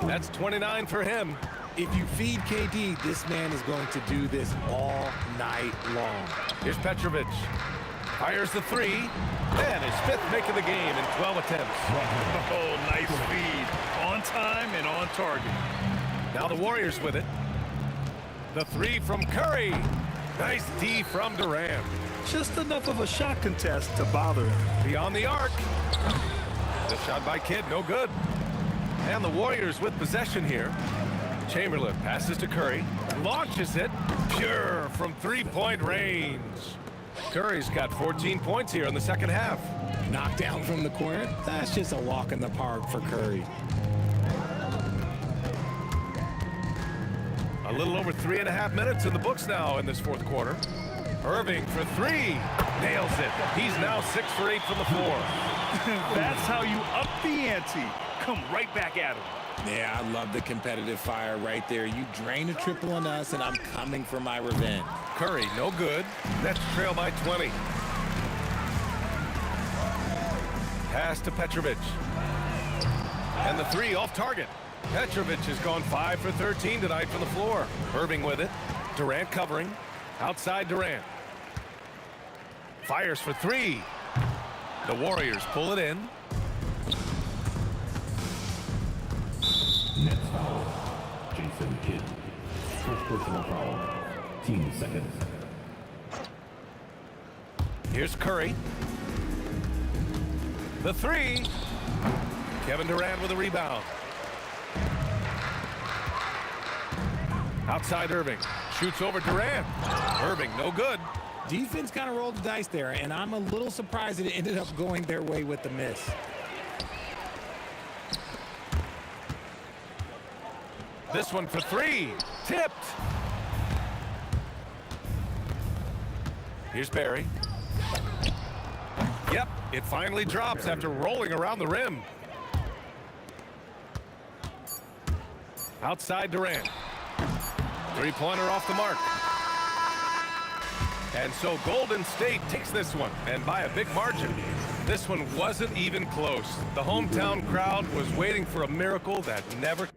That's 29 for him. If you feed KD, this man is going to do this all night long. Here's Petrovic. Fires the 3. And his 5th make of the game in 12 attempts. Oh, nice feed. On time and on target. Now the Warriors with it. The 3 from Curry. Nice D from Durant. Just enough of a shot contest to bother him. Beyond the arc. The shot by Kidd, no good. And the Warriors with possession here. Chamberlain passes to Curry. Launches it. Pure from three-point range. Curry's got 14 points here in the second half. Knocked down from the corner. That's just a walk in the park for Curry. A little over 3.5 minutes in the books now in this fourth quarter. Irving for 3. Nails it. He's now 6 for 8 from the floor. That's how you up the ante. Come right back at him. Yeah, I love the competitive fire right there. You drain a triple on us, and I'm coming for my revenge. Curry, no good. Nets trail by 20. Pass to Petrovic. And the 3 off target. Petrovic has gone 5 for 13 tonight from the floor. Irving with it. Durant covering. Outside Durant. Fires for 3. The Warriors pull it in. Nets foul. Jason Kidd. First personal foul. Team seconds. Here's Curry. The 3. Kevin Durant with a rebound. Outside Irving. Shoots over Durant. Irving, no good. Defense kind of rolled the dice there, and I'm a little surprised that it ended up going their way with the miss. This one for 3. Tipped. Here's Barry. Yep, it finally drops after rolling around the rim. Outside Durant. Three-pointer off the mark. And so Golden State takes this one, and by a big margin. This one wasn't even close. The hometown crowd was waiting for a miracle that never...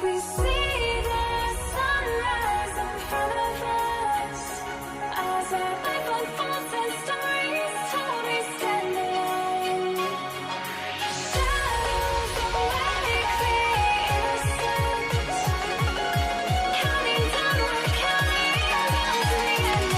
We see the sunrise in front of us as our life unfolds and stories told. We stand alone. Shadows awake the innocent, counting down, we're counting down to the end.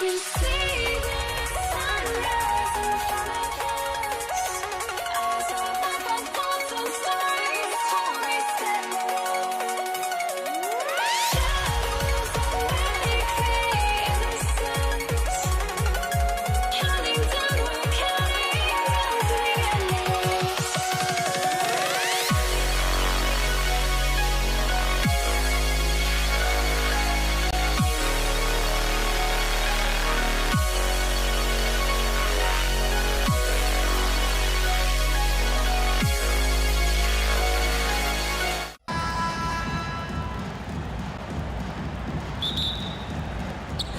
We see the sunrise in front of us as our life unfolds and stories told. We stand alone. Shadows awake the innocent, counting down, we're counting down to the end.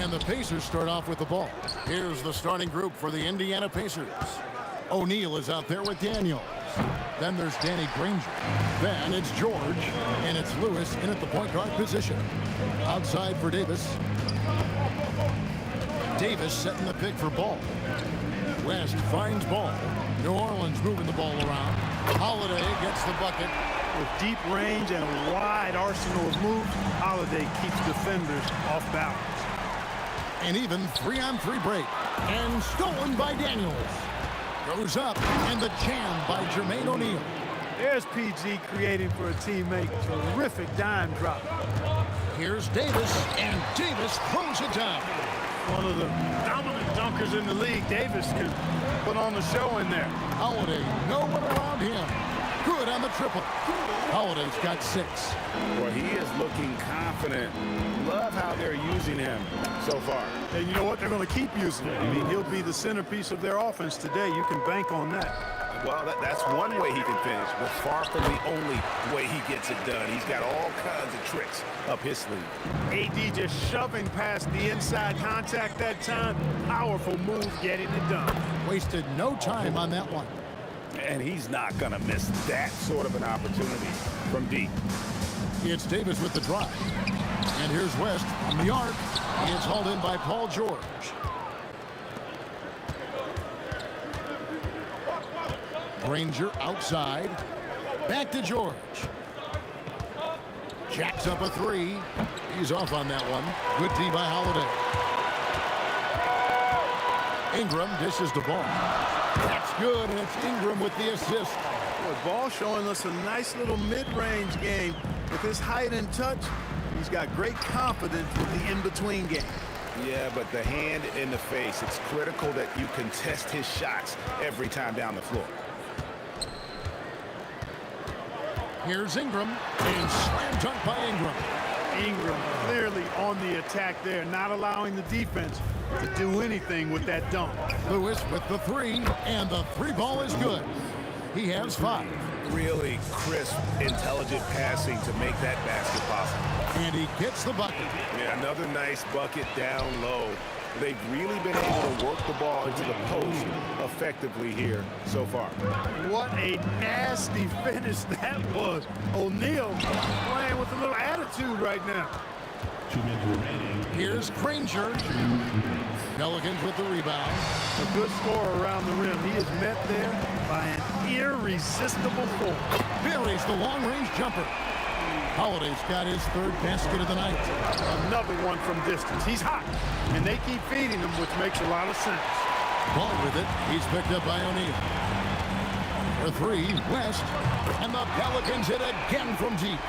And the Pacers start off with the ball. Here's the starting group for the Indiana Pacers. O'Neal is out there with Daniels. Then there's Danny Granger. Then it's George. And it's Lewis in at the point guard position. Outside for Davis. Davis setting the pick for Ball. West finds Ball. New Orleans moving the ball around. Holiday gets the bucket. With deep range and a wide arsenal of moves, Holiday keeps defenders off balance. An even 3-on-3 break. And stolen by Daniels. Goes up, and the jam by Jermaine O'Neal. There's PG creating for a teammate. Terrific dime drop. Here's Davis, and Davis throws it down. One of the dominant dunkers in the league. Davis can put on the show in there. Holiday, no one around him. Good on the triple. Holiday's got 6. Well, he is looking confident. Love how they're using him so far. And you know what? They're going to keep using him. I mean, he'll be the centerpiece of their offense today. You can bank on that. Well, that's one way he can finish, but far from the only way he gets it done. He's got all kinds of tricks up his sleeve. AD just shoving past the inside contact that time. Powerful move getting it done. Wasted no time on that one. And he's not going to miss that sort of an opportunity from deep. It's Davis with the drive. And here's West on the arc. It's hauled in by Paul George. Granger outside. Back to George. Jacks up a 3. He's off on that one. Good D by Holiday. Ingram dishes the ball. That's good, and it's Ingram with the assist. Ball showing us a nice little mid-range game. With his height and touch, he's got great confidence with the in-between game. Yeah, but the hand in the face, it's critical that you contest his shots every time down the floor. Here's Ingram, and slam dunk by Ingram. Ingram clearly on the attack there, not allowing the defense to do anything with that dunk. Lewis with the three, and the three ball is good. He has 5. Really crisp, intelligent passing to make that basket possible. And he gets the bucket. Yeah, another nice bucket down low. They've really been able to work the ball into the post effectively here so far. What a nasty finish that was. O'Neal playing with a little attitude right now. 2 minutes remaining. Here's Granger. Pelicans with the rebound. A good scorer around the rim. He is met there by an irresistible force. Buries the long-range jumper. Holiday's got his 3rd basket of the night. Another one from distance. He's hot, and they keep feeding him, which makes a lot of sense. Ball with it. He's picked up by O'Neal. For 3, West. And the Pelicans hit again from deep.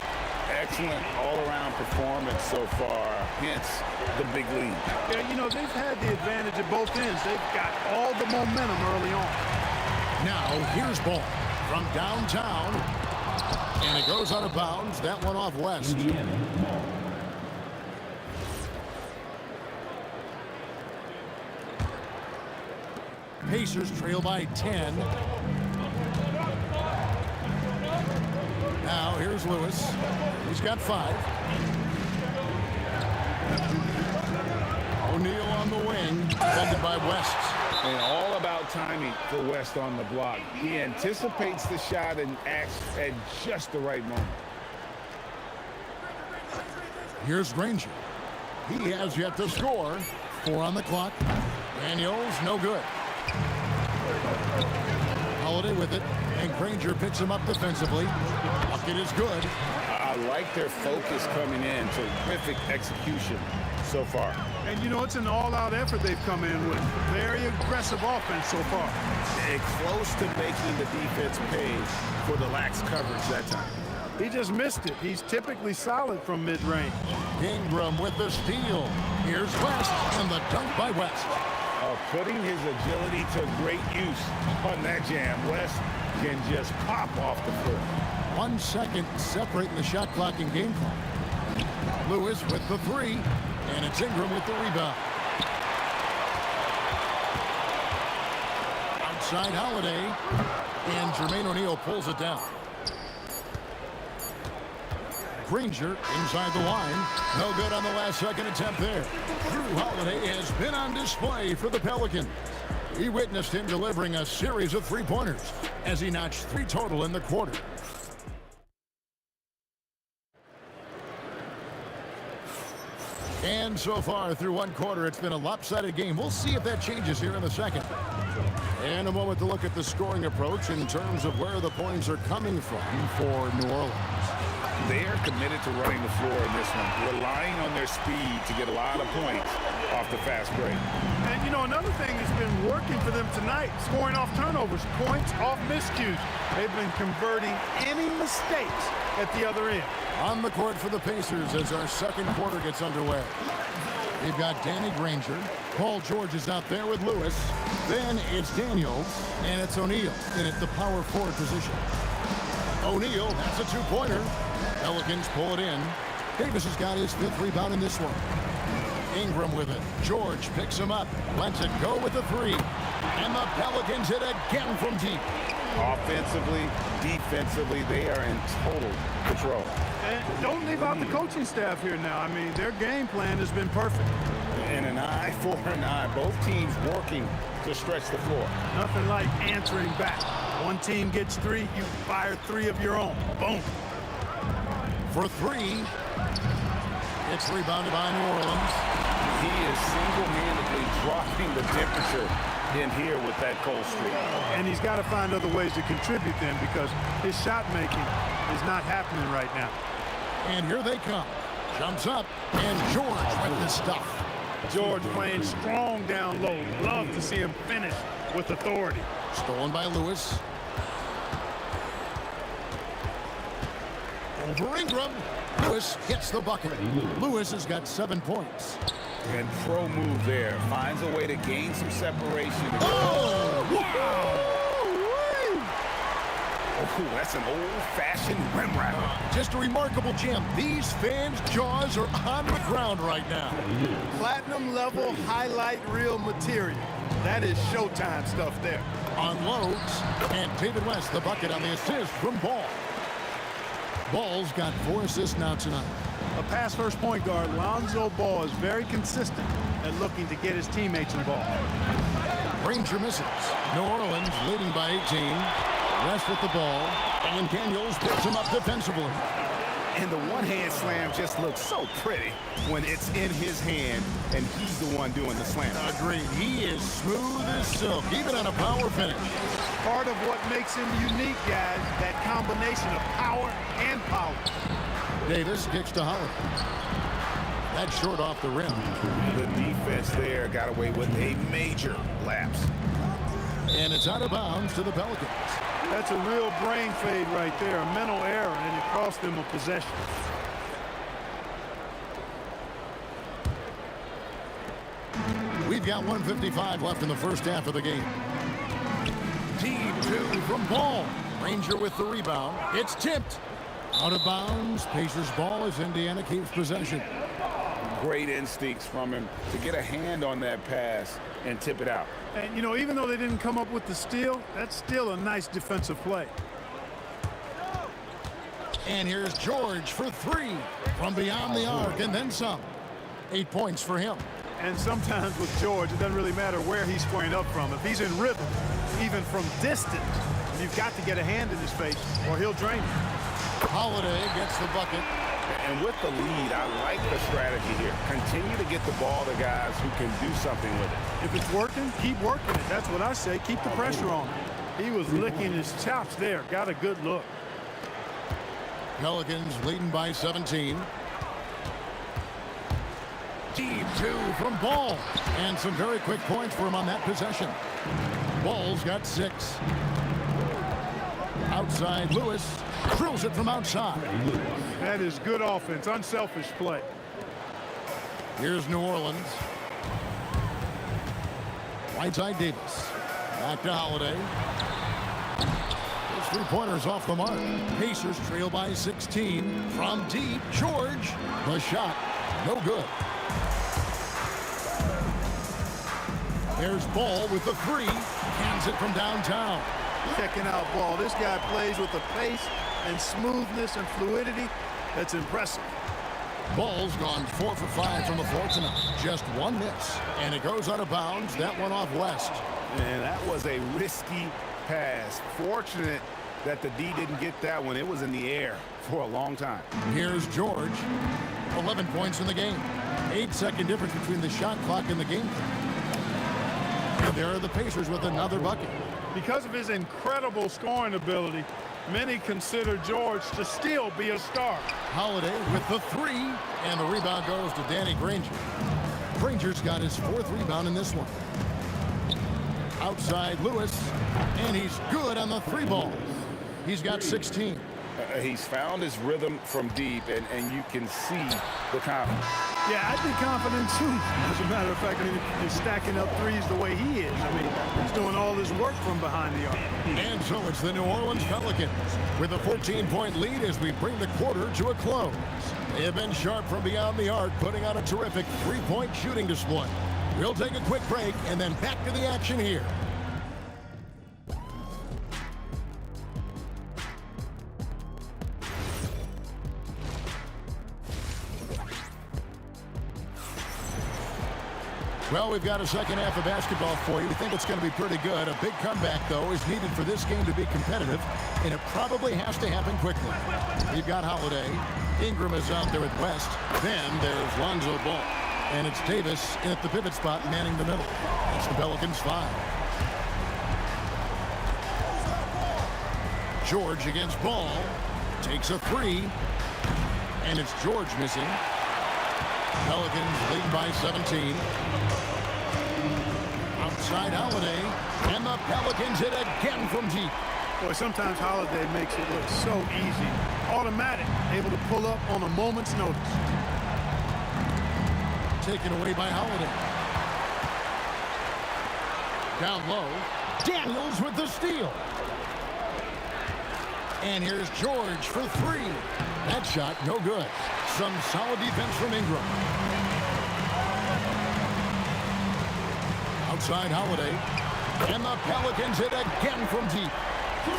Excellent all-around performance so far, hence the big lead. Yeah, you know, they've had the advantage at both ends. They've got all the momentum early on. Now, here's ball from downtown. And it goes out of bounds. That one off West. Pacers trail by 10. Now, here's Lewis. He's got 5. O'Neal on the wing, defended by West. And all about timing for West on the block. He anticipates the shot and acts at just the right moment. Here's Granger. He has yet to score. 4 on the clock. Daniels, no good. Holiday with it, and Granger picks him up defensively. Bucket is good. I like their focus coming in. Terrific execution so far. And, you know, it's an all-out effort they've come in with. Very aggressive offense so far. And close to making the defense pay for the lax coverage that time. He just missed it. He's typically solid from mid-range. Ingram with the steal. Here's West, and the dunk by West. Putting his agility to great use on that jam. West can just pop off the floor. 1 second separating the shot clock and game clock. Lewis with the 3, and it's Ingram with the rebound. Outside Holiday, and Jermaine O'Neal pulls it down. Granger inside the line. No good on the last second attempt there. Drew Holiday has been on display for the Pelicans. We witnessed him delivering a series of 3-pointers as he notched 3 total in the quarter. And so far through 1 quarter, it's been a lopsided game. We'll see if that changes here in the second. And a moment to look at the scoring approach in terms of where the points are coming from for New Orleans. They are committed to running the floor in this one, relying on their speed to get a lot of points off the fast break. And, you know, another thing that's been working for them tonight, scoring off turnovers, points off miscues. They've been converting any mistakes at the other end. On the court for the Pacers as our second quarter gets underway. We've got Danny Granger. Paul George is out there with Lewis. Then it's Daniels, and it's O'Neal in at the power forward position. O'Neal, that's a 2-pointer. Pelicans pull it in. Davis has got his 5th rebound in this one. Ingram with it. George picks him up. Lets it go with the 3. And the Pelicans hit again from deep. Offensively, defensively, they are in total control. And don't leave out the coaching staff here now. I mean, their game plan has been perfect. And an eye for an eye. Both teams working to stretch the floor. Nothing like answering back. One team gets 3, you fire 3 of your own. Boom. For 3, it's rebounded by New Orleans. He is single-handedly dropping the temperature in here with that cold streak. And he's got to find other ways to contribute then, because his shot making is not happening right now. And here they come. Jumps up, and George with the stuff. George playing strong down low. Love to see him finish with authority. Stolen by Lewis. Over Ingram. Lewis gets the bucket. Lewis has got 7 points. And pro move there. Finds a way to gain some separation. Oh! Ooh, that's an old-fashioned rim rattle. Just a remarkable jam. These fans' jaws are on the ground right now. Platinum level highlight reel material. That is Showtime stuff there. Unloads, and David West, the bucket on the assist from Ball. Ball's got 4 assists now tonight. A pass-first point guard, Lonzo Ball, is very consistent at looking to get his teammates involved. Ranger misses. New Orleans leading by 18. West with the ball, and Daniels picks him up defensively. And the one-hand slam just looks so pretty when it's in his hand and he's the one doing the slam. Agreed. He is smooth as silk, even on a power finish. Part of what makes him unique, guys, that combination of power and power. Davis kicks to Howard. That's short off the rim. The defense there got away with a major lapse. And it's out of bounds to the Pelicans. That's a real brain fade right there, a mental error, and it cost them a possession. We've got 1:55 left in the first half of the game. Team 2 from Ball. Ranger with the rebound. It's tipped. Out of bounds. Pacers ball as Indiana keeps possession. Great instincts from him to get a hand on that pass and tip it out. And, you know, even though they didn't come up with the steal, that's still a nice defensive play. And here's George for 3 from beyond the arc and then some. 8 points for him. And sometimes with George, it doesn't really matter where he's squaring up from. If he's in rhythm, even from distance, you've got to get a hand in his face or he'll drain you. Holiday gets the bucket. And with the lead, I like the strategy here. Continue to get the ball to guys who can do something with it. If it's working, keep working it. That's what I say. Keep the pressure on him. He was licking his chops there. Got a good look. Pelicans leading by 17. Team 2 from Ball. And some very quick points for him on that possession. Ball's got 6. Outside Lewis. Drills it from outside. That is good offense. Unselfish play. Here's New Orleans. Whiteside Davis. Back to Holiday. His 3-pointer's off the mark. Pacers trail by 16. From deep, George. The shot. No good. There's Ball with the 3. Hands it from downtown. Checking out Ball. This guy plays with a pace and smoothness and fluidity that's impressive. Ball's gone 4 for 5 from the floor tonight. Just 1 miss. And it goes out of bounds. That one off West. And that was a risky pass. Fortunate that the D didn't get that one. It was in the air for a long time. Here's George. 11 points in the game. 8-second difference between the shot clock and the game clock. And there are the Pacers with another bucket. Because of his incredible scoring ability, many consider George to still be a star. Holiday with the 3, and the rebound goes to Danny Granger. Granger's got his 4th rebound in this one. Outside Lewis, and he's good on the 3 ball. He's got 16. He's found his rhythm from deep, and you can see the confidence. Yeah, I'd be confident too. As a matter of fact, I mean, he's stacking up threes the way he is. I mean, he's doing all this work from behind the arc. And so it's the New Orleans Pelicans with a 14-point lead as we bring the quarter to a close. They have been sharp from beyond the arc, putting on a terrific 3-point shooting display. We'll take a quick break and then back to the action here. Well, we've got a second half of basketball for you. We think it's going to be pretty good. A big comeback, though, is needed for this game to be competitive, and it probably has to happen quickly. We've got Holiday. Ingram is out there at West. Then there's Lonzo Ball. And it's Davis in at the pivot spot, manning the middle. It's the Pelicans 5. George against Ball. Takes a 3. And it's George missing. Pelicans lead by 17. Outside Holiday, and the Pelicans hit again from deep. Boy, sometimes Holiday makes it look so easy. Automatic, able to pull up on a moment's notice. Taken away by Holiday. Down low, Daniels with the steal. And here's George for three. That shot, no good. Some solid defense from Ingram. Outside Holiday. And the Pelicans hit again from deep.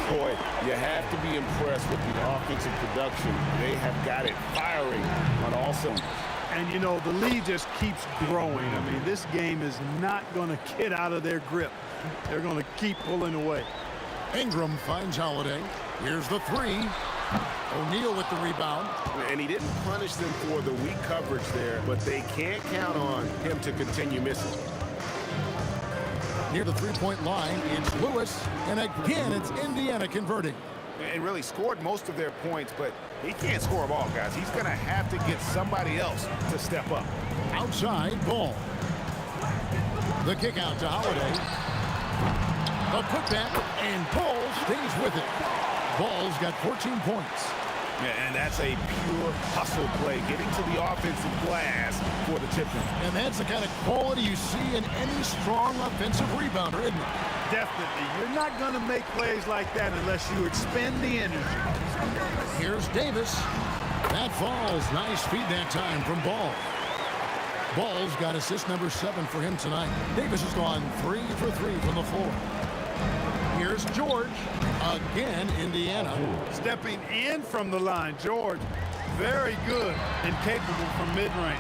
Boy, you have to be impressed with the offensive production. They have got it firing on all cylinders. And, you know, the lead just keeps growing. I mean, this game is not going to get out of their grip. They're going to keep pulling away. Ingram finds Holiday. Here's the three. O'Neal with the rebound. And he didn't punish them for the weak coverage there, but they can't count on him to continue missing. Near the three-point line, it's Lewis. And again, it's Indiana converting. And really scored most of their points, but he can't score them all, guys. He's going to have to get somebody else to step up. Outside, Ball. The kick out to Holiday. A putback, and Ball stays with it. Ball's got 14 points. Yeah, and that's a pure hustle play, getting to the offensive glass for the tip-in. And that's the kind of quality you see in any strong offensive rebounder, isn't it? Definitely. You're not going to make plays like that unless you expend the energy. Here's Davis. That falls. Nice feed that time from Ball. Ball's got assist number 7 for him tonight. Davis has gone 3 for 3 from the floor. Here's George. Again, Indiana. Stepping in from the line, George. Very good and capable from mid-range.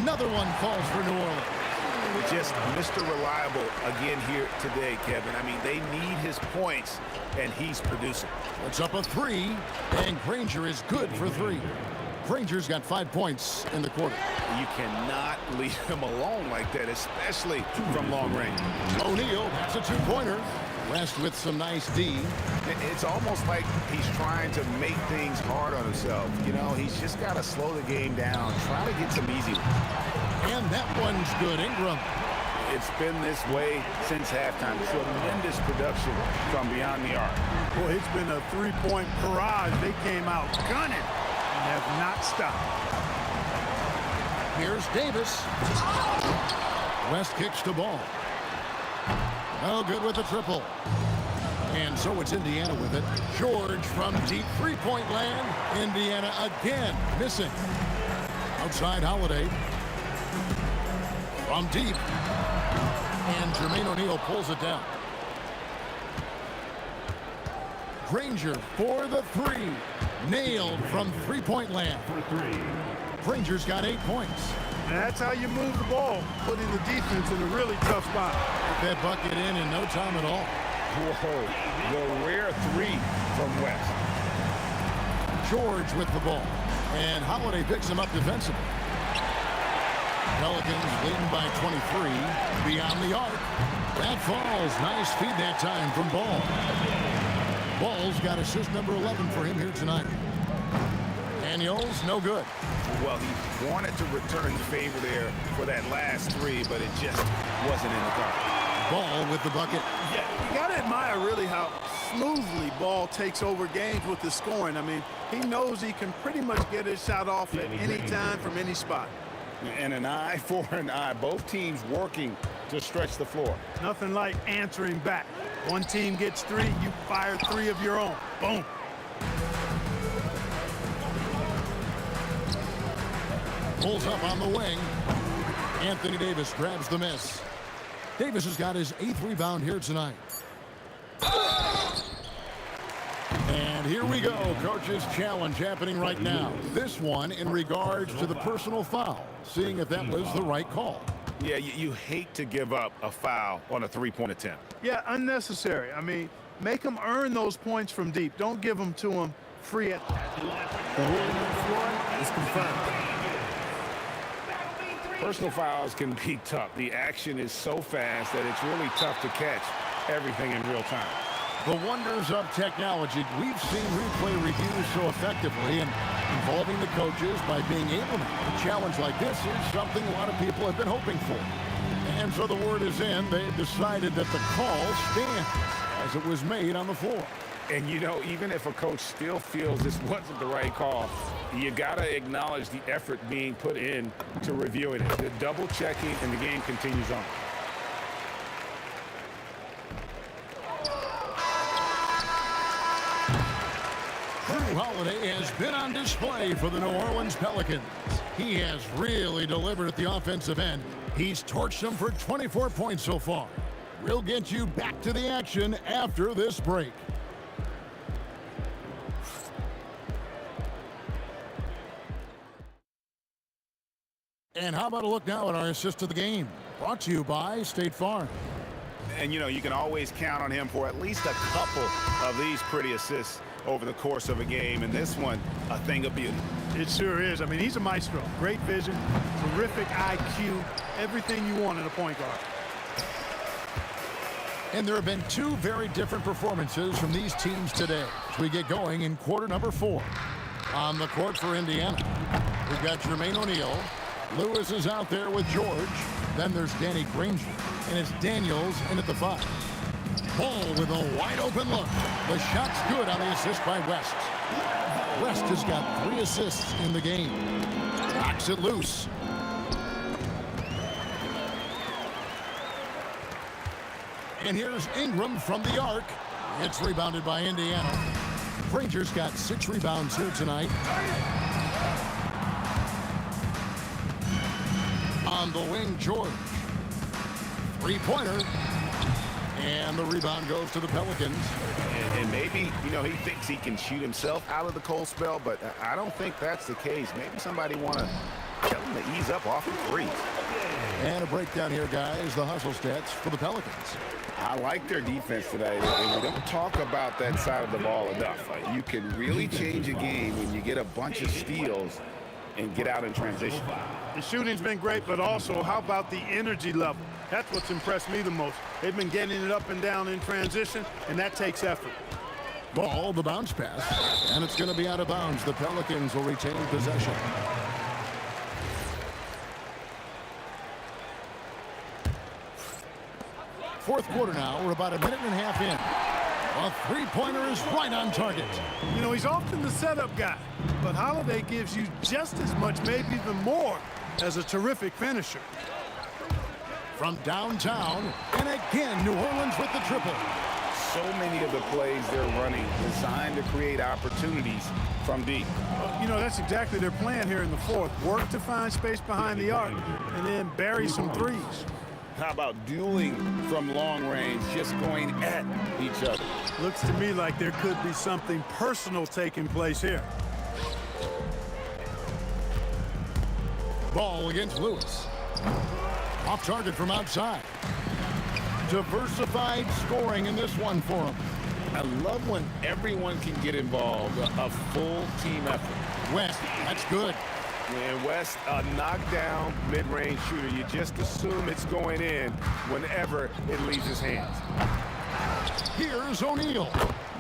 Another one falls for New Orleans. Just Mr. Reliable again here today, Kevin. I mean, they need his points, and he's producing. It's up a 3, and Granger is good for 3. Granger's got 5 points in the quarter. You cannot leave him alone like that, especially from long range. O'Neal, that's a two-pointer. West with some nice D. It's almost like he's trying to make things hard on himself. You know, he's just got to slow the game down, try to get some easy ones. And that one's good. Ingram. It's been this way since halftime. Tremendous production from beyond the arc. Boy, it's been a three-point barrage. They came out gunning and have not stopped. Here's Davis. West kicks the ball. Oh, good with the triple. And so it's Indiana with it. George from deep three-point land. Indiana again missing. Outside Holiday. From deep. And Jermaine O'Neal pulls it down. Granger for the 3. Nailed from three-point land. Granger's got 8 points. And that's how you move the ball, putting the defense in a really tough spot. Get that bucket in no time at all. Whoa, the rare 3 from West. George with the ball. And Holiday picks him up defensively. Pelicans leading by 23. Beyond the arc. That falls. Nice feed that time from Ball. Ball's got assist number 11 for him here tonight. Daniels, no good. Well, he wanted to return the favor there for that last 3, but it just wasn't in the car. Ball with the bucket. Yeah, you got to admire really how smoothly Ball takes over games with the scoring. I mean, he knows he can pretty much get his shot off at any time from any spot. And an eye for an eye. Both teams working to stretch the floor. Nothing like answering back. One team gets 3, you fire 3 of your own. Boom. Pulls up on the wing. Anthony Davis grabs the miss. Davis has got his 8th rebound here tonight. And here we go. Coach's challenge happening right now. This one in regards to the personal foul. Seeing if that was the right call. Yeah, you hate to give up a foul on a 3-point attempt. Yeah, unnecessary. I mean, make them earn those points from deep. Don't give them to them free at the ruling on the floor is confirmed. Personal fouls can be tough. The action is so fast that it's really tough to catch everything in real time. The wonders of technology. We've seen replay reviews so effectively, and involving the coaches by being able to have a challenge like this is something a lot of people have been hoping for. And so the word is in. They've decided that the call stands as it was made on the floor. And, you know, even if a coach still feels this wasn't the right call, you got to acknowledge the effort being put in to reviewing it. The double checking, and the game continues on. Holiday has been on display for the New Orleans Pelicans. He has really delivered at the offensive end. He's torched them for 24 points so far. We'll get you back to the action after this break. And how about a look now at our assist of the game? Brought to you by State Farm. And, you can always count on him for at least a couple of these pretty assists over the course of a game. And this one, a thing of beauty. It sure is. I mean, he's a maestro. Great vision, terrific IQ, everything you want in a point guard. And there have been two very different performances from these teams today as we get going in quarter number 4. On the court for Indiana, we've got Jermaine O'Neal. Lewis is out there with George. Then there's Danny Granger. And it's Daniels in at the 5. Ball with a wide open look. The shot's good on the assist by West. West has got 3 assists in the game. Knocks it loose. And here's Ingram from the arc. It's rebounded by Indiana. Granger's got 6 rebounds here tonight. On the wing, George. 3-pointer. And the rebound goes to the Pelicans. And maybe, he thinks he can shoot himself out of the cold spell, but I don't think that's the case. Maybe somebody want to tell him to ease up off the threes. And a breakdown here, guys. The hustle stats for the Pelicans. I like their defense today, and we don't talk about that side of the ball enough. You can really change a game when you get a bunch of steals and get out in transition. The shooting's been great, but also how about the energy level? That's what's impressed me the most. They've been getting it up and down in transition, and that takes effort. Ball, the bounce pass, and it's going to be out of bounds. The Pelicans will retain possession. Fourth quarter now. We're about a minute and a half in. A 3-pointer is right on target. He's often the setup guy, but Holiday gives you just as much, maybe even more, as a terrific finisher. From downtown, and again, New Orleans with the triple. So many of the plays they're running designed to create opportunities from deep. That's exactly their plan here in the fourth. Work to find space behind the arc, and then bury some threes. How about dueling from long range, just going at each other? Looks to me like there could be something personal taking place here. Ball against Lewis. Off target from outside. Diversified scoring in this one for him. I love when everyone can get involved, a full team effort. West, that's good. And West, a knockdown mid-range shooter. You just assume it's going in whenever it leaves his hands. Here's O'Neal.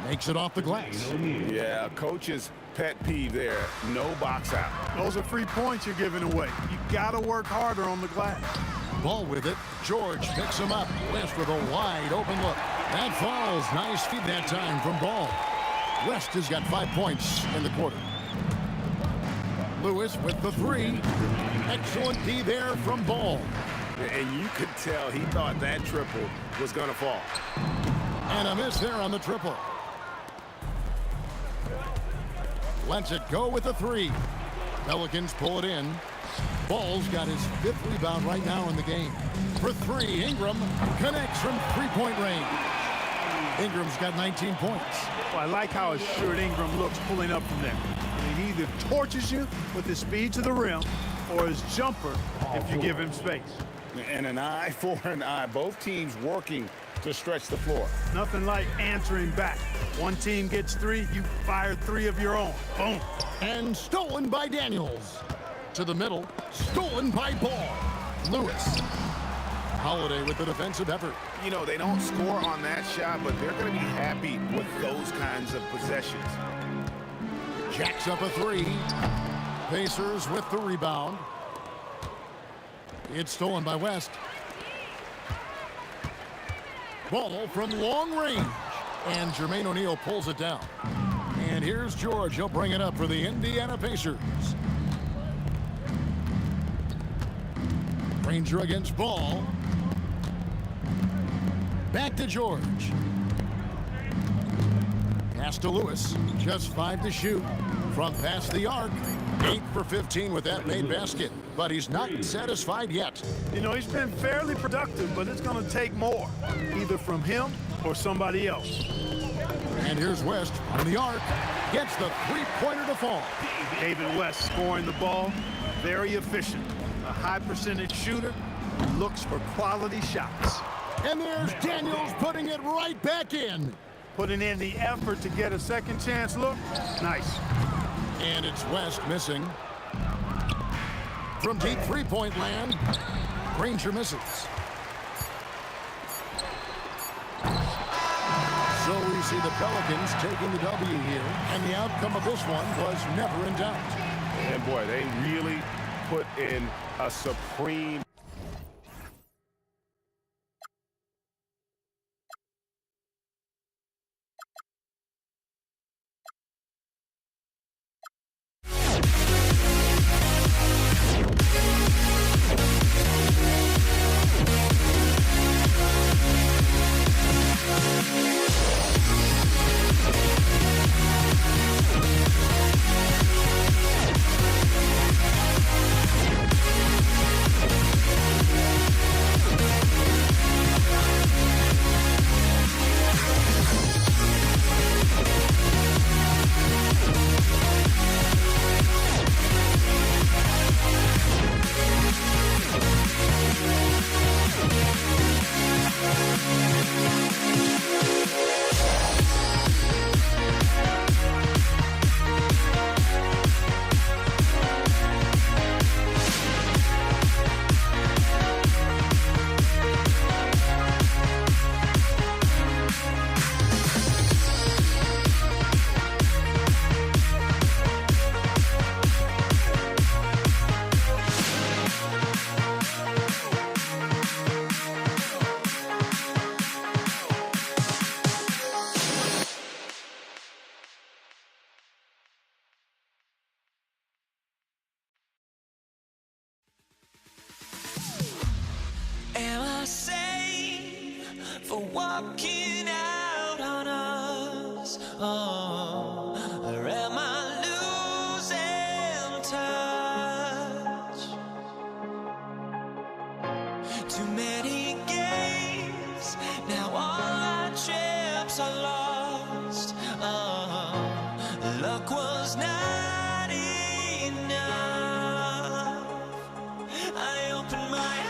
Makes it off the glass. Yeah, coach's pet peeve there. No box out. Those are free points you're giving away. You got to work harder on the glass. Ball with it. George picks him up. West with a wide open look. That falls. Nice feed that time from Ball. West has got 5 points in the quarter. Lewis with the 3. Excellent D there from Ball. And you could tell he thought that triple was going to fall. And a miss there on the triple. Lets it go with the 3. Pelicans pull it in. Ball's got his 5th rebound right now in the game. For 3, Ingram connects from 3-point range. Ingram's got 19 points. Well, I like how assured Ingram looks pulling up from there. He either torches you with his speed to the rim or his jumper if you give him space. And an eye for an eye. Both teams working to stretch the floor. Nothing like answering back. One team gets 3, you fire 3 of your own. Boom. And stolen by Daniels. To the middle, stolen by Ball. Lewis. Holiday with the defensive effort. They don't score on that shot, but they're going to be happy with those kinds of possessions. Jacks up a 3. Pacers with the rebound. It's stolen by West. Ball from long range. And Jermaine O'Neal pulls it down. And here's George. He'll bring it up for the Indiana Pacers. Granger against Ball. Back to George. Pass to Lewis. Just 5 to shoot. From past the arc. 8 for 15 with that made basket. But he's not satisfied yet. You know, he's been fairly productive, but it's going to take more. Either from him or somebody else. And here's West on the arc. Gets the three-pointer to fall. David West scoring the ball. Very efficient. A high percentage shooter who looks for quality shots. And there's Daniels putting it right back in. Putting in the effort to get a second chance look. Nice. And it's West missing. From deep three-point land, Granger misses. So we see the Pelicans taking the W here, and the outcome of this one was never in doubt. And boy, they really put in a supreme Am I sane for walking out on us? Oh, or am I losing touch? Too many games, now all our chips are lost. Oh, luck was not enough. I opened my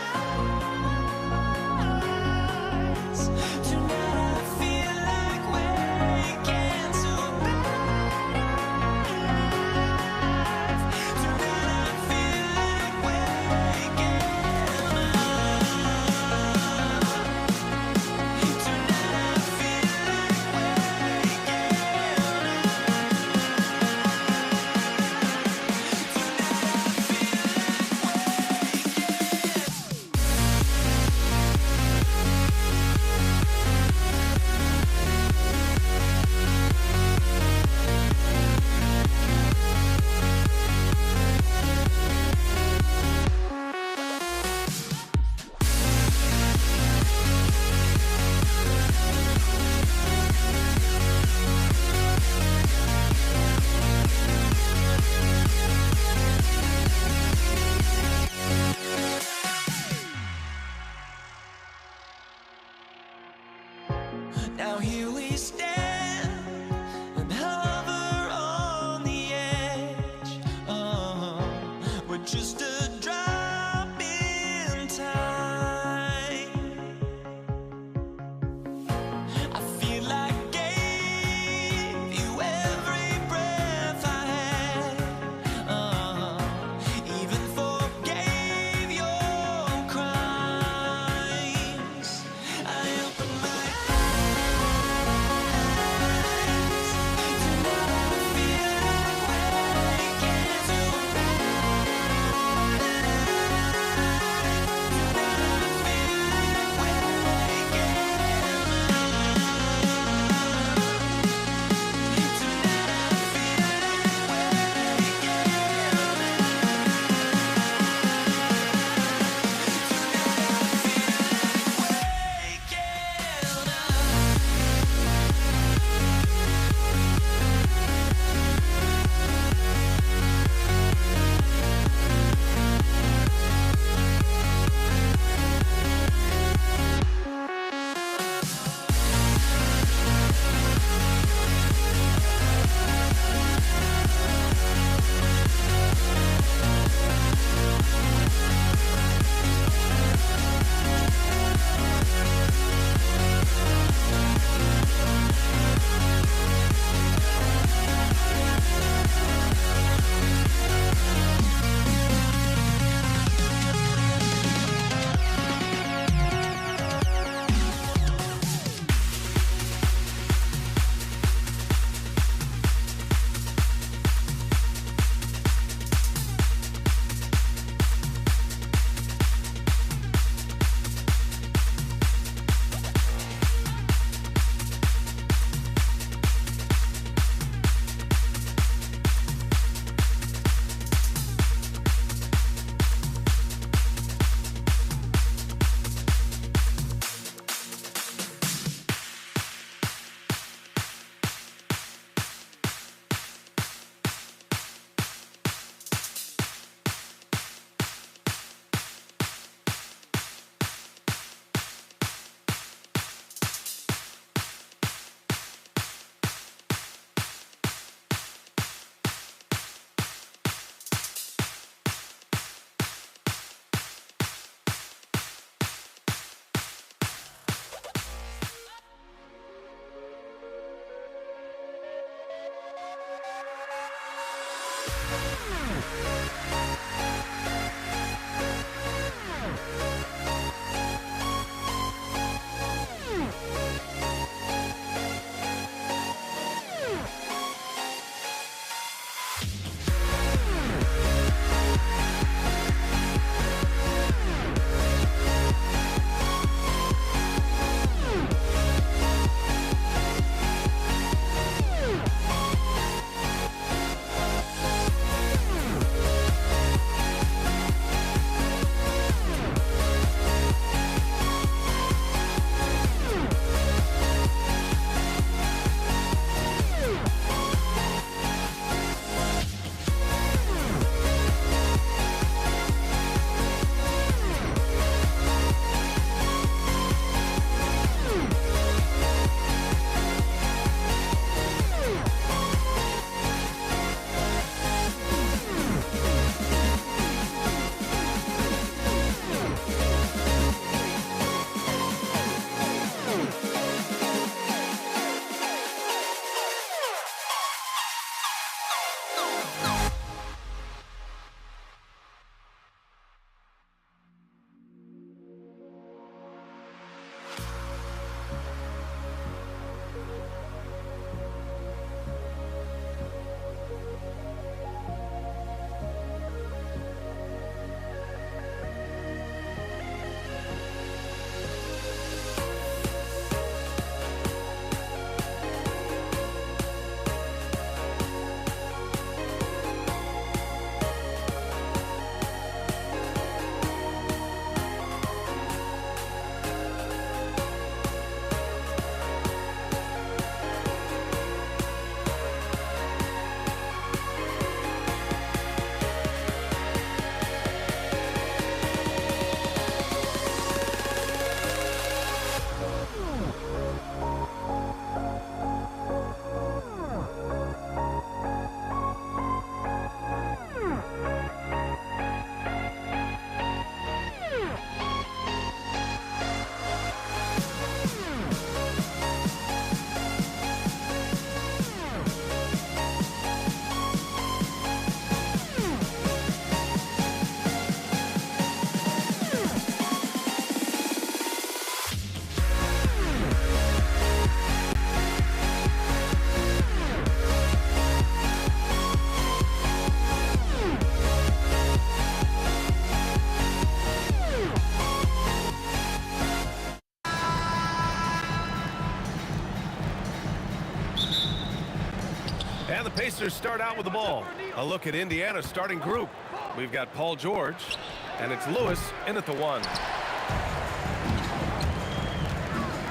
the Pacers start out with the ball. A look at Indiana's starting group. We've got Paul George, and it's Lewis in at the 1.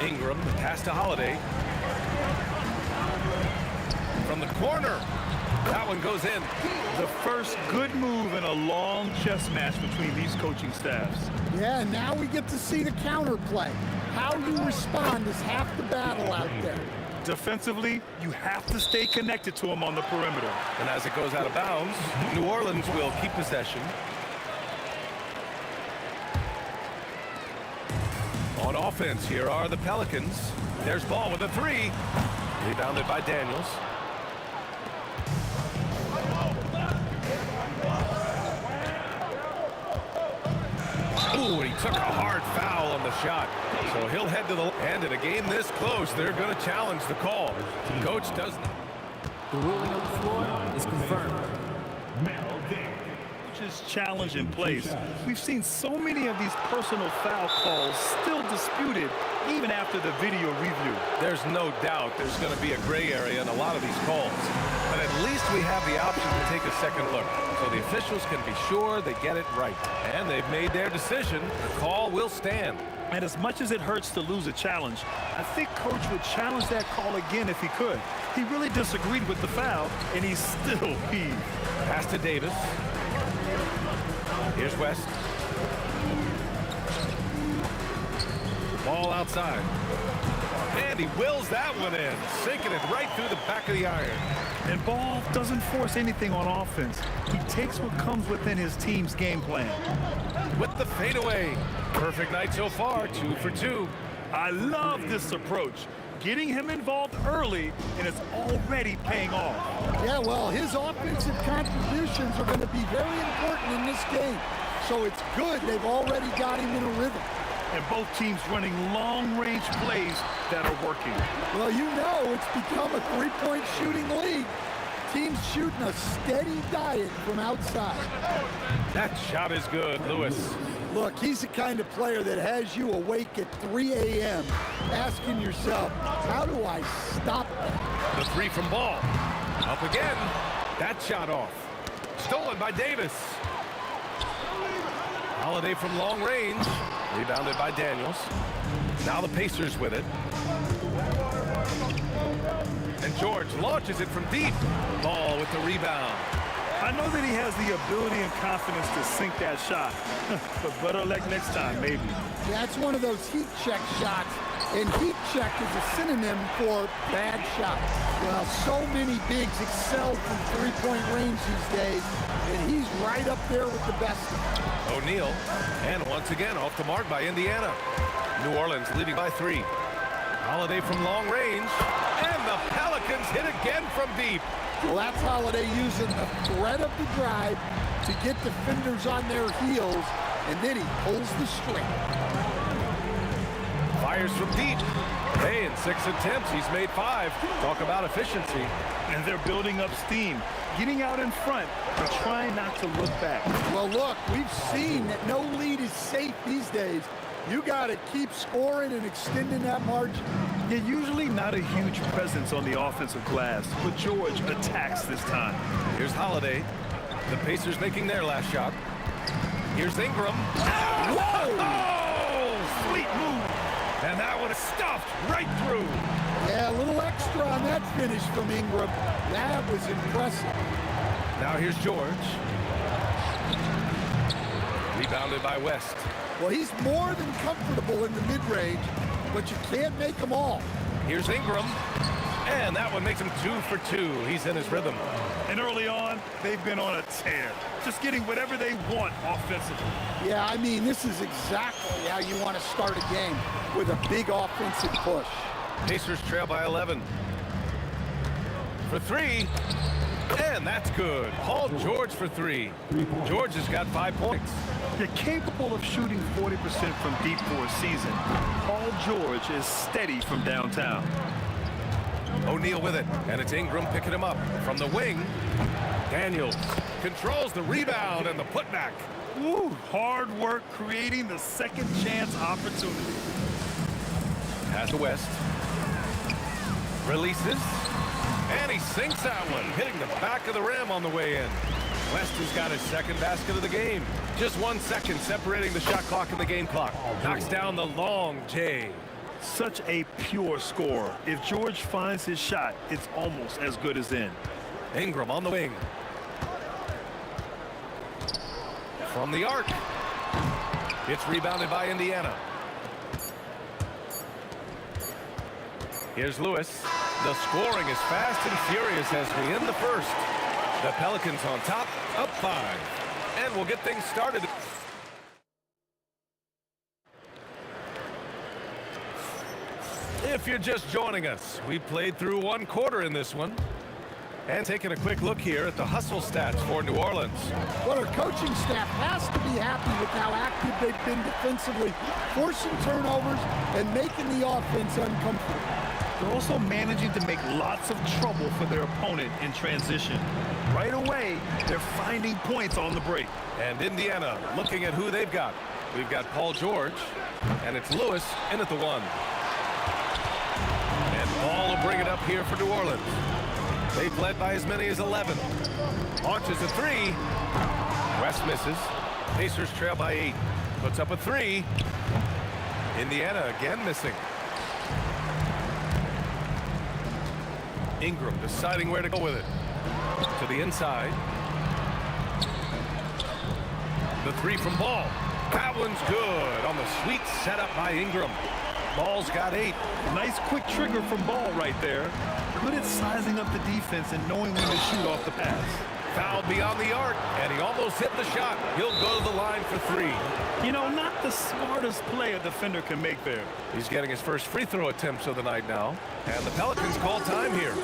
Ingram, the pass to Holiday. From the corner. That one goes in. The first good move in a long chess match between these coaching staffs. Yeah, and now we get to see the counterplay. How you respond is half the battle out there. Defensively, you have to stay connected to him on the perimeter. And as it goes out of bounds, New Orleans will keep possession. On offense, here are the Pelicans. There's Ball with a 3. Rebounded by Daniels. Ooh, he took a hard foul on the shot. So he'll head to the... And in a game this close, they're going to challenge the call. Coach doesn't... The ruling on the floor is confirmed. Coach's challenge in place. We've seen so many of these personal foul calls still disputed even after the video review. There's no doubt there's going to be a gray area in a lot of these calls. But at least we have the option to take a second look, so the officials can be sure they get it right. And they've made their decision. The call will stand. And as much as it hurts to lose a challenge, I think Coach would challenge that call again if he could. He really disagreed with the foul, and he's still peeved. Pass to Davis. Here's West. Ball outside. And he wills that one in, sinking it right through the back of the iron. And Ball doesn't force anything on offense. He takes what comes within his team's game plan. With the fadeaway. Perfect night so far, 2 for 2. I love this approach. Getting him involved early, and it's already paying off. Yeah, well, his offensive contributions are going to be very important in this game. So it's good they've already got him in a rhythm. And both teams running long-range plays that are working. Well, you know it's become a three-point shooting league. Teams shooting a steady diet from outside. That shot is good, Lewis. Look, he's the kind of player that has you awake at 3 a.m. asking yourself, how do I stop that? The 3 from Ball. Up again. That shot off. Stolen by Davis. Holiday from long range. Rebounded by Daniels. Now the Pacers with it. And George launches it from deep. Ball with the rebound. I know that he has the ability and confidence to sink that shot. But better luck next time, maybe. That's one of those heat check shots. And heat check is a synonym for bad shots. Well, so many bigs excel from three-point range these days. And he's right up there with the best. O'Neal, and once again off the mark by Indiana. New Orleans leading by 3. Holiday from long range, and the Pelicans hit again from deep. Well, that's Holiday using the threat of the drive to get defenders on their heels, and then he pulls the string. Fires from deep. Hey, in 6 attempts, he's made 5. Talk about efficiency. And they're building up steam, getting out in front, but trying not to look back. Well, look, we've seen that no lead is safe these days. You got to keep scoring and extending that margin. Yeah, usually not a huge presence on the offensive glass, but George attacks this time. Here's Holiday. The Pacers making their last shot. Here's Ingram. Whoa! Oh, sweet move. And that one is stuffed right through. Yeah, a little extra on that finish from Ingram. That was impressive. Now here's George. Rebounded by West. Well, he's more than comfortable in the mid-range, but you can't make them all. Here's Ingram. And that one makes him 2 for 2. He's in his rhythm. And early on, they've been on a tear. Just getting whatever they want offensively. Yeah, I mean, this is exactly how you want to start a game, with a big offensive push. Pacers trail by 11. For 3. And that's good. Paul George for 3. George has got 5 points. You're capable of shooting 40% from deep for a season. Paul George is steady from downtown. O'Neal with it, and it's Ingram picking him up. From the wing, Daniels controls the rebound and the putback. Woo, hard work creating the second chance opportunity. Pass to West. Releases. And he sinks that one, hitting the back of the rim on the way in. West has got his second basket of the game. Just 1 second separating the shot clock and the game clock. Knocks down the long J. Such a pure score. If George finds his shot, it's almost as good as in. Ingram on the wing. From the arc. It's rebounded by Indiana. Here's Lewis. The scoring is fast and furious as we end the first. The Pelicans on top, up 5. And we'll get things started. If you're just joining us, we played through 1 quarter in this one. And taking a quick look here at the hustle stats for New Orleans. Well, our coaching staff has to be happy with how active they've been defensively, forcing turnovers and making the offense uncomfortable. They're also managing to make lots of trouble for their opponent in transition. Right away, they're finding points on the break. And Indiana looking at who they've got. We've got Paul George, and it's Lewis in at the 1. And Paul will bring it up here for New Orleans. They've led by as many as 11. Launches a 3. West misses. Pacers trail by 8. Puts up a 3. Indiana again missing. Ingram deciding where to go with it. To the inside. The 3 from Ball. That one's good on the sweet setup by Ingram. Ball's got 8. Nice quick trigger from Ball right there. Good at sizing up the defense and knowing when to shoot off the pass. Fouled beyond the arc, and he almost hit the shot. He'll go to the line for 3. You know, not the smartest play a defender can make there. He's getting his first free throw attempts of the night now. And the Pelicans call time here.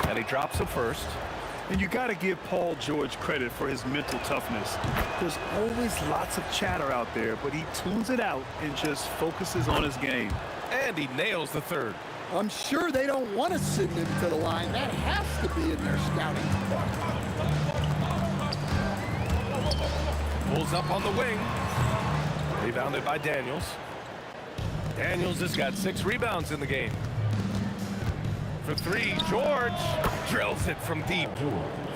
And he drops it first. And you got to give Paul George credit for his mental toughness. There's always lots of chatter out there, but he tunes it out and just focuses on his game. And he nails the 3rd. I'm sure they don't want to send him to the line. That has to be in their scouting department. Pulls up on the wing. Rebounded by Daniels. Daniels has got 6 rebounds in the game. For 3, George drills it from deep.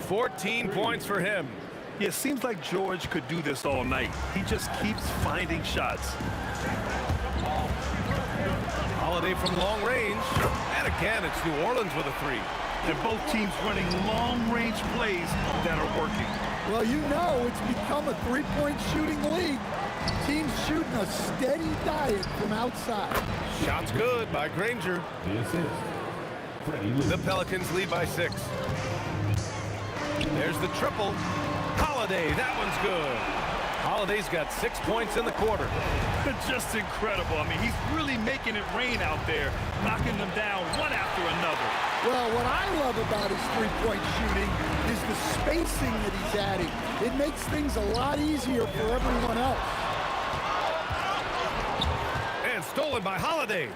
14 points for him. Yeah, it seems like George could do this all night. He just keeps finding shots. Holiday from long range. And again, it's New Orleans with a 3. They're both teams running long-range plays that are working. Well, you know, it's become a 3-point shooting league. Teams shooting a steady diet from outside. Shots good by Granger. The Pelicans lead by 6. There's the triple. Holiday, that one's good. Holiday's got 6 points in the quarter. Just incredible. I mean, he's really making it rain out there, knocking them down one after another. Well, what I love about his 3-point shooting is the spacing that he's adding. It makes things a lot easier for everyone else. And stolen by Holiday.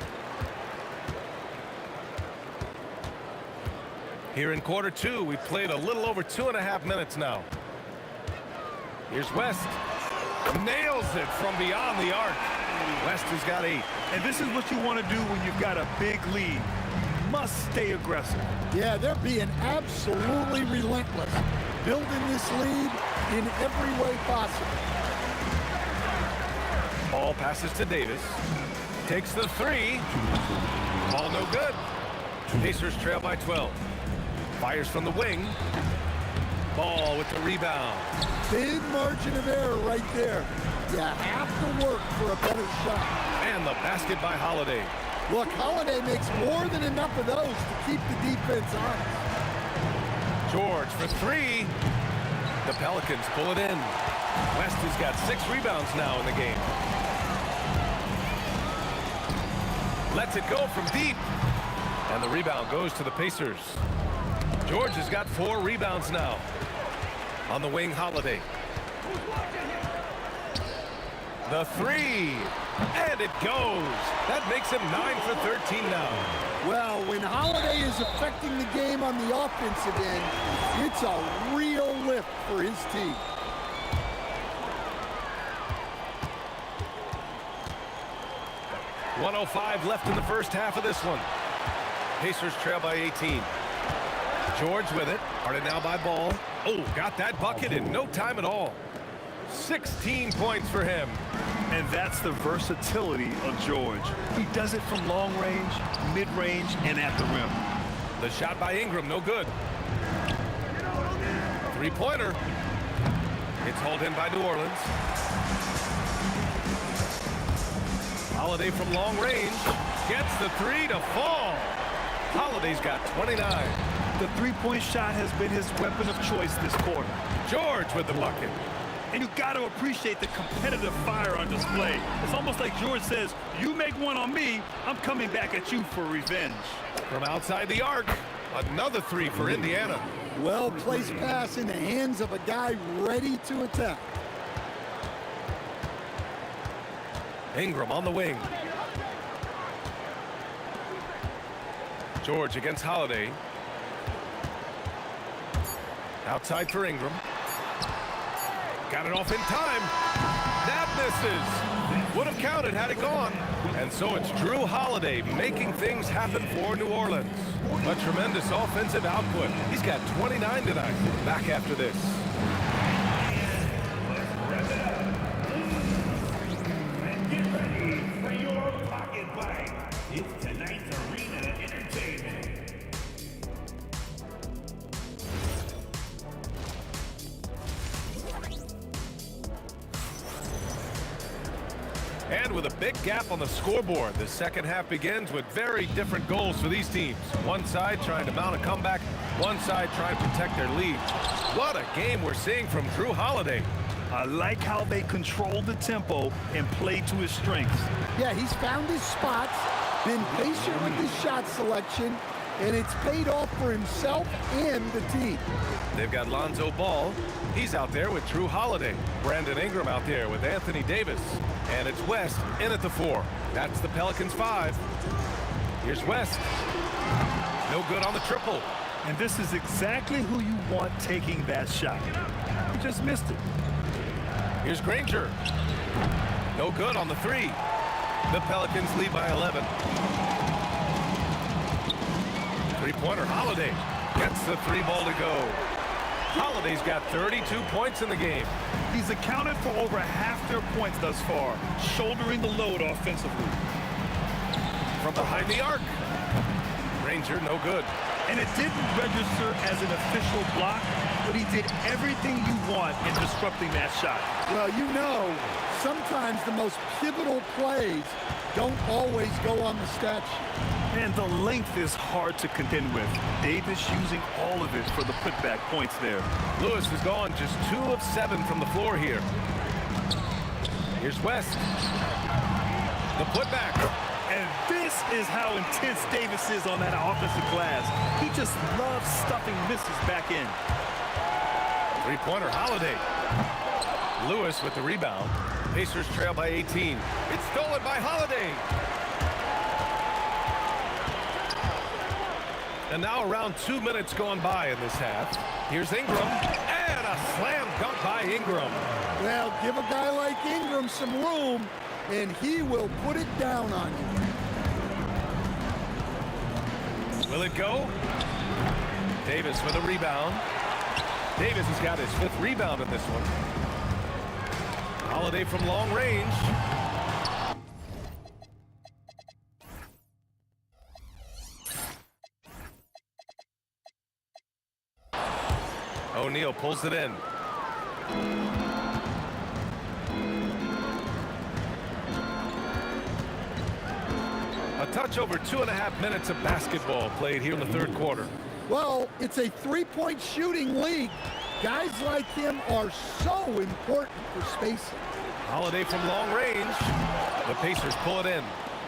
Here in quarter 2, we've played a little over 2.5 minutes now. Here's West. Nails it from beyond the arc. West has got 8. And this is what you want to do when you've got a big lead. You must stay aggressive. Yeah, they're being absolutely relentless, building this lead in every way possible. Ball passes to Davis. Takes the 3. Ball no good. Pacers trail by 12. Fires from the wing. Ball with the rebound. Big margin of error right there. You have to work for a better shot. And the basket by Holiday. Look, Holiday makes more than enough of those to keep the defense honest. George for 3. The Pelicans pull it in. West has got 6 rebounds now in the game. Lets it go from deep. And the rebound goes to the Pacers. George has got 4 rebounds now. On the wing, Holiday. The 3. And it goes. That makes him 9 for 13 now. Well, when Holiday is affecting the game on the offensive end, it's a real lift for his team. .105 left in the first half of this one. Pacers trail by 18. George with it. Guarded now by Ball. Oh, got that bucket in no time at all. 16 points for him. And that's the versatility of George. He does it from long range, mid-range, and at the rim. The shot by Ingram, no good. Three-pointer. It's hauled in by New Orleans. Holiday from long range. Gets the three to fall. Holiday's got 29. The three-point shot has been his weapon of choice this quarter. George with the bucket. And you got to appreciate the competitive fire on display. It's almost like George says, you make one on me, I'm coming back at you for revenge. From outside the arc, another three for Indiana. Well-placed pass in the hands of a guy ready to attack. Ingram on the wing. George against Holiday. Outside for Ingram. Got it off in time. That misses. Would have counted had it gone. And so it's Drew Holiday making things happen for New Orleans. A tremendous offensive output. He's got 29 tonight. Back after this. Get ready for your pocket bite. It's tonight's Arena Entertainment. And with a big gap on the scoreboard, the second half begins with very different goals for these teams. One side trying to mount a comeback, one side trying to protect their lead. What a game we're seeing from Drew Holiday. I like how they control the tempo and play to his strengths. Yeah, he's found his spots, been patient with his shot selection, and it's paid off for himself and the team. They've got Lonzo Ball. He's out there with Drew Holiday. Brandon Ingram out there with Anthony Davis. And it's West in at the 4. That's the Pelicans 5. Here's West. No good on the triple. And this is exactly who you want taking that shot. He just missed it. Here's Granger. No good on the 3. The Pelicans lead by 11. Three-pointer Holiday gets the 3-ball to go. Holiday's got 32 points in the game. He's accounted for over half their points thus far, shouldering the load offensively. From behind the arc. Granger, no good. And it didn't register as an official block, but he did everything you want in disrupting that shot. Well, you know, sometimes the most pivotal plays don't always go on the stat sheet. And the length is hard to contend with. Davis using all of it for the putback points there. Lewis is gone just 2 of 7 from the floor here. Here's West. The putback. And this is how intense Davis is on that offensive glass. He just loves stuffing misses back in. Three-pointer Holiday. Lewis with the rebound. Pacers trail by 18. It's stolen by Holiday. And now around 2 minutes gone by in this half. Here's Ingram. And a slam dunk by Ingram. Well, give a guy like Ingram some room, and he will put it down on you. Will it go? Davis with a rebound. Davis has got his 5th rebound in this one. Holiday from long range. O'Neal pulls it in. A touch over 2.5 minutes of basketball played here in the third quarter. Well, it's a three-point shooting league. Guys like him are so important for spacing. Holiday from long range. The Pacers pull it in.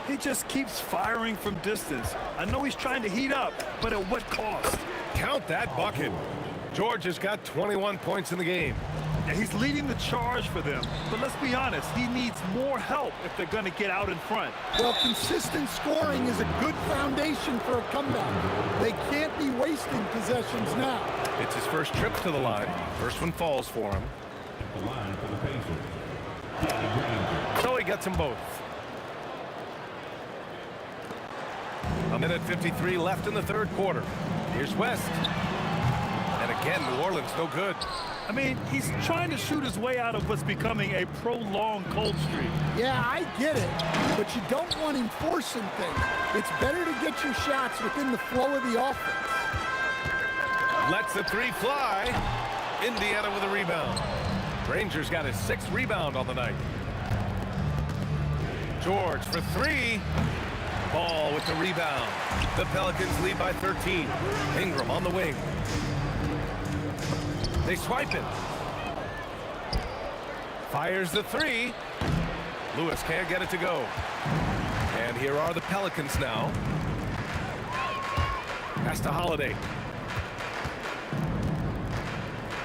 He just keeps firing from distance. I know he's trying to heat up, but at what cost? Count that bucket. George has got 21 points in the game. Yeah, he's leading the charge for them, but let's be honest, he needs more help if they're going to get out in front. Well, consistent scoring is a good foundation for a comeback. They can't be wasting possessions now. It's his first trip to the line. First one falls for him. At the line for the Pacers. So he gets them both. A minute 53 left in the third quarter. Here's West. And again, New Orleans no good. I mean, he's trying to shoot his way out of what's becoming a prolonged cold streak. Yeah, I get it, but you don't want him forcing things. It's better to get your shots within the flow of the offense. Lets the three fly. Indiana with a rebound. Rangers got his 6th rebound on the night. George for 3. Ball with the rebound. The Pelicans lead by 13. Ingram on the wing. They swipe it. Fires the 3. Lewis can't get it to go. And here are the Pelicans now. Pass to Holiday.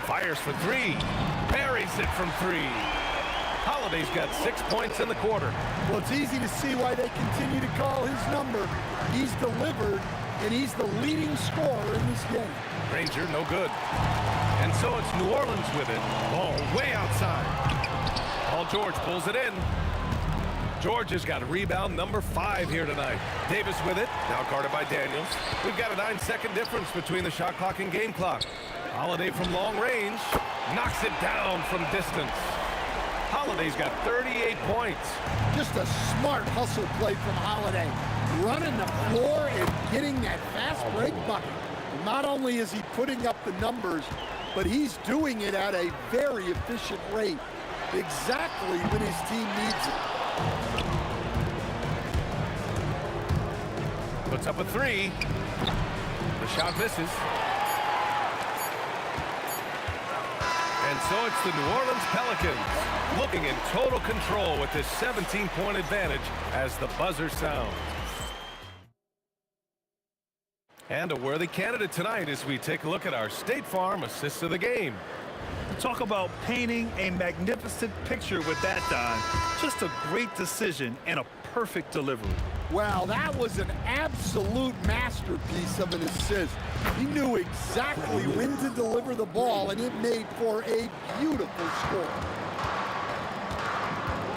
Fires for 3. Buries it from 3. Holiday's got 6 points in the quarter. Well, it's easy to see why they continue to call his number. He's delivered, and he's the leading scorer in this game. Ranger no good. And so it's New Orleans with it. Ball way outside. Paul George pulls it in. George has got rebound number 5 here tonight. Davis with it, now guarded by Daniels. We've got a 9-second difference between the shot clock and game clock. Holiday from long range, knocks it down from distance. Holiday's got 38 points. Just a smart hustle play from Holiday. Running the floor and getting that fast break bucket. Not only is he putting up the numbers, but he's doing it at a very efficient rate. Exactly when his team needs it. Puts up a 3. The shot misses. And so it's the New Orleans Pelicans looking in total control with this 17-point advantage as the buzzer sounds. And a worthy candidate tonight as we take a look at our State Farm assist of the game. Talk about painting a magnificent picture with that, Don. Just a great decision and a perfect delivery. Wow, that was an absolute masterpiece of an assist. He knew exactly when to deliver the ball, and it made for a beautiful score.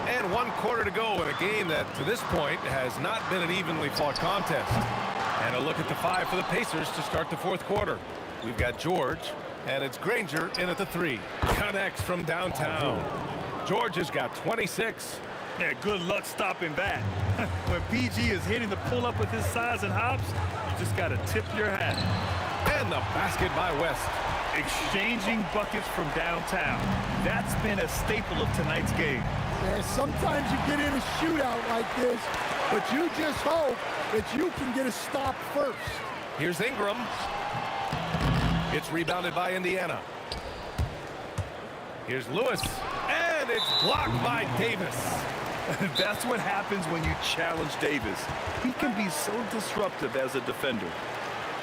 And 1 quarter to go in a game that, to this point, has not been an evenly fought contest. And a look at the 5 for the Pacers to start the 4th quarter. We've got George, and it's Granger in at the 3. Connects from downtown. George has got 26. Yeah, good luck stopping that. When PG is hitting the pull-up with his size and hops, you just got to tip your hat. And the basket by West. Exchanging buckets from downtown. That's been a staple of tonight's game. Yeah, sometimes you get in a shootout like this, but you just hope that you can get a stop first. Here's Ingram. It's rebounded by Indiana. Here's Lewis. And it's blocked by Davis. That's what happens when you challenge Davis. He can be so disruptive as a defender.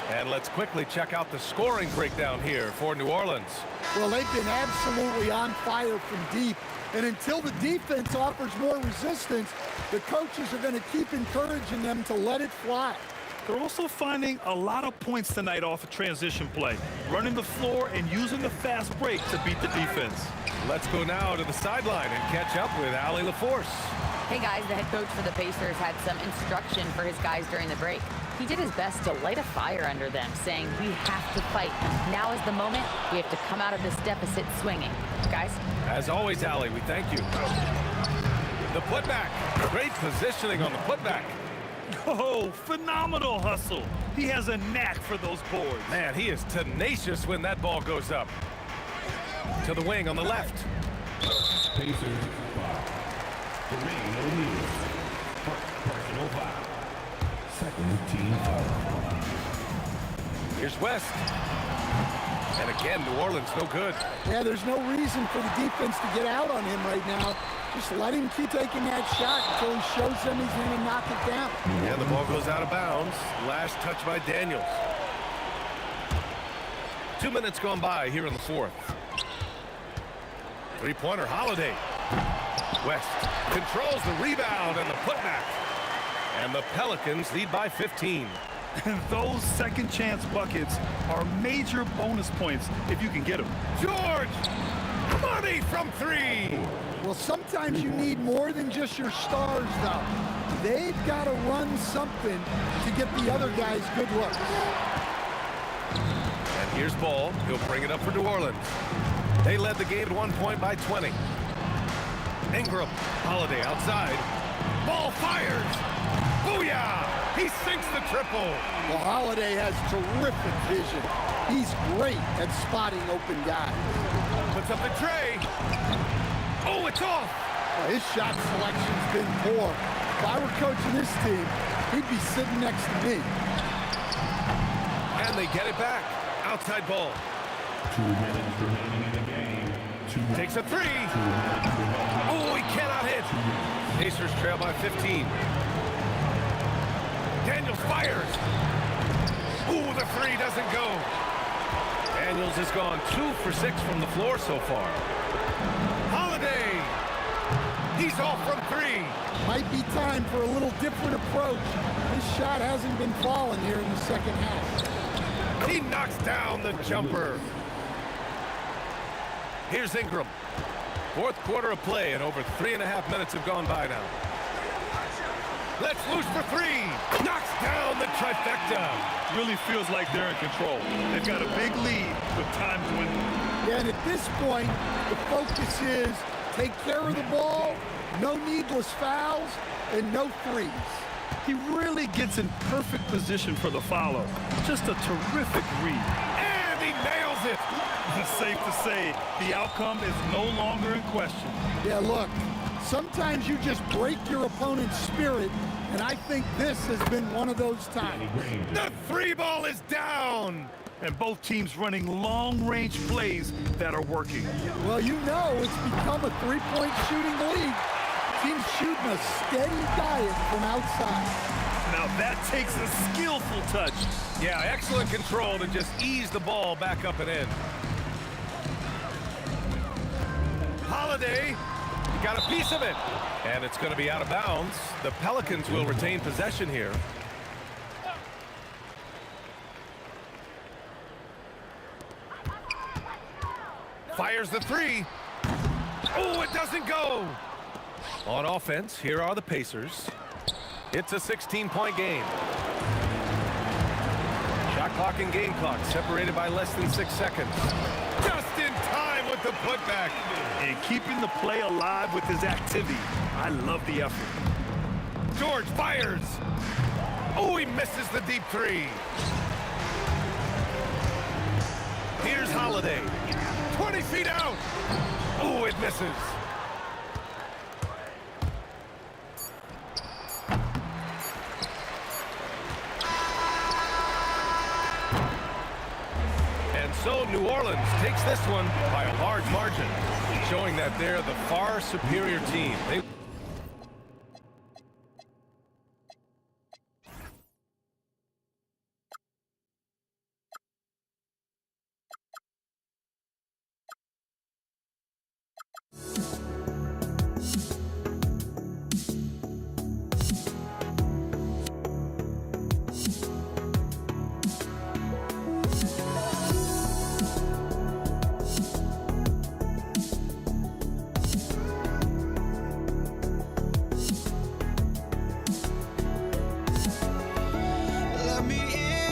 And let's quickly check out the scoring breakdown here for New Orleans. Well, they've been absolutely on fire from deep. And until the defense offers more resistance, the coaches are going to keep encouraging them to let it fly. They're also finding a lot of points tonight off a transition play, running the floor and using the fast break to beat the defense. Let's go now to the sideline and catch up with Allie LaForce. Hey guys, the head coach for the Pacers had some instruction for his guys during the break. He did his best to light a fire under them, saying we have to fight. Now is the moment. We have to come out of this deficit swinging. Guys? As always, Allie, we thank you. The putback. Great positioning on the putback. Oh, phenomenal hustle. He has a knack for those boards. Man, he is tenacious when that ball goes up. To the wing on the left. Pacers, 5. Jermaine O'Neal. Personal foul. Second team foul. Here's West. And again, New Orleans no good. Yeah, there's no reason for the defense to get out on him right now. Just let him keep taking that shot until he shows them he's going to knock it down. And the ball goes out of bounds. Last touch by Daniels. 2 minutes gone by here in the 4th. Three-pointer, Holiday. West controls the rebound and the putback. And the Pelicans lead by 15. And those second chance buckets are major bonus points if you can get them. George! Money from three! Well, sometimes you need more than just your stars, though. They've got to run something to get the other guys good looks. And here's Ball. He'll bring it up for New Orleans. They led the game at 1 point by 20. Ingram, Holiday outside. Ball fires! Booyah! He sinks the triple. Well, Holiday has terrific vision. He's great at spotting open guys. Puts up the tray. Oh, it's off. Well, his shot selection's been poor. If I were coaching this team, he'd be sitting next to me. And they get it back. Outside ball. 2 minutes remaining in the game. Takes a three. Oh, he cannot hit. Pacers trail by 15. Daniels fires. Ooh, the three doesn't go. Daniels has gone 2 for 6 from the floor so far. Holiday. He's off from three. Might be time for a little different approach. His shot hasn't been falling here in the second half. He knocks down the jumper. Here's Ingram. Fourth quarter of play, and over 3.5 minutes have gone by now. Let's loose for three. Knocks down the trifecta. Really feels like they're in control. They've got a big lead with time to win. Yeah, and at this point, the focus is take care of the ball, no needless fouls, and no threes. He really gets in perfect position for the follow. Just a terrific read. And he nails it. It's safe to say the outcome is no longer in question. Yeah, look, sometimes you just break your opponent's spirit, and I think this has been one of those times. The three ball is down. And both teams running long-range plays that are working. Well, you know it's become a three-point shooting league. Teams shooting a steady diet from outside. Now that takes a skillful touch. Yeah, excellent control to just ease the ball back up and in. Holiday got a piece of it. And it's going to be out of bounds. The Pelicans will retain possession here. Fires the three. Oh, it doesn't go. On offense, here are the Pacers. It's a 16-point game. Shot clock and game clock separated by less than 6 seconds. Just in time with the putback. And keeping the play alive with his activity. I love the effort. George fires. Oh, he misses the deep three. Here's Holiday. 20 feet out. Oh, it misses. And so New Orleans takes this one by a large margin, showing that they're the far superior team. Let me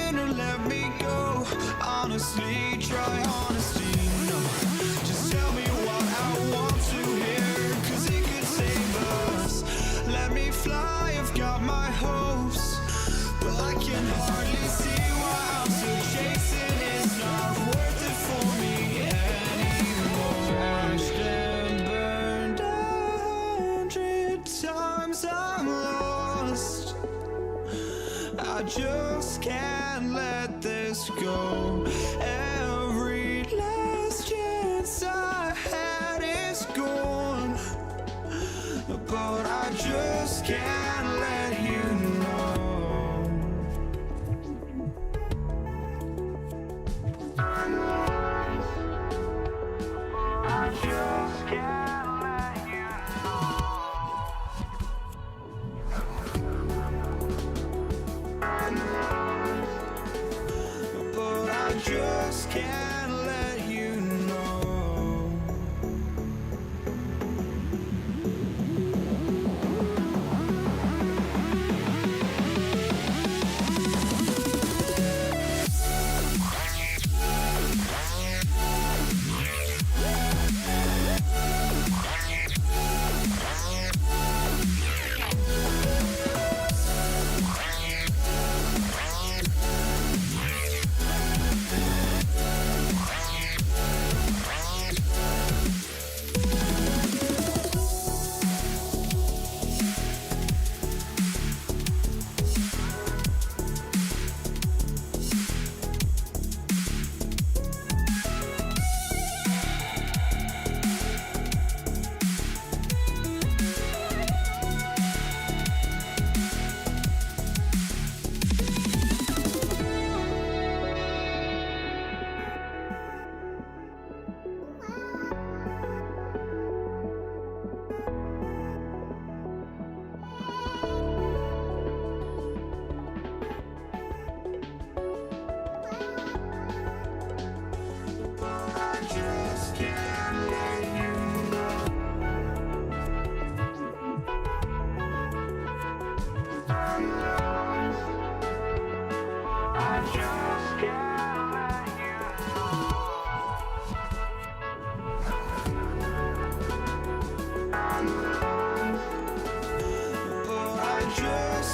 in or let me go. Honestly, try honesty. No, just tell me what I want to hear, 'cause it could save us. Let me fly, I've got my hopes, but I can hardly see why I'm still chasing. It's not worth it for me anymore. Crashed and burned 100 times, I'm lost. I just can't let this go. Every last chance I had is gone, but I just can't let you know. I just can't.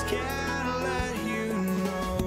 can't let you know.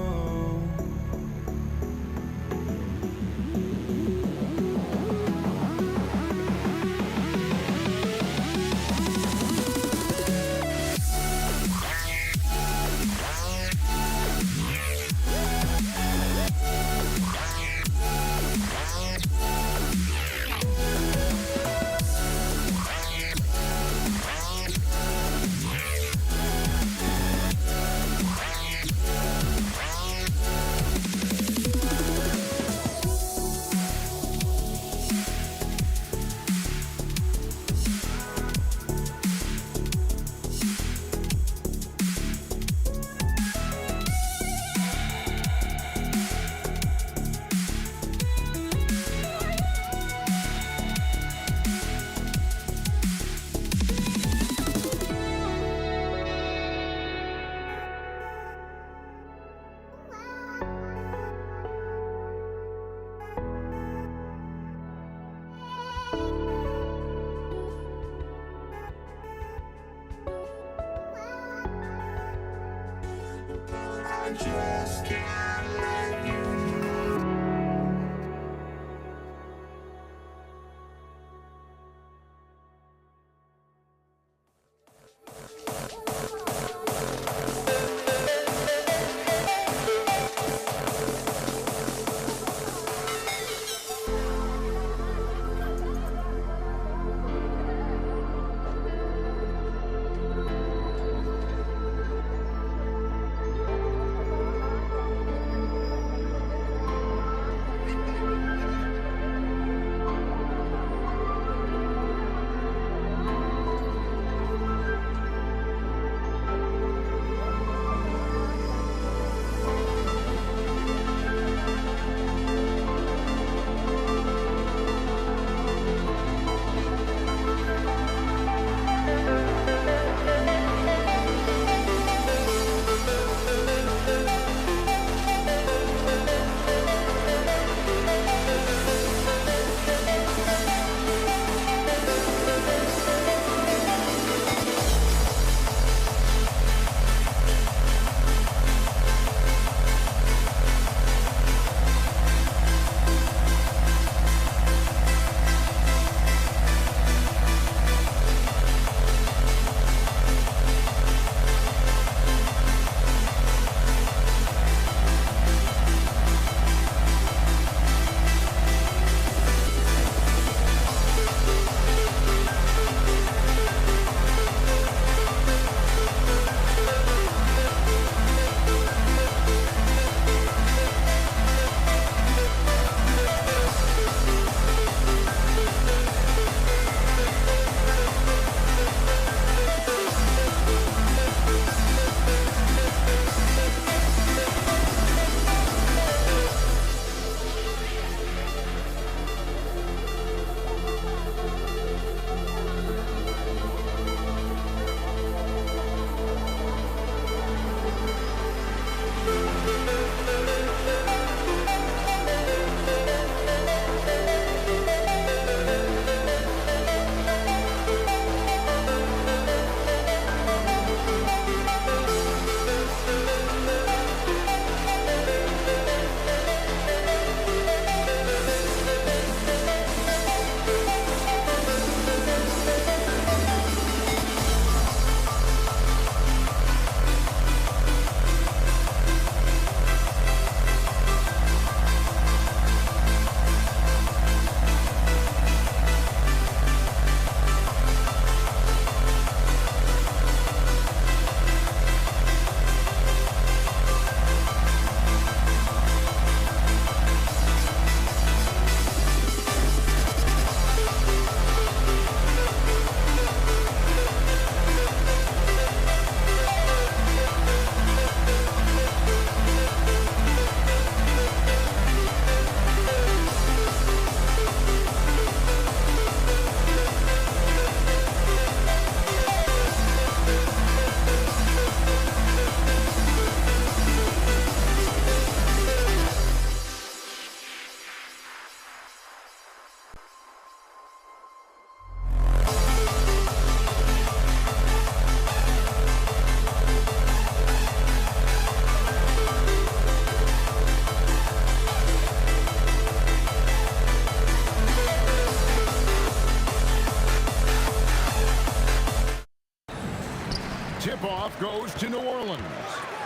Tip-off goes to New Orleans.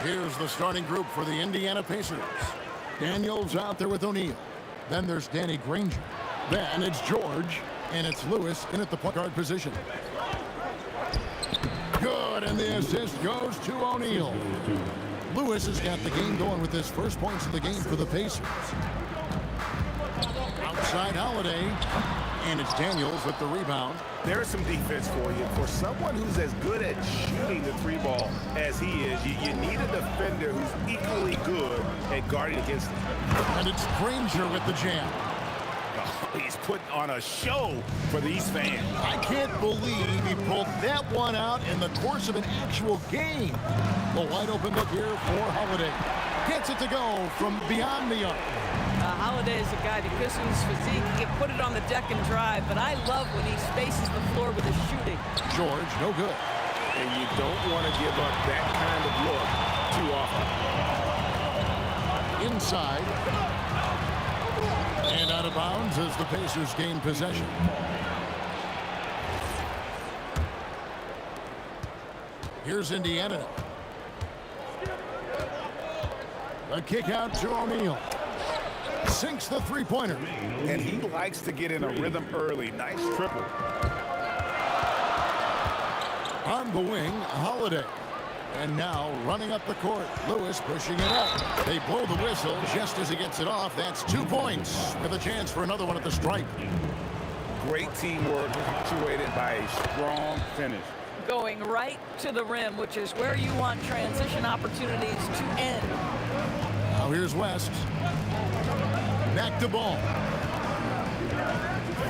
Here's the starting group for the Indiana Pacers. Daniels out there with O'Neal. Then there's Danny Granger. Then it's George, and it's Lewis in at the point guard position. Good, and the assist goes to O'Neal. Lewis has got the game going with his first points of the game for the Pacers. Outside Holiday, and it's Daniels with the rebound. There's some defense for you. For someone who's as good at shooting the three ball as he is, you need a defender who's equally good at guarding against him. And it's Granger with the jam. Oh, he's putting on a show for these fans. I can't believe he pulled that one out in the course of an actual game. A wide open look here for Holiday. Gets it to go from beyond the arc. Holiday is a guy, because of his physique, he can put it on the deck and drive, but I love when he spaces the floor with his shooting. George, no good. And you don't want to give up that kind of look too often. Inside. And out of bounds as the Pacers gain possession. Here's Indiana. A kick out to O'Neal. Sinks the three-pointer. And he likes to get in a rhythm early. Nice triple. On the wing, Holiday. And now running up the court, Lewis pushing it up. They blow the whistle just as he gets it off. That's 2 points with a chance for another one at the stripe. Great teamwork punctuated by a strong finish. Going right to the rim, which is where you want transition opportunities to end. Now here's West. Back to ball.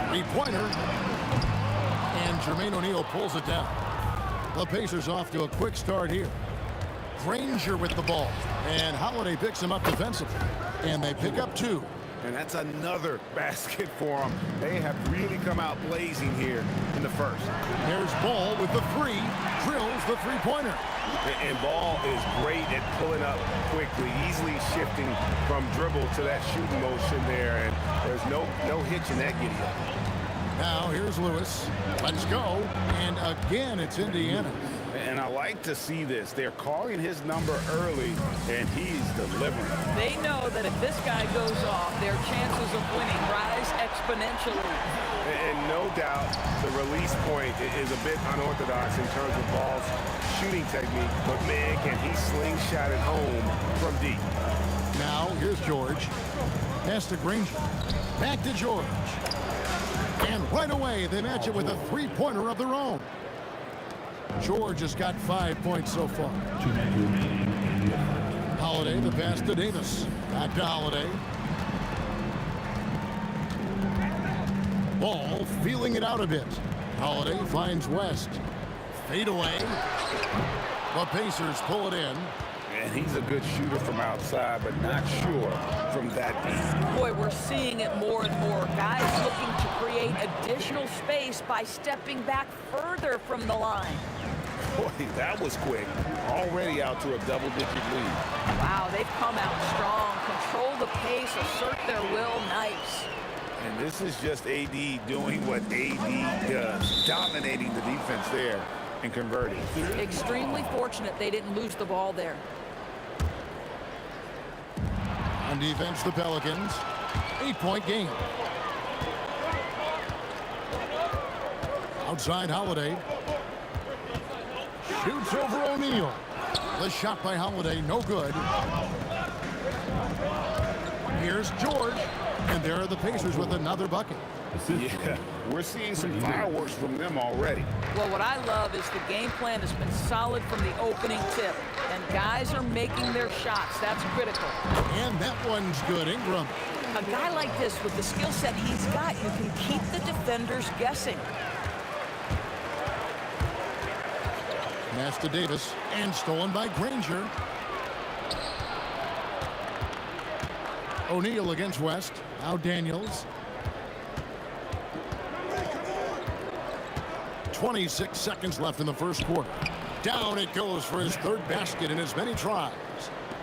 Three-pointer. And Jermaine O'Neal pulls it down. The Pacers off to a quick start here. Granger with the ball. And Holiday picks him up defensively. And they pick up 2. And that's another basket for them. They have really come out blazing here in the first. There's Ball with the 3. Drills the three-pointer. And Ball is great at pulling up quickly, easily shifting from dribble to that shooting motion there. And there's no hitch in that giddy-up. Now here's Lewis. Let's go. And again, it's Indiana. And I like to see this. They're calling his number early, and he's delivering. They know that if this guy goes off, their chances of winning rise exponentially. And no doubt the release point is a bit unorthodox in terms of Ball's shooting technique, but man, can he slingshot it home from deep. Now here's George. Pass to Granger. Back to George. And right away, they match it with a three-pointer of their own. George has got 5 points so far. Holiday, the pass to Davis. Back to Holiday. Ball feeling it out a bit. Holiday finds West. Fade away. The Pacers pull it in. And he's a good shooter from outside, but not sure from that deep. Boy, we're seeing it more and more. Guys looking to create additional space by stepping back further from the line. Boy, that was quick. Already out to a double-digit lead. Wow, they've come out strong. Control the pace, assert their will. Nice. And this is just AD doing what AD does, dominating the defense there and converting. Extremely fortunate they didn't lose the ball there. On defense, the Pelicans. 8-point game. Outside Holiday. Shoots over O'Neal. The shot by Holiday, no good. Here's George. And there are the Pacers with another bucket. Yeah, we're seeing some fireworks from them already. Well, what I love is the game plan has been solid from the opening tip. And guys are making their shots. That's critical. And that one's good. Ingram. A guy like this, with the skill set he's got, you can keep the defenders guessing. Pass to Davis. And stolen by Granger. O'Neal against West. Now Daniels. 26 seconds left in the first quarter. Down it goes for his third basket in as many tries.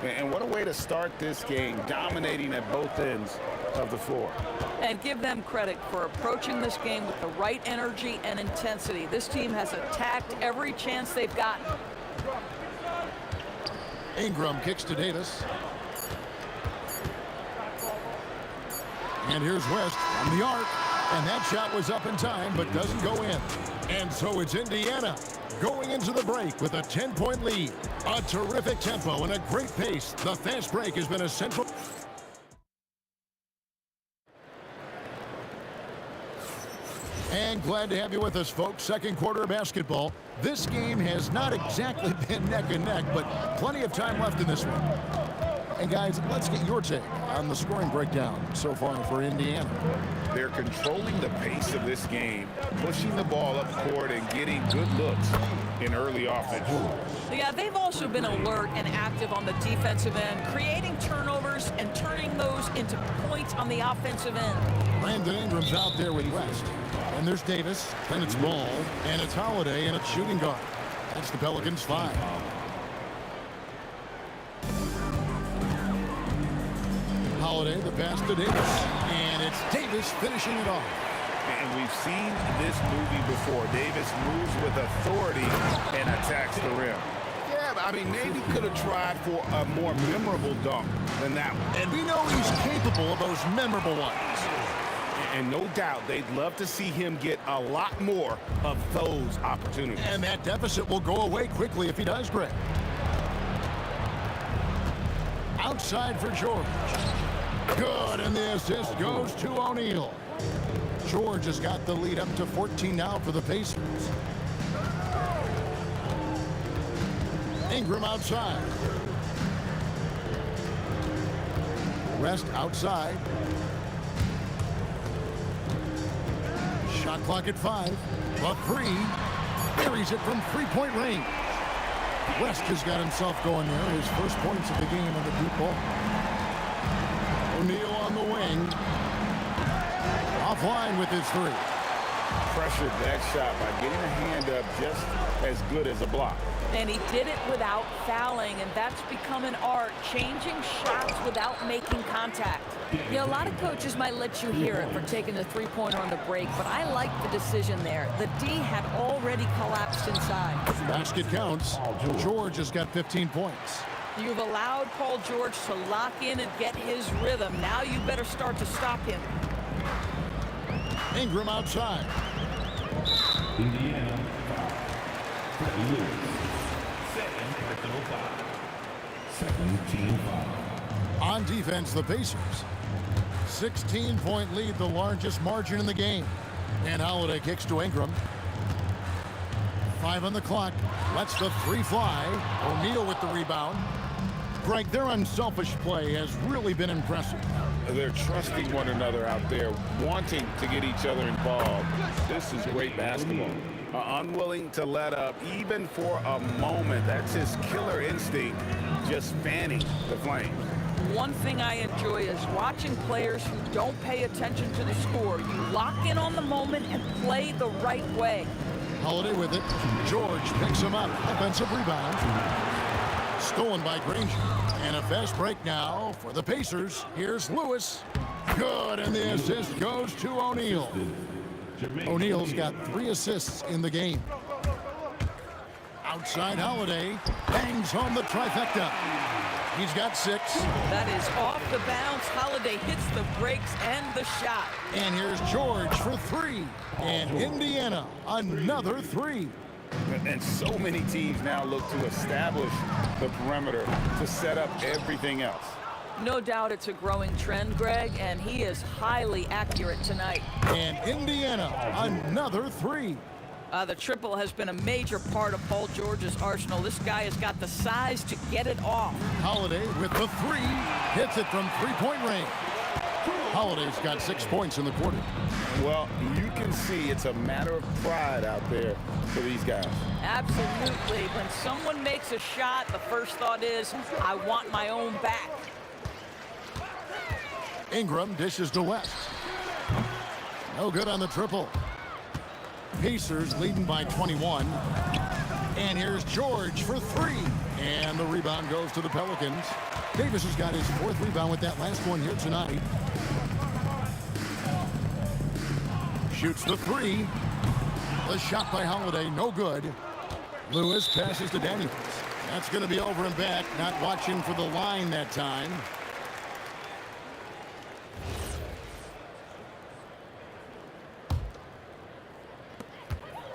And what a way to start this game, dominating at both ends of the floor. And give them credit for approaching this game with the right energy and intensity. This team has attacked every chance they've gotten. Ingram kicks to Davis. And here's West from the arc. And that shot was up in time, but doesn't go in. And so it's Indiana going into the break with a 10-point lead. A terrific tempo and a great pace. The fast break has been essential. And glad to have you with us, folks. Second quarter of basketball. This game has not exactly been neck and neck, but plenty of time left in this one. And guys, let's get your take on the scoring breakdown so far for Indiana. They're controlling the pace of this game, pushing the ball up court and getting good looks in early offense. Yeah, they've also been alert and active on the defensive end, creating turnovers and turning those into points on the offensive end. Brandon Ingram's out there with West. And there's Davis, then it's Ball, and it's Holiday, and it's shooting guard. That's the Pelicans 5. Holiday, the pass to Davis, and it's Davis finishing it off. And we've seen this movie before. Davis moves with authority and attacks the rim. Yeah, I mean, maybe could have tried for a more memorable dunk than that one. And we know he's capable of those memorable ones. And no doubt they'd love to see him get a lot more of those opportunities. And that deficit will go away quickly if he does, Greg. Outside for George. Good, and the assist goes to O'Neal. George has got the lead up to 14 now for the Pacers. Ingram outside. Rest outside. Shot clock at 5. A 3. Buries it from three-point range. West has got himself going there. His first points of the game on the deep ball. O'Neal on the wing. Offline with his 3. Pressured that shot by getting a hand up just as good as a block. And he did it without fouling, and that's become an art, changing shots without making contact. Yeah, a lot of coaches might let you hear it for taking the three-pointer on the break, but I like the decision there. The D had already collapsed inside. Basket counts. George has got 15 points. You've allowed Paul George to lock in and get his rhythm. Now you better start to stop him. Ingram outside. Indiana, second personal foul. Second team foul. On defense, the Pacers. 16-point lead, the largest margin in the game. And Holiday kicks to Ingram. 5 on the clock. Lets the 3 fly. O'Neal with the rebound. Greg, their unselfish play has really been impressive. They're trusting one another out there, wanting to get each other involved. This is great basketball. Unwilling to let up, even for a moment. That's his killer instinct, just fanning the flames. One thing I enjoy is watching players who don't pay attention to the score. You lock in on the moment and play the right way. Holiday with it. George picks him up. Offensive rebound. Stolen by Granger. And a fast break now for the Pacers. Here's Lewis. Good, and the assist goes to O'Neal. O'Neal's got 3 assists in the game. Outside Holiday. Bangs home the trifecta. He's got 6. That is off the bounce. Holiday hits the brakes and the shot. And here's George for 3. And Indiana, another 3. And so many teams now look to establish the perimeter to set up everything else. No doubt it's a growing trend, Greg, and he is highly accurate tonight. And Indiana, another 3. The triple has been a major part of Paul George's arsenal. This guy has got the size to get it off. Holiday with the 3. Hits it from three-point range. Holiday's got 6 points in the quarter. Well, you can see it's a matter of pride out there for these guys. Absolutely. When someone makes a shot, the first thought is, I want my own back. Ingram dishes to West. No good on the triple. Pacers leading by 21. And here's George for 3. And the rebound goes to the Pelicans. Davis has got his 4th rebound with that last one here tonight. Shoots the 3. The shot by Holiday, no good. Lewis passes to Daniels. That's going to be over and back. Not watching for the line that time.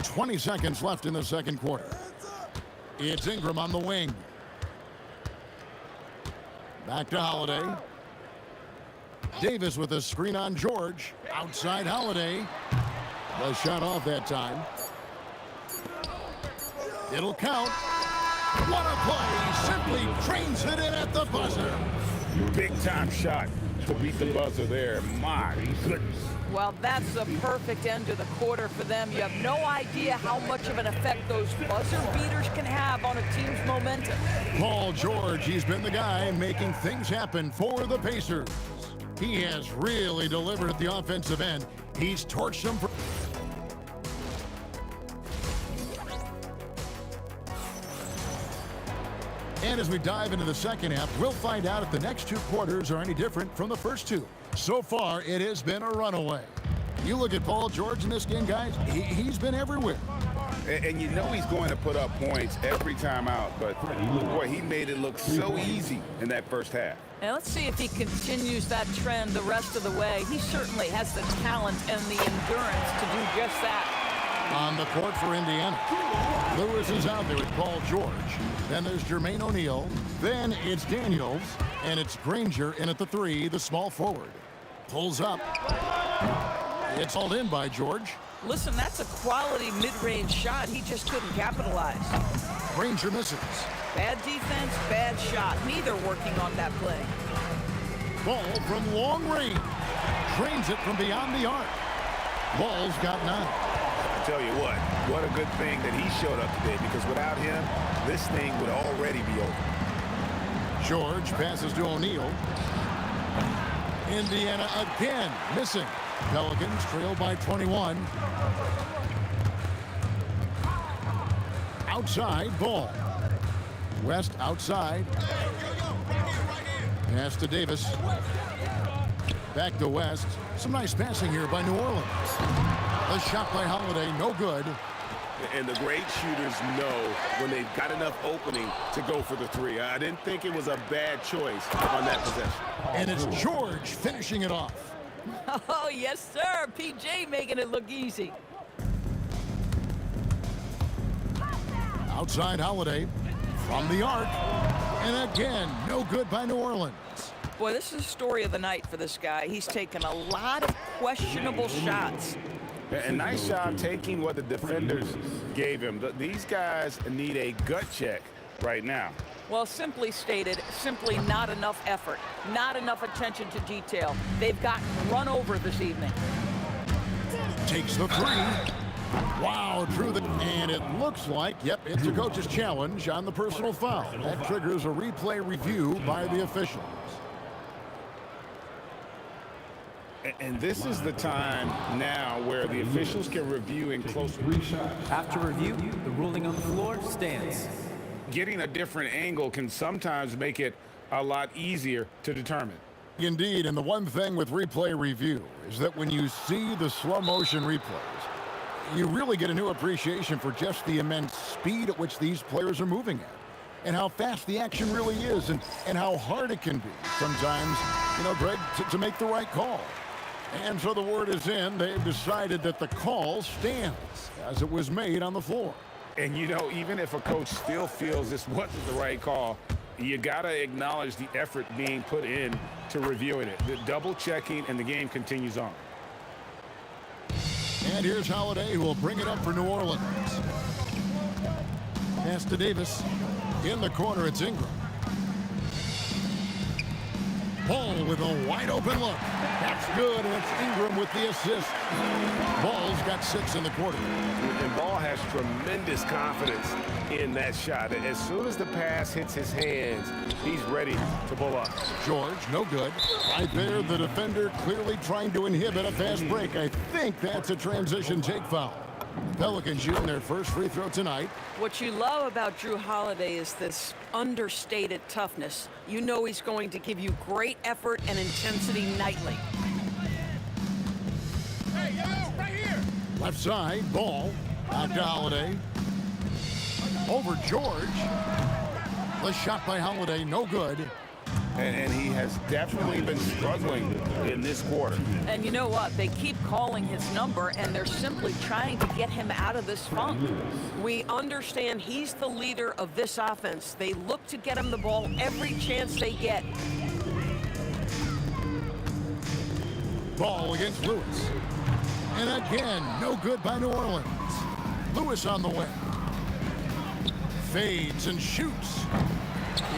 "20 seconds left in the second quarter. It's Ingram on the wing. Back to Holiday. Davis with a screen on George. Outside Holiday. The shot off that time. It'll count. What a play. Simply trains it in at the buzzer. Big time shot to beat the buzzer there. My goodness. Well, that's the perfect end to the quarter for them. You have no idea how much of an effect those buzzer beaters can have on a team's momentum. Paul George, he's been the guy making things happen for the Pacers. He has really delivered at the offensive end. He's torched them for... And as we dive into the second half, we'll find out if the next two quarters are any different from the first two. So far, it has been a runaway. You look at Paul George in this game, guys, he's been everywhere. And you know he's going to put up points every time out, but boy, he made it look so easy in that first half. And let's see if he continues that trend the rest of the way. He certainly has the talent and the endurance to do just that. On the court for Indiana, Lewis is out there with Paul George. Then there's Jermaine O'Neal. Then it's Daniels. And it's Granger in at the three, the small forward. Pulls up. It's hauled in by George. Listen, that's a quality mid-range shot. He just couldn't capitalize. Granger misses. Bad defense, bad shot. Neither working on that play. Ball from long range. Drains it from beyond the arc. Ball's got 9. Tell you what a good thing that he showed up today, because without him, this thing would already be over. George passes to O'Neal. Indiana again missing. Pelicans trail by 21. Outside Ball. West outside. Pass to Davis. Back to West. Some nice passing here by New Orleans. The shot by Holiday, no good. And the great shooters know when they've got enough opening to go for the three. I didn't think it was a bad choice on that possession. And it's George finishing it off. Oh, yes, sir. PJ making it look easy. Outside Holiday from the arc. And again, no good by New Orleans. Boy, this is the story of the night for this guy. He's taken a lot of questionable shots. And nice job taking what the defenders gave him. These guys need a gut check right now. Well, simply stated, simply not enough effort, not enough attention to detail. They've gotten run over this evening. Takes the three. Wow, drew the... And it looks like, yep, it's a coach's challenge on the personal foul. That triggers a replay review by the officials. And this is the time now where the officials can review in close. After review, the ruling on the floor stands. Getting a different angle can sometimes make it a lot easier to determine. Indeed, and the one thing with replay review is that when you see the slow motion replays, you really get a new appreciation for just the immense speed at which these players are moving at, and how fast the action really is, and how hard it can be sometimes, you know, Greg, to make the right call. And so the word is in. They've decided that the call stands as it was made on the floor. And, you know, even if a coach still feels this wasn't the right call, you got to acknowledge the effort being put in to reviewing it. The double checking, and the game continues on. And here's Holiday, who will bring it up for New Orleans. Pass to Davis. In the corner, it's Ingram. Ball with a wide open look. That's good, and it's Ingram with the assist. Ball's got 6 in the quarter. And Ball has tremendous confidence in that shot. As soon as the pass hits his hands, he's ready to pull up. George, no good. Right there, the defender clearly trying to inhibit a fast break. I think that's a transition take foul. Pelicans shooting their first free throw tonight. What you love about Drew Holiday is this understated toughness. You know he's going to give you great effort and intensity nightly. Hey, yo, right here. Left side, Ball. Out to Holiday. Over George. The shot by Holiday, no good. And he has definitely been struggling in this quarter. And you know what? They keep calling his number, and they're simply trying to get him out of this funk. We understand he's the leader of this offense. They look to get him the ball every chance they get. Ball against Lewis. And again, no good by New Orleans. Lewis on the wing. Fades and shoots.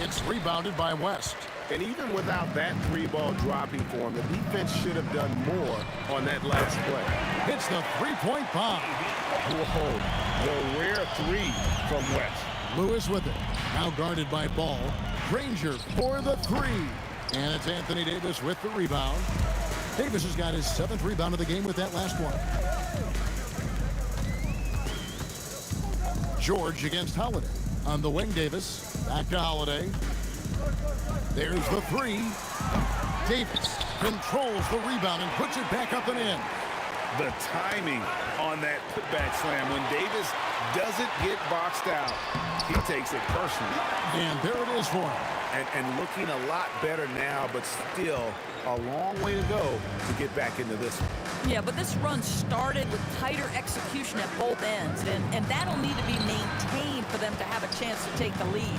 It's rebounded by West. And even without that three-ball dropping for him, the defense should have done more on that last play. It's the three-point bomb. Whoa, the rare three from West. Lewis with it. Now guarded by Ball. Granger for the three. And it's Anthony Davis with the rebound. Davis has got his 7th rebound of the game with that last one. George against Holiday. On the wing, Davis. Back to Holiday. There's the three. Davis controls the rebound and puts it back up and in. The timing on that putback slam. When Davis doesn't get boxed out, he takes it personally. And there it is for him. And looking a lot better now, but still a long way to go to get back into this one. Yeah, but this run started with tighter execution at both ends, and that'll need to be maintained for them to have a chance to take the lead.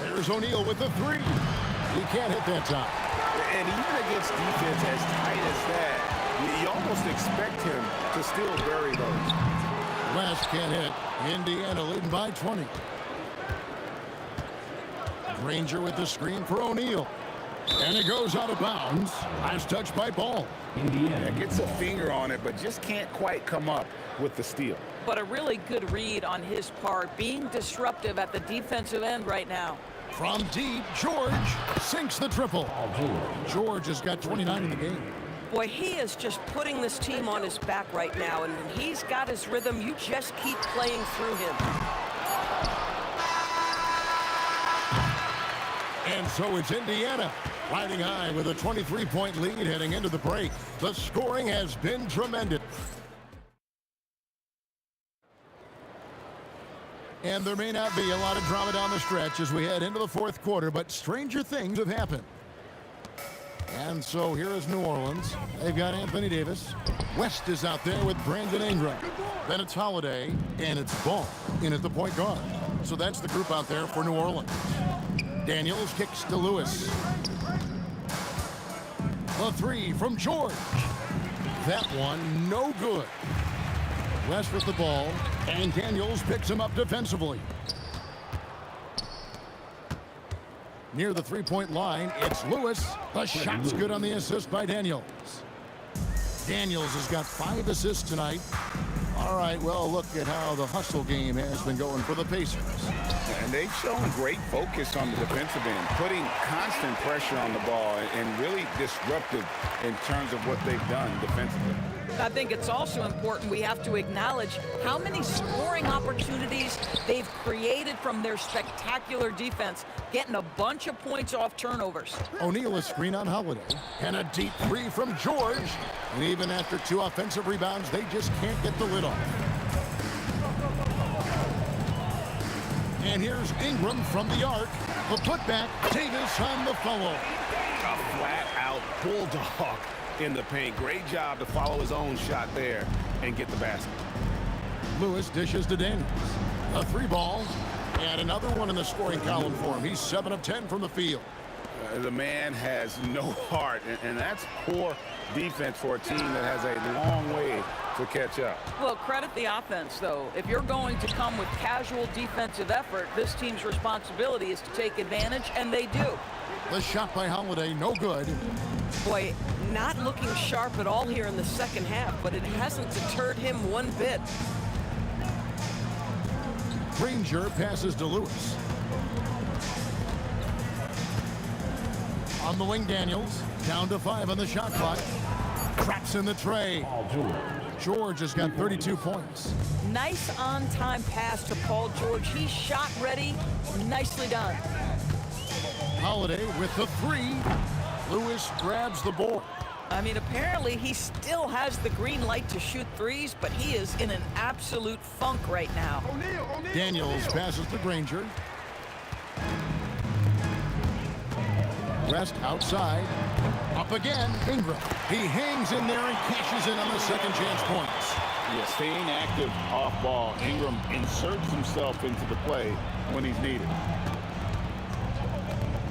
There's O'Neal with the three. He can't hit that time. And even against defense as tight as that, you almost expect him to still bury those. West can't hit. Indiana leading by 20. Granger with the screen for O'Neal. And it goes out of bounds. Last touch by Ball. Indiana gets a finger on it, but just can't quite come up with the steal. But a really good read on his part, being disruptive at the defensive end right now. From deep, George sinks the triple. George has got 29 in the game. Boy, he is just putting this team on his back right now, and when he's got his rhythm, you just keep playing through him. And so it's Indiana riding high with a 23-point lead heading into the break. The scoring has been tremendous. And there may not be a lot of drama down the stretch as we head into the fourth quarter, but stranger things have happened. And so here is New Orleans. They've got Anthony Davis. West is out there with Brandon Ingram. Then it's Holiday, and it's Ball in at the point guard. So that's the group out there for New Orleans. Daniels kicks to Lewis. The three from George. That one, no good. West with the ball, and Daniels picks him up defensively. Near the three-point line, it's Lewis. The shot's good on the assist by Daniels. Daniels has got 5 assists tonight. All right, well, look at how the hustle game has been going for the Pacers. And they've shown great focus on the defensive end, putting constant pressure on the ball and really disruptive in terms of what they've done defensively. I think it's also important we have to acknowledge how many scoring opportunities they've created from their spectacular defense, getting a bunch of points off turnovers. O'Neal a screen on Holiday, and a deep three from George. And even after 2 offensive rebounds, they just can't get the lid off. And here's Ingram from the arc. The putback, Davis on the follow. A flat-out bulldog in the paint. Great job to follow his own shot there and get the basket. Lewis dishes to Daniels. A 3-ball, and another one in the scoring column for him. He's 7 of 10 from the field. The man has no heart, and that's poor defense for a team that has a long way to catch up. Well, credit the offense, though. If you're going to come with casual defensive effort, this team's responsibility is to take advantage, and they do. The shot by Holiday, no good. Boy, not looking sharp at all here in the second half, but it hasn't deterred him one bit. Granger passes to Lewis. On the wing, Daniels. Down to 5 on the shot clock. Traps in the tray. George has got 32 points. Nice on-time pass to Paul George. He's shot ready. Nicely done. Holiday with the 3. Lewis grabs the board. I mean, apparently he still has the green light to shoot threes, but he is in an absolute funk right now. Daniels passes to Granger. West outside. Up again, Ingram. He hangs in there and cashes in on the second chance points. Yeah, staying active off ball. Ingram inserts himself into the play when he's needed.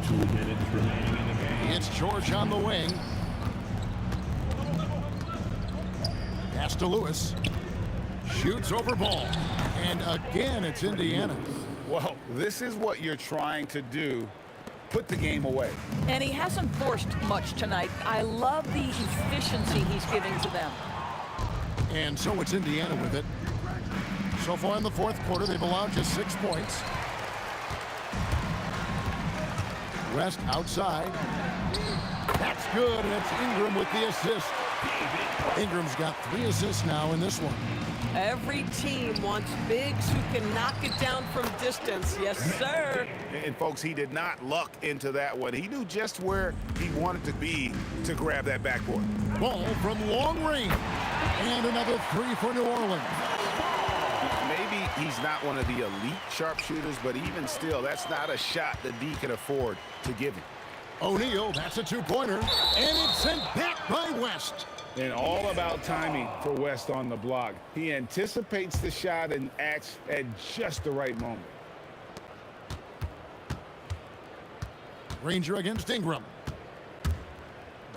2 minutes remaining in the game. It's George on the wing. Pass to Lewis. Shoots over ball. And again, it's Indiana. Well, this is what you're trying to do. Put the game away. And he hasn't forced much tonight. I love the efficiency he's giving to them. And so it's Indiana with it. So far in the fourth quarter, they've allowed just 6 points. West outside. That's good, and it's Ingram with the assist. Ingram's got 3 assists now in this one. Every team wants bigs who can knock it down from distance. Yes, sir. And folks, he did not luck into that one. He knew just where he wanted to be to grab that backboard. Ball from long range. And another 3 for New Orleans. Maybe he's not one of the elite sharpshooters, but even still, that's not a shot that D can afford to give him. O'Neal, that's a 2-pointer. And it's sent back by West. And all about timing for West on the block. He anticipates the shot and acts at just the right moment. Granger against Ingram.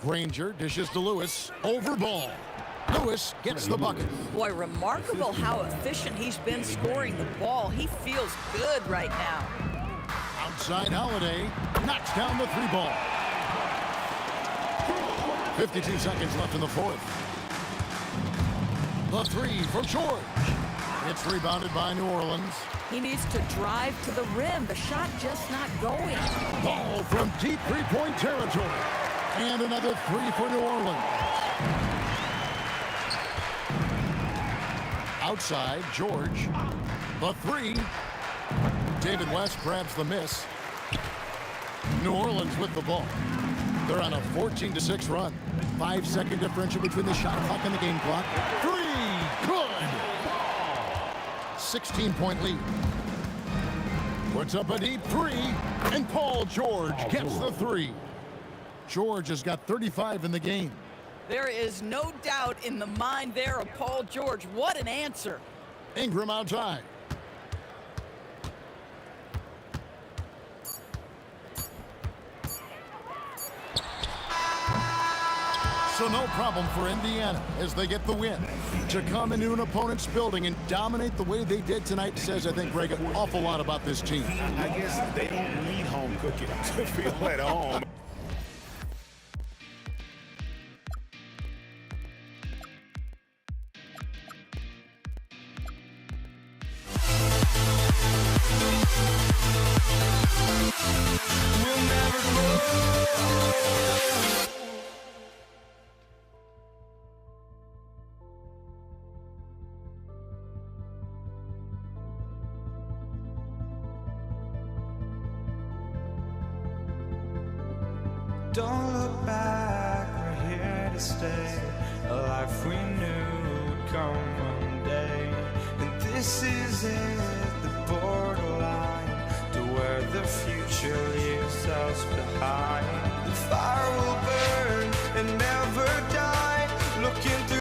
Granger dishes to Lewis. Over ball. Lewis gets the bucket. Boy, remarkable how efficient he's been scoring the ball. He feels good right now. Outside Holiday knocks down the 3 ball. 52 seconds left in the fourth. The 3 from George. It's rebounded by New Orleans. He needs to drive to the rim. The shot just not going. Ball from deep 3-point territory. And another 3 for New Orleans. Outside, George. The 3. David West grabs the miss. New Orleans with the ball. They're on a 14-6 run. 5-second differential between the shot clock and the game clock. 3, good! 16-point lead. Puts up a deep 3, and Paul George gets the 3. George has got 35 in the game. There is no doubt in the mind there of Paul George. What an answer. Ingram outside. So no problem for Indiana as they get the win. To come into an opponent's building and dominate the way they did tonight says, I think, Greg, an awful lot about this team. I guess they don't need home cooking to feel at home. Don't look back, we're here to stay. A life we knew would come one day. And this is it, the borderline to where the future leaves us behind. The fire will burn and never die. Looking through